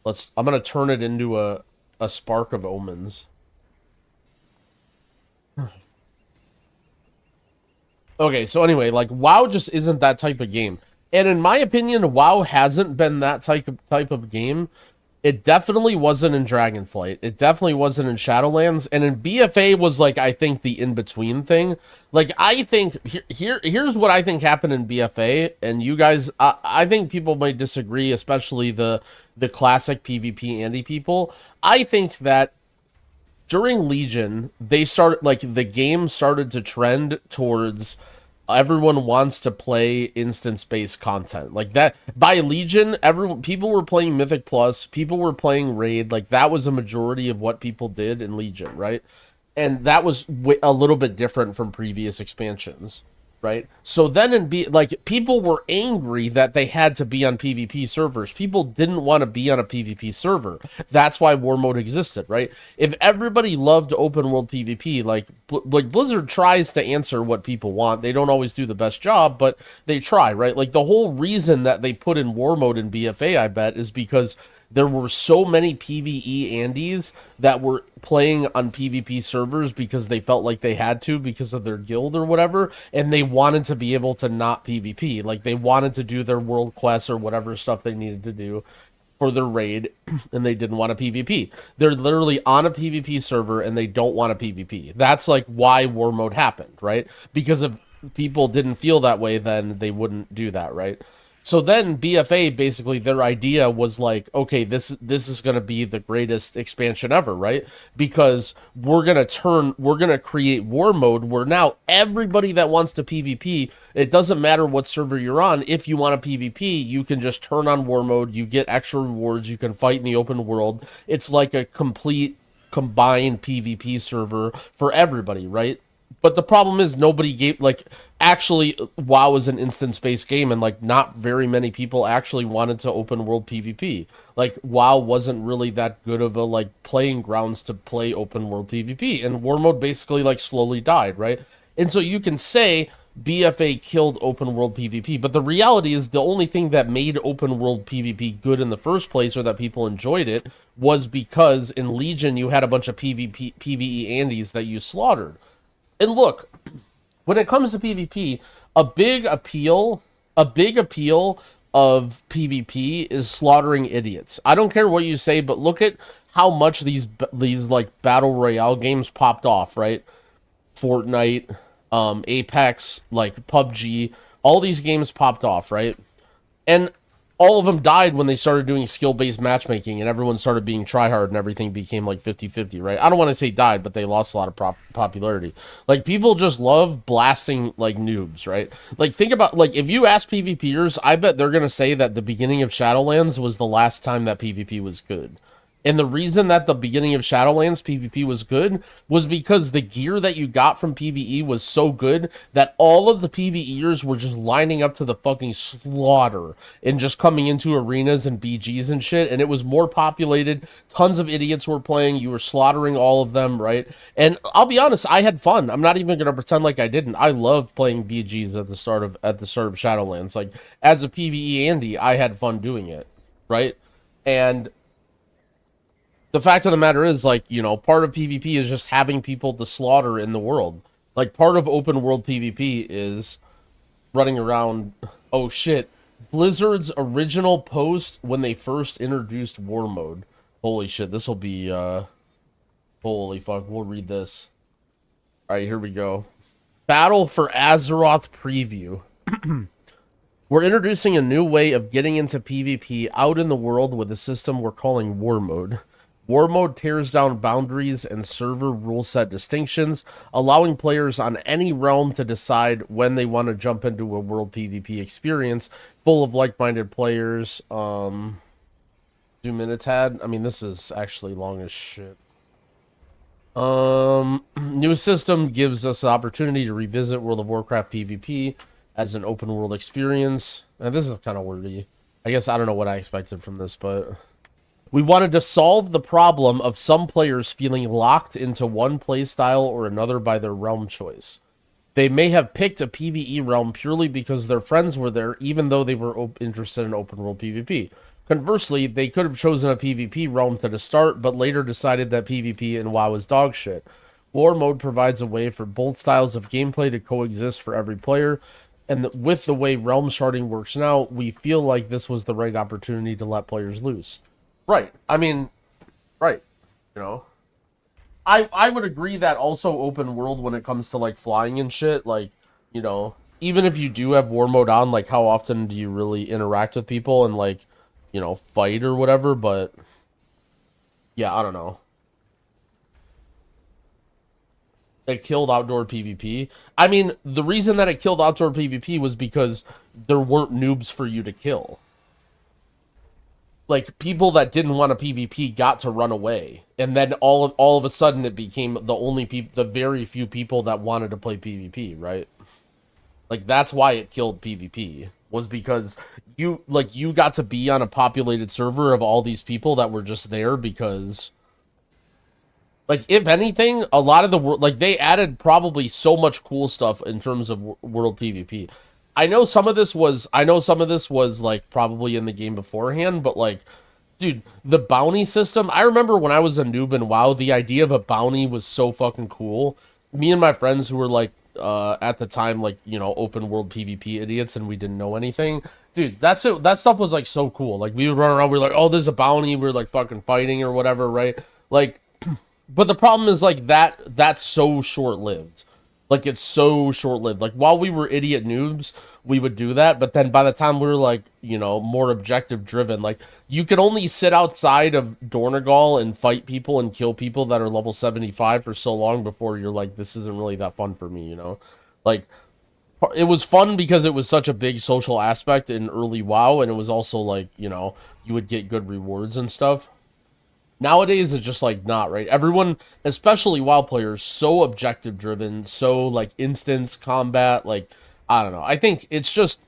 I'm going to turn it into a spark of omens. Okay, so anyway, like, WoW just isn't that type of game. And in my opinion, WoW hasn't been that type of game. It definitely wasn't in Dragonflight. It definitely wasn't in Shadowlands. And in BFA was, like, I think the in-between thing. Like, I think, here's what I think happened in BFA. And you guys, I think people might disagree, especially the classic PvP Andy people. I think that during Legion, they started, like, the game started to trend towards everyone wants to play instance-based content. Like, that, by Legion, people were playing Mythic Plus, people were playing Raid, like, that was a majority of what people did in Legion, right? And that was a little bit different from previous expansions, right? So then people were angry that they had to be on PvP servers. People didn't want to be on a PvP server. That's why War Mode existed, right? If everybody loved open world PvP, like Blizzard tries to answer what people want. They don't always do the best job, but they try, right? Like, the whole reason that they put in War Mode in BFA, I bet, is because there were so many PvE Andes that were playing on PvP servers because they felt like they had to because of their guild or whatever, and they wanted to be able to not PvP. Like, they wanted to do their world quests or whatever stuff they needed to do for their raid, and they didn't want to PvP. They're literally on a PvP server, and they don't want to PvP. That's, like, why War Mode happened, right? Because if people didn't feel that way, then they wouldn't do that, right? So then BFA, basically, their idea was like, okay, this is going to be the greatest expansion ever, right? Because we're going to create War Mode where now everybody that wants to PvP, it doesn't matter what server you're on. If you want to PvP, you can just turn on War Mode. You get extra rewards. You can fight in the open world. It's like a complete combined PvP server for everybody, right? But the problem is nobody gave, like, actually, WoW is an instance-based game, and, like, not very many people actually wanted to open world PvP. Like, WoW wasn't really that good of a, like, playing grounds to play open world PvP, and War Mode basically, like, slowly died, right? And so you can say BFA killed open world PvP, but the reality is the only thing that made open world PvP good in the first place, or that people enjoyed it, was because in Legion you had a bunch of PvE Andes that you slaughtered. And look, when it comes to PvP, a big appeal of PvP is slaughtering idiots. I don't care what you say, but look at how much these like battle royale games popped off, right? Fortnite, Apex, like PUBG, all these games popped off, right? And all of them died when they started doing skill-based matchmaking and everyone started being tryhard and everything became like 50-50, right? I don't want to say died, but they lost a lot of popularity. Like, people just love blasting, like, noobs, right? Like, think about, like, if you ask PvPers, I bet they're going to say that the beginning of Shadowlands was the last time that PvP was good. And the reason that the beginning of Shadowlands PvP was good was because the gear that you got from PvE was so good that all of the PvEers were just lining up to the fucking slaughter and just coming into arenas and BGs and shit. And it was more populated. Tons of idiots were playing. You were slaughtering all of them, right? And I'll be honest, I had fun. I'm not even going to pretend like I didn't. I loved playing BGs at the start of Shadowlands. Like, as a PvE Andy, I had fun doing it, right? And the fact of the matter is, like, you know, part of PvP is just having people to slaughter in the world. Like, part of open world PvP is running around. Oh shit. Blizzard's original post when they first introduced War Mode. Holy shit, this will be, holy fuck, we'll read this. Alright, here we go. Battle for Azeroth preview. We're introducing a new way of getting into PvP out in the world with a system we're calling War Mode. War Mode tears down boundaries and server rule set distinctions, allowing players on any realm to decide when they want to jump into a world PvP experience full of like-minded players. 2 minutes had? I mean, this is actually long as shit. New system gives us the opportunity to revisit World of Warcraft PvP as an open world experience. And this is kind of wordy. I guess I don't know what I expected from this, but we wanted to solve the problem of some players feeling locked into one playstyle or another by their realm choice. They may have picked a PvE realm purely because their friends were there, even though they were interested in open world PvP. Conversely, they could have chosen a PvP realm to the start, but later decided that PvP in WoW is dog shit. War Mode provides a way for both styles of gameplay to coexist for every player, and with the way realm sharding works now, we feel like this was the right opportunity to let players loose. Right. I mean, right. You know, I would agree that also open world when it comes to, like, flying and shit, like, you know, even if you do have War Mode on, like, how often do you really interact with people and, like, you know, fight or whatever? But yeah, I don't know. It killed outdoor PvP. I mean, the reason that it killed outdoor PvP was because there weren't noobs for you to kill. Like, people that didn't want a PvP got to run away, and then all of a sudden it became the very few people that wanted to play PvP, right? Like, that's why it killed PvP, was because you got to be on a populated server of all these people that were just there because, like, if anything, a lot of the world, like, they added probably so much cool stuff in terms of world PvP. I know some of this was like probably in the game beforehand, but like, dude, the bounty system, I remember when I was a noob in WoW, the idea of a bounty was so fucking cool. Me and my friends who were like, at the time, like, you know, open world PvP idiots and we didn't know anything. Dude, that stuff was like so cool. Like, we would run around, we were like, oh, there's a bounty, we're like fucking fighting or whatever, right? Like, but the problem is like that's so short-lived. Like, it's so short-lived. Like, while we were idiot noobs, we would do that, but then by the time we were, like, you know, more objective-driven, like, you could only sit outside of Dornegal and fight people and kill people that are level 75 for so long before you're like, this isn't really that fun for me, you know? Like, it was fun because it was such a big social aspect in early WoW, and it was also, like, you know, you would get good rewards and stuff. Nowadays, it's just, like, not, right? Everyone, especially WoW players, so objective-driven, so, like, instance combat, like, I don't know. I think it's just,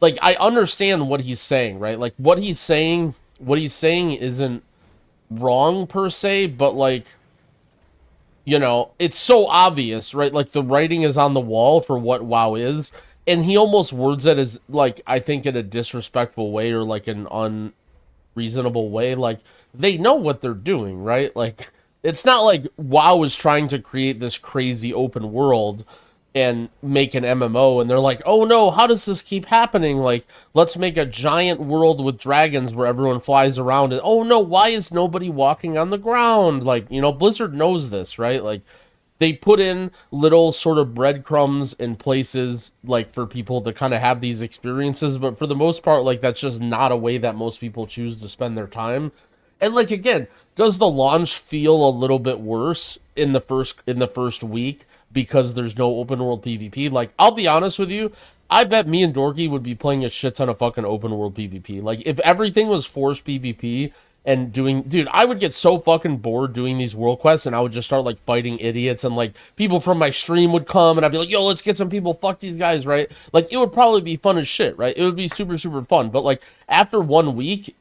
like, I understand what he's saying, right? Like, what he's saying isn't wrong, per se, but, like, you know, it's so obvious, right? Like, the writing is on the wall for what WoW is, and he almost words it as, like, I think in a disrespectful way or, like, an unreasonable way, like, they know what they're doing, right? Like, it's not like WoW is trying to create this crazy open world and make an MMO, and they're like, oh no, how does this keep happening? Like, let's make a giant world with dragons where everyone flies around, and oh no, why is nobody walking on the ground? Like, you know, Blizzard knows this, right? Like, they put in little sort of breadcrumbs in places, like, for people to kind of have these experiences, but for the most part, like, that's just not a way that most people choose to spend their time. And, like, again, does the launch feel a little bit worse in the first week because there's no open world PvP? Like, I'll be honest with you, I bet me and Dorky would be playing a shit ton of fucking open world PvP. Like, if everything was forced PvP and dude, I would get so fucking bored doing these world quests, and I would just start, like, fighting idiots, and, like, people from my stream would come, and I'd be like, yo, let's get some people, fuck these guys, right? Like, it would probably be fun as shit, right? It would be super, super fun, but, like, after 1 week,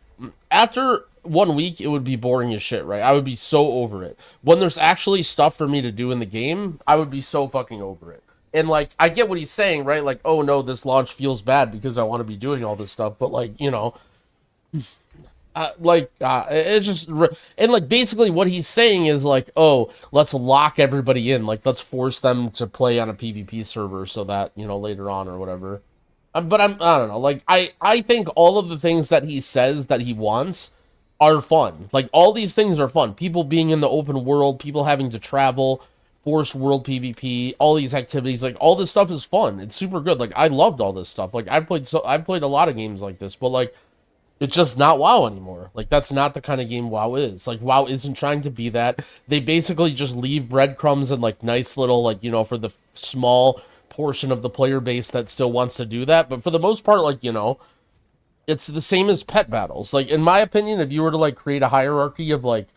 it would be boring as shit, right? I would be so over it. When there's actually stuff for me to do in the game, I would be so fucking over it. And, like, I get what he's saying, right? Like, oh no, this launch feels bad because I want to be doing all this stuff, but, like, you know, it's just, and, like, basically what he's saying is, like, oh, let's lock everybody in, like, let's force them to play on a PvP server so that, you know, later on or whatever. But I don't know, like, I think all of the things that he says that he wants are fun. Like, all these things are fun. People being in the open world, people having to travel, forced world PvP, all these activities, like all this stuff is fun. It's super good. Like I loved all this stuff. Like I played a lot of games like this, but like it's just not WoW anymore. Like that's not the kind of game WoW is. Like WoW isn't trying to be that. They basically just leave breadcrumbs and like nice little like, you know, for the small portion of the player base that still wants to do that. But for the most part, like, you know, it's the same as pet battles. Like in my opinion, if you were to like create a hierarchy of like,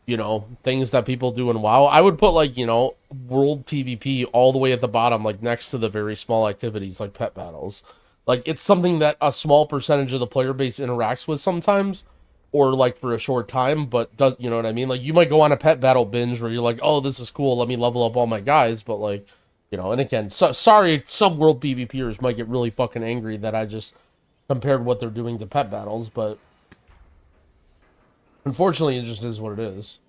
you know, things that people do in WoW, I would put like, you know, world PvP all the way at the bottom, like next to the very small activities like pet battles. Like it's something that a small percentage of the player base interacts with sometimes, or like for a short time, but does, you know what I mean? Like you might go on a pet battle binge where you're like, oh, this is cool, let me level up all my guys, but like, you know, and again, sorry, some world PvPers might get really fucking angry that I just compared what they're doing to pet battles, but unfortunately, it just is what it is.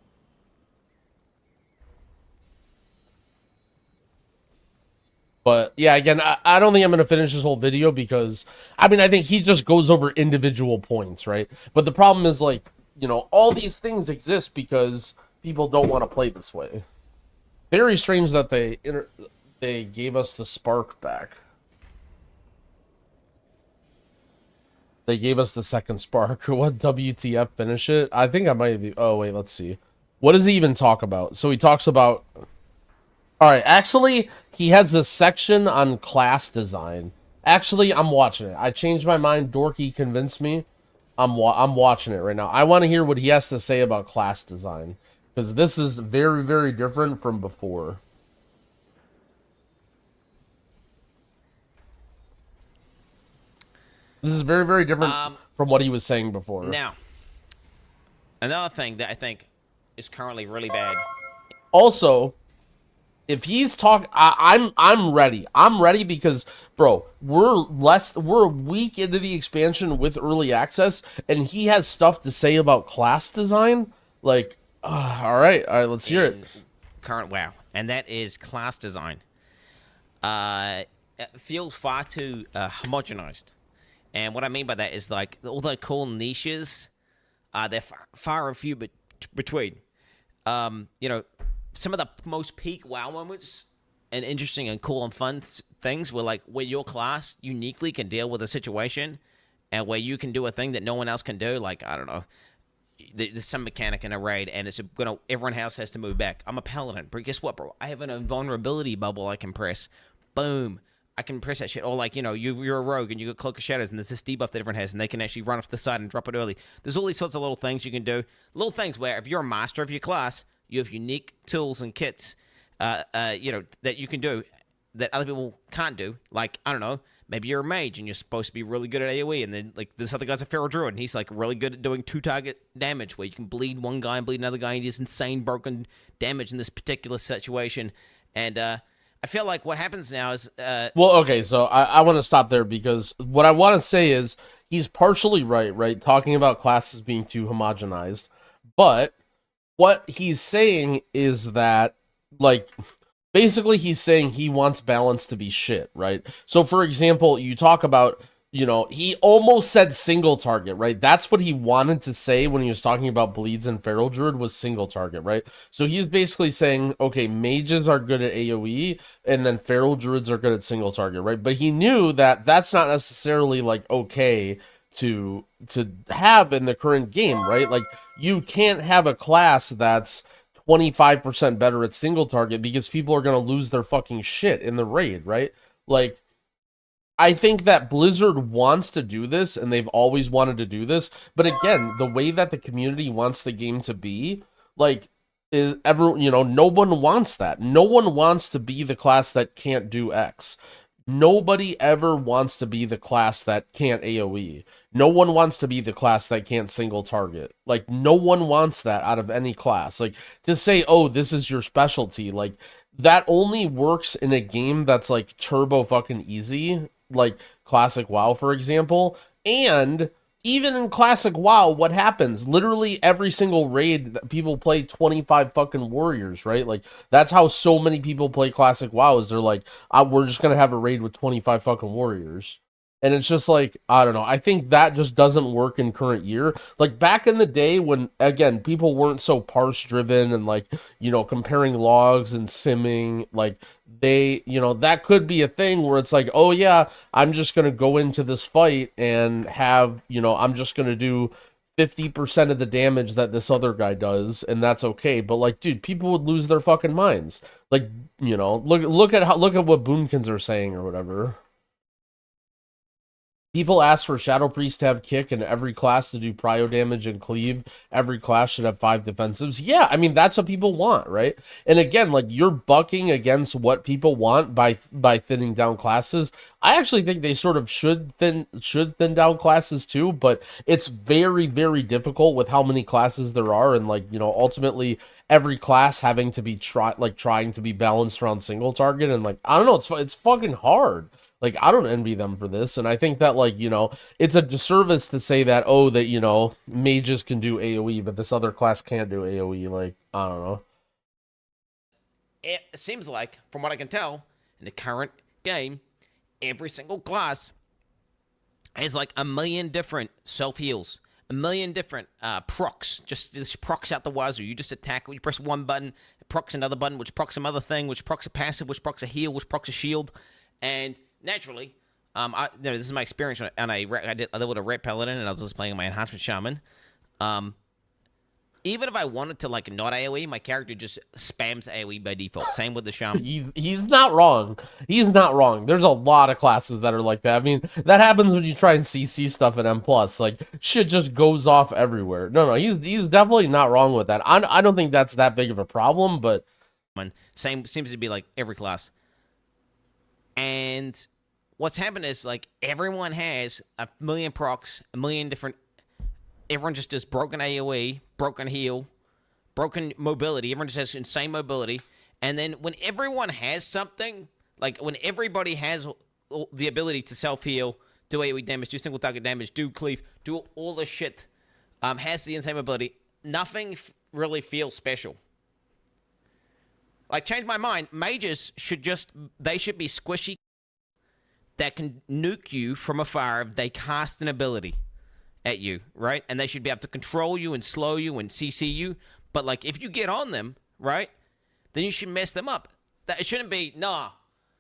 But yeah, again, I don't think I'm going to finish this whole video because, I mean, I think he just goes over individual points, right? But the problem is, like, you know, all these things exist because people don't want to play this way. Very strange that they gave us the spark back. They gave us the second spark. What WTF finish it? I think I might be... Oh, wait, let's see. What does he even talk about? So he talks about... Alright, actually, he has this section on class design. Actually, I'm watching it. I changed my mind. Dorky convinced me. I'm watching it right now. I want to hear what he has to say about class design. Because this is very, very different from before. This is very, very different from what he was saying before. Now, another thing that I think is currently really bad. Also, if he's I'm ready. I'm ready because, bro, we're a week into the expansion with early access, and he has stuff to say about class design. Like, all right, let's hear it. Current WoW, and that is class design. It feels far too homogenized. And what I mean by that is, like, all the cool niches, they're far and few between. You know, some of the most peak WoW moments and interesting and cool and fun things were, like, where your class uniquely can deal with a situation and where you can do a thing that no one else can do. Like, I don't know, there's some mechanic in a raid, and it's everyone else has to move back. I'm a paladin, but guess what, bro? I have an invulnerability bubble I can press. Boom. I can press that shit. Or, like, you know, you're a rogue and you got Cloak of Shadows and there's this debuff that everyone has and they can actually run off the side and drop it early. There's all these sorts of little things you can do. Little things where if you're a master of your class, you have unique tools and kits, you know, that you can do that other people can't do. Like, I don't know, maybe you're a mage and you're supposed to be really good at AoE, and then, like, this other guy's a feral druid and he's, like, really good at doing 2-target damage where you can bleed one guy and bleed another guy and he does insane broken damage in this particular situation. And I feel like what happens now is... Well, okay, so I want to stop there because what I want to say is he's partially right? Talking about classes being too homogenized. But what he's saying is that, like, basically he's saying he wants balance to be shit, right? So, for example, you talk about, you know, he almost said single target, right? That's what he wanted to say when he was talking about bleeds and feral druid was single target, right? So he's basically saying, okay, mages are good at AoE and then feral druids are good at single target, right? But he knew that that's not necessarily, like, okay to have in the current game, right? Like, you can't have a class that's 25% better at single target because people are going to lose their fucking shit in the raid, right? Like, I think that Blizzard wants to do this, and they've always wanted to do this. But again, the way that the community wants the game to be, like, is you know, no one wants that. No one wants to be the class that can't do X. Nobody ever wants to be the class that can't AoE. No one wants to be the class that can't single target. Like, no one wants that out of any class. Like, to say, oh, this is your specialty, like, that only works in a game that's, like, turbo fucking easy, like Classic WoW, for example. And even in Classic WoW, what happens? Literally every single raid, people play 25 fucking warriors, right? Like, that's how so many people play Classic WoW, is they're like, we're just gonna have a raid with 25 fucking warriors. And it's just like, I don't know. I think that just doesn't work in current year. Like back in the day when, again, people weren't so parse driven and like, comparing logs and simming, like they, that could be a thing where it's like, oh yeah, I'm just going to go into this fight and have, I'm just going to do 50% of the damage that this other guy does, and that's okay. But like, dude, people would lose their fucking minds. Like, look at what Boomkins are saying or whatever. People ask for Shadow Priest to have kick and every class to do prio damage and cleave. Every class should have 5 defensives. Yeah, I mean, that's what people want, right? And again, like, you're bucking against what people want by thinning down classes. I actually think they sort of should thin down classes too, but it's very, very difficult with how many classes there are, and like, ultimately every class having to be trying to be balanced around single target, and like, I don't know, it's fucking hard. Like, I don't envy them for this, and I think that, like, it's a disservice to say that, oh, that, mages can do AoE, but this other class can't do AoE, like, I don't know. It seems like, from what I can tell, in the current game, every single class has, like, a million different self-heals, a million different procs, just procs out the wazoo. You just attack, you press one button, it procs another button, which procs some other thing, which procs a passive, which procs a heal, which procs a shield, and naturally, this is my experience on I did with a red paladin, and I was just playing my enhancement shaman. Even if I wanted to like not AoE, my character just spams AoE by default. Same with the shaman. He's not wrong. He's not wrong. There's a lot of classes that are like that. I mean, that happens when you try and CC stuff at M+. Like, shit just goes off everywhere. No, he's definitely not wrong with that. I don't think that's that big of a problem, but same seems to be like every class. And what's happened is, like, everyone has a million procs, a million different... Everyone just does broken AoE, broken heal, broken mobility. Everyone just has insane mobility. And then when everyone has something, like, when everybody has the ability to self-heal, do AoE damage, do single target damage, do cleave, do all this shit, has the insane mobility, nothing really feels special. Like, change my mind. Mages should they should be squishy that can nuke you from afar if they cast an ability at you, right? And they should be able to control you and slow you and CC you. But, like, if you get on them, right, then you should mess them up. It shouldn't be, nah.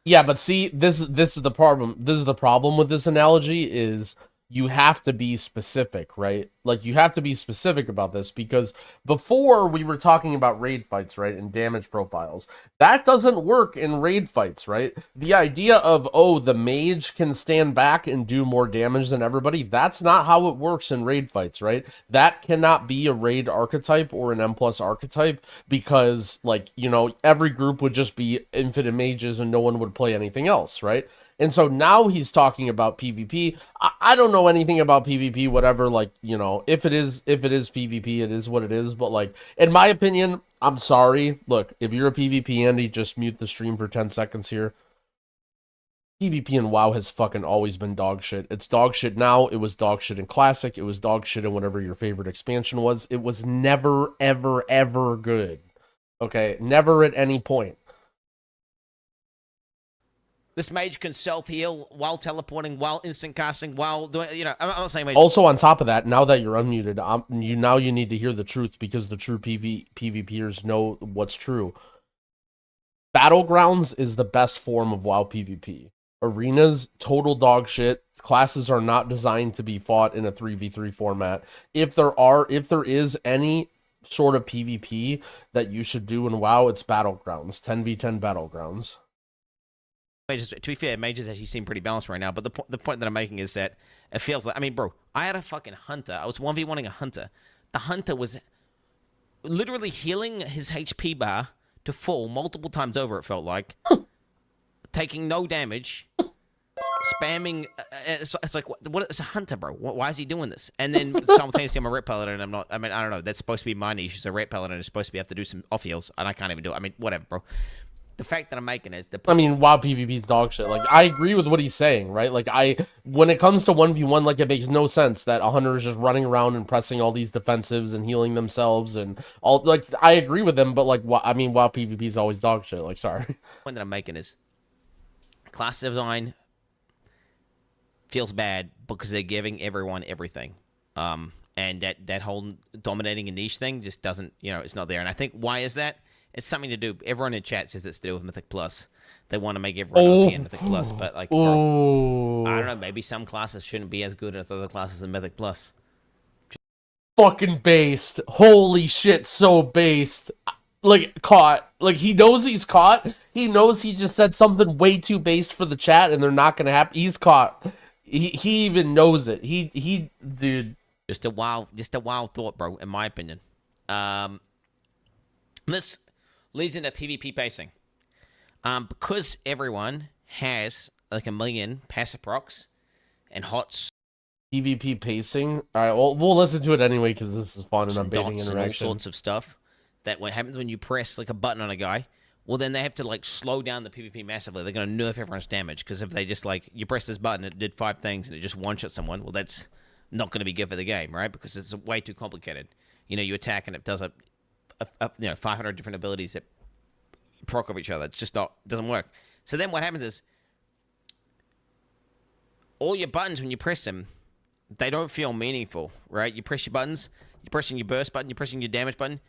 Yeah, but see, this is the problem. This is the problem with this analogy is you have to be specific, right? Like, you have to be specific about this, because before we were talking about raid fights, right, and damage profiles. That doesn't work in raid fights, right? The idea of, oh, the mage can stand back and do more damage than everybody, that's not how it works in raid fights, right? That cannot be a raid archetype or an M+ archetype, because, like, every group would just be infinite mages and no one would play anything else, right? And so now he's talking about PvP. I don't know anything about PvP, whatever, like, if it is PvP, it is what it is. But, like, in my opinion, I'm sorry. Look, if you're a PvP Andy, just mute the stream for 10 seconds here. PvP in WoW has fucking always been dog shit. It's dog shit now. It was dog shit in Classic. It was dog shit in whatever your favorite expansion was. It was never, ever, ever good. Okay? Never at any point. This mage can self-heal while teleporting, while instant casting, while doing, I'm not saying mage. Also, on top of that, now that you're unmuted, you need to hear the truth, because the true PvPers know what's true. Battlegrounds is the best form of WoW PvP. Arenas, total dog shit. Classes are not designed to be fought in a 3v3 format. If there is any sort of PvP that you should do in WoW, it's Battlegrounds, 10v10 Battlegrounds. To be fair, mages actually seem pretty balanced right now, but the point that I'm making is that it feels like, I mean, bro, I had a fucking hunter. I was 1v1ing a hunter. The hunter was literally healing his HP bar to full multiple times over, it felt like, taking no damage, spamming. It's like, what? It's a hunter, bro. Why is he doing this? And then simultaneously, I'm a ret paladin, and I'm not. I mean, I don't know. That's supposed to be my niche. As a ret paladin, it's supposed to be have to do some off heals, and I can't even do it. I mean, whatever, bro. The fact that I'm making is I mean, WoW PvP's dog shit. Like, I agree with what he's saying, right? Like, when it comes to 1v1, like, it makes no sense that a hunter is just running around and pressing all these defensives and healing themselves and all. Like, I agree with him, but, like, I mean, WoW PvP's always dog shit. Like, sorry. The point that I'm making is class design feels bad because they're giving everyone everything. And that whole dominating a niche thing just doesn't, it's not there. And I think, why is that? It's something to do. Everyone in chat says it's to do with Mythic Plus. They want to make everyone OP in Mythic Plus, but bro, I don't know. Maybe some classes shouldn't be as good as other classes in Mythic Plus. Fucking based. Holy shit, so based. Like, caught. Like, he knows he's caught. He knows he just said something way too based for the chat, and they're not gonna happen. He's caught. He even knows it. He dude. Just a wild thought, bro, in my opinion. This leads into PvP pacing. Because everyone has like 1 million passive procs and HOTS. PvP pacing. All right, well, we'll listen to it anyway because this is fun and I'm baiting interaction. And all sorts of stuff. That what happens when you press like a button on a guy. Well, then they have to like slow down the PvP massively. They're going to nerf everyone's damage because if they just like you press this button, it did 5 things and it just one-shot someone. Well, that's not going to be good for the game, right? Because it's way too complicated. You attack and it does 500 different abilities that proc off each other. It's just doesn't work. So then what happens is all your buttons when you press them, they don't feel meaningful, right? You press your buttons, you're pressing your burst button, you're pressing your damage button.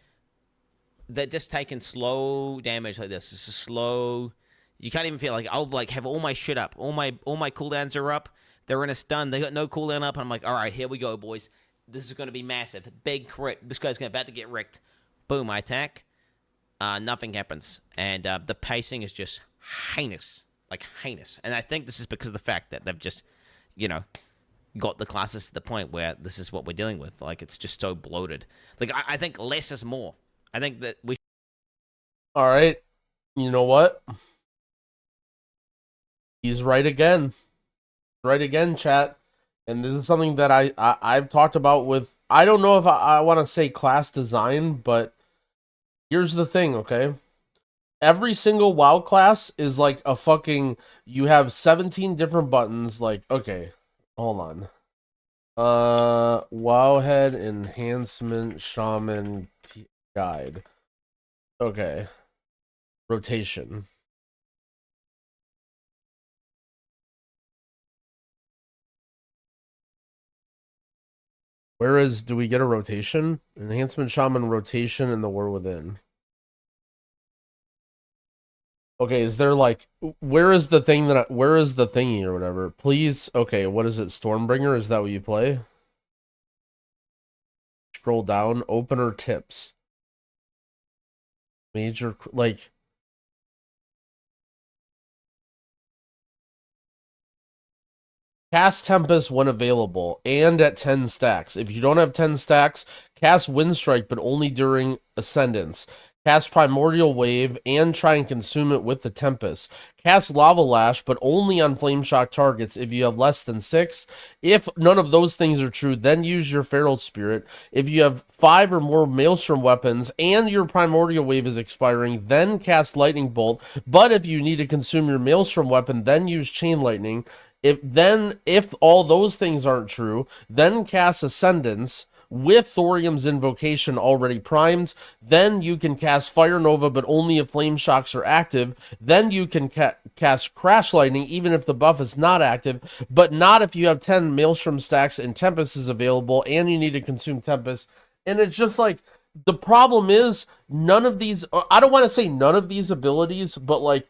They're just taking slow damage like this. It's just slow. You can't even feel like I'll like have all my shit up. All my cooldowns are up. They're in a stun. They got no cooldown up. And I'm like, all right, here we go, boys. This is going to be massive. Big crit. This guy's about to get wrecked. Boom, I attack. Nothing happens. And the pacing is just heinous. Like, heinous. And I think this is because of the fact that they've just, got the classes to the point where this is what we're dealing with. Like, it's just so bloated. Like, I think less is more. I think that we... All right. You know what? He's right again. Right again, chat. And this is something that I've talked about with... I don't know if I want to say class design, but here's the thing, okay? Every single WoW class is like a fucking... You have 17 different buttons. Like, okay... Hold on. Wowhead Enhancement Shaman Guide. Okay. Rotation. Where is, do we get a rotation? Enhancement Shaman rotation in the War Within. Okay, is there like, where is the thing where is the thingy or whatever? Please, okay, what is it, Stormbringer? Is that what you play? Scroll down, opener tips. Major, like... Cast Tempest when available, and at 10 stacks. If you don't have 10 stacks, cast Windstrike, but only during Ascendance. Cast Primordial Wave and try and consume it with the Tempest. Cast Lava Lash, but only on Flame Shock targets if you have less than 6. If none of those things are true, then use your Feral Spirit. If you have 5 or more Maelstrom weapons and your Primordial Wave is expiring, then cast Lightning Bolt. But if you need to consume your Maelstrom weapon, then use Chain Lightning. If all those things aren't true, then cast Ascendance with Thorium's Invocation already primed. Then you can cast Fire Nova, but only if Flame Shocks are active. Then you can cast Crash Lightning, even if the buff is not active, but not if you have 10 Maelstrom stacks and Tempest is available, and you need to consume Tempest. And it's just like, the problem is, none of these, I don't want to say none of these abilities, but like,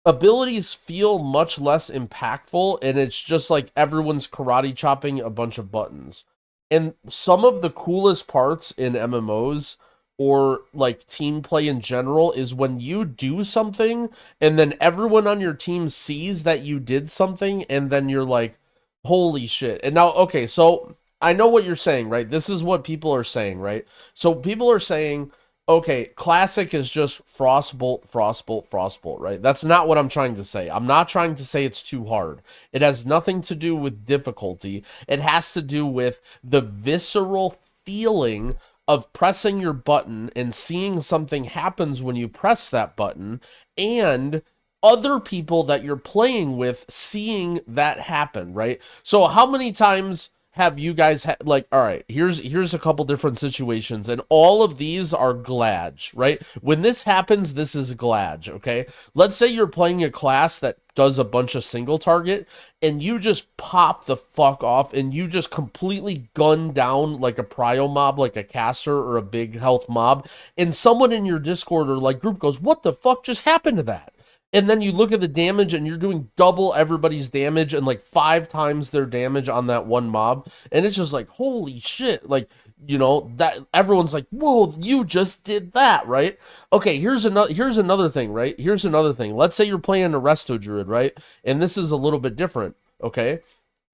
abilities feel much less impactful, and it's just like everyone's karate chopping a bunch of buttons. And some of the coolest parts in MMOs or like team play in general is when you do something and then everyone on your team sees that you did something and then you're like, holy shit. And now, okay, so I know what you're saying, right? This is what people are saying, right? So people are saying, okay, Classic is just Frostbolt, Frostbolt, Frostbolt, right? That's not what I'm trying to say. I'm not trying to say it's too hard. It has nothing to do with difficulty. It has to do with the visceral feeling of pressing your button and seeing something happens when you press that button, and other people that you're playing with seeing that happen, right? So how many times have you guys like, all right, here's a couple different situations, and all of these are Glad, right? When this happens, this is Glad, okay? Let's say you're playing a class that does a bunch of single target, and you just pop the fuck off, and you just completely gun down like a prio mob, like a caster or a big health mob, and someone in your Discord or like group goes, what the fuck just happened to that? And then you look at the damage and you're doing double everybody's damage and like 5 times their damage on that one mob. And it's just like, holy shit. Like, you know, that everyone's like, whoa, you just did that, right? Okay, here's another thing, right? Here's another thing. Let's say you're playing a Resto Druid, right? And this is a little bit different, okay?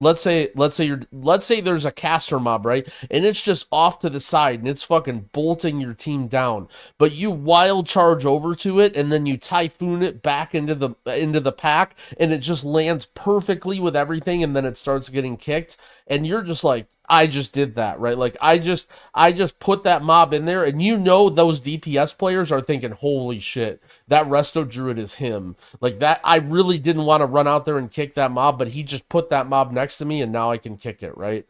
Let's say there's a caster mob, right? And it's just off to the side and it's fucking bolting your team down. But you wild charge over to it and then you typhoon it back into the pack and it just lands perfectly with everything and then it starts getting kicked and you're just like, I just did that, right? Like I just put that mob in there and you know those DPS players are thinking, holy shit, that Resto Druid is him. Like that, I really didn't want to run out there and kick that mob, but he just put that mob next to me and now I can kick it, right?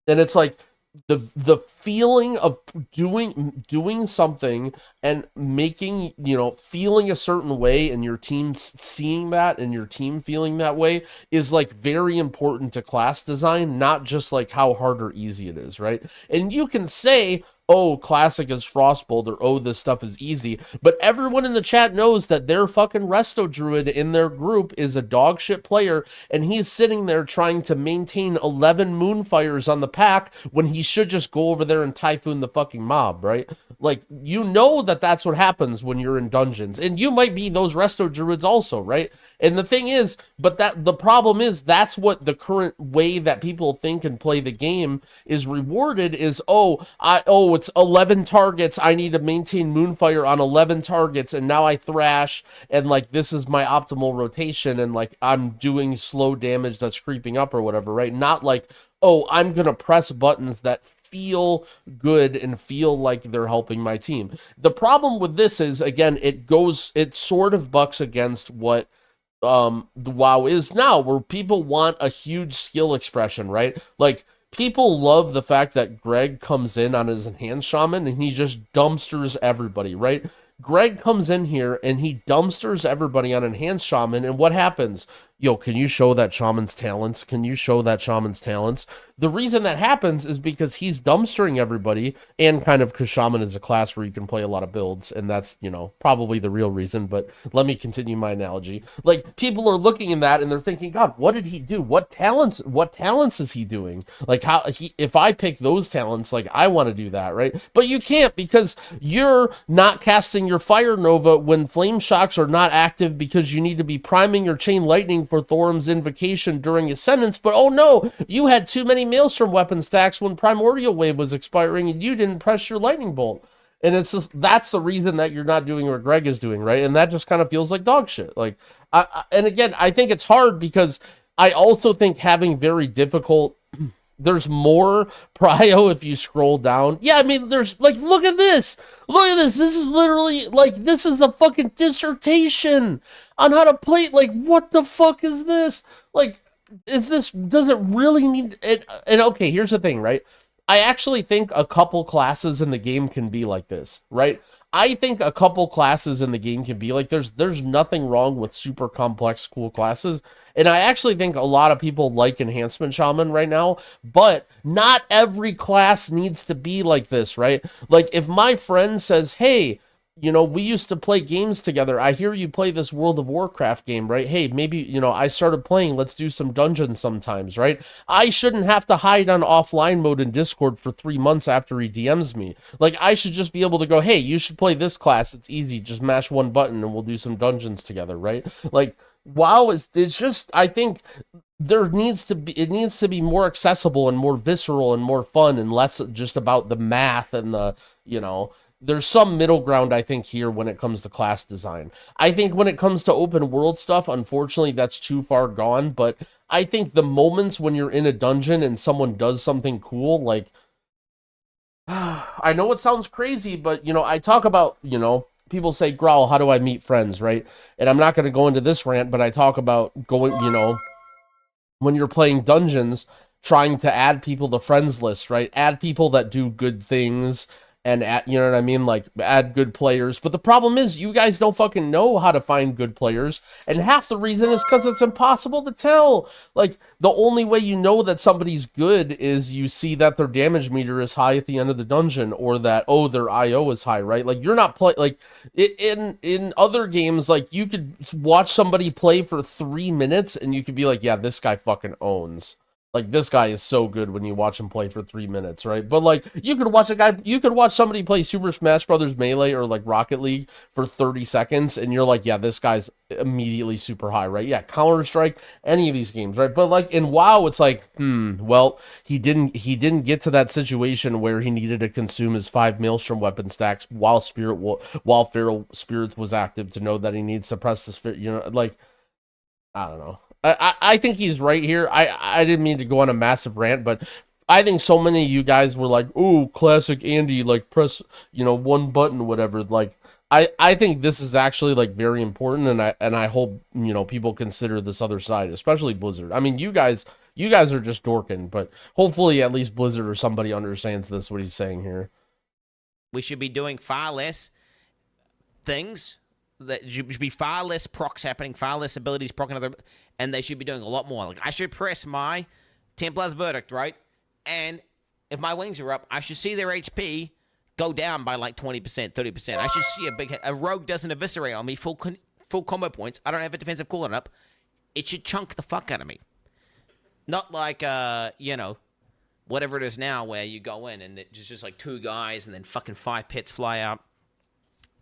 And it's like the feeling of doing something and making, you know, feeling a certain way and your team seeing that and your team feeling that way is like very important to class design, not just like how hard or easy it is, right? And you can say, oh, classic is Frostbolt, or oh, this stuff is easy. But everyone in the chat knows that their fucking Resto Druid in their group is a dog shit player, and he's sitting there trying to maintain 11 Moonfires on the pack when he should just go over there and typhoon the fucking mob, right? Like, you know that that's what happens when you're in dungeons. And you might be those Resto Druids also, right? And the thing is, but the problem is, that's what the current way that people think and play the game is rewarded is, it's 11 targets. I need to maintain Moonfire on 11 targets, and now I thrash, and like this is my optimal rotation, and like I'm doing slow damage that's creeping up or whatever, right? Not like, oh, I'm gonna press buttons that feel good and feel like they're helping my team. The problem with this is, again, it sort of bucks against what the WoW is now, where people want a huge skill expression, right? Like, people love the fact that Greg comes in on his enhanced shaman and he just dumpsters everybody, right? Greg comes in here and he dumpsters everybody on enhanced shaman, and what happens? Yo, can you show that shaman's talents? Can you show that shaman's talents? The reason that happens is because he's dumpstering everybody, and kind of because shaman is a class where you can play a lot of builds, and that's, you know, probably the real reason, but let me continue my analogy. Like, people are looking in that and they're thinking, God, what did he do? What talents is he doing? Like, if I pick those talents, like, I want to do that, right? But you can't, because you're not casting your Fire Nova when Flame Shocks are not active, because you need to be priming your Chain Lightning for Thorum's Invocation during Ascendance, but oh no, you had too many Maelstrom weapon stacks when Primordial Wave was expiring and you didn't press your Lightning Bolt. And it's just, that's the reason that you're not doing what Greg is doing, right? And that just kind of feels like dog shit. Like, and again, I think it's hard because I also think having very difficult... There's more prio if you scroll down. Yeah, I mean, there's, like, look at this. Look at this. This is literally, like, this is a fucking dissertation on how to play. Like, what the fuck is this? Like, does it really need it? And okay, here's the thing, right? I actually think a couple classes in the game can be like this, right? I think a couple classes in the game can be like, there's nothing wrong with super complex, cool classes. And I actually think a lot of people like Enhancement Shaman right now, but not every class needs to be like this, right? Like, if my friend says, hey, you know, we used to play games together. I hear you play this World of Warcraft game, right? Hey, maybe, you know, I started playing. Let's do some dungeons sometimes, right? I shouldn't have to hide on offline mode in Discord for 3 months after he DMs me. Like, I should just be able to go, hey, you should play this class. It's easy. Just mash one button and we'll do some dungeons together, right? Like, WoW it's just, I think it needs to be more accessible and more visceral and more fun and less just about the math and the, you know... There's some middle ground, I think, here when it comes to class design. I think when it comes to open world stuff, unfortunately, that's too far gone. But I think the moments when you're in a dungeon and someone does something cool, like... I know it sounds crazy, but, you know, I talk about, you know... People say, Growl, how do I meet friends, right? And I'm not going to go into this rant, but I talk about going, you know... When you're playing dungeons... trying to add people to friends list, right? Add people that do good things and add, you know what I mean? Like add good players. But the problem is you guys don't fucking know how to find good players. And half the reason is because it's impossible to tell. Like the only way you know that somebody's good is you see that their damage meter is high at the end of the dungeon, or that, oh, their IO is high, right? Like you're not like in other games, like you could watch somebody play for 3 minutes and you could be like, yeah, this guy fucking owns. Like, this guy is so good when you watch him play for 3 minutes, right? But, like, you could watch somebody play Super Smash Brothers Melee or, like, Rocket League for 30 seconds, and you're like, yeah, this guy's immediately super high, right? Yeah, Counter-Strike, any of these games, right? But, like, in WoW, it's like, well, he didn't get to that situation where he needed to consume his 5 Maelstrom weapon stacks while Feral Spirits was active to know that he needs to press this, you know, like, I don't know. I think he's right here. I didn't mean to go on a massive rant, but I think so many of you guys were like, "Ooh, classic Andy, like press, you know, one button, whatever." Like, I think this is actually like very important, and I hope, you know, people consider this other side, especially Blizzard. I mean, you guys are just dorking, but hopefully at least Blizzard or somebody understands this, what he's saying here. We should be doing far less things. That should be far less procs happening, far less abilities proccing other, and they should be doing a lot more. Like, I should press my Templar's Verdict, right? And if my wings are up, I should see their HP go down by like 20%, 30%. I should see a rogue doesn't eviscerate on me, full combo points. I don't have a defensive cooldown up. It should chunk the fuck out of me. Not like, you know, whatever it is now where you go in and it's just like 2 guys and then fucking 5 pets fly out.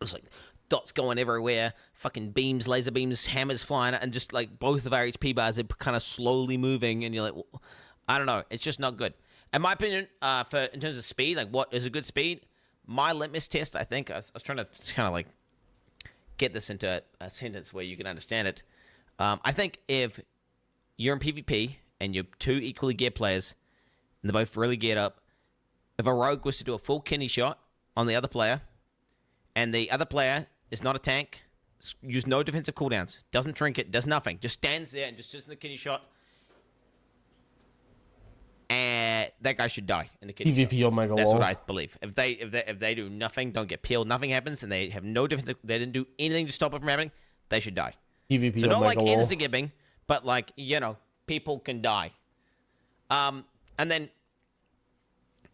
It's like dots going everywhere, fucking beams, laser beams, hammers flying, and just like both of our HP bars are kind of slowly moving, and you're like, well, I don't know, it's just not good. In my opinion, in terms of speed, like what is a good speed, my litmus test, I think, I was trying to kind of like get this into a sentence where you can understand it. I think if you're in PvP and you're 2 equally geared players, and they're both really geared up, if a rogue was to do a full kidney shot on the other player, and the other player is not a tank, use no defensive cooldowns, doesn't trinket, does nothing, just stands there and just sits in the kidney shot, and that guy should die in the kidney PvP shot. Omega That's wall. what I believe. If they do nothing, don't get peeled, nothing happens, and they have no defensive, they didn't do anything to stop it from happening, they should die. PvP so not Omega like wall. insta-gibbing, but like, you know, people can die. And then,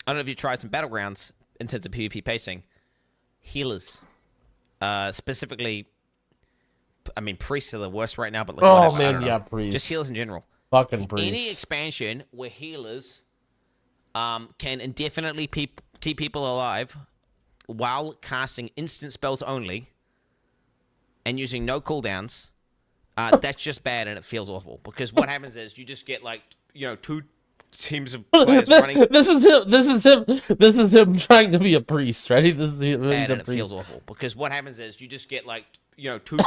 I don't know if you tried some Battlegrounds in terms of PvP pacing. Healers. Specifically, I mean, priests are the worst right now, but like, oh whatever, man, yeah, priests. Just healers in general. Fucking priests. Any expansion where healers can indefinitely keep people alive while casting instant spells only and using no cooldowns, that's just bad and it feels awful. Because what happens is you just get like, you know, 2 teams of players running. This is him trying to be a priest, right? He's a and it priest. feels awful because what happens is you just get like, you know, 2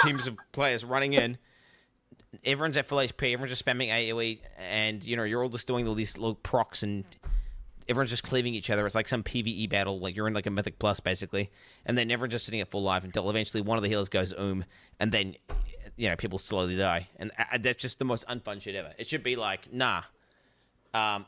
teams of players running in. Everyone's at full HP. Everyone's just spamming AoE, and you know you're all just doing all these little procs, and everyone's just cleaving each other. It's like some PvE battle, like you're in like a Mythic Plus basically, and then everyone's just sitting at full life until eventually one of the healers goes and then you know people slowly die, and that's just the most unfun shit ever. It should be like, nah.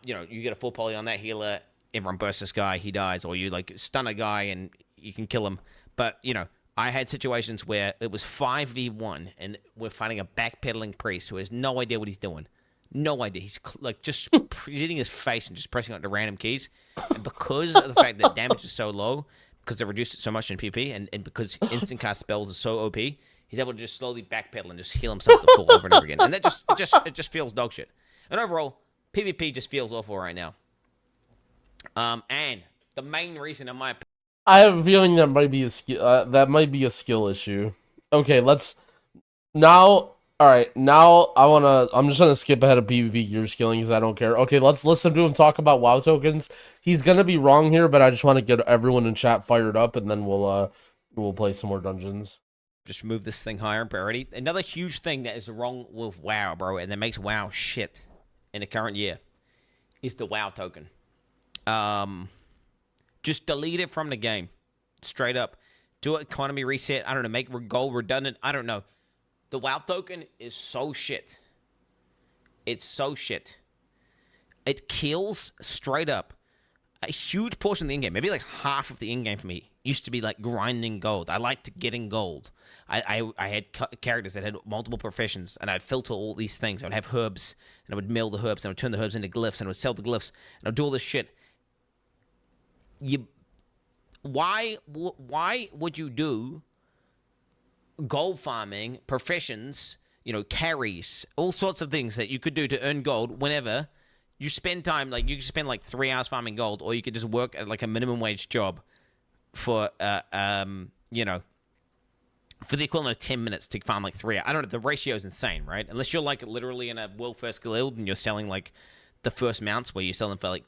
You know, you get a full poly on that healer, everyone bursts this guy, he dies, or you like stun a guy and you can kill him. But, you know, I had situations where it was 5v1 and we're fighting a backpedaling priest who has no idea what he's doing. No idea. He's like just hitting his face and just pressing onto random keys. And because of the fact that damage is so low, because they reduced it so much in PvP, and because instant cast spells are so OP, he's able to just slowly backpedal and just heal himself to full over and over again. And that just feels dog shit. And overall, PvP just feels awful right now. And the main reason, in my opinion, I have a feeling that might be a skill issue. Okay, let's now. All right, now I'm just gonna skip ahead of PvP gear skilling because I don't care. Okay, let's listen to him talk about WoW tokens. He's gonna be wrong here, but I just want to get everyone in chat fired up, and then we'll play some more dungeons. Just move this thing higher in priority. Another huge thing that is wrong with WoW, bro, and that makes WoW shit in the current year is the WoW token. Just delete it from the game. Straight up. Do an economy reset. I don't know. Make gold redundant. I don't know. The WoW token is so shit. It's so shit. it kills straight up a huge portion of the in-game. Maybe like half of the in-game for me used to be like grinding gold. I liked getting gold. I had characters that had multiple professions, and I'd filter all these things. I'd have herbs, and I would mill the herbs, and I would turn the herbs into glyphs, and I would sell the glyphs, and I'd do all this shit. Why would you do gold farming, professions, carries, all sorts of things that you could do to earn gold whenever you spend time, like you could spend like 3 hours farming gold, or you could just work at like a minimum wage job for, for the equivalent of 10 minutes to farm like 3 hours. I don't know, the ratio is insane, right? Unless you're like literally in a world first guild and you're selling like the first mounts where you sell them for like,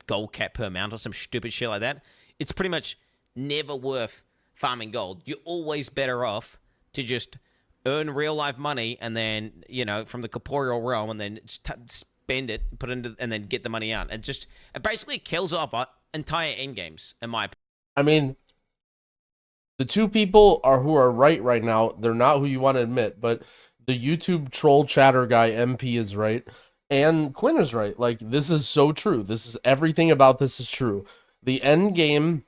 gold cap per mount or some stupid shit like that. It's pretty much never worth farming gold. You're always better off to just earn real life money and then, from the corporeal realm, and then spend it, put it into, and then get the money out. It basically kills off entire end games, in my opinion. I mean, the two people who are right now, they're not who you want to admit, but the YouTube troll chatter guy, MP, is right, and Quinn is right. Like, this is so true. Everything about this is true. The end game,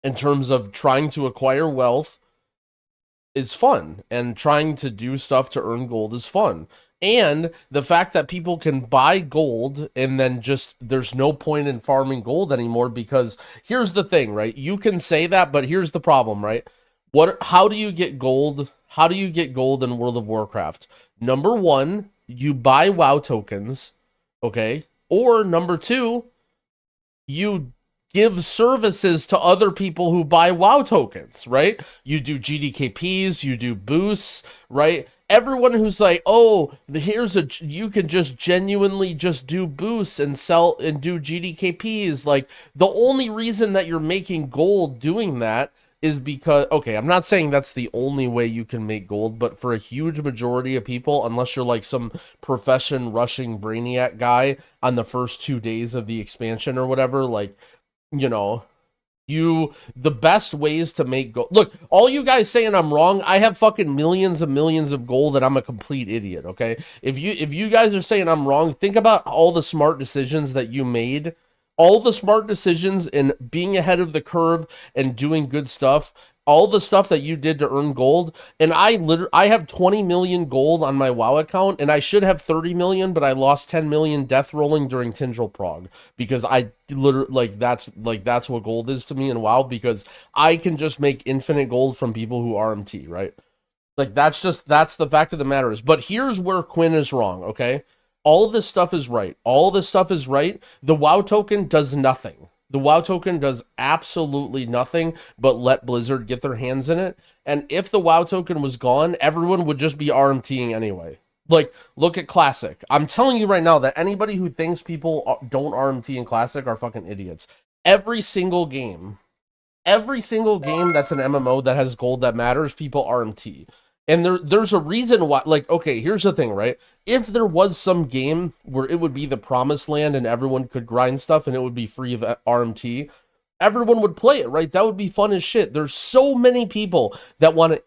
in terms of trying to acquire wealth, is fun, and trying to do stuff to earn gold is fun. And the fact that people can buy gold and then there's no point in farming gold anymore, because here's the thing, right? You can say that, but here's the problem, right? How do you get gold? How do you get gold in World of Warcraft? Number one, you buy WoW tokens, okay? Or number two, you give services to other people who buy WoW tokens, right? You do GDKPs, you do boosts, right? Everyone who's like, oh, you can just genuinely just do boosts and sell and do GDKPs. Like, the only reason that you're making gold doing that is because, okay, I'm not saying that's the only way you can make gold, but for a huge majority of people, unless you're like some profession rushing brainiac guy on the first 2 days of the expansion or whatever, like, the best ways to make gold. Look, all you guys saying I'm wrong, I have fucking millions and millions of gold and I'm a complete idiot, okay? If you guys are saying I'm wrong, think about all the smart decisions that you made, all the smart decisions in being ahead of the curve and doing good stuff, all the stuff that you did to earn gold. And I have 20 million gold on my WoW account, and I should have 30 million, but I lost 10 million death rolling during Tindril Prog, because I literally, that's what gold is to me in WoW, because I can just make infinite gold from people who RMT, right? Like, that's the fact of the matter is. But here's where Quinn is wrong, okay? All this stuff is right. All this stuff is right. The WoW token does nothing. The WoW token does absolutely nothing but let Blizzard get their hands in it. And if the WoW token was gone, everyone would just be RMTing anyway. Like, look at Classic. I'm telling you right now that anybody who thinks people don't RMT in Classic are fucking idiots. Every single game that's an MMO that has gold that matters, people RMT. And there's a reason why. Like, okay, here's the thing, right? If there was some game where it would be the promised land and everyone could grind stuff and it would be free of RMT, everyone would play it, right? That would be fun as shit. There's so many people that want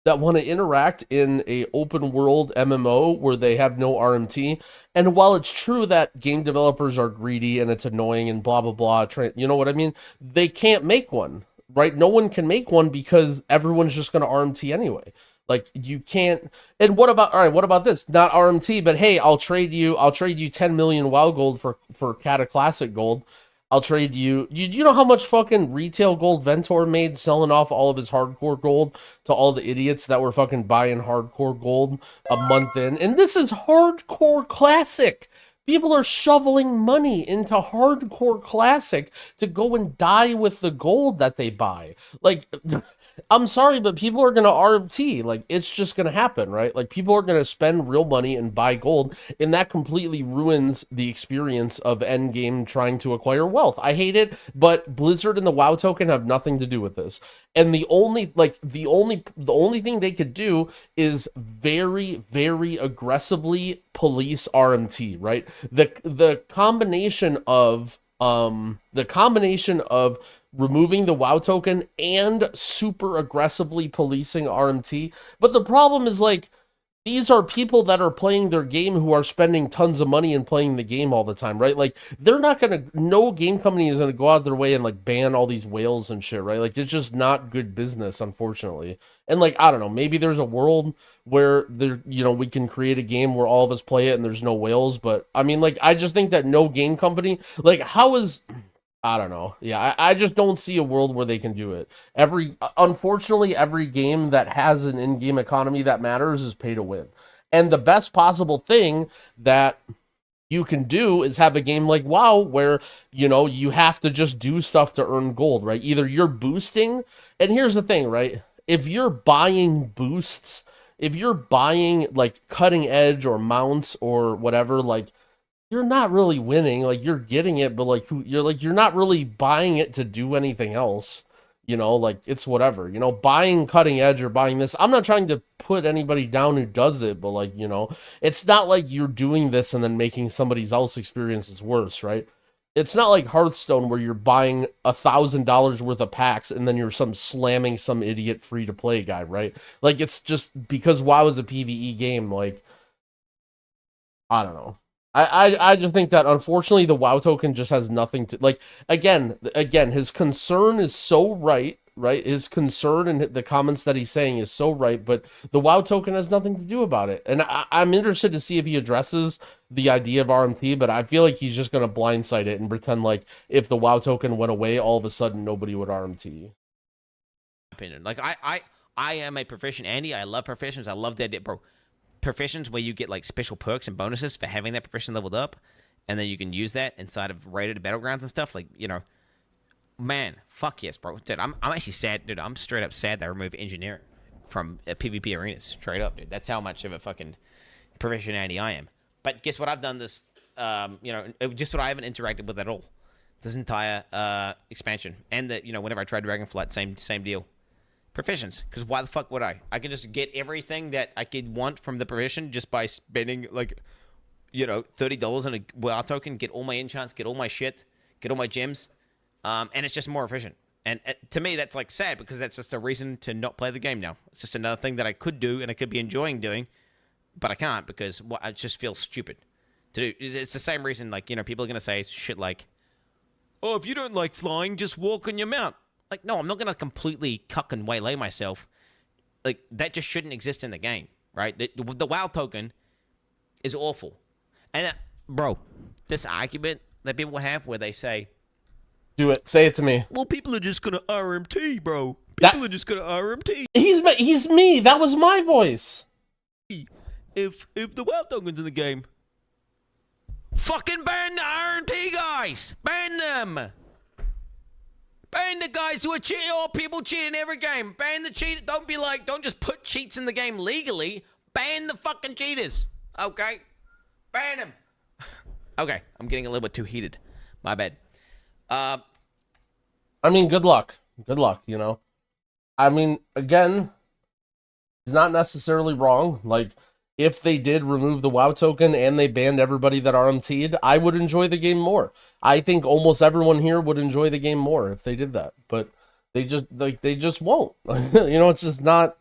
to interact in a open world MMO where they have no RMT. And while it's true that game developers are greedy and it's annoying and blah blah blah, you know what I mean? They can't make one, right? No one can make one because everyone's just going to RMT anyway. Like, you can't. And what about this? Not RMT, but hey, I'll trade you 10 million WoW gold for Cata Classic gold. I'll trade you. You know how much fucking retail gold Ventor made selling off all of his hardcore gold to all the idiots that were fucking buying hardcore gold a month in? And this is hardcore Classic. People are shoveling money into hardcore Classic to go and die with the gold that they buy. Like, I'm sorry, but people are going to RMT. Like, it's just going to happen, right? Like, people are going to spend real money and buy gold, and that completely ruins the experience of endgame trying to acquire wealth. I hate it, but Blizzard and the WoW token have nothing to do with this. And the only thing they could do is very, very aggressively police RMT, right? The combination of removing the WoW token and super aggressively policing RMT. But the problem is, like, these are people that are playing their game who are spending tons of money and playing the game all the time, right? Like, they're not gonna, no game company is gonna go out their way and like ban all these whales and shit, right? Like, it's just not good business, unfortunately. And like, I don't know, maybe there's a world where there, you know, we can create a game where all of us play it and there's no whales, but I mean, like, I just think that no game company, like, how is, I don't know. Yeah, I just don't see a world where they can do it. Unfortunately, every game that has an in-game economy that matters is pay to win. And the best possible thing that you can do is have a game like WoW where, you know, you have to just do stuff to earn gold, right? Either you're boosting, and here's the thing, right? If you're buying boosts, if you're buying like cutting edge or mounts or whatever, like, you're not really winning. Like, you're getting it, but like, you're not really buying it to do anything else. You know, like, it's whatever. You know, buying cutting edge or buying this. I'm not trying to put anybody down who does it, but like, you know, it's not like you're doing this and then making somebody else's experiences worse, right? It's not like Hearthstone where you're buying $1,000 worth of packs and then you're slamming some idiot free to play guy, right? Like, it's just because WoW is a PvE game. Like, I don't know. I just think that unfortunately the WoW token just has nothing to, like, again, his concern is so right? His concern and the comments that he's saying is so right, but the WoW token has nothing to do about it. And I'm interested to see if he addresses the idea of RMT, but I feel like he's just going to blindside it and pretend like if the WoW token went away, all of a sudden nobody would RMT. Opinion. Like, I am a proficient Andy. I love proficients. I love that, bro. Professions where you get like special perks and bonuses for having that profession leveled up, and then you can use that inside of rated battlegrounds and stuff. Like, you know, man, fuck yes, bro. Dude, I'm actually sad, dude. I'm straight up sad they removed engineering from PvP arenas. Straight up, dude. That's how much of a fucking profession Andy I am. But guess what? I've done this, you know, just what I haven't interacted with at all. This entire expansion, and that, you know, whenever I tried Dragonflight, same deal. Professions, because why the fuck would I? I can just get everything that I could want from the profession just by spending, like, you know, $30 on a WoW token, get all my enchants, get all my shit, get all my gems, and it's just more efficient. And to me, that's, like, sad, because that's just a reason to not play the game now. It's just another thing that I could do and I could be enjoying doing, but I can't because I just feel stupid to do. It's the same reason, like, you know, people are going to say shit like, oh, if you don't like flying, just walk on your mount. Like, no, I'm not going to completely cuck and waylay myself. Like, that just shouldn't exist in the game, right? The WoW token is awful. And, bro, this argument that people have where they say... Do it. Say it to me. Well, people are just going to RMT, bro. People are just going to RMT. He's me. That was my voice. If the WoW token's in the game, fucking ban the RMT guys. Ban them. Ban the guys who are cheating, or people cheat in every game. Ban the cheat. Don't just put cheats in the game legally. Ban the fucking cheaters. Okay? Ban them. Okay, I'm getting a little bit too heated. My bad. I mean, good luck. Good luck, you know? I mean, again, it's not necessarily wrong. Like, if they did remove the WoW token and they banned everybody that RMT'd, I would enjoy the game more. I think almost everyone here would enjoy the game more if they did that. But they just won't. You know, it's just not,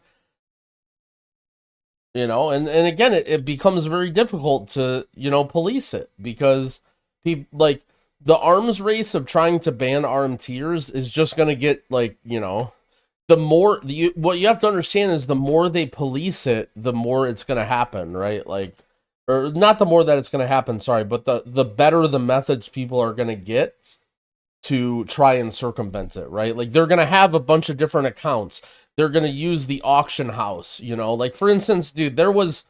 you know, and again, it becomes very difficult to, you know, police it, because people, like, the arms race of trying to ban RMTers is just going to get, like, you know, the more what you have to understand is the more they police it, the more it's going to happen, right? Like, or not the more that it's going to happen, sorry, but the better the methods people are going to get to try and circumvent it, right? Like, they're going to have a bunch of different accounts. They're going to use the auction house, you know? Like, for instance, dude, there was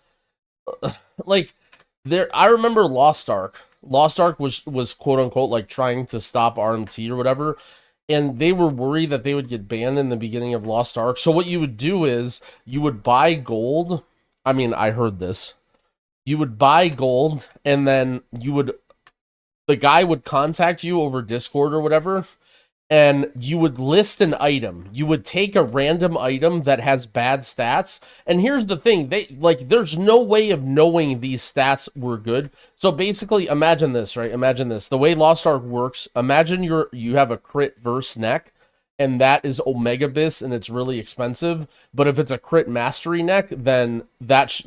I remember Lost Ark. Lost Ark was quote unquote like trying to stop RMT or whatever. And they were worried that they would get banned in the beginning of Lost Ark. So what you would do is you would buy gold. I mean, I heard this. You would buy gold, and then the guy would contact you over Discord or whatever, and you would list an item. You would take a random item that has bad stats. And here's the thing, there's no way of knowing these stats were good. So basically, imagine this, right? Imagine this. The way Lost Ark works, imagine you have a crit verse neck, and that is Omega Bis and it's really expensive. But if it's a crit mastery neck, then that's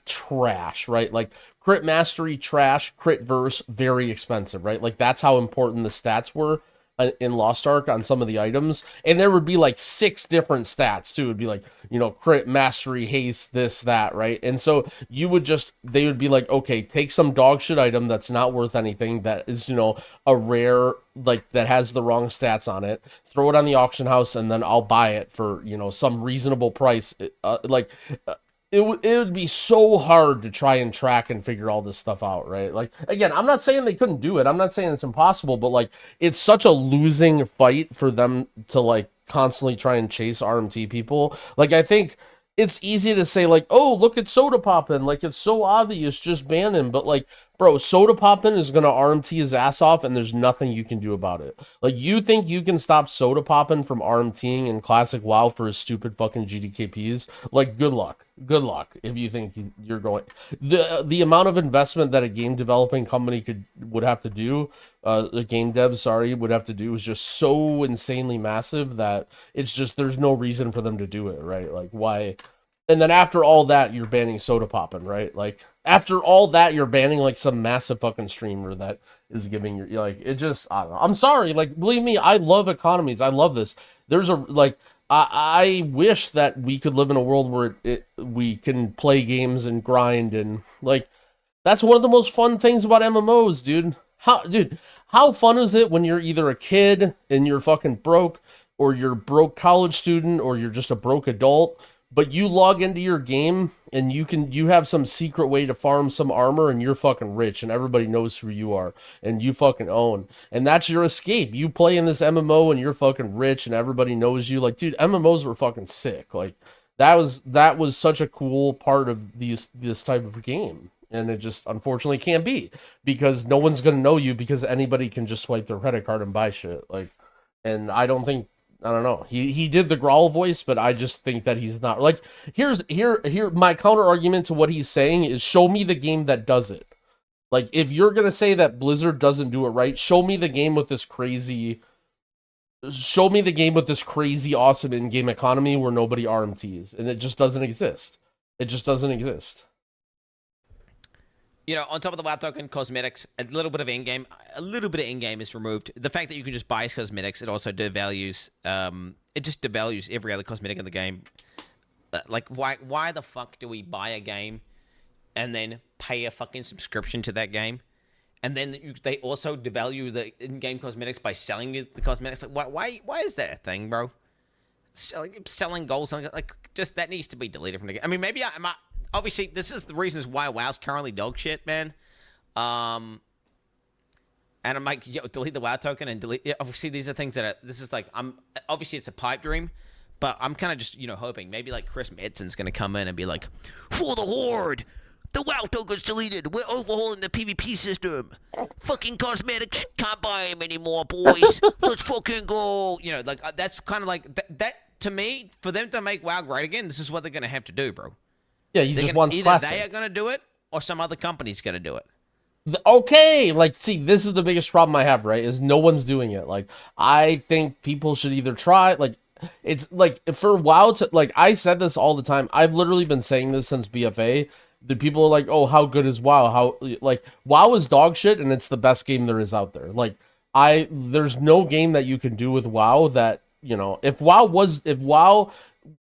trash, right? Like crit mastery trash, crit verse very expensive, right? Like that's how important the stats were in Lost Ark on some of the items. And there would be like 6 different stats too. It would be like, you know, crit, mastery, haste, this, that, right? And so they would be like, okay, take some dog shit item that's not worth anything, that is, you know, a rare, like that has the wrong stats on it, throw it on the auction house, and then I'll buy it for, you know, some reasonable price. It would be so hard to try and track and figure all this stuff out, right? Like, again, I'm not saying they couldn't do it. I'm not saying it's impossible, but like, it's such a losing fight for them to like constantly try and chase RMT people. Like, I think it's easy to say like, oh, look at Soda Poppin'. Like, it's so obvious, just ban him. But like, bro, Soda Poppin' is going to RMT his ass off and there's nothing you can do about it. Like, you think you can stop Soda Poppin' from RMTing in Classic WoW for his stupid fucking GDKPs? Like, good luck. Good luck if you think you're going... The amount of investment that a game developing company would have to do, a game dev, would have to do is just so insanely massive that it's just, there's no reason for them to do it, right? Like, why... And then after all that, you're banning Soda Poppin', right? Like, after all that, you're banning, like, some massive fucking streamer that is giving your... Like, it just... I don't know. I'm sorry. Like, believe me, I love economies. I love this. There's a... Like, I wish that we could live in a world where we can play games and grind and, like... That's one of the most fun things about MMOs, dude. How fun is it when you're either a kid and you're fucking broke, or you're a broke college student, or you're just a broke adult... But you log into your game and you have some secret way to farm some armor and you're fucking rich and everybody knows who you are and you fucking own. And that's your escape. You play in this MMO and you're fucking rich and everybody knows you. Like, dude, MMOs were fucking sick. Like, that was such a cool part of this type of game. And it just unfortunately can't be, because no one's going to know you because anybody can just swipe their credit card and buy shit. Like, and I don't know. He did the growl voice, but I just think that he's not like, here my counter argument to what he's saying is, show me the game that does it. Like, if you're going to say that Blizzard doesn't do it right, show me the game with this crazy awesome in-game economy where nobody RMTs, and it just doesn't exist. It just doesn't exist. You know, on top of the WoW token, cosmetics, a little bit of in-game is removed. The fact that you can just buy cosmetics, it also devalues, it just devalues every other cosmetic in the game. Like, why the fuck do we buy a game and then pay a fucking subscription to that game? And then they also devalue the in-game cosmetics by selling you the cosmetics. Like, why is that a thing, bro? Selling gold, like, just that needs to be deleted from the game. I mean, maybe obviously, this is the reasons why WoW's currently dog shit, man. And I'm like, delete the WoW token and delete... Obviously, these are things that this is like... Obviously, it's a pipe dream, but I'm kind of just, hoping. Maybe, like, Chris Medson's going to come in and be like, for the Horde, the WoW token's deleted. We're overhauling the PvP system. Fucking cosmetics, can't buy them anymore, boys. Let's fucking go. Like, that's kind of like... That, to me, for them to make WoW great again, this is what they're going to have to do, bro. Yeah, either classic. They are going to do it, or some other company's going to do it. Okay, like, see, this is the biggest problem I have, right, is no one's doing it. Like, I think people should either try, like, it's, like, for WoW to, like, I said this all the time. I've literally been saying this since BFA. The people are like, oh, how good is WoW? How, like, WoW is dog shit, and it's the best game there is out there. Like, there's no game that you can do with WoW that,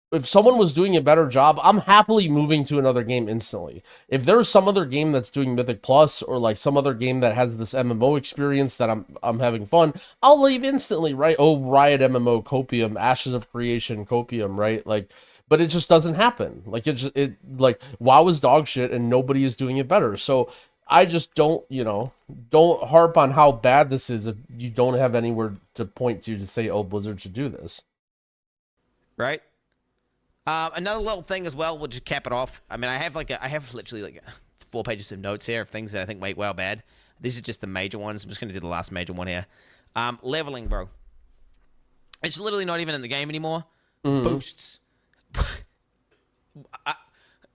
if someone was doing a better job, I'm happily moving to another game instantly. If there's some other game that's doing Mythic Plus, or like some other game that has this MMO experience that I'm having fun, I'll leave instantly, right? Oh, Riot MMO, Copium, Ashes of Creation, Copium, right? Like, but it just doesn't happen. Like, like, WoW is dog shit and nobody is doing it better. So I just don't harp on how bad this is if you don't have anywhere to point to say, oh, Blizzard should do this. Right? Another little thing as well, we'll just cap it off. I mean, I have literally like 4 pages of notes here of things that I think make WoW bad. These are just the major ones. I'm just going to do the last major one here. Leveling, bro. It's literally not even in the game anymore. Boosts.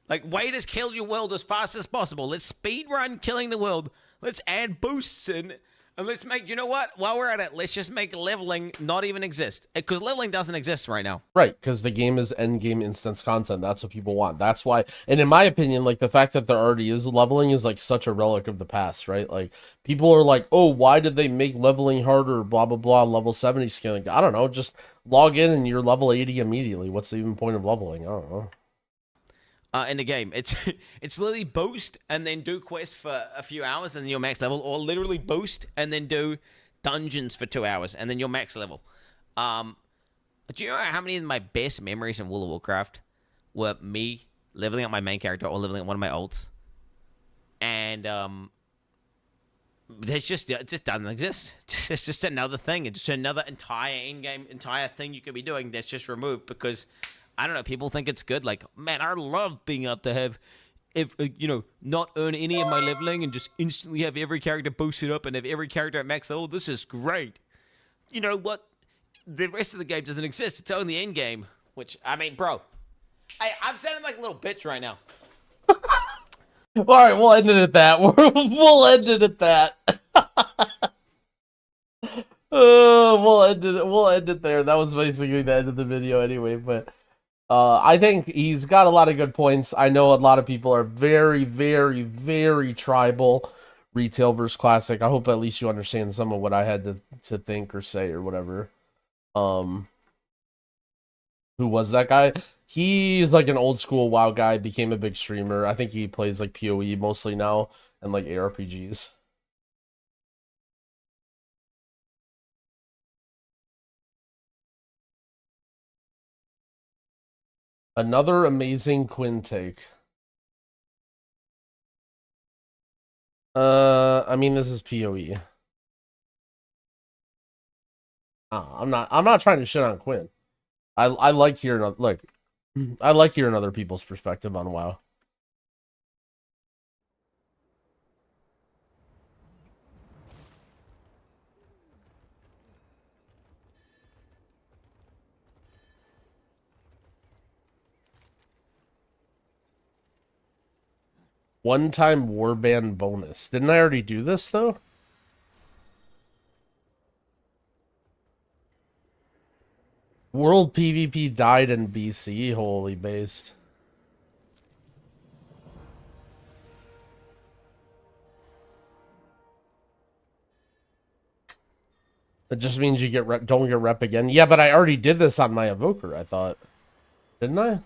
Like, way to kill your world as fast as possible. Let's speedrun killing the world. Let's add boosts in. And let's make, you know what? While we're at it, let's just make leveling not even exist. Because leveling doesn't exist right now. Right, because the game is end game instance content. That's what people want. That's why, and in my opinion, like the fact that there already is leveling is like such a relic of the past, right? Like people are like, oh, why did they make leveling harder? Blah blah blah. Level 70 scaling. I don't know. Just log in and you're level 80 immediately. What's the even point of leveling? I don't know. In the game, it's literally boost and then do quests for a few hours and then you're max level, or literally boost and then do dungeons for 2 hours and then you're max level. Do you know how many of my best memories in World of Warcraft were me leveling up my main character or leveling up one of my ults? And it just doesn't exist. It's just another thing. It's just another entire thing you could be doing that's just removed because, I don't know, people think it's good. Like, man, I love being able to have, not earn any of my leveling and just instantly have every character boosted up and have every character at max level. This is great. You know what? The rest of the game doesn't exist. It's only the end game, which, I mean, bro, I'm sounding like a little bitch right now. All right, we'll end it at that. We'll end it at that. We'll end it there. That was basically the end of the video anyway, but I think he's got a lot of good points. I know a lot of people are very, very, very tribal, retail versus classic. I hope at least you understand some of what I had to think or say or whatever. Who was that guy? He's like an old school WoW guy, became a big streamer. I think he plays like PoE mostly now and like ARPGs. Another amazing Quinn take. I mean, this is PoE. I'm not trying to shit on Quinn. I like hearing I like hearing other people's perspective on WoW. One-time warband bonus. Didn't I already do this though? World PvP died in BC. Holy based. It just means you don't get rep again. Yeah, but I already did this on my Evoker, I thought. Didn't I?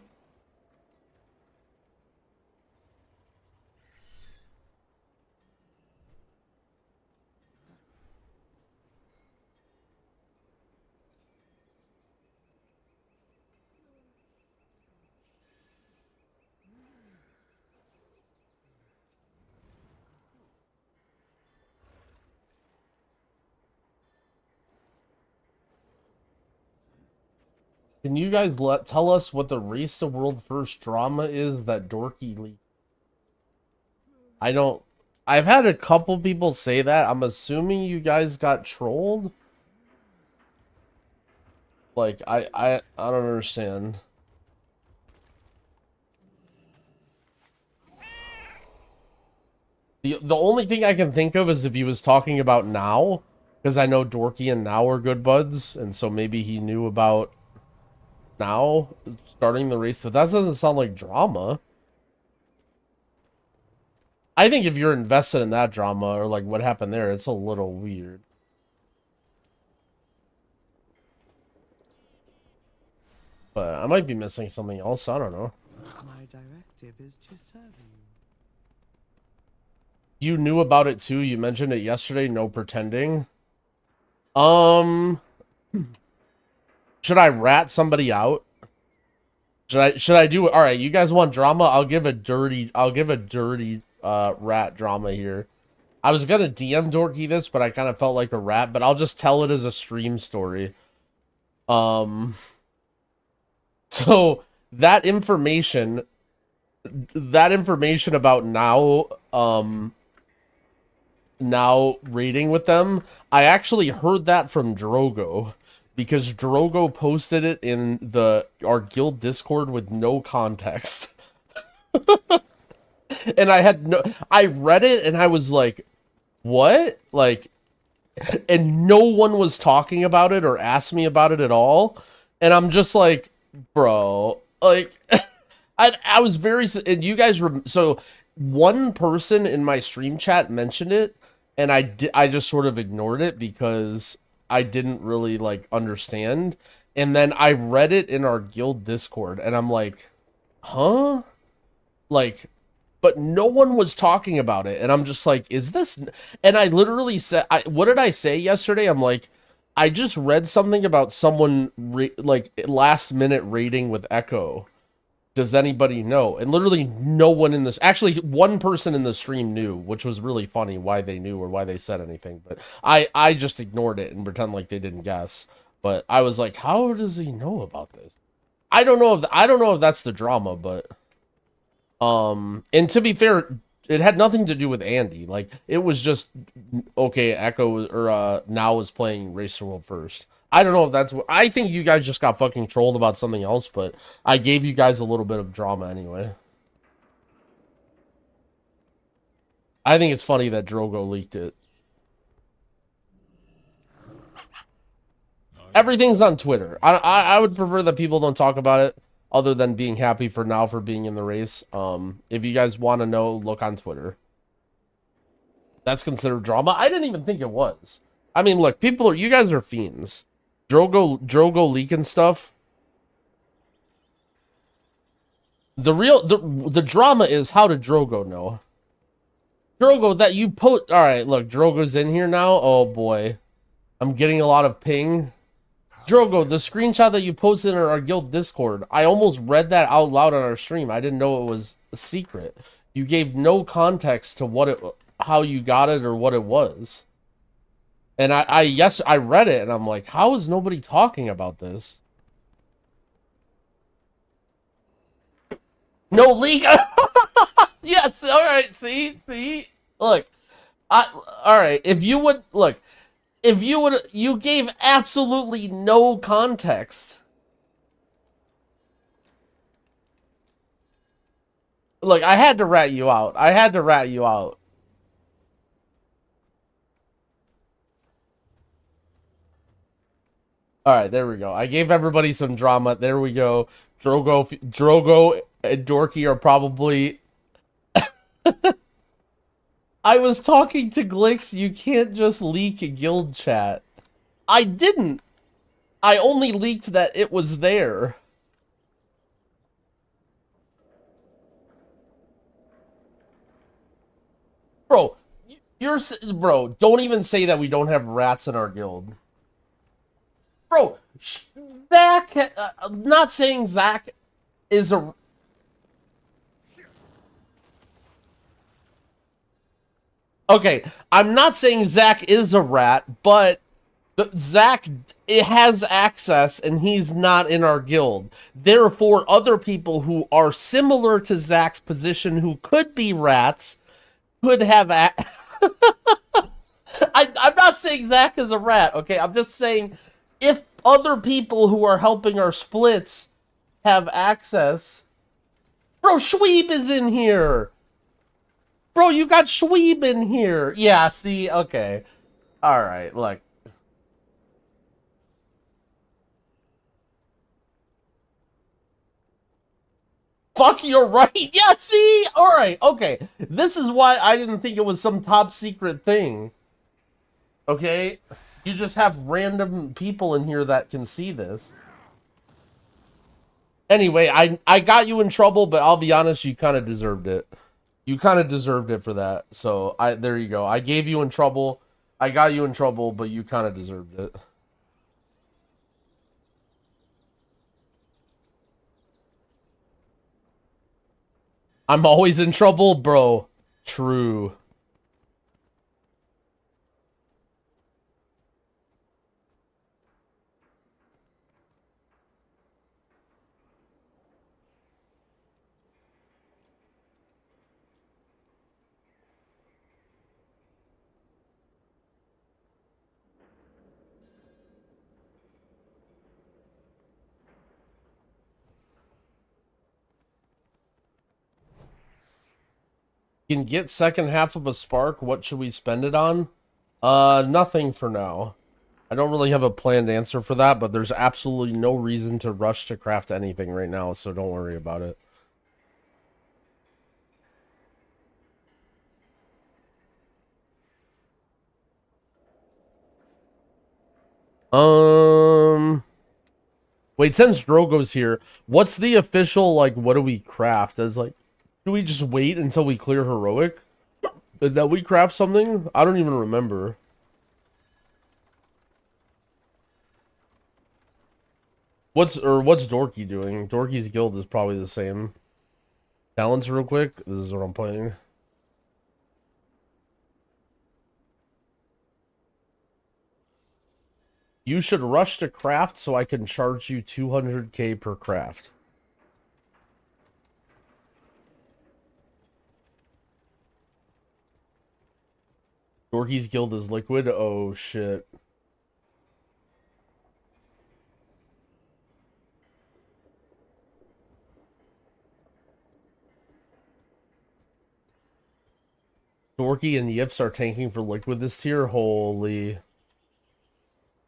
Can you guys tell us what the Race to World First drama is that Dorky leaked? I've had a couple people say that. I'm assuming you guys got trolled. Like, I don't understand. The only thing I can think of is if he was talking about Now, because I know Dorky and Now are good buds, and so maybe he knew about Now starting the race, but that doesn't sound like drama. I think if you're invested in that drama or like what happened there, it's a little weird. But I might be missing something else. I don't know. My directive is to serve you. You knew about it too. You mentioned it yesterday. No pretending. Should I rat somebody out? Should I do it? All right, you guys want drama? I'll give a dirty rat drama here. I was gonna DM Dorky this, but I kind of felt like a rat. But I'll just tell it as a stream story. So that information about now raiding with them, I actually heard that from Drogo, because Drogo posted it in our guild Discord with no context. And I read it and I was like, what? Like, and no one was talking about it or asked me about it at all. And I'm just like, bro, like, I was very, and you guys were, so one person in my stream chat mentioned it, and I just sort of ignored it because I didn't really like understand. And then I read it in our guild Discord, and I'm like, huh? Like, but no one was talking about it, and I'm just like, is this? And I literally said, what did I say yesterday? I'm like, I just read something about someone like last minute raiding with Echo. Does anybody know? And literally no one in this, actually one person in the stream knew, which was really funny why they knew or why they said anything. But I just ignored it and pretend like they didn't guess. But I was like, how does he know about this? I don't know if that's the drama, but and to be fair, it had nothing to do with Andy. Like, it was just, okay, Echo or Now was playing Race to World first. I don't know if that's what, I think you guys just got fucking trolled about something else, but I gave you guys a little bit of drama anyway. I think it's funny that Drogo leaked it. Everything's on Twitter. I would prefer that people don't talk about it other than being happy for Now for being in the race. If you guys want to know, look on Twitter. That's considered drama. I didn't even think it was. I mean, look, you guys are fiends. Drogo leaking stuff. The drama is, how did Drogo know? Drogo, that you put, all right, look, Drogo's in here now. Oh boy, I'm getting a lot of ping. Drogo, the screenshot that you posted in our guild Discord, I almost read that out loud on our stream. I didn't know it was a secret. You gave no context to how you got it or what it was. And I read it and I'm like, how is nobody talking about this? No leak. Yes, all right. See. Look, all right. If you would look, you gave absolutely no context. Look, I had to rat you out. All right, there we go. I gave everybody some drama. There we go. Drogo and Dorky are probably... I was talking to Glix. You can't just leak a guild chat. I didn't. I only leaked that it was there. Bro, bro, don't even say that we don't have rats in our guild. Bro, Zach, not saying Zach is a... Okay, I'm not saying Zach is a rat, but Zach has access and he's not in our guild. Therefore, other people who are similar to Zach's position who could be rats could have... I'm not saying Zach is a rat, okay? I'm just saying... If other people who are helping our splits have access... Bro, Schweeb is in here! Bro, you got Schweeb in here! Yeah, see? Okay. Alright, look. Fuck, you're right! Yeah, see? Alright, okay. This is why I didn't think it was some top secret thing. Okay? You just have random people in here that can see this. Anyway, I got you in trouble, but I'll be honest, you kind of deserved it. You kind of deserved it for that. So, there you go. I gave you in trouble. I got you in trouble, but you kind of deserved it. I'm always in trouble, bro. True. Can get second half of a spark. What should we spend it on? Nothing for now. I don't really have a planned answer for that, but there's absolutely no reason to rush to craft anything right now, so don't worry about it. Wait, since Drogo's here, what's the official, like, what do we craft? As like, do we just wait until we clear heroic? And then we craft something? I don't even remember. What's Dorky doing? Dorky's guild is probably the same. Balance real quick. This is what I'm playing. You should rush to craft so I can charge you 200k per craft. Dorky's guild is liquid? Oh, shit. Dorky and Yips are tanking for liquid this tier? Holy...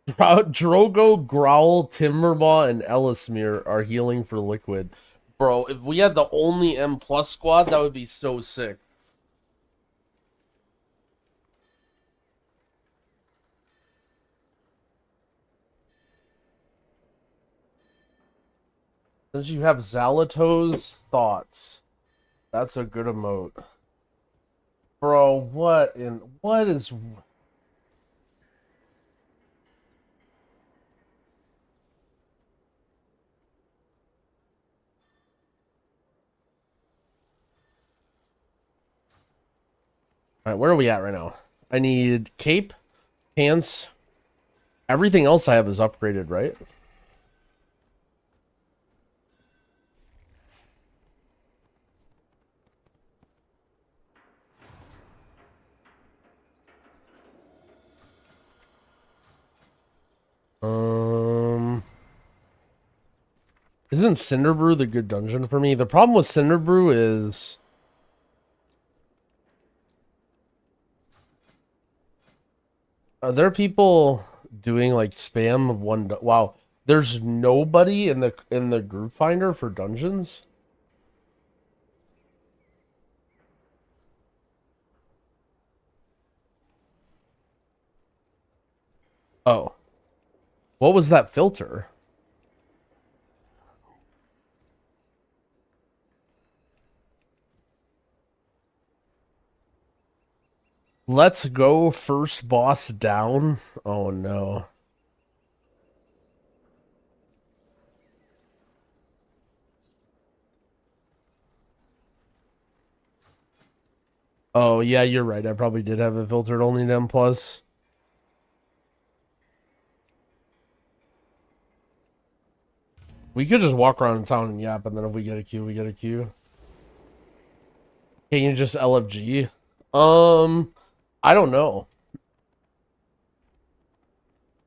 Drogo, Growl, Timbermaw, and Ellismere are healing for liquid. Bro, if we had the only M plus squad, that would be so sick. Since you have Zalato's thoughts, that's a good emote. Bro, what is... Alright, where are we at right now? I need cape, pants. Everything else I have is upgraded, right? Isn't Cinderbrew the good dungeon for me? The problem with Cinderbrew is... Are there people doing like spam of one? Wow, there's nobody in the group finder for dungeons. Oh, what was that filter? Let's go first boss down. Oh no. Oh yeah, you're right. I probably did have it filtered only to M plus. We could just walk around town and yap, and then if we get a queue, we get a queue. Can you just LFG? I don't know.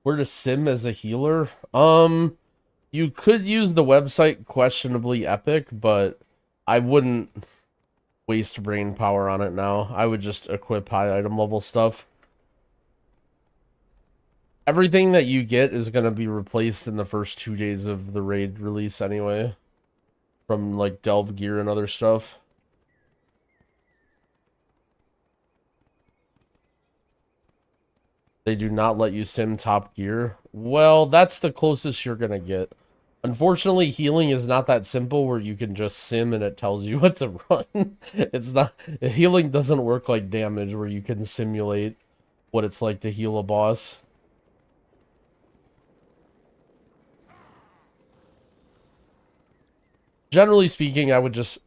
Where to sim as a healer? You could use the website Questionably Epic, but I wouldn't waste brain power on it now. I would just equip high item level stuff. Everything that you get is going to be replaced in the first 2 days of the raid release anyway. From like delve gear and other stuff. They do not let you sim top gear. Well, that's the closest you're going to get. Unfortunately, healing is not that simple where you can just sim and it tells you what to run. It's not... Healing doesn't work like damage where you can simulate what it's like to heal a boss. Generally speaking, I would just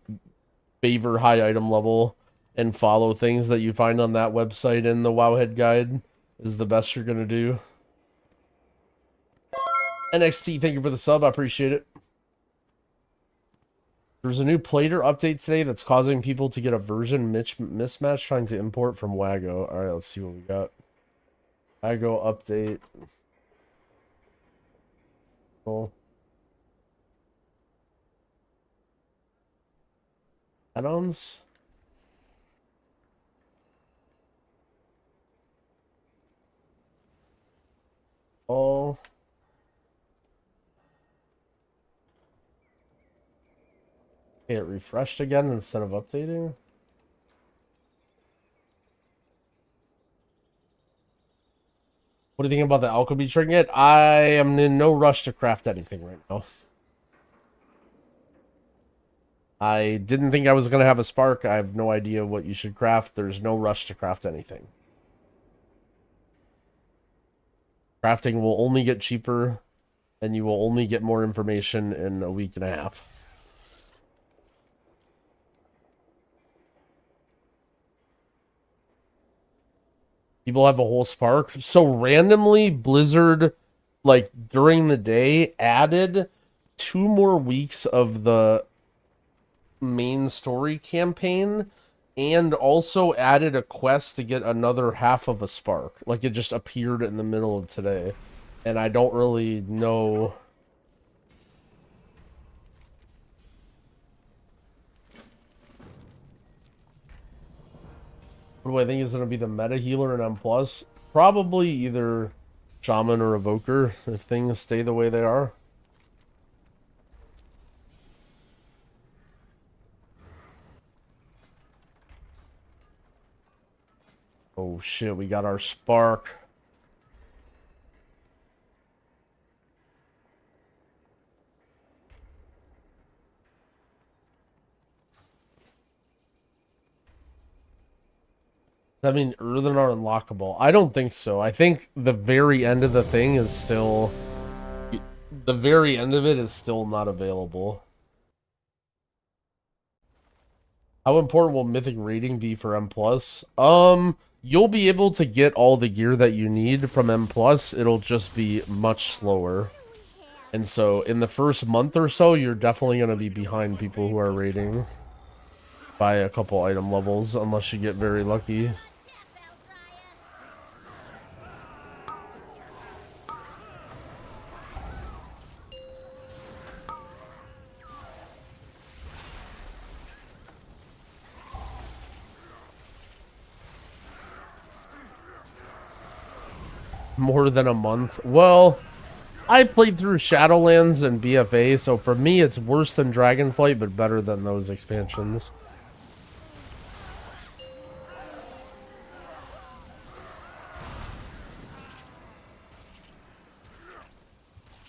favor high item level and follow things that you find on that website in the Wowhead guide is the best you're going to do. NXT, thank you for the sub. I appreciate it. There's a new Plater update today that's causing people to get a version mismatch trying to import from Wago. Alright, let's see what we got. Wago update. Cool. Add-ons? Oh. Okay, it refreshed again instead of updating. What do you think about the alchemy trinket? I am in no rush to craft anything right now. I didn't think I was going to have a spark. I have no idea what you should craft. There's no rush to craft anything. Crafting will only get cheaper, and you will only get more information in a week and a half. People have a whole spark. So randomly, Blizzard, like, during the day, added 2 more weeks of the main story campaign, and also added a quest to get another half of a spark. Like, it just appeared in the middle of today. And I don't really know... What do I think is going to be the meta healer in M+? Probably either shaman or evoker, if things stay the way they are. Oh shit, we got our spark. I mean, earthen are unlockable. I don't think so. I think the very end of the thing is still... The very end of it is still not available. How important will mythic raiding be for M+? You'll be able to get all the gear that you need from M+. It'll just be much slower. And so, in the first month or so, you're definitely going to be behind people who are raiding by a couple item levels, unless you get very lucky. More than a month. Well, I played through Shadowlands and BFA, so for me it's worse than Dragonflight, but better than those expansions.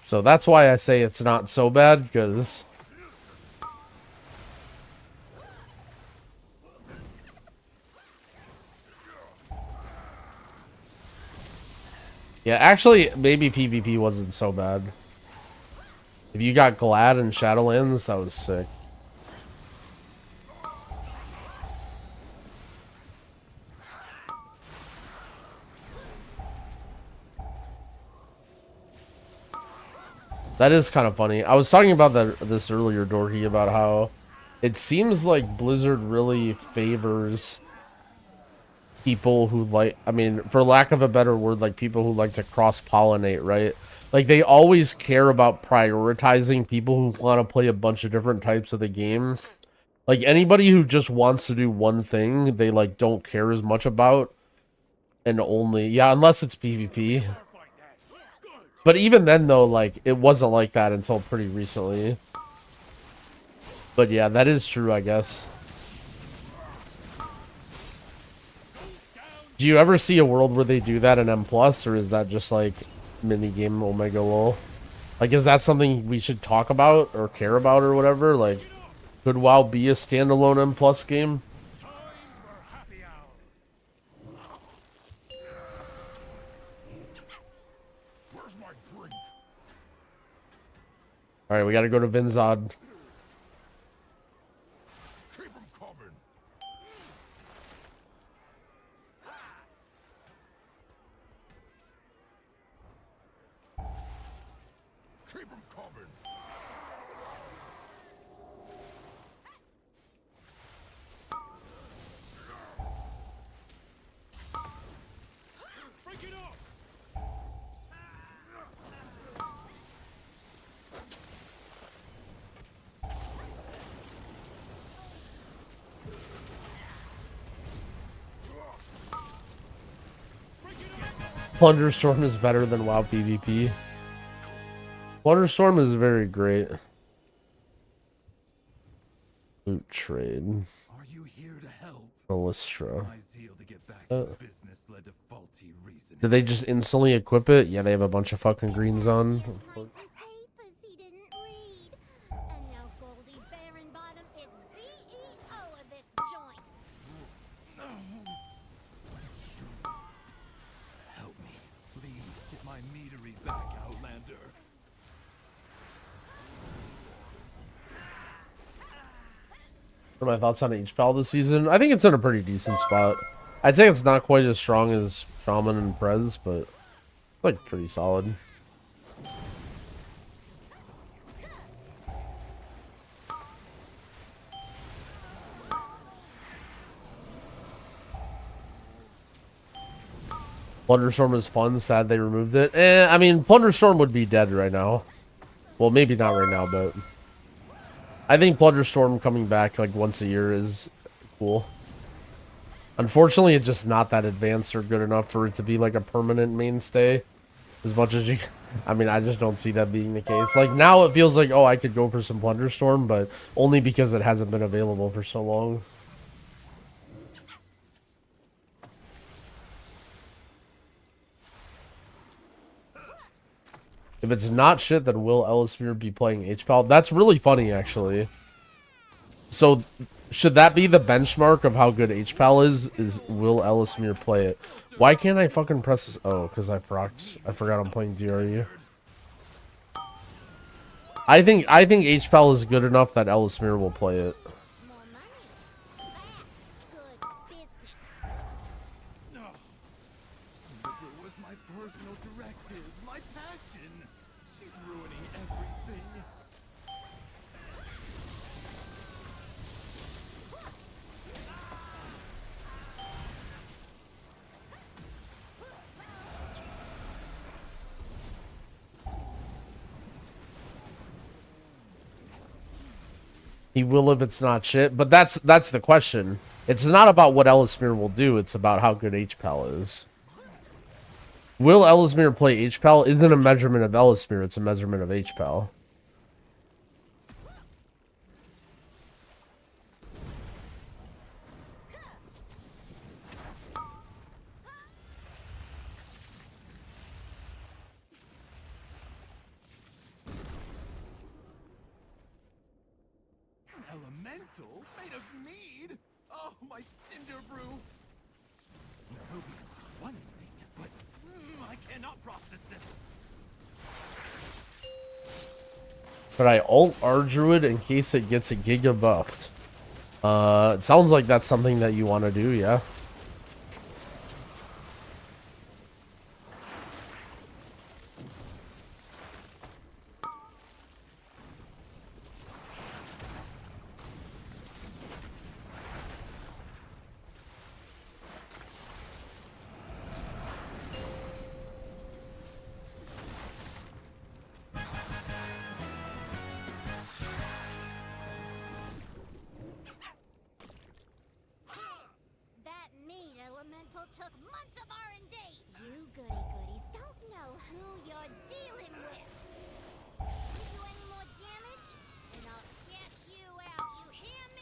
So that's why I say it's not so bad, because... Yeah, actually, maybe PvP wasn't so bad. If you got Glad and Shadowlands, that was sick. That is kind of funny. I was talking about this earlier, Dorky, about how it seems like Blizzard really favors people who like, I mean, for lack of a better word, like people who like to cross-pollinate, right? Like, they always care about prioritizing people who want to play a bunch of different types of the game. Like, anybody who just wants to do one thing, they, like, don't care as much about. And only... Yeah, unless it's PvP. But even then, though, like, it wasn't like that until pretty recently. But yeah, that is true, I guess. Do you ever see a world where they do that in M+, or is that just, like, minigame Omega LOL? Like, is that something we should talk about, or care about, or whatever? Like, could WoW be a standalone M+ game? Alright, we gotta go to Vinzod. Plunderstorm is better than WoW PvP. Plunderstorm is very great. Loot trade. Are you here to help? Illustra. My zeal to get back in business led to faulty reasoning. Did they just instantly equip it? Yeah, they have a bunch of fucking greens on. Help me, please. Get my meadery back, Outlander. What are my thoughts on HPAL this season? I think it's in a pretty decent spot. I'd say it's not quite as strong as Shaman and Prez, but it's like pretty solid. Plunderstorm is fun. Sad they removed it. I mean, Plunderstorm would be dead right now. Well, maybe not right now, but I think Plunderstorm coming back like once a year is cool. Unfortunately, it's just not that advanced or good enough for it to be like a permanent mainstay. As much as you, I mean, I just don't see that being the case. Like now, it feels like, oh, I could go for some Plunderstorm, but only because it hasn't been available for so long. If it's not shit, then will Ellismere be playing HPAL? That's really funny, actually. So, should that be the benchmark of how good HPAL is will Ellismere play it? Why can't I fucking press this? Oh, because I procced. I forgot I'm playing DRU. I think HPAL is good enough that Ellismere will play it. He will if it's not shit, but that's the question. It's not about what Ellismere will do, it's about how good HPAL is. Will Ellismere play HPAL isn't a measurement of Ellismere, it's a measurement of HPAL. Elemental made of mead? Oh, my cinder brew. Nerubians one thing, but I cannot process this. But I ult R Druid in case it gets a Giga buffed. It sounds like that's something that you want to do, yeah. Took months of R&D. You goody-goodies don't know who you're dealing with. You do any more damage, and I'll cash you out. You hear me?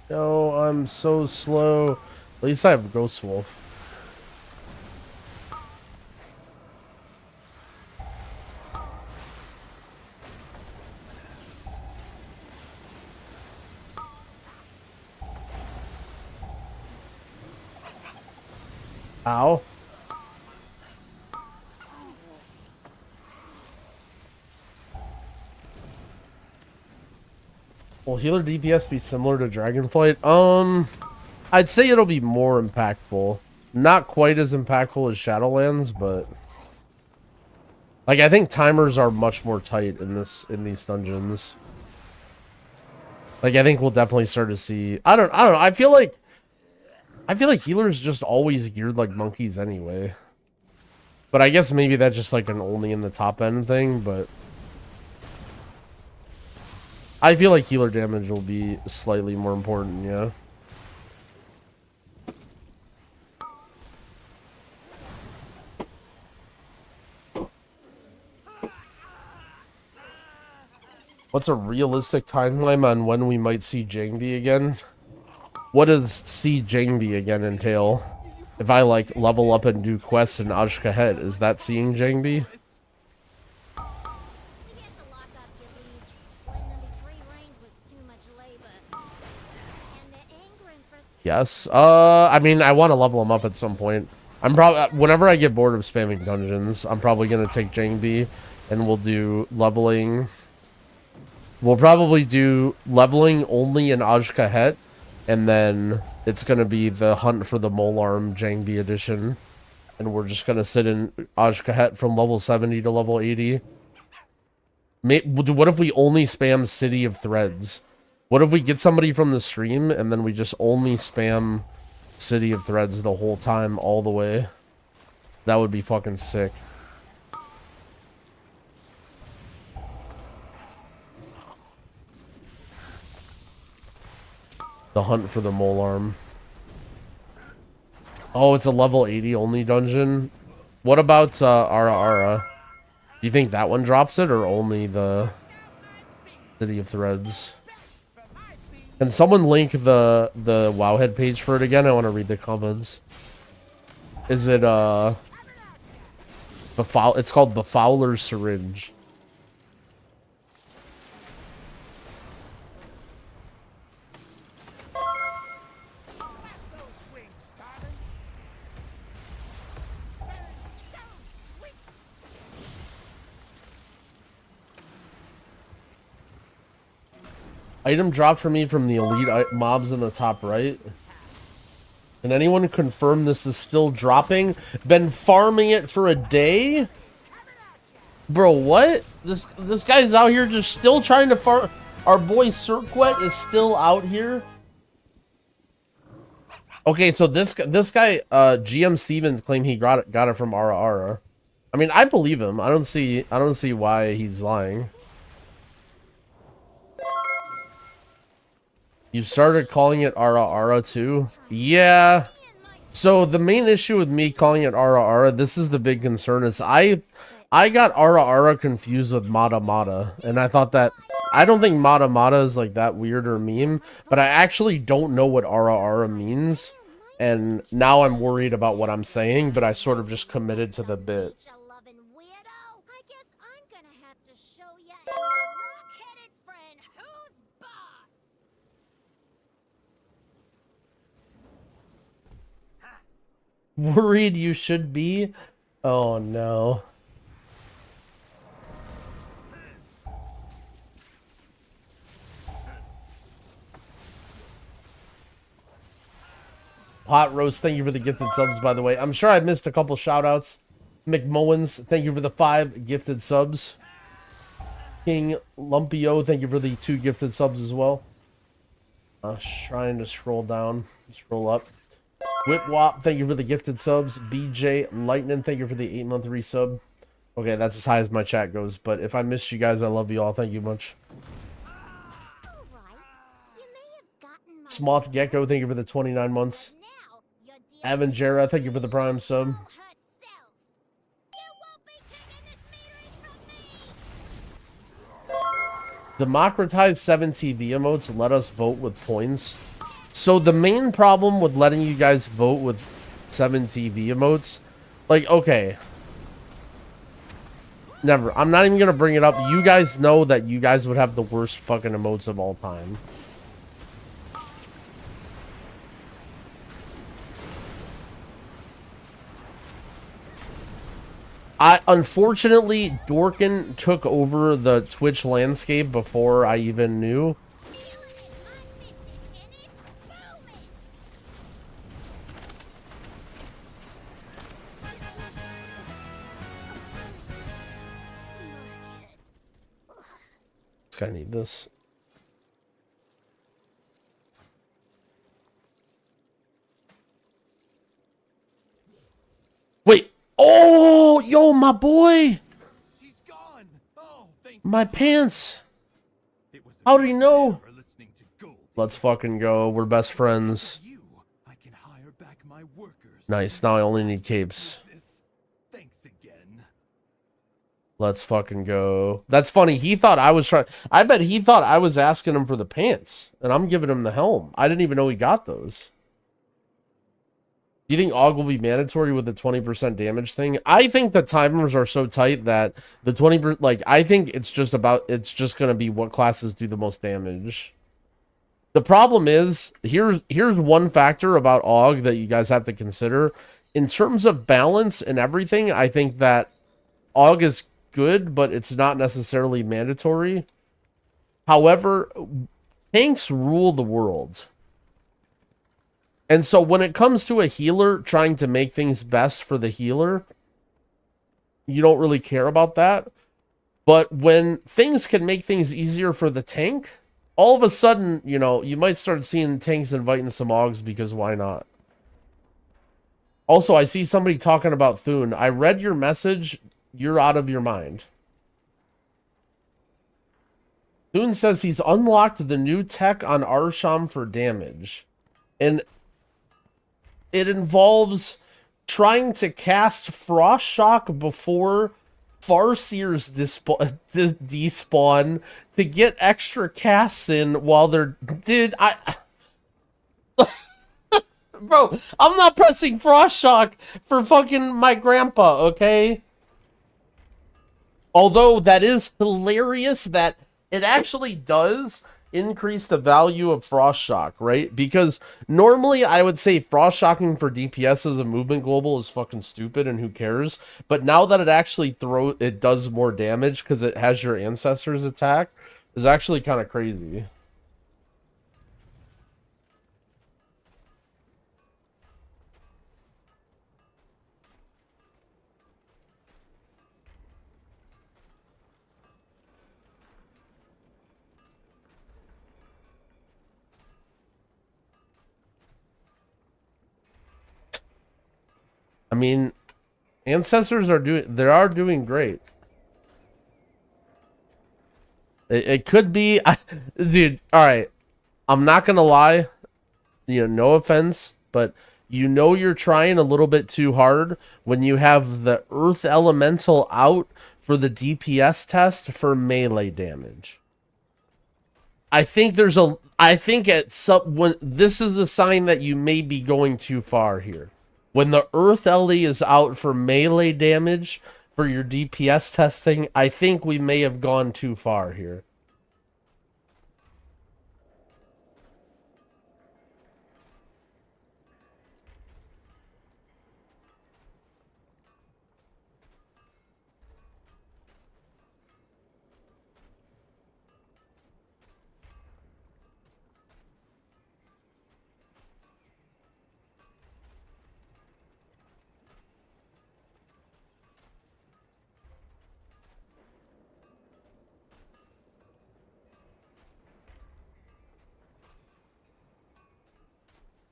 No, I'm so slow. At least I have Ghost Wolf. Ow. Will healer DPS be similar to Dragonflight? I'd say it'll be more impactful. Not quite as impactful as Shadowlands, but like I think timers are much more tight in these dungeons. Like I think we'll definitely start to see. I don't know. I feel like healers just always geared like monkeys anyway. But I guess maybe that's just like an only in the top end thing, but I feel like healer damage will be slightly more important, yeah. What's a realistic timeline on when we might see Jangbi again? What does see Jangbi again entail? If I like level up and do quests in Ashkahet, is that seeing Jangbi? Yes. I mean, I want to level him up at some point. I'm probably whenever I get bored of spamming dungeons, I'm probably gonna take Jangbi, and we'll do leveling. We'll probably do leveling only in Ashkahet, and then it's gonna be the hunt for the Molarm Jangbi edition, and we're just gonna sit in Ashkahet from level 70 to level 80. What if we only spam City of Threads? What if we get somebody from the stream and then we just only spam City of Threads the whole time, all the way? That would be fucking sick. The hunt for the Molarm. Oh, it's a level 80 only dungeon. What about Ara Ara? Do you think that one drops it, or only the City of Threads? Can someone link the Wowhead page for it again? I want to read the comments. Is it it's called Befouler's Syringe. Item dropped for me from the elite mobs in the top right. Can anyone confirm this is still dropping? Been farming it for a day? Bro, what? This guy's out here just still trying to farm. Our boy Cirquet is still out here. Okay, so this guy, GM Stevens claimed he got it from Ara Ara. I mean, I believe him. I don't see why he's lying. You started calling it Ara Ara too? Yeah. So the main issue with me calling it Ara Ara, this is the big concern, is I got Ara Ara confused with Mata Mata, and I thought that I don't think Mata Mata is like that weird or meme, but I actually don't know what Ara Ara means, and now I'm worried about what I'm saying, but I sort of just committed to the bit. Worried you should be? Oh no. Hot Roast, thank you for the gifted subs, by the way. I'm sure I missed a couple shout-outs. McMowens, thank you for the 5 gifted subs. King Lumpio, thank you for the 2 gifted subs as well. Trying to scroll down. Scroll up. Whipwop, thank you for the gifted subs. BJ Lightning, thank you for the 8-month resub. Okay, that's as high as my chat goes, but if I missed you guys, I love you all. Thank you much. Smoth Gecko, thank you for the 29 months. Avengera, thank you for the prime sub. Democratize 7 TV emotes, let us vote with points. So the main problem with letting you guys vote with 7 TV emotes, like, okay. Never. I'm not even going to bring it up. You guys know that you guys would have the worst fucking emotes of all time. Unfortunately, Dorkin took over the Twitch landscape before I even knew. This guy need this. Wait. Oh, yo, my boy. She's gone. Oh, thank My pants. How do you know? Let's fucking go. We're best friends. Nice. Now I only need capes. Let's fucking go. That's funny. He thought I was trying. I bet he thought I was asking him for the pants, and I'm giving him the helm. I didn't even know he got those. Do you think AUG will be mandatory with the 20% damage thing? I think the timers are so tight that the 20%, like, I think it's just going to be what classes do the most damage. The problem is, here's one factor about AUG that you guys have to consider. In terms of balance and everything, I think that AUG is good, but it's not necessarily mandatory. However, tanks rule the world. And so when it comes to a healer trying to make things best for the healer, you don't really care about that. But when things can make things easier for the tank, all of a sudden, you know, you might start seeing tanks inviting some AUGs because why not? Also, I see somebody talking about Thune. I read your message. You're out of your mind. Thune says he's unlocked the new tech on Arsham for damage. And it involves trying to cast Frost Shock before Farseers despawn to get extra casts in while they're... Dude, Bro, I'm not pressing Frost Shock for fucking my grandpa, okay? Although that is hilarious that it actually does increase the value of Frost Shock, right? Because normally I would say Frost Shocking for DPS as a movement global is fucking stupid and who cares. But now that it actually it does more damage because it has your ancestors attack is actually kind of crazy. I mean, ancestors are doing great. It could be, dude. All right, I'm not gonna lie. You know, no offense, but you know you're trying a little bit too hard when you have the Earth Elemental out for the DPS test for melee damage. I think this is a sign that you may be going too far here. When the Earth LE is out for melee damage for your DPS testing, I think we may have gone too far here.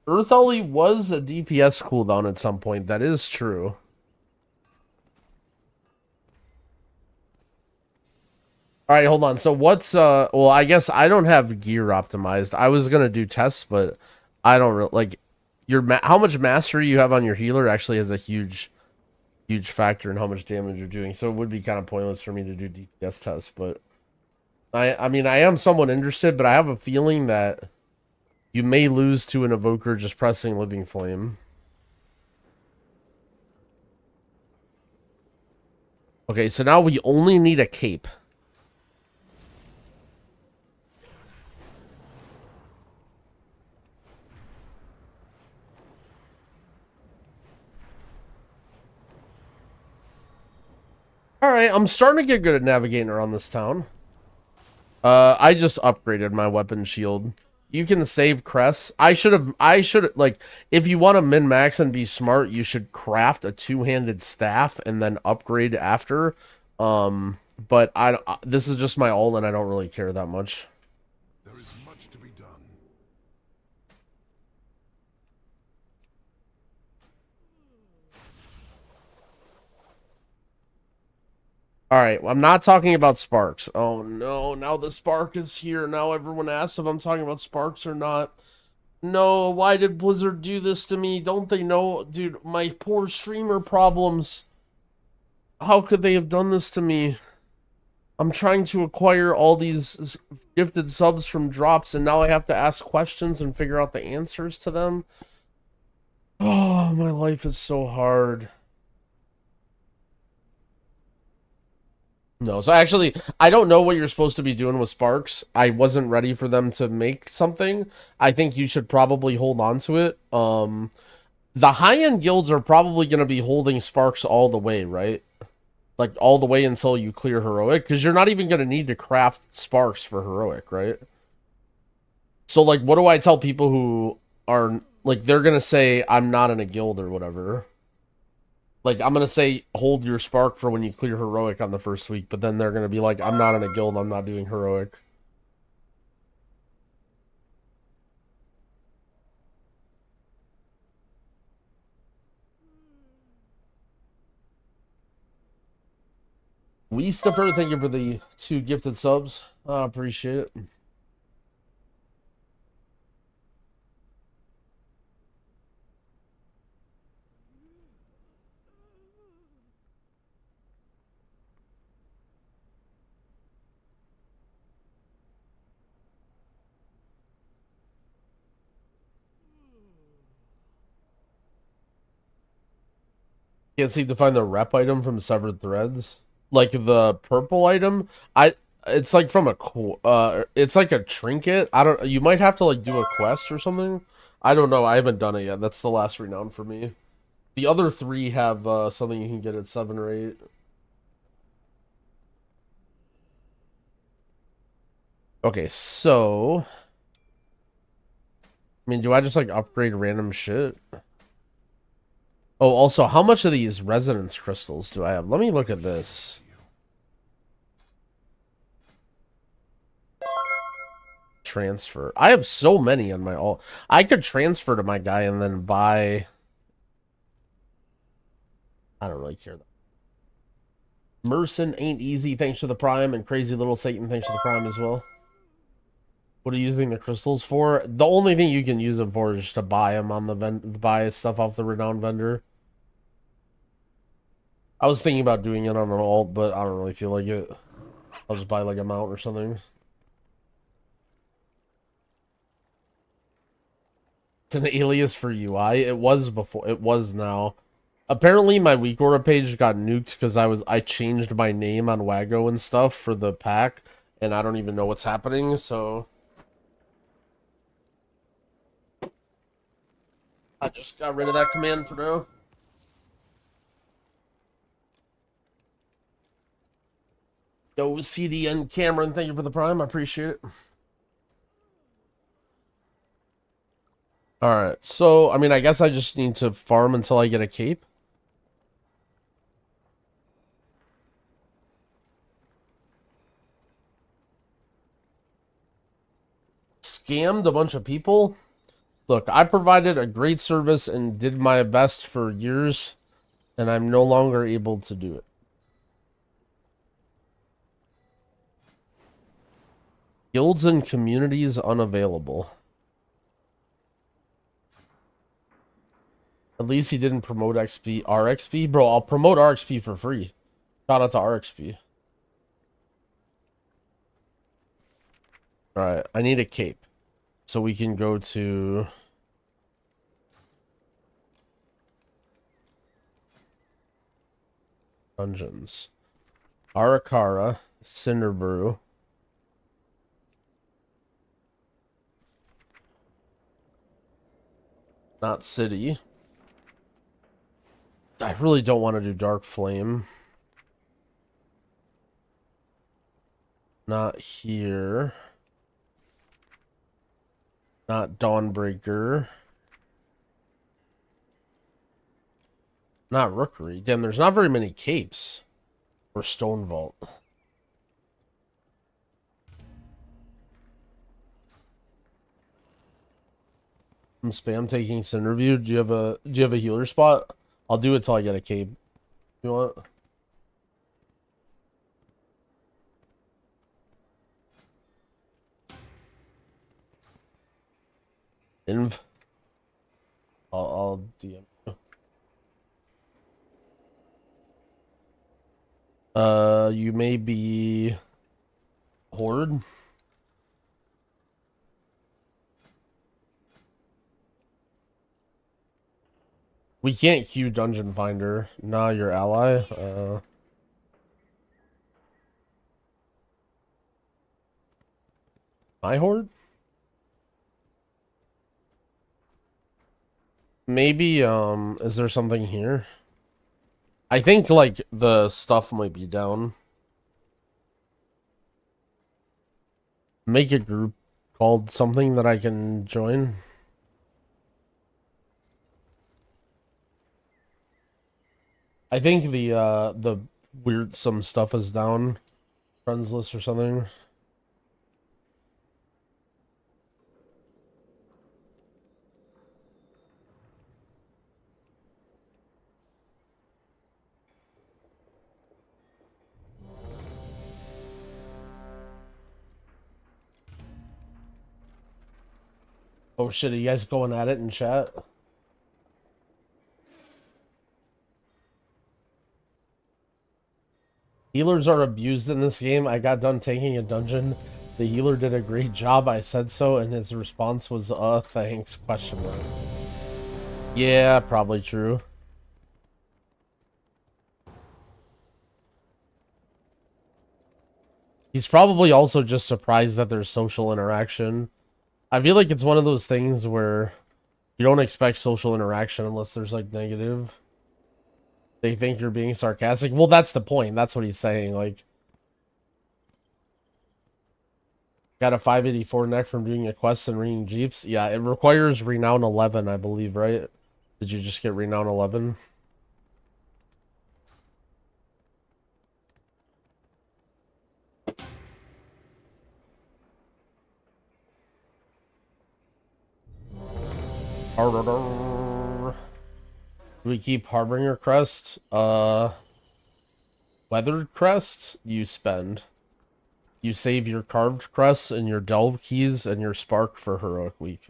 Earth LE was a DPS cooldown at some point. That is true. All right, hold on. So what's well, I guess I don't have gear optimized. I was gonna do tests, but I don't really like how much mastery you have on your healer actually has a huge factor in how much damage you're doing. So it would be kind of pointless for me to do DPS tests, but I mean I am somewhat interested, but I have a feeling that you may lose to an Evoker just pressing Living Flame. Okay, so now we only need a cape. Alright, I'm starting to get good at navigating around this town. I just upgraded my weapon shield. You can save crests. I should like, if you want to min-max and be smart, you should craft a two-handed staff and then upgrade after. but this is just my ult, and I don't really care that much. There is much to be done. Alright, I'm not talking about sparks. Oh no, now the spark is here. Now everyone asks if I'm talking about sparks or not. No, why did Blizzard do this to me? Don't they know? Dude, my poor streamer problems. How could they have done this to me? I'm trying to acquire all these gifted subs from drops, and now I have to ask questions and figure out the answers to them. Oh, my life is so hard. No, so actually, I don't know what you're supposed to be doing with sparks. I wasn't ready for them to make something. I think you should probably hold on to it. The high-end guilds are probably going to be holding sparks all the way, right? Like, all the way until you clear heroic, because you're not even going to need to craft sparks for heroic, right? So, like, what do I tell people who are, like, they're going to say, I'm not in a guild or whatever? Like, I'm going to say, hold your spark for when you clear heroic on the first week, but then they're going to be like, I'm not in a guild, I'm not doing heroic. We Stuffer, thank you for the 2 gifted subs. I appreciate it. Can't seem to find the rep item from Severed Threads. Like the purple item, it's like from it's like a trinket. You might have to like do a quest or something. I don't know. I haven't done it yet. That's the last renown for me. The other 3 have something you can get at 7 or 8. Okay, so I mean, do I just like upgrade random shit? Oh, also, how much of these resonance crystals do I have? Let me look at this. Transfer. I have so many on my ult. I could transfer to my guy and then buy. I don't really care. Merson ain't easy, thanks to the Prime, and Crazy Little Satan, thanks to the Prime as well. What are you using the crystals for? The only thing you can use them for is just to buy them on the buy stuff off the renowned vendor. I was thinking about doing it on an alt, but I don't really feel like it. I'll just buy like a mount or something. It's an alias for UI. It was before. It was now. Apparently, my weak aura page got nuked because I changed my name on Wago and stuff for the pack, and I don't even know what's happening. So I just got rid of that command for now. Yo, CDN Cameron, thank you for the Prime. I appreciate it. Alright, so, I mean, I guess I just need to farm until I get a cape. Scammed a bunch of people? Look, I provided a great service and did my best for years, and I'm no longer able to do it. Guilds and communities unavailable. At least he didn't promote RXP. Bro, I'll promote RXP for free. Shout out to RXP. Alright, I need a cape. So we can go to... Dungeons. Arakara, Cinderbrew. Not City. I really don't want to do Dark Flame. Not here. Not Dawnbreaker. Not Rookery. Damn, there's not very many capes. Or Stone Vault. I'm spam taking this interview. Do you have a healer spot? I'll do it till I get a cape. You want? Inv. I'll DM you. You may be Horde. We can't queue Dungeon Finder. Nah, your ally. My Horde? Maybe, is there something here? I think, like, the stuff might be down. Make a group called something that I can join. I think the weird some stuff is down. Friends list or something. Oh shit, are you guys going at it in chat? Healers are abused in this game. I got done taking a dungeon. The healer did a great job. I said so, and his response was, thanks, question mark. Yeah, probably true. He's probably also just surprised that there's social interaction. I feel like it's one of those things where you don't expect social interaction unless there's, like, negative. They think you're being sarcastic. Well, that's the point. That's what he's saying. Like, got a 584 neck from doing a quest and ringing jeeps. Yeah, it requires renown 11, I believe, right? Did you just get renown 11? Do we keep Harbinger Crest? Weathered Crest, you spend. You save your carved crests and your delve keys and your spark for heroic week.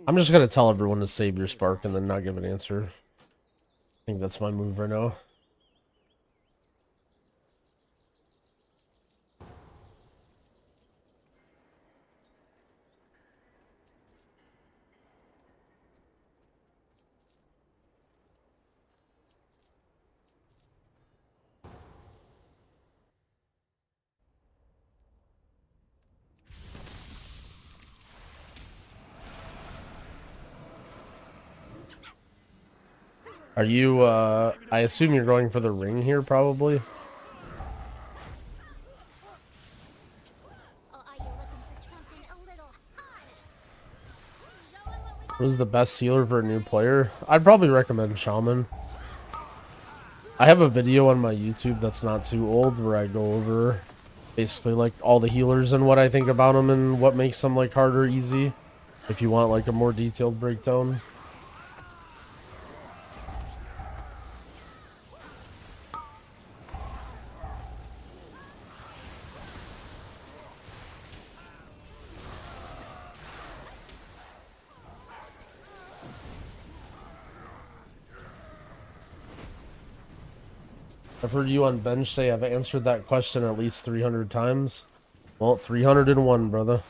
I'm just gonna tell everyone to save your spark and then not give an answer. I think that's my move right now. Are you, I assume you're going for the ring here, probably? What is the best healer for a new player? I'd probably recommend Shaman. I have a video on my YouTube that's not too old where I go over basically like all the healers and what I think about them and what makes them like hard or easy. If you want like a more detailed breakdown. I've heard you on bench say I've answered that question at least 300 times. Well, 301, brother.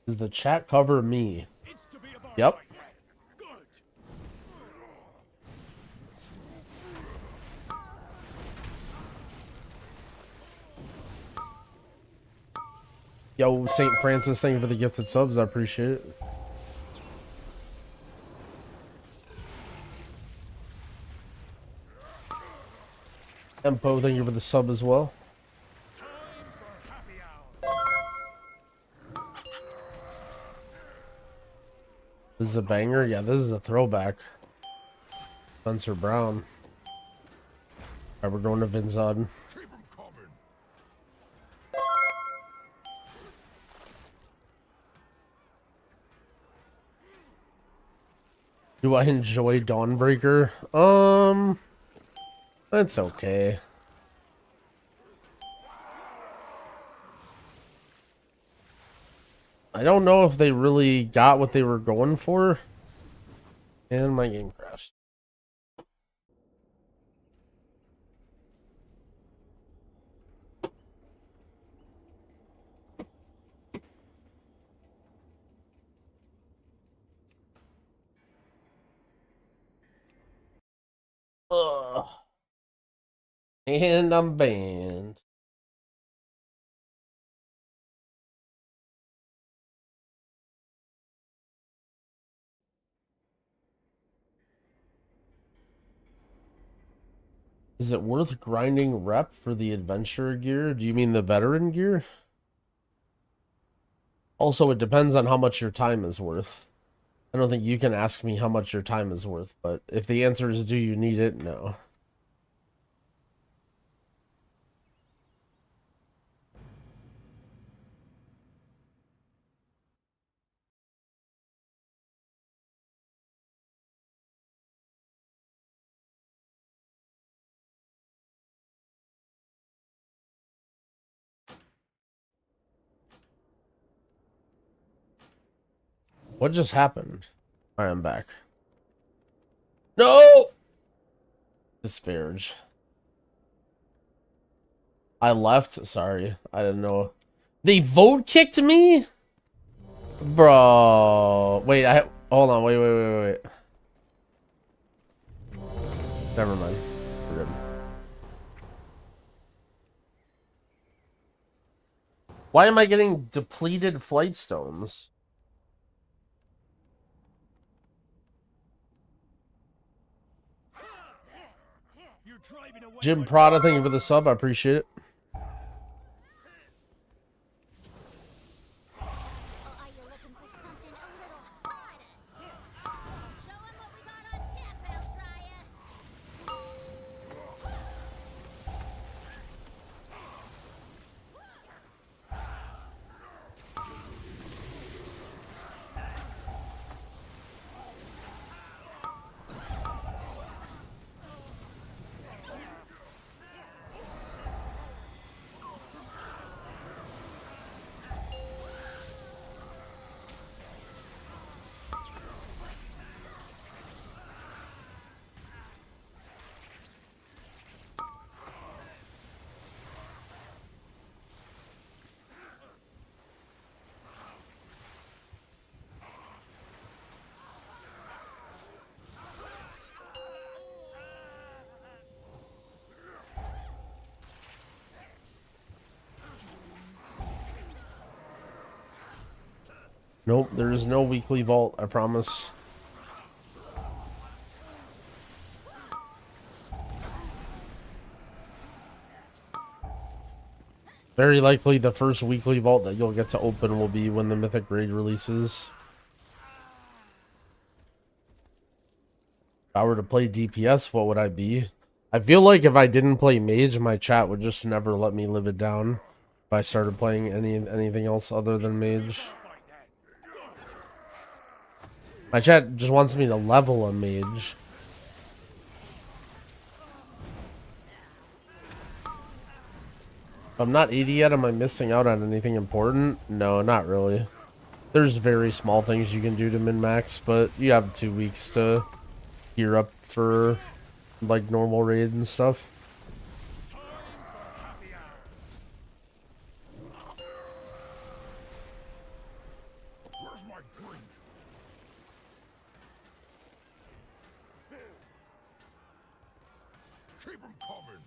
Does the chat cover me? Yep. Yo, St. Francis, thank you for the gifted subs. I appreciate it. Empo, thank you for the sub as well. This is a banger? Yeah, this is a throwback. Spencer Brown. Alright, we're going to Vinzod. Do I enjoy Dawnbreaker? That's okay. I don't know if they really got what they were going for. And my game crashed. Ugh. And I'm banned. Is it worth grinding rep for the adventurer gear? Do you mean the veteran gear? Also, it depends on how much your time is worth. I don't think you can ask me how much your time is worth, but if the answer is do you need it? No. What just happened? Alright, I'm back. No! Disparage. I left? Sorry. I didn't know. They vote kicked me? Bro. Wait, hold on. Wait. Never mind. We're good. Why am I getting depleted flight stones? Jim Prada, thank you for the sub. I appreciate it. Nope, there is no weekly vault, I promise. Very likely the first weekly vault that you'll get to open will be when the Mythic Raid releases. If I were to play DPS, what would I be? I feel like if I didn't play Mage, my chat would just never let me live it down if I started playing anything else other than Mage. My chat just wants me to level a Mage. If I'm not 80 yet, am I missing out on anything important? No, not really. There's very small things you can do to min-max, but you have 2 weeks to gear up for like normal raid and stuff. Where's my drink? Keep 'em coming.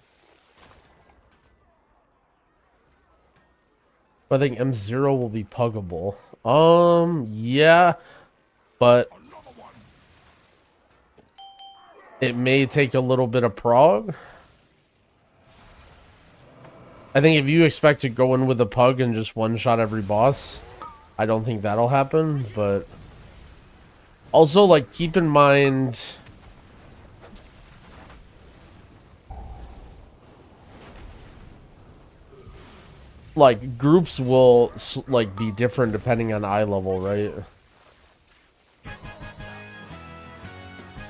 I think M0 will be puggable. Yeah, but it may take a little bit of prog. I think if you expect to go in with a pug and just one-shot every boss, I don't think that'll happen, but also, like, keep in mind, like, groups will, like, be different depending on eye level, right?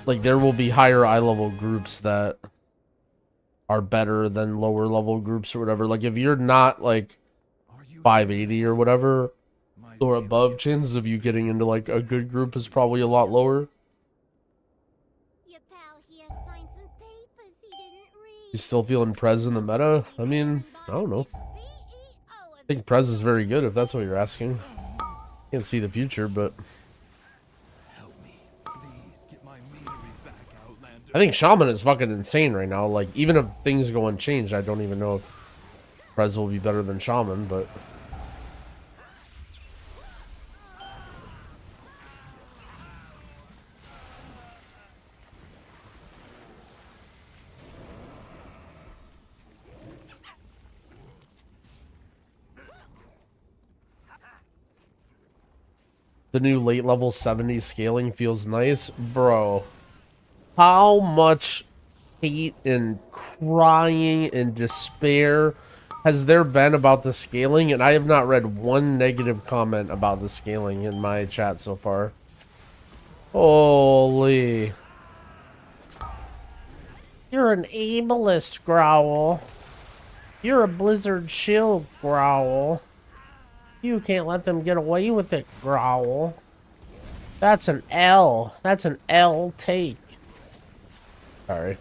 Like, there will be higher eye level groups that are better than lower level groups or whatever. Like, if you're not, like, 580 or whatever, or above, chances of you getting into, like, a good group is probably a lot lower. You still feeling Prez in the meta? I mean, I don't know. I think Prez is very good if that's what you're asking. Can't see the future, but I think Shaman is fucking insane right now. Like, even if things go unchanged, I don't even know if Prez will be better than Shaman, but the new late level 70 scaling feels nice. Bro, how much hate and crying and despair has there been about the scaling? And I have not read one negative comment about the scaling in my chat so far. Holy. You're an ableist, Growl. You're a Blizzard shill, Growl. You can't let them get away with it, Growl. That's an L. That's an L take. Sorry.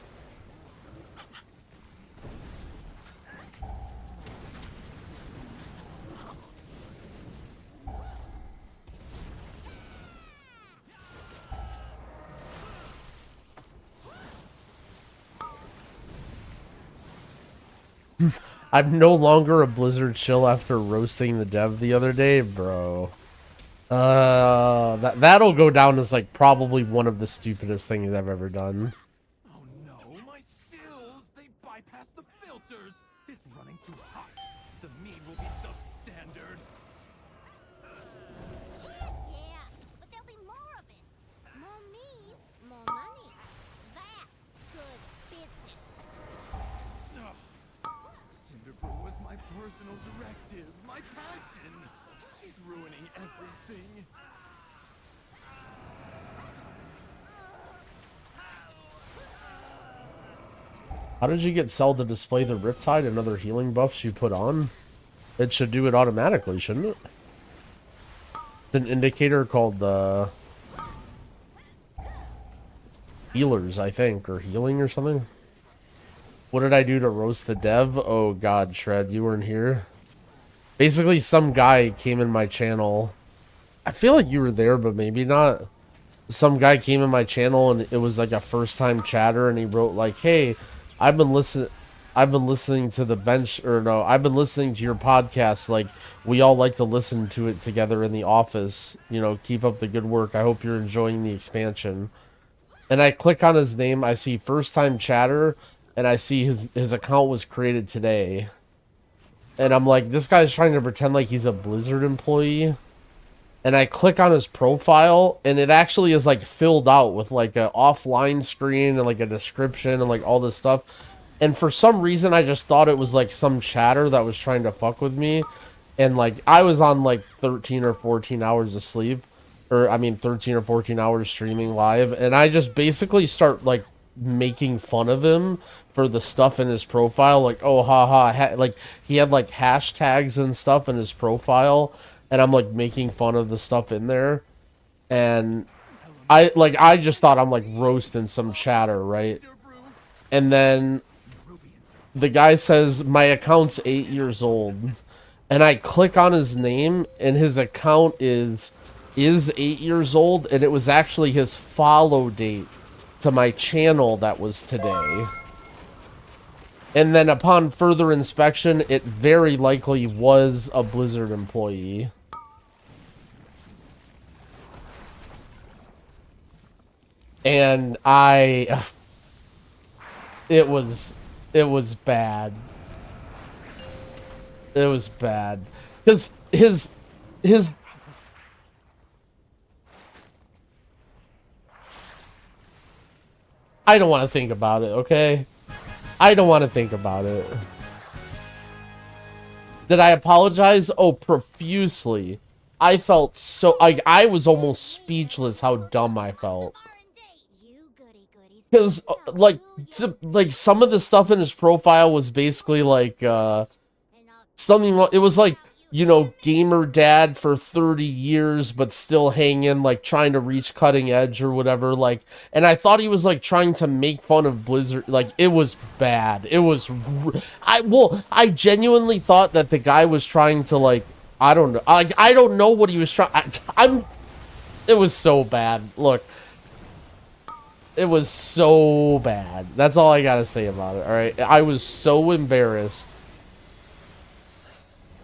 I'm no longer a Blizzard shill after roasting the dev the other day, bro. That'll go down as like probably one of the stupidest things I've ever done. Oh no, my stills! They bypassed the filters! It's running too hot. The mead will be substandard. Yeah, but there'll be more of it. More mead, more money. That's good business. Cinderbrew was my personal directive, my passion. She's ruining everything. How did you get Cell to display the Riptide and other healing buffs you put on? It should do it automatically, shouldn't it? It's an indicator called healers, I think, or healing or something. What did I do to roast the dev? Oh god, Shred, you weren't here. Basically, some guy came in my channel. I feel like you were there, but maybe not. Some guy came in my channel and it was like a first-time chatter, and he wrote like, "Hey, I've been listening to the bench, or no, I've been listening to your podcast. Like, we all like to listen to it together in the office. You know, keep up the good work. I hope you're enjoying the expansion." And I click on his name, I see first-time chatter, and I see his account was created today. And I'm like, this guy's trying to pretend like he's a Blizzard employee. And I click on his profile, and it actually is like filled out with like a offline screen and like a description and like all this stuff. And for some reason, I just thought it was like some chatter that was trying to fuck with me. And like, I was on like 13 or 14 hours of sleep. Or, I mean, 13 or 14 hours streaming live. And I just basically start like making fun of him for the stuff in his profile. Like, oh, haha. Like, he had like hashtags and stuff in his profile. And I'm like making fun of the stuff in there. And I just thought I'm like roasting some chatter, right? And then the guy says, my account's 8 years old. And I click on his name, and his account is 8 years old, and it was actually his follow date to my channel that was today. And then upon further inspection, it very likely was a Blizzard employee. And it was bad. It was bad. His I don't want to think about it, okay? I don't want to think about it. Did I apologize? Oh, profusely. I felt so... I was almost speechless how dumb I felt. Because, like some of the stuff in his profile was basically, like, something... It was like, you know, gamer dad for 30 years, but still hanging, like, trying to reach cutting edge or whatever, like... And I thought he was, like, trying to make fun of Blizzard. Like, it was bad. It was... I genuinely thought that the guy was trying to, like... I don't know. I don't know what he was trying... It was so bad. Look. It was so bad. That's all I gotta say about it, alright? I was so embarrassed.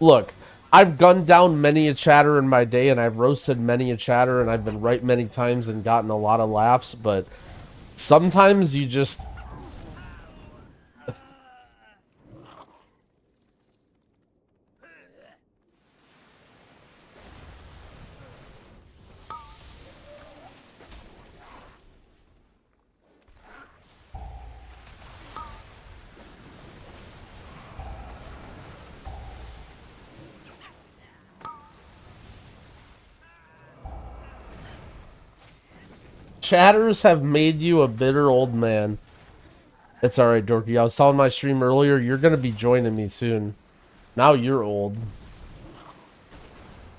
Look, I've gunned down many a chatter in my day, and I've roasted many a chatter, and I've been right many times and gotten a lot of laughs, but sometimes you just... Chatters have made you a bitter old man. It's alright, Dorky. I was telling my stream earlier, you're gonna be joining me soon. Now you're old.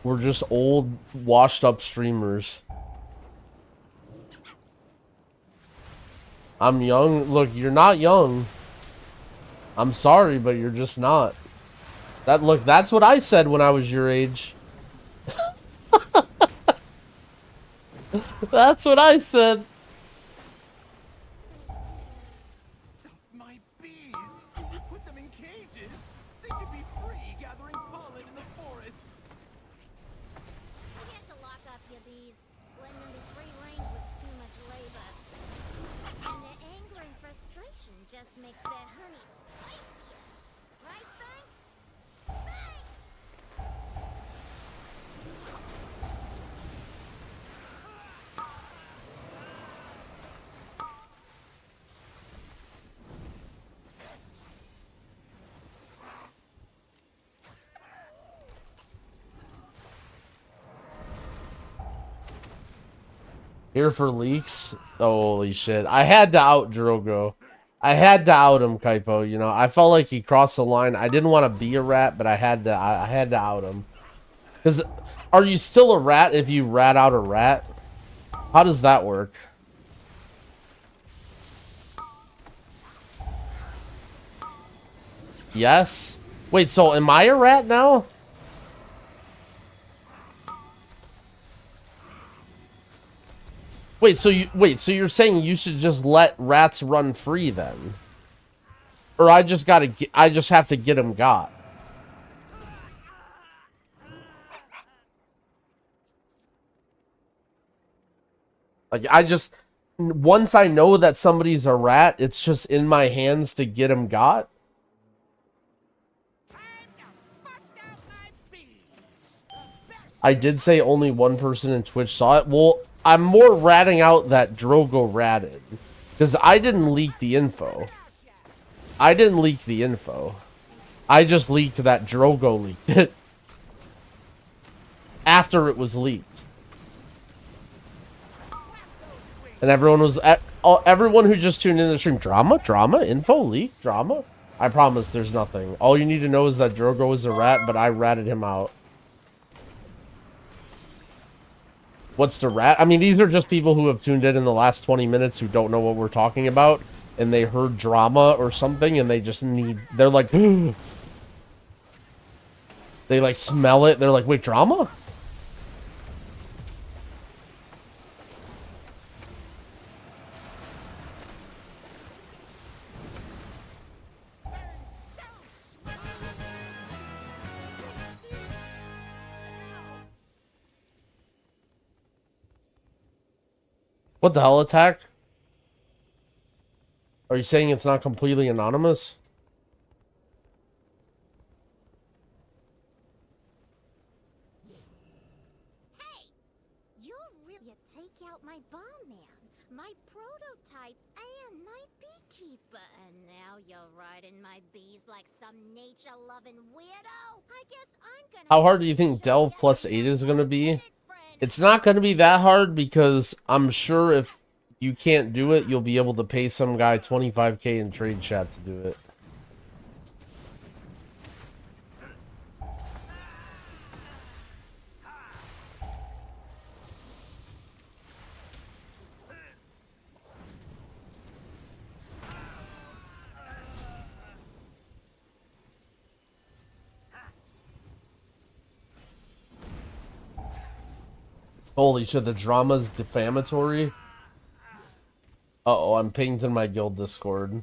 We're just old, washed-up streamers. I'm young. Look, you're not young. I'm sorry, but you're just not. Look, that's what I said when I was your age. That's what I said. My bees! You put them in cages! They should be free gathering pollen in the forest! You had to lock up your bees. Letting them be free range was too much labor. And their anger and frustration just makes their honey spicier. Right, Bang? Bang! Here for leaks? Holy shit. I had to out Drogo. I had to out him, Kaipo, you know. I felt like he crossed the line. I didn't want to be a rat, but I had to out him. Because, are you still a rat if you rat out a rat? How does that work? Yes? Wait, so am I a rat now? Wait, so you're saying you should just let rats run free then? Or I just have to get them got. Like, once I know that somebody's a rat, it's just in my hands to get them got. I did say only one person in Twitch saw it. Well, I'm more ratting out that Drogo ratted. Because I didn't leak the info. I didn't leak the info. I just leaked that Drogo leaked it. After it was leaked. And everyone who just tuned in the stream, drama, info, leak, drama. I promise there's nothing. All you need to know is that Drogo is a rat, but I ratted him out. What's the rat? I mean, these are just people who have tuned in the last 20 minutes who don't know what we're talking about. And they heard drama or something and they just they're like, they like smell it. They're like, wait, drama? What the hell, attack? Are you saying it's not completely anonymous? You're really take out my bomb man, my prototype, and my beekeeper. And now you're riding my bees like some nature-loving weirdo? I guess I'm gonna... How hard do you think Delve plus 8 is going to be? It's not going to be that hard because I'm sure if you can't do it, you'll be able to pay some guy 25k in trade chat to do it. Holy shit, the drama's defamatory. Uh-oh, I'm pinged in my guild Discord.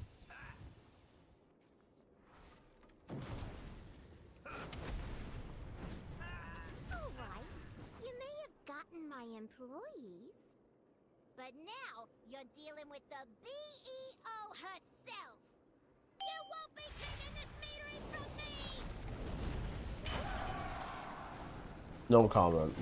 Alright, you may have gotten my employees, but now you're dealing with the BEO herself. You won't be taking this metering from me! No comment.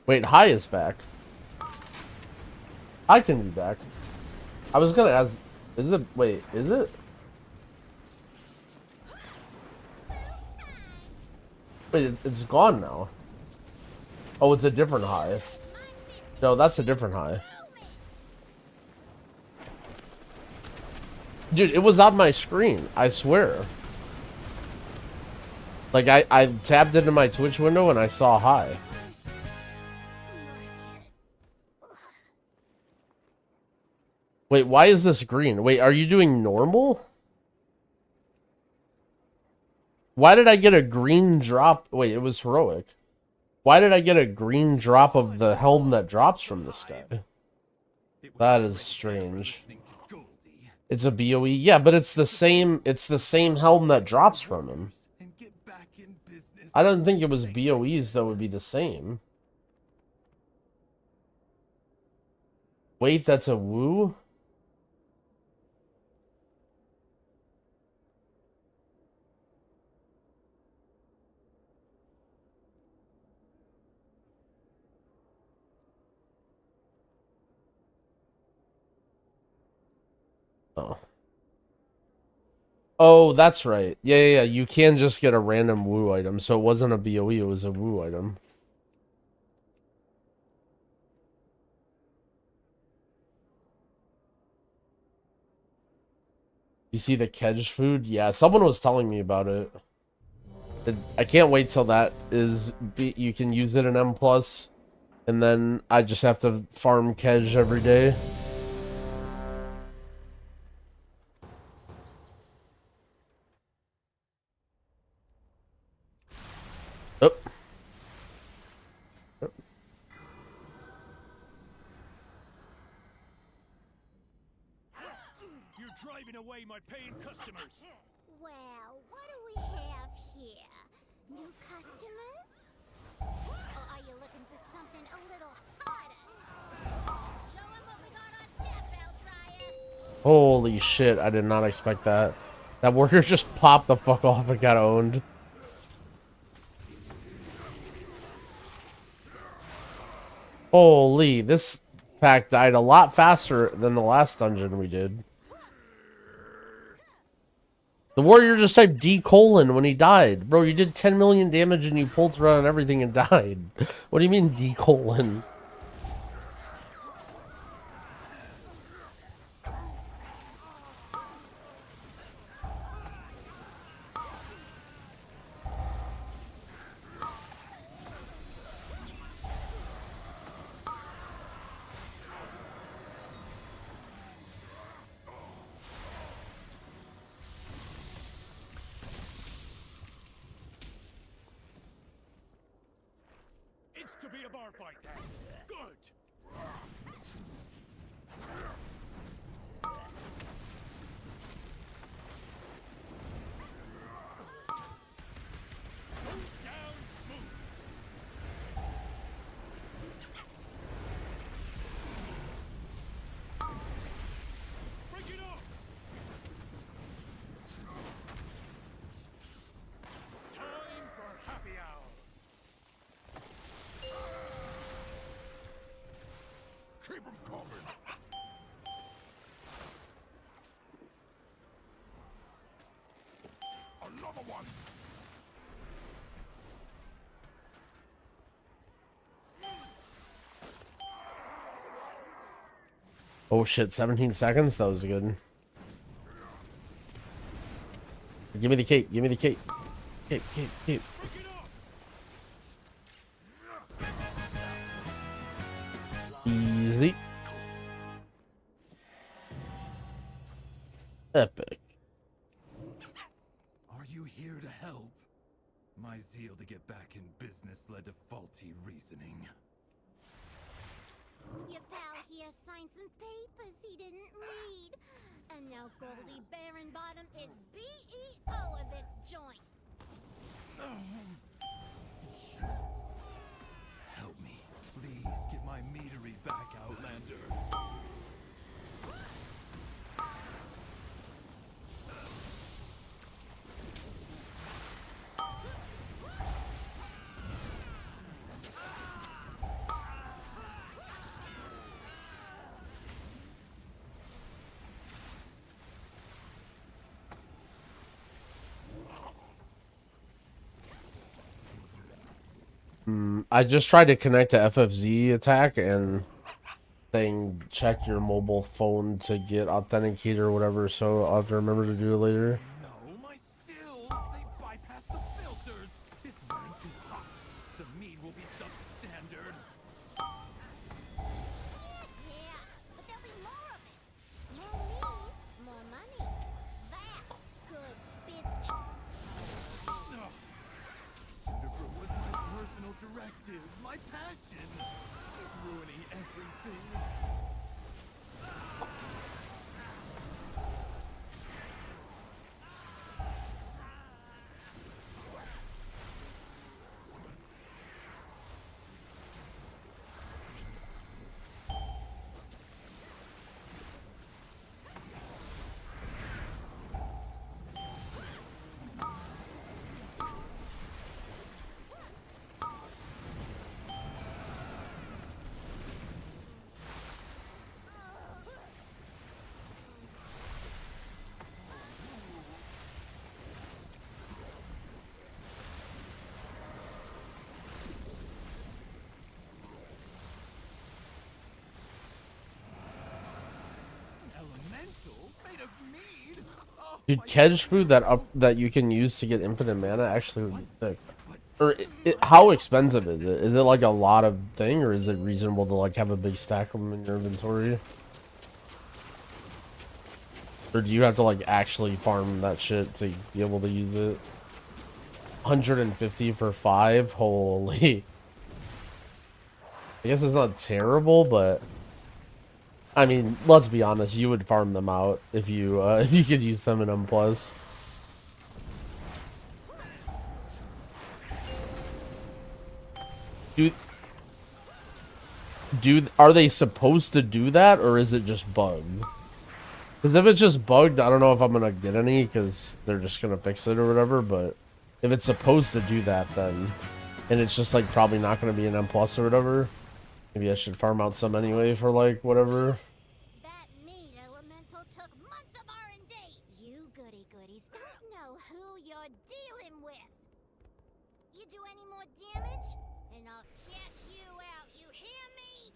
Wait, High is back. I can be back. I was gonna ask, is it, wait, is it? Wait, it's gone now. Oh, it's a different High. No, that's a different High. Dude, it was on my screen, I swear. Like, I tapped into my Twitch window and I saw High. Wait, why is this green? Wait, are you doing normal? Why did I get a green drop? Wait, it was heroic. Why did I get a green drop of the helm that drops from this guy? That is strange. It's a BOE. Yeah, but it's the same helm that drops from him. I don't think it was BOEs that would be the same. Wait, that's a woo? Oh. Oh, that's right. Yeah. You can just get a random woo item. So it wasn't a BOE, it was a woo item. You see the Kedge food? Yeah, someone was telling me about it. I can't wait till that is... you can use it in M+. And then I just have to farm Kedge every day. Oh. You're driving away my paying customers. Well, what do we have here? New customers? Or are you looking for something a little harder? Show 'em what we got on tap, Bellbriar. Holy shit, I did not expect that. That worker just popped the fuck off and got owned. Holy, this pack died a lot faster than the last dungeon we did. The warrior just typed D: when he died. Bro, you did 10 million damage and you pulled through on everything and died. What do you mean D:? It's to be a bar fight then. Good. Keep 'em coming. Another one. Oh shit, 17 seconds? That was good. Give me the cape, give me the cape. Cape, cape, cape. Easy. Epic. Are you here to help? My zeal to get back in business led to faulty reasoning. Your pal here signed some papers he didn't read. And now Goldie Baronbottom is BEO of this joint. Help me. Please get my meadery back, Outlander. I just tried to connect to FFZ attack and saying check your mobile phone to get authenticated or whatever, so I'll have to remember to do it later. No, my stills! They bypass the filters! It's running too hot. The mead will be substandard. Yeah, but there'll be more of it. More mead, more money. That's good business. Cinderbrew was my personal directive, my passion. She's ruining everything. Elemental made of mead? Oh, Dude, Kedge food that you can use to get infinite mana actually would be sick. Or how expensive is it? Is it like a lot of thing, or is it reasonable to like have a big stack of them in your inventory? Or do you have to like actually farm that shit to be able to use it? 150 for 5? Holy. I guess it's not terrible, but I mean, let's be honest, you would farm them out if you could use them in M+. Are they supposed to do that, or is it just bugged? Because if it's just bugged, I don't know if I'm gonna get any, because they're just gonna fix it or whatever. But if it's supposed to do that, then and it's just like probably not gonna be an M+ or whatever, maybe I should farm out some anyway for like whatever. That mead elemental took months of R&D. You goody goodies don't know who you're dealing with. You do any more damage, and I'll cash you out. You hear me?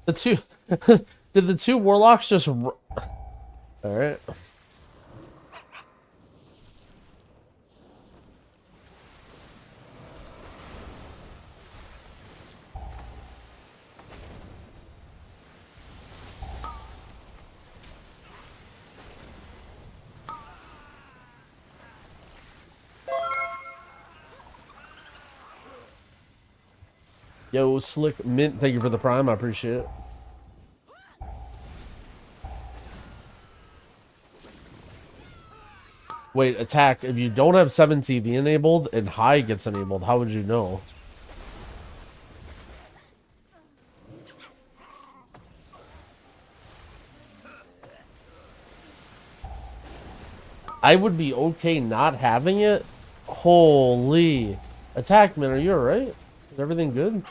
The two did the two warlocks just all right. Yo, Slick Mint, thank you for the prime. I appreciate it. Wait, attack. If you don't have 7 TV enabled and high gets enabled, how would you know? I would be okay not having it. Holy. Attackman, are you alright? Is everything good?